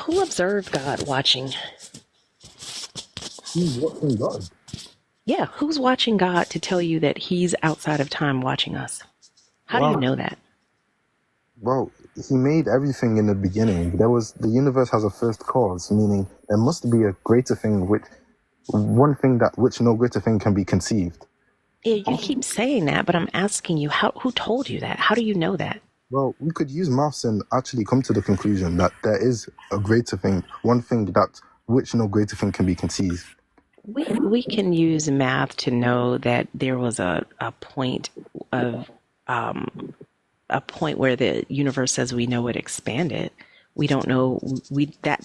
Who observed God watching? He's watching God. Yeah, who's watching God to tell you that he's outside of time watching us? How do you know that? Well, he made everything in the beginning. The universe has a first cause, meaning there must be a greater thing which no greater thing can be conceived. Yeah, you keep saying that, but I'm asking you, who told you that? How do you know that? Well, we could use maths and actually come to the conclusion that there is a greater thing, one thing that which no greater thing can be conceived. We can use math to know that there was a point of a point where the universe, as we know it, expanded. We don't know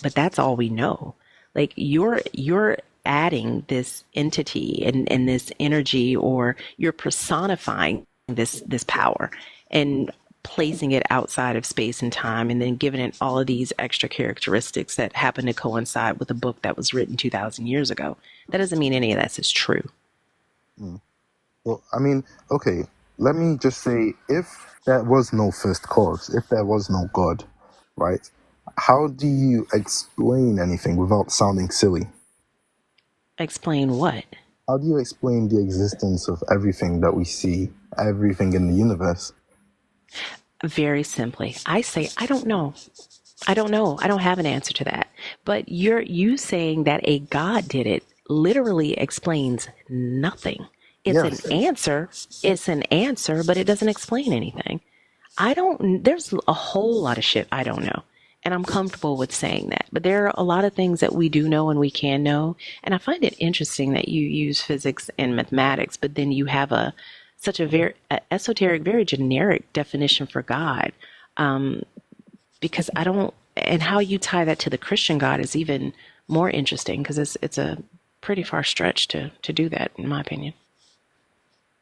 but that's all we know. Like you're adding this entity and this energy, or you're personifying this power and placing it outside of space and time, and then giving it all of these extra characteristics that happen to coincide with a book that was written 2,000 years ago. That doesn't mean any of this is true. Well, I mean, okay, let me just say, if there was no first cause, if there was no God, right, how do you explain anything without sounding silly? Explain what? How do you explain the existence of everything that we see, everything in the universe? Very simply, I say, I don't know. I don't know. I don't have an answer to that. But you saying that a God did it literally explains nothing. It's Yes. an answer. It's an answer, but it doesn't explain anything. There's a whole lot of shit I don't know. And I'm comfortable with saying that. But there are a lot of things that we do know and we can know. And I find it interesting that you use physics and mathematics, but then you have such a very esoteric, very generic definition for God. Because I don't, and how you tie that to the Christian God is even more interesting, because it's a pretty far stretch to do that, in my opinion.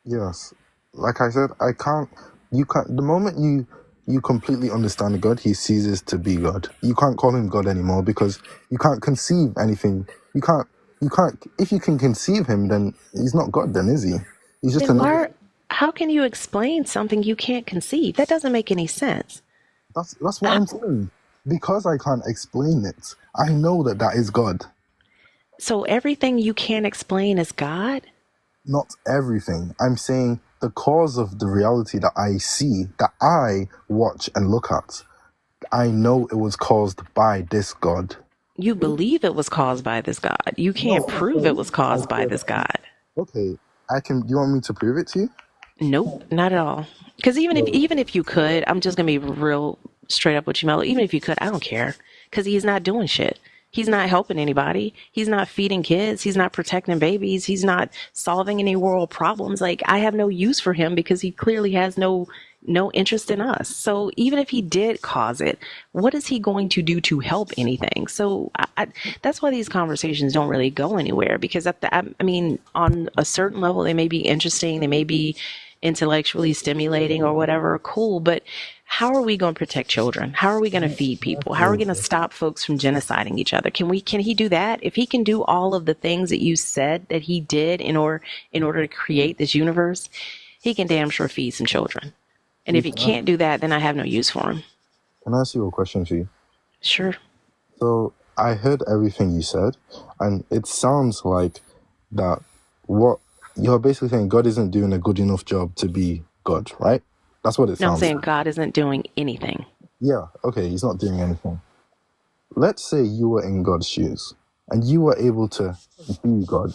Yes. Like I said, the moment you completely understand God, he ceases to be God. You can't call him God anymore because you can't conceive anything. You can't, if you can conceive him, then he's not God then, is he? He's just Then how can you explain something you can't conceive? That doesn't make any sense. That's what I'm saying. Because I can't explain it, I know that is God. So everything you can't explain is God? Not everything. I'm saying the cause of the reality that I see, that I watch and look at, I know it was caused by this God. You believe it was caused by this God. You can't prove it was caused by this God. Okay, do you want me to prove it to you? Nope, not at all. Because even if you could, I'm just gonna be real straight up with you, Mello. Even if you could, I don't care, because he's not doing shit. He's not helping anybody. He's not feeding kids. He's not protecting babies. He's not solving any world problems. Like, I have no use for him because he clearly has no interest in us. So even if he did cause it, what is he going to do to help anything? So that's why these conversations don't really go anywhere, because I mean, on a certain level, they may be interesting. They may be intellectually stimulating or whatever, cool, but how are we going to protect children? How are we going to feed people? How are we going to stop folks from genociding each other? Can he do that? If he can do all of the things that you said that he did in order to create this universe, he can damn sure feed some children. And if he can't do that, then I have no use for him. Can I ask you a question, Fee? Sure. So I heard everything you said, and it sounds like that what you're basically saying, God isn't doing a good enough job to be God, right? That's what it No, I'm sounds saying like. God isn't doing anything. Yeah, okay, he's not doing anything. Let's say you were in God's shoes, and you were able to be God.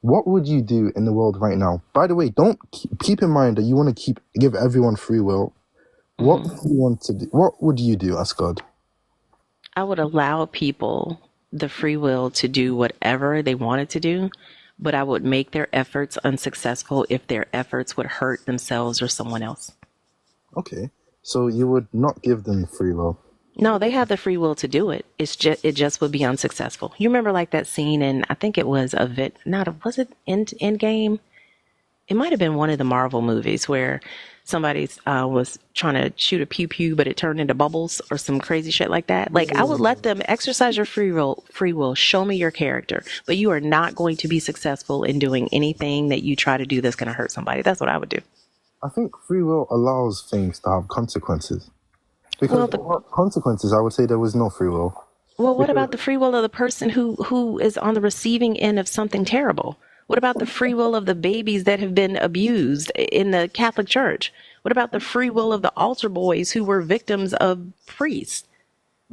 What would you do in the world right now? By the way, don't keep in mind that you want to give everyone free will. What would you want to do? What would you do as God? I would allow people the free will to do whatever they wanted to do, but I would make their efforts unsuccessful if their efforts would hurt themselves or someone else. Okay, so you would not give them free will. No, they have the free will to do it. It just would be unsuccessful. You remember like that scene in, I think it was was it Endgame? It might have been one of the Marvel movies where somebody was trying to shoot a pew pew, but it turned into bubbles or some crazy shit like that. Like, I would let them exercise your free will, show me your character, but you are not going to be successful in doing anything that you try to do that's going to hurt somebody. That's what I would do. I think free will allows things to have consequences. Because without consequences, I would say there was no free will. Well, what about the free will of the person who is on the receiving end of something terrible? What about the free will of the babies that have been abused in the Catholic Church? What about the free will of the altar boys who were victims of priests?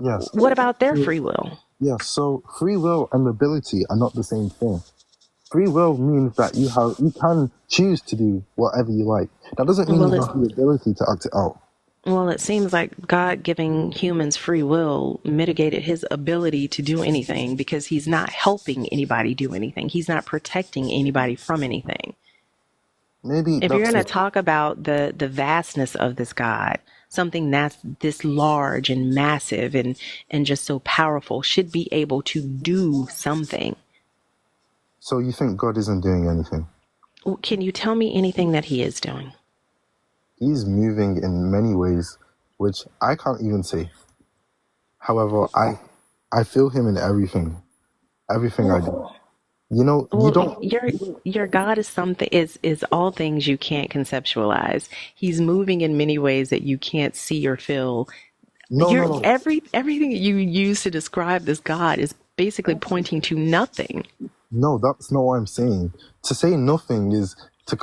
Yes. What about their free will? Yes, so free will and ability are not the same thing. free will means that you can choose to do whatever you like. That doesn't mean you Well, it have the ability to act it out. well, it seems like God giving humans free will mitigated his ability to do anything because he's not helping anybody do anything. He's not protecting anybody from anything. Maybe If you're that's going to talk about the vastness of this God, something that's this large and massive and just so powerful should be able to do something. so. You think God isn't doing anything? Can you tell me anything that he is doing? He's moving in many ways, which I can't even say. However, I feel him in everything I do. You know, you Well, don't. your God is something is all things you can't conceptualize. He's moving in many ways that you can't see or feel. No, no, no. Everything that you use to describe this God is basically pointing to nothing. No, that's not what I'm saying. To say nothing is to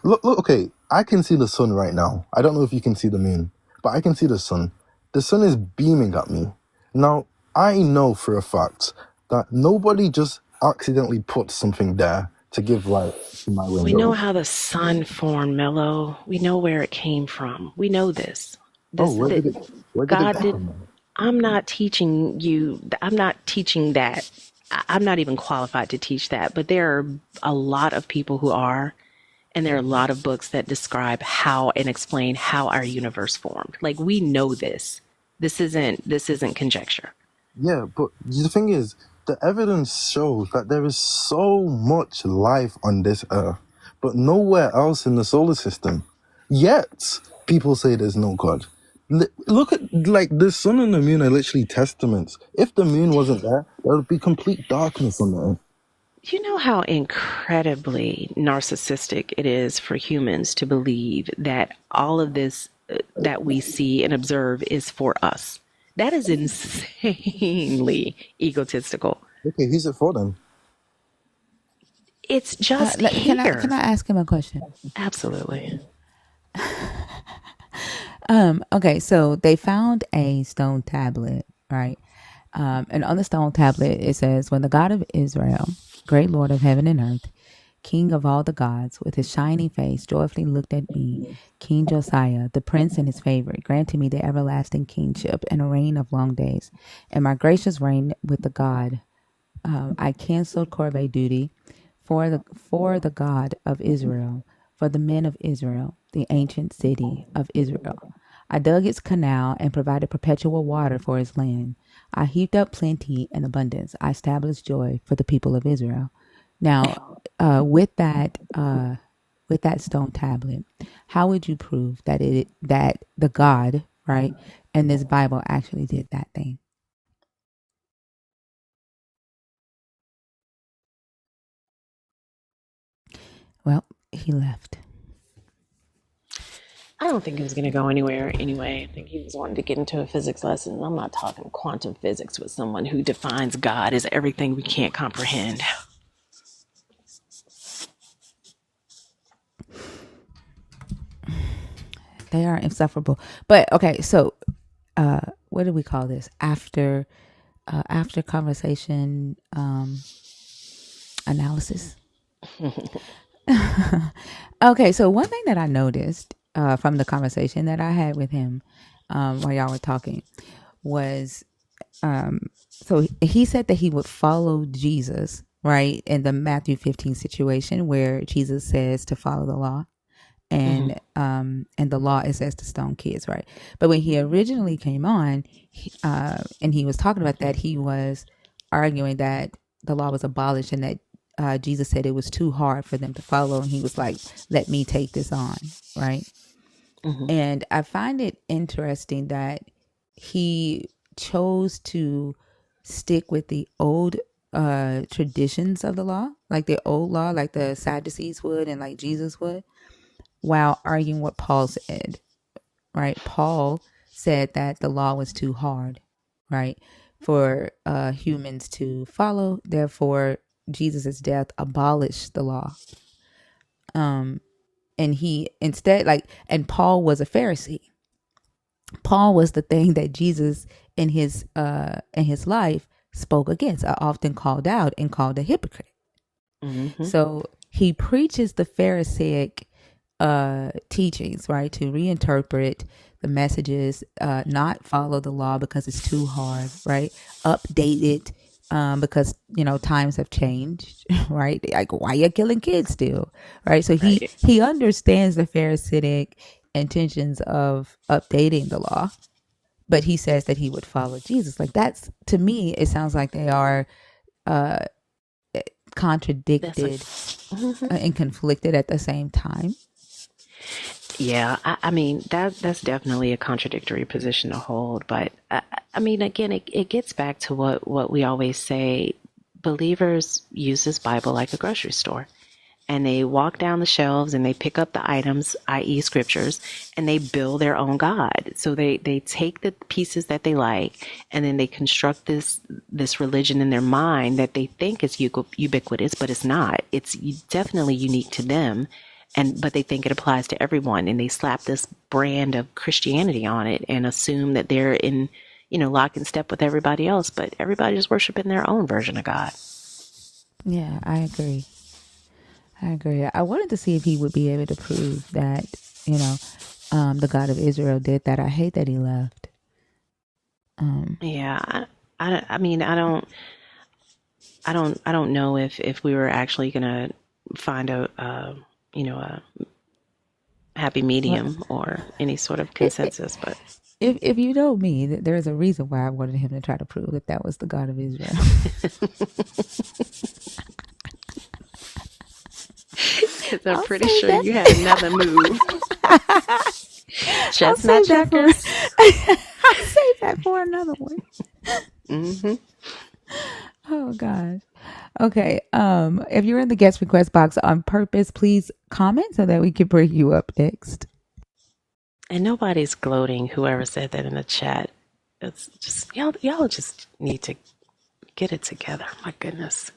look. Look, okay, I can see the sun right now. I don't know if you can see the moon, but I can see the sun. The sun is beaming at me. Now, I know for a fact that nobody just accidentally put something there to give light to my We know window. how the sun formed, Mello. We know where it came from. We know this. Oh, This where did it God come did. from? I'm not teaching you. I'm not teaching that. I'm not even qualified to teach that. But there are a lot of people who are, and there are a lot of books that describe how and explain how our universe formed. Like we know this. This isn't conjecture. Yeah, but the thing is, the evidence shows that there is so much life on this earth, but nowhere else in the solar system. Yet, people say there's no God. Look at, like, the sun and the moon are literally testaments. If the moon wasn't there, there would be complete darkness on the earth. You know how incredibly narcissistic it is for humans to believe that all of this that we see and observe is for us. That is insanely egotistical. Okay, who's it for then? It's just Can I here. ask him a question? Absolutely. Okay, so they found a stone tablet, right? And on the stone tablet it says, "When the God of Israel, great Lord of heaven and earth, King of all the gods, with his shining face, joyfully looked at me, King Josiah, the prince and his favorite, granted me the everlasting kingship and a reign of long days, and my gracious reign with the God. I canceled corvée duty for the God of Israel, for the men of Israel, the ancient city of Israel. I dug its canal and provided perpetual water for its land. I heaped up plenty and abundance. I established joy for the people of Israel." Now, with that stone tablet, how would you prove that that the God, right, and this Bible actually did that thing? Well, he left. I don't think he was going to go anywhere anyway. I think he was wanting to get into a physics lesson. I'm not talking quantum physics with someone who defines God as everything we can't comprehend. They are insufferable. But okay, so what do we call this? After conversation analysis. Okay, so one thing that I noticed from the conversation that I had with him while y'all were talking was so he said that he would follow Jesus, right, in the Matthew 15 situation where Jesus says to follow the law. And the law, it says to stone kids, right? But when he originally came on, and he was talking about that, he was arguing that the law was abolished and that Jesus said it was too hard for them to follow, and he was like, "Let me take this on," right? And I find it interesting that he chose to stick with the old traditions of the law, like the old law, like the Sadducees would and like Jesus would, while arguing what Paul said, right? Paul said that the law was too hard, right, for humans to follow. Therefore, Jesus' death abolished the law. And he instead, and Paul was a Pharisee. Paul was the thing that Jesus in his life spoke against, often called out and called a hypocrite. Mm-hmm. So he preaches the Pharisaic teachings, right? To reinterpret the messages, not follow the law because it's too hard, right? Update it because times have changed, right? Like, why you killing kids still, right? So Right. he understands the Pharisaic intentions of updating the law, but he says that he would follow Jesus. Like, that's, to me, it sounds like they are uh, contradicted and conflicted at the same time. Yeah, I mean that's definitely a contradictory position to hold, but I mean again, it gets back to what we always say. Believers use this Bible like a grocery store, and they walk down the shelves and they pick up the items, i.e., scriptures, and they build their own God. So they take the pieces that they like, and then they construct this religion in their mind that they think is ubiquitous, but it's not. It's definitely unique to them. But they think it applies to everyone, and they slap this brand of Christianity on it and assume that they're in, lock and step with everybody else, but everybody's worshiping their own version of God. Yeah, I agree. I wanted to see if he would be able to prove that, the God of Israel did that. I hate that he left. Yeah, I mean, I don't know if we were actually gonna find a happy medium or any sort of consensus, but if you know me, there's a reason why I wanted him to try to prove that was the God of Israel. Because I'm pretty sure you had another move. Chestnut checkers. I'll save that for another one. Mm-hmm. Oh gosh. Okay. If you're in the guest request box on purpose, please comment so that we can bring you up next. And nobody's gloating. Whoever said that in the chat, it's just y'all just need to get it together. My goodness.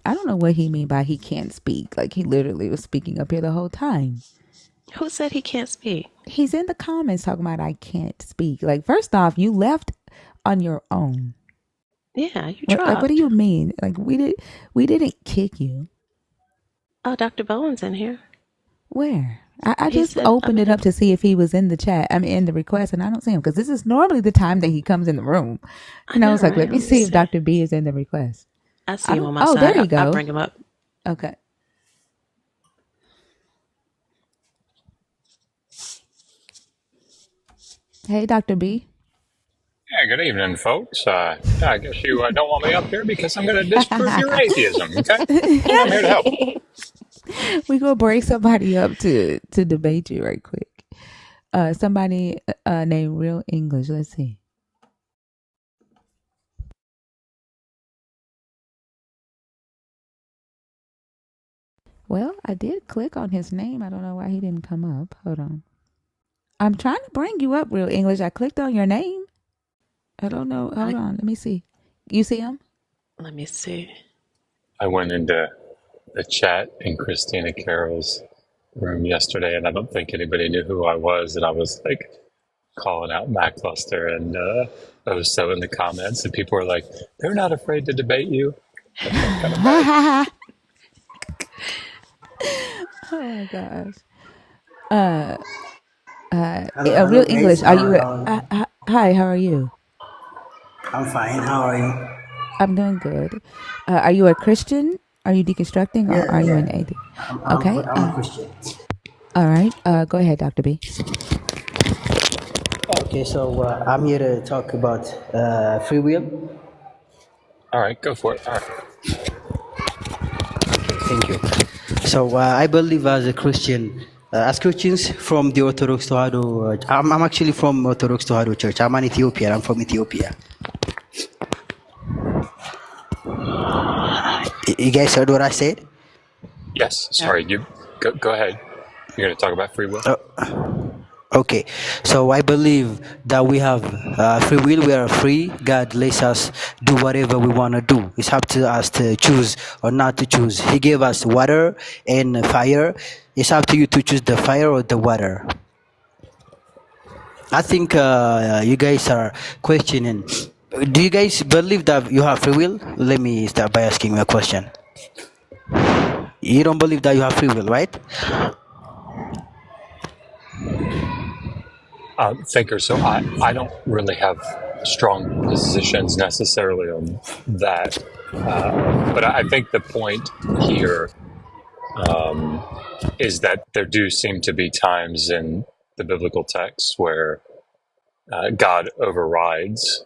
I don't know what he mean by he can't speak. Like, he literally was speaking up here the whole time. Who said he can't speak? He's in the comments talking about I can't speak. Like, first off, you left on your own. Yeah, you dropped. Like, what do you mean? Like, we didn't kick you. Oh, Dr. Bowen's in here. Where? I just opened it up to see if he was in the chat. I mean, in the request, and I don't see him because this is normally the time that he comes in the room. And I was like, right? let me see if Dr. B is in the request. I see him on my side. Oh, there you go. I'll bring him up. Okay. Hey, Dr. B. Yeah, good evening, folks. I guess you don't want me up here because I'm going to disprove your atheism, okay? I'm here to help. We're going to break somebody up to debate you right quick. Somebody named Real English. Let's see. Well, I did click on his name. I don't know why he didn't come up. Hold on. I'm trying to bring you up, Real English. I clicked on your name. I don't know. Hold on. Let me see. You see him? Let me see. I went into the chat in Christina Carroll's room yesterday, and I don't think anybody knew who I was, and I was like calling out Mackluster, and I was so in the comments, and people were like, they're not afraid to debate you. I felt kind of bad. Oh my gosh. Hello, Real guys. English. Are you? Hi. How are you? I'm fine. How are you? I'm doing good. Are you a Christian? Are you deconstructing, or are you an atheist? Okay. I'm a Christian. All right. Go ahead, Dr. B. Okay, so I'm here to talk about free will. All right, go for it. All right. Okay, thank you. So I believe as Christians from the Orthodox Tewahedo, I'm actually from Orthodox Tewahedo Church. I'm an Ethiopian. I'm from Ethiopia. You guys heard what I said? Yes. Sorry. You go ahead. You're going to talk about free will. Okay, so I believe that we have free will. We are free. God lets us do whatever we want to do. It's up to us to choose or not to choose. He gave us water and fire. It's up to you to choose the fire or the water. I think you guys are questioning. Do you guys believe that you have free will? Let me start by asking you a question. You don't believe that you have free will, right? Thinker. So I don't really have strong positions necessarily on that. But I think the point here is that there do seem to be times in the biblical texts where God overrides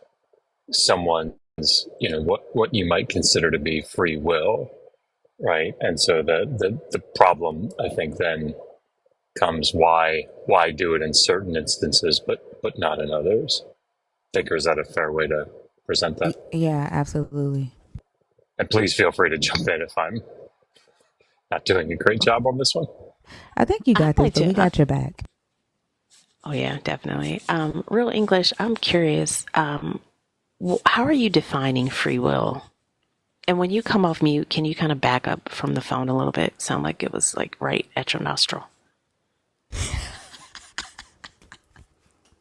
someone's, what you might consider to be free will, right? And so the problem, I think, then comes why do it in certain instances but not in others? Thinker, is that a fair way to present that? Yeah, absolutely. And please feel free to jump in if I'm not doing a great job on this one. I think you I'd got this, like but to. we got your back. Oh yeah, definitely. Real English. I'm curious. How are you defining free will? And when you come off mute, can you kind of back up from the phone a little bit? Sound like it was like right at your nostril.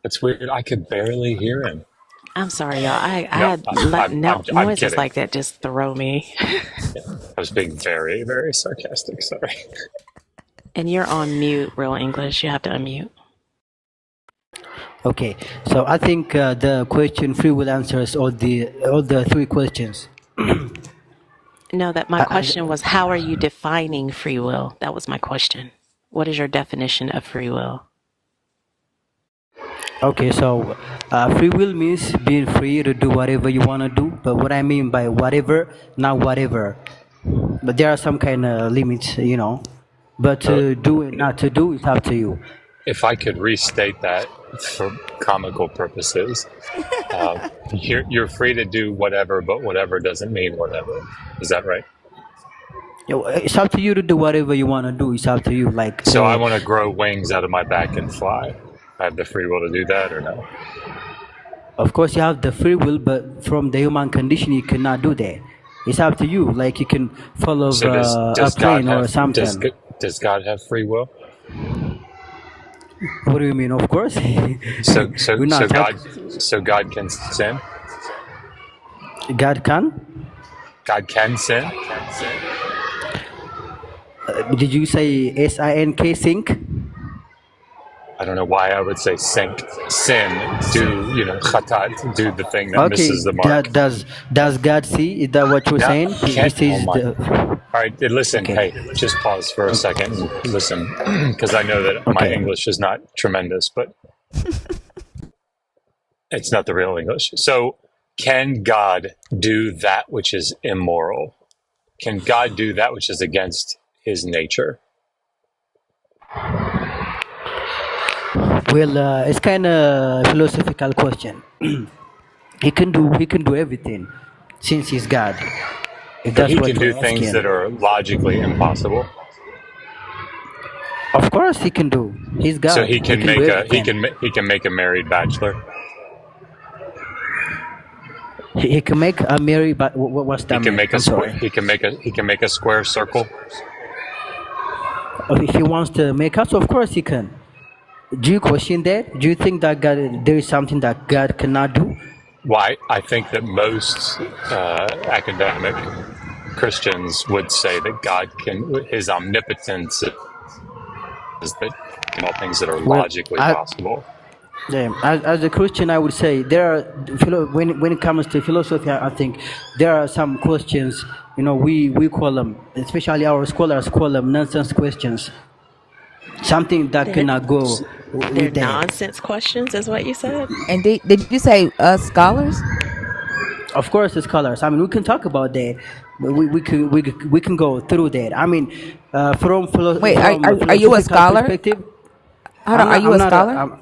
It's weird. I could barely hear him. I'm sorry, y'all. I No, had I'm noises kidding. like that just throw me. I was being very, very sarcastic. Sorry. And you're on mute, Real English. You have to unmute. Okay, so I think the question free will answers all the three questions. No, that my question was, how are you defining free will? That was my question. What is your definition of free will? Okay, so free will means being free to do whatever you want to do. But what I mean by whatever, not whatever. But there are some kind of limits, you know. But to do it, not to do, it's up to you. If I could restate that for comical purposes, you're free to do whatever, but whatever doesn't mean whatever. Is that right? It's up to you to do whatever you want to do. It's up to you. Like So I want to grow wings out of my back and fly. I have the free will to do that, or no? Of course, you have the free will, but from the human condition, you cannot do that. It's up to you. Like you can follow So a plane or something. Does God have free will? What do you mean? Of course. So God can sin. God can. God can sin. Did you say S-I-N-K, sink? I don't know why I would say sin, chatat, do the thing that misses the mark. Does God see? Is that what you're saying? He sees All right, listen, okay. Hey, just pause for a second and listen, because I know that my English is not tremendous, but it's not the real English. So, can God do that which is immoral? Can God do that which is against his nature? Well, it's kind of philosophical question. He can do everything, since he's God. If but he can do things that are logically impossible. Of course, he can do. He's God. So he can make a married bachelor. He can make a married, but what's that? He can make a square circle. If he wants to make us, of course he can. Do you question that? Do you think that there is something that God cannot do? Why? I think that most academic Christians would say that God his omnipotence is that all things that are logically possible. Yeah, as a Christian, I would say there are when it comes to philosophy, I think there are some questions. You know, we call them, especially our scholars call them nonsense questions. Something that cannot go. They're nonsense questions, is what you said. And did you say scholars? Of course, the scholars. I mean, we can talk about that. We can go through that. I mean, from wait, are you a scholar? Hold on, are you a scholar?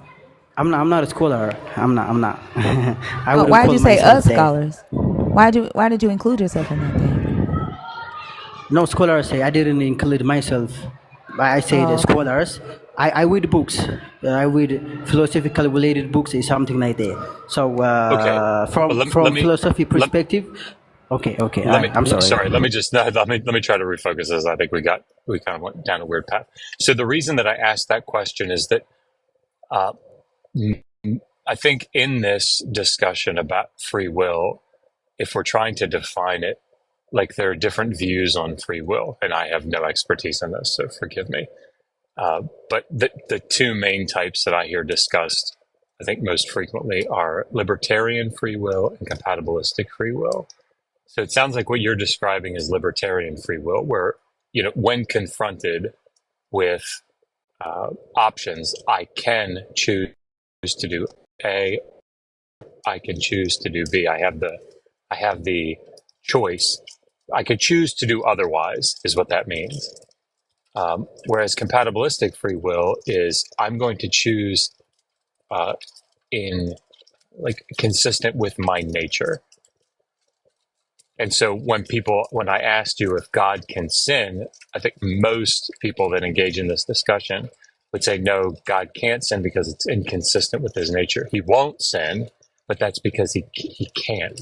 I'm not a scholar. I'm not. Why did you say us scholars? Why did you include yourself in that thing? No, scholars say I didn't include myself. I say the scholars. I read books. I read philosophical related books or something like that. So from philosophy perspective. Okay. I'm sorry. Sorry. Let me try to refocus this. I think we kind of went down a weird path. So the reason that I asked that question is that I think in this discussion about free will, if we're trying to define it, like there are different views on free will, and I have no expertise in this, so forgive me. But the two main types that I hear discussed, I think most frequently, are libertarian free will and compatibilistic free will. So it sounds like what you're describing is libertarian free will, where, when confronted with options, I can choose to do A, I can choose to do B. I have the choice. I could choose to do otherwise, is what that means. Whereas compatibilistic free will is I'm going to choose in consistent with my nature. And so when I asked you if God can sin, I think most people that engage in this discussion would say, no, God can't sin because it's inconsistent with his nature. He won't sin, but that's because he can't.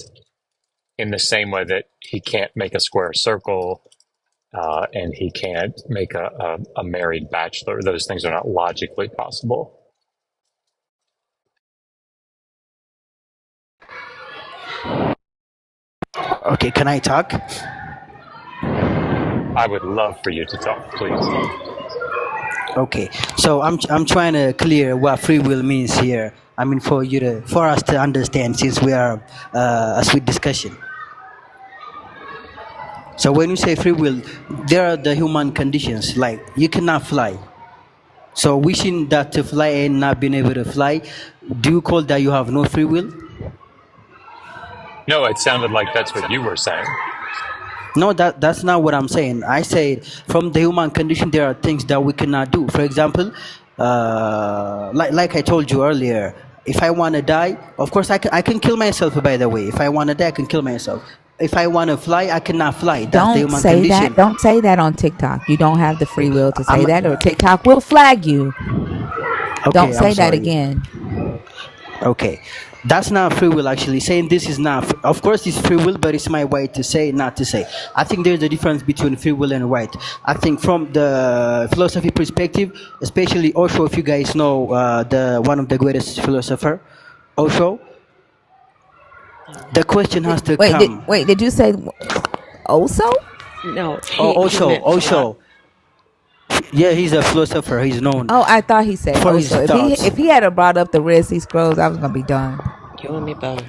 In the same way that he can't make a square circle, and he can't make a married bachelor. Those things are not logically possible. Okay, can I talk? I would love for you to talk, please. Okay, so I'm trying to clear what free will means here. I mean, for us to understand, since we are a sweet discussion. So when you say free will, there are the human conditions, like you cannot fly. So wishing that to fly and not being able to fly, do you call that you have no free will? No, it sounded like that's what you were saying. No, that's not what I'm saying. I say from the human condition, there are things that we cannot do. For example, like I told you earlier, if I want to die, of course I can kill myself. By the way, if I want to die, I can kill myself. If I want to fly, I cannot fly. That's the Don't human say condition. that. Don't say that on TikTok. You don't have the free will to say I'm, that, or TikTok will flag you. okay, Don't say I'm that sorry. again. Okay, that's not free will. Actually, saying this is not. Of course, it's free will, but it's my right to say, not to say. I think there's a difference between free will and right. I think from the philosophy perspective, especially Osho, if you guys know the one of the greatest philosopher, Osho, the question has to come. Did you say also? No, Oh, he meant Osho. Yeah, he's a philosopher. He's known Oh, I thought he said for his also. thoughts. If he had brought up the Red Sea Scrolls, I was gonna be done. You and me both.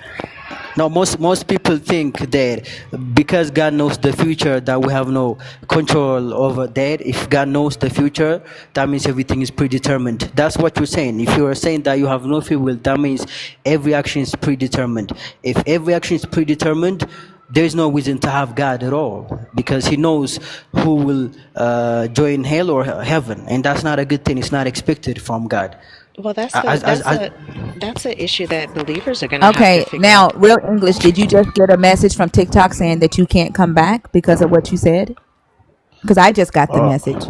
No, most people think that because God knows the future, that we have no control over that. If God knows the future, that means everything is predetermined. That's what you're saying. If you are saying that you have no free will, that means every action is predetermined. If every action is predetermined, there's no reason to have God at all, because he knows who will join hell or heaven, and that's not a good thing. It's not expected from God. Well, that's an issue that believers are going to have Okay, to figure now out. real English. Did you just get a message from TikTok saying that you can't come back because of what you said? Because I just got the message.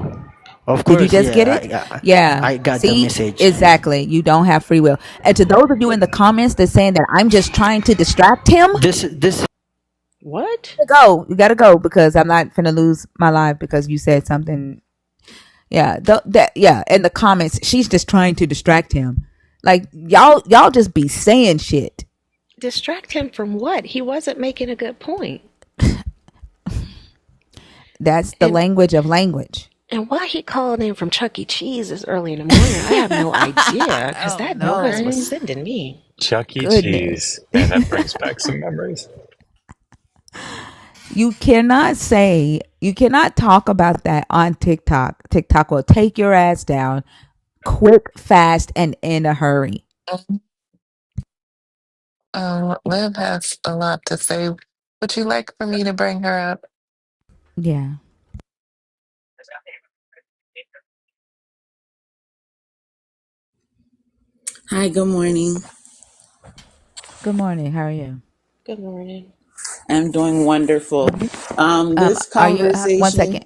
Of Did you course, just get it? Yeah. I got the See, message. exactly. You don't have free will. And to those of you in the comments that's saying that I'm just trying to distract him, This What? you gotta go because I'm not gonna lose my life because you said something. Yeah, in the comments, she's just trying to distract him. Like y'all just be saying shit. Distract him from what? He wasn't making a good point. That's the language of language. And why he called in from Chuck E. Cheese this early in the morning, I have no idea, because that noise was sending me. Chuck E. Goodness. Cheese. Man, that brings back some memories. You cannot talk about that on TikTok. TikTok will take your ass down quick, fast, and in a hurry. Liv has a lot to say. Would you like for me to bring her up? Yeah. Hi, good morning. Good morning. How are you? Good morning. I'm doing wonderful. This Are you one conversation, second?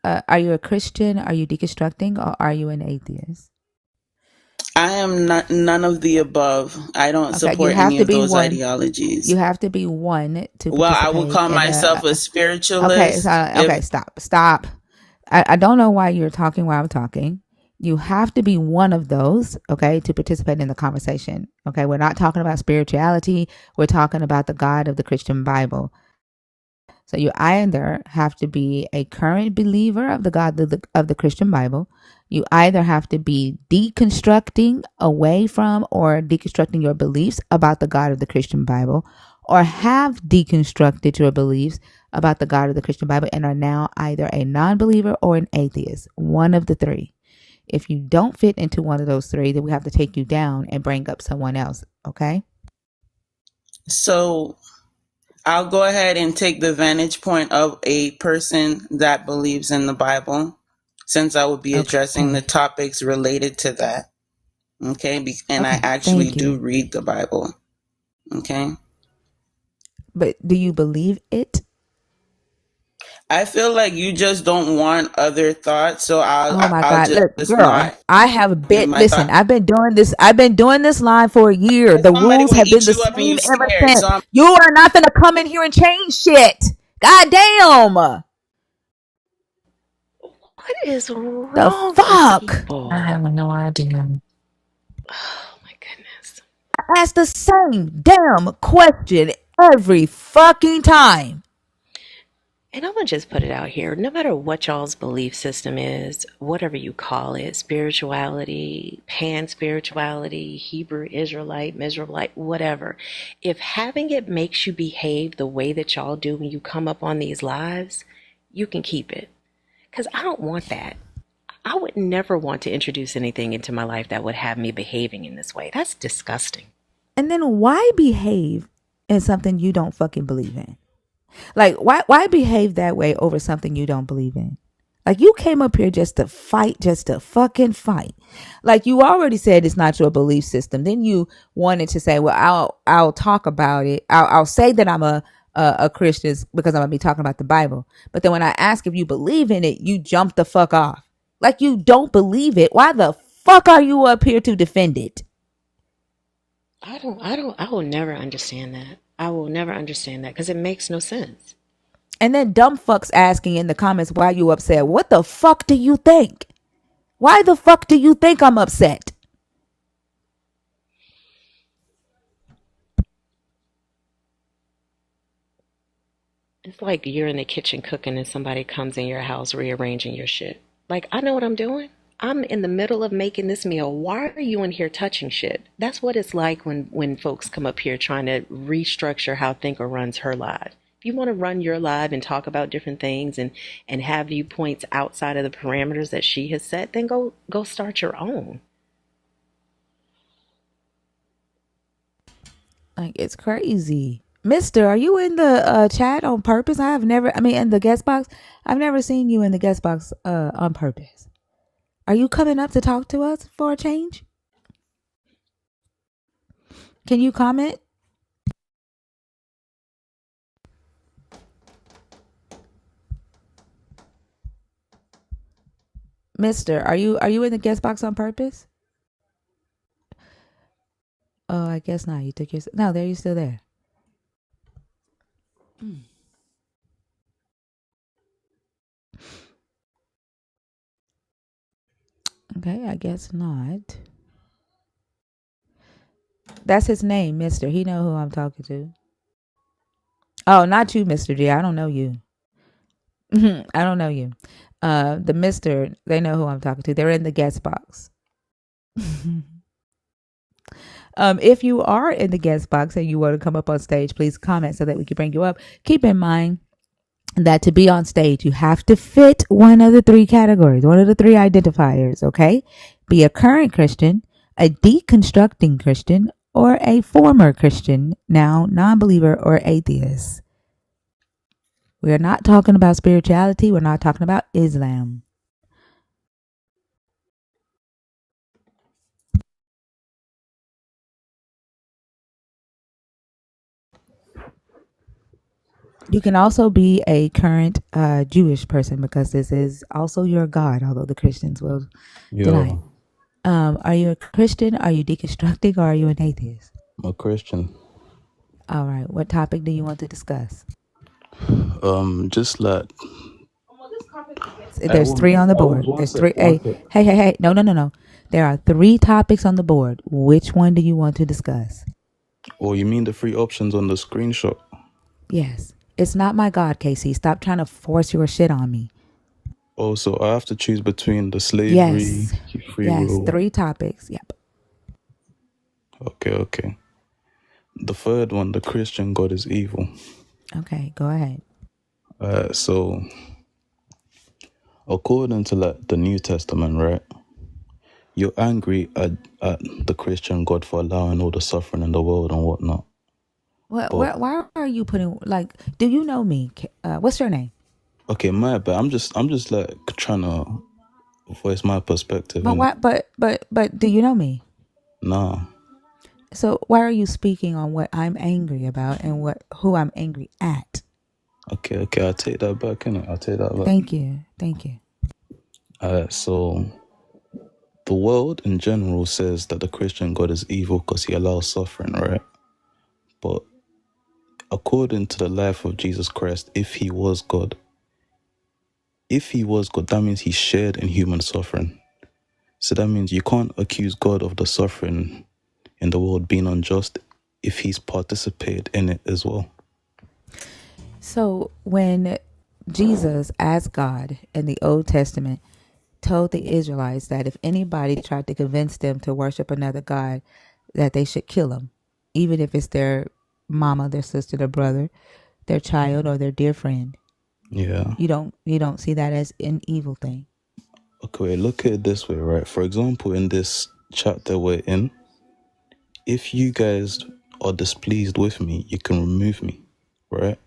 Are you a Christian? Are you deconstructing, or are you an atheist? I am not none of the above. I don't Okay, you support have any to of be those one. ideologies. You have to be one to Well, I would participate call in myself a okay, spiritualist. okay, stop. I don't know why you're talking while I'm talking. You have to be one of those, okay, to participate in the conversation. Okay, we're not talking about spirituality. We're talking about the God of the Christian Bible. So you either have to be a current believer of the God of the Christian Bible. You either have to be deconstructing away from or deconstructing your beliefs about the God of the Christian Bible, or have deconstructed your beliefs about the God of the Christian Bible and are now either a non-believer or an atheist. One of the three. If you don't fit into one of those three, then we have to take you down and bring up someone else. Okay? So I'll go ahead and take the vantage point of a person that believes in the Bible, since I will be addressing the Okay. topics related to that. Okay? And I Okay. actually Thank do you. read the Bible. Okay? But do you believe it? I feel like you just don't want other thoughts, so Oh my I'll God. Look, just girl, not I have give been, my listen, thought. I've been doing this. I've been doing this live for a year. Because The somebody rules will have been eat the you up and same you ever scared. since. So I'm You are not going to come in here and change shit. God damn. What is The wrong with fuck? I people? have no idea. Oh my goodness. I ask the same damn question every fucking time. And I'm gonna just put it out here. No matter what y'all's belief system is, whatever you call it, spirituality, pan spirituality, Hebrew Israelite, Mizraelite, whatever. If having it makes you behave the way that y'all do when you come up on these lives, you can keep it. Because I don't want that. I would never want to introduce anything into my life that would have me behaving in this way. That's disgusting. And then why behave in something you don't fucking believe in? Like, why behave that way over something you don't believe in? Like, you came up here just to fight, just to fucking fight. Like, you already said it's not your belief system. Then you wanted to say, well, I'll talk about it. I'll say that I'm a Christian because I'm gonna be talking about the Bible. But then when I ask if you believe in it, you jump the fuck off. Like, you don't believe it. Why the fuck are you up here to defend it? I will never understand that. I will never understand that because it makes no sense. And then dumb fucks asking in the comments why you upset. What the fuck do you think? Why the fuck do you think I'm upset? It's like you're in the kitchen cooking and somebody comes in your house rearranging your shit. Like, I know what I'm doing. I'm in the middle of making this meal. Why are you in here touching shit? That's what it's like when folks come up here trying to restructure how Thinker runs her live. If you want to run your live and talk about different things and have viewpoints outside of the parameters that she has set, then go start your own. Like, it's crazy. Mister, are you in the chat on purpose? In the guest box. I've never seen you in the guest box on purpose. Are you coming up to talk to us for a change? Can you comment? Mister, are you in the guest box on purpose? Oh, I guess not. You took your no. There, you still there. Okay, I guess not. That's his name, Mister. He know who I'm talking to. Oh, not you, Mr. G. I don't know you. I don't know you. The Mister, they know who I'm talking to. They're in the guest box. If you are in the guest box and you want to come up on stage, please comment so that we can bring you up. Keep in mind that to be on stage, you have to fit one of the three categories, one of the three identifiers, okay? Be a current Christian, a deconstructing Christian, or a former Christian, now non-believer or atheist. We're not talking about spirituality. We're not talking about Islam. You can also be a current Jewish person because this is also your God, although the Christians will deny it. Yo, Are you a Christian? Are you deconstructing? Or are you an atheist? I'm a Christian. All right. What topic do you want to discuss? Just like There's three on the board. one There's sec, three. one Hey, sec. hey, hey, hey. No, no, no, no. There are three topics on the board. Which one do you want to discuss? Oh, you mean the three options on the screenshot? Yes. It's not my God, Casey. Stop trying to force your shit on me. Oh, so I have to choose between the slavery, Yes. free Yes. will. 3 topics. Yep. Okay. The third one, the Christian God is evil. Okay, go ahead. So according to like the New Testament, right? You're angry at the Christian God for allowing all the suffering in the world and whatnot. But Why are you putting, like, do you know me? What's your name? okay, but I'm just like trying to voice my perspective But in it. why? But do you know me? Nah. So why are you speaking on what I'm angry about and who I'm angry at? Okay, I'll take that back, innit? I'll take that back. Thank you. So the world in general says that the Christian God is evil because he allows suffering, right? But according to the life of Jesus Christ, if he was God, that means he shared in human suffering. So that means you can't accuse God of the suffering in the world being unjust if he's participated in it as well. So when Jesus, as God in the Old Testament, told the Israelites that if anybody tried to convince them to worship another God, that they should kill him, even if it's their mama, their sister, their brother, their child, or their dear friend. Yeah. You don't see that as an evil thing. Okay, look at it this way, right? For example, in this chapter we're in, if you guys are displeased with me, you can remove me, right?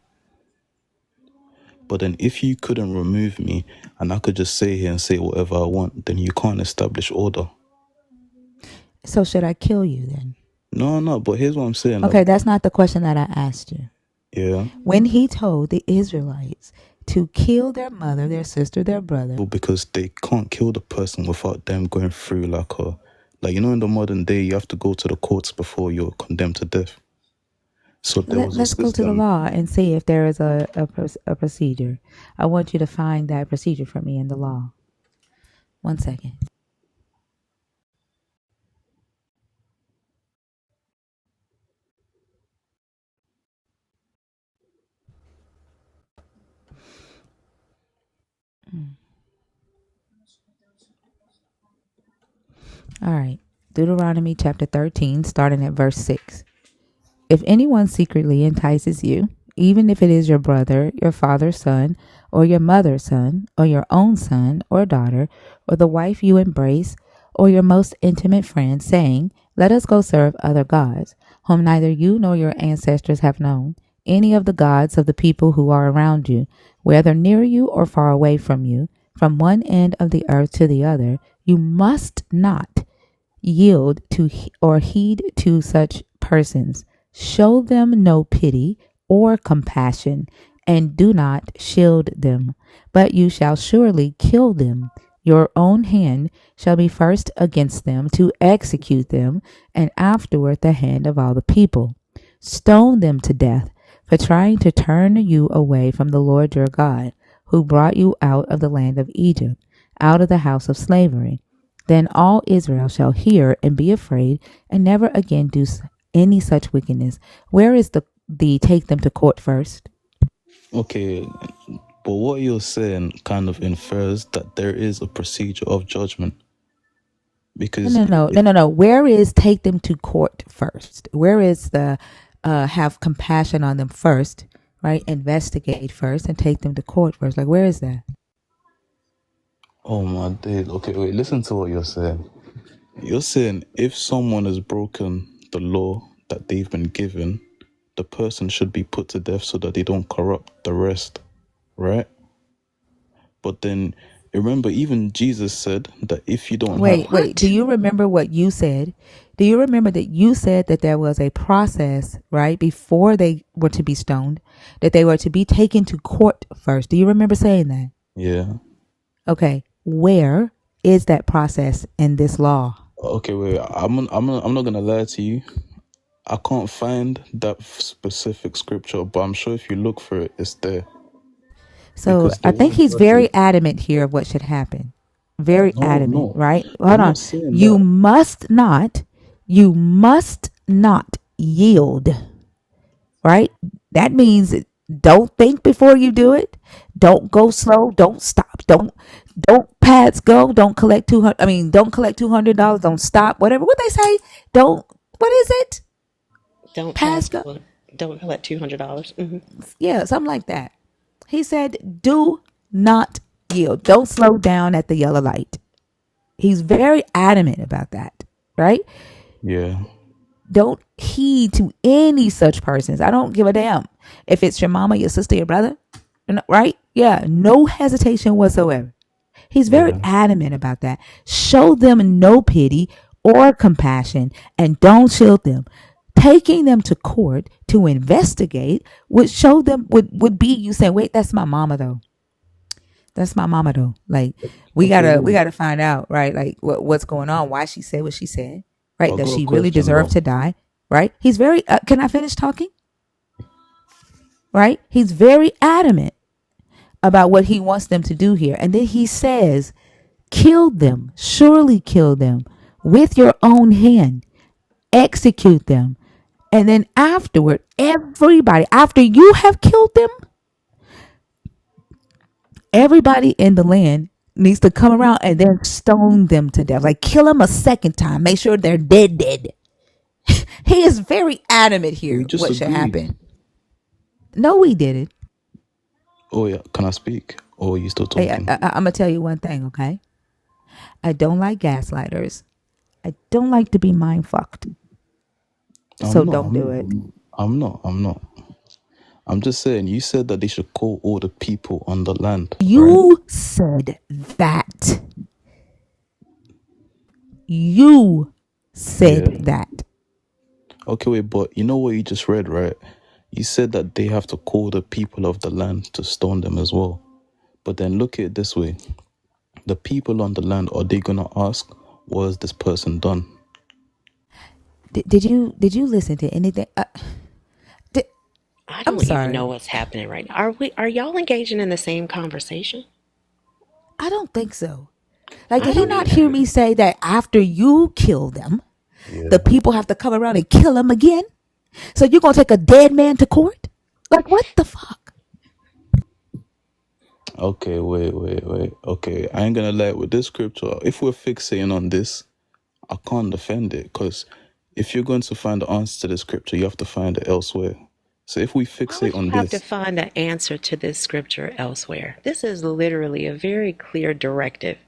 But then if you couldn't remove me and I could just stay here and say whatever I want, then you can't establish order. So should I kill you then? No, but here's what I'm saying. Okay, Like, that's not the question that I asked you. yeah. When he told the Israelites to kill their mother, their sister, their brother. Well, because they can't kill the person without them going through like in the modern day, you have to go to the courts before you're condemned to death. So there was a Let's go to the system. law and see if there is a procedure. I want you to find that procedure for me in the law. 1 second. All right. Deuteronomy chapter 13, starting at verse 6. If anyone secretly entices you, even if it is your brother, your father's son, or your mother's son, or your own son or daughter, or the wife you embrace, or your most intimate friend, saying, let us go serve other gods, whom neither you nor your ancestors have known, any of the gods of the people who are around you, whether near you or far away from you, from one end of the earth to the other, you must not yield to or heed to such persons. Show them no pity or compassion, and do not shield them, but you shall surely kill them. Your own hand shall be first against them to execute them, and afterward the hand of all the people. Stone them to death for trying to turn you away from the Lord your God, who brought you out of the land of Egypt, out of the house of slavery. Then all Israel shall hear and be afraid, and never again do any such wickedness. Where is the take them to court first? Okay, but what you're saying kind of infers that there is a procedure of judgment. Because No. Where is take them to court first? Where is the have compassion on them first, right? Investigate first and take them to court first. Like, where is that? oh my days. Okay, wait, listen to what you're saying. You're saying if someone has broken the law that they've been given, the person should be put to death so that they don't corrupt the rest, right? But then remember, even Jesus said that if you don't have... Wait. Do you remember what you said? Do you remember that you said that there was a process, right, before they were to be stoned, that they were to be taken to court first? Do you remember saying that? Yeah. Okay. Where is that process in this law? Okay, wait. I'm not gonna lie to you. I can't find that specific scripture, but I'm sure if you look for it, it's there. So Because the I think one he's verse is... very adamant here of what should happen. Very adamant, No. right? Hold I'm on. not saying You that. must not yield, right? That means Don't think before you do it. Don't go slow. Don't stop. Don't pads go. Don't collect 200. I mean, don't collect $200. Don't stop. Whatever. What they say. Don't. What is it? Don't Pads pass go. go. Don't collect $200. Yeah, something like that. He said, "Do not yield. Don't slow down at the yellow light." He's very adamant about that. Right? Yeah. Don't heed to any such persons. I don't give a damn if it's your mama, your sister, your brother. Right? Yeah, no hesitation whatsoever. He's very Yeah. adamant about that. Show them no pity or compassion and don't shield them. Taking them to court to investigate would show them would be you saying, wait, that's my mama though. That's my mama though. Like we Okay, gotta wait. find out, right? Like what's going on, why she said what she said, right? I Does got a she really question deserve though. to die? Right? He's very can I finish talking? Right? He's very adamant about what he wants them to do here. And then he says, kill them, surely kill them with your own hand, execute them. And then afterward, everybody, after you have killed them, everybody in the land needs to come around and then stone them to death. Like kill them a second time. Make sure they're dead. He is very adamant We here just what should agreed. happen. No, we didn't. Oh yeah, can I speak? Or are you still Hey, talking? I'm going to tell you one thing, okay? I don't like gaslighters. I don't like to be mind fucked. So I'm not. don't do it. I'm not. I'm just saying. You said that they should call all the people on the land, right? You said that. You said Yeah. that. Okay, wait, but you know what you just read, right? You said that they have to call the people of the land to stone them as well. But then look at it this way: the people on the land, are they gonna ask, "What has this person done?" Did you listen to anything? Did, I I'm don't even sorry. know what's happening right now. Are y'all engaging in the same conversation? I don't think so. Like, I did he don't not either. hear me say that after you kill them, the Yeah. people have to come around and kill them again? So you're going to take a dead man to court? Like, what the fuck? Okay, wait. Okay, I ain't gonna lie with this scripture. If we're fixating on this, I can't defend it because if you're going to find the answer to the scripture, you have to find it elsewhere. So if we Why fixate would you on have to this, find an answer to this scripture elsewhere? This is literally a very clear directive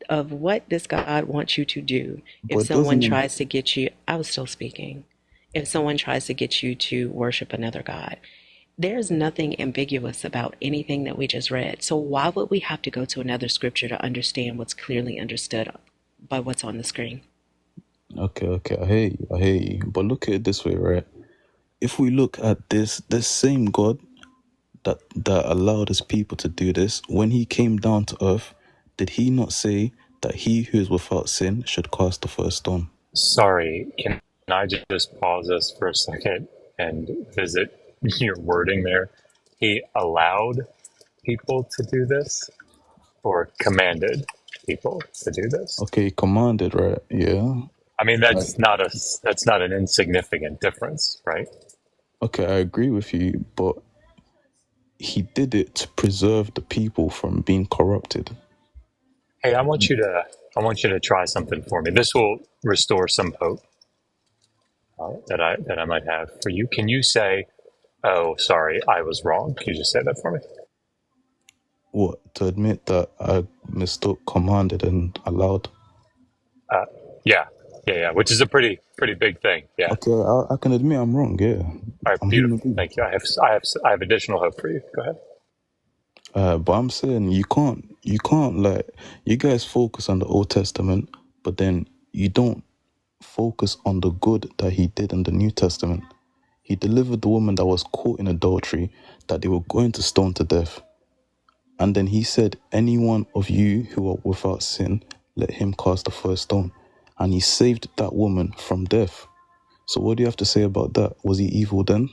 of what this God wants you to do. If but someone doesn't tries to get you, I was still speaking. If someone tries to get you to worship another God, there's nothing ambiguous about anything that we just read. So why would we have to go to another scripture to understand what's clearly understood by what's on the screen? okay, I hear you. But look at it this way, right? If we look at this same God that allowed his people to do this, when he came down to earth, did he not say that he who is without sin should cast the first stone? Sorry, can I just pause us for a second and visit your wording there? He allowed people to do this or commanded people to do this? Okay, he commanded, right? Yeah. I mean, I, that's not an insignificant difference, right? okay, I agree with you, but he did it to preserve the people from being corrupted. Hey, I want you to try something for me. This will restore some hope that I might have for you. Can you say, "Oh, sorry, I was wrong"? Can you just say that for me? What? To admit that I mistook commanded and allowed? Uh, yeah, yeah. Which is a pretty big thing. Yeah. Okay, I can admit I'm wrong, yeah. All right, I'm human beautiful. being. Thank you. I have additional hope for you. Go ahead. But I'm saying you can't like, you guys focus on the Old Testament, but then you don't focus on the good that he did in the New Testament. He delivered the woman that was caught in adultery, that they were going to stone to death. And then he said, any one of you who are without sin, let him cast the first stone. And he saved that woman from death. So what do you have to say about that? Was he evil then?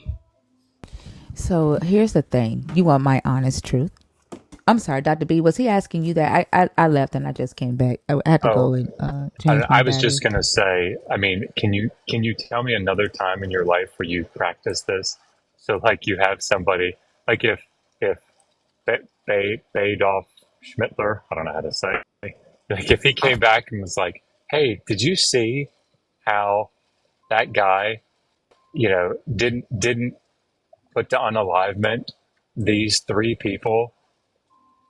So here's the thing. You want my honest truth? I'm sorry, Dr. B. Was he asking you that? I left and I just came back. I had to Oh, go and change my I was just battery. gonna say. I mean, can you tell me another time in your life where you practiced this? So, like, you have somebody Like if Adolf Schmittler, I don't know how to say, like if he came back and was like, "Hey, did you see how that guy, didn't put to unalivement these three people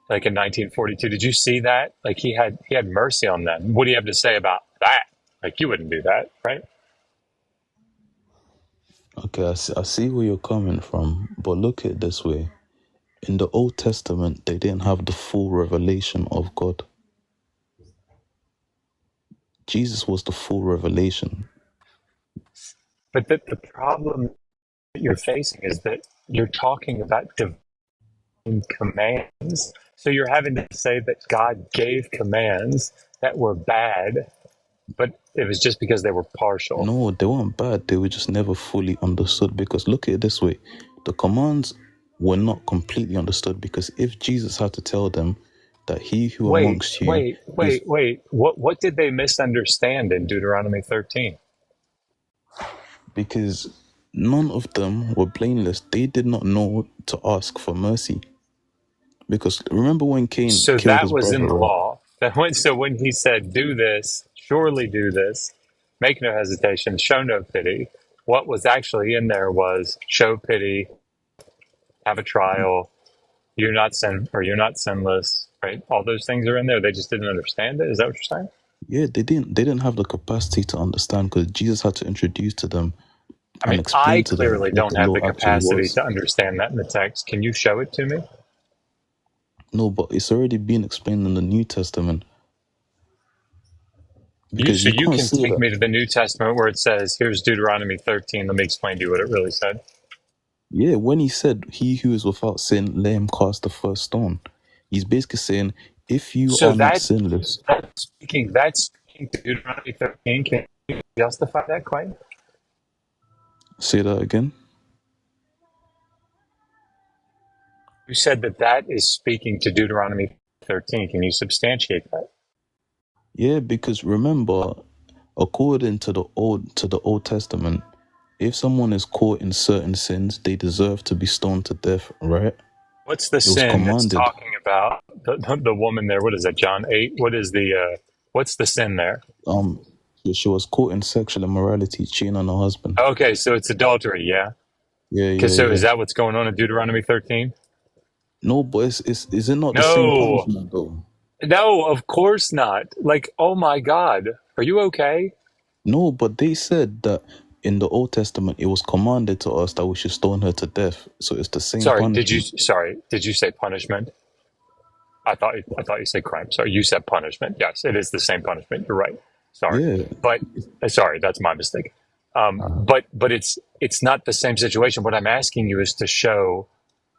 like in 1942? Did you see that? Like he had mercy on them. What do you have to say about that? Like you wouldn't do that, right?" Okay, I see where you're coming from, but look at it this way. In the Old Testament, they didn't have the full revelation of God. Jesus was the full revelation. But the problem that you're facing is that you're talking about divine commands. So you're having to say that God gave commands that were bad, but it was just because they were partial. No, they weren't bad. They were just never fully understood. Because look at it this way. The commands were not completely understood, because if Jesus had to tell them that he who Wait, amongst you wait, is... wait, wait. What did they misunderstand in Deuteronomy 13? Because none of them were blameless. They did not know to ask for mercy. Because remember when Cain So killed that his was in brother, the right? law. So when he said, "Do this, surely do this, make no hesitation, show no pity," what was actually in there was show pity, have a trial, you're not sinless, right? All those things are in there. They just didn't understand it. Is that what you're saying? Yeah, they didn't have the capacity to understand, because Jesus had to introduce to them I and mean, I explain to them clearly what don't the have law the actually capacity was. to understand that in the text. Can you show it to me? No, but it's already been explained in the New Testament, because So you you can't can say take that. me to the New Testament where it says, "Here's Deuteronomy 13. Let me explain to you what it really said." Yeah, when he said, "He who is without sin, let him cast the first stone," he's basically saying, if you So are not that sinless... that's speaking to Deuteronomy 13. Can you justify that claim? Say that again. You said that is speaking to Deuteronomy 13. Can you substantiate that? Yeah, because remember, according to the Old Testament, if someone is caught in certain sins, they deserve to be stoned to death, right? What's the It was sin that's commanded. talking about the woman there? What is that, John 8? What's the sin there? Um, she was caught in sexual immorality, cheating on her husband. Okay, so it's adultery, yeah? Yeah, Okay, yeah, so is yeah. that what's going on in Deuteronomy 13? No, but is it not the same No, punishment though? no, of course not. Like, oh my God, are you okay? No, but they said that in the Old Testament it was commanded to us that we should stone her to death. So it's the same punishment. Did you say punishment? I thought you said crime. Sorry, you said punishment. Yes, it is the same punishment. You're right. Sorry, Yeah. but sorry, that's my mistake. But it's not the same situation. What I'm asking you is to show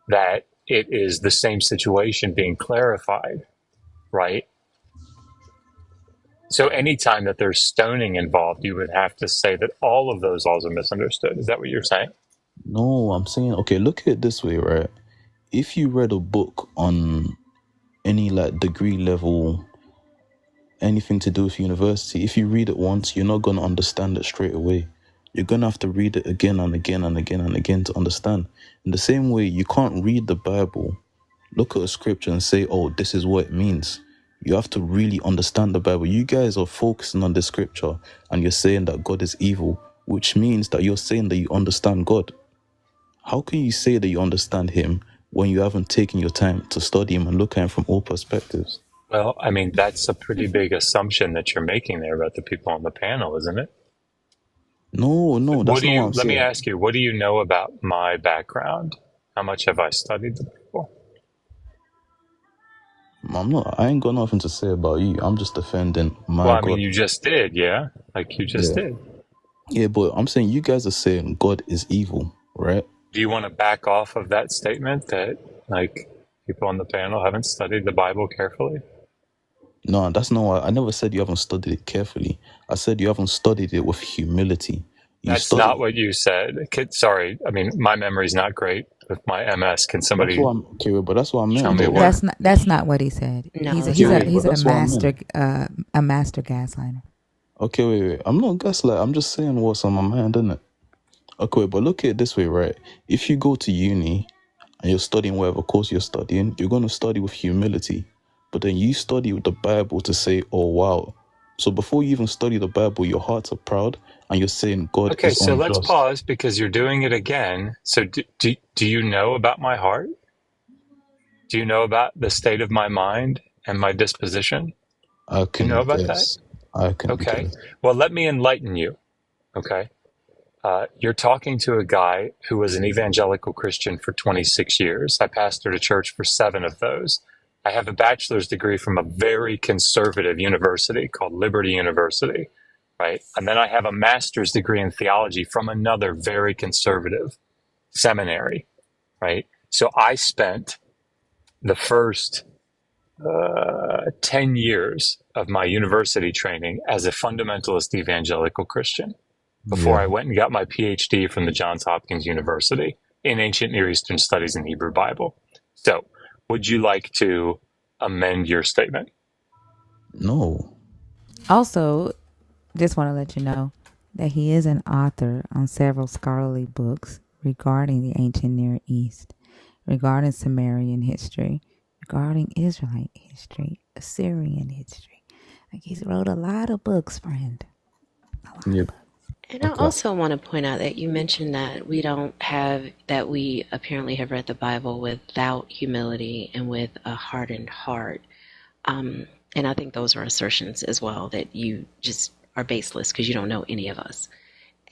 that it is the same situation being clarified, right? So anytime that there's stoning involved, you would have to say that all of those laws are misunderstood. Is that what you're saying? No, I'm saying, okay, look at it this way, right? If you read a book on any like degree level, anything to do with university, if you read it once, you're not going to understand it straight away. You're going to have to read it again and again and again and again to understand. In the same way, you can't read the Bible, look at a scripture and say, oh, this is what it means. You have to really understand the Bible. You guys are focusing on the scripture and you're saying that God is evil, which means that you're saying that you understand God. How can you say that you understand him when you haven't taken your time to study him and look at him from all perspectives? Well, I mean, that's a pretty big assumption that you're making there about the people on the panel, isn't it? No, no, that's not what I'm Let me saying. ask you, what do you know about my background? How much have I studied the Bible? I ain't got nothing to say about you. I'm just defending Well, my I mean, God. you just did, yeah? Like you just Yeah. did. Yeah, but I'm saying you guys are saying God is evil, right? Do you want to back off of that statement that, like, people on the panel haven't studied the Bible carefully? No, that's not why. I never said you haven't studied it carefully. I said you haven't studied it with humility. You That's not study. what you said. Sorry, I mean, my memory's not great with my MS. Can That's somebody what I'm okay, but that's what I show meant me though. where? That's not what he said. No, Okay, it's not. wait, but He's a that's what I meant. master gaslighter. Okay, wait. I'm not gaslight. I'm just saying what's on my mind, isn't it? Okay, but look at it this way, right? If you go to uni and you're studying whatever course you're studying, you're going to study with humility. But then you study with the Bible to say, oh, wow. So before you even study the Bible, your hearts are proud and you're saying God Okay, is so let's unjust. pause because you're doing it again. So do you know about my heart? Do you know about the state of my mind and my disposition? I Do you know can about that? guess. I can Okay. guess. Well, let me enlighten you. Okay. You're talking to a guy who was an evangelical Christian for 26 years. I pastored a church for 7 of those. I have a bachelor's degree from a very conservative university called Liberty University, right? And then I have a master's degree in theology from another very conservative seminary, right? So I spent the first 10 years of my university training as a fundamentalist evangelical Christian before Yeah. I went and got my PhD from the Johns Hopkins University in Ancient Near Eastern Studies and Hebrew Bible. So, would you like to amend your statement? No. Also, just want to let you know that he is an author on several scholarly books regarding the ancient Near East, regarding Sumerian history, regarding Israelite history, Assyrian history. Like he's wrote a lot of books, friend. Yep. And I Okay. also want to point out that you mentioned that we apparently have read the Bible without humility and with a hardened heart. And I think those are assertions as well that you just are baseless because you don't know any of us.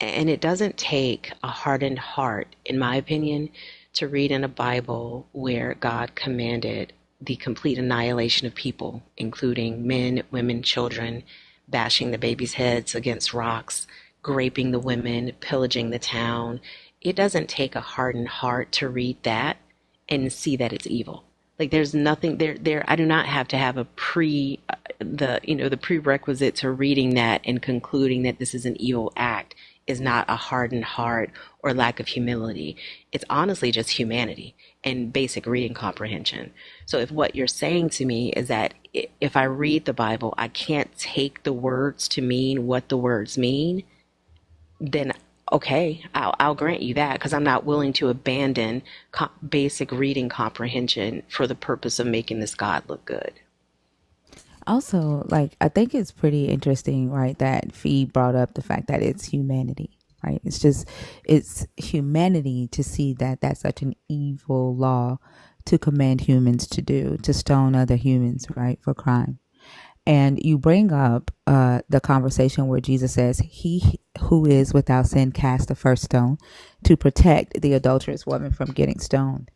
And it doesn't take a hardened heart, in my opinion, to read in a Bible where God commanded the complete annihilation of people, including men, women, children, bashing the babies' heads against rocks, raping the women, pillaging the town. It doesn't take a hardened heart to read that and see that it's evil. Like there's nothing there. I do not have to have the prerequisite to reading that and concluding that this is an evil act is not a hardened heart or lack of humility. It's honestly just humanity and basic reading comprehension. So if what you're saying to me is that if I read the Bible, I can't take the words to mean what the words mean, then okay, I'll grant you that because I'm not willing to abandon basic reading comprehension for the purpose of making this God look good. Also, like, I think it's pretty interesting, right, that Fee brought up the fact that it's humanity, right? It's humanity to see that that's such an evil law to command humans to do, to stone other humans, right, for crime. And you bring up the conversation where Jesus says, he who is without sin cast the first stone to protect the adulterous woman from getting stoned.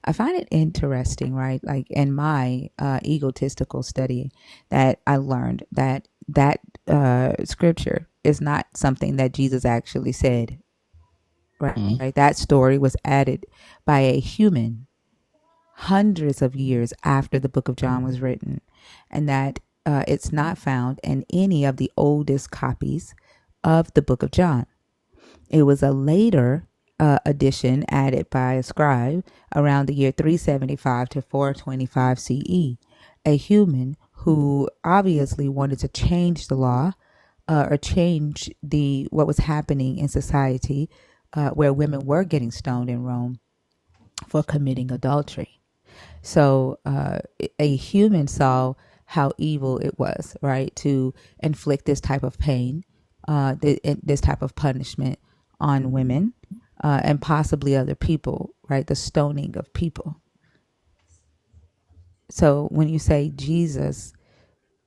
I find it interesting, right? Like in my egotistical study, that I learned that scripture is not something that Jesus actually said, right? Mm. That story was added by a human hundreds of years after the book of John was written, and that it's not found in any of the oldest copies of the book of John. It was a later addition added by a scribe around the year 375 to 425 CE, a human who obviously wanted to change the law or change what was happening in society where women were getting stoned in Rome for committing adultery. So a human saw how evil it was, right, to inflict this type of pain, this type of punishment on women and possibly other people, right? The stoning of people. So when you say Jesus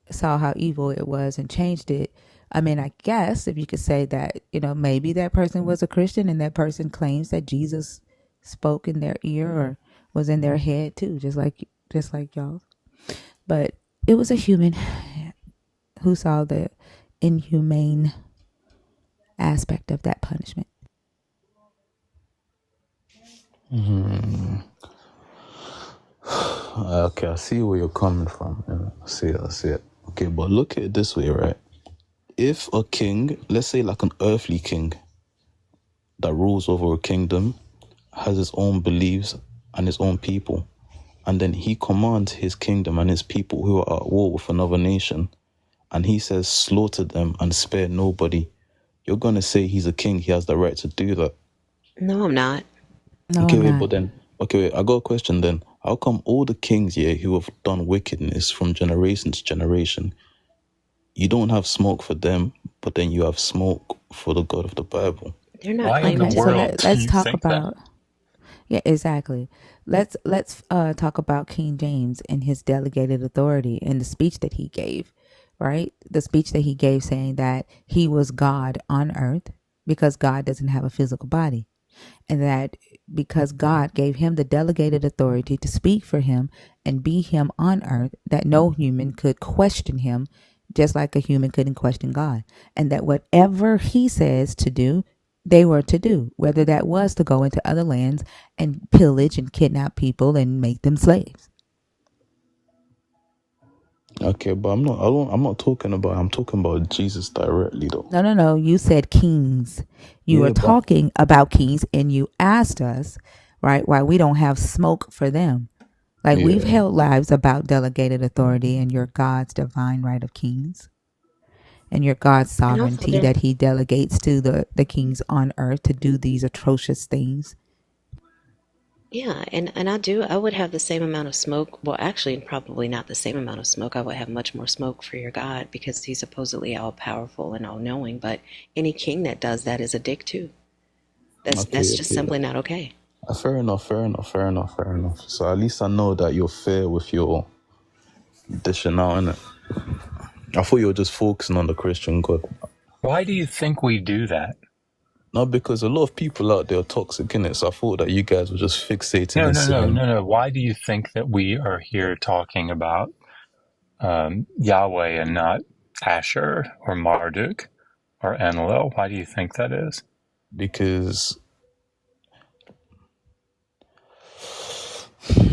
saw how evil it was and changed it, I mean, I guess if you could say that, maybe that person was a Christian and that person claims that Jesus spoke in their ear or was in their head too, just like y'all. But it was a human who saw the inhumane aspect of that punishment. Okay, I see where you're coming from. Yeah, I see it. Okay, but look at it this way, right? If a king, let's say like an earthly king that rules over a kingdom, has his own beliefs and his own people, and then he commands his kingdom and his people who are at war with another nation, and he says slaughter them and spare nobody, you're gonna say he's a king, he has the right to do that. No, I'm not. No, Okay, I'm wait, not. but then Okay, wait, I got a question then. How come all the kings, yeah, who have done wickedness from generation to generation, you don't have smoke for them, but then you have smoke for the God of the Bible? They're not Why in the claiming Okay, to so world be. do let's you talk think that? about yeah, exactly. Let's talk about King James and his delegated authority and the speech that he gave, right? The speech that he gave saying that he was God on earth because God doesn't have a physical body, and that because God gave him the delegated authority to speak for him and be him on earth, that no human could question him, just like a human couldn't question God, and that whatever he says to do, they were to do, whether that was to go into other lands and pillage and kidnap people and make them slaves. Okay, but I'm not talking about. I'm talking about Jesus directly, though. No, no, no. You said kings. You were Yeah, but talking about kings, and you asked us, right, why we don't have smoke for them. Like we've yeah. held lives about delegated authority and your God's divine right of kings and your God's And also, sovereignty they're that he delegates to the kings on earth to do these atrocious things. yeah, and I would have the same amount of smoke. Well, actually, probably not the same amount of smoke. I would have much more smoke for your God because he's supposedly all powerful and all knowing. But any king that does that is a dick too. That's Okay, just okay. simply not okay. Fair enough, fair enough, fair enough, fair enough. So at least I know that you're fair with your dishing out, innit? I thought you were just focusing on the Christian God. Why do you think we do that? No, because a lot of people out there are toxic in it, so I thought that you guys were just fixating No, and no, no, saying, no, no. Why do you think that we are here talking about Yahweh and not Asher or Marduk or Enlil? Why do you think that is? because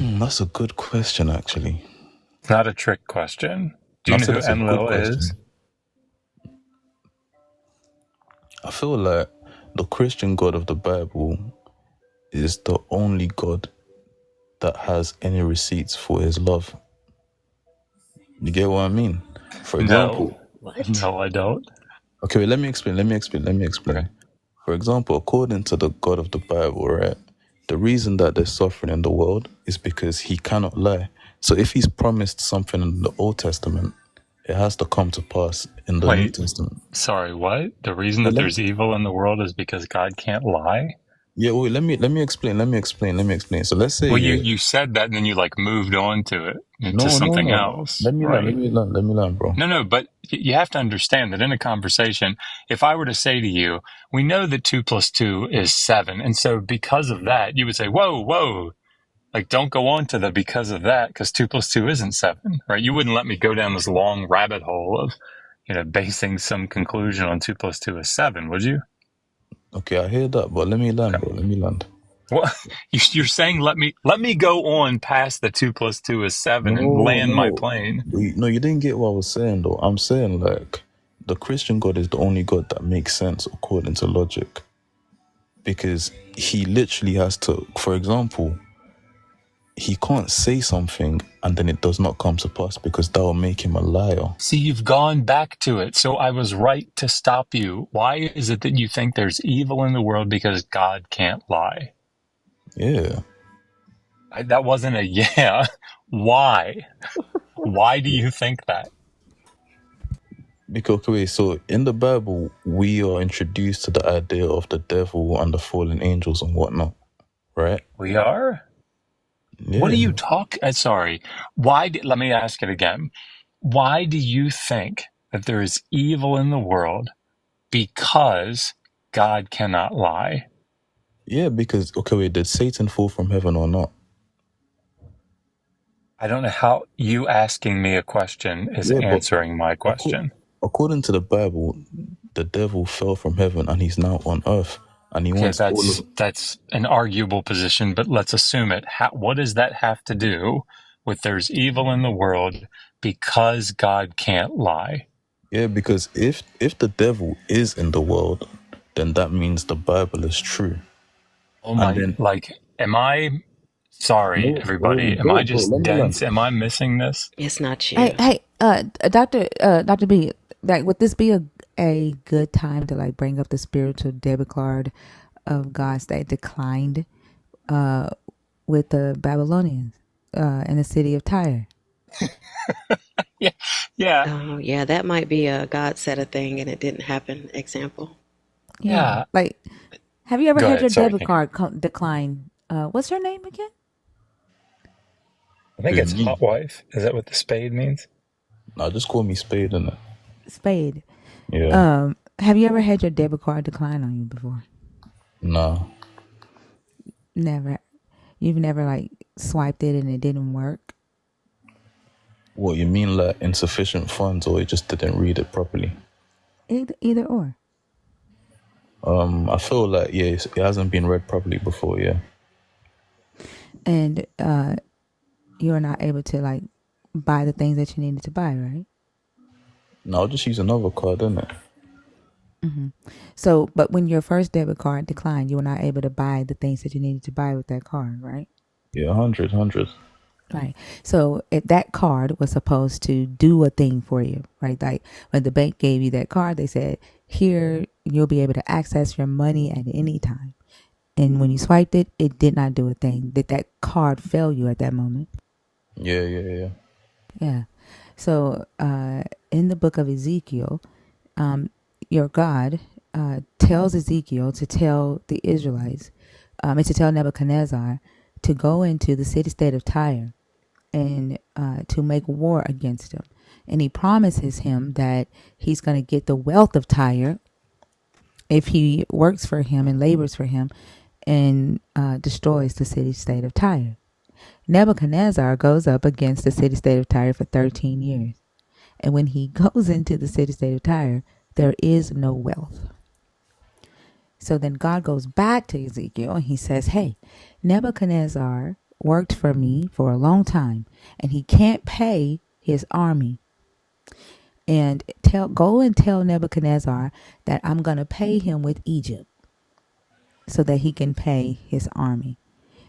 that's a good question, actually. It's not a trick question. Do And I you know said who that's a good Enlil is? question. I feel like the Christian God of the Bible is the only God that has any receipts for his love. You get what I mean? For No. example, What? No, I don't. okay, wait, let me explain. Okay. For example, according to the God of the Bible, right, the reason that there's suffering in the world is because he cannot lie. So if he's promised something in the Old Testament, it has to come to pass in the New Wait, Testament. sorry, what? The reason Yeah, that there's evil in the world is because God can't lie? wait, let me explain. So let's say, Well, yeah, you said that and then you like moved on to it, to no. something else, Let me learn, let right? me learn, let me learn, bro. No, no, but you have to understand that in a conversation, if I were to say to you, we know that 2 + 2 is 7. And so because of that, you would say, whoa, whoa, like don't go on to the because of that, because 2 + 2 isn't 7, right? You wouldn't let me go down this long rabbit hole of, basing some conclusion on 2 + 2 is 7, would you? Okay, I hear that, but let me learn, Okay. bro. Let me learn. Well, you're saying let me go on past the 2 + 2 is 7 and No, land my no. plane. No, you didn't get what I was saying, though. I'm saying, like, the Christian God is the only God that makes sense according to logic. Because he literally has to, for example, he can't say something and then it does not come to pass because that will make him a liar. See, you've gone back to it. So I was right to stop you. Why is it that you think there's evil in the world because God can't lie? Yeah. That wasn't a yeah. Why? Why do you think that? Because, okay, so in the Bible, we are introduced to the idea of the devil and the fallen angels and whatnot, right? We are? What Yeah. do you talk? Sorry. Let me ask it again. Why do you think that there is evil in the world because God cannot lie? Yeah, because, okay, wait, did Satan fall from heaven or not? I don't know how you asking me a question is Yeah, but answering my acco- question. according to the Bible, the devil fell from heaven and he's now on earth and he Okay, wants all of. that's an arguable position, but let's assume it. What does that have to do with there's evil in the world because God can't lie? Yeah, because if the devil is in the world, then that means the Bible is true. Oh And my, then like, am I sorry, no, everybody? Am I bro, just let me learn. dense? Am I missing this? It's not Hey, you. hey, Doctor B, like, would this be a good time to like bring up the spiritual debit card of gods that declined? Uh, with the Babylonians in the city of Tyre. Yeah, yeah, Oh, yeah, that might be a God said a thing and it didn't happen example. Yeah. yeah. Like, have you ever Go had ahead. your Sorry, debit Tinker. card decline? What's her name again? I think Who, it's me? hot wife. Is that what the spade means? Nah, just call me Spade, innit? Spade. Yeah. Have you ever had your debit card decline on you before? Nah. Never. You've never like swiped it and it didn't work? What, you mean like insufficient funds, or you just didn't read it properly? Either or. I feel like, yeah, it hasn't been read properly before, yeah. And you are not able to like buy the things that you needed to buy, right? No, I'll just use another card, innit? Mm-hmm. So, but when your first debit card declined, you were not able to buy the things that you needed to buy with that card, right? Yeah, 100. Right. So that card was supposed to do a thing for you, right? Like when the bank gave you that card, they said, here, you'll be able to access your money at any time. And when you swiped it, it did not do a thing. Did that card fail you at that moment? Yeah. Yeah. So in the book of Ezekiel, your God tells Ezekiel to tell the Israelites, and to tell Nebuchadnezzar to go into the city-state of Tyre and to make war against him. And he promises him that he's going to get the wealth of Tyre if he works for him and labors for him and destroys the city-state of Tyre. Nebuchadnezzar goes up against the city-state of Tyre for 13 years. And when he goes into the city-state of Tyre, there is no wealth. So then God goes back to Ezekiel and he says, hey, Nebuchadnezzar worked for me for a long time and he can't pay his army. And go and tell Nebuchadnezzar that I'm going to pay him with Egypt so that he can pay his army.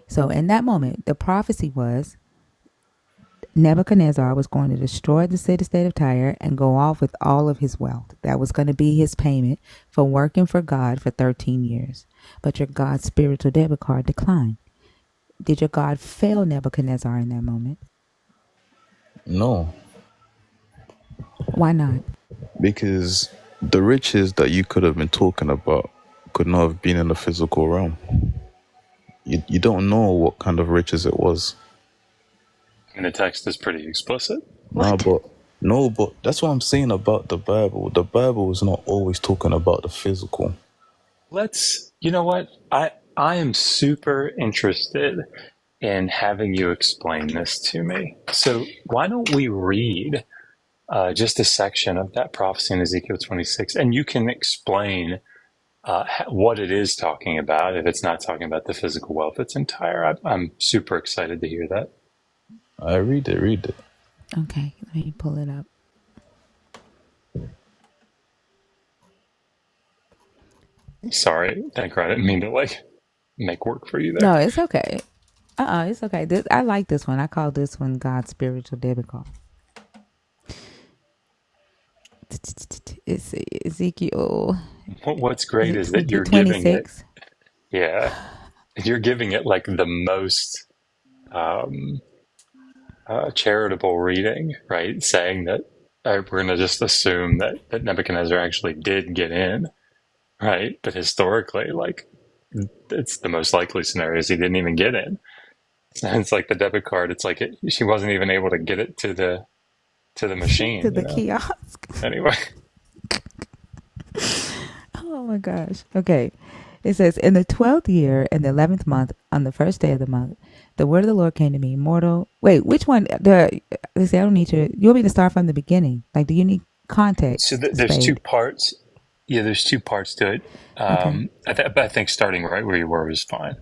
So in that moment, the prophecy was Nebuchadnezzar was going to destroy the city-state of Tyre and go off with all of his wealth. That was going to be his payment for working for God for 13 years. But your God's spiritual debit card declined. Did your God fail Nebuchadnezzar in that moment? No, Why not? because the riches that you could have been talking about could not have been in the physical realm. You don't know what kind of riches it was. And the text is pretty explicit. Nah, but that's what I'm saying about the Bible. The Bible is not always talking about the physical. You know what? I am super interested in having you explain this to me. So why don't we read just a section of that prophecy in Ezekiel 26, and you can explain what it is talking about, if it's not talking about the physical wealth its entire. I'm super excited to hear that. I read it. Okay, let me pull it up. Sorry, Thanker, I didn't mean to make work for you there. No, it's okay. It's okay. I like this one. I call this one God's spiritual debit card. It's Ezekiel. What's great is that you're 26? giving it. Yeah, you're giving it like the most charitable reading, right? Saying that we're going to just assume that Nebuchadnezzar actually did get in, right? But historically, like, it's the most likely scenario is he didn't even get in. And it's like the debit card. It's like she wasn't even able to get it to the machine. To the kiosk. Anyway. Oh my gosh. Okay. It says, in the 12th year, in the 11th month, on the first day of the month, the word of the Lord came to me, mortal. Wait, which one? Let's see, I don't need to. You want me to start from the beginning? Like, do you need context? So there's two parts. Yeah, there's two parts to it. Okay. I think starting right where you were was fine.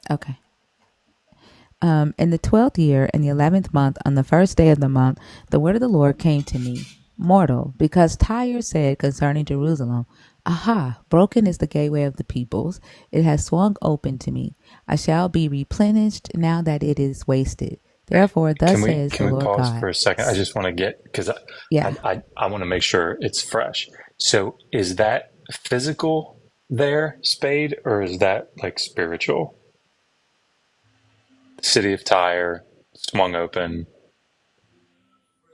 Okay. In the 12th year, in the 11th month, on the first day of the month, the word of the Lord came to me, mortal, because Tyre said concerning Jerusalem, aha, broken is the gateway of the peoples. It has swung open to me. I shall be replenished now that it is wasted. Therefore, thus says the Lord God. Can we pause for a second? I just want to get, because I want to make sure it's fresh. So is that physical there, Spade, or is that like spiritual? The city of Tyre swung open.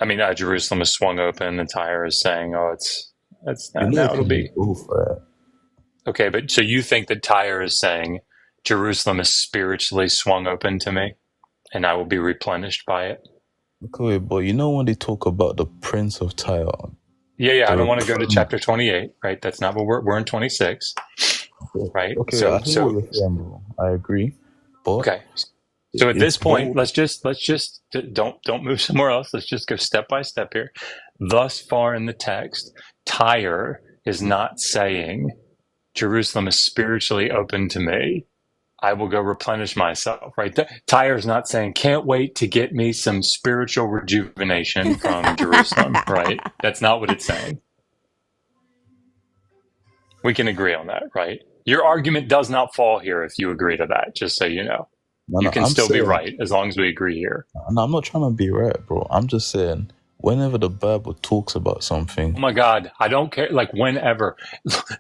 I mean, Jerusalem is swung open, and Tyre is saying, "Oh, it's You not, know, now it it'll can be be both, right? okay." But so you think that Tyre is saying Jerusalem is spiritually swung open to me, and I will be replenished by it? Okay, but you know when they talk about the Prince of Tyre, Yeah. I they're don't want to go to referring. chapter 28, right? That's not what we're in 26, right? Okay, I So hear what you're saying, bro. I agree, but okay. So at it's this point, both. let's just don't move somewhere else. Let's just go step by step here. Thus far in the text, Tyre is not saying Jerusalem is spiritually open to me. I will go replenish myself, right? Tyre is not saying, can't wait to get me some spiritual rejuvenation from Jerusalem, right? That's not what it's saying. We can agree on that, right? Your argument does not fall here if you agree to that, just so you know. No, You no, can I'm still be saying, right as long as we agree here. no, I'm not trying to be right, bro. I'm just saying, whenever the Bible talks about something, Oh my God, I don't care. Like, whenever.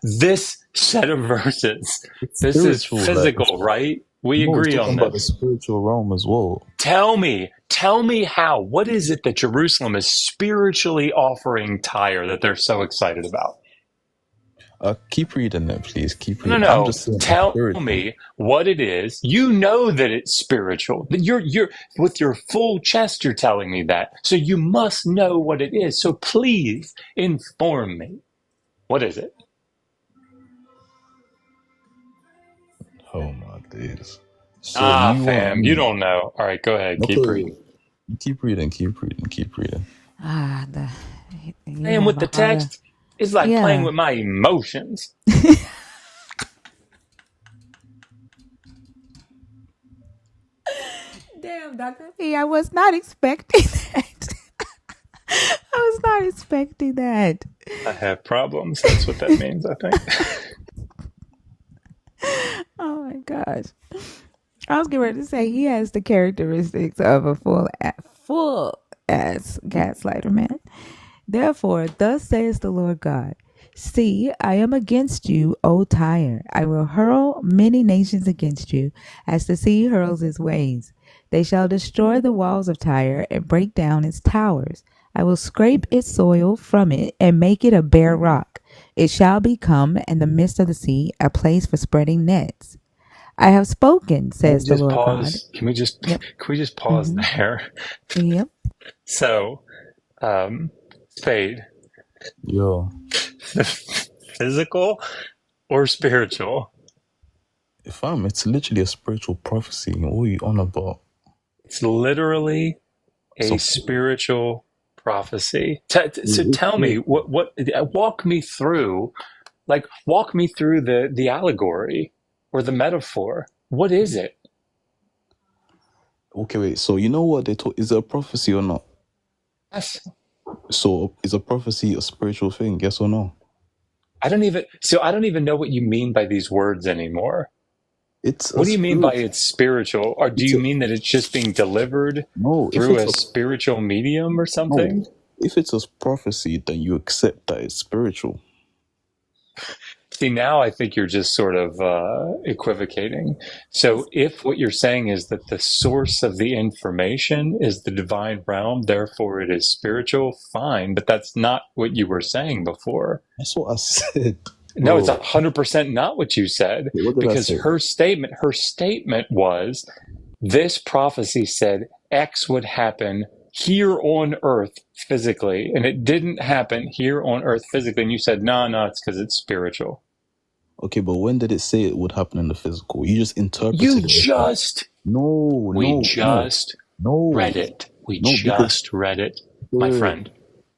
This set of verses, it's this is spiritual. Like, physical, right? We no, it's agree talking on about the this. spiritual realm as well. Tell me how. What is it that Jerusalem is spiritually offering Tyre that they're so excited about? Keep reading it, please. Keep No, reading. I'm no. just saying, it's Tell spiritual. me what it is. You know that it's spiritual. You're with your full chest. You're telling me that. So you must know what it is. So please inform me. What is it? Oh my days. So Ah, you want fam, you me? don't know. All right, go ahead. Keep Okay, reading. keep reading. Keep reading. Keep reading. You Playing have with a the harder. text is like playing Yeah. with my emotions. Damn, Dr. P, I was not expecting that. I was not expecting that. I have problems. That's what that means, I think. Oh my gosh. I was getting ready to say he has the characteristics of a full ass gaslighter, man. Therefore, thus says the Lord God, see, I am against you, O Tyre. I will hurl many nations against you, as the sea hurls its waves. They shall destroy the walls of Tyre and break down its towers. I will scrape its soil from it and make it a bare rock. It shall become, in the midst of the sea, a place for spreading nets. I have spoken, Can we says the just Lord God. pause? Yep. Can we just pause Mm-hmm. there? Yep. So, Spade, Yo, physical or spiritual? fam, it's literally a spiritual prophecy. What are you on about? It's literally a So, spiritual prophecy. So it's tell me, spiritual. walk me through, the allegory or the metaphor. What is it? Okay, wait. So you know what they talk? Is it a prophecy or not? Yes. So is a prophecy a spiritual thing? Yes or no? I don't even know what you mean by these words anymore. It's a What do you mean by spiritual. it's spiritual? Or do It's you a mean that it's just being delivered no. If through it's a a spiritual medium or no, something? if it's a prophecy, then you accept that it's spiritual. See, now I think you're just sort of equivocating. So, if what you're saying is that the source of the information is the divine realm, therefore it is spiritual, fine. But that's not what you were saying before. That's what I said, No, it's bro. 100% not what you said, Okay, what did I because say? her statement was this prophecy said X would happen here on earth physically, and it didn't happen here on earth physically. And you said, no, it's because it's spiritual. Okay, but when did it say it would happen in the physical? You just You interpreted it. just, No, we no, no, just no, read it. We no. Because just read it, my wait, friend.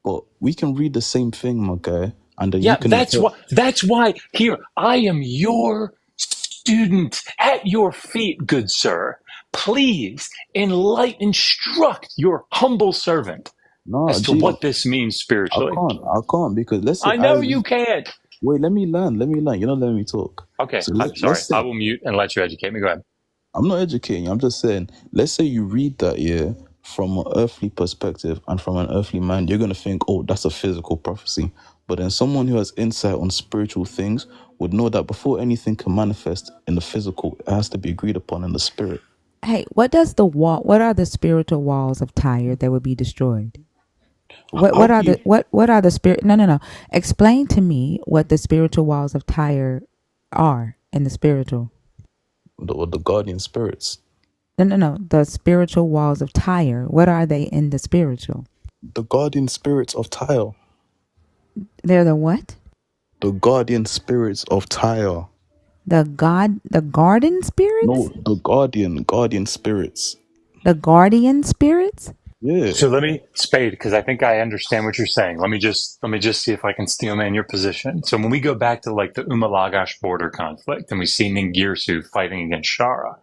but we can read the same thing, my guy, and then you Yeah, can that's why here, I am your student at your feet, good sir. Please instruct your humble servant No, as to G, what this means spiritually. I can't because let's say I I know you read. can't. Wait, let me learn. You're not letting me talk. Okay, So I'm sorry. let's I say will mute and let you educate me. Go ahead. I'm not educating you. I'm just saying. Let's say you read that from an earthly perspective and from an earthly mind, you're gonna think, oh, that's a physical prophecy. But then someone who has insight on spiritual things would know that before anything can manifest in the physical, it has to be agreed upon in the spirit. Hey, what does the wall? What are the spiritual walls of Tyre that would be destroyed? What How what do are you what are the spirit? No, no, no. Explain to me what the spiritual walls of Tyre are in the spiritual. the guardian spirits? No, no, no. The spiritual walls of Tyre. What are they in the spiritual? The guardian spirits of Tyre. They're the what? The guardian spirits of Tyre. The garden No, spirits? the guardian spirits. The guardian spirits? Yeah. So let me Spade, because I think I understand what you're saying. Let me just see if I can steel man your position. So when we go back to like the Umalagash border conflict and we see Ningirsu fighting against Shara,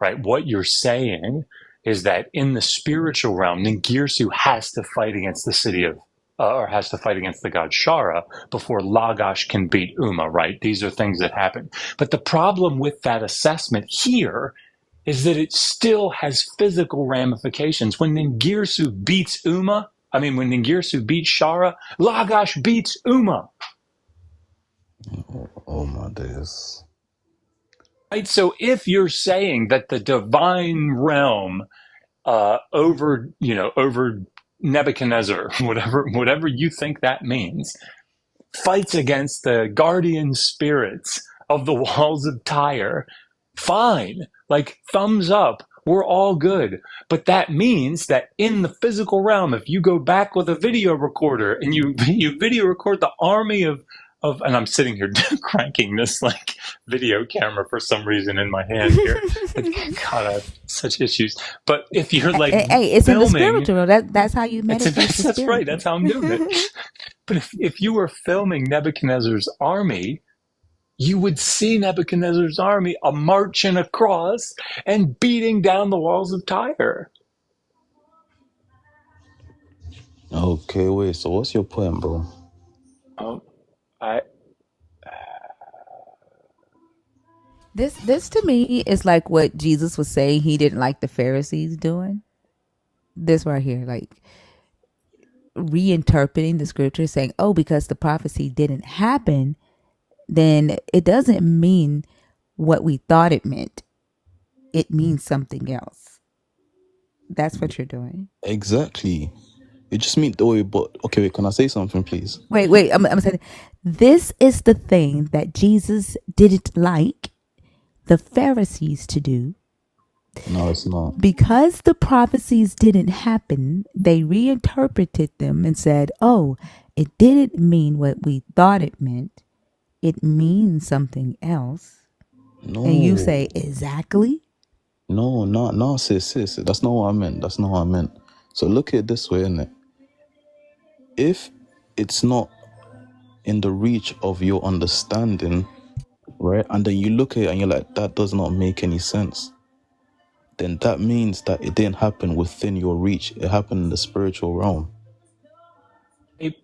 right? What you're saying is that in the spiritual realm, Ningirsu has to fight against the city of or has to fight against the god Shara before Lagash can beat Uma, right? These are things that happen. But the problem with that assessment here is that it still has physical ramifications. When Ningirsu beats Uma, when Ningirsu beats Shara, Lagash beats Uma. Oh my days. Right? So if you're saying that the divine realm over Nebuchadnezzar, whatever you think that means, fights against the guardian spirits of the walls of Tyre, fine, like thumbs up, we're all good. But that means that in the physical realm, if you go back with a video recorder and you video record the army of and I'm sitting here cranking this like video camera for some reason in my hand here. God, I have such issues. But if you're like Hey, it's in the filming, spiritual. That's how you meditate the that's right. spiritual. That's how I'm doing it. But if you were filming Nebuchadnezzar's army, you would see Nebuchadnezzar's army marching across and beating down the walls of Tyre. Okay, wait. So what's your point, bro? Oh, I This to me is like what Jesus was saying he didn't like the Pharisees doing. This right here, like reinterpreting the scripture, saying, "Oh, because the prophecy didn't happen, then it doesn't mean what we thought it meant. It means something else." That's what you're doing. Exactly. It just means the way. But okay, wait. Can I say something, please? Wait. I'm saying this is the thing that Jesus didn't like the Pharisees to do. No, it's not. Because the prophecies didn't happen, they reinterpreted them and said, "Oh, it didn't mean what we thought it meant. It means something else." And you No, say, "Exactly?" no, sis. That's not what I meant. That's not what I meant. So look at it this way, innit? If it's not in the reach of your understanding, right? And then you look at it and you're like, that does not make any sense. Then that means that it didn't happen within your reach. It happened in the spiritual realm.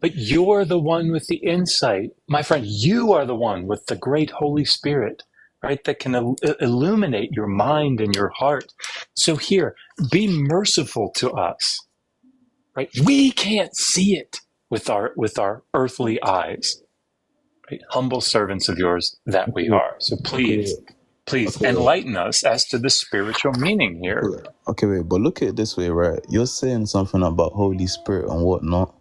But you're the one with the insight. My friend, you are the one with the great Holy Spirit, right? That can illuminate your mind and your heart. So here, be merciful to us, right? We can't see it with our earthly eyes, right? Humble servants of yours that we are. So please, please Okay, enlighten us as to the spiritual meaning here. okay, wait, but look at it this way, right? You're saying something about Holy Spirit and whatnot,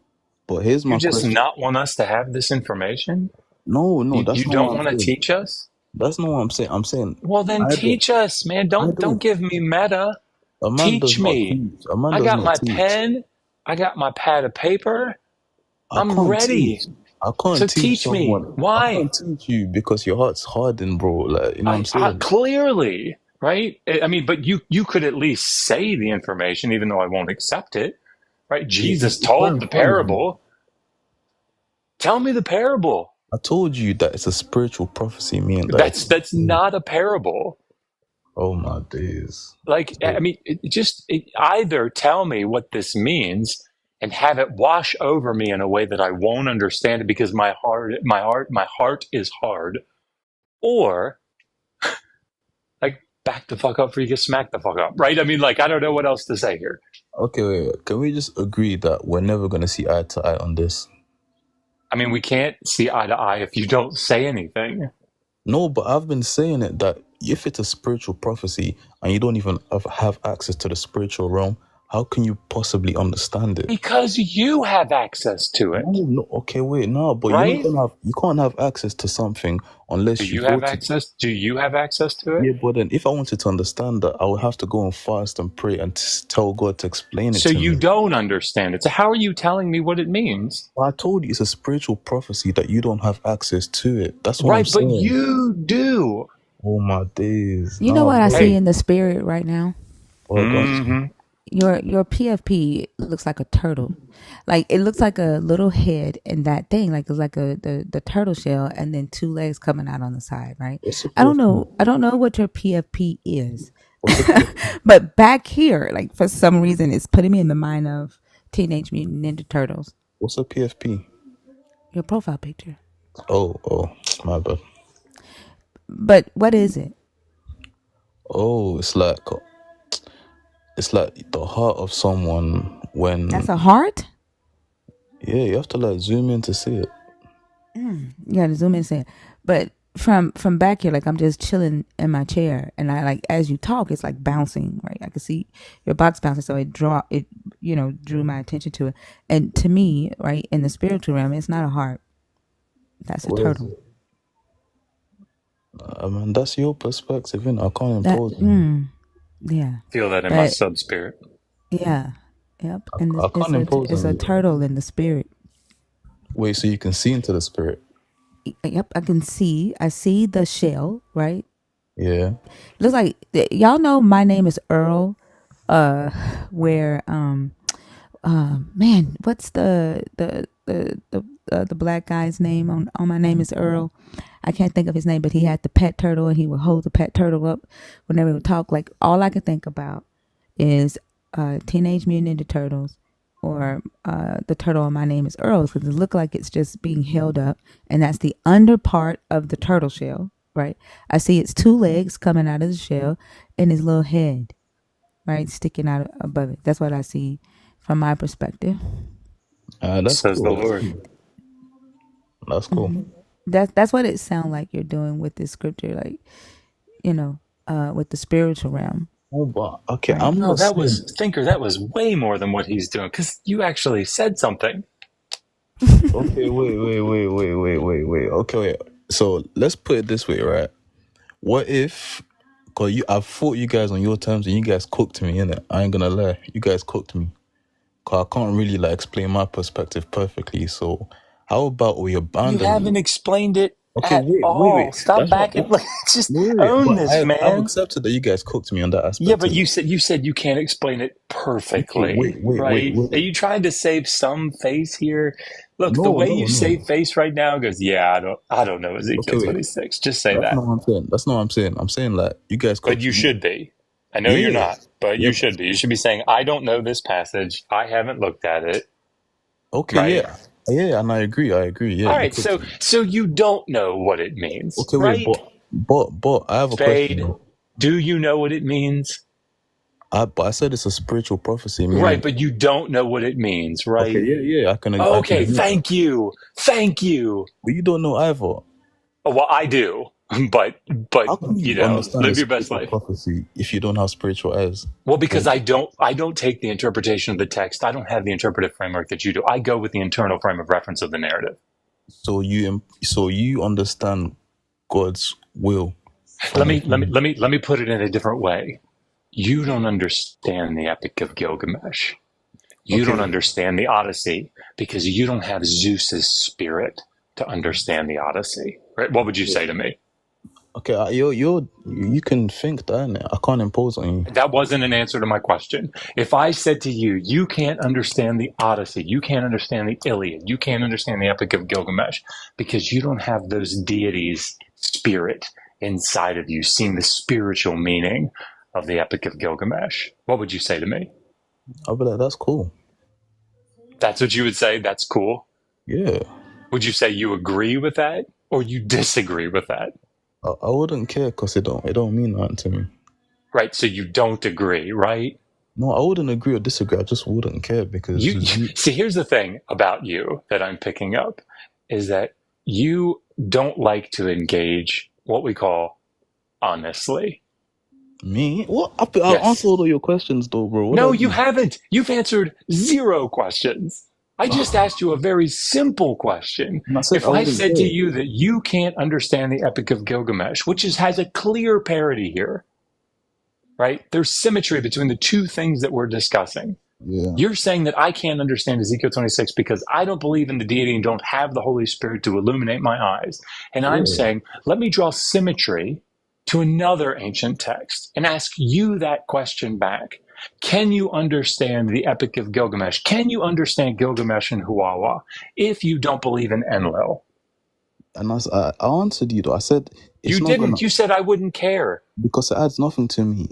but here's You my just question. not want us to have this information? No, You that's not don't what I'm want to saying. teach us? That's not what I'm saying. I'm saying Well, then I don't. teach us, man. I Don't don't. give me meta. A man does Teach not me. teach. A man I does got not my teach. pen. I got my pad of paper. I I'm can't teach. ready. I can't So teach teach me. someone. I Why? can't teach you because your heart's hardened, bro. Like, you know what I'm I saying? clearly, right? But you could at least say the information, even though I won't accept it, right? Jesus told the Fine. parable. Tell me the parable. I told you that it's a spiritual prophecy, meaning that it's. That's not a parable. Oh my days. Like, So, either tell me what this means and have it wash over me in a way that I won't understand it because my heart is hard, or like back the fuck up or you get smacked the fuck up, right? I don't know what else to say here. okay, wait. Can we just agree that we're never gonna see eye to eye on this? We can't see eye to eye if you don't say anything. No, but I've been saying it that if it's a spiritual prophecy and you don't even have access to the spiritual realm, how can you possibly understand it? Because you have access to No, it, no, okay, wait, no, but right? you can't have access to something Do unless you you go have to. access? Do you have access to it? Yeah, but then if I wanted to understand that, I would have to go and fast and pray and tell God to explain it So to you me. don't understand it. So how are you telling me what it means? Well, I told you it's a spiritual prophecy that you don't have access to it. That's what I'm Right, but saying. you do. Oh my days. You know No, what I bro. see Hey. in the spirit right now? Well, go on. Mm-hmm. Your PFP looks like a turtle. Like it looks like a little head in that thing. Like it's like the turtle shell and then two legs coming out on the side, right? What's a I don't PFP? know. I don't know what your PFP is. What's a PFP? But back here, like for some reason it's putting me in the mind of Teenage Mutant Ninja Turtles. What's a PFP? Your profile picture. Oh, my bad. But what is it? Oh, it's like the heart of someone That's when, a heart? yeah, you have to like zoom in to see it. You gotta zoom in and say it. But from back here, like I'm just chilling in my chair, and I like as you talk, it's like bouncing, right? I can see your box bouncing, so drew my attention to it. And to me, right in the spiritual realm, it's not a heart. That's a Where is turtle. it? I mean, that's your perspective, innit? I can't That impose on you. yeah, Feel that in my but sub spirit. yeah, yep. And I can't impose it's on a you. turtle in the spirit. Wait, so you can see into the spirit? Yep, I can see. I see the shell, right? Yeah. It looks like y'all know my name is Earl. Where man, what's the black guy's name on my name is Earl. I can't think of his name, but he had the pet turtle and he would hold the pet turtle up whenever he would talk. Like all I could think about is Teenage Mutant Ninja Turtles or the turtle on my name is Earl because it looked like it's just being held up, and that's the under part of the turtle shell, right? I see its two legs coming out of the shell and his little head, right, sticking out above it. That's what I see from my perspective. That's Says the cool. Lord. That's cool. That's what it sounds like you're doing with this scripture, like with the spiritual realm, Oh, but okay, right? I'm No, not that saying. was Thinker. That was way more than what he's doing because you actually said something. Okay, wait. Okay, wait. So let's put it this way, right? What if, cause I fought you guys on your terms and you guys cooked me, innit? I ain't gonna lie, you guys cooked me. Cause I can't really like explain my perspective perfectly. So how about we You abandon it? haven't explained it Okay, at all. wait. Stop That's back not and that. look. Just Wait. own But this, I've man. accepted that you guys cooked me on that Yeah, aspect but of it. you said you can't explain it Okay, perfectly, right? Are wait. you trying to save some face here? Look, the No, way no, you no. save face right now goes, yeah, I don't know Okay, Ezekiel wait. 26. Just say That's that. not what I'm saying. That's not what I'm saying. I'm saying like you guys But cooked you me. should be. I know you're Yeah, not, but yeah. you should be. You should be saying, I don't know this passage. I haven't looked at it, Okay, right? yeah, and I agree. Yeah, All you right, cooked so me. you don't know what it means, Okay, wait, right? but I have a question Spade, though. do you know what it means? But I said it's a spiritual prophecy, Right, meaning but you don't know what it means, okay, right? I can Okay, admit that. thank you. Thank you. But you don't know either. Oh, well, I do, but How can you understand a live your best spiritual life. prophecy if you don't have spiritual eyes? Well, because Or I don't take the interpretation of the text. I don't have the interpretive framework that you do. I go with the internal frame of reference of the narrative. so you understand God's will Let from me his let me let me let me put it in a different way. You don't understand the Epic of Gilgamesh. You okay, don't wait. understand the Odyssey because you don't have Zeus's spirit to understand the Odyssey. Right? What would you say to me? Okay, you can think that, innit? I can't impose on you. That wasn't an answer to my question. If I said to you, you can't understand the Odyssey, you can't understand the Iliad, you can't understand the Epic of Gilgamesh because you don't have those deities' spirit inside of you, seeing the spiritual meaning of the Epic of Gilgamesh, what would you say to me? I'll be like, that's cool. That's what you would say? That's cool. Yeah, Would you say you agree with that or you disagree with that? I wouldn't care because it don't mean nothing to me. Right? So you don't agree, right? No, I wouldn't agree or disagree. I just wouldn't care because You you. see, here's the thing about you that I'm picking up is that you don't like to engage what we call honestly. Me? What? I answered Yes. all of your questions though, bro. What No, I you do? haven't. You've answered 0 questions. I just asked you a very simple question. And I said If I I wouldn't said to say. you that you can't understand the Epic of Gilgamesh, which has a clear parity here, right? There's symmetry between the two things that we're discussing. Yeah. You're saying that I can't understand Ezekiel 26 because I don't believe in the deity and don't have the Holy Spirit to illuminate my eyes. And I'm Yeah. saying, let me draw symmetry to another ancient text and ask you that question back. Can you understand the Epic of Gilgamesh? Can you understand Gilgamesh and Huwawa if you don't believe in Enlil? And I answered you though. I said You it's not gonna, didn't. You said I wouldn't care. because it adds nothing to me.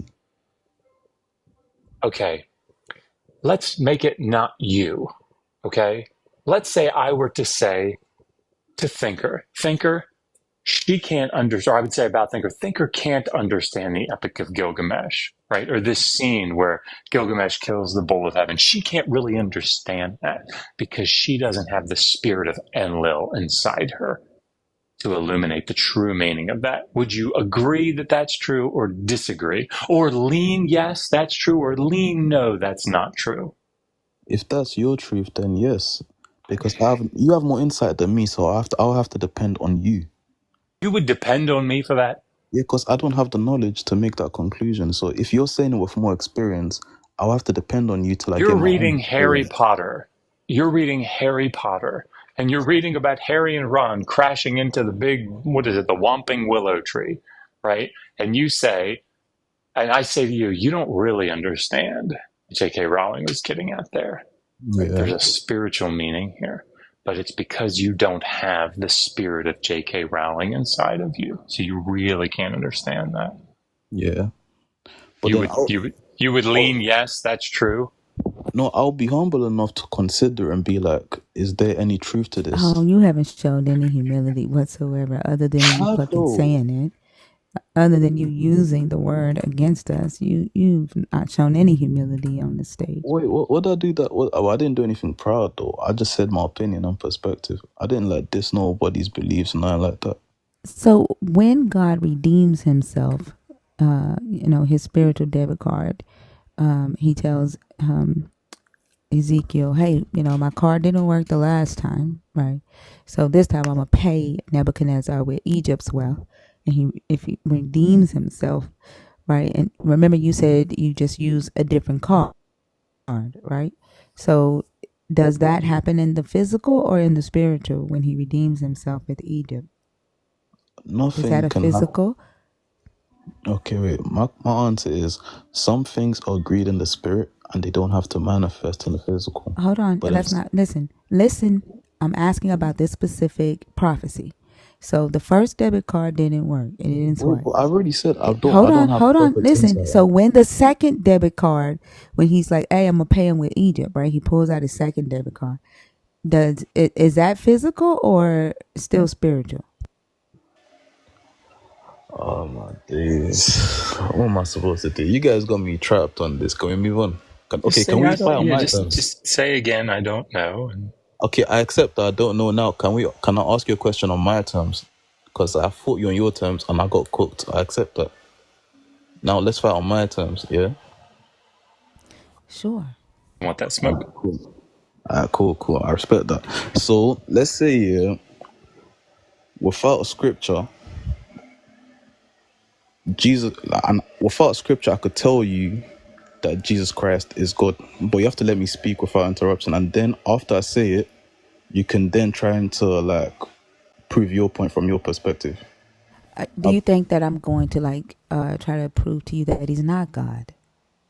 Okay, let's make it not you. Okay, let's say I were to say to Thinker, she can't understand, or I would say about Thinker can't understand the Epic of Gilgamesh, right? Or this scene where Gilgamesh kills the bull of heaven. She can't really understand that because she doesn't have the spirit of Enlil inside her to illuminate the true meaning of that. Would you agree that that's true or disagree? Or lean yes, that's true, or lean no, that's not true? If that's your truth, then yes, because you have more insight than me, so I'll have to depend on you. You would depend on me for that? Yeah, because I don't have the knowledge to make that conclusion. So if you're saying it with more experience, I'll have to depend on you till I You're get my own reading Harry experience. Potter. You're reading Harry Potter. And you're reading about Harry and Ron crashing into the big, what is it, the Whomping Willow Tree, right? And you say, and I say to you, you don't really understand. J.K. Rowling was getting at there, right? Yeah, There's a spiritual meaning here, but it's because you don't have the spirit of J.K. Rowling inside of you. So you really can't understand that. yeah. But You then would, you would lean, yes, that's true. I'll be humble enough to consider and be like, is there any truth to this? Oh, you haven't showed any humility whatsoever, other than you Have fucking though. saying it. Other than you using the word against us, you've not shown any humility on the stage. Wait, what did I do that? I didn't do anything proud though. I just said my opinion and perspective. I didn't like diss nobody's beliefs and nothing like that. So when God redeems himself, his spiritual debit card, he tells Ezekiel, hey, my card didn't work the last time, right? So this time I'm going to pay Nebuchadnezzar with Egypt's wealth. And if he redeems himself, right? And remember you said you just use a different card, right? So does that happen in the physical or in the spiritual when he redeems himself with Egypt? Is that Nothing a can happen. physical? Okay, wait. My answer is some things are agreed in the spirit and they don't have to manifest in the physical. Hold on. But That's not, listen. I'm asking about this specific prophecy. So the first debit card didn't work. It didn't wait, swipe. but I already said I Hold don't have on. perfect Listen. insight. So when the second debit card, when he's like, hey, I'm going to pay him with Egypt, right? He pulls out his second debit card. Is that physical or still spiritual? Oh my days. What am I supposed to do? You guys got me trapped on this. Can we move on? Just Can say, we I fight don't, on yeah, my terms? just say again, I don't know. And Okay, I accept that I don't know now. Can I ask you a question on my terms? Because I fought you on your terms and I got cooked. I accept that. Now let's fight on my terms, yeah? Sure. I want that smoke. Cool. I respect that. So let's say, yeah, without scripture, without scripture, I could tell you that Jesus Christ is God, but you have to let me speak without interruption. And then after I say it, you can then try and to prove your point from your perspective. Do you think that I'm going to try to prove to you that he's not God?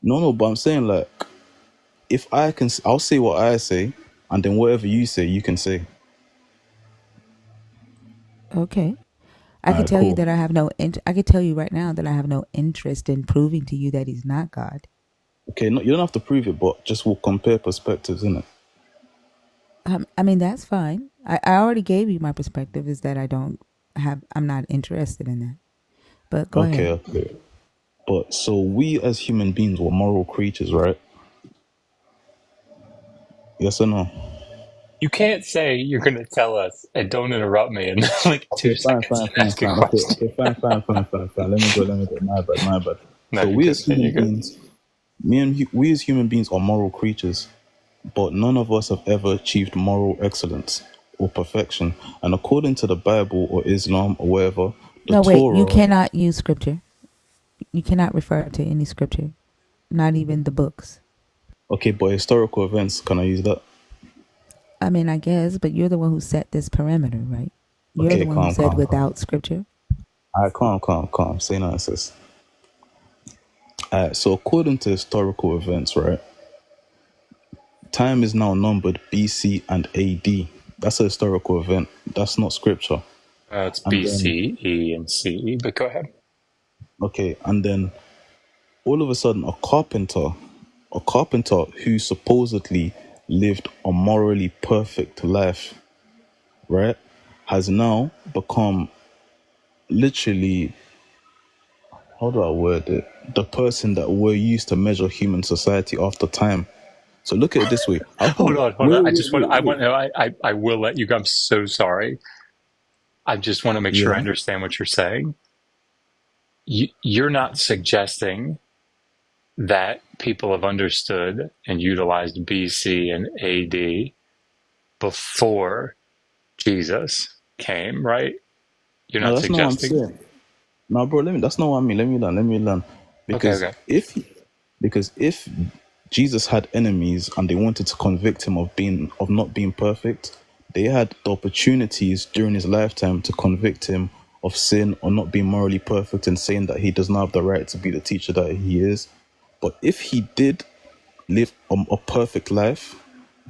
No, but I'm saying if I'll say what I say, and then whatever you say, you can say. Okay. I All could right, tell you cool. that I could tell you right now that I have no interest in proving to you that he's not God. Okay, no, you don't have to prove it, but just we'll compare perspectives, innit? I mean, that's fine. I already gave you my perspective is that I'm not interested in that. But go ahead. Okay. But so we as human beings were moral creatures, right? Yes or no? You can't say you're going to tell us and don't interrupt me in like Okay, 2 seconds ask a question. fine. Let me go. My bad. No, So you're we good. as Yeah, human you're good. beings, we as human beings are moral creatures, but none of us have ever achieved moral excellence or perfection. And according to the Bible or Islam or whatever, the No, wait. You Torah. cannot use scripture. You cannot refer to any scripture, not even the books. Okay, but historical events, can I use that? I mean, I guess, but you're the one who set this parameter, right? You're the Okay, one who calm. said without scripture. All right, calm. Say no, sis. All right, so according to historical events, right, time is now numbered BC and AD. That's a historical event. That's not scripture. It's And B, then, C, E, and C, E, but go ahead. okay, and then all of a sudden, a carpenter who supposedly lived a morally perfect life, right, has now become literally, how do I word it? The person that we're used to measure human society after time. So look at it this way. I Hold think, on, hold on. wait, I wait, just want, wait, I wait. want, no, I will let you go. I'm so sorry. I just want to make sure I Yeah. understand what you're saying. You're not suggesting that people have understood and utilized BC and AD before Jesus came, right? You're No, not that's not what I'm suggesting. saying. No, bro, that's not what I mean. Let me learn. Okay, Because okay. if Jesus had enemies and they wanted to convict him of not being perfect, they had the opportunities during his lifetime to convict him of sin or not being morally perfect and saying that he does not have the right to be the teacher that he is. But if he did live a perfect life,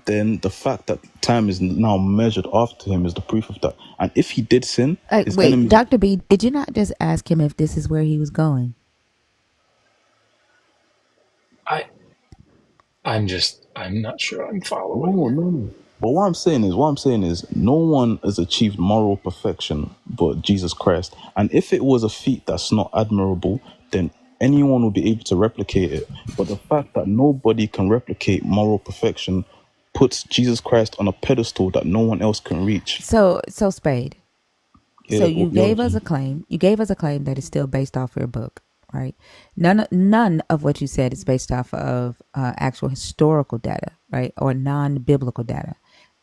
then the fact that time is now measured after him is the proof of that. And if he did sin, his Wait, enemies. Dr. B, did you not just ask him if this is where he was going? I, I'm not sure I'm following. No. But what I'm saying is, no one has achieved moral perfection but Jesus Christ. And if it was a feat that's not admirable, then anyone will be able to replicate it. But the fact that nobody can replicate moral perfection puts Jesus Christ on a pedestal that no one else can reach. So Spade. So Yeah, you yo, gave us a claim. You gave us a claim that is still based off your book, right? None of what you said is based off of actual historical data, right, or non-biblical data.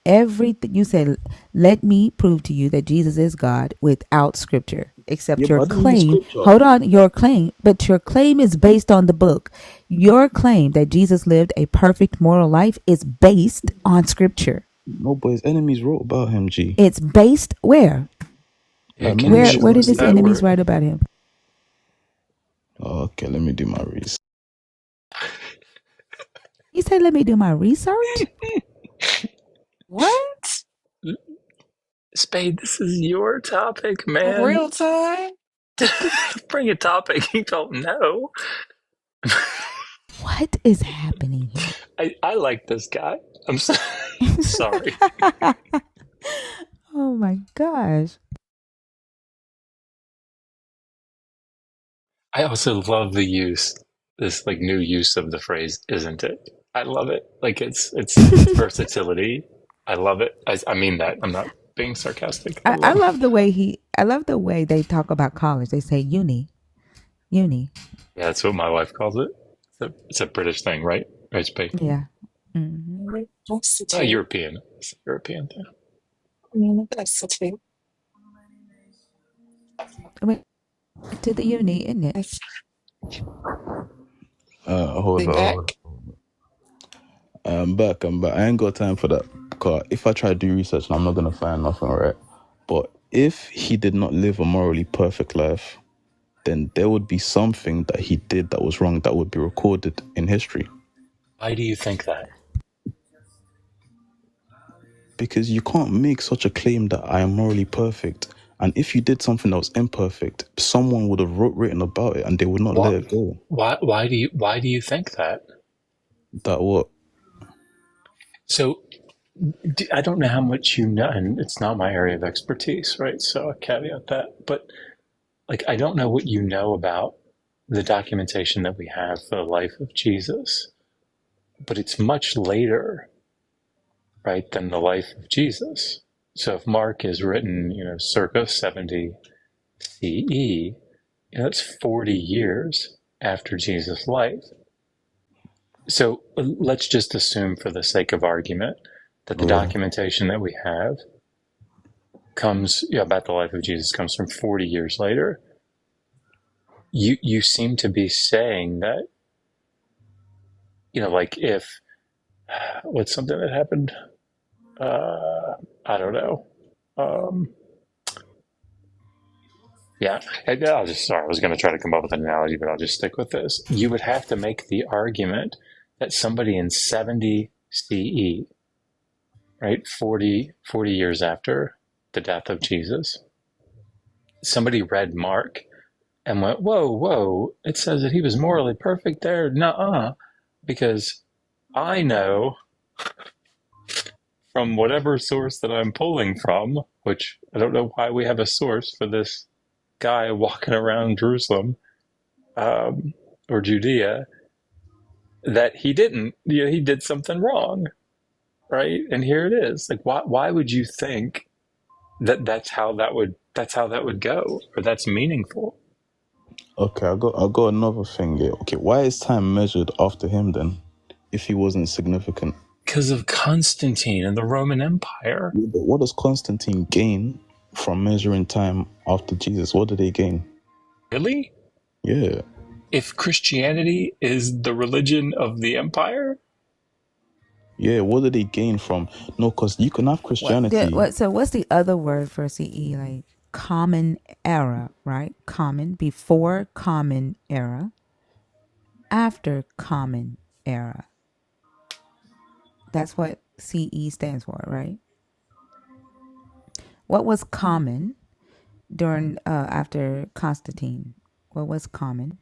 Everything you said, let me prove to you that Jesus is God without scripture, yeah, except your but I didn't use claim. scripture. Hold on, your claim, but your claim is based on the book. Your claim that Jesus lived a perfect moral life is based on scripture. No, but his enemies wrote about him, G. It's based where? Yeah, can Many you Where show did us his years that? ago. enemies Where? write about him? Okay, let me do my research. He said, let me do my research. What? Spade, this is your topic, man. Real time. Bring a topic you don't know. What is happening here? I like this guy. I'm so, sorry. Oh my gosh. I also love this like new use of the phrase, isn't it? I love it. Like it's versatility. I love it. I mean that. I'm not being sarcastic. I I love. love the way I love the way they talk about college. They say uni. Yeah, that's what my wife calls it. It's a British thing, right? Right, Spade. Yeah. Hmm. European. It's a European thing. Went to the uni, isn't it? Hold Be on. back. I'm back. I ain't got time for that. Because if I try to do research, I'm not going to find nothing, right? But if he did not live a morally perfect life, then there would be something that he did that was wrong that would be recorded in history. Why do you think that? Because you can't make such a claim that I am morally perfect. And if you did something that was imperfect, someone would have written about it and they would not let What? it go. Why do you think that? That what? So I don't know how much you know, and it's not my area of expertise, right? So I caveat that. But like, I don't know what you know about the documentation that we have for the life of Jesus, but it's much later, right, than the life of Jesus. So if Mark is written, circa 70 CE, that's 40 years after Jesus' life. So let's just assume, for the sake of argument, that the Yeah. documentation that we have comes about the life of Jesus comes from 40 years later. You seem to be saying that, like if what's something that happened? I don't know. Yeah, I was going to try to come up with an analogy, but I'll just stick with this. You would have to make the argument that somebody in 70 CE, right, 40 years after the death of Jesus, somebody read Mark and went, whoa, it says that he was morally perfect there. Nuh-uh, because I know from whatever source that I'm pulling from, which I don't know why we have a source for this guy walking around Jerusalem or Judea, that he didn't. He did something wrong, right? And here it is. Like, why would you think that that's how that would go, or that's meaningful? Okay, I got another thing here. Okay, why is time measured after him then, if he wasn't significant? Because of Constantine and the Roman Empire. Yeah, but what does Constantine gain from measuring time after Jesus? What did they gain? Really? Yeah. If Christianity is the religion of the empire? Yeah, what did they gain from? No, because you can have Christianity. So what's the other word for CE? Like common era, right? Common, before common era, after common era. That's what CE stands for, right? What was common during after Constantine? What was common?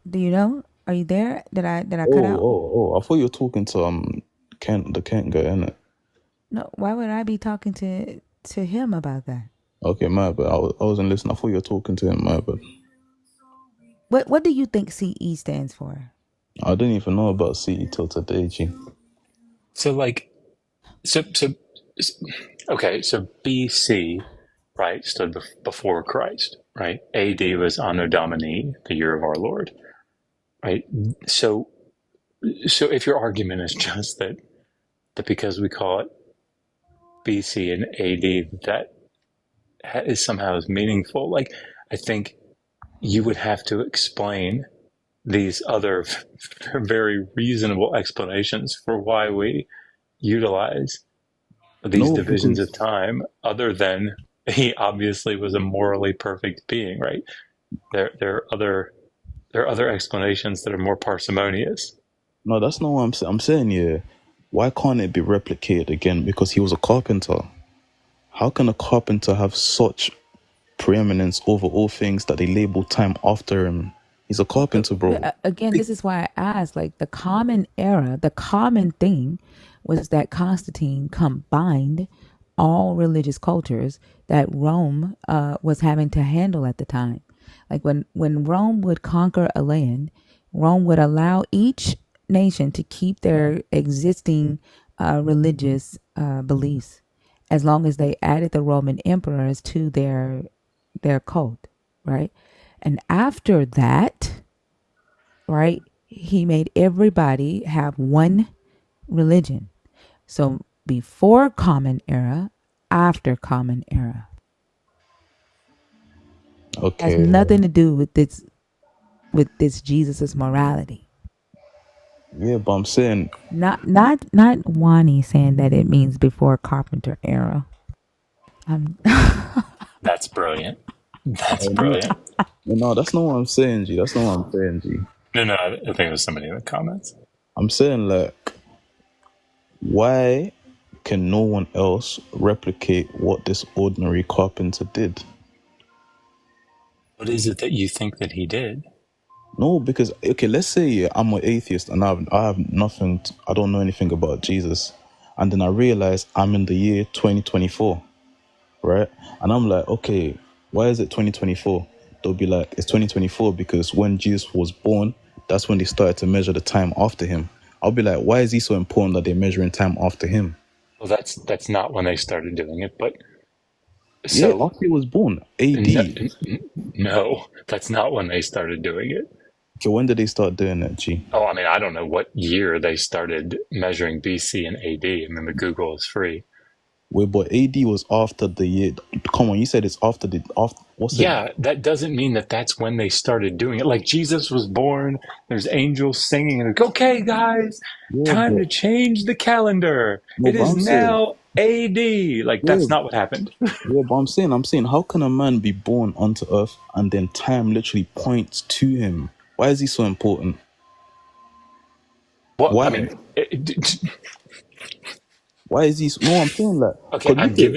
Do you know? Are you there? Did I cut out? I thought you were talking to Kent, the Kent guy, innit? No. Why would I be talking to him about that? Okay, my bad. I wasn't listening. I thought you were talking to him, my bad. What do you think CE stands for? I didn't even know about CE till today, G. So okay, so BC, right, stood before Christ, right? AD was Anno Domini, the year of our Lord, right? So if your argument is just that because we call it BC and AD, that is somehow as meaningful, like, I think you would have to explain these other very reasonable explanations for why we utilize these divisions of time, other than he obviously was a morally perfect being, right? There are other explanations that are more parsimonious. No, that's not what I'm saying. I'm saying, yeah, why can't it be replicated again? Because he was a carpenter. How can a carpenter have such preeminence over all things that they label time after him? He's a carpenter, bro. Again, this is why I asked, like, the common era, the common thing was that Constantine combined all religious cultures that Rome was having to handle at the time. Like when Rome would conquer a land, Rome would allow each nation to keep their existing religious beliefs, as long as they added the Roman emperors to their cult, right? And after that, right, he made everybody have one religion. So before Common Era, after Common Era. Okay. Has nothing to do with this Jesus's morality. Yeah, but I'm saying Not Wani saying that it means before Carpenter Era. That's brilliant. That's brilliant. No, that's not what I'm saying, G. That's not what I'm saying, G. No, I think it was somebody in the comments. I'm saying, like, why can no one else replicate what this ordinary carpenter did? What is it that you think that he did? No, because, okay, let's say I'm an atheist and I have nothing, I don't know anything about Jesus. And then I realize I'm in the year 2024, right? And I'm like, okay, why is it 2024? They'll be like, it's 2024 because when Jesus was born, that's when they started to measure the time after him. I'll be like, why is he so important that they're measuring time after him? Well, that's not when they started doing it, but Yeah, so after he was born, AD. no, Okay, no, that's not when they started doing it. when did they start doing it, G? Oh, I mean, I don't know what year they started measuring BC and AD. I mean, the Google is free. Wait, but AD was after the year. Come on, you said it's after the after. What's it? Yeah, that doesn't mean that that's when they started doing it. Like Jesus was born, there's angels singing, and like, okay, guys, Yeah, time but to change the calendar. no, It but is I'm saying, now AD. Like, yeah, that's not what happened. yeah, but I'm saying, how can a man be born onto earth and then time literally points to him? Why is he so important? Well, I Why? mean, Why is he? No, I'm saying like, okay, cause look at,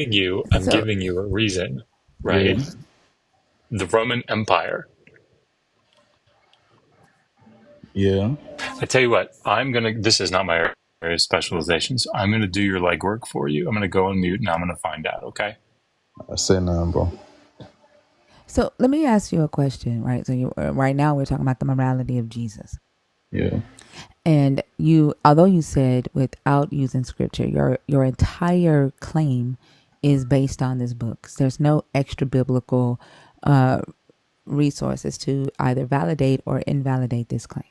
I'm So giving you a reason, yeah, right? The Roman Empire. yeah. I tell you what, this is not my area of specialization, so I'm gonna do your legwork for you. I'm gonna go on mute and I'm gonna find out, okay? I say nah, bro. so let me ask you a question, right? So right now we're talking about the morality of Jesus. Yeah. And you, although you said without using scripture, your entire claim is based on this book. There's no extra biblical resources to either validate or invalidate this claim.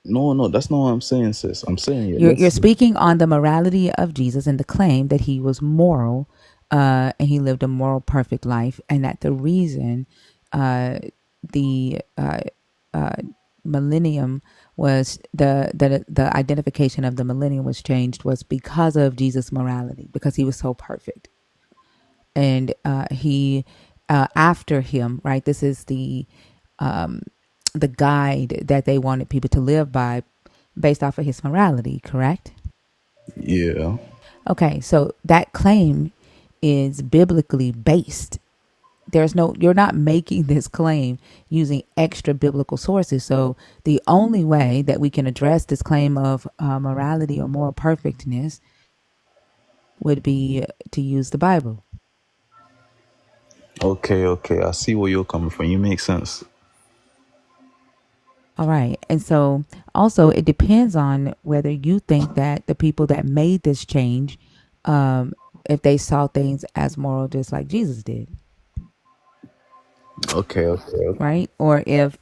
No, that's not what I'm saying, sis. I'm saying, yeah, You're let's see. speaking on the morality of Jesus and the claim that he was moral, and he lived a moral, perfect life, and that the reason the millennium was the identification of the millennium was changed was because of Jesus' morality, because he was so perfect, and he after him, right? This is the guide that they wanted people to live by, based off of his morality, correct? Yeah. Okay, so that claim is biblically based. You're not making this claim using extra biblical sources. So the only way that we can address this claim of morality or moral perfectness would be to use the Bible. Okay. I see where you're coming from. You make sense. All right. And so also it depends on whether you think that the people that made this change, if they saw things as moral just like Jesus did. Okay. Right? Or if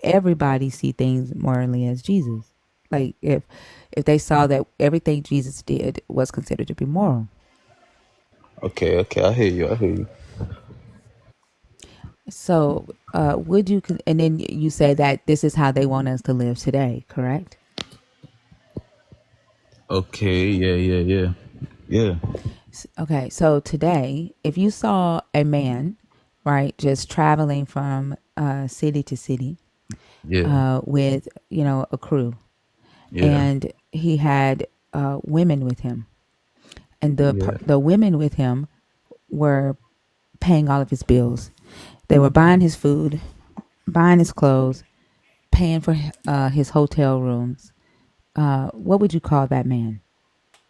everybody see things morally as Jesus. Like if they saw that everything Jesus did was considered to be moral. Okay. I hear you. So, would you and then you say that this is how they want us to live today, correct? Okay, yeah. Okay, so today, if you saw a man, right, just traveling from city to city Yeah. with, a crew, Yeah. and he had women with him, and Yeah. the women with him were paying all of his bills. They were buying his food, buying his clothes, paying for his hotel rooms. What would you call that man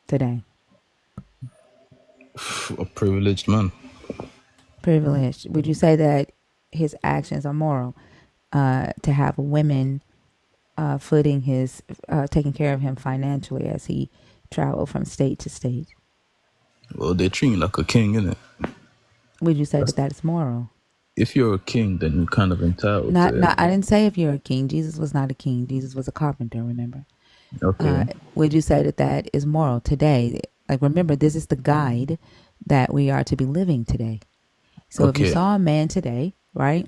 today? A privileged man. Privileged. Would you say that his actions are moral? To have women footing his, taking care of him financially as he traveled from state to state. Well, they treat you like a king, innit? Would you say That's, that that is moral? if you're a king, then you're kind of entitled to Not. I everything. didn't say if you're a king. Jesus was not a king. Jesus was a carpenter. Remember. Okay. Would you say that that is moral today? Like, remember, this is the guide that we are to be living today. So if you Okay. saw a man today, right,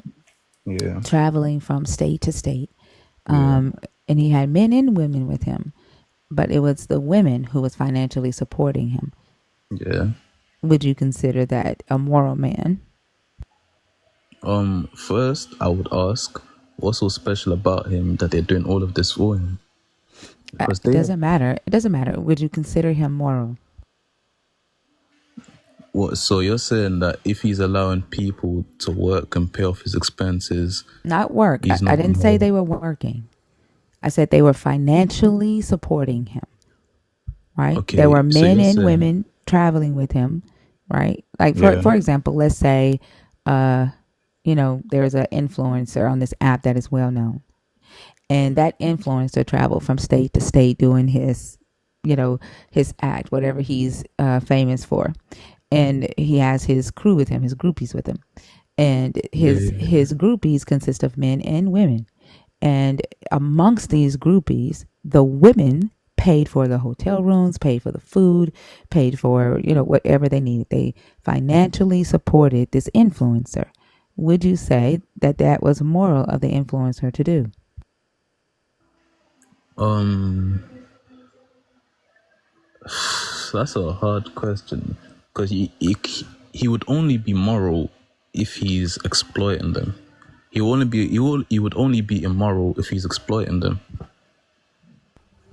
Yeah. traveling from state to state, Yeah. and he had men and women with him, but it was the women who was financially supporting him, Yeah. would you consider that a moral man? First, I would ask, what's so special about him that they're doing all of this for him? Because It they have doesn't matter. It doesn't matter. Would you consider him moral? what? So you're saying that if he's allowing people to work and pay off his expenses, Not work. he's I not didn't say more. they were working. I said they were financially supporting him, right? There Okay. were So men you're and saying, women traveling with him, right? Like yeah. for example, let's say, there's an influencer on this app that is well known, and that influencer traveled from state to state doing his, his act, whatever he's famous for, and he has his crew with him, his groupies with him, and his Yeah. his groupies consist of men and women, and amongst these groupies, the women paid for the hotel rooms, paid for the food, paid for, whatever they needed. They financially supported this influencer. Would you say that that was moral of the influencer to do? Um, that's a hard question because he would only be moral if he's exploiting them. He would only be immoral if he's exploiting them.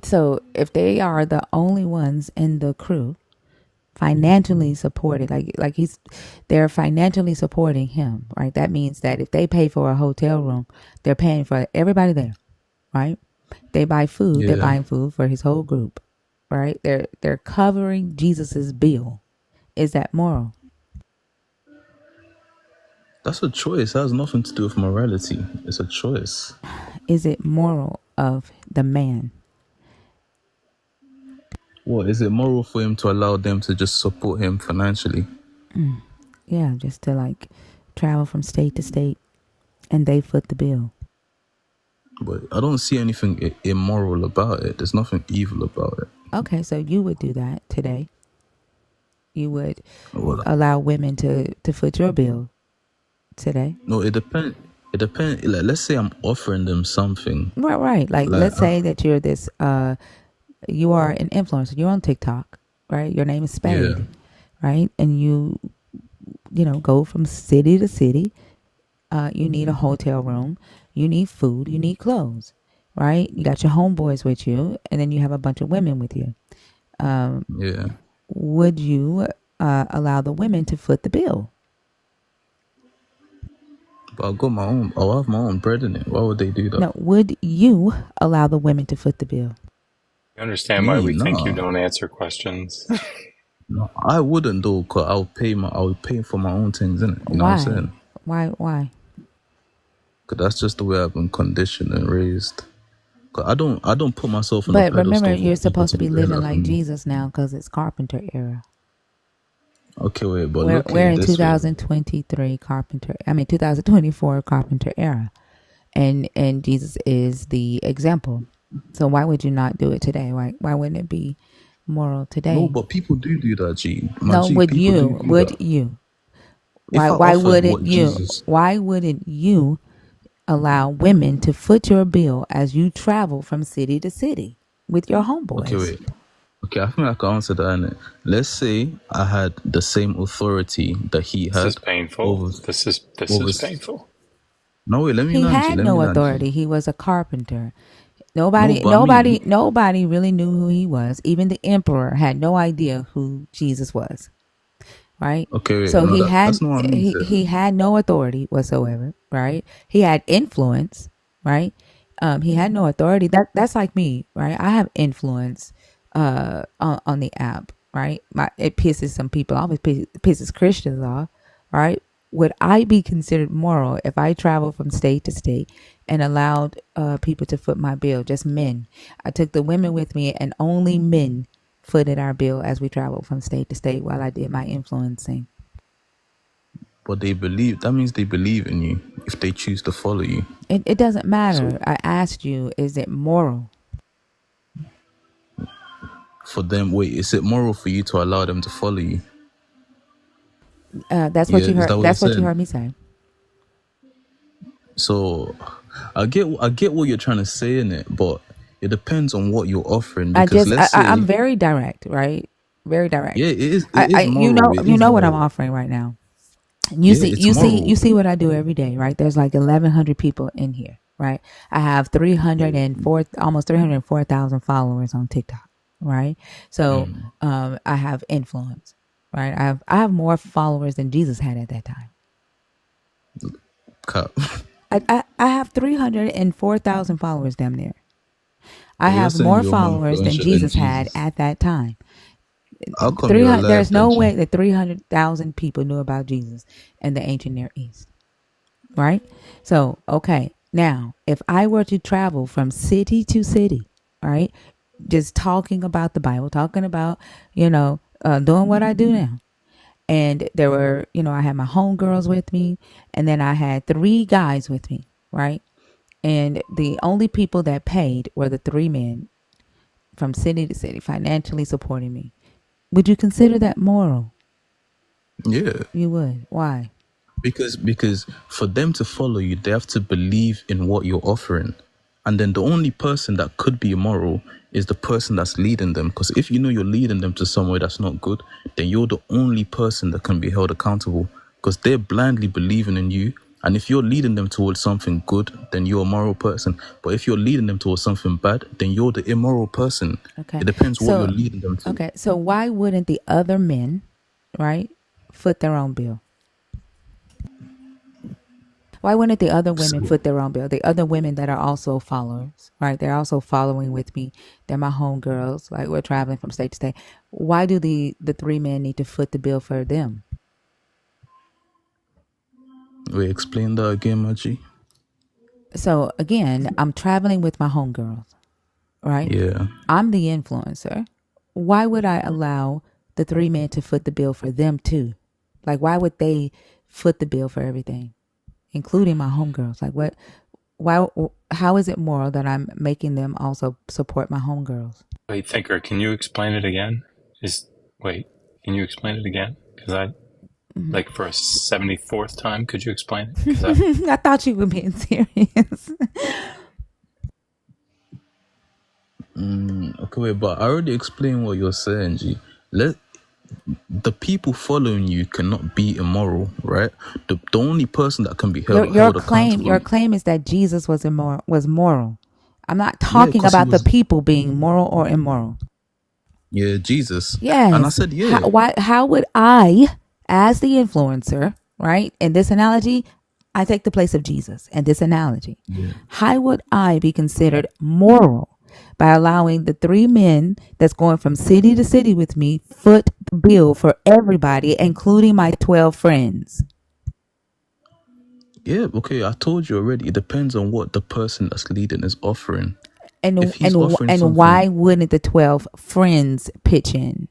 So if they are the only ones in the crew financially supported, they're financially supporting him, right? That means that if they pay for a hotel room, they're paying for everybody there, right? They buy food, they're Yeah, buying food for his whole group, right? They're covering Jesus's bill. Is that moral? that's a choice. That has nothing to do with morality. It's a choice. Is it moral of the man? What is it moral for him to allow them to just support him financially? Yeah, just to travel from state to state and they foot the bill. But I don't see anything immoral about it. There's nothing evil about it. Okay, so you would do that today. You would Well, allow women to foot your bill today. no, it depends. It depends. Like, let's say I'm offering them something. Right. Like, Like, let's say that you're this, you are an influencer. You're on TikTok, right? Your name is yeah, Spade, right? And you go from city to city. You need a hotel room. You need food. You need clothes, right? You got your homeboys with you, and then you have a bunch of women with you. yeah. Would you allow the women to foot the bill? But I've got my own. I'll have my own bread in it. Why would they do that? No, would you allow the women to foot the bill? You understand why Me, we think you nah. don't answer questions? No, I wouldn't though, cause I'll pay for my own things, innit? You know what I'm Why? saying? Why? Cause that's just the way I've been conditioned and raised. Cause I don't put myself on a But remember, pedestal for you're people supposed to to be be doing living that for like me. Jesus now because it's Carpenter era. Okay, wait, but We're look at we're it in this way. 2023 Carpenter. I mean 2024 Carpenter era, and Jesus is the example. So why would you not do it today? Why wouldn't it be moral No, today? but people do that, G. My No, G, would people do you? Would that. you? If I Why offered wouldn't what you? Jesus, Why wouldn't you allow women to foot your bill as you travel from city to city with your okay, homeboys? wait. Okay, I think I can answer that. Innit? Let's say I had the same authority that he This is had painful. over This over. is painful. No, wait. Let me He land you. had Let me no land you. authority. He was a carpenter. No, Nobody, but I mean, nobody, nobody really knew who he was. Even the emperor had no idea who Jesus was. Right? okay, wait. So No, he that's had not what I mean. he had no authority whatsoever. Right? He had influence. Right? He had no authority. That's like me. Right? I have influence on the app. Right? It pisses some people off. It pisses Christians off. Right? Would I be considered moral if I traveled from state to state and allowed people to foot my bill? Just men. I took the women with me, and only men footed our bill as we traveled from state to state while I did my influencing. But they believe. That means they believe in you if they choose to follow you. It doesn't So matter. I asked you, is it moral? for them, wait, is it moral for you to allow them to follow you? That's what Yeah, you is heard. that what you're That's what you saying? heard me say. So I get what you're trying to say in it, but it depends on what you're offering. I Because just, let's I'm say, very direct, right? Very direct. yeah, it is You moral. know, It you is know what I'm moral. offering right now. Yeah, it's You moral. see what I do every day, right? There's like 1,100 people in here, right? I have 304, almost 304,000 followers on TikTok, right? So, I have influence, right? I have more followers than Jesus had at that time. Cap. I have 304,000 followers, damn near. I But you're have saying more you're more followers than influential than Jesus had Jesus. at that time. How come you're alive There's then, no G? way that 300,000 people knew about Jesus in the ancient Near East, right? So, okay. Now, if I were to travel from city to city, right, just talking about the Bible, talking about, doing what I do now. And there were, I had my homegirls with me, and then I had 3 guys with me, right? And the only people that paid were the 3 men from city to city, financially supporting me. Would you consider that moral? Yeah. You would. Why? Because for them to follow you, they have to believe in what you're offering. And then the only person that could be immoral is the person that's leading them. Because if you know you're leading them to somewhere that's not good, then you're the only person that can be held accountable. Because they're blindly believing in you. And if you're leading them towards something good, then you're a moral person. But if you're leading them towards something bad, then you're the immoral person. Okay. It depends what you're So, leading them to. okay. So why wouldn't the other men, right, foot their own bill? Why wouldn't the other women So, foot their own bill? The other women that are also followers, right? They're also following with me. They're my homegirls. Like, we're traveling from state to state. Why do the 3 men need to foot the bill for them? wait, explain that again, Maji. So again, I'm traveling with my homegirls, right? Yeah. I'm the influencer. Why would I allow the 3 men to foot the bill for them too? Like, why would they foot the bill for everything, including my homegirls? Like, what? Why? How is it moral that I'm making them also support my homegirls? Wait, Thinker, can you explain it again? Can you explain it again? Because like for a 74th time, could you explain it? Because I thought you were being serious. Okay, wait, but I already explained what you're saying, G. The people following you cannot be immoral, right? The only person that can be Your held claim accountable. is that Jesus was immoral, was moral. I'm not Yeah, talking because he about the was. people being moral or immoral. Yeah, Jesus. And I Yes. said, yeah. How would I, as the influencer, right? In this analogy, I take the place of Jesus in this analogy. Yeah. How would I be considered moral by allowing the 3 men that's going from city to city with me foot the bill for everybody, including my 12 friends? Yeah, okay, I told you already. It depends on what the person that's leading is offering. And If he's offering and something, why wouldn't the 12 friends pitch in?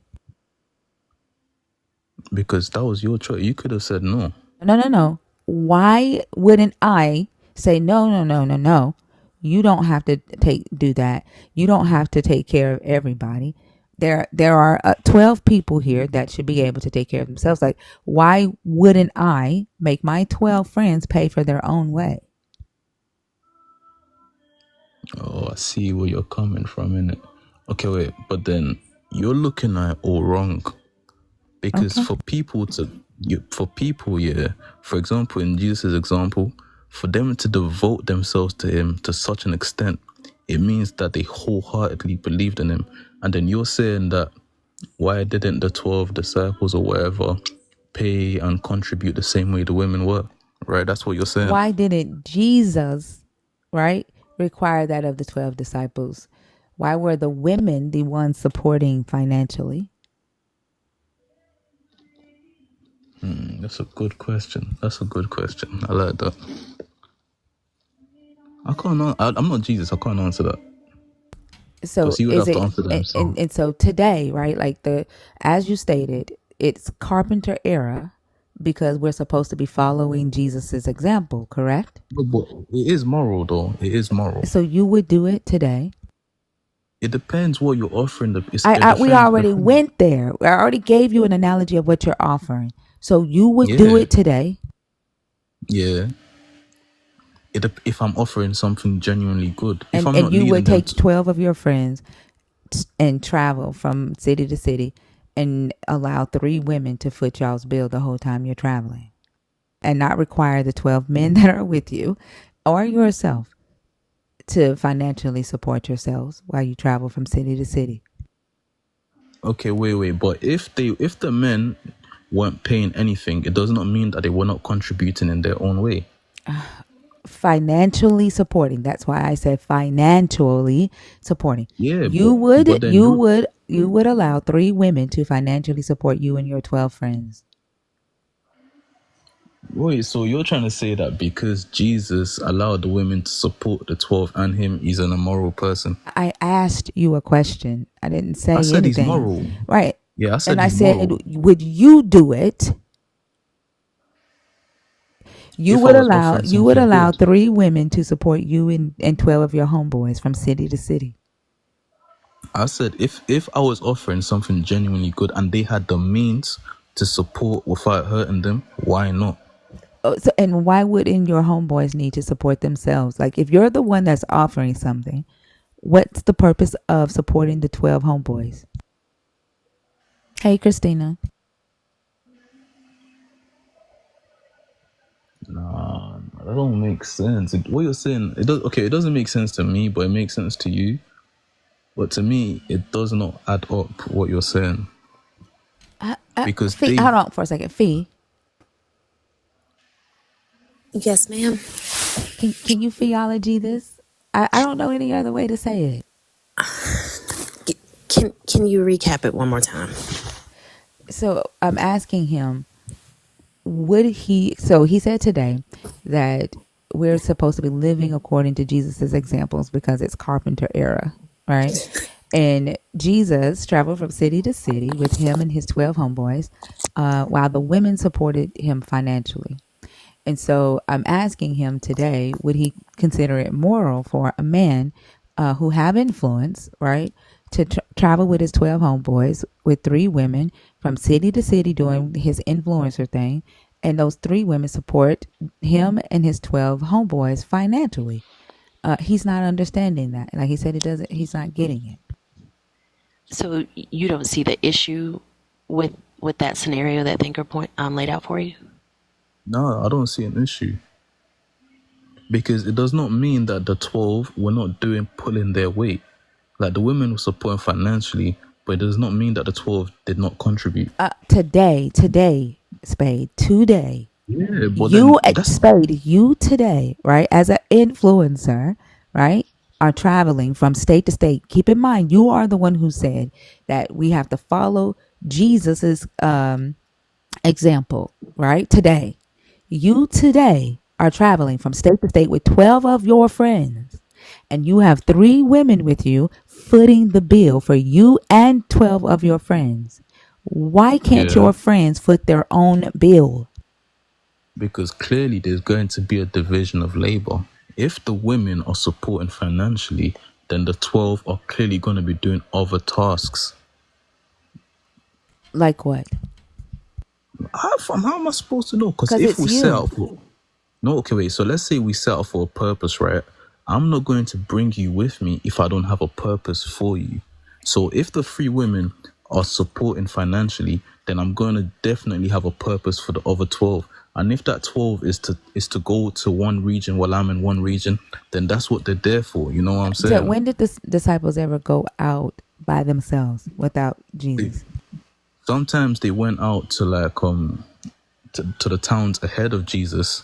because that was your choice, you could have said no. No. Why wouldn't I say no? You don't have to do that. You don't have to take care of everybody. There are 12 people here that should be able to take care of themselves. Like, why wouldn't I make my 12 friends pay for their own way? Oh, I see where you're coming from, innit? Okay, wait, but then you're looking at it all wrong. Because Okay. for people, yeah, for example, in Jesus' example, for them to devote themselves to him to such an extent, it means that they wholeheartedly believed in him. And then you're saying that why didn't the 12 disciples or whatever pay and contribute the same way the women were? Right? That's what you're saying. Why didn't Jesus, right, require that of the 12 disciples? Why were the women the ones supporting financially? That's a good question. That's a good question. I like that. I'm not Jesus. I can't answer that. So Because he would is have to it, answer that himself. and so today, right, like as you stated, it's carpenter era because we're supposed to be following Jesus's example, correct? But it is moral, though. It is moral. So you would do it today. It depends what you're offering. It We depends. already went there. I already gave you an analogy of what you're offering. So you would do Yeah, it today. yeah. If I'm offering something genuinely good, if And I'm not you would leading them take to, 12 of your friends and travel from city to city and allow 3 women to foot y'all's bill the whole time you're traveling, and not require the 12 men that are with you or yourself to financially support yourselves while you travel from city to city. okay, wait. But if the men weren't paying anything, it does not mean that they were not contributing in their own way. Financially supporting. That's why I said financially supporting. Yeah, You but would then you would allow 3 women to financially support you and your 12 friends. Wait, so you're trying to say that because Jesus allowed the women to support the 12 and him, he's an immoral person? I asked you a question. I didn't I say said he's anything. moral. Right. Yeah, I And said I he's said, moral. would you do it? If I was offering You would something allow good, 3 women to support you and 12 of your homeboys from city to city. I said if I was offering something genuinely good and they had the means to support without hurting them, why not? So, and why wouldn't your homeboys need to support themselves? Like, if you're the one that's offering something, what's the purpose of supporting the 12 homeboys? Hey, Christina. Nah, that don't make sense. What you're saying, it does. Okay, it doesn't make sense to me, but it makes sense to you. But to me, it does not add up what you're saying because Fee, they. hold on for a second. Fee, Yes, ma'am. can you theology this? I don't know any other way to say it. Can you recap it one more time? So I'm asking him, would he? So he said today that we're supposed to be living according to Jesus's examples because it's carpenter era, right? And Jesus traveled from city to city with him and his 12 homeboys, while the women supported him financially. And so I'm asking him today, would he consider it moral for a man who have influence, right, to travel with his 12 homeboys with 3 women from city to city doing his influencer thing, and those 3 women support him and his 12 homeboys financially? He's not understanding that. Like he said, he's not getting it. So you don't see the issue with that scenario that Thinker point laid out for you? No, I don't see an issue because it does not mean that the 12 were not pulling their weight. Like the women were supporting financially, but it does not mean that the 12 did not contribute. Today, Spade, today. Yeah, but then You Spade, you today, right, as an influencer, right, are traveling from state to state. Keep in mind, you are the one who said that we have to follow Jesus's example, right? Today, you today are traveling from state to state with 12 of your friends, and you have 3 women with you footing the bill for you and 12 of your friends. Why can't yeah, your friends foot their own bill? because clearly there's going to be a division of labor. If the women are supporting financially, then the 12 are clearly going to be doing other tasks. Like what? How am I supposed to know? Because Because if it's we set you. up for no, okay, wait. So let's say we set up for a purpose, right? I'm not going to bring you with me if I don't have a purpose for you. So if the 3 women are supporting financially, then I'm going to definitely have a purpose for the other 12. And if that 12 is to go to one region while I'm in one region, then that's what they're there for. You know what I'm So saying? when did the disciples ever go out by themselves without They, Jesus? sometimes they went out to to the towns ahead of Jesus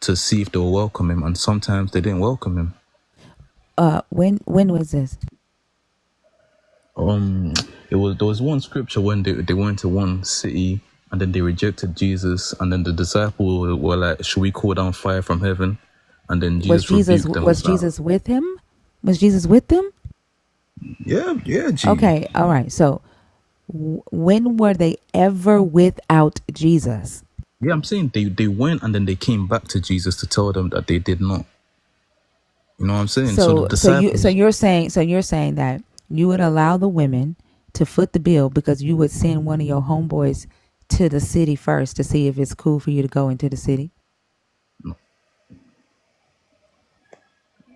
to see if they'll welcome him, and sometimes they didn't welcome him. When was this? um there was one scripture when they went to one city and then they rejected Jesus, and then the disciples were like, should we call down fire from heaven? And then Jesus rebuked them Was about, Jesus with him? Was Jesus with them? yeah, G. Okay, all right. So when were they ever without Jesus? Yeah, I'm saying they went and then they came back to Jesus to tell them that they did not. You know what I'm saying? So the disciples, You're saying that you would allow the women to foot the bill because you would send one of your homeboys to the city first to see if it's cool for you to go into the city?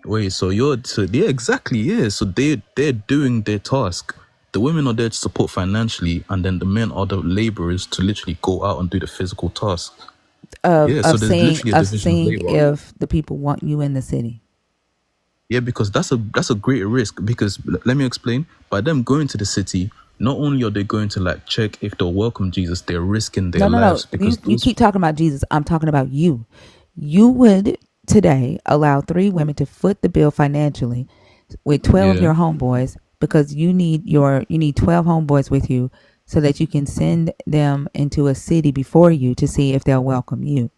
wait, so yeah, exactly, yeah. So they're doing their task. The women are there to support financially, and then the men are the laborers to literally go out and do the physical task. Yeah, so there's literally a Of division of seeing labor. if the people want you in the city. Yeah, because that's a greater risk. Because let me explain. By them going to the city, not only are they going to like check if they'll welcome Jesus, they're risking their No. lives because You those. keep talking about Jesus. I'm talking about you. You would today allow 3 women to foot the bill financially with 12 of Yeah, your homeboys because you need 12 homeboys with you so that you can send them into a city before you to see if they'll welcome you.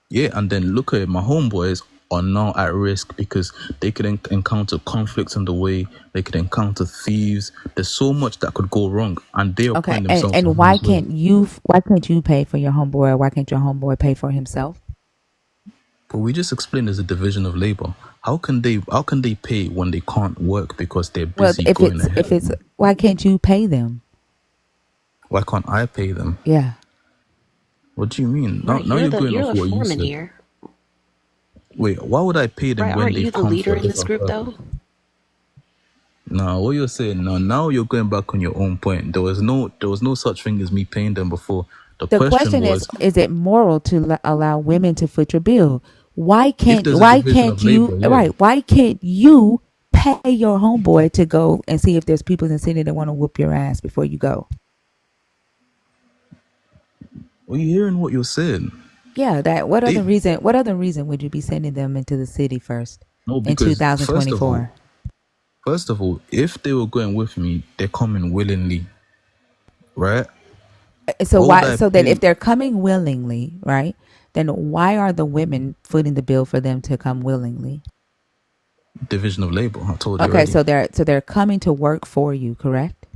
Yeah, and then look at it, my homeboys are now at risk because they could encounter conflicts on the way. They could encounter thieves. There's so much that could go wrong, and they are Okay, putting themselves in and harm's way. why can't you pay for your homeboy, or why can't your homeboy pay for himself? But we just explained there's a division of labor. How can they pay when they can't work because they're Well, busy going ahead? why can't you pay them? Why can't I pay them? Yeah. What do you mean? Right, Now you're going you're off the what you foreman said. here. Wait, why would I pay them Right, when aren't you they've the come leader for a in this different group purpose? though? No, what you're saying now you're going back on your own point. There was no such thing as me paying them before. The The question question was is it moral to allow women to foot your bill? if there's a division of labor, yeah. Why can't you pay your homeboy to go and see if there's people in the city that want to whoop your ass before you go? Are you hearing what you're saying? Yeah, what other reason would you be sending them into the city first No, in because 2024? first of all, if they were going with me, they're coming willingly, right? So then if they're coming willingly, right? Then why are the women footing the bill for them to come willingly? Division of labor, I told you Okay, already. so they're coming to work for you, correct?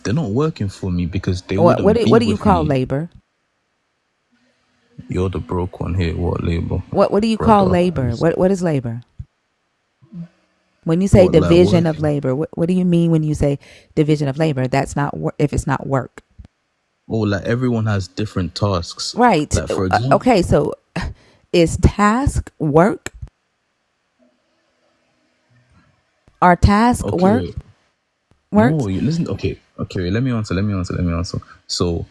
They're not working for me because they What wouldn't be what do you with call me. labor? You're the broke one here. What labor? What do you call Brother. labor? What is labor? When you say What, like division of working? labor, what do you mean when you say division of labor? That's not if it's not work. Oh, like everyone has different tasks. Right. Like for example. Okay, so is task work? Are task Okay. works? No, you listen. Okay. Let me answer. So,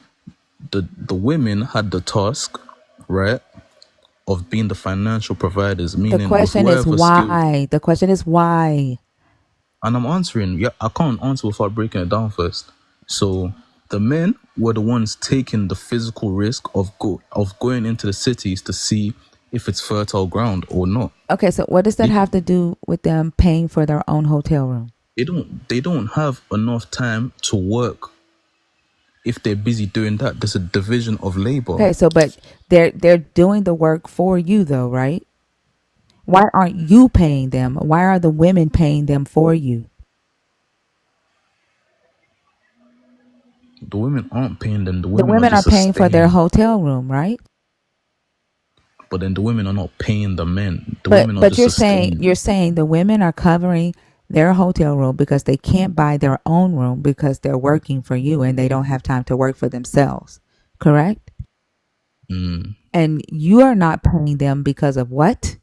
the women had the task, right, of being the financial providers, The meaning question is whoever skill. why. The question is why. And I'm answering. Yeah, I can't answer without breaking it down first. So the men were the ones taking the physical risk of going into the cities to see if it's fertile ground or not. Okay, so what does that have to do with them paying for their own hotel room? They don't have enough time to work if they're busy doing that. There's a division of labor. Okay, so but they're doing the work for you though, right? Why aren't you paying them? Why are the women paying them for you? The women aren't paying them. The The women are women are just paying for their sustaining. hotel room, right? But then the women are not paying the men. The women are But just sustaining. you're saying the women are covering their hotel room because they can't buy their own room because they're working for you and they don't have time to work for themselves, correct? And you are not paying them because of what?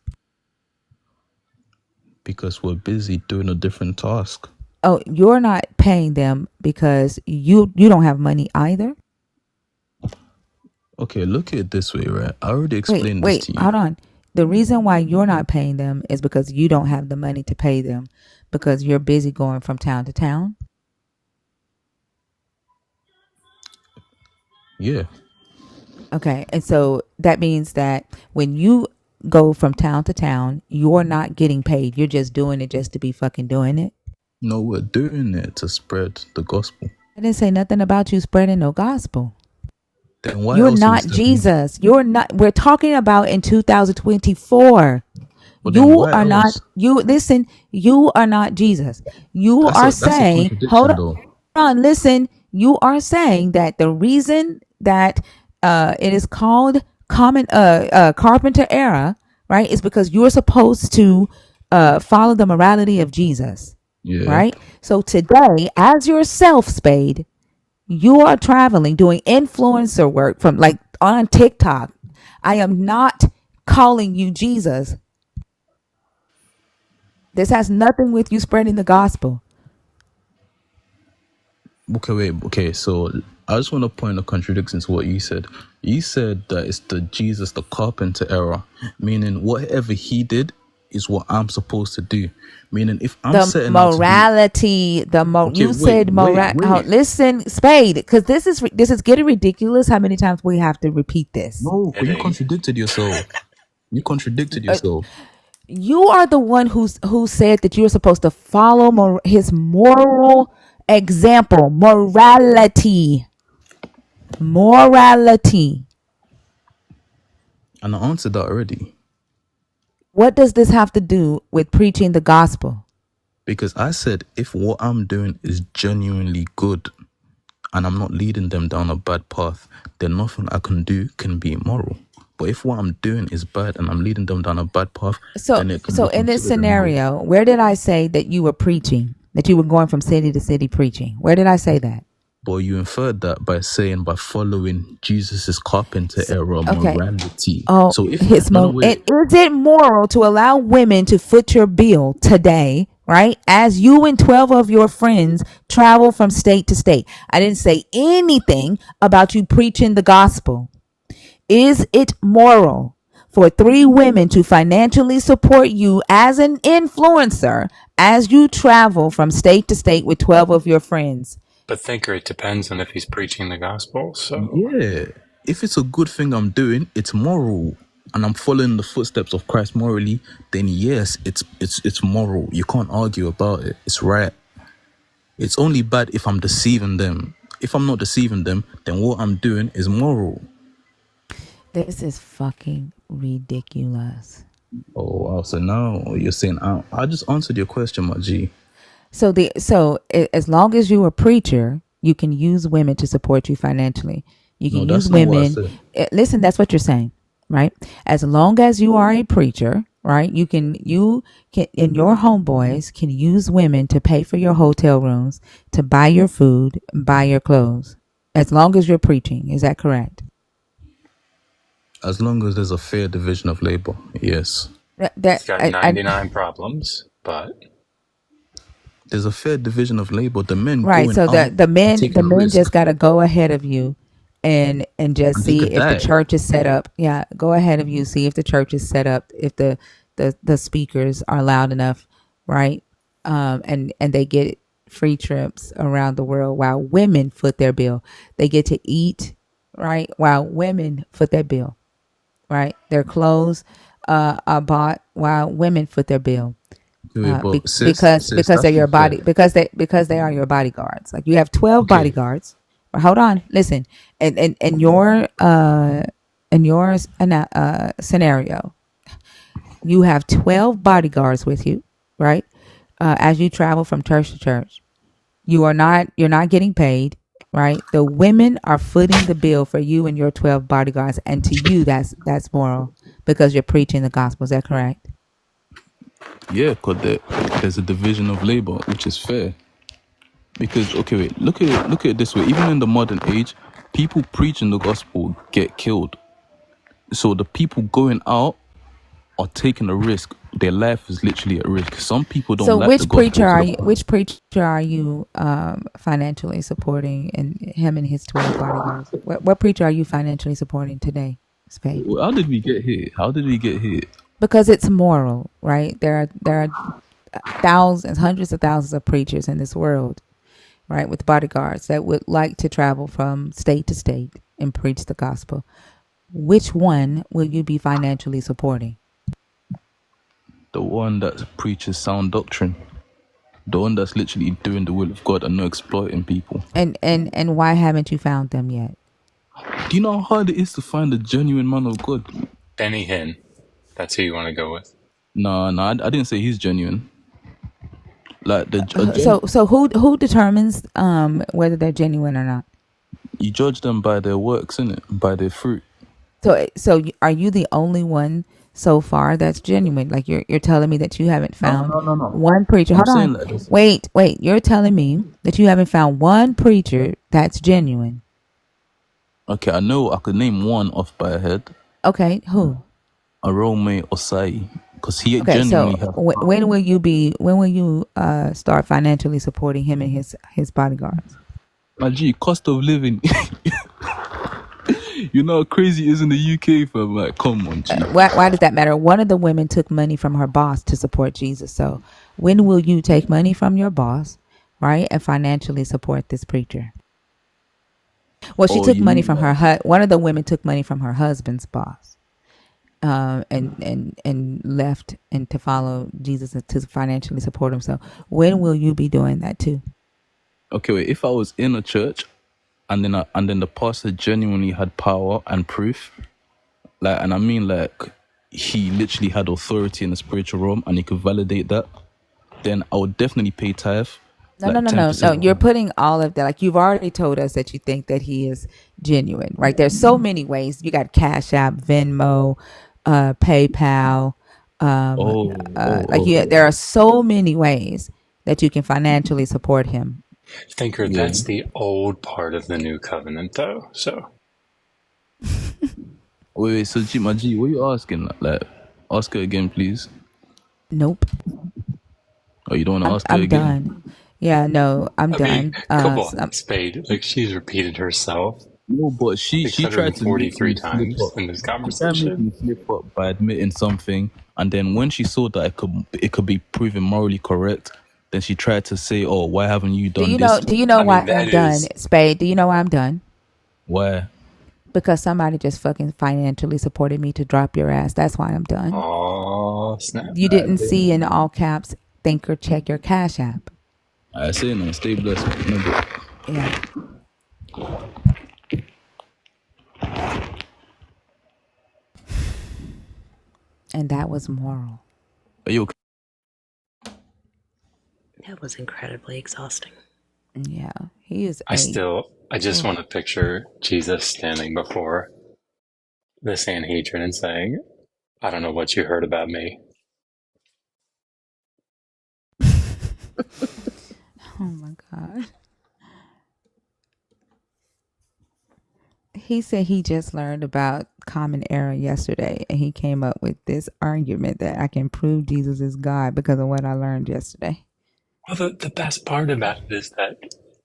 Because we're busy doing a different task. Oh, you're not paying them because you don't have money either? Okay, look at it this way, right? I already explained this Wait, to you. hold on. The reason why you're not paying them is because you don't have the money to pay them because you're busy going from town to town? Yeah. Okay, and so that means that when you go from town to town, you're not getting paid. You're just doing it just to be fucking doing it. No, we're doing it to spread the gospel. I didn't say nothing about you spreading no gospel. Then why You're else not Jesus. You're not. We're talking about in 2024. But You why are not. else? You listen. You are not Jesus. You are That's a saying. Hold contradiction, though. on. Listen. You are saying that the reason that it is called carpenter era, right, is because you're supposed to follow the morality of Jesus. Yeah. Right. So today, as yourself, Spade, you are traveling, doing influencer work from like on TikTok. I am not calling you Jesus. This has nothing with you spreading the gospel. Okay, wait. Okay, so I just want to point a contradiction to what you said. You said that it's the Jesus the carpenter era, meaning whatever he did is what I'm supposed to do. Meaning if I'm The setting out to do. morality, Okay, you said moral. wait. Listen, Spade, because this is getting ridiculous. How many times we have to repeat this? No, but you contradicted yourself. You contradicted yourself. You are the one who said that you were supposed to follow his moral Example, morality. Morality. And I answered that already. What does this have to do with preaching the gospel? Because I said if what I'm doing is genuinely good and I'm not leading them down a bad path, then nothing I can do can be immoral. But if what I'm doing is bad and I'm leading them down a bad path, So, then it can so be in this considered immoral. scenario, where did I say that you were preaching? That you were going from city to city preaching? Where did I say that? But you inferred that by saying by following Jesus's carpenter So, era okay. morality. Oh, So if his no, no, mo. And wait. is it moral to allow women to foot your bill today, right? As you and 12 of your friends travel from state to state. I didn't say anything about you preaching the gospel. Is it moral for 3 women to financially support you as an influencer as you travel from state to state with 12 of your friends? But Thinker, it depends on if he's preaching the gospel. So Yeah, if it's a good thing I'm doing, it's moral, and I'm following the footsteps of Christ morally, then yes, it's moral. You can't argue about it. It's right. It's only bad if I'm deceiving them. If I'm not deceiving them, then what I'm doing is moral. This is fucking ridiculous. Oh wow! So now you're saying I just answered your question, my G. As long as you're a preacher, you can use women to support you financially. You No, can use that's not what I women. said. Listen, that's what you're saying, right? As long as you are a preacher, right? You can and your homeboys can use women to pay for your hotel rooms, to buy your food, buy your clothes. As long as you're preaching, is that correct? As long as there's a fair division of labor, yes. it's got 99 problems, but There's a fair division of labor. The men Right. going So out the are men the taking a men risk, just got to go ahead of you and just and they see could if the die. church is set up. Yeah, go ahead of you, see if the church is set up, if the speakers are loud enough, right? And they get free trips around the world while women foot their bill. They get to eat, right? While women foot their bill, right? Their clothes are bought while women foot their bill. Wait, but sis, Because they're that's your not fair. body, because they are your bodyguards. Like you have 12 Okay, bodyguards. But hold on, listen. And your scenario, you have 12 bodyguards with you, right? As you travel from church to church, you're not getting paid, right? The women are footing the bill for you and your 12 bodyguards, and to you that's moral because you're preaching the gospel. Is that correct? yeah, because there's a division of labor, which is fair. Because okay, wait, look at it this way. Even in the modern age, people preaching the gospel get killed. So the people going out are taking a risk. Their life is literally at risk. Some people don't So like the gospel to the point. which preacher are you financially supporting, and him and his 12 bodyguards? What preacher are you financially supporting today, Spade? How did we get here? How did we get here? Because it's moral, right? There are thousands, hundreds of thousands of preachers in this world, right, with bodyguards that would like to travel from state to state and preach the gospel. Which one will you be financially supporting? The one that preaches sound doctrine. The one that's literally doing the will of God and not exploiting people. And why haven't you found them yet? Do you know how hard it is to find a genuine man of God? Benny Hinn, that's who you want to go with. No, I didn't say he's genuine. Like So who determines whether they're genuine or not? you judge them by their works, innit? By their fruit. Are you the only one so far that's genuine? Like you're telling me that you haven't found No. one preacher. I'm Hold saying on. like this. Wait. You're telling me that you haven't found one preacher that's genuine. Okay, I know I could name one off by head. Okay, who? Arome Osai. Because he Okay, so genuinely has when will you start financially supporting him and his bodyguards? my G, cost of living. You know how crazy it is in the UK, fam. Like, come on, G. Why does that matter? One of the women took money from her boss to support Jesus. So when will you take money from your boss, right, and financially support this preacher? Well, she Oh, took you money mean from like her. One of the women took money from her husband's boss, and left and to follow Jesus and to financially support him. So when will you be doing that too? Okay, wait. If I was in a church and then the pastor genuinely had power and proof, like, and I mean, like, he literally had authority in the spiritual realm and he could validate that, then I would definitely pay tithe, No, no, like no, no, no. 10%. You're putting all of that. Like you've already told us that you think that he is genuine, right? There's so many ways. You got Cash App, Venmo, PayPal. There are so many ways that you can financially support him. Thinker, Yeah. that's the old part of the new covenant, though. So Wait, so my G, what are you asking? Like, ask her again, please. Nope. Oh, you don't want to ask her I'm again? done. Yeah, no, I'm I mean, done. come on, Spade. Like she's repeated herself. No, but she Like tried to make 143 me slip times up. in this She tried to make conversation. me slip up by admitting something, and then when she saw that it could be proven morally correct, then she tried to say, "Oh, why haven't you Do done you know? this?" Do you know I why mean, I'm that done, is. Spade? Do you know why I'm done? Why? Because somebody just fucking financially supported me to drop your ass. That's why I'm done. Oh, snap. You didn't see in all caps, Thinker, check your Cash App. I say no. Stay blessed. Remember. Yeah. And that was moral. Are you okay? That was incredibly exhausting. Yeah. He is I just want to picture Jesus standing before the Sanhedrin and saying, I don't know what you heard about me. Oh my God. He said he just learned about common error yesterday and he came up with this argument that I can prove Jesus is God because of what I learned yesterday. Well, the best part about it is that,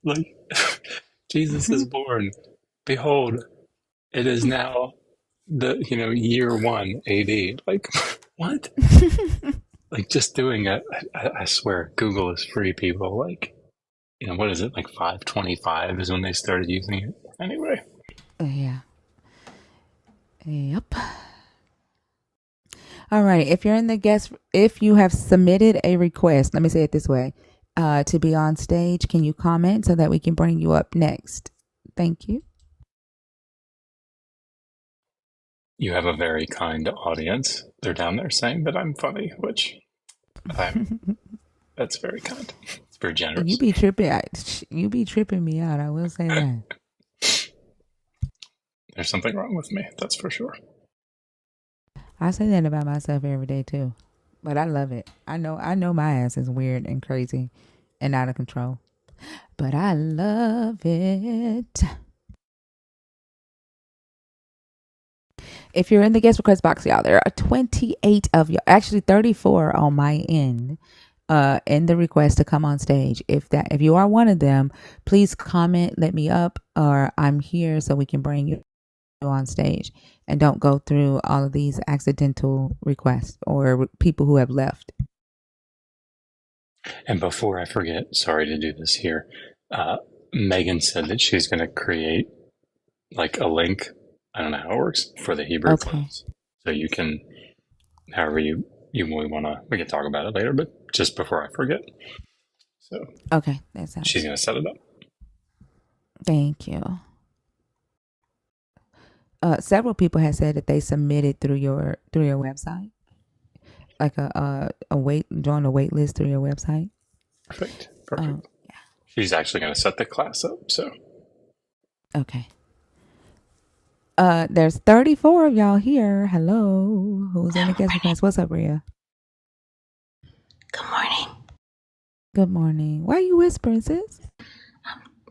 like, Jesus is born. Behold, it is now the year 1 AD. Like, what? Like, just doing it. I swear, Google is free, people. Like, what is it? Like 525 is when they started using it. Anyway. Yeah. Yep. All right. If you have submitted a request, let me say it this way, to be on stage, can you comment so that we can bring you up next? Thank you. You have a very kind audience. They're down there saying that I'm funny, which that's very kind. It's very generous. You be tripping me out. I will say that. There's something wrong with me, that's for sure. I say that about myself every day too, but I love it. I know my ass is weird and crazy and out of control, but I love it. If you're in the guest request box, y'all, there are 28 of you, actually 34 on my end, in the request to come on stage. If you are one of them, please comment, let me up, or I'm here so we can bring you on stage, and don't go through all of these accidental requests or people who have left. And before I forget, sorry to do this here, Megan said that she's going to create like a link. I don't know how it works for the Hebrew class. So you can, however you really want to, we can talk about it later, but just before I forget. So okay, that sounds. She's going to set it up. Thank you. Several people have said that they submitted through your website, like join a wait list through your website. Perfect. Yeah. She's actually going to set the class up. So. Okay. There's 34 of y'all here. Hello. Who's in the guest request? What's up, Rhea? Good morning. Good morning. Why are you whispering, sis?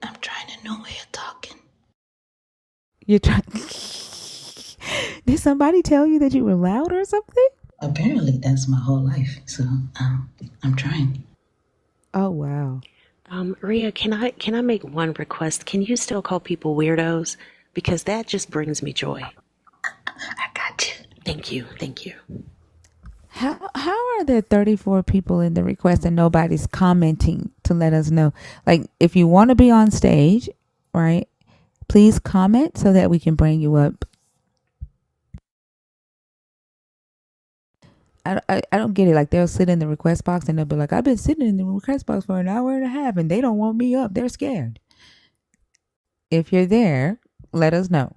I'm trying to know where you're talking. You're trying. Did somebody tell you that you were loud or something? Apparently, that's my whole life. So I'm trying. Oh wow. Rhea, can I make one request? Can you still call people weirdos? Because that just brings me joy. I got you. Thank you. Thank you. How are there 34 people in the request and nobody's commenting to let us know? Like, if you want to be on stage, right, please comment so that we can bring you up. I don't get it. Like they'll sit in the request box and they'll be like, I've been sitting in the request box for an hour and a half and they don't want me up. They're scared. If you're there, let us know.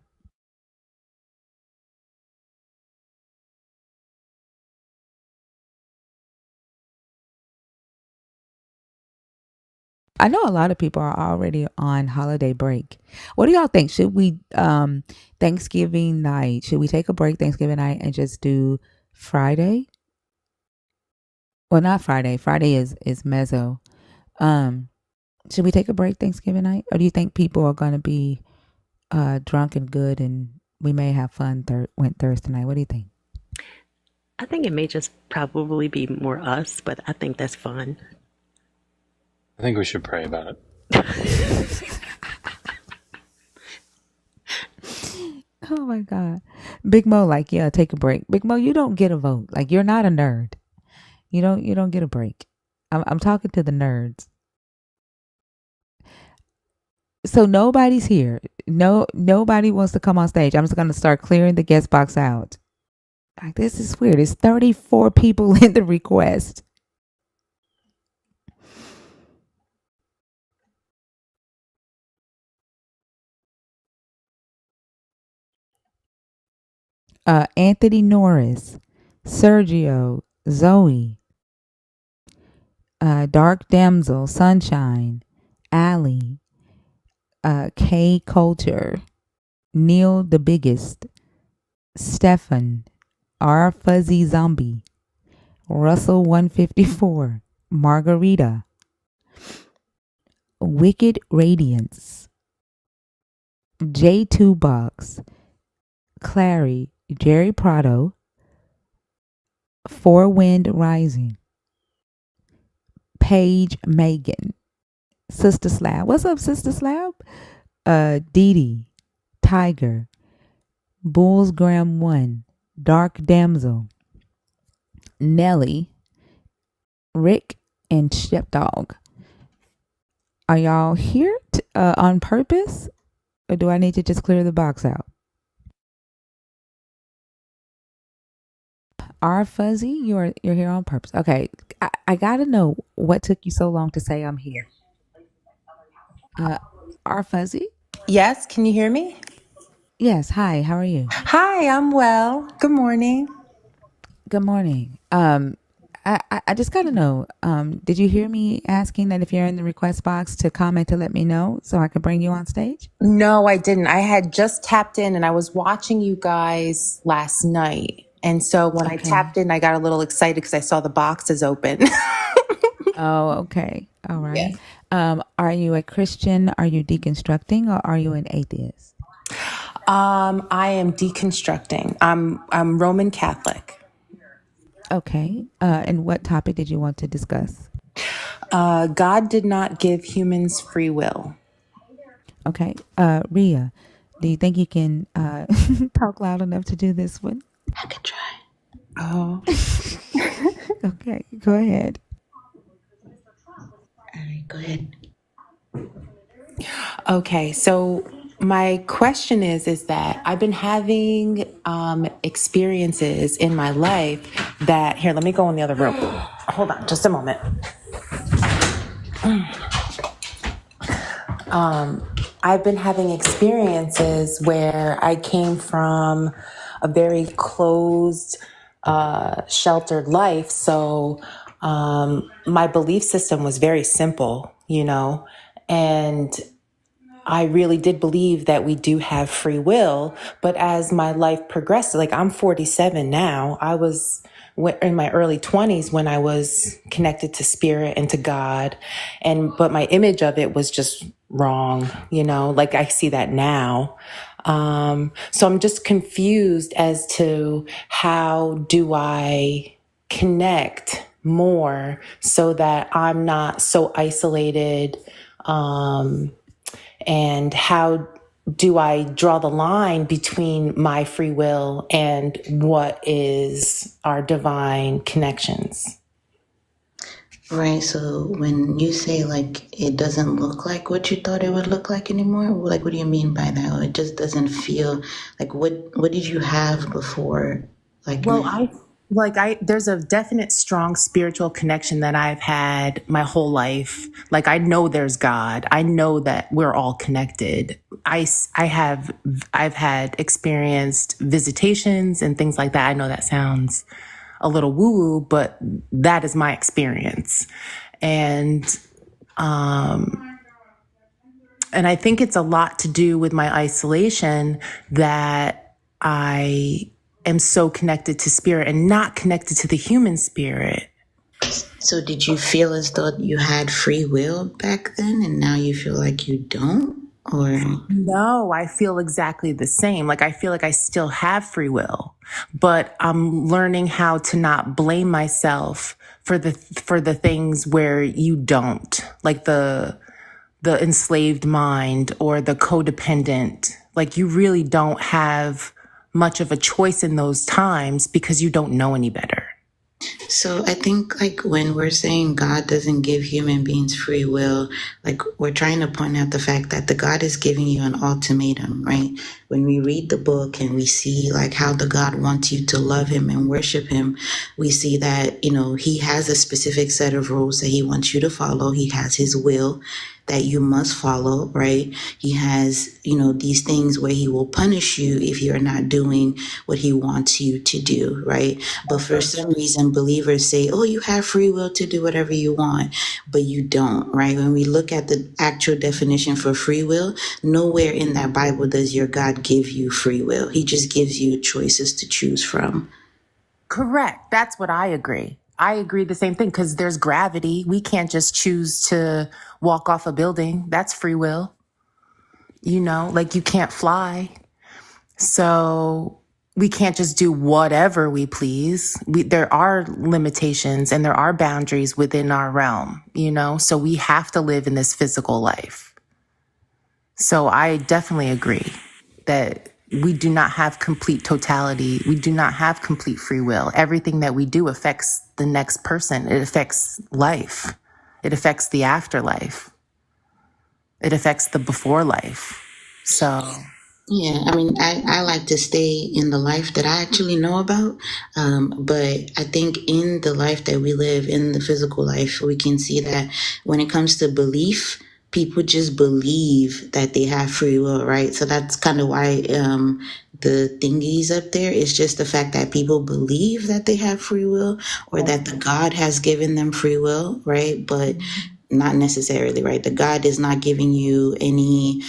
I know a lot of people are already on holiday break. What do y'all think? Should we Thanksgiving night? Should we take a break Thanksgiving night and just do Friday? Well, not Friday. Friday is mezzo. Um, should we take a break Thanksgiving night, or do you think people are going to be drunk and good, and we may have fun went Thursday night? What do you think? I think it may just probably be more us, but I think that's fun. I think we should pray about it. Oh my God. Big Mo, like, yeah, take a break. Big Mo, you don't get a vote. Like, you're not a nerd. You don't get a break. I'm talking to the nerds. So nobody's here. Nobody wants to come on stage. I'm just gonna start clearing the guest box out. Like, this is weird. It's 34 people in the request. Anthony Norris, Sergio, Zoe, Dark Damsel, Sunshine, Allie, K Culture, Neil the Biggest, Stefan, R Fuzzy Zombie, Russell 154, Margarita, Wicked Radiance, J2 Box, Clary, Jerry Prado, Four Wind Rising, Paige Megan, Sister Slab. What's up, Sister Slab? Dee Dee, Tiger, Bulls Graham 1, Dark Damsel, Nelly, Rick, and Shepdog. Are y'all here on purpose? Or do I need to just clear the box out? R Fuzzy, you're here on purpose. Okay, I gotta know what took you so long to say I'm here. R Fuzzy? Yes, can you hear me? Yes, hi, how are you? Hi, I'm well. Good morning. Good morning. I just gotta know, did you hear me asking that if you're in the request box to comment to let me know so I could bring you on stage? No, I didn't. I had just tapped in and I was watching you guys last night. And so when I tapped in, I got a little excited because I saw the boxes open. Oh, okay. All right. Yes. Are you a Christian? Are you deconstructing, or are you an atheist? I am deconstructing. I'm Roman Catholic. Okay. And what topic did you want to discuss? God did not give humans free will. Okay. Ria, do you think you can talk loud enough to do this one? I could try. Oh. Okay, go ahead. All right, go ahead. Okay, so my question is that I've been having experiences in my life that here. Let me go in the other room. Hold on, just a moment. I've been having experiences where I came from a very closed, sheltered life. So my belief system was very simple, and I really did believe that we do have free will. But as my life progressed, like I'm 47 now, I was in my early 20s when I was connected to spirit and to God. But my image of it was just wrong, like I see that now. So I'm just confused as to how do I connect more so that I'm not so isolated, and how do I draw the line between my free will and what is our divine connections? Right, so when you say like it doesn't look like what you thought it would look like anymore, like what do you mean by that? Or it just doesn't feel like what did you have before? Like Well, now? Like there's a definite strong spiritual connection that I've had my whole life. Like I know there's God. I know that we're all connected. I've had experienced visitations and things like that. I know that sounds a little woo woo, but that is my experience. And I think it's a lot to do with my isolation that I am so connected to spirit and not connected to the human spirit. So did you feel as though you had free will back then and now you feel like you don't? Or No, I feel exactly the same. Like I feel like I still have free will, but I'm learning how to not blame myself for the things where you don't. Like the enslaved mind or the codependent. Like you really don't have much of a choice in those times because you don't know any better. so I think like when we're saying God doesn't give human beings free will, like we're trying to point out the fact that the God is giving you an ultimatum, right? When we read the book and we see like how the God wants you to love him and worship him, we see that, you know, he has a specific set of rules that he wants you to follow. He has his will that you must follow, right? He has, you know, these things where he will punish you if you're not doing what he wants you to do, right? But for some reason, believers say, oh, you have free will to do whatever you want, but you don't, right? When we look at the actual definition for free will, nowhere in that Bible does your God give you free will. He just gives you choices to choose from. Correct. That's what I agree. I agree the same thing because there's gravity. We can't just choose to walk off a building. That's free will. You know, like you can't fly. So we can't just do whatever we please. There are limitations and there are boundaries within our realm, you know, so we have to live in this physical life. So I definitely agree that we do not have complete totality. We do not have complete free will. Everything that we do affects the next person. It affects life. It affects the afterlife. It affects the before life. So Yeah, I mean, I like to stay in the life that I actually know about. But I think in the life that we live, in the physical life, we can see that when it comes to belief, people just believe that they have free will, right? So that's kind of why the thingies up there is just the fact that people believe that they have free will or that the God has given them free will, right? But not necessarily, right? The God is not giving you any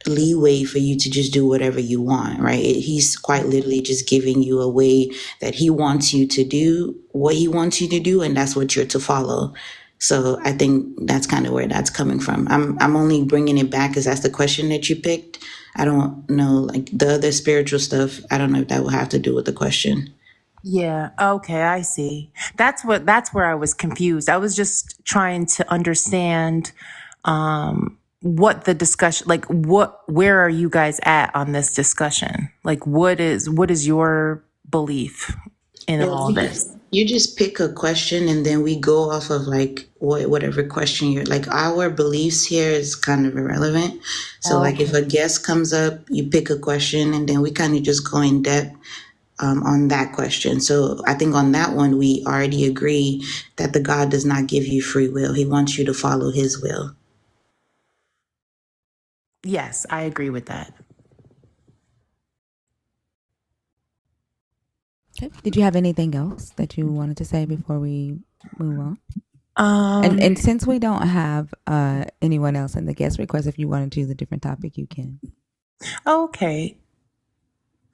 leeway for you to just do whatever you want, right? He's quite literally just giving you a way that he wants you to do what he wants you to do, and that's what you're to follow. So I think that's kind of where that's coming from. I'm only bringing it back because that's the question that you picked. I don't know, like the other spiritual stuff. I don't know if that will have to do with the question. yeah, okay, I see. That's where I was confused. I was just trying to understand what the discussion like where are you guys at on this discussion? Like what is your belief in Well, all this? you just pick a question and then we go off of like whatever question you're like. Our beliefs here is kind of irrelevant. So like if Okay. a guest comes up, you pick a question and then we kind of just go in depth on that question. So I think on that one we already agree that the God does not give you free will. He wants you to follow his will. Yes, I agree with that. Okay. Did you have anything else that you wanted to say before we move on? Um And since we don't have anyone else in the guest request, if you want to choose a different topic, you can. okay.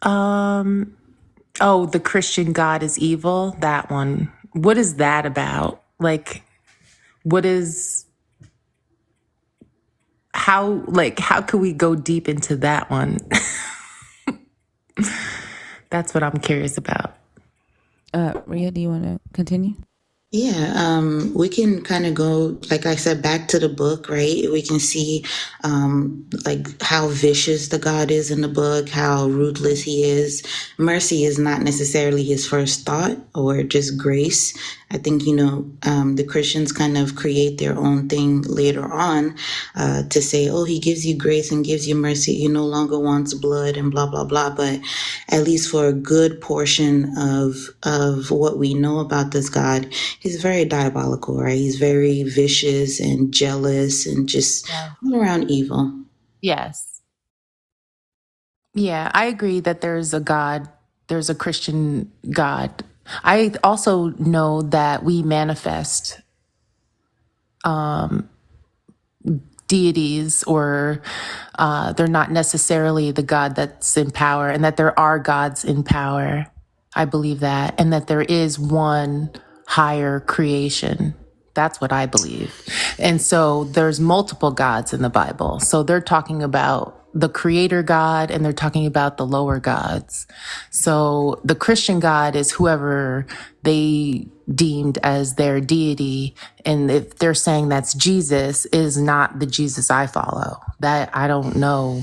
Um oh, the Christian God is evil, that one. What is that about? Like what is how could we go deep into that one? That's what I'm curious about. Ria, do you want to continue? Yeah, we can kind of go, like I said, back to the book, right? We can see, like how vicious the God is in the book, how ruthless he is. Mercy is not necessarily his first thought or just grace. I think, the Christians kind of create their own thing later on, to say, oh, he gives you grace and gives you mercy. He no longer wants blood and blah, blah, blah. But at least for a good portion of what we know about this God, he's very diabolical, right? He's very vicious and jealous and just Yeah. all around evil. Yes. Yeah, I agree that there's a God, there's a Christian God. I also know that we manifest deities, or they're not necessarily the God that's in power, and that there are gods in power. I believe that, and that there is one higher creation. That's what I believe. And so there's multiple gods in the Bible. So they're talking about the creator God and they're talking about the lower gods. So the Christian God is whoever they deemed as their deity. And if they're saying that's Jesus, is not the Jesus I follow. That I don't know.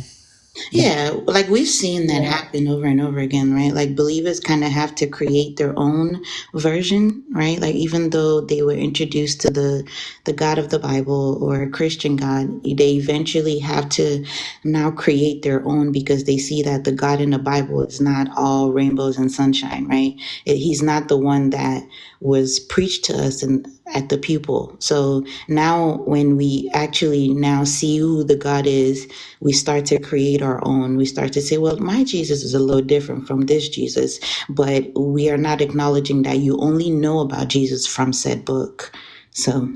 Yeah, like we've seen that happen over and over again, right? Like believers kind of have to create their own version, right? Like even though they were introduced to the God of the Bible or a Christian God, they eventually have to now create their own because they see that the God in the Bible is not all rainbows and sunshine, right? He's not the one that was preached to us and at the pupil. So now when we actually now see who the God is, we start to create our own. We start to say, well, my Jesus is a little different from this Jesus, but we are not acknowledging that you only know about Jesus from said book. So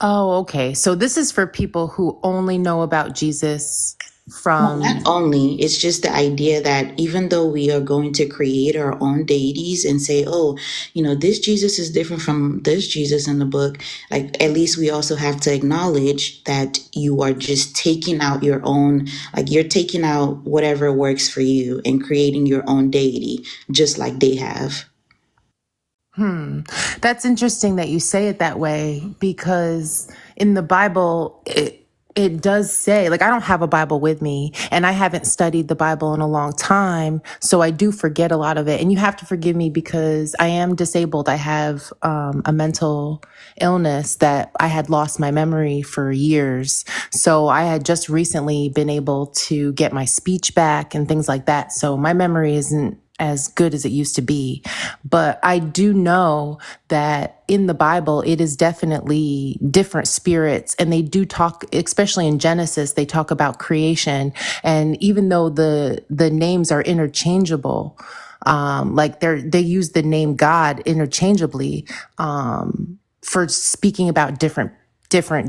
Oh, okay. So this is for people who only know about Jesus no, not from. only, it's just the idea that even though we are going to create our own deities and say, oh, this Jesus is different from this Jesus in the book, like at least we also have to acknowledge that you are just taking out your own, like you're taking out whatever works for you and creating your own deity, just like they have. That's interesting that you say it that way, because in the Bible, it does say, like, I don't have a Bible with me and I haven't studied the Bible in a long time. So I do forget a lot of it. And you have to forgive me because I am disabled. I have a mental illness that I had lost my memory for years. So I had just recently been able to get my speech back and things like that. So my memory isn't as good as it used to be. But I do know that in the Bible, it is definitely different spirits. And they do talk, especially in Genesis, they talk about creation. And even though the names are interchangeable, like they use the name God interchangeably, for speaking about different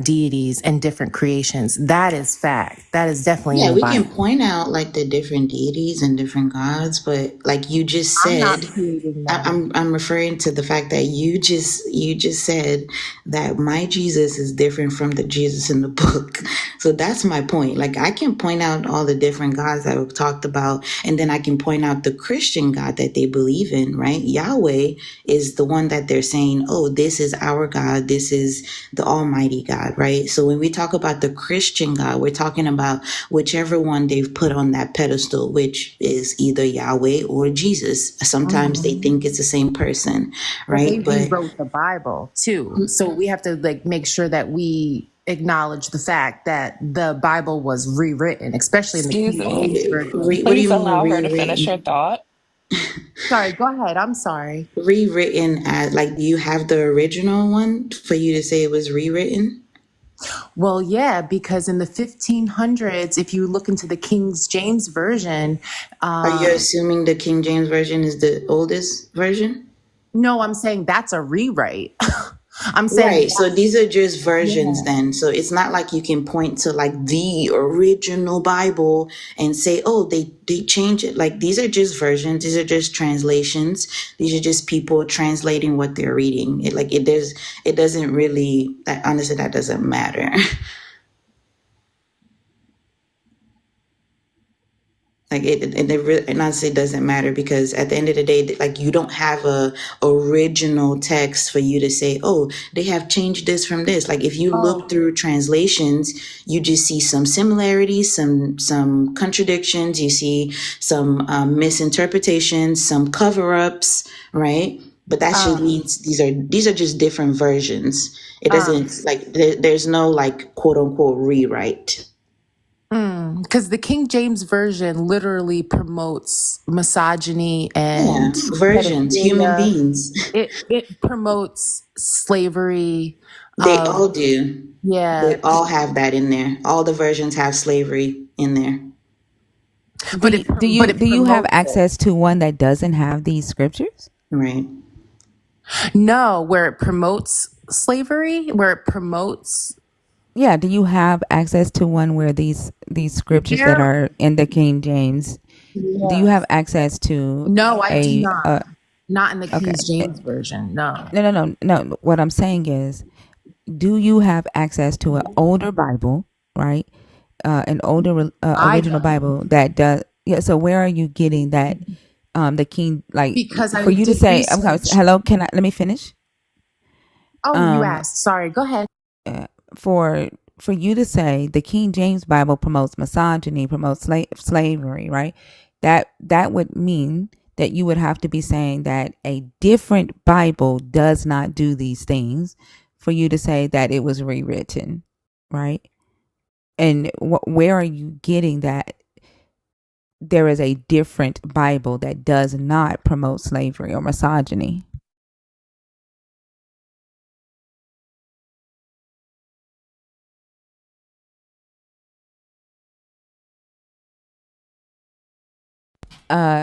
deities and different creations. That is fact. That is definitely in Yeah, the we can Bible. point out like the different deities and different gods, but like you just I'm not said, creating them. I'm referring to the fact that you just said that my Jesus is different from the Jesus in the book. So that's my point. Like I can point out all the different gods that we've talked about, and then I can point out the Christian God that they believe in, right? Yahweh is the one that they're saying, oh, this is our God, this is the Almighty God, right? So when we talk about the Christian God, we're talking about whichever one they've put on that pedestal, which is either Yahweh or Jesus. Sometimes they think it's the same person, But they right? But rewrote the Bible too. So we have to like make sure that we acknowledge the fact that the Bible was rewritten, especially in the Excuse King me. James Version. what do Please you mean allow her to finish her rewritten? thought. Sorry, go ahead. I'm sorry. Rewritten as like you have the original one for you to say it was rewritten? Well, yeah, because in the 1500s, if you look into the King James Version, Are you um, assuming the King James Version is the oldest version? no, I'm saying that's a rewrite. I'm saying Right. So that, these are just versions yeah. then. So it's not like you can point to like the original Bible and say, oh, they change it. Like these are just versions. These are just translations. These are just people translating what they're reading. It doesn't really, that honestly, that doesn't matter. Like it really, and I say it doesn't matter because at the end of the day, like you don't have a original text for you to say, oh, they have changed this from this. Like if you look through translations, you just see some similarities, some contradictions. You see some misinterpretations, some cover ups, right? But that should means these are just different versions. It doesn't like there's no like quote unquote rewrite. Because the King James Version literally promotes misogyny Yeah, and versions, human pedophilia. beings. It promotes slavery. They all do. Yeah, They all have that in there. All the versions have slavery in there. but it Do you have promotes it. access to one that doesn't have these scriptures? Right. No, where it promotes slavery, where it promotes Yeah, do you have access to one where these scriptures that there. are in the King James? Do you have Yes. access to No, I do a not. Not in the King okay. James Version. No. No. What I'm saying is, do you have access to an older Bible, right? An older I original don't. Bible that does. Yeah. So where are you getting that? The King, like Because for I you to did say, I'm sorry, research. hello. Can I let me finish? Oh, you Um, asked. Sorry. Go ahead. uh, for for you to say the King James Bible promotes misogyny, promotes slavery, right? That would mean that you would have to be saying that a different Bible does not do these things for you to say that it was rewritten, right? And where are you getting that there is a different Bible that does not promote slavery or misogyny?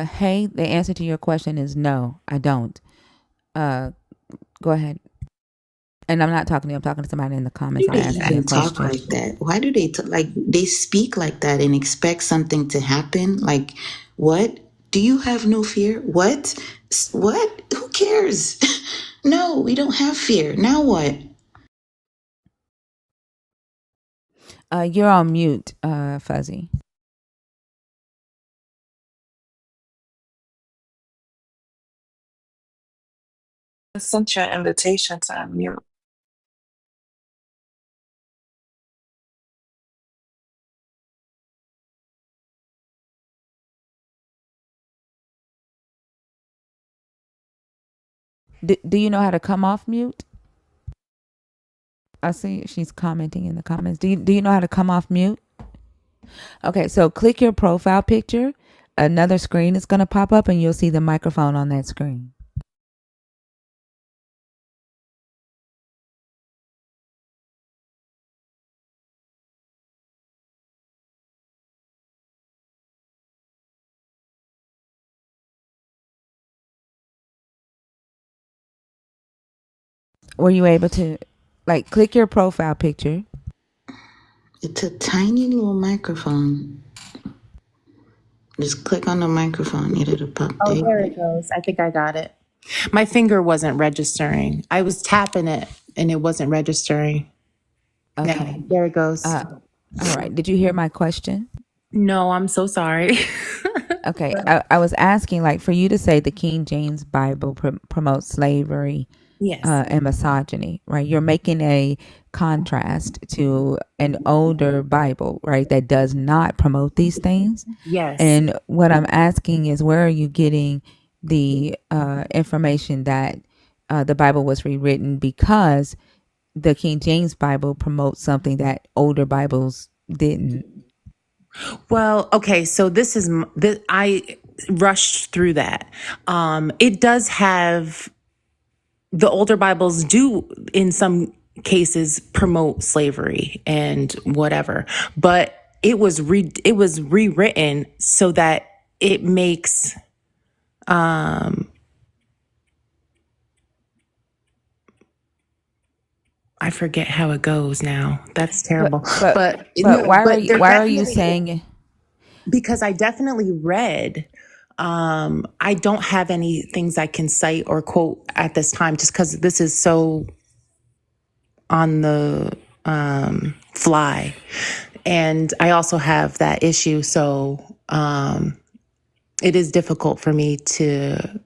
Hey, the answer to your question is no, I don't. Uh, go ahead. And I'm not talking to you, I'm talking to somebody in the comments. Why I'm do they asking you a even talk question. like that? Why do they like they speak like that and expect something to happen? Like, what? Do you have no fear? What? What? Who cares? No, we don't have fear. Now what? You're on mute, Fuzzy. I sent you an invitation to unmute. Do you know how to come off mute? I see she's commenting in the comments. Do you know how to come off mute? Okay, so click your profile picture. Another screen is going to pop up and you'll see the microphone on that screen. Were you able to like click your profile picture? It's a tiny little microphone. Just click on the microphone. It'll pop Oh, there. there it goes. I think I got it. My finger wasn't registering. I was tapping it and it wasn't registering. Yeah, Okay. there it goes. All right. Did you hear my question? No, I'm so sorry. Okay. I was asking, like, for you to say the King James Bible promotes slavery Yes. and misogyny, right? You're making a contrast to an older Bible, right, that does not promote these things. Yes. And what I'm asking is, where are you getting the information that the Bible was rewritten because the King James Bible promotes something that older Bibles didn't? Well, okay, so this is this, I rushed through that. It does have the older Bibles do in some cases promote slavery and whatever, but it was rewritten so that it makes I forget how it goes now. That's terrible. But no, but there why are you definitely saying? because I definitely read. I don't have any things I can cite or quote at this time, just because this is so on the fly, and I also have that issue. So it is difficult for me to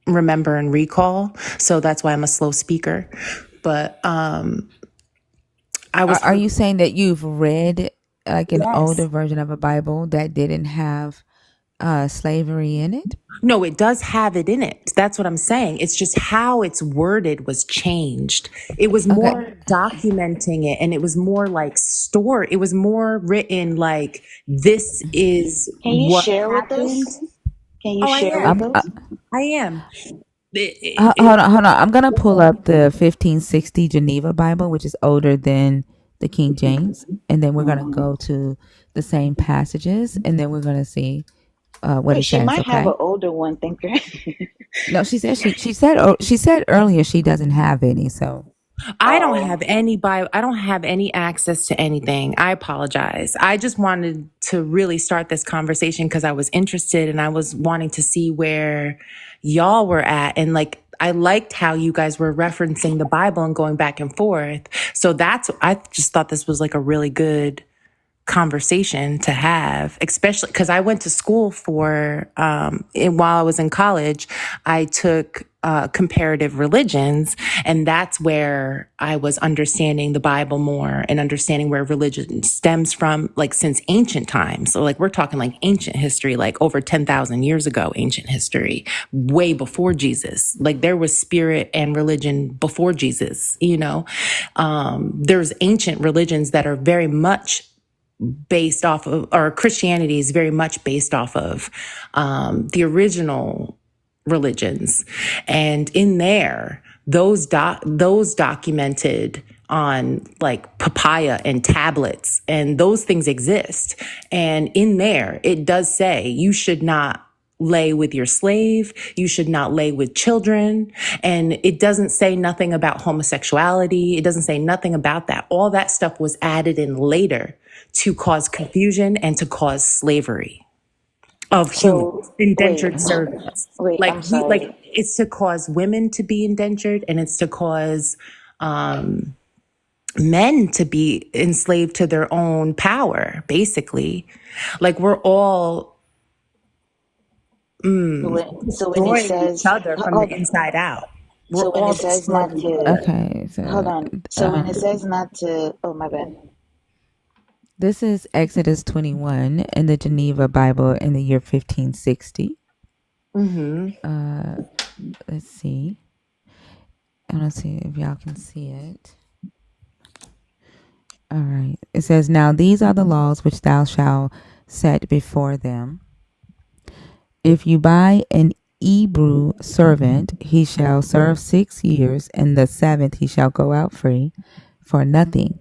remember and recall. So that's why I'm a slow speaker. But I was Are you saying that you've read like an older yes. version of a Bible that didn't have slavery in it? No, it does have it in it. That's what I'm saying. It's just how it's worded was changed. It was Okay. more documenting it, and it was more like story. It was more written like this is Can you what share with happened. us? Can you Oh, I share with I'm am. us? I am. hold on, hold on. I'm gonna pull up the 1560 Geneva Bible, which is older than the King James, and then we're gonna go to the same passages, and then we're gonna see what Wait, it she says. might have Okay. an older one, thinker. No, she said earlier she doesn't have any. So I don't Oh, have any I don't have any access to anything. I apologize. I just wanted to really start this conversation because I was interested and I was wanting to see where y'all were at. And like, I liked how you guys were referencing the Bible and going back and forth. So I just thought this was like a really good conversation to have, especially because I went to school for, and while I was in college, I took comparative religions. And that's where I was understanding the Bible more and understanding where religion stems from, like since ancient times. So, like, we're talking like ancient history, like over 10,000 years ago, ancient history, way before Jesus. Like, there was spirit and religion before Jesus, you know? There's ancient religions that are very much based off of, or Christianity is very much based off of the original religions, and in there, those documented on like papaya and tablets, and those things exist. And in there, it does say you should not lay with your slave. You should not lay with children. And it doesn't say nothing about homosexuality. It doesn't say nothing about that. All that stuff was added in later to cause confusion and to cause slavery of so humans, wait, indentured servants. wait. I'm Like sorry. it's to cause women to be indentured, and it's to cause men to be enslaved to their own power, basically. Like we're all So when it destroying each says, other from the hold, inside out. We're so when all it says not destroying each to, other. okay, hold so on. So when it says not to, oh my bad. this is Exodus 21 in the Geneva Bible in the year 1560. Let's see. I want to see if y'all can see it. All right. It says, "Now these are the laws which thou shalt set before them. If you buy an Hebrew servant, he shall serve 6 years, and the seventh he shall go out free for nothing.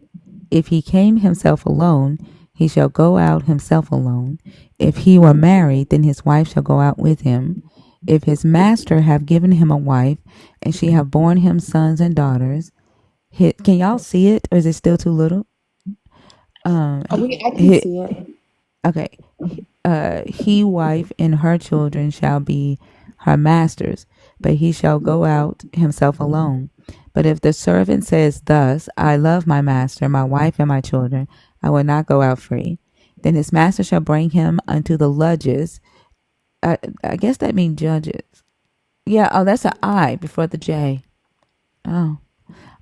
If he came himself alone, he shall go out himself alone. If he were married, then his wife shall go out with him. If his master have given him a wife, and she have borne him sons and daughters." Can y'all see it, or is it still too little? I can He, see it. okay. He wife and her children shall be her masters, but he shall go out himself alone. But if the servant says thus, I love my master, my wife, and my children, I will not go out free. Then his master shall bring him unto the lodges. I guess that means judges. Yeah, oh, that's an I before the J. Oh.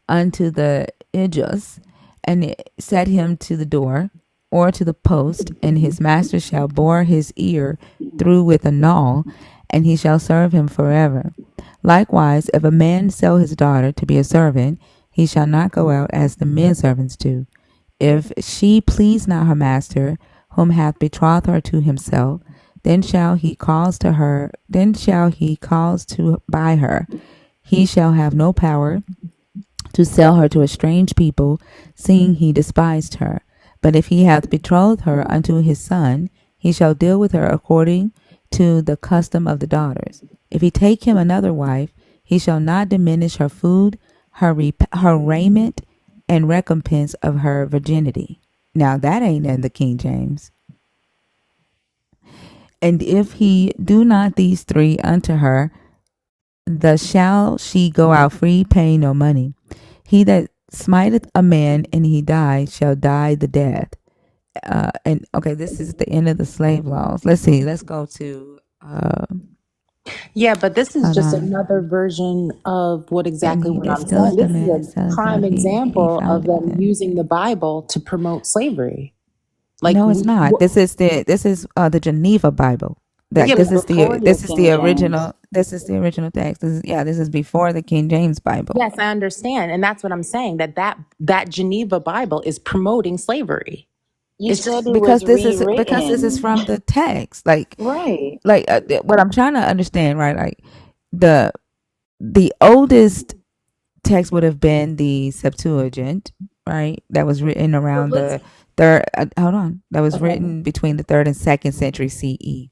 Unto the edges, and set him to the door or to the post, and his master shall bore his ear through with a nail, and he shall serve him forever. Likewise, if a man sell his daughter to be a servant, he shall not go out as the men servants do. If she please not her master, whom hath betrothed her to himself, then shall he cause to buy her. He shall have no power to sell her to a strange people, seeing he despised her. But if he hath betrothed her unto his son, he shall deal with her according to the custom of the daughters. If he take him another wife, he shall not diminish her food, her raiment, and recompense of her virginity. Now that ain't in the King James. And if he do not these three unto her, thus shall she go out free, paying no money. He that smiteth a man and he die shall die the death. And okay, this is the end of the slave laws. Let's see. Let's go to. Yeah, but this is Hold just on. another version of what And exactly he what that I'm stealeth saying. the This is man that a selleth prime not, he example of found it. them using the Bible to promote slavery. Like, No, it's not. This is the Geneva Bible. Like yeah, This is this but is before your this is the King original. James. This is the original text. This is before the King James Bible. yes, I understand, and that's what I'm saying. That Geneva Bible is promoting slavery. You It's said it Because was this is rewritten. from the text. Like Right. what I'm trying to understand, right? Like the the oldest text would have been the Septuagint, right? That was written but around let's the third. Hold on, that was okay. written between the third and second century CE.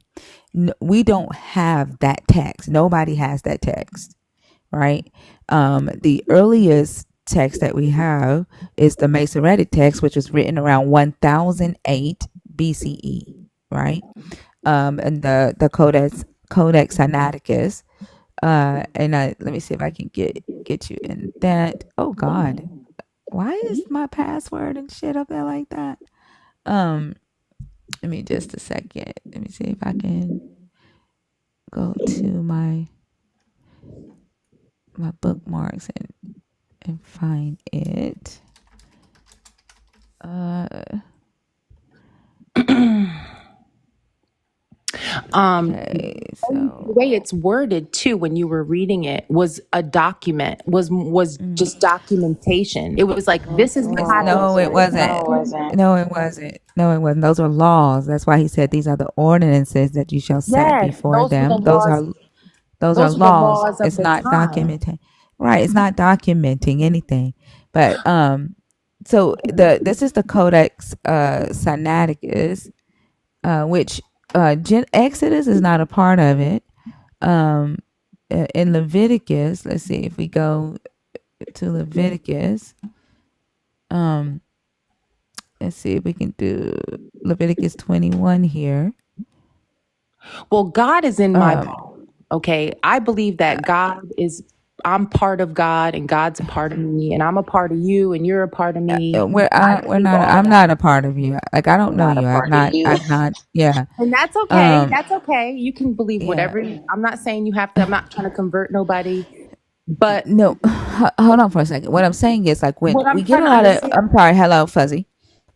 We don't have that text. Nobody has that text, right? The earliest text that we have is the Masoretic text, which was written around 1008 BCE, right? And the Codex Sinaiticus. Let me see if I can get you in that. Oh God, why is my password and shit up there like that? Let me just a second. Let me see if I can go to my bookmarks and find it. Okay, The so way it's worded too, when you were reading it, was a document. Was just documentation. It was like this is the pattern of no, it No, wasn't. it slavery. wasn't. No, it wasn't. No, it wasn't. Those are laws. That's why he said these are the ordinances that you shall set Yes, before them. Those are those were the laws. laws of It's the not time. documenting. Right. It's not documenting anything. But so this is the Codex Sinaiticus, which Exodus is not a part of it. In Leviticus, let's see if we go to Leviticus. Let's see if we can do Leviticus 21 here. Well, God is in my book. Okay. I believe that I'm part of God and God's a part of me, and I'm a part of you and you're a part of me. I We're believe not. all I'm that. not a part of you. Like I don't I'm know not a you. part of you. I've not. Yeah. And that's okay. Um. That's okay. You can believe Yeah. whatever. I'm not saying you have to. I'm not trying to convert nobody. But No. Hold on for a second. What I'm saying is like when what we I'm get trying a to lot of. understand, I'm sorry. Hello, Fuzzy.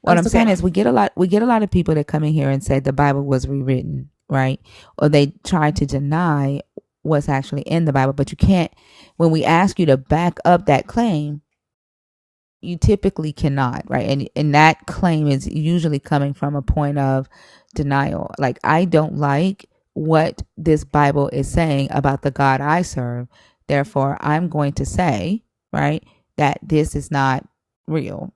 What I'm it's saying okay. is we get a lot. We get a lot of people that come in here and say the Bible was rewritten, right? Or they try to deny what's actually in the Bible, but you can't. When we ask you to back up that claim, you typically cannot, right? And that claim is usually coming from a point of denial. Like I don't like what this Bible is saying about the God I serve. Therefore, I'm going to say, right, that this is not real,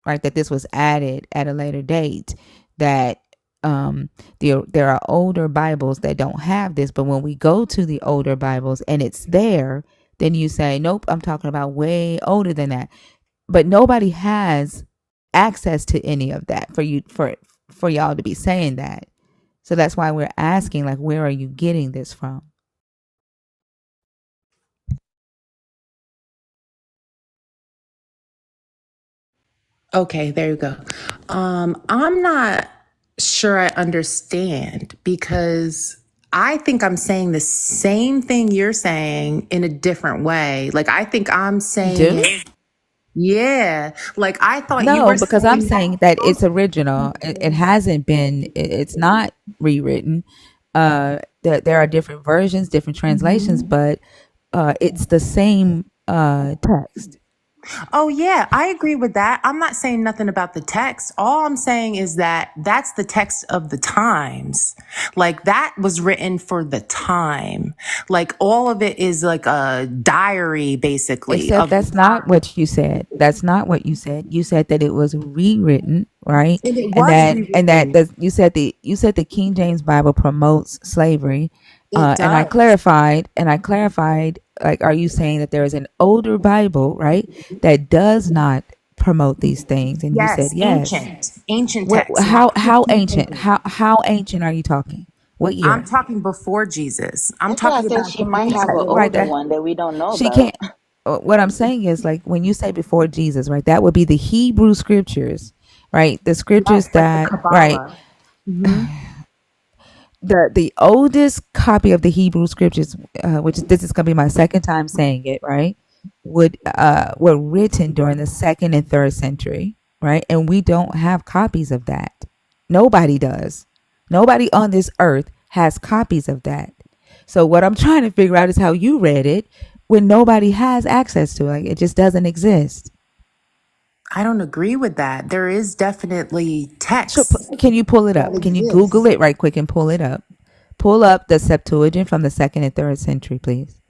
right? That this was added at a later date. That there are older Bibles that don't have this, but when we go to the older Bibles and it's there, then you say, nope, I'm talking about way older than that, but nobody has access to any of that for y'all to be saying that. So that's why we're asking, like, where are you getting this from? Okay, there you go. I'm not sure I understand because I think I'm saying the same thing you're saying in a different way. Like I think I'm You saying do? it. Yeah. Like I thought you No, were because I'm saying saying that it's original. It hasn't been. It's not rewritten. There are different versions, different translations, but it's the same text. oh, yeah, I agree with that. I'm not saying nothing about the text. All I'm saying is that that's the text of the times. Like that was written for the time. Like all of it is like a diary, basically, Except of the that's not time. what you said. That's not what you said. You said that it was rewritten, right? And it And was that rewritten. you said the King James Bible promotes slavery. It And I does. clarified like, are you saying that there is an older Bible, right, that does not promote these things? And you said Yes, yes. ancient What? text, not How ancient? 1500. How ancient are you talking? What I'm year? talking before Jesus. I'm That's why I talking said about she the might have an ancient. Right older there. one that we don't know She about. can't. What I'm saying is, like, when you say before Jesus, right, that would be the Hebrew scriptures, right? The scriptures Yes, like the that, right, Kabbalah. Hmm. the oldest copy of the Hebrew scriptures, which this is going to be my second time saying it, right, were written during the 2nd and 3rd century, right? And we don't have copies of that. Nobody does. Nobody on this earth has copies of that. So what I'm trying to figure out is how you read it when nobody has access to it. Like, it just doesn't exist. I don't agree with that. There is definitely So text can you pull it that up? Can you Google exists. it right quick and pull it up? Pull up the Septuagint from the 2nd and 3rd century, please.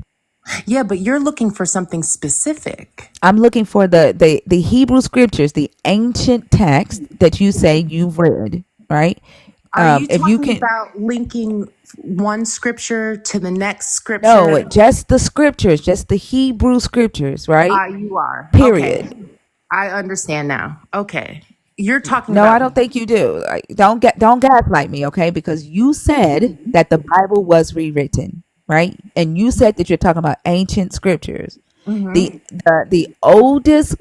Yeah, but you're looking for something specific. I'm looking for the Hebrew scriptures, the ancient text that you say you've read, right? Are you If you talking can, about linking one scripture to the next no, scripture? just the scriptures, just the Hebrew scriptures, right? You are. Period. Okay. I understand now. Okay. You're talking No, I about don't think you do. Like, don't gaslight me, okay? Because you said that the Bible was rewritten, right? And you said that you're talking about ancient scriptures. The oldest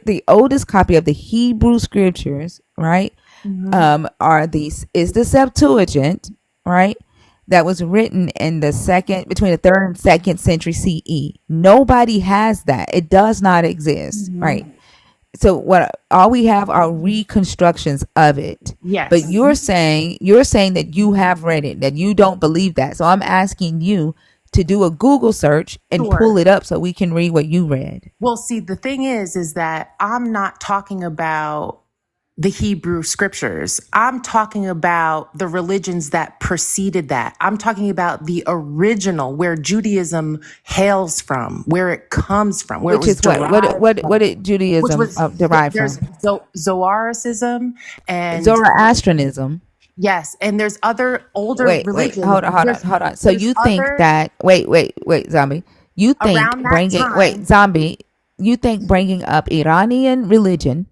the oldest copy of the Hebrew scriptures, right? Are these is the Septuagint, right? That was written in the between the 3rd and 2nd century CE. Nobody has that. It does not exist, right? So what all we have are reconstructions of it. But yes. you're saying that you have read it, that you don't believe that. So I'm asking you to do a Google search and pull Sure. it up so we can read what you read. Well, see, the thing is that I'm not talking about the Hebrew scriptures. I'm talking about the religions that preceded that. I'm talking about the original, where Judaism hails from, where it comes from, where it Which was is what? What derived what what from, did which Judaism was derive there's from? Zoroastrianism and Zoroastrianism. yes, and there's other older Wait, religions. hold on. So There's you think other that wait, zombie. You think around that time. zombie. You think bringing up Iranian religion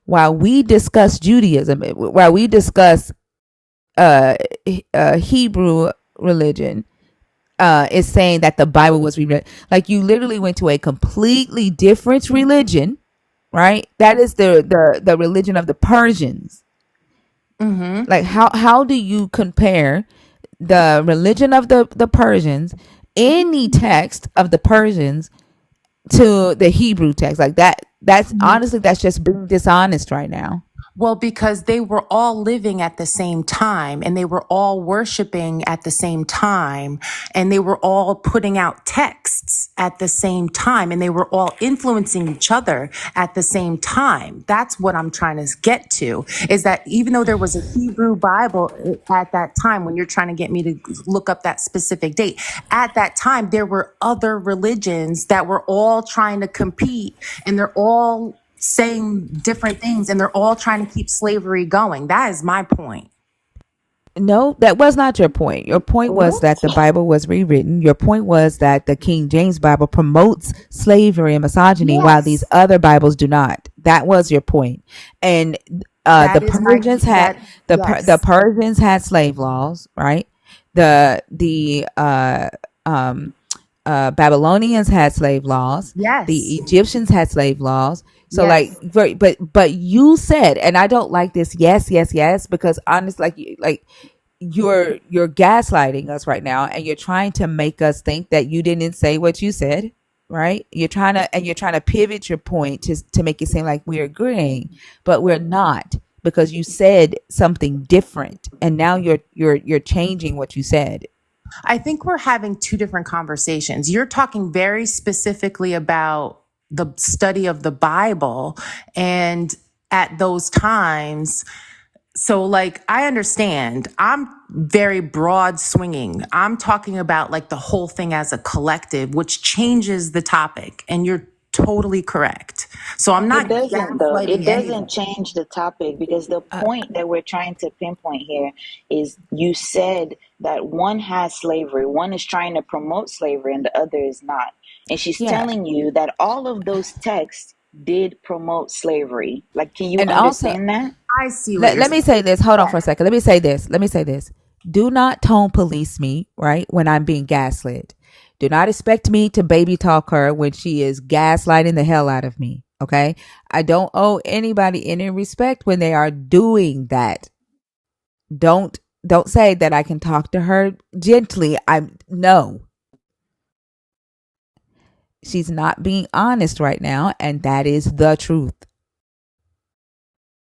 while we discuss Judaism, while we discuss Hebrew religion, is saying that the Bible was rewritten. Like, you literally went to a completely different religion, right? That is the religion of the Persians. Like, how do you compare the religion of the Persians, any text of the Persians, to the Hebrew text? Like, that's honestly, that's just being dishonest right now. Well, because they were all living at the same time and they were all worshiping at the same time and they were all putting out texts at the same time and they were all influencing each other at the same time. That's what I'm trying to get to, is that even though there was a Hebrew Bible at that time, when you're trying to get me to look up that specific date, at that time, there were other religions that were all trying to compete and they're all saying different things and they're all trying to keep slavery going. That is my point. No, that was not your point. Your point was that the Bible was rewritten. Your point was that the King James Bible promotes slavery and misogyny while these Yes. other Bibles do not. That was your point. And That the is my Persians had that the yes. Persians had slave laws, right? The Babylonians had slave laws. The Yes. Egyptians had slave laws. So, like, Yes. but you said, and I don't like this. Yes, because honestly, like you're gaslighting us right now, and you're trying to make us think that you didn't say what you said, right? You're trying to pivot your point to make it seem like we're agreeing, but we're not, because you said something different, and now you're changing what you said. I think we're having two different conversations. You're talking very specifically about the study of the Bible and at those times. So, like, I understand. I'm very broad swinging. I'm talking about like the whole thing as a collective, which changes the topic. And you're totally correct. So I'm It not doesn't, though. It gaslighting doesn't anyone. change the topic because the point that we're trying to pinpoint here is you said that one has slavery, one is trying to promote slavery, and the other is not. And she's Yeah, telling you that all of those texts did promote slavery. Like, can you and also, understand that? I see what let, you're let me saying. say this. Hold on Yeah. for a second. Let me say this. Do not tone police me, right, when I'm being gaslit. Do not expect me to baby talk her when she is gaslighting the hell out of me. Okay. I don't owe anybody any respect when they are doing that. Don't say that I can talk to her gently. No. She's not being honest right now, and that is the truth.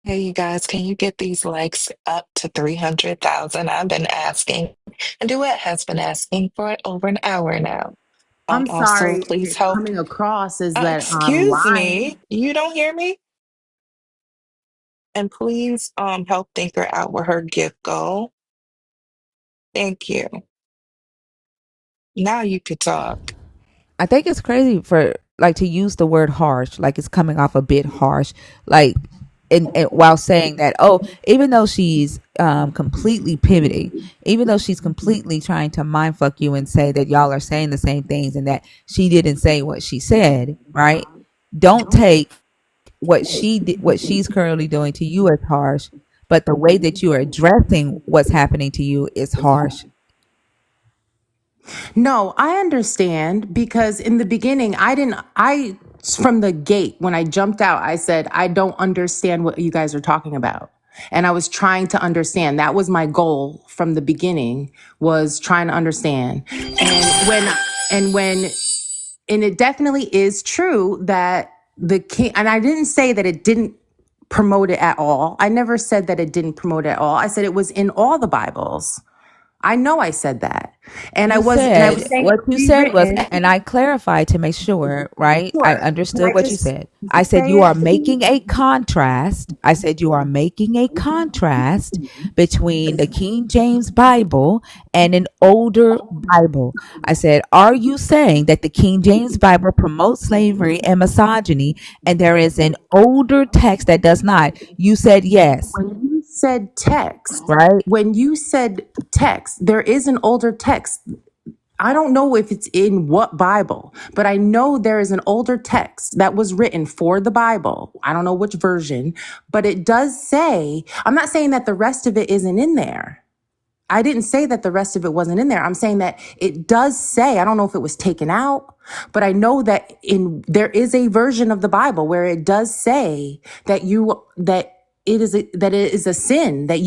Hey, you guys, can you get these likes up to 300,000? I've been asking, and Duet has been asking for over an hour now. I'm Also, sorry if please it's help. coming across as that I'm Excuse lying. me, you don't hear me? And please, help Thinker out with her gift goal. Thank you. Now you could talk. I think it's crazy for like to use the word harsh, like it's coming off a bit harsh, like and while saying that, oh, even though she's completely pivoting, even though she's completely trying to mindfuck you and say that y'all are saying the same things and that she didn't say what she said, right? Don't take what she did, what she's currently doing to you as harsh, but the way that you are addressing what's happening to you is harsh. No, I understand because in the beginning, from the gate, when I jumped out, I said, I don't understand what you guys are talking about. And I was trying to understand. That was my goal from the beginning, was trying to understand. And it definitely is true that the king, and I didn't say that it didn't promote it at all. I never said that it didn't promote it at all. I said it was in all the Bibles. I know I said that. And I You was and I was said saying what it's you said was, rewritten. and I clarified to make sure, right? I Sure. Can understood I what you just said. I said say you are it? making a contrast. I said you are making a contrast between the King James Bible and an older Bible. I said, are you saying that the King James Bible promotes slavery and misogyny and there is an older text that does not? You said yes, When you said text, right? there is an older text. I don't know if it's in what Bible, but I know there is an older text that was written for the Bible. I don't know which version, but it does say, I'm not saying that the rest of it isn't in there. I didn't say that the rest of it wasn't in there. I'm saying that it does say, I don't know if it was taken out, but I know that there is a version of the Bible where it does say that that it is a sin that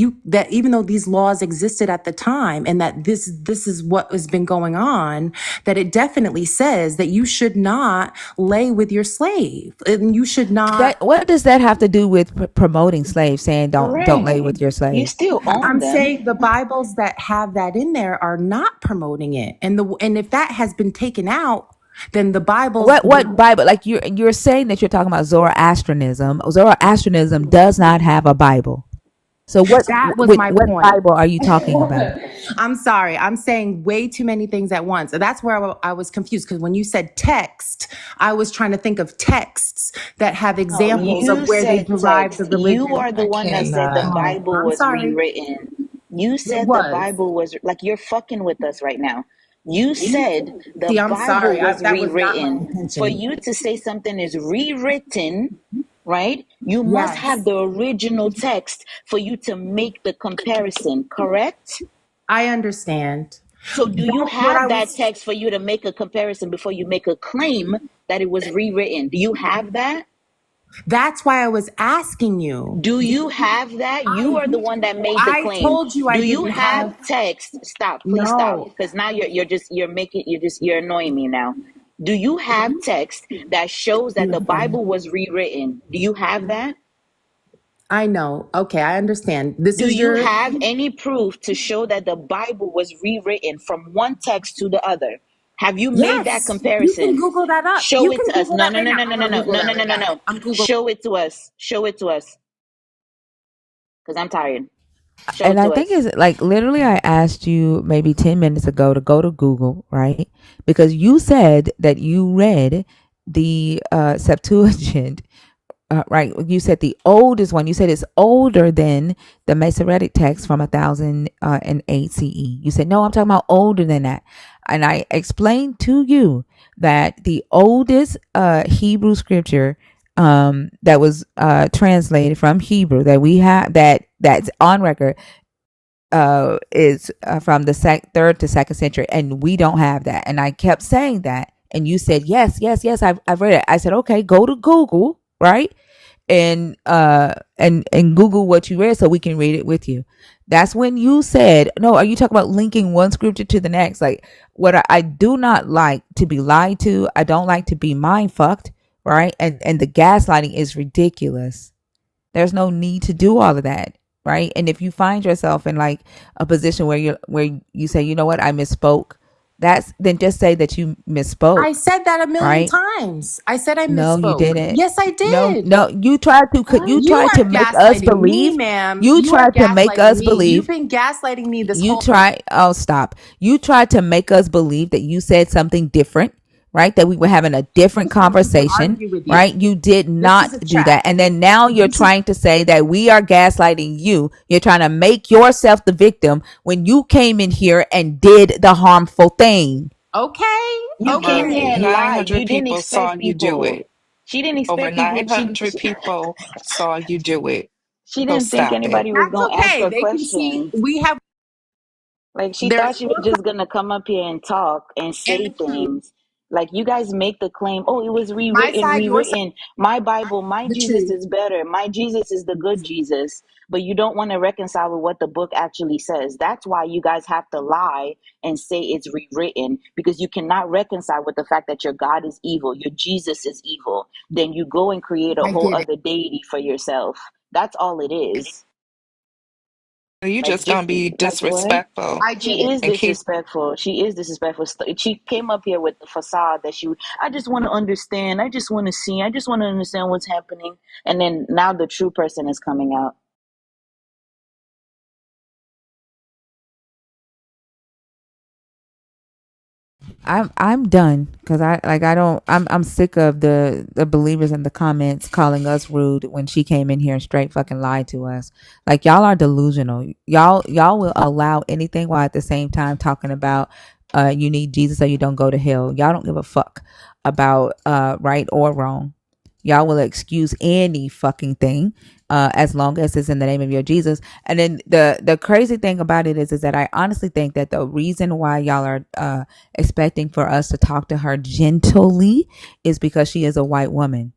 even though these laws existed at the time and that this is what has been going on, that it definitely says that you should not lay with your slave and you should not. That, what does that have to do with promoting slaves, saying don't Correct. lay with your You slave? still own I'm them. saying the Bibles that have that in there are not promoting it. And if that has been taken out, then the Bibles, What Bible? Like you're saying that you're talking about Zoroastrianism. Zoroastrianism does not have a Bible. So that was my what point. Bible are you talking about? I'm sorry. I'm saying way too many things at once. That's where I was confused because when you said text, I was trying to think of texts that have No, examples of you where they said derive the text. You religion. are the I one that said the cannot. Oh, Bible I'm was sorry. rewritten. You It said the was. Bible was like you're fucking with us right now. You said the See, I'm Bible sorry. was That was not my rewritten. For intention. you to say something is rewritten, right? You must have Yes, the original text for you to make the comparison, correct? I understand. So do you That's what I have that was. text for you to make a comparison before you make a claim that it was rewritten? Do you have that? That's why I was asking you. Do you have that? You are the one that made the I claim. told you I Do you didn't have have. text? Stop, please stop. No, Because now you're annoying me now. Do you have text that shows that the Bible was rewritten? Do you have that? I know. Okay, I understand. This Do is you your. have any proof to show that the Bible was rewritten from one text to the other? Have you made that Yes, you can comparison? Google that up. Show You it can to us. Google No, that no, right no, now. no, no, I'm no, gonna no, Google no, that no, no, right no, now. no. I'm Google. Show it to us. Show it to us. Because I'm tired. Show And it I to think us. it's like literally I asked you maybe 10 minutes ago to go to Google, right? Because you said that you read the Septuagint, right? You said the oldest one. You said it's older than the Masoretic text from 1008 CE. You said, no, I'm talking about older than that. And I explained to you that the oldest Hebrew scripture that was translated from Hebrew that we have that's on record is from the third to second century, and we don't have that. And I kept saying that, and you said yes, yes, yes. I've read it. I said okay, go to Google, right? And Google what you read so we can read it with you. That's when you said, no, are you talking about linking one scripture to the next? Like, what I do not like to be lied to. I don't like to be mind fucked, right? And the gaslighting is ridiculous. There's no need to do all of that, right? And if you find yourself in like a position where you say, you know what, I misspoke, then just say that you I misspoke, said that a million right? times. I said I No, you misspoke. didn't. Yes, I No, did. no, you You tried to are make us gaslighting me, believe. ma'am. You You are tried to make gaslighting us me. You've believe. been gaslighting me this You whole. try. Oh, stop. You tried to make us believe that you said something different, right? That we were having a different conversation, Argue with you. right? You did This is not a do chat. that. And then now you're This is trying to say that we are gaslighting you. You're trying to make yourself the victim when you came in here and did the harmful thing. okay. You came Over here Okay. and lied. 900 You didn't people saw expect you do people. it. She didn't Over expect people. 900 people saw you do it. She So didn't think stop it. anybody was That's gonna ask okay. her They can see questions. we have. Like she There's thought she was four just gonna come up here and talk and and the say truth. things. Like you guys make the claim, oh, it was My rewritten, side, your side, rewritten. My Bible, my the Jesus truth. is better. My Jesus is the good Jesus. But you don't want to reconcile with what the book actually says. That's why you guys have to lie and say it's rewritten because you cannot reconcile with the fact that your God is evil, your Jesus is evil. Then you go and create a I whole get it. other deity for yourself. That's all it is. You Like just gonna just be like what? disrespectful I get She it. is and keep. disrespectful. She is disrespectful. She came up here with the facade that I just want to understand. I just want to see. I just want to understand what's happening. And then now the true person is coming out. I'm done because I don't I'm sick of the believers in the comments calling us rude when she came in here and straight fucking lied to us. Like y'all are delusional. Y'all will allow anything while at the same time talking about you need Jesus so you don't go to hell. Y'all don't give a fuck about right or wrong. Y'all will excuse any fucking thing as long as it's in the name of your Jesus. And then the crazy thing about it is that I honestly think that the reason why y'all are expecting for us to talk to her gently is because she is a white woman.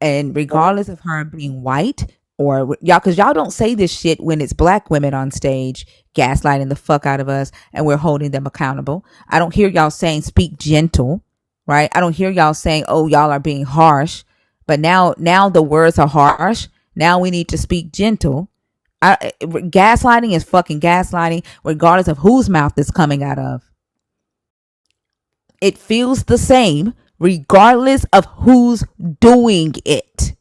And regardless of her being white or y'all, because y'all don't say this shit when it's black women on stage gaslighting the fuck out of us and we're holding them accountable. I don't hear y'all saying speak gentle, right? I don't hear y'all saying, oh, y'all are being harsh. But now the words are harsh. Now we need to speak gentle. Gaslighting is fucking gaslighting, regardless of whose mouth it's coming out of. It feels the same regardless of who's doing it.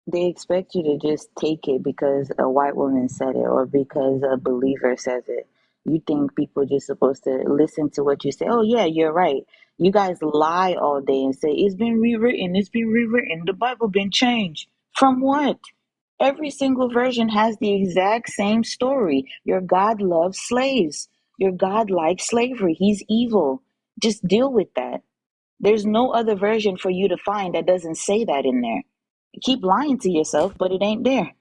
They expect you to just take it because a white woman said it or because a believer says it. You think people just supposed to listen to what you say? Oh yeah, you're right. You guys lie all day and say it's been rewritten. It's been rewritten. The Bible been changed. From what? Every single version has the exact same story. Your God loves slaves. Your God likes slavery. He's evil. Just deal with that. There's no other version for you to find that doesn't say that in there. You keep lying to yourself, but it ain't there.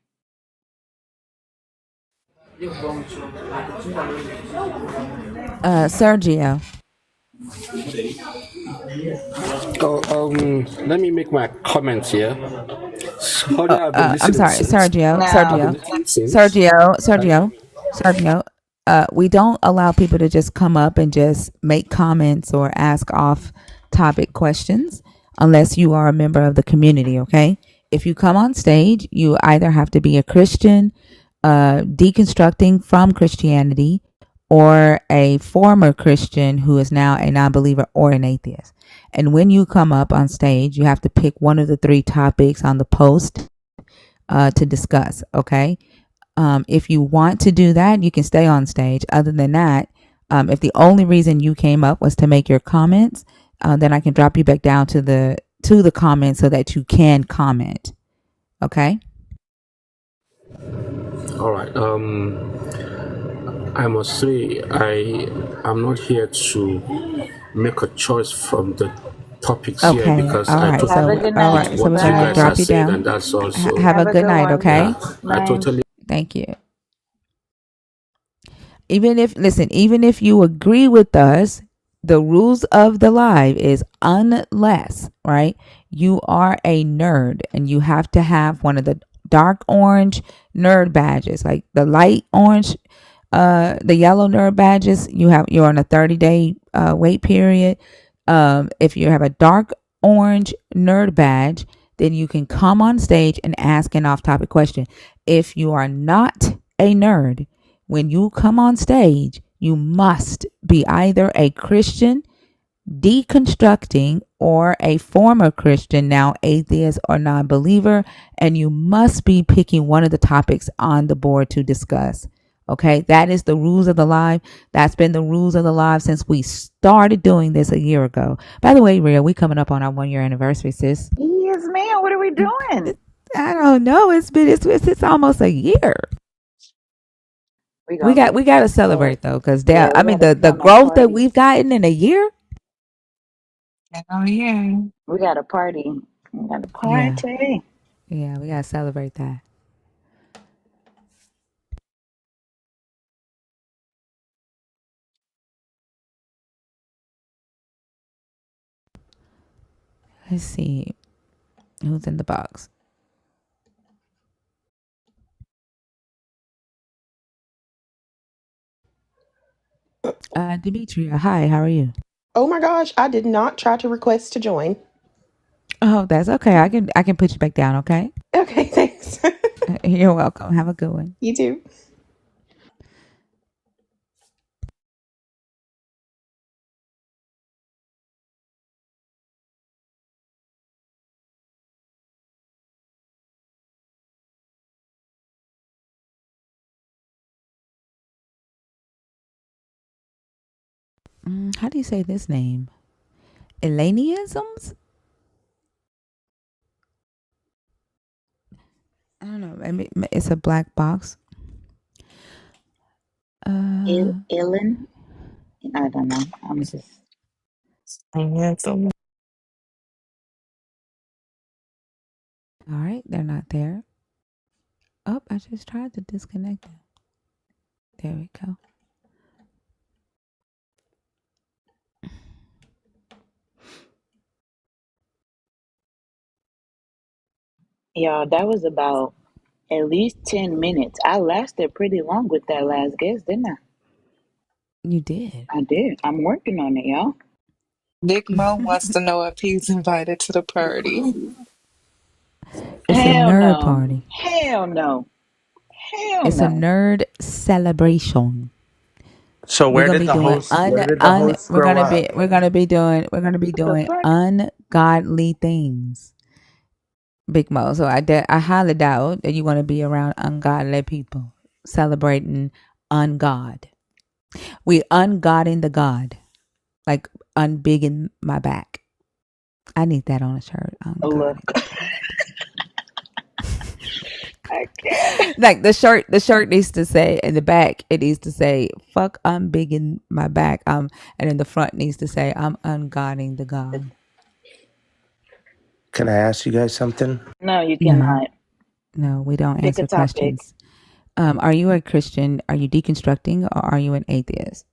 Sergio. Let me make my comments here. Sorry, I've been I'm listening sorry, since. Sergio. I've been Sergio. Now, listening since. Sergio. Right? Sergio. Sergio. We don't allow people to just come up and just make comments or ask off topic questions unless you are a member of the community, okay? If you come on stage, you either have to be a Christian, deconstructing from Christianity, or a former Christian who is now a non believer or an atheist. And when you come up on stage, you have to pick one of the three topics on the post to discuss, okay? If you want to do that, you can stay on stage. Other than that, if the only reason you came up was to make your comments, then I can drop you back down to the comments so that you can comment. Okay. All right. I must say I'm not here to make a choice from the topics here Okay. because All I right. have totally a So good all with right. night. So we're what you gonna guys Bye. are drop you saying, down. and that's also Have a Have a good good night. one. Okay. yeah. I Night. totally Thank you. even if you agree with us, the rules of the live is unless, right? You are a nerd and you have to have one of the dark orange nerd badges, like the light orange, the yellow nerd badges. You're on a 30-day wait period. If you have a dark orange nerd badge, then you can come on stage and ask an off-topic question. If you are not a nerd, when you come on stage, you must be either a Christian deconstructing or a former Christian, now atheist or non believer, and you must be picking one of the topics on the board to discuss. Okay, that is the rules of the live. That's been the rules of the live since we started doing this a year ago. By the way, Rhea, we coming up on our 1 year anniversary, sis. Yes, man. What are we doing? I don't know. It's almost a year. We We gonna got make we got to look. celebrate though, because Yeah, I we mean gotta the come and growth that party. we've gotten in a year. Oh yeah. We got to party. We got to Yeah, party. yeah, we got to celebrate that. Let's see who's in the box. Demetria, hi. How are you? Oh my gosh, I did not try to request to join. Oh, that's okay. I can put you back down. Okay. Okay, thanks. You're welcome. Have a good one. You too. How do you say this name? Eleniisms? I don't know. Maybe it's a black box. Ellen? I don't know. I'm just. Handsome. All right, they're not there. Oh, I just tried to disconnect it. There we go. Y'all, that was about at least 10 minutes. I lasted pretty long with that last guest, didn't I? You did. I did. I'm working on it, y'all. Big Mo wants to know if he's invited to the party. It's a Hell nerd no. party. Hell no. Hell It's a no. nerd celebration. So We're where gonna did be the doing host? Where did the host we're screw gonna up? be we're gonna be doing What the fuck? ungodly things. Big Mo. So I highly doubt that you want to be around ungodly people celebrating ungod. We ungodding the God, like unbigging my back. I need that on a shirt. Look, Ungodding the I can't. God. Like the shirt needs to say in the back. It needs to say "fuck." I'm bigging my back. And in the front needs to say I'm ungodding the God. Can I ask you guys something? No, you No, cannot. no, we don't Pick a answer topic. questions. Are you a Christian? Are you deconstructing, or are you an atheist?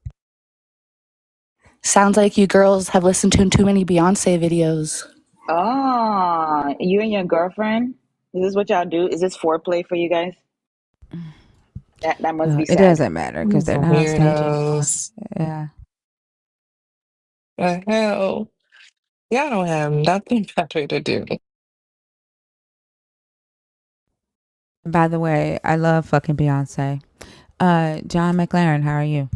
Sounds like you girls have listened to too many Beyonce videos. Ah, you and your girlfriend? Is this what y'all do? Is this foreplay for you guys? That must be It sad. doesn't matter because they're Some not on stage anymore. weirdos. Yeah. The hell? Y'all don't have nothing better to do. By the way, I love fucking Beyonce. John McLaren, how are you?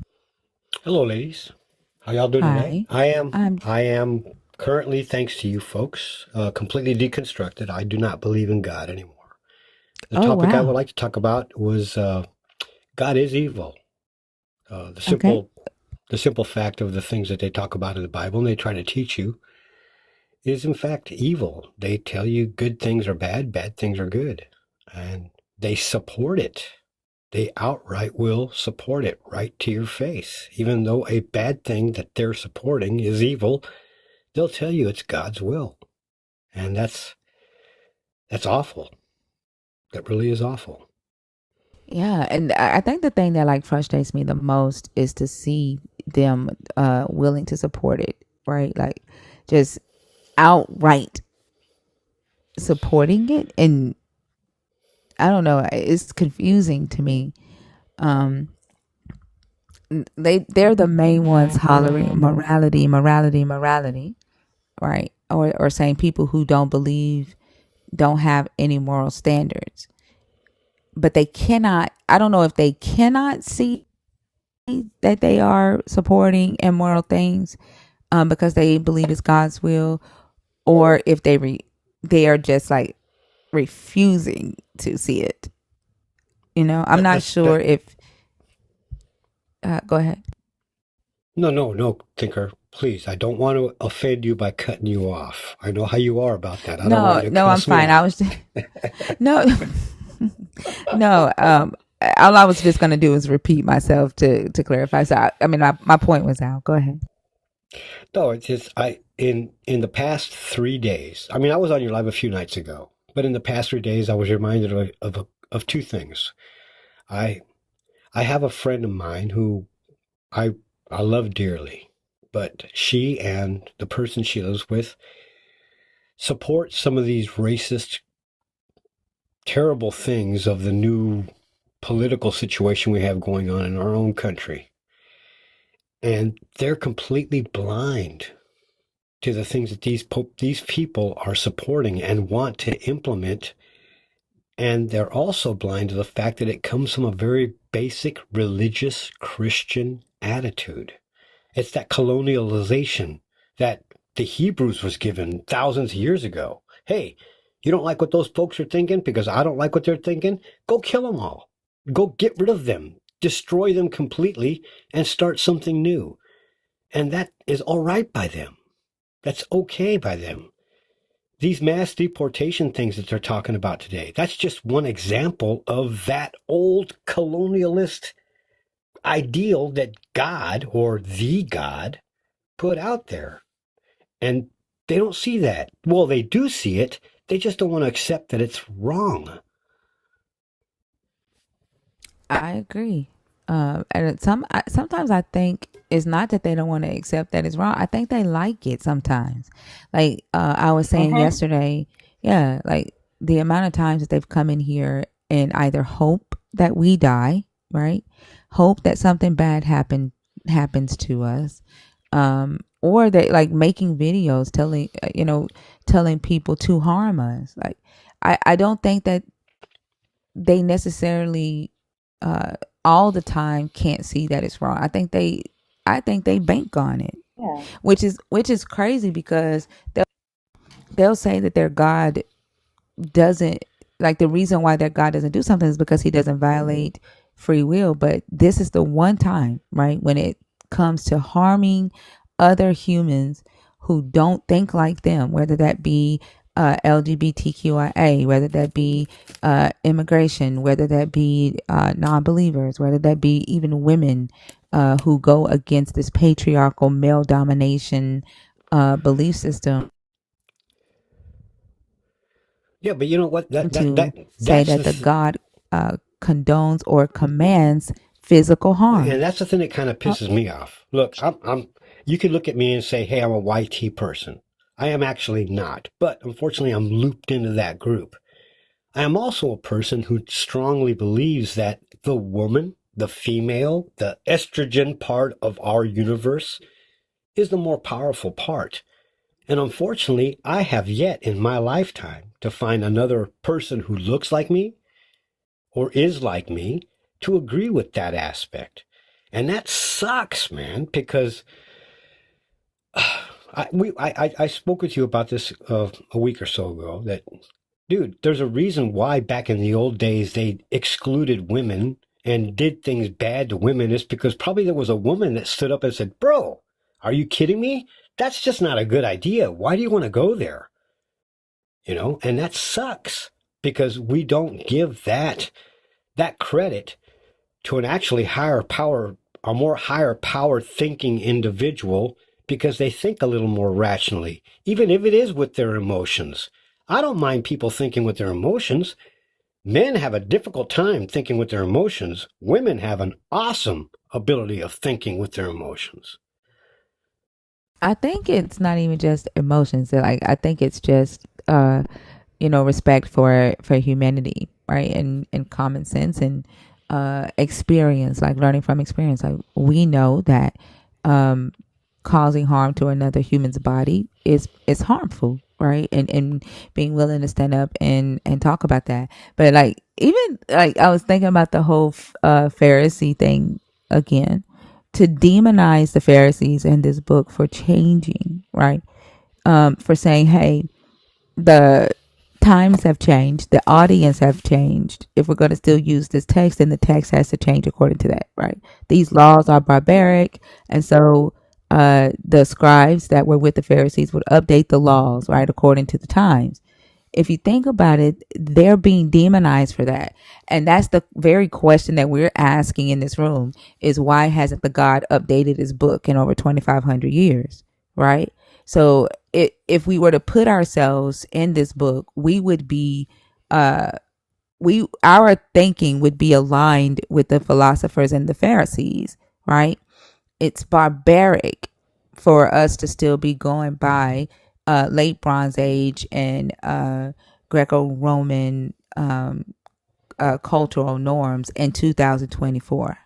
Hello, ladies. How y'all doing tonight? Hi. I'm I am currently, thanks to you folks, completely deconstructed. I do not believe in God anymore. The Oh topic I would wow. like to talk about was God is evil. The Okay. simple fact of the things that they talk about in the Bible and they try to teach you is in fact evil. They tell you good things are bad, bad things are good, and they support it. They outright will support it right to your face. Even though a bad thing that they're supporting is evil, they'll tell you it's God's will. And that's awful. That really is awful. Yeah, and I think the thing that like frustrates me the most is to see them willing to support it, right? Like just outright supporting it, and I don't know, it's confusing to me. Um they're the main ones hollering morality, morality, morality, right? Or saying people who don't believe don't have any moral standards. But they cannot, I don't know if they cannot see that they are supporting immoral things because they believe it's God's will, or if they are just like refusing to see it. I'm That, not that's sure that. if. Go ahead. No, Tinker. Please, I don't want to offend you by cutting you off. I know how you are about that. I don't want No, you to no, I'm cuss me fine. I out. was no, no. All I was just gonna do is repeat myself to clarify. So I mean, my point was out. Go ahead. No, it's just in the past 3 days. I mean, I was on your live a few nights ago, but in the past 3 days, I was reminded of two things. I I have a friend of mine who I I love dearly, but she and the person she lives with support some of these racist, terrible things of the new political situation we have going on in our own country. And they're completely blind to the things that these people are supporting and want to implement. And they're also blind to the fact that it comes from a very basic religious Christian attitude. It's that colonialization that the Hebrews was given thousands of years ago. Hey, you don't like what those folks are thinking because I don't like what they're thinking? Go kill them all. Go get rid of them. Destroy them completely and start something new. And that is all right by them. That's okay by them. These mass deportation things that they're talking about today, that's just one example of that old colonialist ideal that God or the God put out there. And they don't see that. Well, they do see it. They just don't want to accept that it's wrong. I agree. Sometimes I think it's not that they don't want to accept that it's wrong. I think they like it sometimes. Like I was saying Mm-hmm. yesterday, yeah, like the amount of times that they've come in here and either hope that we die, right? Hope that something bad happens to us, or they like making videos telling people to harm us. Like I don't think that they necessarily uh all the time can't see that it's wrong. I think they bank on it, Yeah. which is crazy because they'll say that their God doesn't, like, the reason why their God doesn't do something is because he doesn't violate free will. But this is the one time, right, when it comes to harming other humans who don't think like them, whether that be LGBTQIA, whether that be immigration, whether that be non-believers, whether that be even women who go against this patriarchal male domination belief system, Yeah, but you know what? to say That's that the the God condones or commands physical harm. and that's the thing that kind of Uh, pisses me off. Look, I'm. You could look at me and say, "Hey, I'm a YT person." I am actually not, but unfortunately, I'm looped into that group. I am also a person who strongly believes that the woman, the female, the estrogen part of our universe is the more powerful part. And unfortunately, I have yet in my lifetime to find another person who looks like me or is like me to agree with that aspect. And that sucks, man, because I spoke with you about this a week or so ago that, dude, there's a reason why back in the old days they excluded women and did things bad to women. It's because probably there was a woman that stood up and said, bro, are you kidding me? That's just not a good idea. Why do you want to go there? And that sucks because we don't give that credit to an actually higher power, a more higher power thinking individual because they think a little more rationally, even if it is with their emotions. I don't mind people thinking with their emotions, Men have a difficult time thinking with their emotions. Women have an awesome ability of thinking with their emotions. I think it's not even just emotions. Like I think it's just respect for humanity, right? And common sense and experience, like learning from experience. Like we know that um causing harm to another human's body is harmful, right? And being willing to stand up and talk about that. But like even like I was thinking about the whole Pharisee thing again, to demonize the Pharisees in this book for changing, right? For saying, hey, the times have changed, the audience have changed. If we're going to still use this text, then the text has to change according to that, right? These laws are barbaric, and so the scribes that were with the Pharisees would update the laws, right, according to the times. If you think about it, they're being demonized for that. And that's the very question that we're asking in this room is why hasn't the God updated his book in over 2,500 years, right? So if we were to put ourselves in this book, we would be, our thinking would be aligned with the philosophers and the Pharisees, right? It's barbaric for us to still be going by late Bronze Age and Greco-Roman cultural norms in 2024.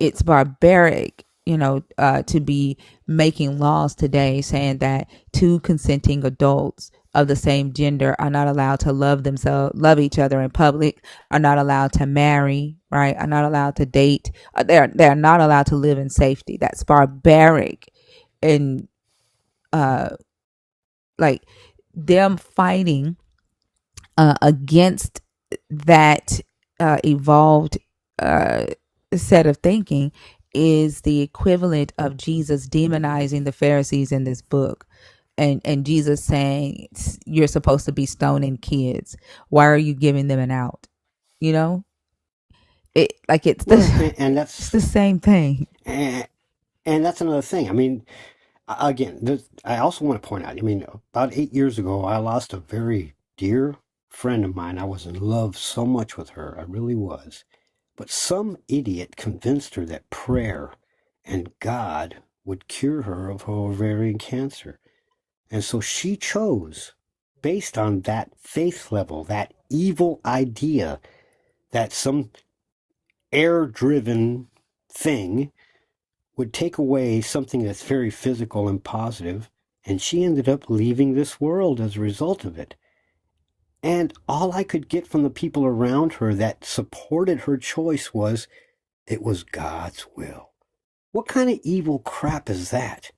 It's barbaric, to be making laws today saying that two consenting adults of the same gender are not allowed to love each other in public, are not allowed to marry, right? Are not allowed to date. They're not allowed to live in safety. That's barbaric, and like them fighting against that evolved uh, set of thinking is the equivalent of Jesus demonizing the Pharisees in this book. And Jesus saying you're supposed to be stoning kids. Why are you giving them an out? You know, it's Well, the and it's the same thing. and, and that's another thing. I mean, again, I also want to point out. I mean, about 8 years ago, I lost a very dear friend of mine. I was in love so much with her. I really was. But some idiot convinced her that prayer and God would cure her of her ovarian cancer. And so she chose, based on that faith level, that evil idea that some air driven thing would take away something that's very physical and positive, and she ended up leaving this world as a result of it. And all I could get from the people around her that supported her choice was it was God's will. What kind of evil crap is that?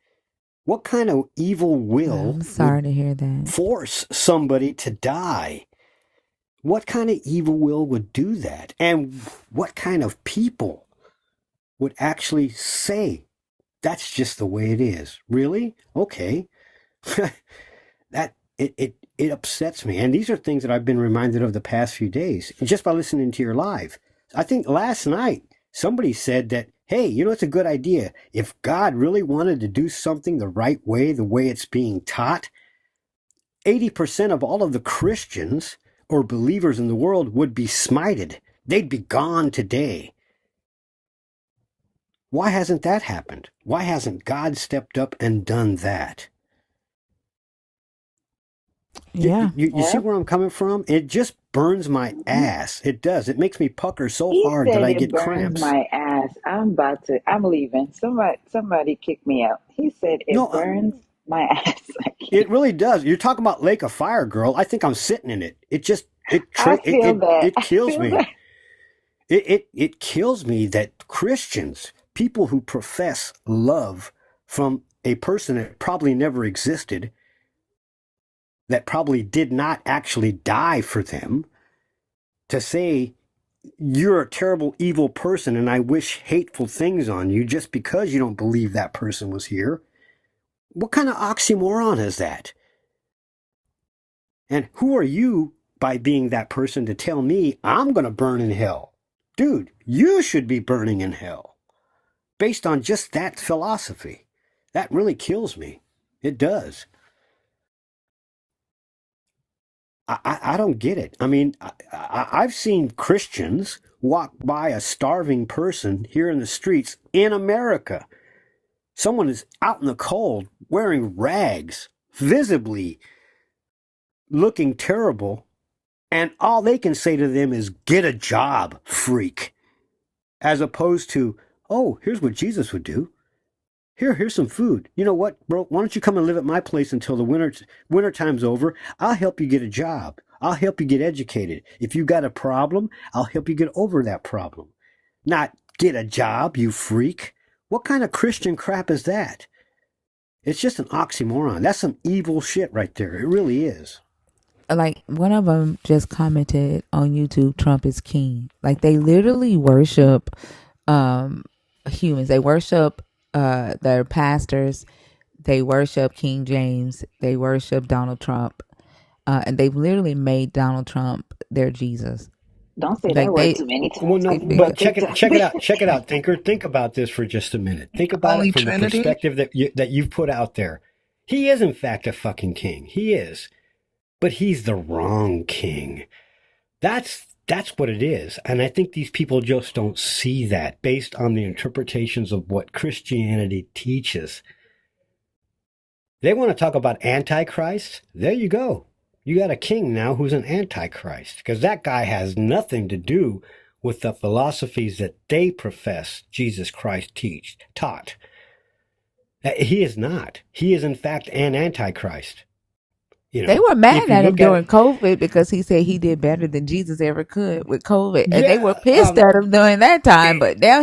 What kind of evil will I'm sorry would to hear that. force somebody to die? What kind of evil will would do that? And what kind of people would actually say, that's just the way it is? Really? Okay. It upsets me. And these are things that I've been reminded of the past few days just by listening to your live. I think last night somebody said that, hey, it's a good idea. If God really wanted to do something the right way, the way it's being taught, 80% of all of the Christians or believers in the world would be smited. They'd be gone today. Why hasn't that happened? Why hasn't God stepped up and done that? Yeah. You see where I'm coming from? It just burns my ass. It does. It makes me pucker so He hard that said I it get burns cramps. my ass. I'm leaving. Somebody kick me out. He said No, it burns my ass. I it can't. really does. You're talking about Lake of Fire, girl. I think I'm sitting in it. It just I feel that. it I kills feel me. that. It kills me that Christians, people who profess love from a person that probably never existed, that probably did not actually die for them, to say you're a terrible, evil person and I wish hateful things on you just because you don't believe that person was here. What kind of oxymoron is that? And who are you by being that person to tell me I'm going to burn in hell? Dude, you should be burning in hell based on just that philosophy. That really kills me. It does. I don't get it. I mean, I've seen Christians walk by a starving person here in the streets in America. Someone is out in the cold wearing rags, visibly looking terrible, and all they can say to them is, get a job, freak. As opposed to, oh, here's what Jesus would do. Here's some food. You know what, bro? Why don't you come and live at my place until the winter time's over? I'll help you get a job. I'll help you get educated. If you got a problem, I'll help you get over that problem. Not get a job, you freak. What kind of Christian crap is that? It's just an oxymoron. That's some evil shit right there. It really is. Like one of them just commented on YouTube, Trump is king. Like they literally worship humans. They worship their pastors. They worship King James. They worship Donald Trump. And they've literally made Donald Trump their Jesus. Don't say Like that word too many Well, times. no, People but get check picked it up. out, thinker. Think about this for just a minute. Think about Holy it from the Trinity? perspective that you've put out there. He is, in fact, a fucking king. He is. But he's the wrong king. That's what it is. And I think these people just don't see that based on the interpretations of what Christianity teaches. They want to talk about Antichrist? There you go. You got a king now who's an Antichrist, because that guy has nothing to do with the philosophies that they profess Jesus Christ taught. He is not. He is, in fact, an Antichrist. You they know, were mad if you at him look at during it, COVID because he said he did better than Jesus ever could with COVID, and they were yeah, pissed at him during that time. But now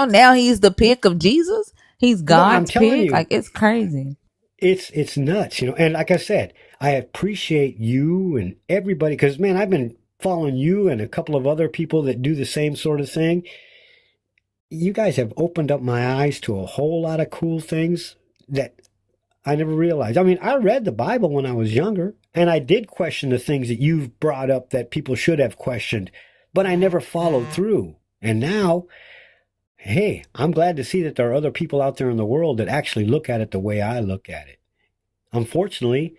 now he's the pick of Jesus. He's no, I'm God's telling pick. you, Like it's crazy. it's nuts, you know. And like I said, I appreciate you and everybody because, man, I've been following you and a couple of other people that do the same sort of thing. You guys have opened up my eyes to a whole lot of cool things that I never realized. I mean, I read the Bible when I was younger, and I did question the things that you've brought up that people should have questioned, but I never followed through. And now, hey, I'm glad to see that there are other people out there in the world that actually look at it the way I look at it. Unfortunately,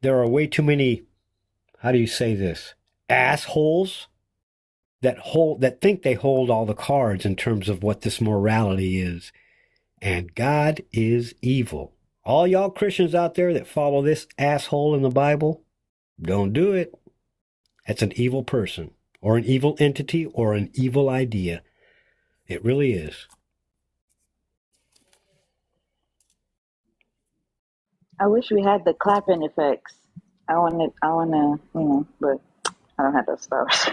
there are way too many, how do you say this, assholes that think they hold all the cards in terms of what this morality is. And God is evil. All y'all Christians out there that follow this asshole in the Bible, don't do it. That's an evil person or an evil entity or an evil idea. It really is. I wish we had the clapping effects. But I don't have those stars.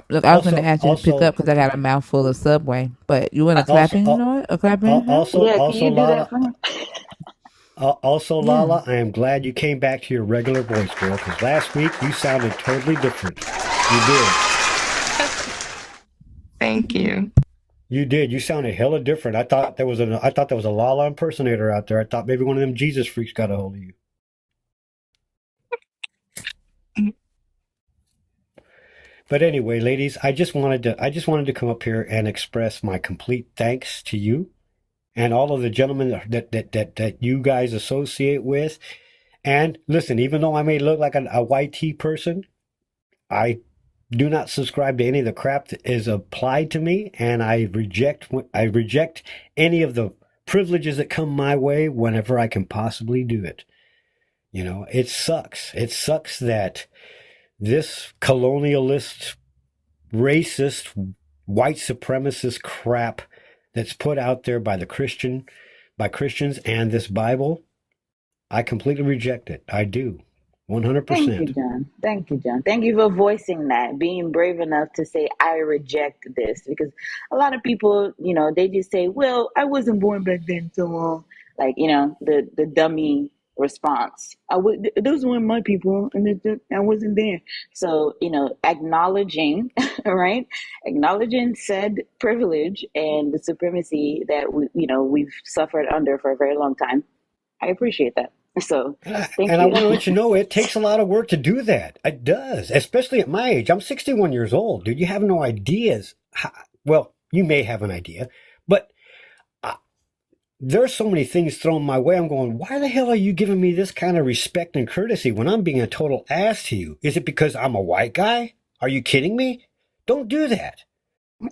Look, I was going to Also, ask you to pick up also, because I got a mouthful of Subway. But you want a clapping noise? A clapping sound? Yeah, can also, you do that Lala, for me? also, Yeah. Lala, I am glad you came back to your regular voice, girl, because last week you sounded totally different. You did. Thank you. You did. You sounded hella different. I thought there was a Lala impersonator out there. I thought maybe one of them Jesus freaks got a hold of you. But anyway, ladies, I just wanted to come up here and express my complete thanks to you and all of the gentlemen that you guys associate with. And listen, even though I may look like a YT person, I do not subscribe to any of the crap that is applied to me, and I reject any of the privileges that come my way whenever I can possibly do it. You know, it sucks. It sucks that this colonialist, racist, white supremacist crap that's put out there by Christians and this Bible, I completely reject it. I do. Thank you, 100%. John. Thank you, John. Thank you for voicing that, being brave enough to say, I reject this. Because a lot of people, they just say, well, I wasn't born back then, so, the dummy response. Those weren't my people, and I wasn't there. So, acknowledging, right? Acknowledging said privilege and the supremacy that we've suffered under for a very long time. I appreciate that. So, thank And I you. want to let you know it takes a lot of work to do that. It does, especially at my age. I'm 61 years old, dude. You have no ideas. Well, you may have an idea, but there's so many things thrown my way. I'm going, why the hell are you giving me this kind of respect and courtesy when I'm being a total ass to you? Is it because I'm a white guy? Are you kidding me? Don't do that.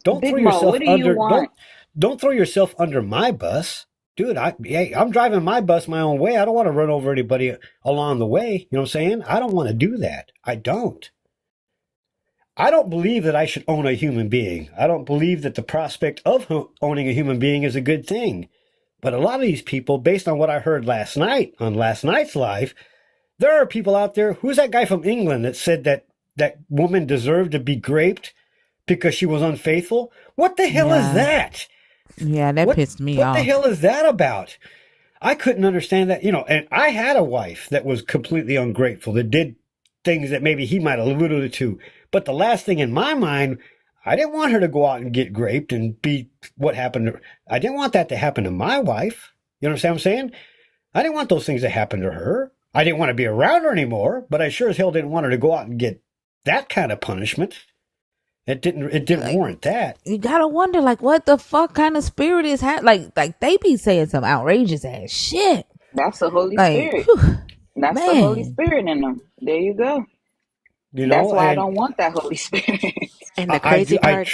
Don't Big throw Mo, yourself what do you under want? don't throw yourself under my bus. Dude, I'm driving my bus my own way. I don't want to run over anybody along the way. You know what I'm saying? I don't want to do that. I don't. I don't believe that I should own a human being. I don't believe that the prospect of owning a human being is a good thing. But a lot of these people, based on what I heard last night on last night's live, there are people out there. Who's that guy from England that said that that woman deserved to be raped because she was unfaithful? What the hell is Yeah. that? Yeah, that pissed me What off. the hell is that about? I couldn't understand that, and I had a wife that was completely ungrateful, that did things that maybe he might have alluded to. But the last thing in my mind, I didn't want her to go out and get raped and be what happened to her. I didn't want that to happen to my wife. You understand what I'm saying? I didn't want those things to happen to her. I didn't want to be around her anymore, but I sure as hell didn't want her to go out and get that kind of punishment. It didn't warrant that. You gotta wonder, like, what the fuck kind of spirit is like they be saying some outrageous ass shit. That's the Holy Like, Spirit. whew, That's the Holy man. Spirit in them. There you go. You That's know, why I and don't want that Holy Spirit. And the I crazy do. part,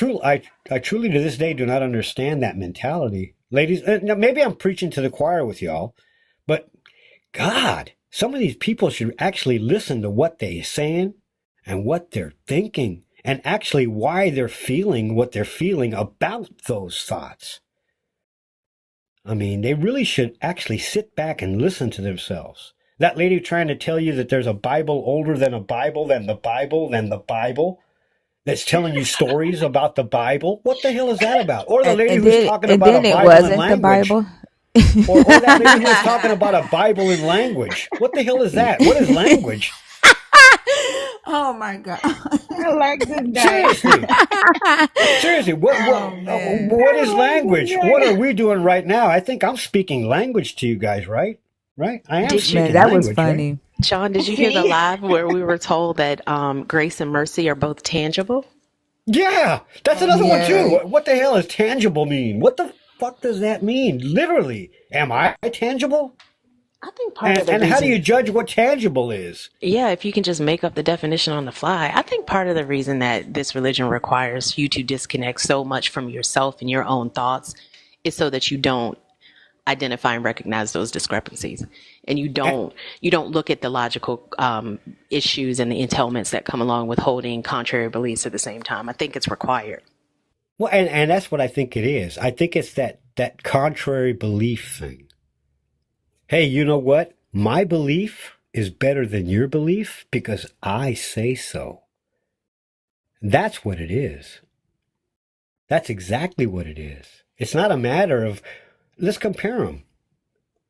I truly to this day do not understand that mentality, ladies. Now maybe I'm preaching to the choir with y'all, but God, some of these people should actually listen to what they're saying and what they're thinking, and actually why they're feeling what they're feeling about those thoughts. I mean, they really should actually sit back and listen to themselves. That lady trying to tell you that there's a Bible older than a Bible, than the Bible, than the Bible, that's telling you stories about the Bible. What the hell is that about? Or the lady who's talking And about a then it Bible in wasn't the language. Bible. Or that lady who was talking about a Bible in language. What the hell is that? What is language? Oh my god. I like this guy. Seriously. Seriously, Oh man. what I is like this language? What guy. are we doing right now? I think I'm speaking language to you guys, right? Right? I am did you, Man, speaking that was language, right? funny. John, did you hear the See? live where we were told that grace and mercy are both tangible? Yeah, that's another one too. Yeah. What the hell does tangible mean? What the fuck does that mean? Literally, am I tangible? I think part of the And how do you reason, judge what tangible is? yeah, if you can just make up the definition on the fly, I think part of the reason that this religion requires you to disconnect so much from yourself and your own thoughts is so that you don't identify and recognize those discrepancies, and you don't look at the logical issues and the entailments that come along with holding contrary beliefs at the same time. I think it's required. Well, and that's what I think it is. I think it's that contrary belief thing. Hey, you know what? My belief is better than your belief because I say so. That's what it is. That's exactly what it is. It's not a matter of, let's compare them.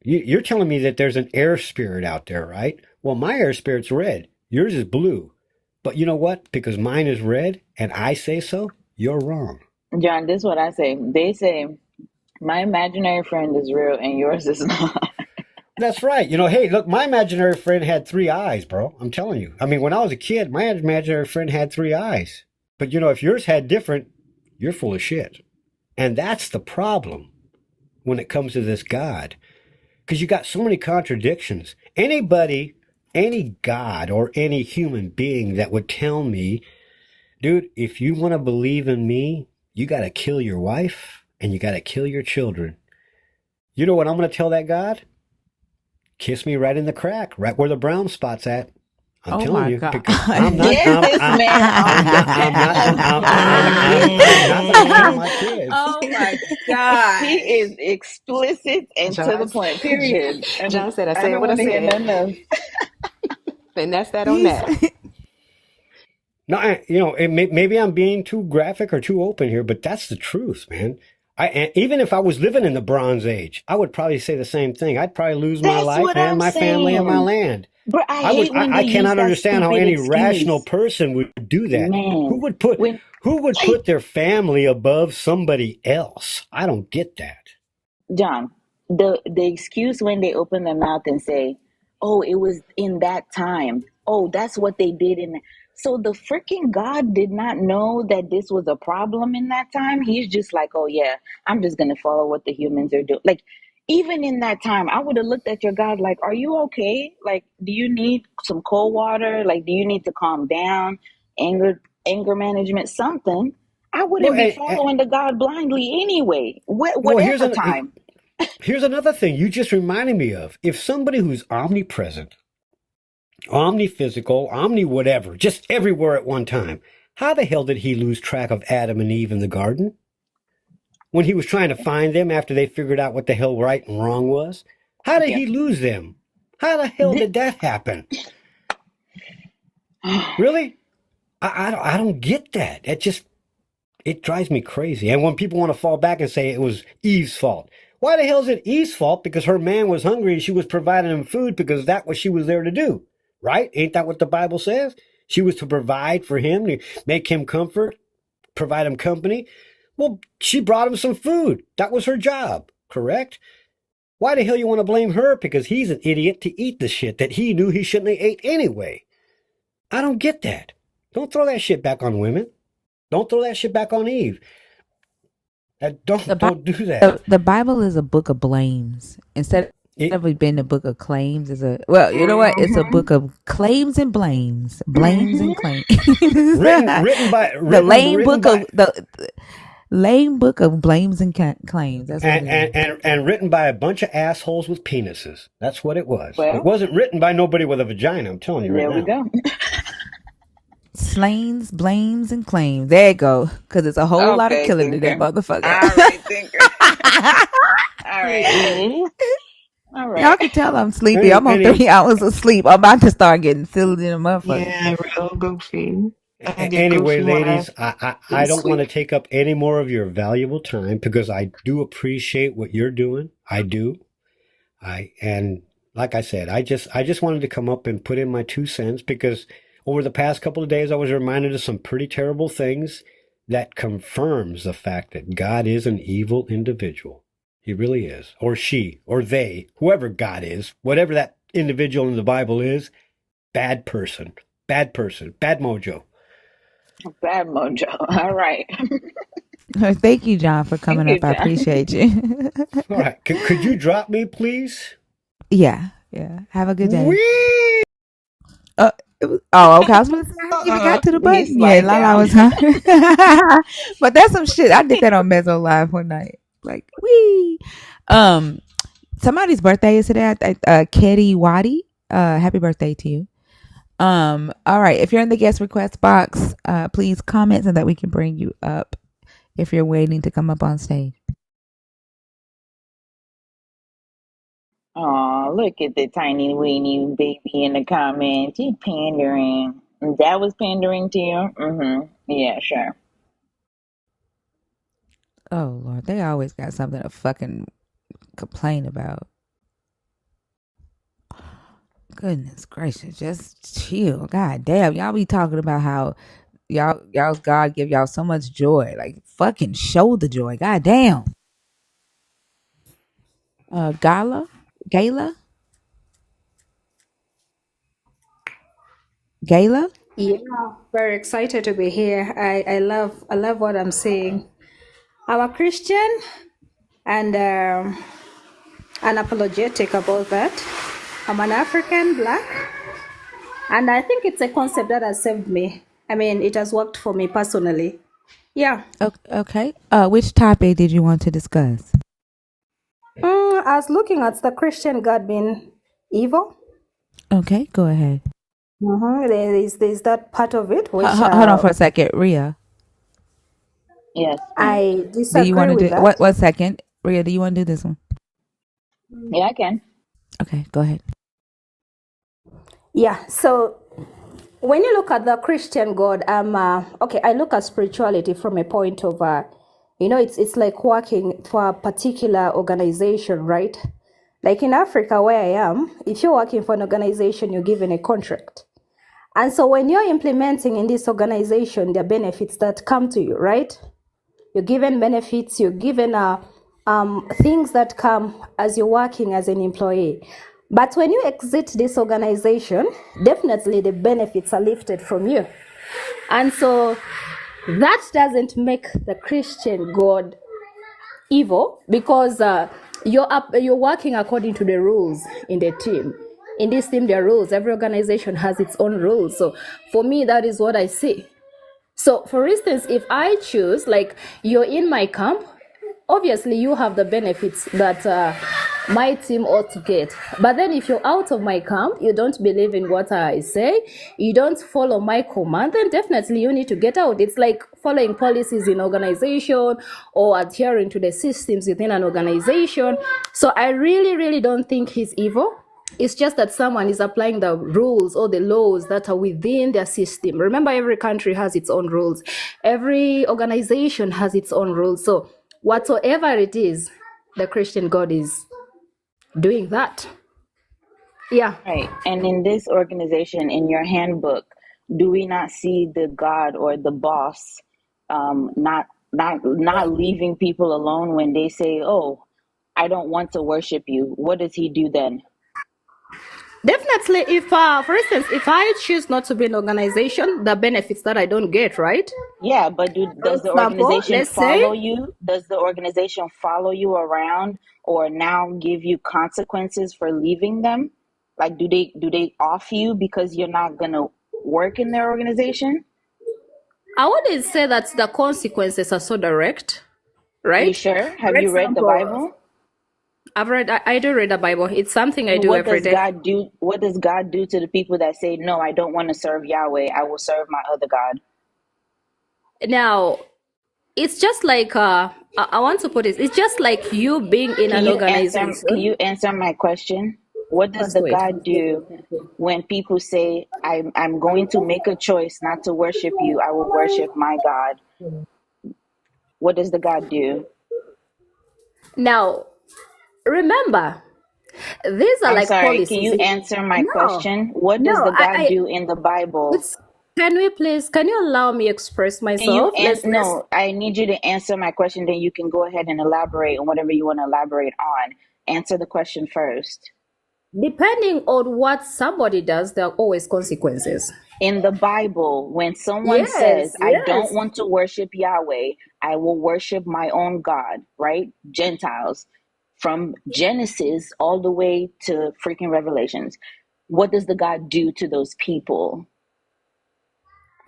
You're telling me that there's an air spirit out there, right? Well, my air spirit's red. Yours is blue. But you know what? Because mine is red and I say so, you're wrong. John, this is what I say. They say my imaginary friend is real and yours is not. That's right. Hey, look, my imaginary friend had 3 eyes, bro. I'm telling you. I mean, when I was a kid, my imaginary friend had 3 eyes. But if yours had different, you're full of shit. And that's the problem when it comes to this God. Because you got so many contradictions. Anybody, any God or any human being that would tell me, dude, if you want to believe in me, you got to kill your wife and you got to kill your children. You know what I'm going to tell that God? Kiss me right in the crack, right where the brown spot's at. I'm telling my you, god. because I'm not. Get this man I'm not gonna kill my kids. Oh my god. He is explicit and to the John, point, period. And John said, I I said don't what I want to hear said. nothing else. And that's that on He's that. No, maybe I'm being too graphic or too open here, but that's the truth, man. Even if I was living in the Bronze Age, I would probably say the same thing. I'd probably lose my That's life what and I'm my family and my saying. land. But I hate when they I use cannot that understand how stupid any rational excuse. person would do that. Man, when Who would put their family above somebody else? I don't get that. John, the excuse when they open their mouth and say, "Oh, it was in that time. Oh, that's what they did in." So the freaking God did not know that this was a problem in that time. He's just like, "Oh yeah, I'm just gonna follow what the humans are doing." Like even in that time, I would have looked at your God like, are you okay? Like, do you need some cold water? Like, do you need to calm down? Anger management, something. I Well, wouldn't be following the God blindly anyway, well, whatever time. here's another thing you just reminded me of. If somebody who's omnipresent, omniphysical, omni whatever, just everywhere at one time, how the hell did he lose track of Adam and Eve in the garden? When he was trying to find them after they figured out what the hell right and wrong was? How did Yeah. he lose them? How the hell did that happen? Really? I don't get that. It drives me crazy. And when people want to fall back and say it was Eve's fault, why the hell is it Eve's fault? Because her man was hungry and she was providing him food because that's what she was there to do, right? Ain't that what the Bible says? She was to provide for him, to make him comfort, provide him company. Well, she brought him some food. That was her job, correct? Why the hell you want to blame her? Because he's an idiot to eat the shit that he knew he shouldn't have ate anyway. I don't get that. Don't throw that shit back on women. Don't throw that shit back on Eve. Don't do that. The Bible is a book of blames instead of it being a book of claims. Is a you know what? It's a book of claims and blames, and claims. written by the lame book of blames and claims. That's what and written by a bunch of assholes with penises. That's what it was. Well, it wasn't written by nobody with a vagina. I'm telling you right now. There we go. Slains, blames, and claims. There you go. Because it's a whole lot of killing in that motherfucker. All right, thinker. All right. All right. Y'all can tell I'm sleepy. I'm on 3 hours of sleep. I'm about to start getting silly in a motherfucker. Yeah, real goofy. Anyway, ladies, I don't want to take up any more of your valuable time because I do appreciate what you're doing. I do. And like I said, I just wanted to come up and put in my 2 cents because over the past couple of days, I was reminded of some pretty terrible things that confirms the fact that God is an evil individual. He really is. Or she, or they, whoever God is, whatever that individual in the Bible is, bad person, bad mojo. Bad mojo. All right. Thank you, John, for coming up. I appreciate you. All right. Could you drop me, please? Yeah. Have a good day. Whee! Okay. I was going to say, I haven't even got to the button yet. Lala was hungry. But that's some shit. I did that on Mezzo Live one night. Like, wee. Somebody's birthday is today. Ketty Waddy. Happy birthday to you. All right. If you're in the guest request box, please comment so that we can bring you up if you're waiting to come up on stage. Oh, look at the tiny weeny baby in the comments. He pandering. That was pandering to you? Mm-hmm. Yeah, sure. Oh, Lord. They always got something to fucking complain about. Goodness gracious. Just chill. God damn. Y'all be talking about how y'all's God give y'all so much joy. Like, fucking show the joy. God damn. Gala? Yeah, very excited to be here. I love what I'm seeing. I'm a Christian and unapologetic about that. I'm an African black, and I think it's a concept that has saved me. I mean, it has worked for me personally. Yeah. Okay. Which topic did you want to discuss? I was looking at the Christian God being evil. Okay, go ahead. There's that part of it which Hold on for a second, Rhea. Yes. I disagree do you want to with do that. What second, Rhea? Do you want to do this one? Yeah, I can. Okay, go ahead. Yeah. So when you look at the Christian God, I look at spirituality from a point of it's like working for a particular organization, right? Like in Africa where I am, if you're working for an organization, you're given a contract. And so when you're implementing in this organization, there are benefits that come to you, right? You're given benefits, you're given things that come as you're working as an employee. But when you exit this organization, definitely the benefits are lifted from you. And so that doesn't make the Christian God evil, because you're working according to the rules in the team. In this team, there are rules. Every organization has its own rules. So for me, that is what I see. So for instance, if I choose, like, you're in my camp, obviously you have the benefits that my team ought to get. But then if you're out of my camp, you don't believe in what I say, you don't follow my command, then definitely you need to get out. It's like following policies in organization or adhering to the systems within an organization. So I really don't think he's evil. It's just that someone is applying the rules or the laws that are within their system. Remember, every country has its own rules. Every organization has its own rules. So whatsoever it is, the Christian God is doing that. Yeah. Right. And in this organization, in your handbook, do we not see the God or the boss not leaving people alone when they say, "Oh, I don't want to worship you"? What does he do then? Definitely, if, for instance, if I choose not to be an organization, the benefits that I don't get, right? Yeah, but For does the example, organization let's say, follow you? Does the organization follow you around or now give you consequences for leaving them? Like, do they off you because you're not gonna work in their organization? I wouldn't say that the consequences are so direct, You right? sure? For Have you read the example, Bible? I do read the Bible. It's something I And do what every does day. God do? What does God do to the people that say, "No, I don't want to serve Yahweh. I will serve my other God"? Now, it's just like, I want to put it, it's just like you being in Can an you answer? Can organization. you answer my question? What does First, the wait. God do when people say, I'm going to make a choice not to worship you, I will worship my God"? What does the God do? Now, remember, these are I'm like sorry, can policies. you answer my No, question? What does no, the God do in the Bible? it's, can you allow me express Can you myself? Let's, no, I need you to answer my question, then you can go ahead and elaborate on whatever you want to elaborate on. Answer the question first. depending on what somebody does, there are always consequences. In the Bible, when someone says, Yes, "I don't yes. want to worship Yahweh, I will worship my own God," right? Gentiles, from Genesis all the way to freaking Revelations, what does the God do to those people?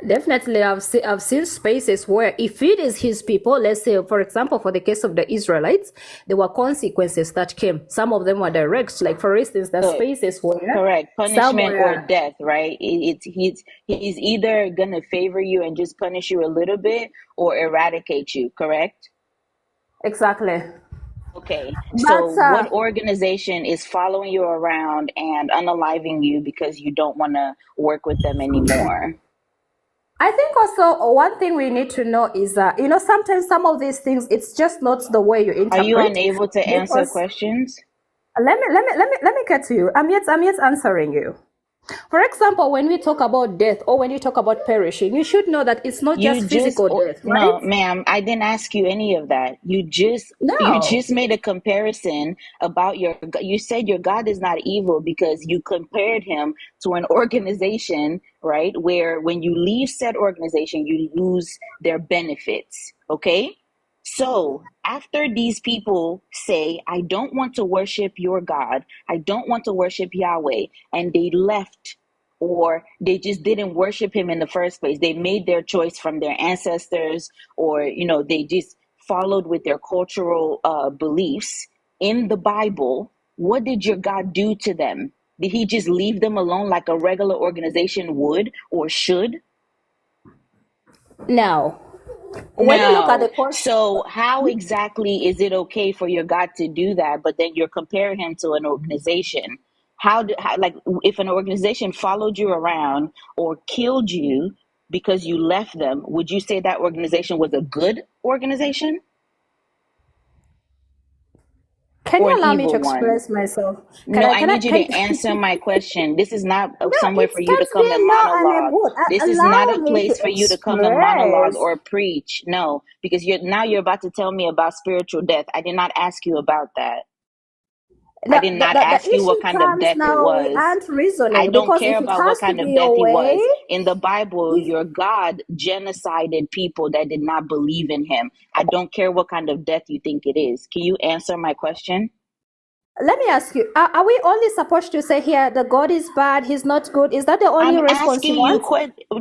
Definitely, I've seen spaces where if it is his people, let's say, for example, for the case of the Israelites, there were consequences that came. Some of them were direct, like for instance, the So, spaces where correct, some punishment or were death, right? He's either gonna favor you and just punish you a little bit or eradicate you, correct? exactly. Okay, so But what organization is following you around and unaliving you because you don't want to work with them anymore? I think also one thing we need to know is that, sometimes some of these things, it's just not the way you Are you interpret. unable to answer Because questions? let me get to you. I'm yet answering you. For example, when we talk about death or when you talk about perishing, you should know that it's not You just just physical death, right? no, ma'am, I didn't ask you any of that. You No. just made a comparison about you said your God is not evil because you compared him to an organization, right? Where when you leave said organization, you lose their benefits, okay? So, after these people say, "I don't want to worship your God, I don't want to worship Yahweh," and they left or they just didn't worship him in the first place. They made their choice from their ancestors, or they just followed with their cultural beliefs. In the Bible, what did your God do to them? Did he just leave them alone like a regular organization would or should? Now, when you look at the No. course, So how exactly is it okay for your God to do that, but then you're comparing him to an organization? Like, if an organization followed you around or killed you because you left them, would you say that organization was a good organization can or you an allow me to evil one? express myself? Can No, I, I can I, need you can, to answer my question. This is not no, somewhere it for you to can't come be and no and a monologue. good. This is not Allow a me to place for you to come and monologue express. or preach. No, because you're about to tell me about spiritual death. I did not ask you about that. I Now, did not the ask you what issue kind of comes death it now, we was. aren't I reasoning don't because care if it about what has to kind of be death your he way, was. In the Bible, if your God genocided people that did not believe in him. I don't care what kind of death you think it is. Can you answer my question? let me ask you, are we only supposed to say here the God is bad, he's not good? Is that the only I'm response you asking you, want?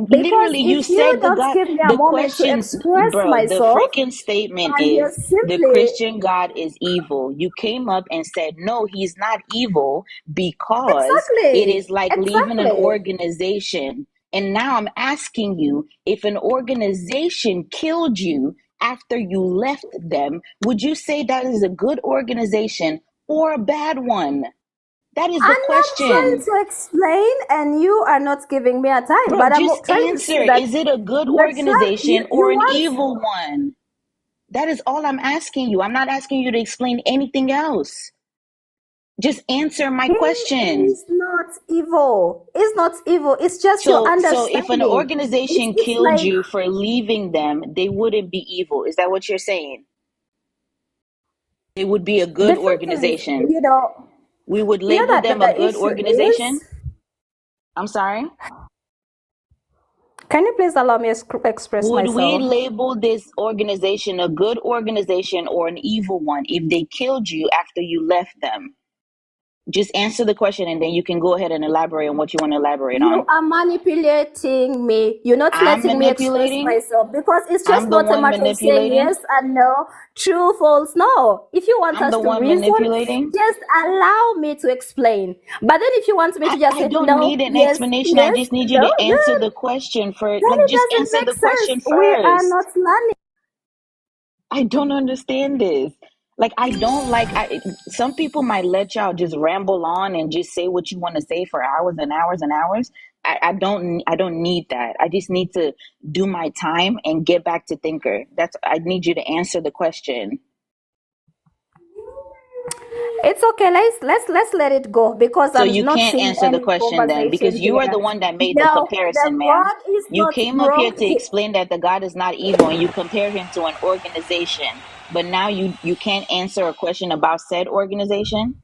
Because literally, you if you said don't give me a the moment to questions, express bro. The myself freaking statement and you're is the simply Christian God is evil. You came up and said, no, he's not evil because it is exactly, like leaving an exactly. organization. And now I'm asking you, if an organization killed you after you left them, would you say that is a good organization or a bad one? That is the And I'm trying question. to explain, and you are not giving me a time. Bro, But I'm just trying to answer. say that Is it a good you're trying. organization You or an want evil one? That is all I'm asking you. I'm not asking you to explain anything else. Just answer my he question. is not evil. It's not evil. It's just your So if an understanding. organization It's killed like you for leaving them, they wouldn't be evil. Is that what you're saying? It would be a the good thing is, organization. We would you know label that them a the good issue organization. is. I'm sorry. Can you please allow me to express Would we myself? label this organization a good organization or an evil one if they killed you after you left them? Just answer the question and then you can go ahead and elaborate on what you want to elaborate You on. are manipulating me. You're not I'm letting me express manipulating. myself because it's just I'm the not a one matter of saying manipulating. yes and no, true, false. No. If you want I'm us the to one reason, manipulating. just allow me to explain. But then if you want me to just I say don't no, need an yes, explanation. I yes, just need you no, to answer then, the question for, then like, it just doesn't answer make the question sense. We are first. not learning. I don't understand this. Like, I don't like, some people might let y'all just ramble on and just say what you want to say for hours and hours and hours. I don't need that. I just need to do my time and get back to thinker. I need you to answer the question. It's okay. Let's let it go because So I'm you not can't seeing answer the any question then, because conversation you are here. the one that made the No, comparison, the ma'am. God is You not came up here broke. to explain that the God is not evil and you compare him to an organization. But now you can't answer a question about said organization.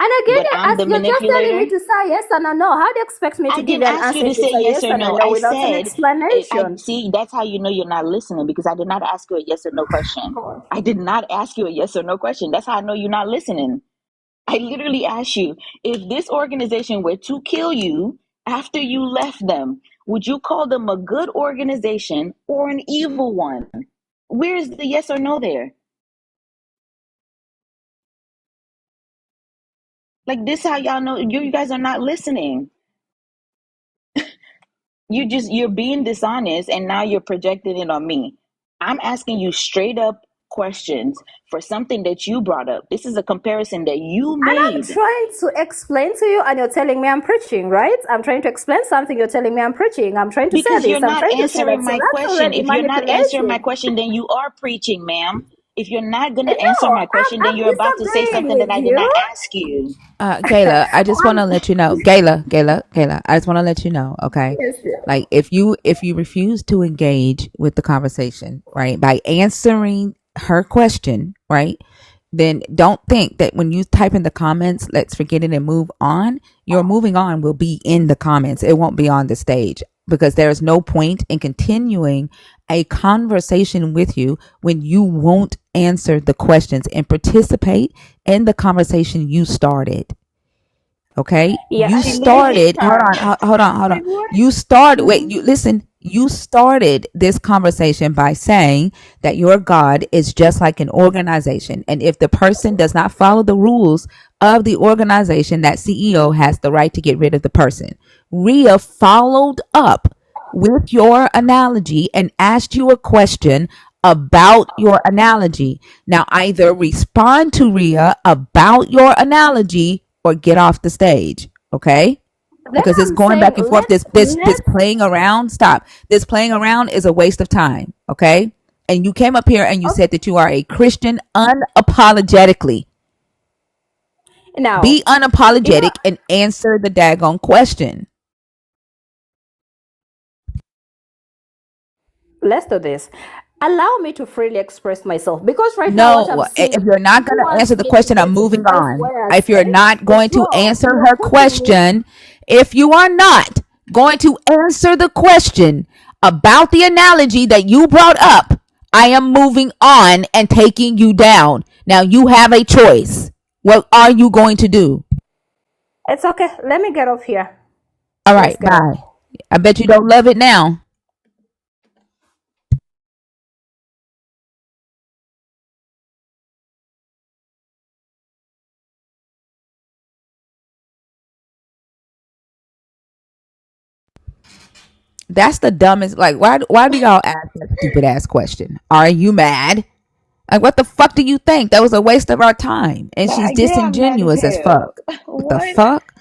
And again, But I'm the you're just telling me manipulator. to say yes and a no. How do you expect me I to give didn't you an ask you answer to if it's say a yes yes or and a no. no I without an said, I explanation? see, that's how you know you're not listening, because I did not ask you a yes or no question. I did not ask you a yes or no question. That's how I know you're not listening. I literally asked you, if this organization were to kill you after you left them, would you call them a good organization or an evil one? Where is the yes or no there? Like, this how y'all know you guys are not listening. You're being dishonest and now you're projecting it on me. I'm asking you straight up questions for something that you brought up. This is a comparison that you And I'm made. trying to explain to you, and you're telling me I'm preaching, right? I'm trying to explain something, you're telling me I'm preaching. I'm trying to say Because you're this, I'm not trying to say that. answering So my that's question. already If you're not answering my manipulative. question, then you are preaching, ma'am. If you're not going to answer No, my question, then I'm you're about to say disagreeing something that with I did not you. ask you. Gayla, I just want I'm, to let you know, Gayla, I just want to let you know, okay? yes, Like if you refuse to engage with the conversation, right, by answering her question, right, then don't think that when you type in the comments, let's forget it and move on. Your moving on will be in the comments. It won't be on the stage because there is no point in continuing a conversation with you when you won't answer the questions and participate in the conversation you started. Okay, yeah, you She literally, started. Hold on. You started. Wait, you listen. You started this conversation by saying that your God is just like an organization, and if the person does not follow the rules of the organization, that CEO has the right to get rid of the person. Ria followed up with your analogy and asked you a question about your analogy. Now, either respond to Ria about your analogy or get off the stage, okay? then Because it's I'm going saying back and forth. This let's playing around. Stop. This playing around is a waste of time, okay? And you came up here and you said that you are a Christian unapologetically. Be now, you know, unapologetic and answer the daggone question. let's do this. Allow me to freely express myself because right now what I'm No, seeing, if you're not you going to want answer the me to question, I'm moving criticize on. what I If you're say. not going It's to wrong. answer You're her putting me. question, if you are not going to answer the question about the analogy that you brought up, I am moving on and taking you down. Now you have a choice. What are you going to do? It's okay. Let me get off here. All Let's right, get off. bye. I bet you don't love it now. That's the dumbest. Like, why do y'all ask that stupid ass question? Are you mad? Like, what the fuck do you think? That was a waste of our time. And she's Yeah, I'm mad as disingenuous as hell. fuck. What the What? fuck?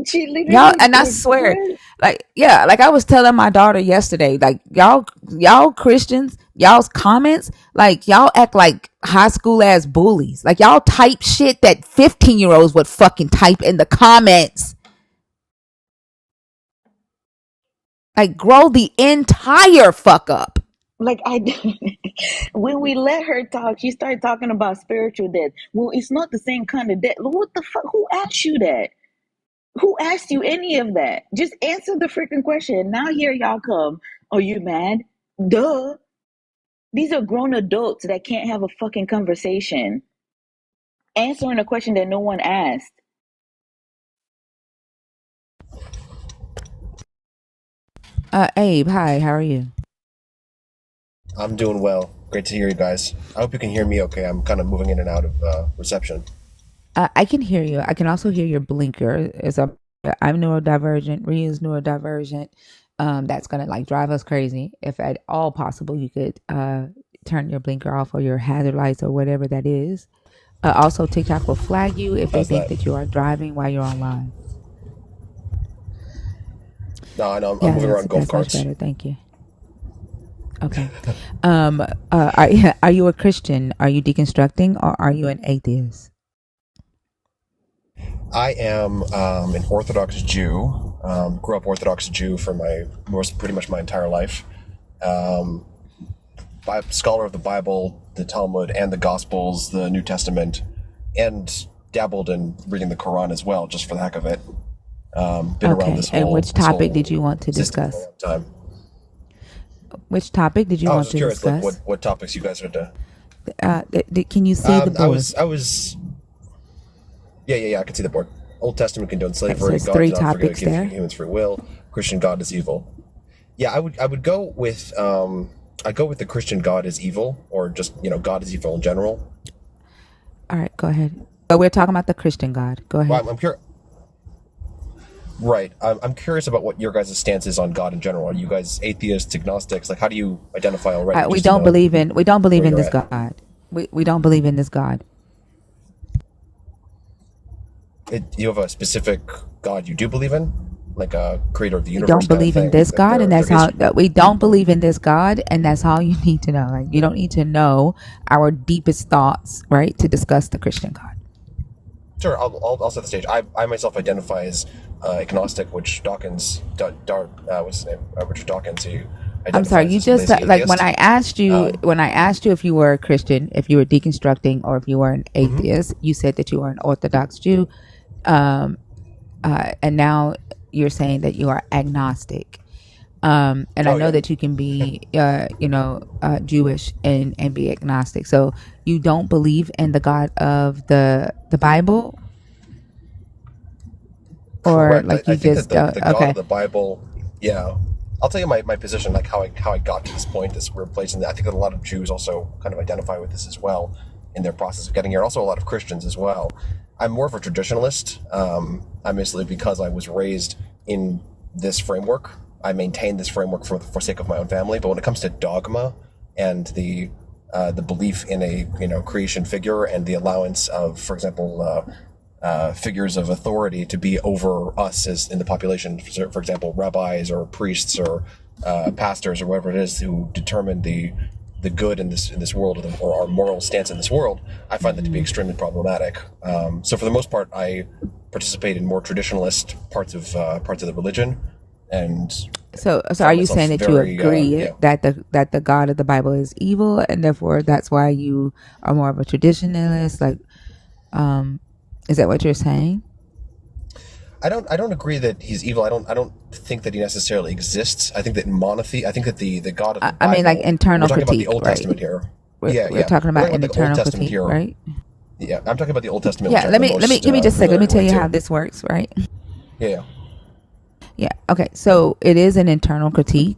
She Y'all, literally and I like swear, what? like, yeah, like I was telling my daughter yesterday, like, y'all Christians, y'all's comments, like, y'all act like high school ass bullies. Like, y'all type shit that 15-year-olds would fucking type in the comments. Like, grow the entire fuck up. Like I when we let her talk, she started talking about spiritual death. Well, it's not the same kind of death. What the fuck? Who asked you that? Who asked you any of that? Just answer the freaking question. Now here y'all come. Are you mad? Duh. These are grown adults that can't have a fucking conversation. Answering a question that no one asked. Abe, hi, how are you? I'm doing well. Great to hear you guys. I hope you can hear me okay. I'm kind of moving in and out of reception. I can hear you. I can also hear your blinker. I'm neurodivergent. Ria's neurodivergent. That's gonna like drive us crazy. If at all possible, you could turn your blinker off or your hazard lights or whatever that is. Also, TikTok will flag you if they How's think that? that you are driving while you're online. No, I know. I'm Yeah, moving around golf that's much carts. better. Thank you. Okay. Are you a Christian? Are you deconstructing or are you an atheist? I am an Orthodox Jew. Grew up Orthodox Jew for pretty much my entire life. Scholar of the Bible, the Talmud, and the Gospels, the New Testament, and dabbled in reading the Quran as well, just for the heck of it. Been around this Okay. And whole which topic did you want to system for a discuss? long time. Which topic did you I was want just to curious, like discuss? what topics you guys are into. Can you see the I board? was. Yeah. I can see the board. Old Testament condone It slavery. says God three did not forget topics to give there. humans free will. Christian God is evil. Yeah, I would go with I go with the Christian God is evil, or just God is evil in general. All right, go ahead. Oh, we're talking about the Christian God. Go ahead. Well, I'm curious. Right, I'm curious about what your guys' stance is on God in general. Are you guys atheists, agnostics? Like, how do you identify already? We Just to don't know believe in where you're this at. God. We don't believe in this God. You have a specific God you do believe in, like a creator of the We universe don't kind of believe in thing. this That God, and there that's is. how that we don't believe in this God, and that's all you need to know. Like, you don't need to know our deepest thoughts, right, to discuss the Christian God. Sure, I'll set the stage. I myself identify as agnostic, which Dawkins, what's his name? Richard Dawkins, he I'm sorry, identifies you as a just lazy like atheist. when I asked you if you were a Christian, if you were deconstructing, or if you were an atheist, you said that you were an Orthodox Jew, and now you're saying that you are agnostic. And I know that you can be, Jewish and be agnostic. So you don't believe in the God of the Bible, or Correct. like I you think that just the God of okay. the Bible, yeah. I'll tell you my position, like how I got to this point, this weird place, and I think that a lot of Jews also kind of identify with this as well in their process of getting here. Also, a lot of Christians as well. I'm more of a traditionalist, obviously because I was raised in this framework. I maintain this framework for sake of my own family. But when it comes to dogma and the belief in a creation figure and the allowance of, for example, figures of authority to be over us as in the population, for example, rabbis or priests or pastors or whatever it is who determine the good in this world, or our moral stance in this world, I find that to be extremely problematic. So for the most part, I participate in more traditionalist parts of the religion, and So are find you myself saying that you very agree that the God of the Bible is evil, and therefore that's why you are more of a traditionalist? Like, is that what you're saying? I don't agree that he's evil. I don't think that he necessarily exists. I think that I think that the God of the Bible. I mean, like We're internal talking about the critique, Old right? Testament here. We're Yeah. talking We're about talking an about the Old internal Testament critique, here. right? Yeah, I'm talking about the Old Testament, which Yeah, I'm let the me most give me just a second. Let me familiar tell with you how too. this works, right? Yeah. Yeah. Okay. So it is an internal critique.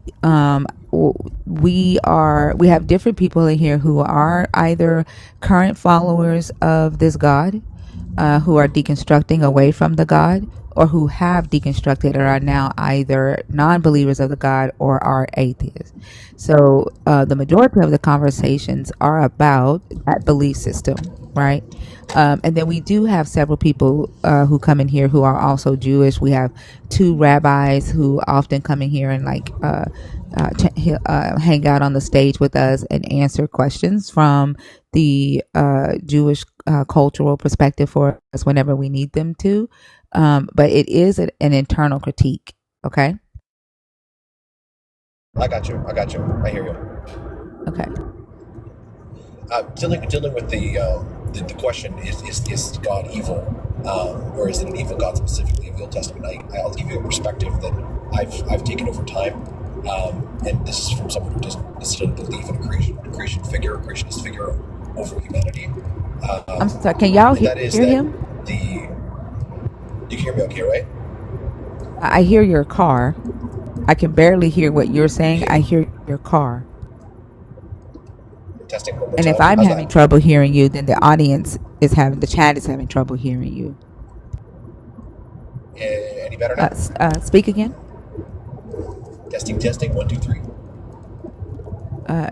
We have different people in here who are either current followers of this God, who are deconstructing away from the God, or who have deconstructed and are now either non-believers of the God or are atheists. So the majority of the conversations are about that belief system, right? And then we do have several people who come in here who are also Jewish. We have two rabbis who often come in here and hang out on the stage with us and answer questions from the Jewish cultural perspective for us whenever we need them to. But it is an internal critique. Okay. I got you. I hear you. Okay. Dealing with the question is God evil, or is it an evil God specifically in the Old Testament? I'll give you a perspective that I've taken over time, and this is from someone who doesn't necessarily believe in a creationist figure over humanity, I'm sorry. Can y'all and that is hear that him? the you can hear me okay, right? I hear your car. I can barely hear what you're saying. I hear your car. Testing one more And if time. I'm How's that? having trouble hearing you, then the chat is having trouble hearing you. Any better now? Speak again. Testing 1 2 3. Uh,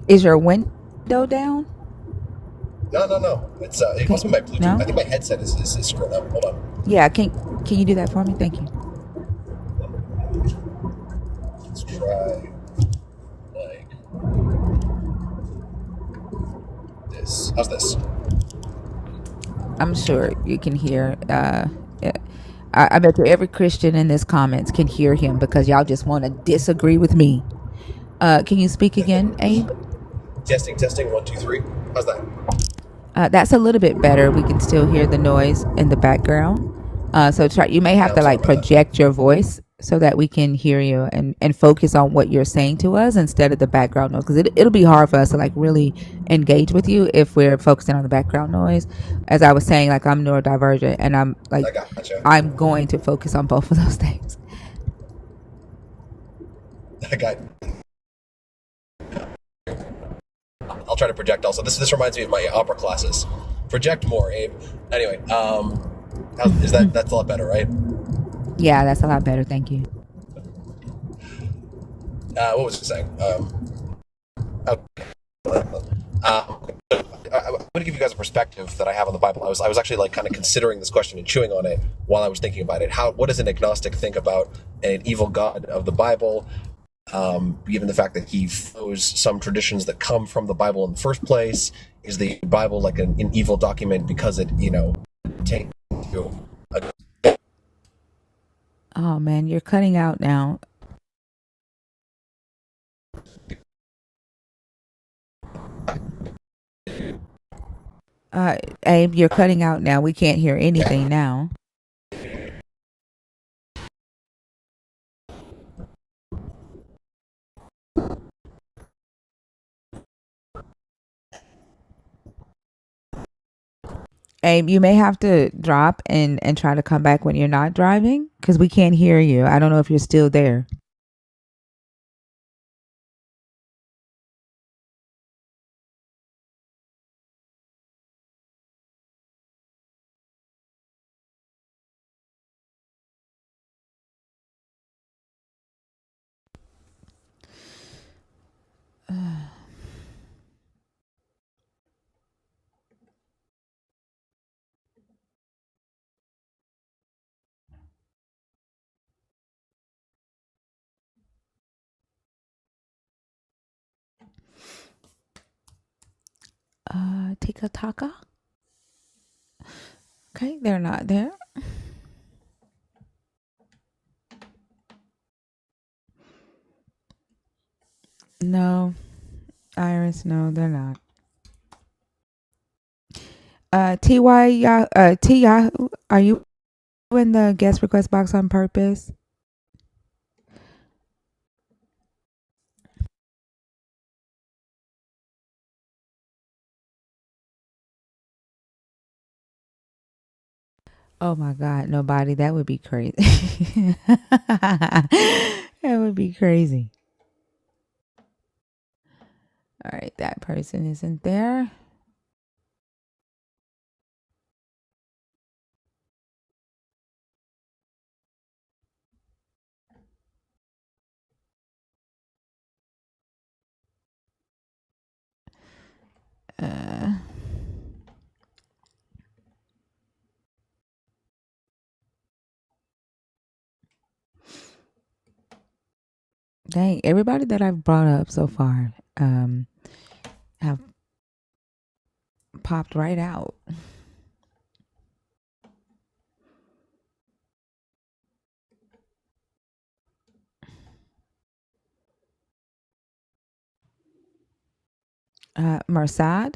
is your window down? No. It Okay. must be my Bluetooth. No? I think my headset is screwed up. Hold on. Yeah, can you do that for me? Thank you. Let's try like this. How's this? I'm sure you can hear. I bet you every Christian in this comments can hear him because y'all just want to disagree with me. Can you speak again, Abe? Testing 1 2 3. How's that? That's a little bit better. We can still hear the noise in the background. So try. You may have Yeah, I'm to sorry like about that. project your voice so that we can hear you and focus on what you're saying to us instead of the background noise. Because it'll be hard for us to like really engage with you if we're focusing on the background noise. As I was saying, like I'm neurodivergent and I gotcha. I'm going to focus on both of those things. I got. I'll try to project also. This reminds me of my opera classes. Project more, Abe. Anyway, is that's a lot better, right? Yeah, that's a lot better. Thank you. What was I saying? I'm going to give you guys a perspective that I have on the Bible. I was actually like kind of considering this question and chewing on it while I was thinking about it. What does an agnostic think about an evil God of the Bible? Given the fact that he follows some traditions that come from the Bible in the first place, is the Bible like an evil document because it takes you? Oh man, you're cutting out now. Abe, you're cutting out now. We can't hear anything now. Abe, you may have to drop and try to come back when you're not driving because we can't hear you. I don't know if you're still there. Tika Taka? Okay, they're not there. No, Iris, no, they're not. T Yahoo, are you in the guest request box on purpose? Oh my God, nobody. That would be crazy. That would be crazy. All right, that person isn't there. Uh, Dang, everybody that I've brought up so far have popped right out. Mersad?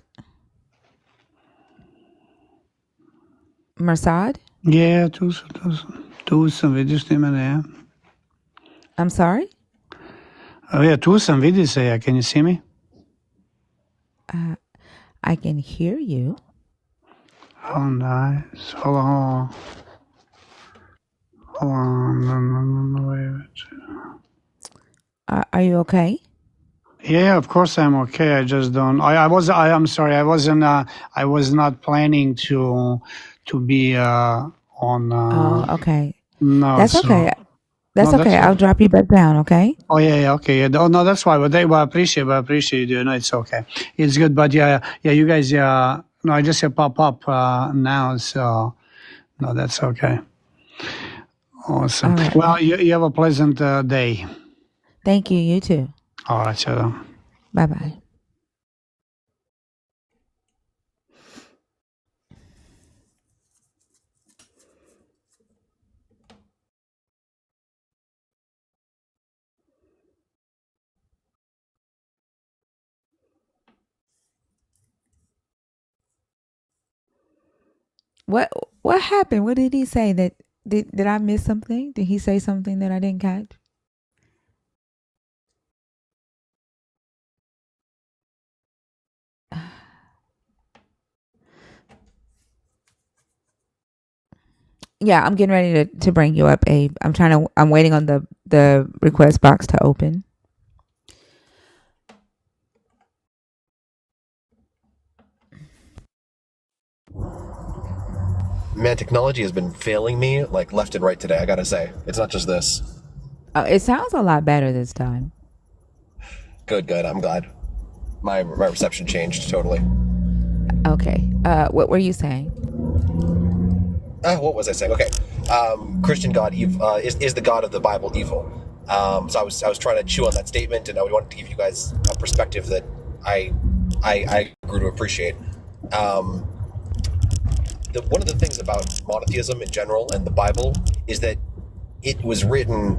Mersad? Yeah, tusen, vidiš ti mene, ja? I'm sorry? Oh yeah, tusen, vidi se, ja. Can you see me? I can hear you. Oh, nice. Hold on. No, wait. Are you okay? Yeah, of course I'm okay. I just don't. I'm sorry. I wasn't. I was not planning to be on. Oh, okay. No, That's so okay. no, That's okay. that's I'll okay. drop you back down, okay? Oh yeah, okay. Yeah. Oh no, that's why. But I appreciate you doing it. It's okay. It's good. But yeah, you guys. No, I just pop up now. So no, that's okay. Awesome. All right. Well, you have a pleasant day. Thank you. You too. All right, so. Bye-bye. What happened? What did he say? That did I miss something? Did he say something that I didn't catch? Yeah, I'm getting ready to bring you up, Abe. I'm waiting on the request box to open. Man, technology has been failing me like left and right today, I gotta say. It's not just this. It sounds a lot better this time. Good, I'm glad. My reception changed totally. Okay. What were you saying? What was I saying? Okay. Christian God is the God of the Bible evil. So I was trying to chew on that statement, and I wanted to give you guys a perspective that I grew to appreciate. One of the things about monotheism in general and the Bible is that it was written,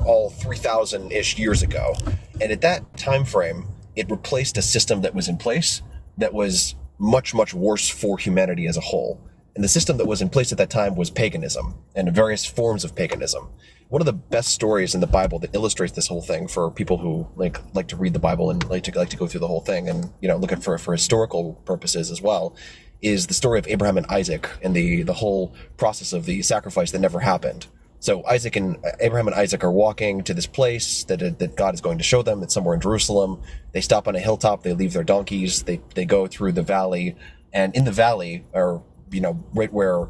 all 3,000-ish years ago. And at that time frame, it replaced a system that was in place that was much, much worse for humanity as a whole. And the system that was in place at that time was paganism and various forms of paganism. One of the best stories in the Bible that illustrates this whole thing for people who like to read the Bible and like to go through the whole thing and look at for historical purposes as well is the story of Abraham and Isaac and the whole process of the sacrifice that never happened. So Abraham and Isaac are walking to this place that God is going to show them. It's somewhere in Jerusalem. They stop on a hilltop. They leave their donkeys. They go through the valley, and in the valley, or right where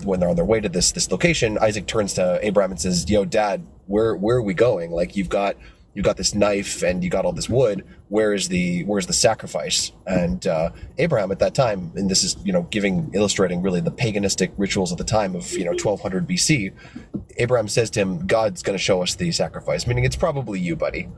when they're on their way to this location, Isaac turns to Abraham and says, "Yo, Dad, where are we going? Like you've got this knife and you got all this wood. Where's the sacrifice?" And Abraham at that time, and this is illustrating really the paganistic rituals at the time of 1200 BC. Abraham says to him, "God's going to show us the sacrifice," meaning it's probably you, buddy.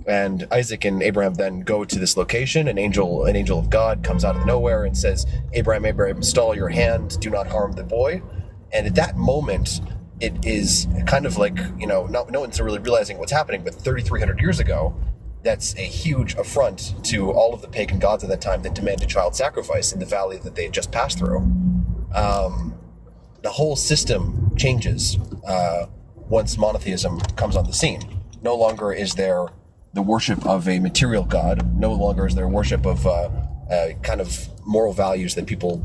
And Isaac and Abraham then go to this location. An angel of God comes out of nowhere and says, Abraham, stall your hand, do not harm the boy." And at that moment, it is kind of like, no one's really realizing what's happening, but 3,300 years ago, that's a huge affront to all of the pagan gods at that time that demanded child sacrifice in the valley that they had just passed through. The whole system changes once monotheism comes on the scene. No longer is there the worship of a material god. No longer is there worship of kind of moral values that people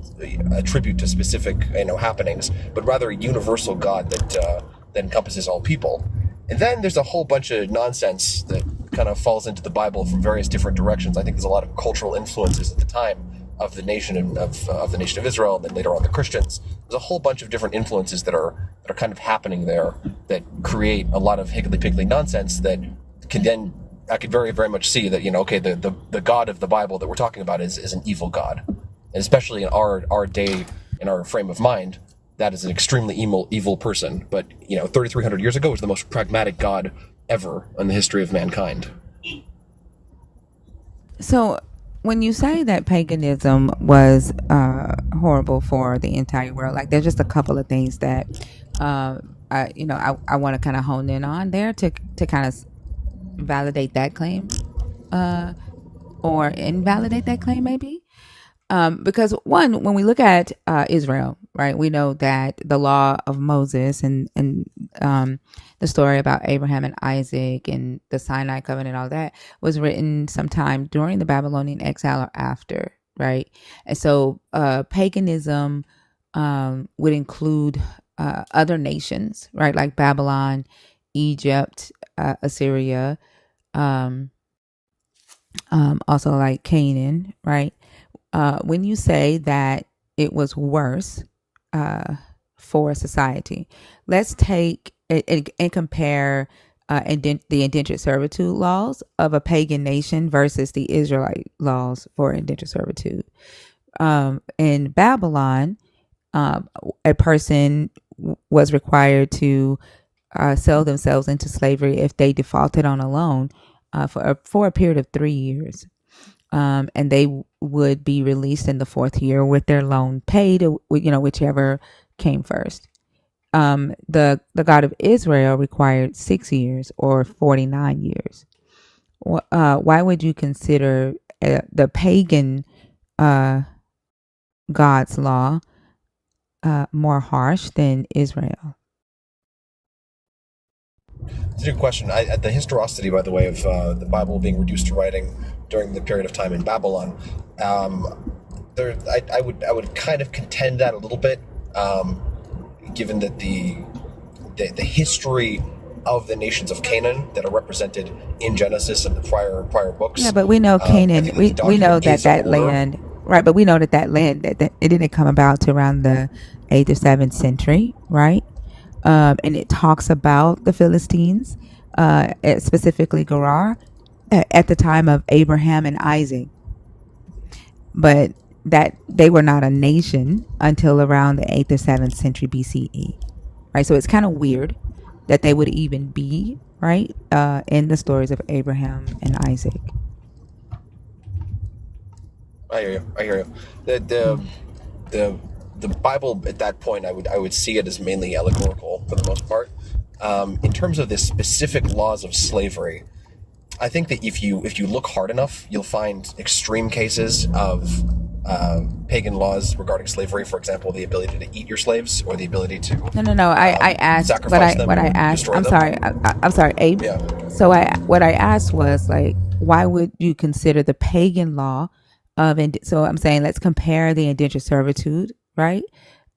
attribute to specific happenings, but rather a universal God that encompasses all people. And then there's a whole bunch of nonsense that kind of falls into the Bible from various different directions. I think there's a lot of cultural influences at the time of the nation of the nation of Israel, and then later on the Christians. There's a whole bunch of different influences that are kind of happening there that create a lot of higgledy-piggledy nonsense that can then, I could very, very much see that, okay, the God of the Bible that we're talking about is an evil God. And especially in our day, in our frame of mind, that is an extremely evil person. But, 3,300 years ago was the most pragmatic God ever in the history of mankind. So when you say that paganism was horrible for the entire world, like there's just a couple of things that I want to kind of hone in on there to kind of validate that claim or invalidate that claim maybe. Because one, when we look at Israel, right, we know that the law of Moses and the story about Abraham and Isaac and the Sinai covenant and all that was written sometime during the Babylonian exile or after, right? And so paganism would include other nations, right, like Babylon, Egypt, Assyria, also like Canaan, right? When you say that it was worse for society, let's take and compare the indentured servitude laws of a pagan nation versus the Israelite laws for indentured servitude. In Babylon, a person was required to sell themselves into slavery if they defaulted on a loan for a period of 3 years. And they would be released in the fourth year with their loan paid, whichever came first. The God of Israel required 6 years or 49 years. Why would you consider the pagan God's law more harsh than Israel? It's a good question. The historicity, by the way, of the Bible being reduced to writing during the period of time in Babylon, I would kind of contend that a little bit, given that the history of the nations of Canaan that are represented in Genesis and the prior books. Yeah, but we know Canaan. We know that land, right? But we know that land that it didn't come about to around the 8th or 7th century, right? And it talks about the Philistines, specifically Gerar, at the time of Abraham and Isaac. But that they were not a nation until around the 8th or 7th century BCE, right? So it's kind of weird that they would even be, right, in the stories of Abraham and Isaac. I hear you. The Bible at that point, I would see it as mainly allegorical for the most part. In terms of the specific laws of slavery, I think that if you look hard enough, you'll find extreme cases of pagan laws regarding slavery. For example, the ability to eat your slaves or the ability to No. I asked what I asked. I'm sorry. I'm sorry, Abe. Yeah. So what I asked was like, why would you consider the pagan law of? So I'm saying let's compare the indentured servitude, right?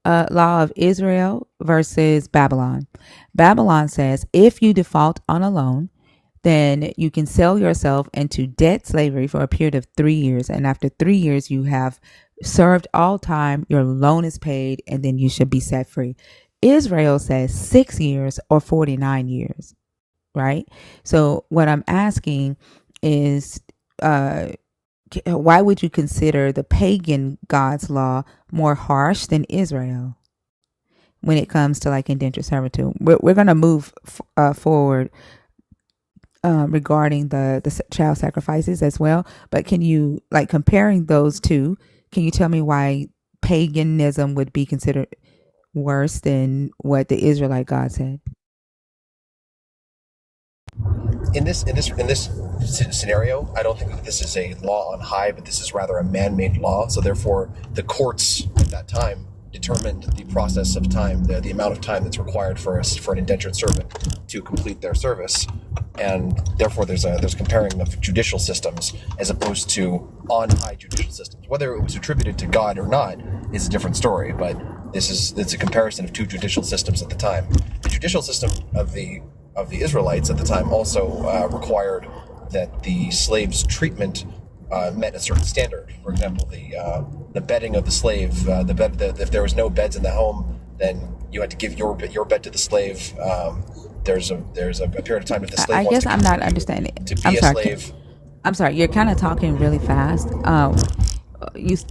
Law of Israel versus Babylon. Babylon says if you default on a loan, then you can sell yourself into debt slavery for a period of 3 years. And after 3 years, you have served all time, your loan is paid, and then you should be set free. Israel says 6 years or 49 years, right? So what I'm asking is, why would you consider the pagan God's law more harsh than Israel when it comes to like indentured servitude? We're going to move forward regarding the child sacrifices as well. But can you, like comparing those two, can you tell me why paganism would be considered worse than what the Israelite God said? In this scenario, I don't think that this is a law on high, but this is rather a man-made law. So therefore, the courts at that time determined the process of time, the amount of time that's required for an indentured servant to complete their service, and therefore there's comparing of judicial systems as opposed to on high judicial systems. Whether it was attributed to God or not is a different story, but it's a comparison of two judicial systems at the time. The judicial system of the Israelites at the time also required that the slave's treatment met a certain standard. For example, the bedding of the slave, if there was no beds in the home, then you had to give your bed to the slave. There's a period of time if the slave I wants guess to I'm not continue understanding. to be I'm a sorry. slave. I'm sorry. You're kind of talking really fast.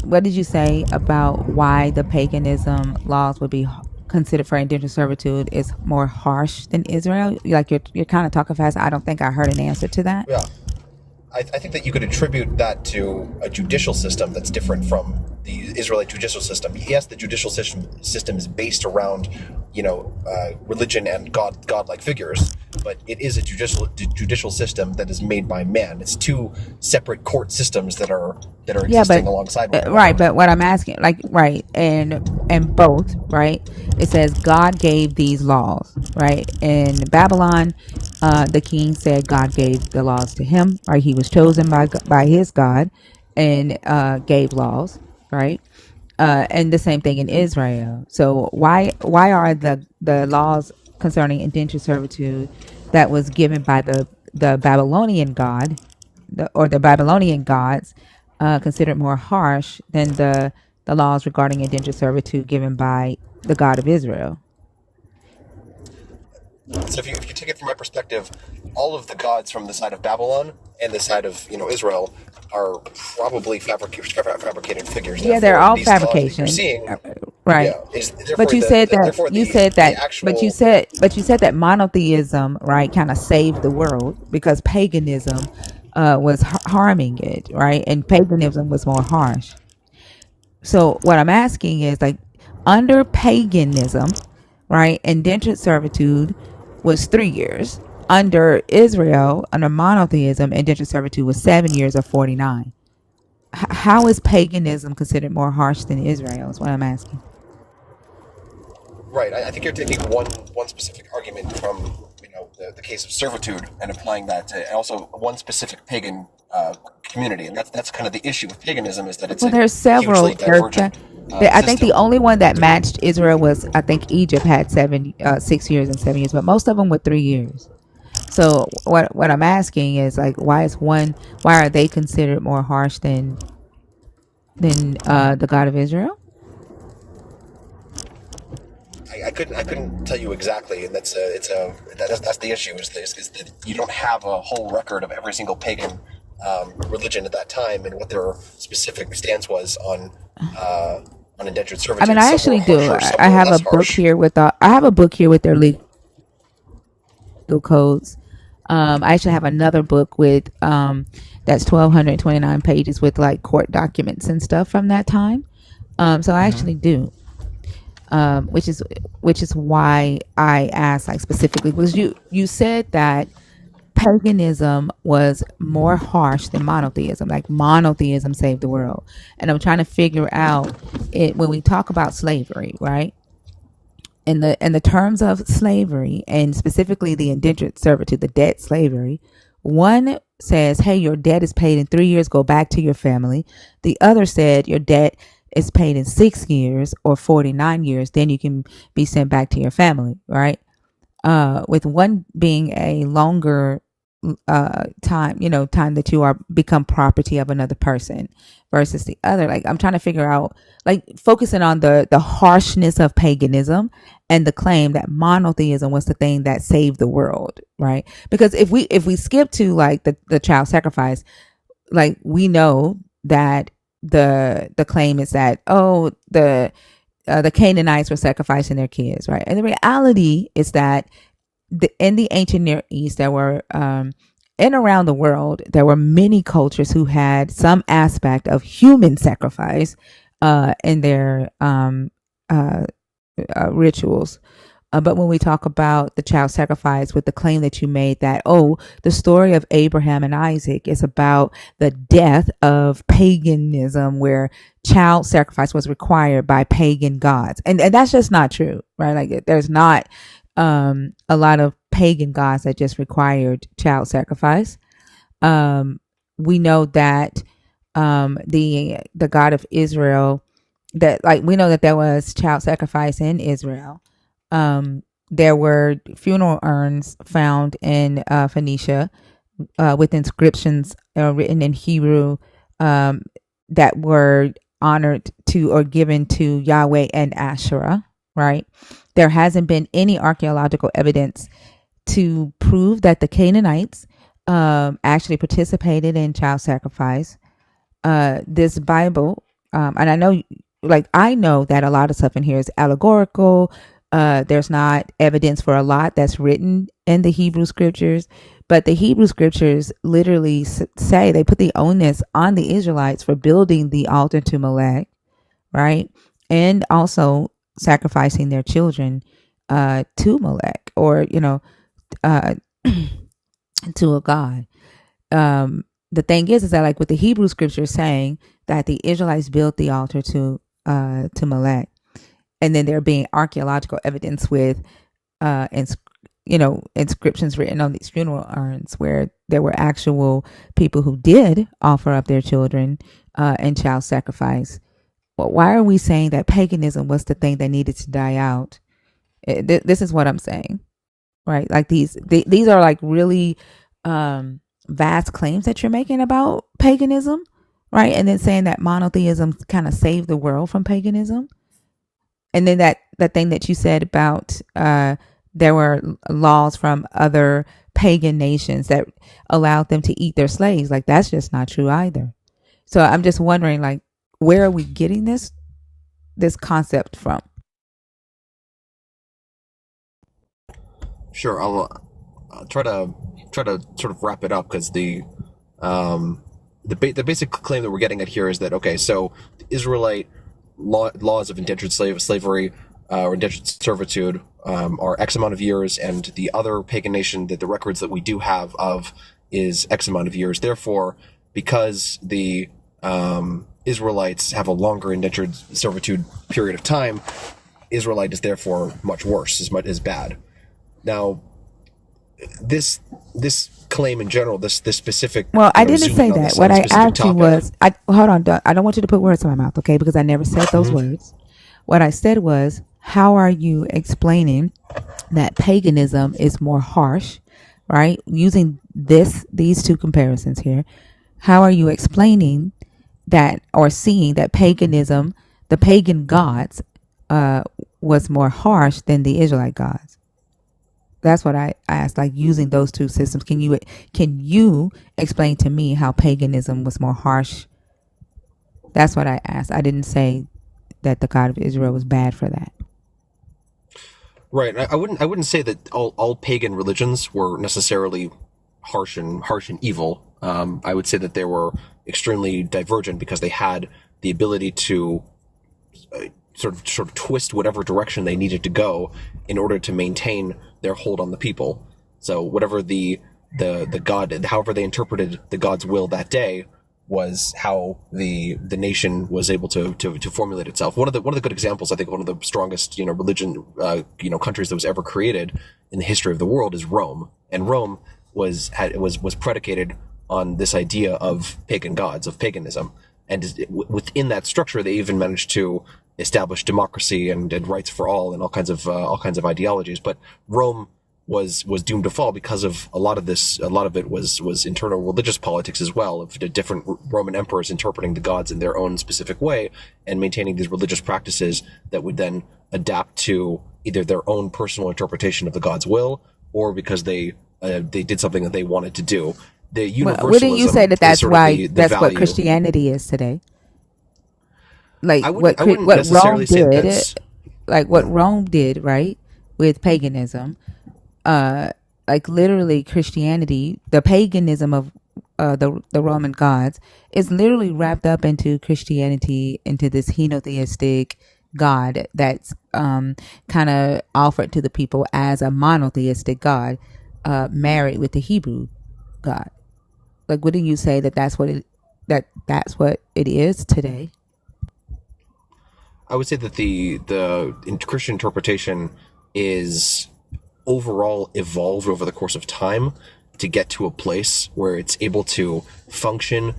What did you say about why the paganism laws would be considered for indentured servitude is more harsh than Israel? Like you're kind of talking fast. I don't think I heard an answer to that. Yeah, I think that you could attribute that to a judicial system that's different from the Israelite judicial system. Yes, the judicial system is based around, religion and godlike figures, but it is a judicial system that is made by man. It's two separate court systems that are Yeah, existing alongside one another. right. But what I'm asking, like, right, and both, right? It says God gave these laws, right? In Babylon, the king said God gave the laws to him, right? He was chosen by his God, and gave laws, right? And the same thing in Israel. So why are the laws concerning indentured servitude that was given by the Babylonian God, the Babylonian gods, considered more harsh than the laws regarding indentured servitude given by the God of Israel? So if you take it from my perspective, all of the gods from the side of Babylon and the side of Israel are probably fabricated figures. Yeah, they're all These laws that you're fabrication, seeing, right? But you said that monotheism, right, kind of saved the world because paganism was harming it, right? And paganism was more harsh. So what I'm asking is, like, under paganism, right, indentured servitude was 3 years. Under Israel, under monotheism, indentured servitude was 7 years or 49. How is paganism considered more harsh than Israel is what I'm asking. Right. I think you're taking one specific argument from the case of servitude and applying that to also one specific pagan community, and that's kind of the issue with paganism is that it's there's several. hugely divergent I think the system. only one that matched Israel was, I think, Egypt had 6 years and 7 years, but most of them were 3 years. So what I'm asking is, like, why are they considered more harsh than the God of Israel? I couldn't tell you exactly, and that's the issue is that you don't have a whole record of every single pagan religion at that time and what their specific stance was on indentured servitude. I mean, I actually do. I have a book here with their legal codes. I actually have another book with that's 1,229 pages with, like, court documents and stuff from that time. So I actually do. Which is why I asked, like, specifically, because you said that paganism was more harsh than monotheism. Like, monotheism saved the world, and I'm trying to figure out it when we talk about slavery, right? In the terms of slavery, and specifically the indentured servitude, the debt slavery, one says, hey, your debt is paid in 3 years, go back to your family. The other said your debt is paid in 6 years or 49 years, then you can be sent back to your family, right? With one being a longer time that you are become property of another person versus the other. Like, I'm trying to figure out, like, focusing on the harshness of paganism and the claim that monotheism was the thing that saved the world, right? Because if we skip to, like, the child sacrifice, like, we know that the claim is that, the Canaanites were sacrificing their kids, right? And the reality is that in the ancient Near East, there were and around the world, there were many cultures who had some aspect of human sacrifice in their rituals. But when we talk about the child sacrifice, with the claim that you made that, the story of Abraham and Isaac is about the death of paganism, where child sacrifice was required by pagan gods. And that's just not true, right? Like, there's not a lot of pagan gods that just required child sacrifice. We know that the God of Israel, that, like, we know that there was child sacrifice in Israel. There were funeral urns found in Phoenicia with inscriptions written in Hebrew that were honored to or given to Yahweh and Asherah, right? There hasn't been any archaeological evidence to prove that the Canaanites actually participated in child sacrifice. This Bible, and I know that a lot of stuff in here is allegorical. There's not evidence for a lot that's written in the Hebrew scriptures, but the Hebrew scriptures literally say, they put the onus on the Israelites for building the altar to Molech, right? And also sacrificing their children to Molech, or, to a god. The thing is that, like, with the Hebrew scriptures saying that the Israelites built the altar to Molech, and then there being archaeological evidence with inscriptions written on these funeral urns where there were actual people who did offer up their children in child sacrifice. Well, why are we saying that paganism was the thing that needed to die out? This is what I'm saying, right? Like, these are like really vast claims that you're making about paganism, right? And then saying that monotheism kind of saved the world from paganism. And then that thing that you said about there were laws from other pagan nations that allowed them to eat their slaves. Like, that's just not true either. So I'm just wondering, like, where are we getting this concept from? Sure, I'll try to sort of wrap it up, because the basic claim that we're getting at here is that, okay, so the Israelite laws of indentured slavery or indentured servitude are X amount of years, and the other pagan nation that the records that we do have of is X amount of years. Therefore, because the Israelites have a longer indentured servitude period of time, Israelite is therefore much worse, as bad. Now, this claim in general, this specific. Well, I didn't say that. What I asked you was, hold on, I don't want you to put words in my mouth, okay? Because I never said those words. What I said was, how are you explaining that paganism is more harsh, right? Using these two comparisons here, how are you explaining that, or seeing that paganism, the pagan gods, was more harsh than the Israelite gods? That's what I asked, like, using those two systems. Can you explain to me how paganism was more harsh? That's what I asked. I didn't say that the God of Israel was bad for that. Right. I wouldn't say that all pagan religions were necessarily harsh and evil. I would say that they were extremely divergent, because they had the ability to sort of twist whatever direction they needed to go in order to maintain their hold on the people. So whatever the god, however they interpreted the god's will that day, was how the nation was able to formulate itself. One of the good examples, I think, one of the strongest religion countries that was ever created in the history of the world is Rome, and Rome was predicated on this idea of pagan gods, of paganism, and within that structure, they even managed to establish democracy and rights for all, and all kinds of ideologies. But Rome was doomed to fall because of a lot of this. A lot of it was internal religious politics as well, of the different Roman emperors interpreting the gods in their own specific way and maintaining these religious practices that would then adapt to either their own personal interpretation of the god's will, or because they did something that they wanted to do. The universalism. Wouldn't you say that that's why that's value. what Christianity is today? Like, I wouldn't Rome did, what No. Rome did, right, with paganism. Like, literally, Christianity, the paganism of the Roman gods, is literally wrapped up into Christianity, into this henotheistic God that's kind of offered to the people as a monotheistic God, married with the Hebrew God. Like, wouldn't you say that that's what it is today? I would say that the Christian interpretation is overall evolved over the course of time to get to a place where it's able to function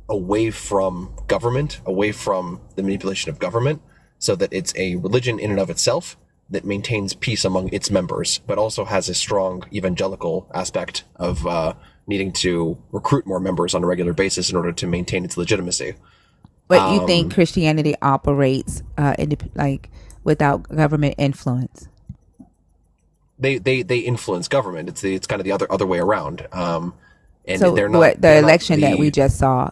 away from government, away from the manipulation of government, so that it's a religion in and of itself that maintains peace among its members, but also has a strong evangelical aspect of needing to recruit more members on a regular basis in order to maintain its legitimacy. But you think Christianity operates without government influence? They influence government. It's kind of the other way around. And so they're not the election that we just saw,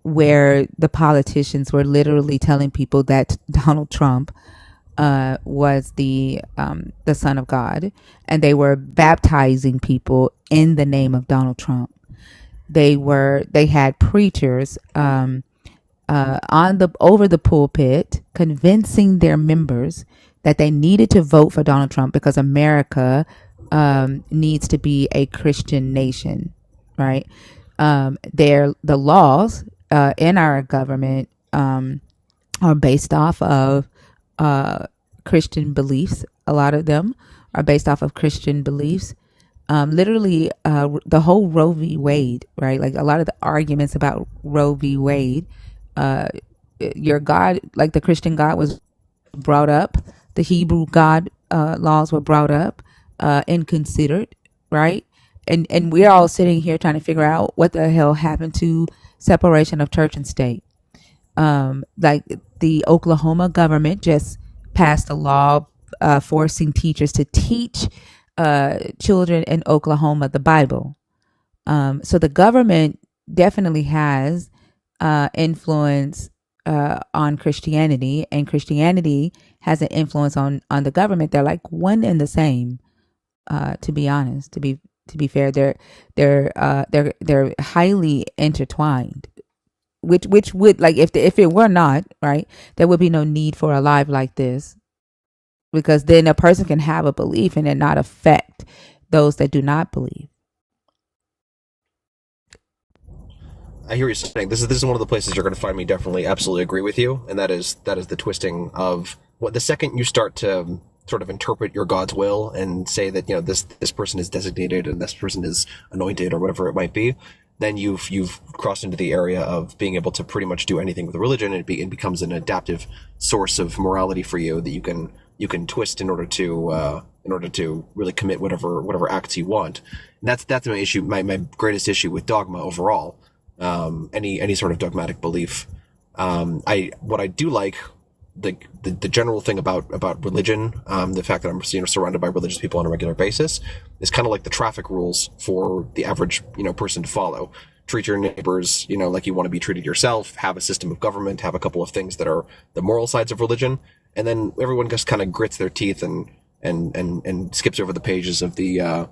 where the politicians were literally telling people that Donald Trump was the son of God, and they were baptizing people in the name of Donald Trump. They had preachers over the pulpit convincing their members that they needed to vote for Donald Trump because America needs to be a Christian nation, right? The laws in our government are based off of Christian beliefs. A lot of them are based off of Christian beliefs. Literally, the whole Roe v. Wade, right? Like a lot of the arguments about Roe v. Wade, your God, like the Christian God was brought up, the Hebrew God laws were brought up and considered, right? And we're all sitting here trying to figure out what the hell happened to separation of church and state. Like the Oklahoma government just passed a law forcing teachers to teach children in Oklahoma the Bible. So the government definitely has influence on Christianity, and Christianity has an influence on the government. They're like one and the same. To be honest, to be fair, they're highly intertwined. Which would, like, if it were not, right, there would be no need for a live like this, because then a person can have a belief and it not affect those that do not believe. I hear you saying this is one of the places you're going to find me definitely absolutely agree with you, and that is the twisting of what the second you start to sort of interpret your God's will and say that, you know, this person is designated and this person is anointed or whatever it might be, then you've crossed into the area of being able to pretty much do anything with religion, and it becomes an adaptive source of morality for you that you can twist in order to really commit whatever acts you want. And that's my issue, my greatest issue with dogma overall. Any sort of dogmatic belief. What I do like, the general thing about religion, the fact that I'm surrounded by religious people on a regular basis, is kind of like the traffic rules for the average person to follow. Treat your neighbors like you want to be treated yourself. Have a system of government. Have a couple of things that are the moral sides of religion, and then everyone just kind of grits their teeth and skips over the pages of the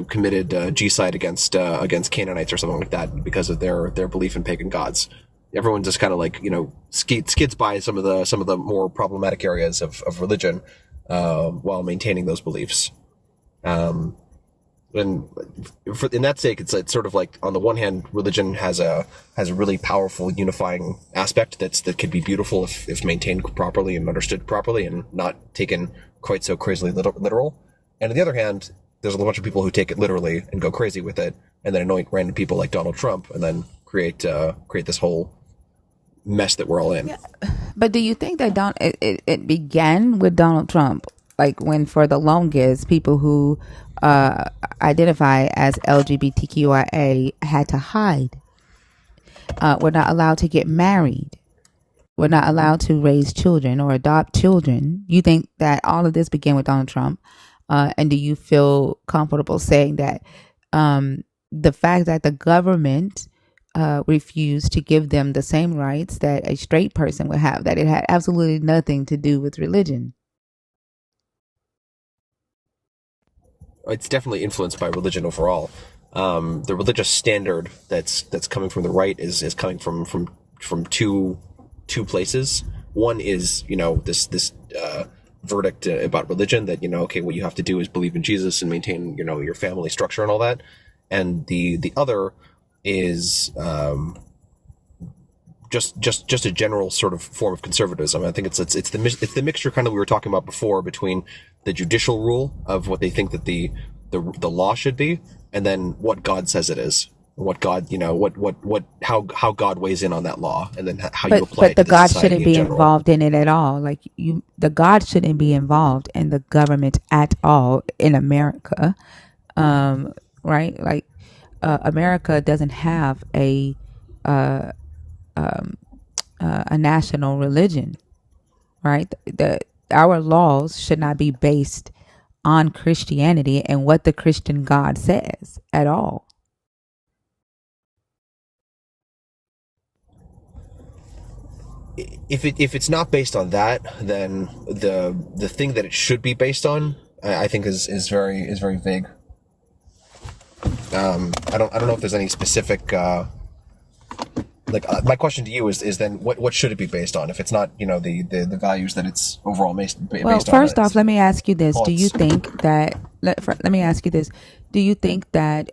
committed genocide against Canaanites or something like that because of their belief in pagan gods. Everyone just kind of skids by some of the more problematic areas of religion while maintaining those beliefs. And in that sake, it's sort of like, on the one hand, religion has a really powerful unifying aspect that could be beautiful if maintained properly and understood properly and not taken quite so crazily literal. And on the other hand, there's a bunch of people who take it literally and go crazy with it, and then anoint random people like Donald Trump, and then create this whole mess that we're all in. Yeah. But do you think that it began with Donald Trump? Like, when for the longest, people who identify as LGBTQIA had to hide. We're not allowed to get married. We're not allowed to raise children or adopt children. You think that all of this began with Donald Trump? And do you feel comfortable saying that the fact that the government refused to give them the same rights that a straight person would have, that it had absolutely nothing to do with religion? It's definitely influenced by religion overall. The religious standard that's coming from the right is coming from two two places. One is, this verdict about religion that, okay, what you have to do is believe in Jesus and maintain, your family structure and all that. And the other is just a general sort of form of conservatism. I think it's the mixture kind of we were talking about before between the judicial rule of what they think that the law should be, and then what God says it is, what God, how God weighs in on that law, and then how you apply it But to the the God society shouldn't in be general. involved in it at all. Like the God shouldn't be involved in the government at all in America, right? Like America doesn't have a national religion, right? Our laws should not be based on Christianity and what the Christian God says at all. If it's not based on that, then the thing that it should be based on, I think is very vague. I don't know if there's any specific my question to you is then what should it be based on if it's not the values that it's overall based Well, on? first off, let me ask you this: do you Thoughts. think that? Let me ask you this: do you think that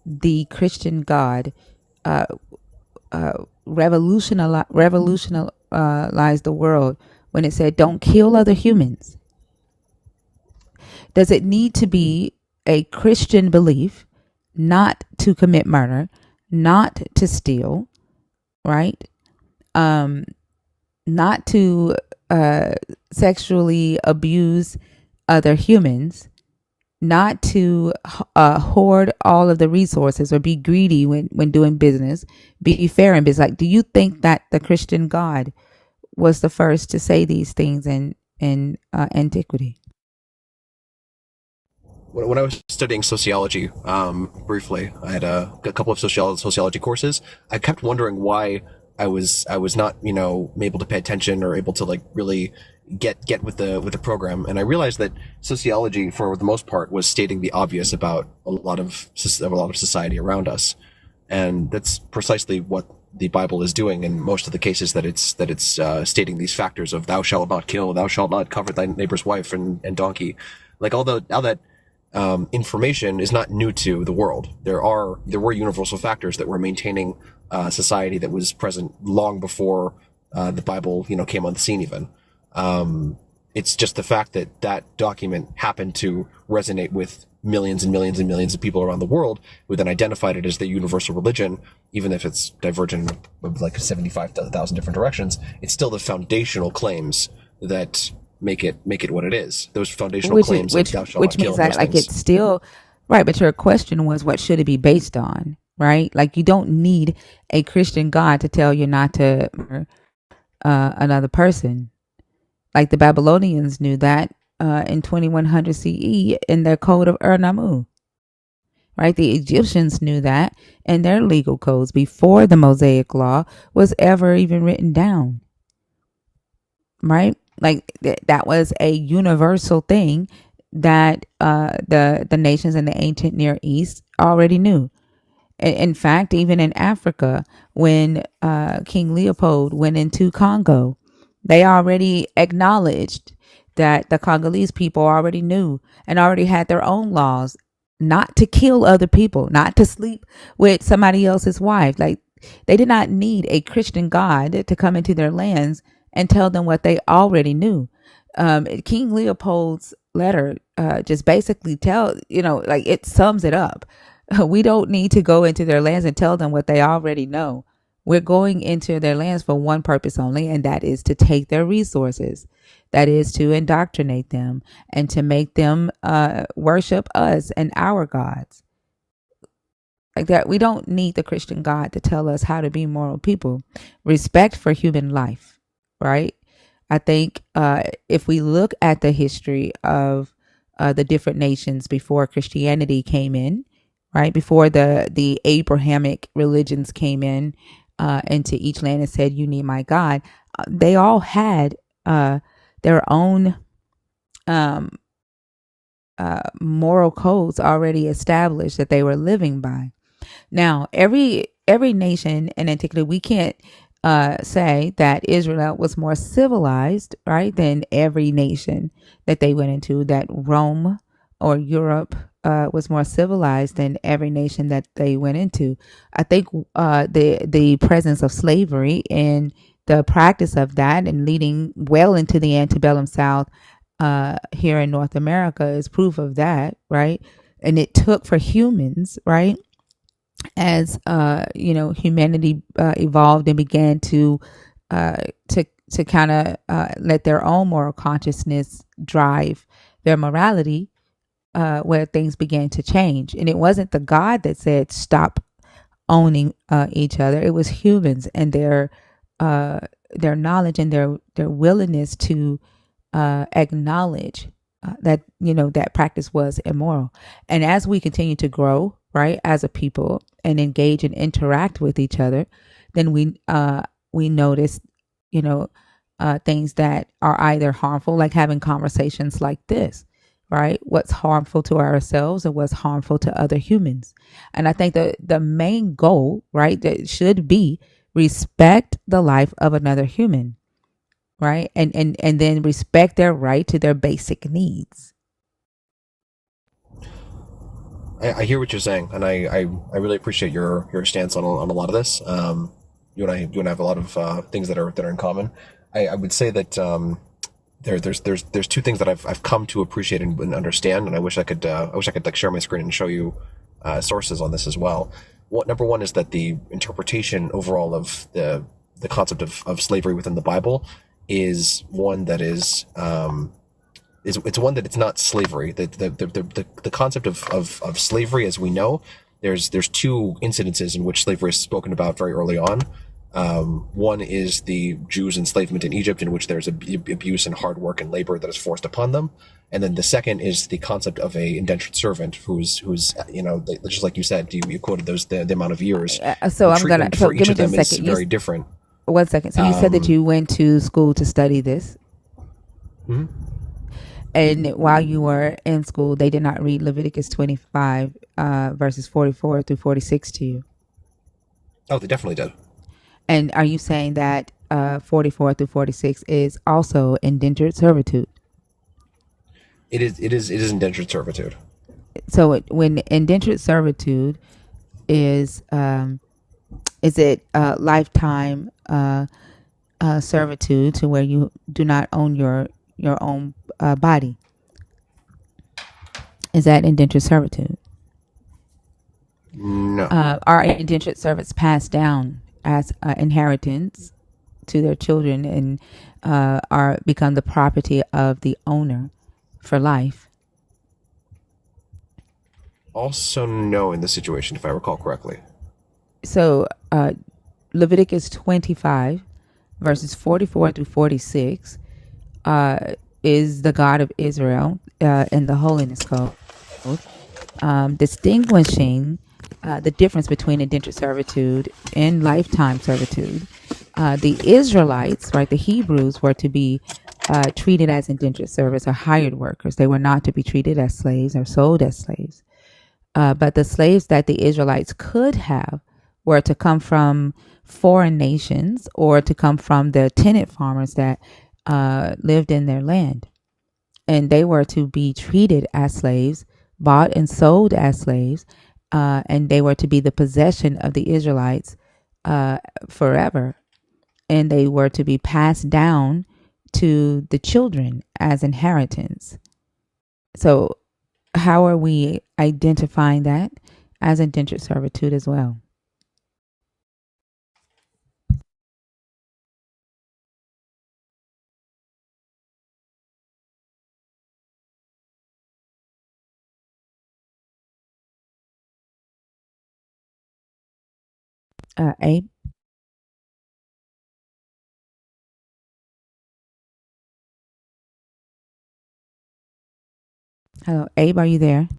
the Christian God revolutionized the world when it said, "Don't kill other humans"? Does it need to be a Christian belief not to commit murder, not to steal, right? Not to sexually abuse other humans, not to hoard all of the resources or be greedy when doing business, be fair in business. Like, do you think that the Christian God was the first to say these things in antiquity? When I was studying sociology, briefly, I had a couple of sociology courses. I kept wondering why I was not able to pay attention or able to really get with the program, and I realized that sociology, for the most part, was stating the obvious about a lot of society around us, and that's precisely what the Bible is doing in most of the cases that it's stating these factors of thou shalt not kill, thou shalt not covet thy neighbor's wife and donkey, like all that information is not new to the world. There were universal factors that were maintaining society that was present long before the Bible came on the scene even. It's just the fact that document happened to resonate with millions and millions and millions of people around the world, who then identified it as their universal religion, even if it's divergent of 75,000 different directions. It's still the foundational claims that make it what it is. Those foundational claims of thou shalt not kill. Which means that it's still right. But your question was, what should it be based on? Right? Like, you don't need a Christian God to tell you not to murder another person. Like the Babylonians knew that in 2100 CE in their code of Ur-Nammu. Right? The Egyptians knew that in their legal codes before the Mosaic Law was ever even written down. Right? Like that was a universal thing that the nations in the ancient Near East already knew. In fact, even in Africa, when King Leopold went into Congo, they already acknowledged that the Congolese people already knew and already had their own laws not to kill other people, not to sleep with somebody else's wife. Like, they did not need a Christian God to come into their lands and tell them what they already knew. King Leopold's letter just basically it sums it up. We don't need to go into their lands and tell them what they already know. We're going into their lands for one purpose only, and that is to take their resources. That is to indoctrinate them and to make them worship us and our gods. Like that, we don't need the Christian God to tell us how to be moral people. Respect for human life, right? I think if we look at the history of the different nations before Christianity came in, right, before the Abrahamic religions came in into each land and said, "You need my God," they all had their own moral codes already established that they were living by. Now, every nation in antiquity, we can't say that Israel was more civilized, right, than every nation that they went into, that Rome or Europe was more civilized than every nation that they went into. I think the presence of slavery and the practice of that and leading well into the antebellum South here in North America is proof of that, right? And it took for humans, right, as humanity evolved and began to uh, to kind of let their own moral consciousness drive their morality, where things began to change. And it wasn't the God that said stop owning each other. It was humans and uh, their knowledge and their willingness to acknowledge that that practice was immoral. And as we continue to grow, right, as a people and engage and interact with each other, then we notice, things that are either harmful, like having conversations like this, right? What's harmful to ourselves and what's harmful to other humans. And I think the main goal, right, that should be respect the life of another human, right? And then respect their right to their basic needs. I hear what you're saying, and I really appreciate your stance on a lot of this. You and I have a lot of things that are in common. I would say that there's two things that I've come to appreciate and understand, and I wish I could like share my screen and show you sources on this as well. Number one is that the interpretation overall of the concept of slavery within the Bible is one that is it's one that it's not slavery. The concept of slavery, as we know, there's two incidences in which slavery is spoken about very early on. One is the Jews' enslavement in Egypt, in which there's abuse and hard work and labor that is forced upon them. And then the second is the concept of a indentured servant who's just like you said, you quoted the amount of years. So I'm gonna for each give me of them just a second. is very different. 1 second. So you said that you went to school to study this. Mm-hmm. And while you were in school, they did not read Leviticus 25 verses 44 through 46 to you. Oh, they definitely did. And are you saying that 44 through 46 is also indentured servitude? It is indentured servitude. So when indentured servitude is it lifetime servitude to where you do not own your own body? Is that indentured servitude? No. Are indentured servants passed down as inheritance to their children and are become the property of the owner for life? Also, no, in this situation, if I recall correctly. So Leviticus 25 verses 44 through 46 is the God of Israel in the holiness code, distinguishing the difference between indentured servitude and lifetime servitude. The Israelites, right, the Hebrews, were to be treated as indentured servants or hired workers. They were not to be treated as slaves or sold as slaves. But the slaves that the Israelites could have were to come from foreign nations or to come from the tenant farmers that lived in their land. And they were to be treated as slaves, bought and sold as slaves, and they were to be the possession of the Israelites forever. And they were to be passed down to the children as inheritance. So how are we identifying that as indentured servitude as well? Abe? Hello, Abe, are you there?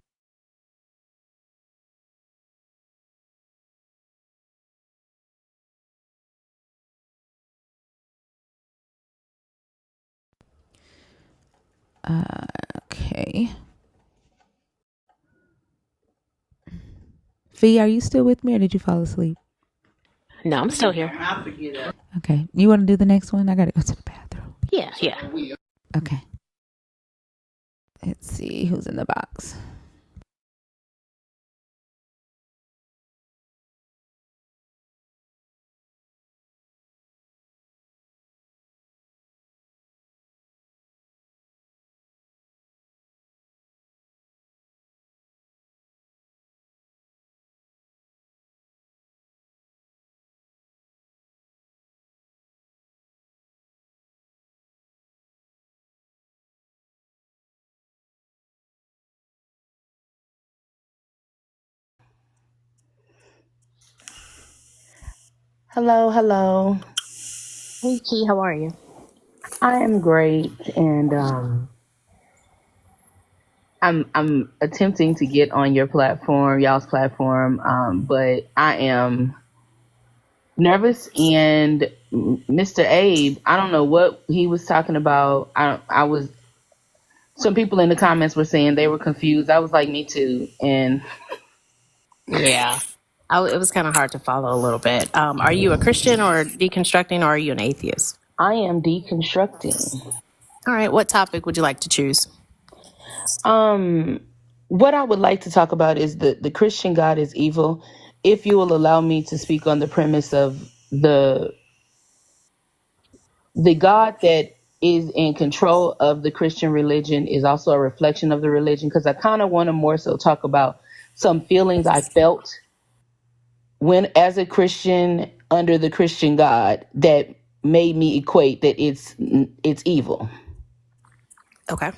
Okay. Fee, are you still with me or did you fall asleep? No, I'm still here. Okay. You want to do the next one? I got to go to the bathroom. Yeah, yeah. Okay. Let's see who's in the box. Hello, hello. Hey, Key, how are you? I am great, and I'm attempting to get on your platform, y'all's platform, but I am nervous. And Mr. Abe, I don't know what he was talking about. I was. Some people in the comments were saying they were confused. I was like, me too. And Yeah. It was kind of hard to follow a little bit. Are you a Christian or deconstructing, or are you an atheist? I am deconstructing. All right. What topic would you like to choose? What I would like to talk about is the Christian God is evil. If you will allow me to speak on the premise of the God that is in control of the Christian religion is also a reflection of the religion, because I kind of want to more so talk about some feelings I felt when as a Christian under the Christian God that made me equate that it's evil. Okay.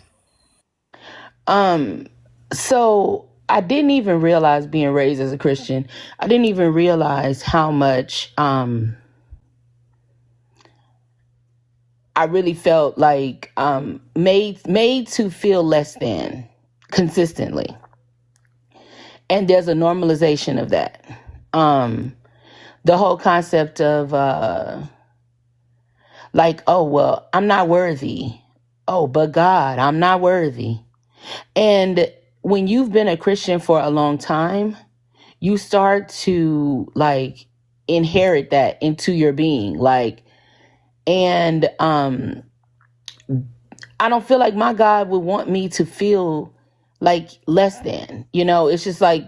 So I didn't even realize, being raised as a Christian, I didn't even realize how much I really felt like made to feel less than consistently. And there's a normalization of that. The whole concept of like, oh, well, I'm not worthy. Oh, but God, I'm not worthy. And when you've been a Christian for a long time, you start to like inherit that into your being. Like, and I don't feel like my God would want me to feel like less than, it's just like,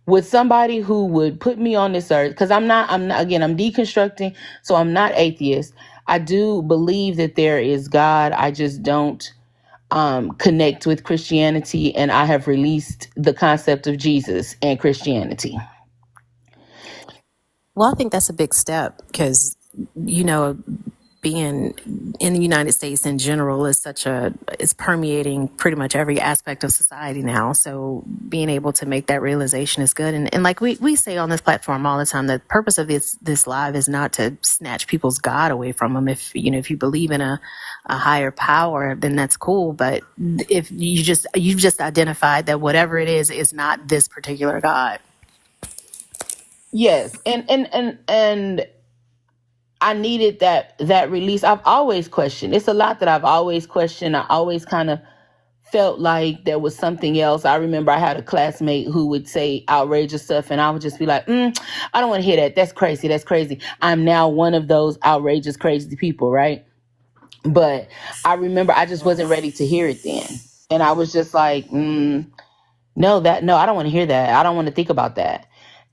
with somebody who would put me on this earth, because I'm not, again, I'm deconstructing, so I'm not atheist. I do believe that there is God. I just don't connect with Christianity, and I have released the concept of Jesus and Christianity. Well, I think that's a big step because, being in the United States in general is permeating pretty much every aspect of society now. So being able to make that realization is good. And like we say on this platform all the time, the purpose of this live is not to snatch people's God away from them. If you believe in a higher power, then that's cool. But if you've just identified that whatever it is not this particular God. Yes. And I needed that release. I've always questioned. It's a lot that I've always questioned. I always kind of felt like there was something else. I remember I had a classmate who would say outrageous stuff, and I would just be like, I don't want to hear that. That's crazy. That's crazy. I'm now one of those outrageous, crazy people, right? But I remember I just wasn't ready to hear it then. And I was just like, no, I don't want to hear that. I don't want to think about that.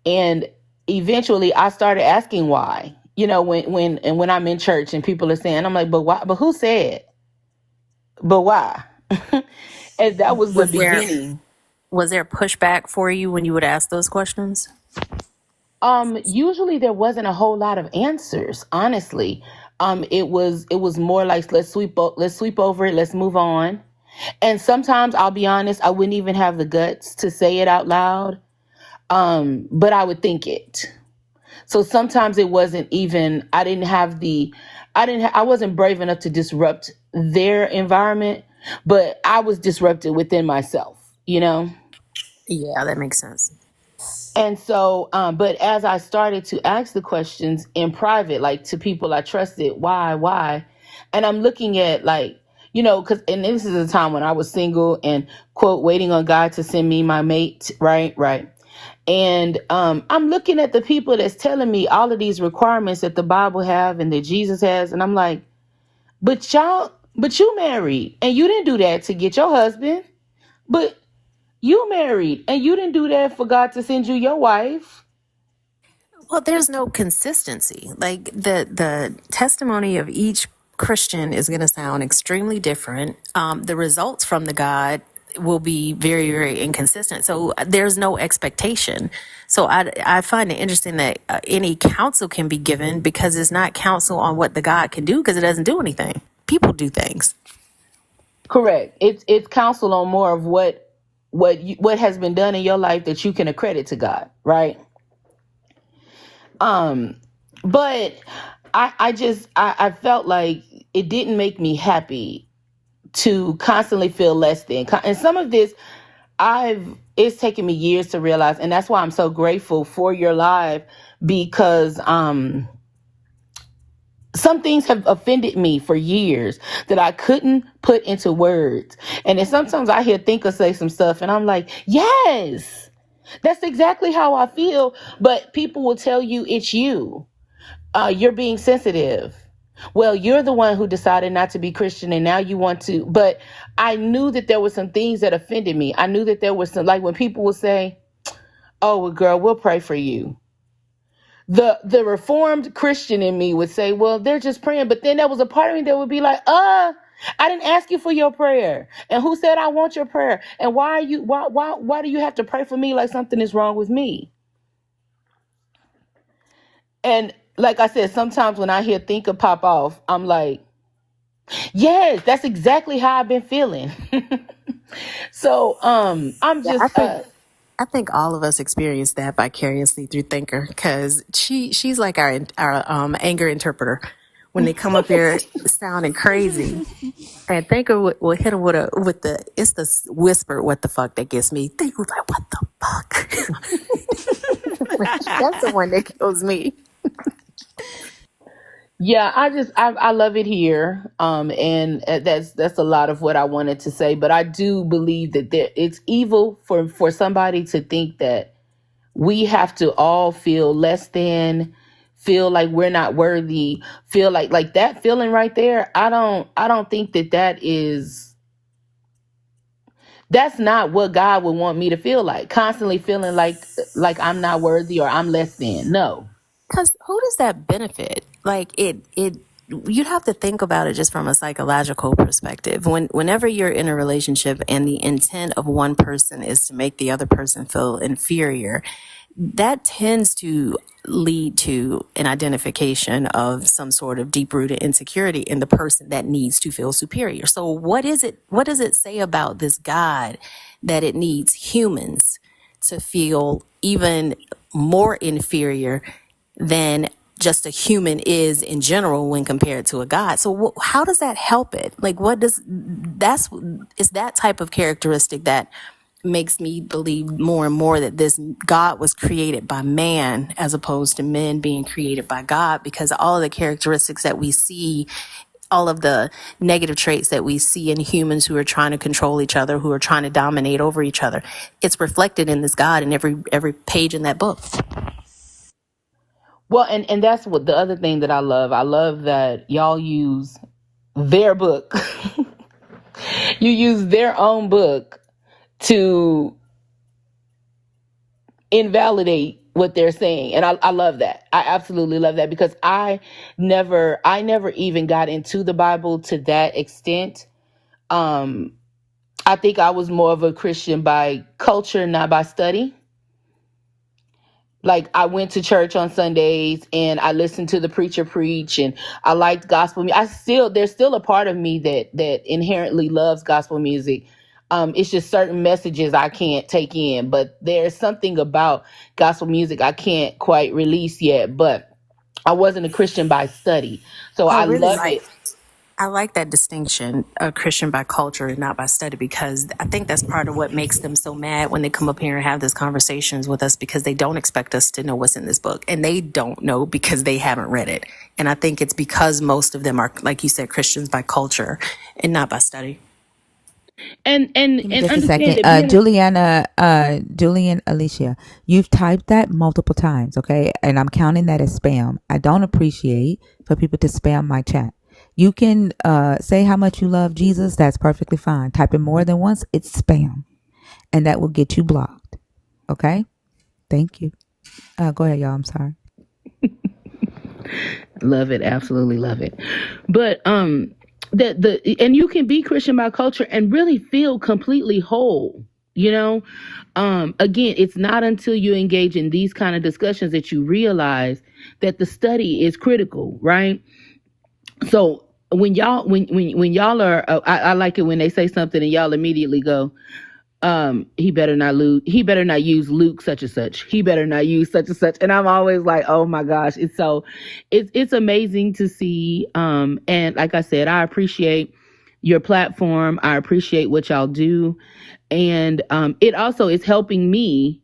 And eventually I started asking why. When I'm in church and people are saying, I'm like, but why? But who said? But why? And that was the beginning. Was there pushback for you when you would ask those questions? Usually there wasn't a whole lot of answers, honestly. It was more like, let's sweep over it, let's move on. And sometimes, I'll be honest, I wouldn't even have the guts to say it out loud. But I would think it. So sometimes it wasn't even, I wasn't brave enough to disrupt their environment, but I was disrupted within myself, Yeah, that makes sense. And so, but as I started to ask the questions in private, like to people I trusted, why? And I'm looking at like, and this is a time when I was single and quote, waiting on God to send me my mate. Right. And I'm looking at the people that's telling me all of these requirements that the Bible have and that Jesus has, and I'm like, but you married and you didn't do that to get your husband. But you married and you didn't do that for God to send you your wife. Well, there's no consistency. Like the testimony of each Christian is going to sound extremely different. The results from the God will be very, very inconsistent. So there's no expectation. So I find it interesting that any counsel can be given because it's not counsel on what the God can do because it doesn't do anything. People do things. Correct. It's counsel on more of what has been done in your life that you can accredit to God, right? But I felt like it didn't make me happy to constantly feel less than. And some of this it's taken me years to realize, and that's why I'm so grateful for your live, because some things have offended me for years that I couldn't put into words. And then sometimes I hear thinkers say some stuff and I'm like, yes, that's exactly how I feel. But people will tell you it's you. You're being sensitive. Well, you're the one who decided not to be Christian and now you want to. But I knew that there were some things that offended me. I knew that there was some, like when people would say, oh, well, girl, we'll pray for you. The reformed Christian in me would say, well, they're just praying. But then there was a part of me that would be like, I didn't ask you for your prayer. And who said I want your prayer? And why do you have to pray for me like something is wrong with me? And like I said, sometimes when I hear thinker pop off, I'm like, yes, that's exactly how I've been feeling. So I'm Yeah, just I think all of us experience that vicariously through Thinker because she's like our anger interpreter. When they come up here sounding crazy, and Thinker will hit them it's the whisper what the fuck that gets me. Thinker was like, what the fuck? That's the one that kills me. yeah, I love it here. And that's a lot of what I wanted to say. But I do believe that it's evil for somebody to think that we have to all feel less than, feel like we're not worthy, feel like that feeling right there. I don't think that's not what God would want me to feel like. Constantly feeling like I'm not worthy or I'm less than. No. Because who does that benefit? Like you'd have to think about it just from a psychological perspective. Whenever you're in a relationship and the intent of one person is to make the other person feel inferior, that tends to lead to an identification of some sort of deep-rooted insecurity in the person that needs to feel superior. So what does it say about this God that it needs humans to feel even more inferior than just a human is in general when compared to a God? So how does that help it? Like, is that type of characteristic that makes me believe more and more that this God was created by man as opposed to men being created by God, because all of the characteristics that we see, all of the negative traits that we see in humans who are trying to control each other, who are trying to dominate over each other, it's reflected in this God in every page in that book. Well, and that's what the other thing that I love. I love that y'all use their book. You use their own book to invalidate what they're saying. And I love that. I absolutely love that, because I never even got into the Bible to that extent. I think I was more of a Christian by culture, not by study. Like, I went to church on Sundays and I listened to the preacher preach, and I liked gospel music. There's still a part of me that inherently loves gospel music. It's just certain messages I can't take in, but there's something about gospel music I can't quite release yet. But I wasn't a Christian by study, so I love it. I like that distinction, a Christian by culture and not by study, because I think that's part of what makes them so mad when they come up here and have these conversations with us, because they don't expect us to know what's in this book, and they don't know because they haven't read it. And I think it's because most of them are, like you said, Christians by culture and not by study. Give me And just a understand second. that being Julian Alicia, you've typed that multiple times, okay? And I'm counting that as spam. I don't appreciate for people to spam my chat. You can say how much you love Jesus. That's perfectly fine. Type it more than once, it's spam. And that will get you blocked. Okay? Thank you. Go ahead, y'all. I'm sorry. love it, absolutely love it. But the and you can be Christian by culture and really feel completely whole. You know, again, it's not until you engage in these kind of discussions that you realize that the study is critical, right? So when y'all are, I like it when they say something and y'all immediately go, he better not use Luke such and such, he better not use such and such, and I'm always like, oh my gosh, it's amazing to see. And like I said, I appreciate your platform, I appreciate what y'all do, and it also is helping me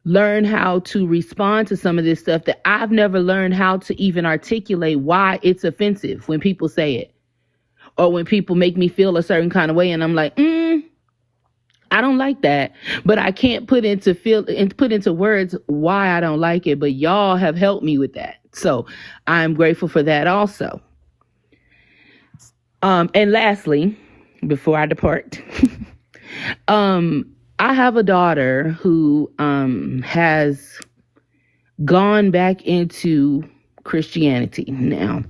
learn how to respond to some of this stuff that I've never learned how to even articulate why it's offensive when people say it, or when people make me feel a certain kind of way and I'm like, I don't like that, but I can't put into words why I don't like it. But y'all have helped me with that, so I'm grateful for that also. And lastly, before I depart, I have a daughter who has gone back into Christianity. Now,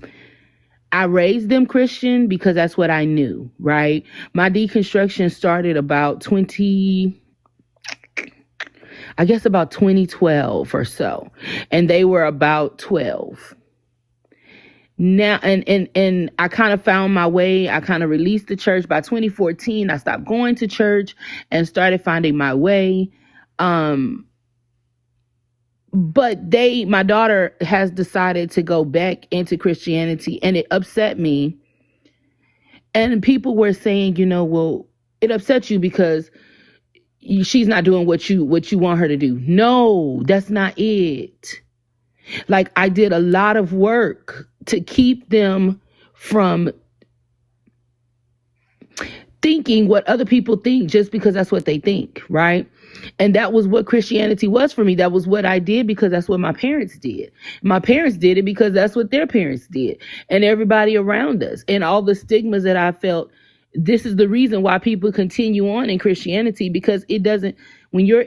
I raised them Christian because that's what I knew, right? My deconstruction started about 2012 or so, and they were about 12. Now, and I kind of found my way. I kind of released the church by 2014. I stopped going to church and started finding my way. But my daughter has decided to go back into Christianity, and it upset me. And people were saying, well, it upsets you because she's not doing what you want her to do. No, that's not it. Like, I did a lot of work to keep them from thinking what other people think just because that's what they think, right? And that was what Christianity was for me. That was what I did because that's what my parents did. My parents did it because that's what their parents did, and everybody around us, and all the stigmas that I felt. This is the reason why people continue on in Christianity, because it doesn't, when you're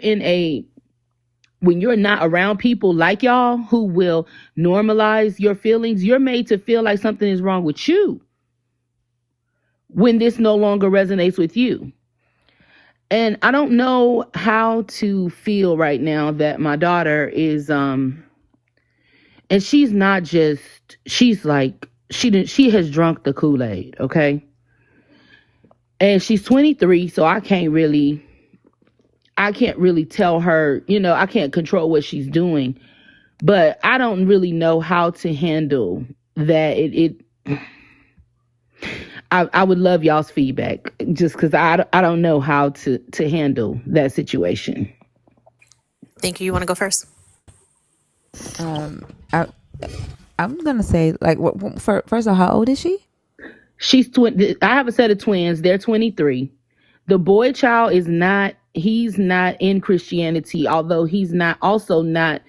not around people like y'all who will normalize your feelings, you're made to feel like something is wrong with you when this no longer resonates with you. And I don't know how to feel right now that my daughter is and she's not just, she's like, she has drunk the Kool-Aid, okay? And she's 23, so I can't really tell her, I can't control what she's doing, but I don't really know how to handle that. I would love y'all's feedback, just because I don't know how to handle that situation. Think you want to go first? I, I'm gonna say, like, first of all, how old is she? She's I have a set of twins. They're 23. The boy child he's not in Christianity, although he's also not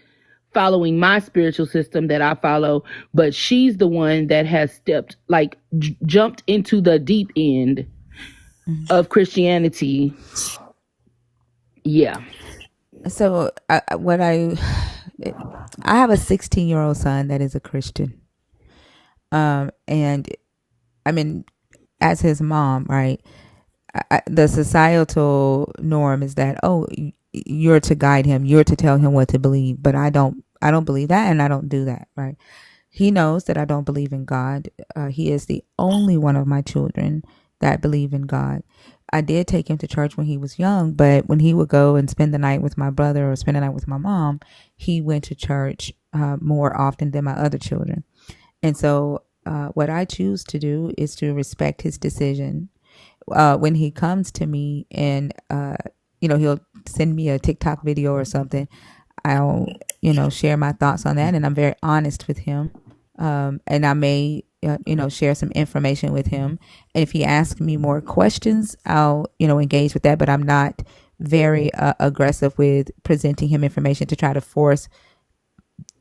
following my spiritual system that I follow, but she's the one that has jumped into the deep end of Christianity. Yeah. So I have a 16-year-old son that is a Christian. And I mean, as his mom, right? The societal norm is that, oh, you're to guide him, you're to tell him what to believe. But I don't believe that, and I don't do that, right? He knows that I don't believe in God. He is the only one of my children that believe in God. I did take him to church when he was young, but when he would go and spend the night with my brother or spend the night with my mom, he went to church more often than my other children. And so what I choose to do is to respect his decision. When he comes to me and, he'll send me a TikTok video or something, I'll, share my thoughts on that. And I'm very honest with him. And I may share some information with him. And if he asks me more questions, I'll, engage with that. But I'm not very aggressive with presenting him information to try to force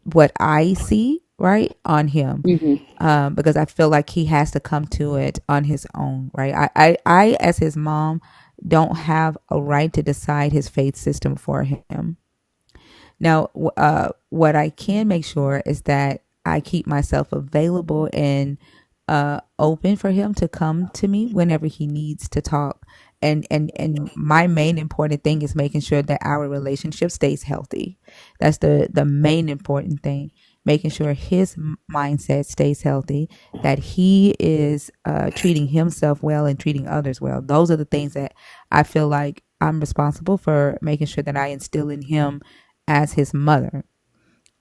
what I see right on him. Because I feel like he has to come to it on his own, right? I, as his mom, don't have a right to decide his faith system for him. Now, what I can make sure is that I keep myself available and open for him to come to me whenever he needs to talk. And my main important thing is making sure that our relationship stays healthy. That's the main important thing. Making sure his mindset stays healthy, that he is treating himself well and treating others well. Those are the things that I feel like I'm responsible for making sure that I instill in him as his mother.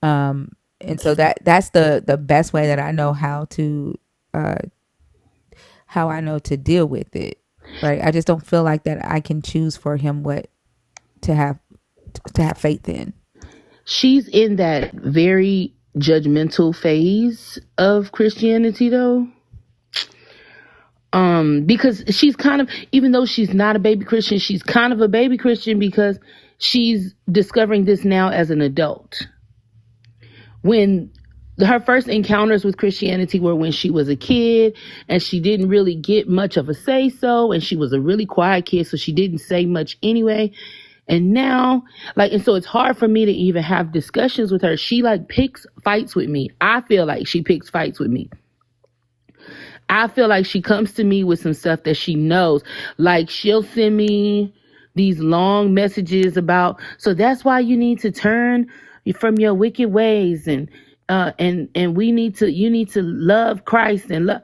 And so that's the best way that I know how to deal with it. Right. I just don't feel like that I can choose for him what to have faith in. She's in that very judgmental phase of Christianity though. Because she's kind of, even though she's not a baby Christian, she's kind of a baby Christian because she's discovering this now as an adult. When her first encounters with Christianity were when she was a kid and she didn't really get much of a say so, and she was a really quiet kid, so she didn't say much anyway. And now, and so it's hard for me to even have discussions with her. She picks fights with me. I feel like she picks fights with me. I feel like she comes to me with some stuff that she knows. She'll send me these long messages about, so that's why you need to turn from your wicked ways, and you need to love Christ and love.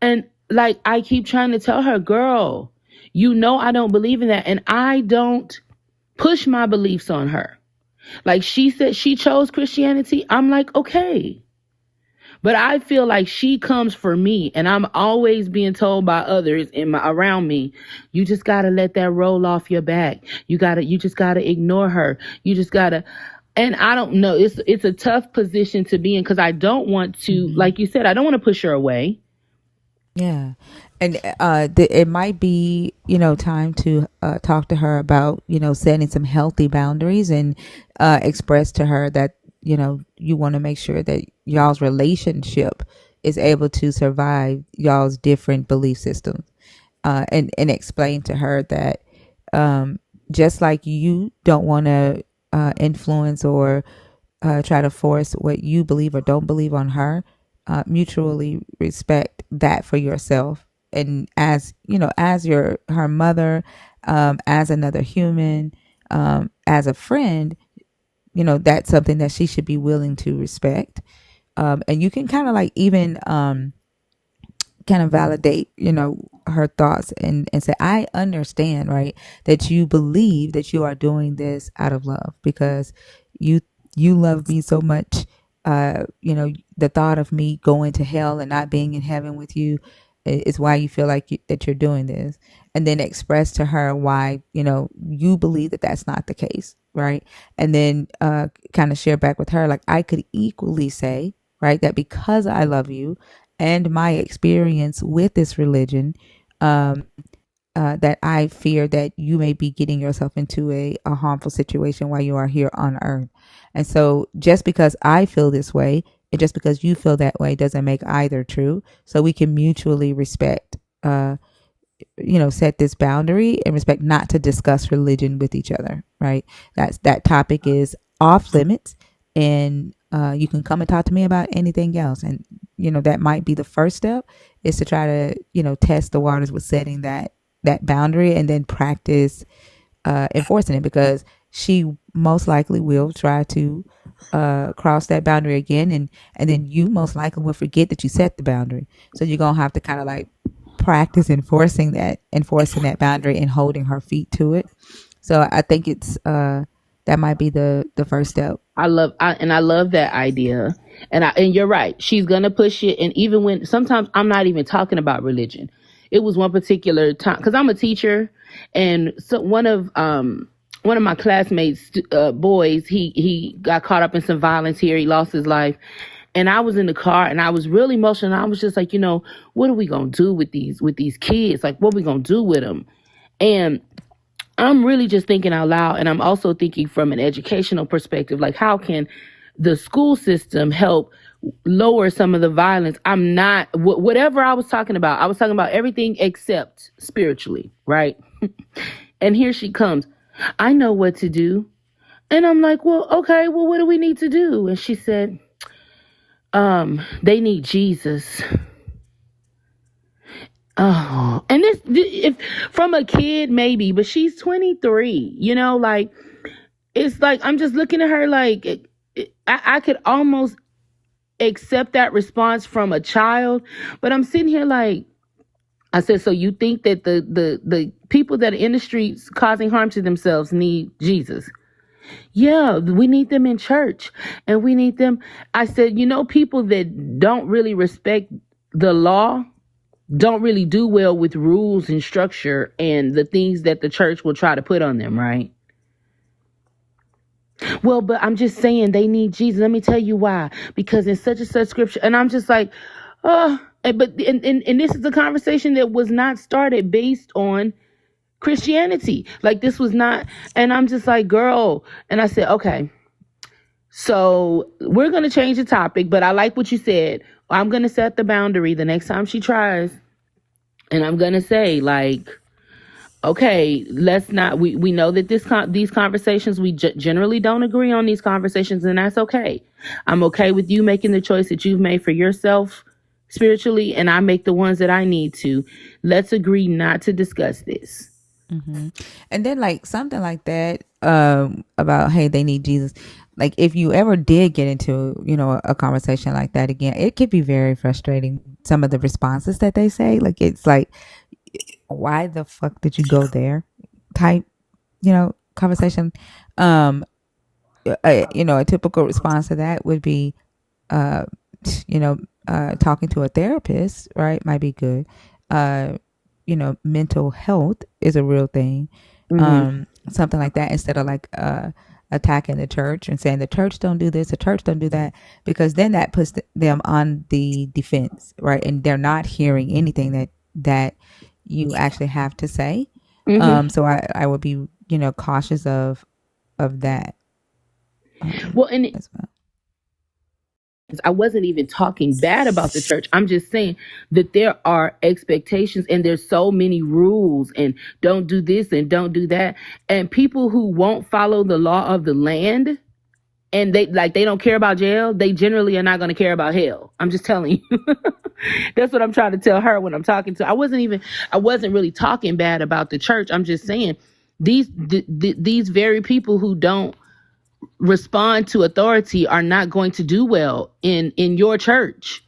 And I keep trying to tell her, girl, I don't believe in that. And I don't push my beliefs on her. She said she chose Christianity. I'm like, okay. But I feel like she comes for me, and I'm always being told by others around me, you just gotta let that roll off your back. You just gotta ignore her. You just gotta, and I don't know. It's a tough position to be in because I don't want to, like you said, I don't want to push her away. Yeah. And it might be, time to talk to her about, setting some healthy boundaries and express to her that, you want to make sure that y'all's relationship is able to survive y'all's different belief systems. And explain to her that just like you don't want to influence or try to force what you believe or don't believe on her, mutually respect that for yourself. And as her mother, as another human, as a friend, that's something that she should be willing to respect. And you can kind of even kind of validate, her thoughts and say, I understand, right, that you believe that you are doing this out of love because you love me so much. The thought of me going to hell and not being in heaven with you is why you feel like that you're doing this. And then express to her why, you believe that that's not the case. Right. And then kind of share back with her, I could equally say, right, that because I love you and my experience with this religion, that I fear that you may be getting yourself into a harmful situation while you are here on earth. And so just because I feel this way and just because you feel that way doesn't make either true. So we can mutually respect, set this boundary and respect not to discuss religion with each other, right? That topic is off limits, and you can come and talk to me about anything else. And, that might be the first step, is to try to, test the waters with setting that boundary and then practice enforcing it, because she most likely will try to cross that boundary again. And then you most likely will forget that you set the boundary. So you're going to have to kind of practice enforcing that boundary and holding her feet to it. So I think it's that might be the first step. I love that idea. And you're right. She's going to push it. And even when sometimes I'm not even talking about religion. It was one particular time, because I'm a teacher, and so one of my classmates, boys, he got caught up in some violence here. He lost his life. And I was in the car and I was really emotional. I was just like, what are we gonna do with these kids? Like, what are we gonna do with them? And I'm really just thinking out loud, and I'm also thinking from an educational perspective, like how can the school system help lower some of the violence? I'm not whatever I was talking about. I was talking about everything except spiritually, right? And here she comes. I know what to do. And I'm like, well, okay, well, what do we need to do? And she said, they need Jesus. Oh, and this, if from a kid, maybe, but she's 23, like, it's like, I'm just looking at her like, I could almost accept that response from a child, but I'm sitting here like, I said, so you think that the people that are in the streets causing harm to themselves need Jesus? Yeah, we need them in church, and we need them. I said, people that don't really respect the law don't really do well with rules and structure and the things that the church will try to put on them, right? Well, but I'm just saying they need Jesus. Let me tell you why. Because in such and such scripture, and I'm just like, oh, and this is a conversation that was not started based on Christianity. Like, this was not, and I'm just like, girl. And I said, okay, so we're going to change the topic, but I like what you said. I'm going to set the boundary the next time she tries. And I'm going to say, like, okay, let's not, we know that these conversations, we generally don't agree on these conversations, and that's okay. I'm okay with you making the choice that you've made for yourself spiritually, and I make the ones that I need to. Let's agree not to discuss this. Mm-hmm. And then like something like that, about, hey, they need Jesus. Like if you ever did get into, a conversation like that again, it could be very frustrating. Some of the responses that they say, like, it's like, why the fuck did you go there? Type, conversation. A typical response to that would be, uh, talking to a therapist, right? Might be good. Mental health is a real thing. Mm-hmm. Something like that, instead of like, attacking the church and saying the church don't do this, the church don't do that, because then that puts them on the defense, right? And they're not hearing anything that you actually have to say. Mm-hmm. So I would be, cautious of that. Well, and I wasn't even talking bad about the church. I'm just saying that there are expectations and there's so many rules and don't do this and don't do that. And people who won't follow the law of the land and they don't care about jail, they generally are not going to care about hell. I'm just telling you. That's what I'm trying to tell her when I'm talking to. I wasn't really talking bad about the church. I'm just saying these very people who don't respond to authority are not going to do well in your church.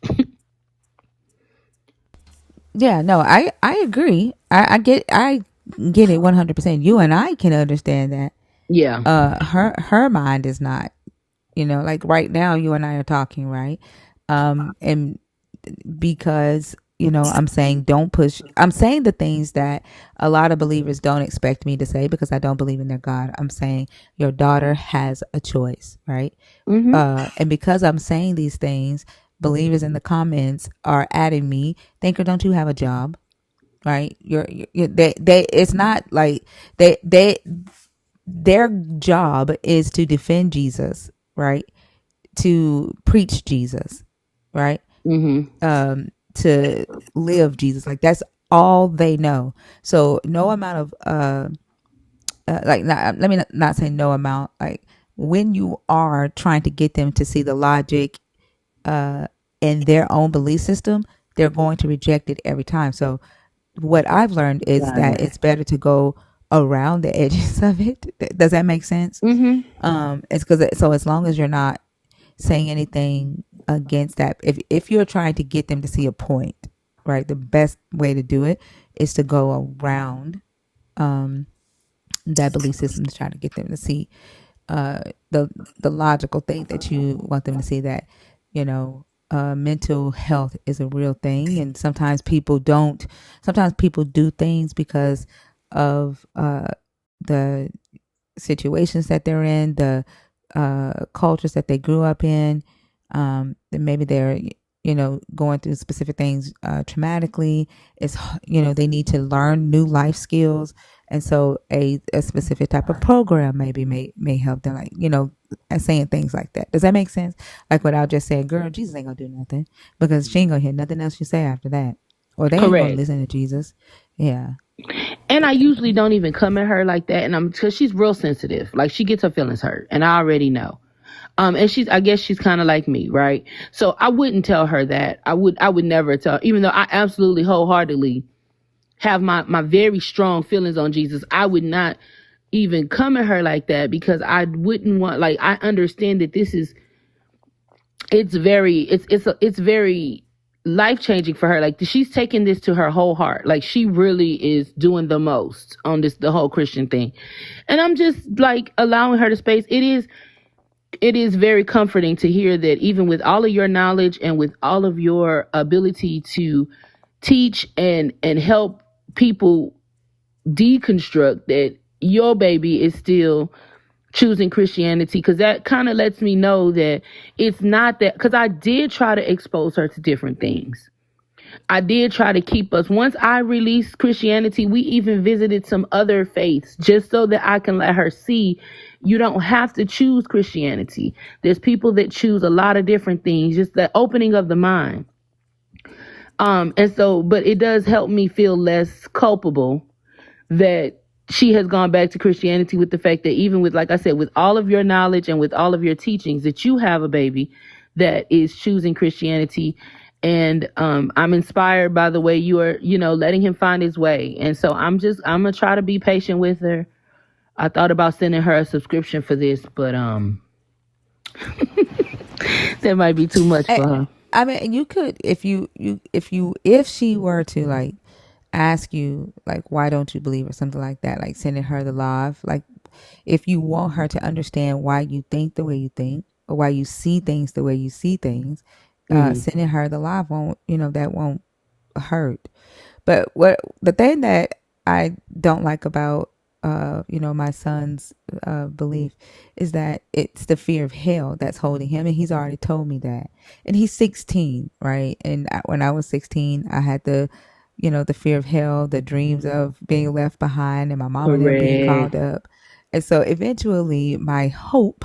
Yeah, no, I agree. I get it 100%. You and I can understand that. Yeah. Her mind is not, like right now you and I are talking, right? And because, I'm saying don't push. I'm saying the things that a lot of believers don't expect me to say because I don't believe in their God. I'm saying your daughter has a choice, right? Mm-hmm. And because I'm saying these things, believers in the comments are adding me, Thinker, don't you have a job? Right? They it's not like their job is to defend Jesus, right? To preach Jesus, right? Mm-hmm. To live Jesus. Like that's all they know. So no amount of let me not say no amount. Like when you are trying to get them to see the logic in their own belief system, they're going to reject it every time. So what I've learned is Got that it. it's better to go around the edges of it. Does that make sense? Mm-hmm. It's because so as long as you're not saying anything against that, if you're trying to get them to see a point, right, the best way to do it is to go around that belief system to try to get them to see the logical thing that you want them to see, that mental health is a real thing, and sometimes people do things because of the situations that they're in, the cultures that they grew up in, Then maybe they're, going through specific things traumatically. It's, they need to learn new life skills. And so a specific type of program maybe may help them, like, saying things like that. Does that make sense? Like without just saying, girl, Jesus ain't gonna do nothing, because she ain't gonna hear nothing else you say after that. Or they ain't gonna Correct. listen to Jesus. Yeah. And I usually don't even come at her like that, and because she's real sensitive, like she gets her feelings hurt, and I already know. And I guess she's kind of like me, right? So I wouldn't tell her that. I would never tell, even though I absolutely wholeheartedly have my very strong feelings on Jesus. I would not even come at her like that, because I wouldn't want, like, I understand that it's very life changing for her. Like, she's taking this to her whole heart. Like, she really is doing the most on the whole Christian thing. And I'm just like allowing her the space. It is very comforting to hear that even with all of your knowledge and with all of your ability to teach and help people deconstruct, that your baby is still choosing Christianity, because that kind of lets me know that it's not that, because I did try to expose her to different things. I did try to keep us, once I released Christianity, we even visited some other faiths just so that I can let her see you don't have to choose Christianity. There's people that choose a lot of different things, just the opening of the mind. And so, but it does help me feel less culpable that she has gone back to Christianity, with the fact that even with, like I said, with all of your knowledge and with all of your teachings, that you have a baby that is choosing Christianity. And I'm inspired by the way you are, letting him find his way. And so I'm going to try to be patient with her. I thought about sending her a subscription for this, but that might be too much for her. I mean, you could, if she were to, like, ask you, like, why don't you believe, or something like that, like sending her the live, like, if you want her to understand why you think the way you think, or why you see things the way you see things, sending her the live won't, that won't hurt. But what the thing that I don't like about my son's belief is that it's the fear of hell that's holding him, and he's already told me that. And he's 16, right? And when I was 16, I had the fear of hell, the dreams of being left behind, and my mom and them being called up. And so eventually my hope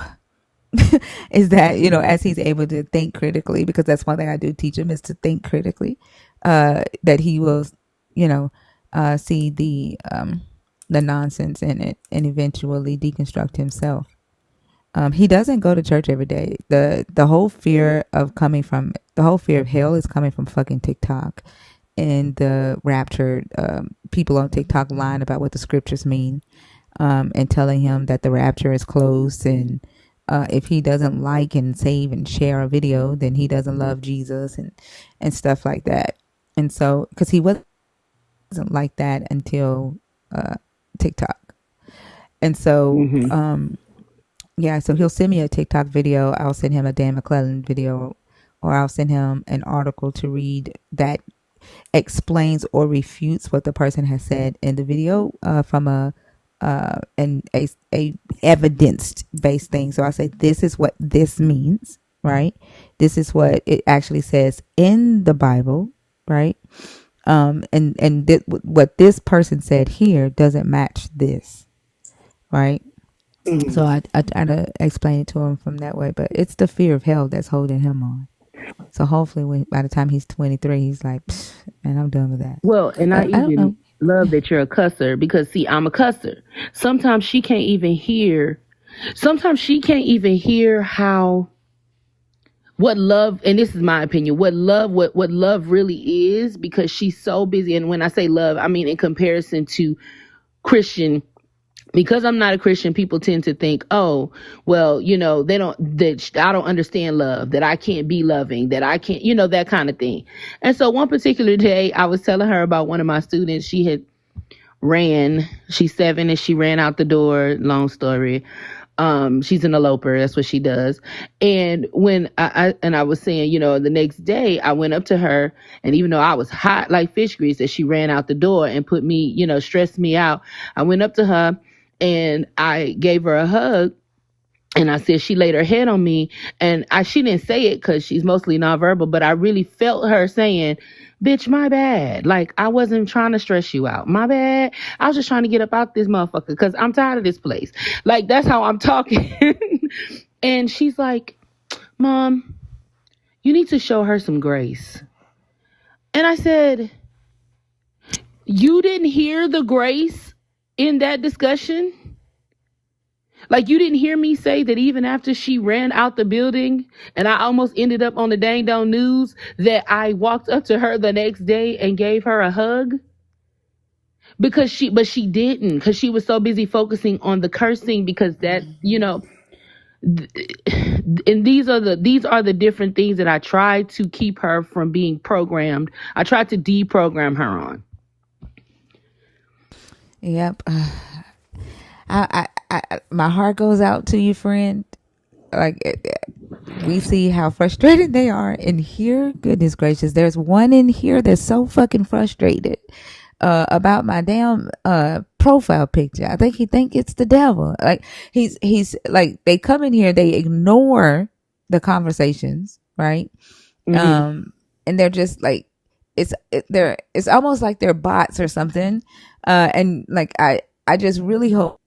is that, as he's able to think critically, because that's one thing I do teach him, is to think critically, that he will, see the nonsense in it and eventually deconstruct himself. He doesn't go to church every day. The whole fear of hell is coming from fucking TikTok, and the raptured people on TikTok lying about what the scriptures mean, and telling him that the rapture is close, and if he doesn't like and save and share a video, then he doesn't love Jesus, and stuff like that. And so, because he wasn't like that until TikTok. And so, so he'll send me a TikTok video. I'll send him a Dan McClellan video, or I'll send him an article to read that explains or refutes what the person has said in the video, from a evidence based thing. So I say, this is what this means, right? This is what it actually says in the Bible, right? What this person said here doesn't match this, right? So I try to explain it to him from that way, but it's the fear of hell that's holding him on. So hopefully, by the time he's 23, he's like, man, I'm done with that. Well, and But I don't know. love that you're a cusser, because see, I'm a cusser. Sometimes she can't even hear how, what love, and this is my opinion, what love really is, because she's so busy. And when I say love, I mean in comparison to Christian. Because I'm not a Christian, people tend to think, oh, well, that I don't understand love, that I can't be loving, that I can't, that kind of thing. And so one particular day, I was telling her about one of my students. She's 7, and she ran out the door. Long story. She's an eloper. That's what she does. And when I was saying, the next day I went up to her, and even though I was hot like fish grease that she ran out the door and put me, stressed me out, I went up to her and I gave her a hug. And I said she laid her head on me, and she didn't say it because she's mostly nonverbal, but I really felt her saying, "Bitch, my bad. Like, I wasn't trying to stress you out. My bad. I was just trying to get up out this motherfucker because I'm tired of this place." Like, that's how I'm talking. And she's like, "Mom, you need to show her some grace." And I said, "You didn't hear the grace in that discussion? Like, you didn't hear me say that even after she ran out the building and I almost ended up on the Dang Dong News, that I walked up to her the next day and gave her a hug? But she didn't, because she was so busy focusing on the cursing, because that, and these are the different things that I tried to keep her from being programmed. I tried to deprogram her on. Yep. My heart goes out to you, friend. Like, we see how frustrated they are in here. Goodness gracious, there's one in here that's so fucking frustrated about my damn profile picture. I think he think it's the devil. Like, he's like, they come in here, they ignore the conversations, right? Mm-hmm. And they're just like, it's almost like they're bots or something. And like, I just really hope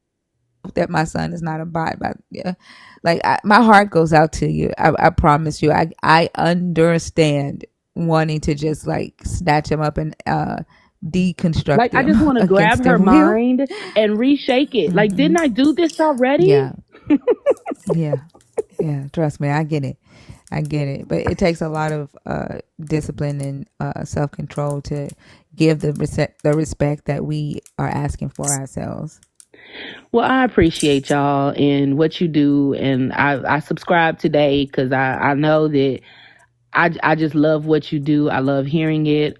that my son is not a bot, but yeah, like, my heart goes out to you. I promise you. I understand wanting to just like snatch him up and deconstruct Like, I him just want to grab against her their will. mind and reshake it. Like, didn't I do this already? Yeah, yeah. Trust me, I get it. But it takes a lot of discipline and self control to give the respect that we are asking for ourselves. Well, I appreciate y'all and what you do, and I subscribe today because I know that I just love what you do. I love hearing it.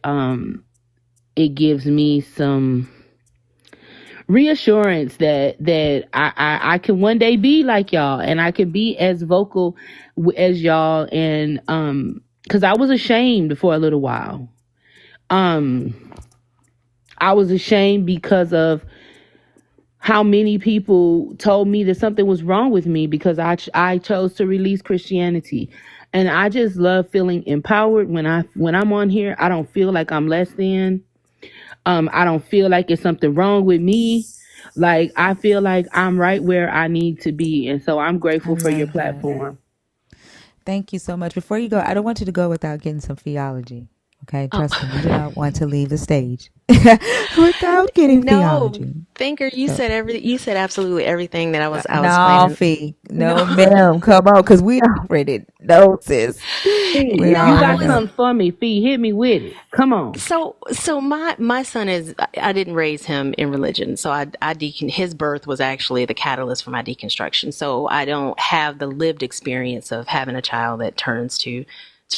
It gives me some reassurance that I can one day be like y'all, and I can be as vocal as y'all, and because I was ashamed for a little while. I was ashamed because of how many people told me that something was wrong with me because I chose to release Christianity. And I just love feeling empowered when I'm on here. I don't feel like I'm less than. I don't feel like it's something wrong with me. Like, I feel like I'm right where I need to be. And so I'm grateful for your platform. Thank you so much. Before you go, I don't want you to go without getting some theology. Okay, trust me, you do not want to leave the stage without getting theology. Thinker, you said absolutely everything that I was No, planning. no, ma'am, come on, because we already know, sis. Fee, if you got something for me, Fee, hit me with it. Come on. So my son is, I didn't raise him in religion, so his birth was actually the catalyst for my deconstruction. So I don't have the lived experience of having a child that turns to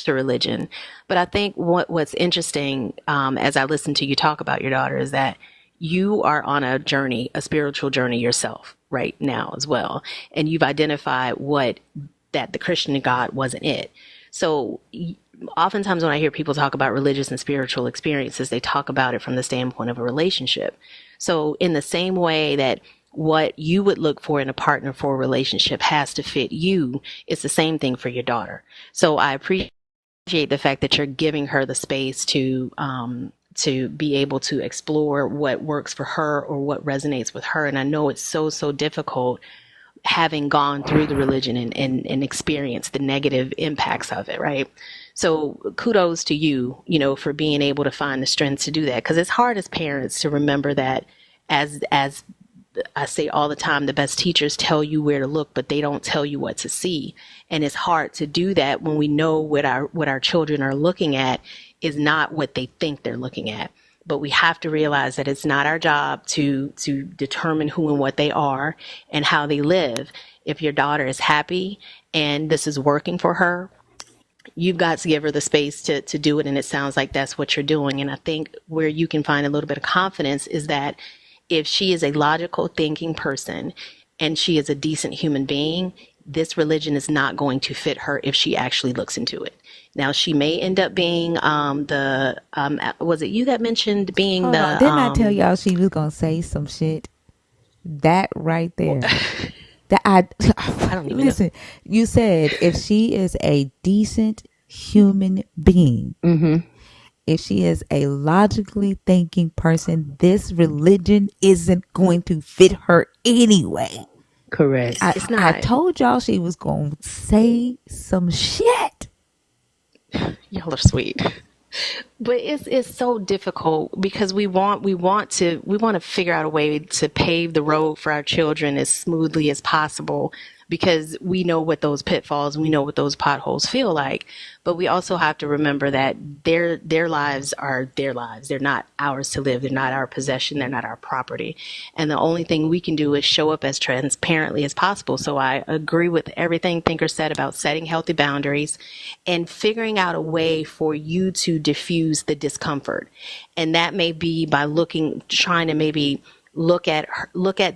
religion. But I think what's interesting, as I listen to you talk about your daughter, is that you are on a journey, a spiritual journey yourself right now as well. And you've identified that the Christian God wasn't it. So oftentimes when I hear people talk about religious and spiritual experiences, they talk about it from the standpoint of a relationship. So in the same way that what you would look for in a partner for a relationship has to fit you, it's the same thing for your daughter. So I appreciate the fact that you're giving her the space to be able to explore what works for her or what resonates with her. And I know it's so difficult having gone through the religion and experienced the negative impacts of it, right? So kudos to you, for being able to find the strength to do that. Because it's hard as parents to remember that, as I say all the time, the best teachers tell you where to look, but they don't tell you what to see. And it's hard to do that when we know what our children are looking at is not what they think they're looking at. But we have to realize that it's not our job to determine who and what they are and how they live. If your daughter is happy and this is working for her, you've got to give her the space to do it. And it sounds like that's what you're doing. And I think where you can find a little bit of confidence is that if she is a logical thinking person and she is a decent human being, this religion is not going to fit her if she actually looks into it. Now, she may end up being was it you that mentioned being Hold on. Didn't I tell y'all she was going to say some shit? That right there. That I don't even know. listen. You said if she is a decent human being, if she is a logically thinking person, this religion isn't going to fit her anyway. Correct. It's I not. told y'all she was going to say some shit. Y'all are sweet. But it's so difficult because we want to figure out a way to pave the road for our children as smoothly as possible, because we know what those pitfalls, we know what those potholes feel like. But we also have to remember that their lives are their lives. They're not ours to live. They're not our possession. They're not our property. And the only thing we can do is show up as transparently as possible. So I agree with everything Thinker said about setting healthy boundaries and figuring out a way for you to diffuse the discomfort. And that may be by trying to maybe look at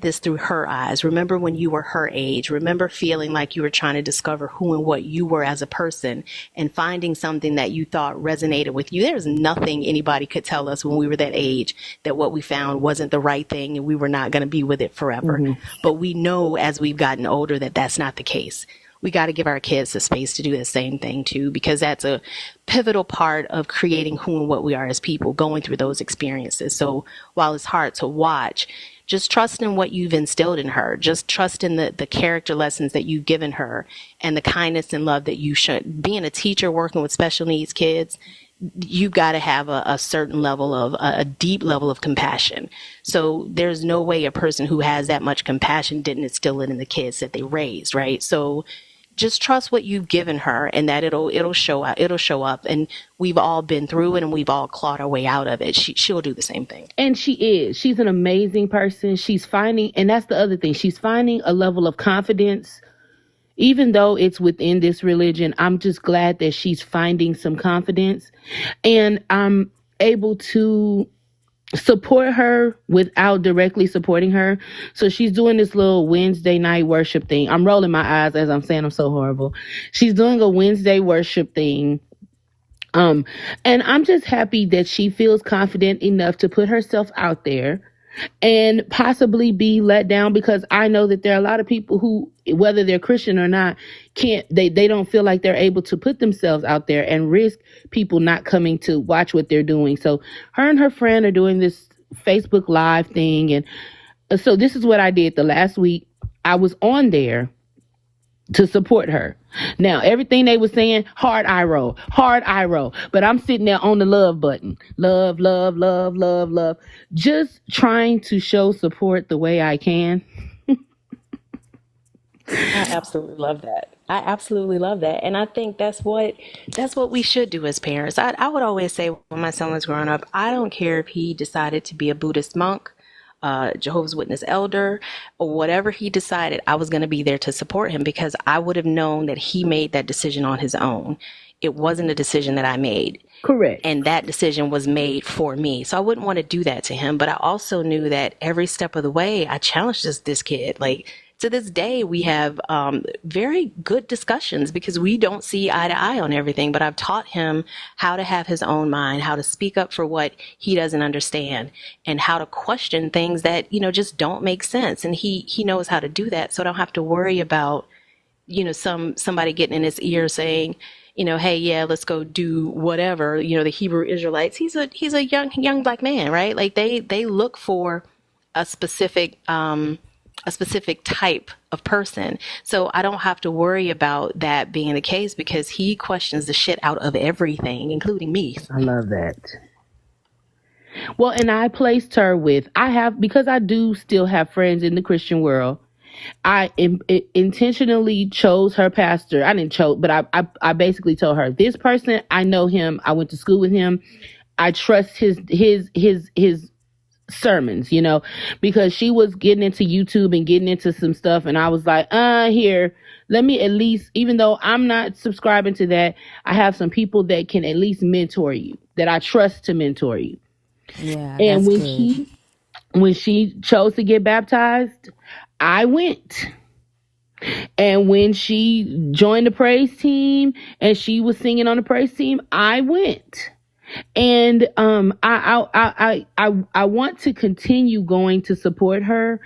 this through her eyes. Remember when you were her age. Remember feeling like you were trying to discover who and what you were as a person, and finding something that you thought resonated with you. There's nothing anybody could tell us when we were that age that what we found wasn't the right thing and we were not going to be with it forever. But we know as we've gotten older that that's not the case. We got to give our kids the space to do the same thing too, because that's a pivotal part of creating who and what we are as people, going through those experiences. So while it's hard to watch, just trust in what you've instilled in her. Just trust in the character lessons that you've given her and the kindness and love that you should. Being a teacher working with special needs kids, you've got to have a certain level of a deep level of compassion. So there's no way a person who has that much compassion didn't instill it in the kids that they raised, right? So just trust what you've given her, and that it'll show out. It'll show up, and we've all been through it, and we've all clawed our way out of it. She'll do the same thing. And she's an amazing person. She's finding, and that's the other thing, she's finding a level of confidence, even though it's within this religion. I'm just glad that she's finding some confidence, and I'm able to support her without directly supporting her. So she's doing this little Wednesday night worship thing. I'm rolling my eyes as I'm saying I'm so horrible. She's doing a Wednesday worship thing. And I'm just happy that she feels confident enough to put herself out there and possibly be let down, because I know that there are a lot of people who, whether they're Christian or not, they don't feel like they're able to put themselves out there and risk people not coming to watch what they're doing. So her and her friend are doing this Facebook Live thing. And so this is what I did the last week. I was on there to support her. Now, everything they were saying, hard eye roll. But I'm sitting there on the love button. Love, love, love, love, love. Just trying to show support the way I can. I absolutely love that. And I think that's what we should do as parents. I would always say when my son was growing up, I don't care if he decided to be a Buddhist monk, Jehovah's Witness elder, or whatever he decided, I was going to be there to support him, because I would have known that he made that decision on his own. It wasn't a decision that I made. Correct. And that decision was made for me. So I wouldn't want to do that to him. But I also knew that every step of the way, I challenged this kid. Like, to this day, we have very good discussions because we don't see eye to eye on everything. But I've taught him how to have his own mind, how to speak up for what he doesn't understand, and how to question things that, just don't make sense. And he knows how to do that. So I don't have to worry about, somebody getting in his ear saying, hey, yeah, let's go do whatever. The Hebrew Israelites, he's a young black man, right? Like they look for a specific type of person. So I don't have to worry about that being the case, because he questions the shit out of everything, including me. I love that. Well, and I placed her because I do still have friends in the Christian world. I intentionally chose her pastor. I didn't chose, but I basically told her, this person, I know him. I went to school with him. I trust his sermons, because she was getting into YouTube and getting into some stuff. And I was like, here, let me at least, even though I'm not subscribing to that, I have some people that can at least mentor you, that I trust to mentor you. Yeah. And when she chose to get baptized, I went. And when she joined the praise team and she was singing on the praise team, I went. And I want to continue going to support her.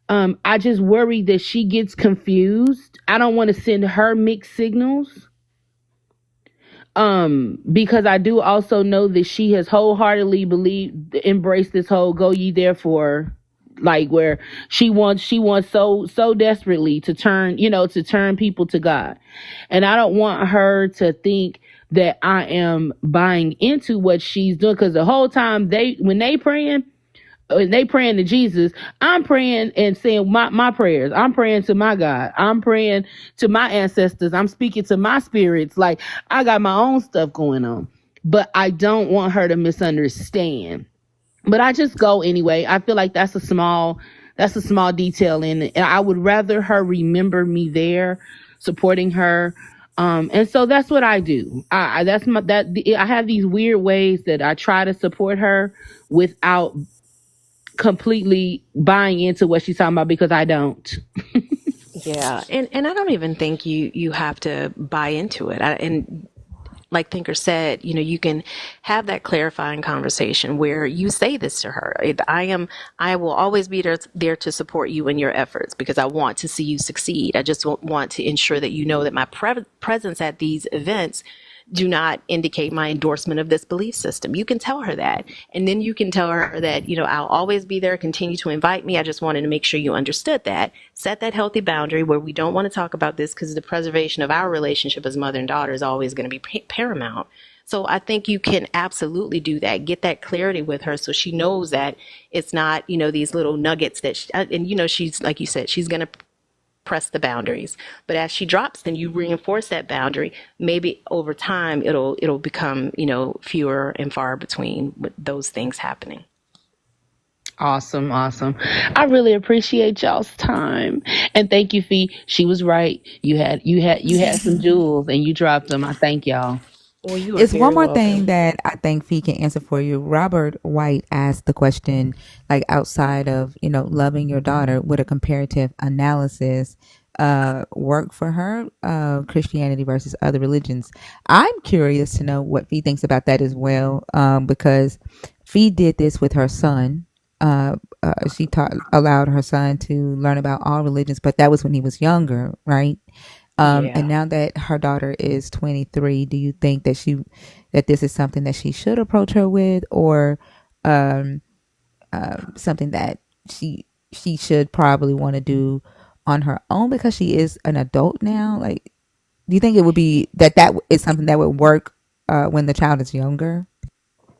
I just worry that she gets confused. I don't want to send her mixed signals. Because I do also know that she has wholeheartedly embraced this whole go ye therefore, like where she wants so desperately to turn people to God. And I don't want her to think that I am buying into what she's doing, because the whole time when they praying to Jesus, I'm praying and saying my prayers. I'm praying to my God. I'm praying to my ancestors. I'm speaking to my spirits. Like, I got my own stuff going on. But I don't want her to misunderstand. But I just go anyway. I feel like that's a small detail in it. And I would rather her remember me there, supporting her. And so that's what I do. I have these weird ways that I try to support her without completely buying into what she's talking about, because I don't. Yeah, and I don't even think you have to buy into it. And like Thinker said, you can have that clarifying conversation where you say this to her. I will always be there to support you in your efforts, because I want to see you succeed. I just want to ensure that you know that my presence at these events do not indicate my endorsement of this belief system. You can tell her that. And then you can tell her that, I'll always be there, continue to invite me. I just wanted to make sure you understood that. Set that healthy boundary where we don't want to talk about this, because the preservation of our relationship as mother and daughter is always going to be paramount. So I think you can absolutely do that. Get that clarity with her so she knows that it's not, these little nuggets and she's, like you said, she's going to press the boundaries. But as she drops, then you reinforce that boundary. Maybe over time it'll become, fewer and far between with those things happening. Awesome. I really appreciate y'all's time. And thank you, Fee. She was right. You had some jewels and you dropped them. I thank y'all. Well, you are It's one very more thing welcome. that I think Fee can answer for you. Robert White asked the question, like outside of, loving your daughter, would a comparative analysis work for her, Christianity versus other religions? I'm curious to know what Fee thinks about that as well, because Fee did this with her son. She allowed her son to learn about all religions, but that was when he was younger, right? And Yeah. now that her daughter is 23, do you think that this is something that she should approach her with, or um, something that she should probably want to do on her own because she is an adult now? Like, do you think it would be that is something that would work when the child is younger?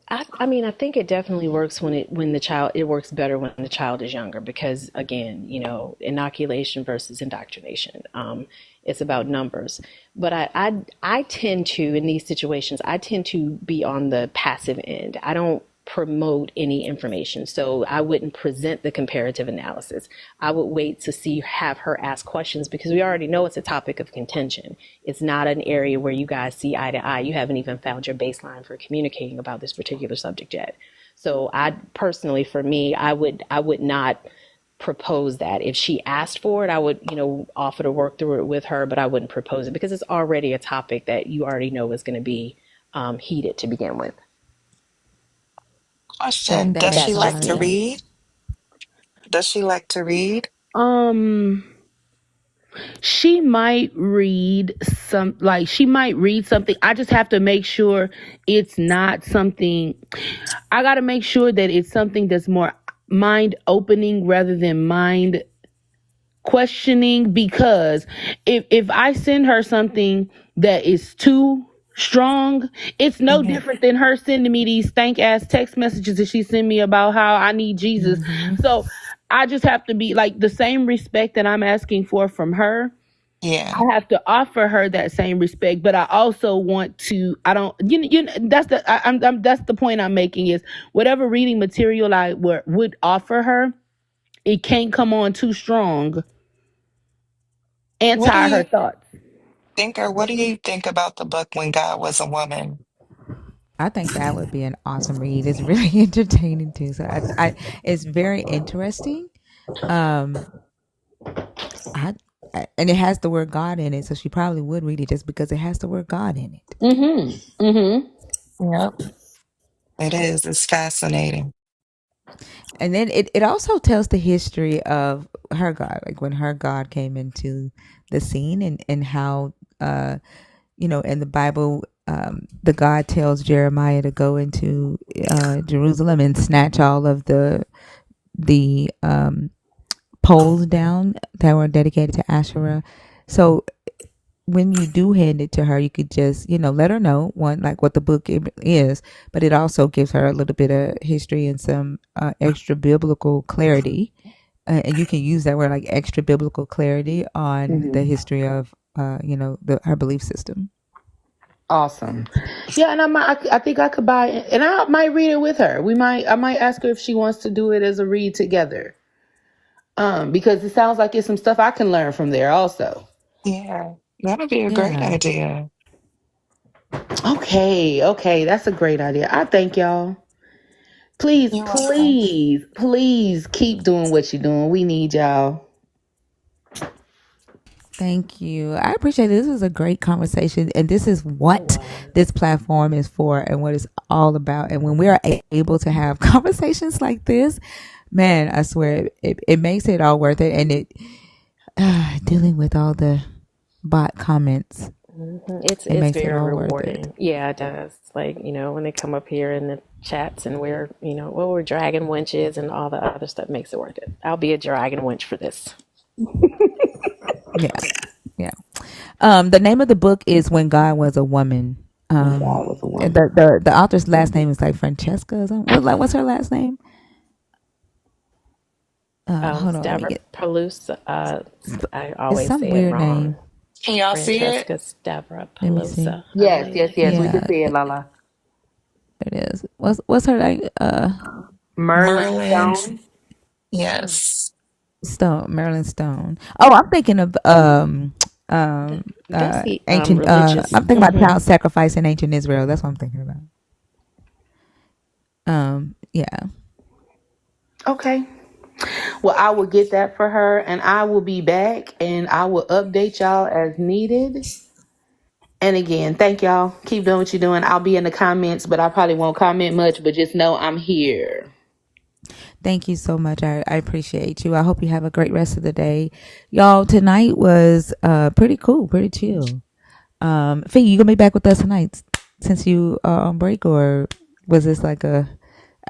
I mean, I think it definitely works it works better when the child is younger, because again, inoculation versus indoctrination. It's about numbers. But I tend to, in these situations, I tend to be on the passive end. I don't promote any information. So I wouldn't present the comparative analysis. I would wait to have her ask questions, because we already know it's a topic of contention. It's not an area where you guys see eye to eye. You haven't even found your baseline for communicating about this particular subject yet. So I personally, for me, I would not propose that. If she asked for it, I would, offer to work through it with her, but I wouldn't propose it, because it's already a topic that you already know is going to be heated to begin with. Question: Does she That's like just to me. read? Does she like to read? Um, she might read something. I just have to make sure it's not something. I got to make sure that it's something that's more mind opening rather than mind questioning, because if I send her something that is too strong, it's no Hmm. different than her sending me these stank ass text messages that she sent me about how I need Jesus. Mm-hmm. So I just have to be like, the same respect that I'm asking for from her, Yeah. I have to offer her that same respect. But I also want to, I don't, that's that's the point I'm making, is whatever reading material I would offer her, it can't come on too strong, What do anti her you thoughts. think, or what do you think about the book When God Was a Woman? I think that would be an awesome read. It's really entertaining too. So it's very interesting. Um, I, and it has the word God in it, so she probably would read it just because it has the word God in it. Mm-hmm. Mm-hmm. Yep, it is. It's fascinating. And then it also tells the history of her God, like when her God came into the scene, and how, in the Bible, the God tells Jeremiah to go into Jerusalem and snatch all of the poles down that were dedicated to Asherah. So when you do hand it to her, you could just, let her know one, like what the book is, but it also gives her a little bit of history and some extra biblical clarity. And you can use that word, like extra biblical clarity, on the history of, her belief system. Awesome. Yeah, and I think I could buy it, and I might read it with her. I might ask her if she wants to do it as a read together. Because it sounds like it's some stuff I can learn from there also. Yeah, that'll be a great Yeah. idea. Okay, that's a great idea. I thank y'all. Please, You're welcome. please, please keep doing what you're doing. We need y'all. Thank you. I appreciate it. This is a great conversation, and this is what this platform is for and what it's all about. And when we are able to have conversations like this, man, I swear it makes it all worth it. And it dealing with all the bot comments, It's it makes it very all worth it. rewarding. Yeah, it does. Like, when they come up here in the chats and we're dragging winches and all the other stuff makes it worth it. I'll be a dragging winch for this. Yeah, yeah. The name of the book is When God Was a Woman. The author's last name is like Francesca or something. What's her last name? Hold on, let me get. Stavropoulos. I It's always some say it weird wrong. name. Can y'all see it? Francesca Let me see. Stavropoulos, I Yes, yes, believe. yes. We can Yeah, see it, Lala. it is. What's her name? Merlin Merlin. Stone. Yes. Stone, Marilyn Stone. Oh, I'm thinking of That's the ancient. religious. I'm thinking about child sacrifice in ancient Israel. That's what I'm thinking about. Yeah. Okay. Well, I will get that for her, and I will be back, and I will update y'all as needed. And again, thank y'all. Keep doing what you're doing. I'll be in the comments, but I probably won't comment much, but just know I'm here. Thank you so much. I appreciate you. I hope you have a great rest of the day, y'all. Tonight was pretty cool, pretty chill. Fee, you gonna be back with us tonight since you are on break, or was this like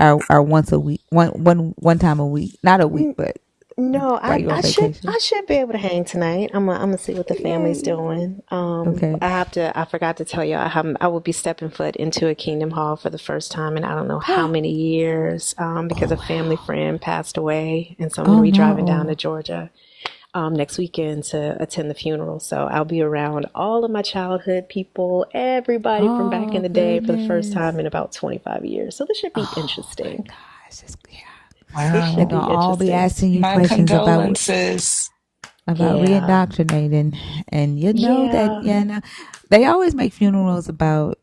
our once a week, one time a week, not a week, but No, while you on vacation? I should be able to hang tonight. I'm gonna see what the family's doing. Okay. I forgot to tell you, I will be stepping foot into a Kingdom Hall for the first time in I don't know how many years. Because a family friend passed away, and so I'm gonna Oh be driving down to no. Georgia next weekend to attend the funeral. So I'll be around all of my childhood people, everybody from back in Oh the day for the first goodness. time in about 25 years. So this should be Oh my interesting. gosh. Yeah. This They're should Wow. be gonna all be interesting. asking you My questions condolences. about Yeah. reindoctrinating, and that Yeah. they always make funerals about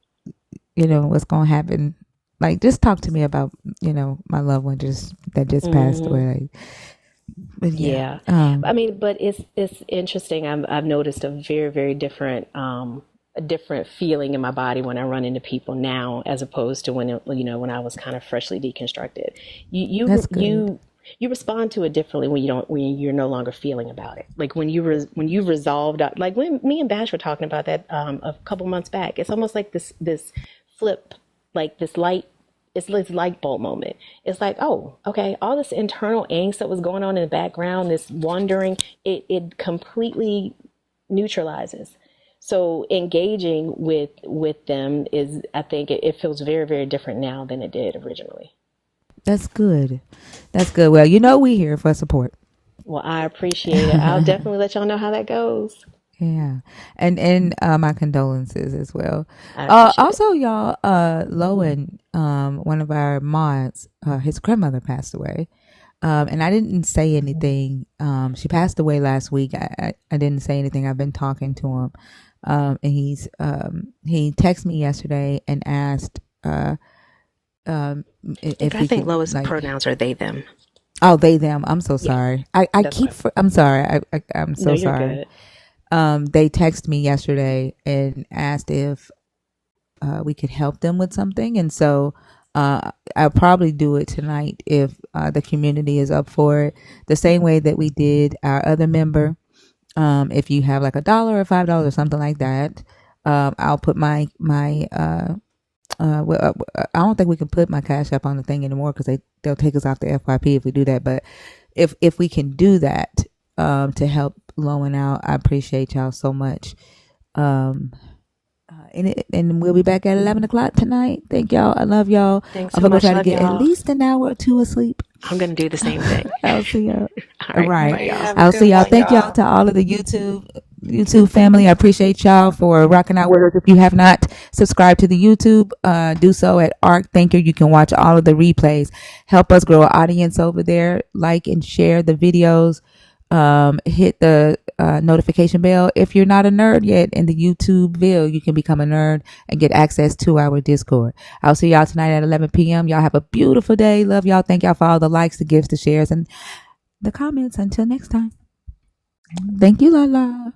what's gonna happen. Like, just talk to me about my loved one that just passed Hmm. away. Like, but yeah, Yeah. I mean, but it's interesting. I've noticed very different a different feeling in my body when I run into people now, as opposed to when I was kind of freshly deconstructed. You that's you good. you you respond to it differently when you're no longer feeling about it. Like when you resolved, like when me and Bash were talking about that a couple months back. It's almost like this flip, like this light, it's this light bulb moment. It's like, oh, okay, all this internal angst that was going on in the background, this wandering, it completely neutralizes. So engaging with them is, I think it feels very different now than it did originally. That's good. That's good. Well, we here for support. Well, I appreciate it. I'll definitely let y'all know how that goes. Yeah, and my condolences as well. I appreciate it. Also, y'all, Lowen, one of our mods, his grandmother passed away. And I didn't say anything. She passed away last week. I didn't say anything. I've been talking to him, and he texted me yesterday and asked if I we think could, Lois' like. pronouns are they them. Oh, they them. I'm so Yeah, sorry. I that's keep. fine. I'm sorry. I'm No, so you're sorry. good. They texted me yesterday and asked if we could help them with something, and so I'll probably do it tonight if the community is up for it. The same way that we did our other member. If you have like $1 or $5 or something like that, I'll put my I don't think we can put my cash up on the thing anymore because they'll take us off the FYP if we do that. But if we can do that to help loan out, I appreciate y'all so much. And we'll be back at 11 o'clock tonight. Thank y'all. I love y'all. Thanks I'm so gonna much. try to Love get at y'all. least an hour or two of sleep. I'm gonna do the same thing. I'll see y'all. All right. Right. Bye, y'all. Have a I'll good see y'all. one, Thank y'all y'all. to all of the YouTube family. I appreciate y'all for rocking out with us. If you have not subscribed to the YouTube, do so at Arc Thinker. You can watch all of the replays. Help us grow an audience over there. Like and share the videos. Hit the notification bell. If you're not a nerd yet in the YouTubeville, you can become a nerd and get access to our Discord. I'll see y'all tonight at 11 p.m. Y'all have a beautiful day. Love y'all. Thank y'all for all the likes, the gifts, the shares, and the comments. Until next time. Thank you, Lala.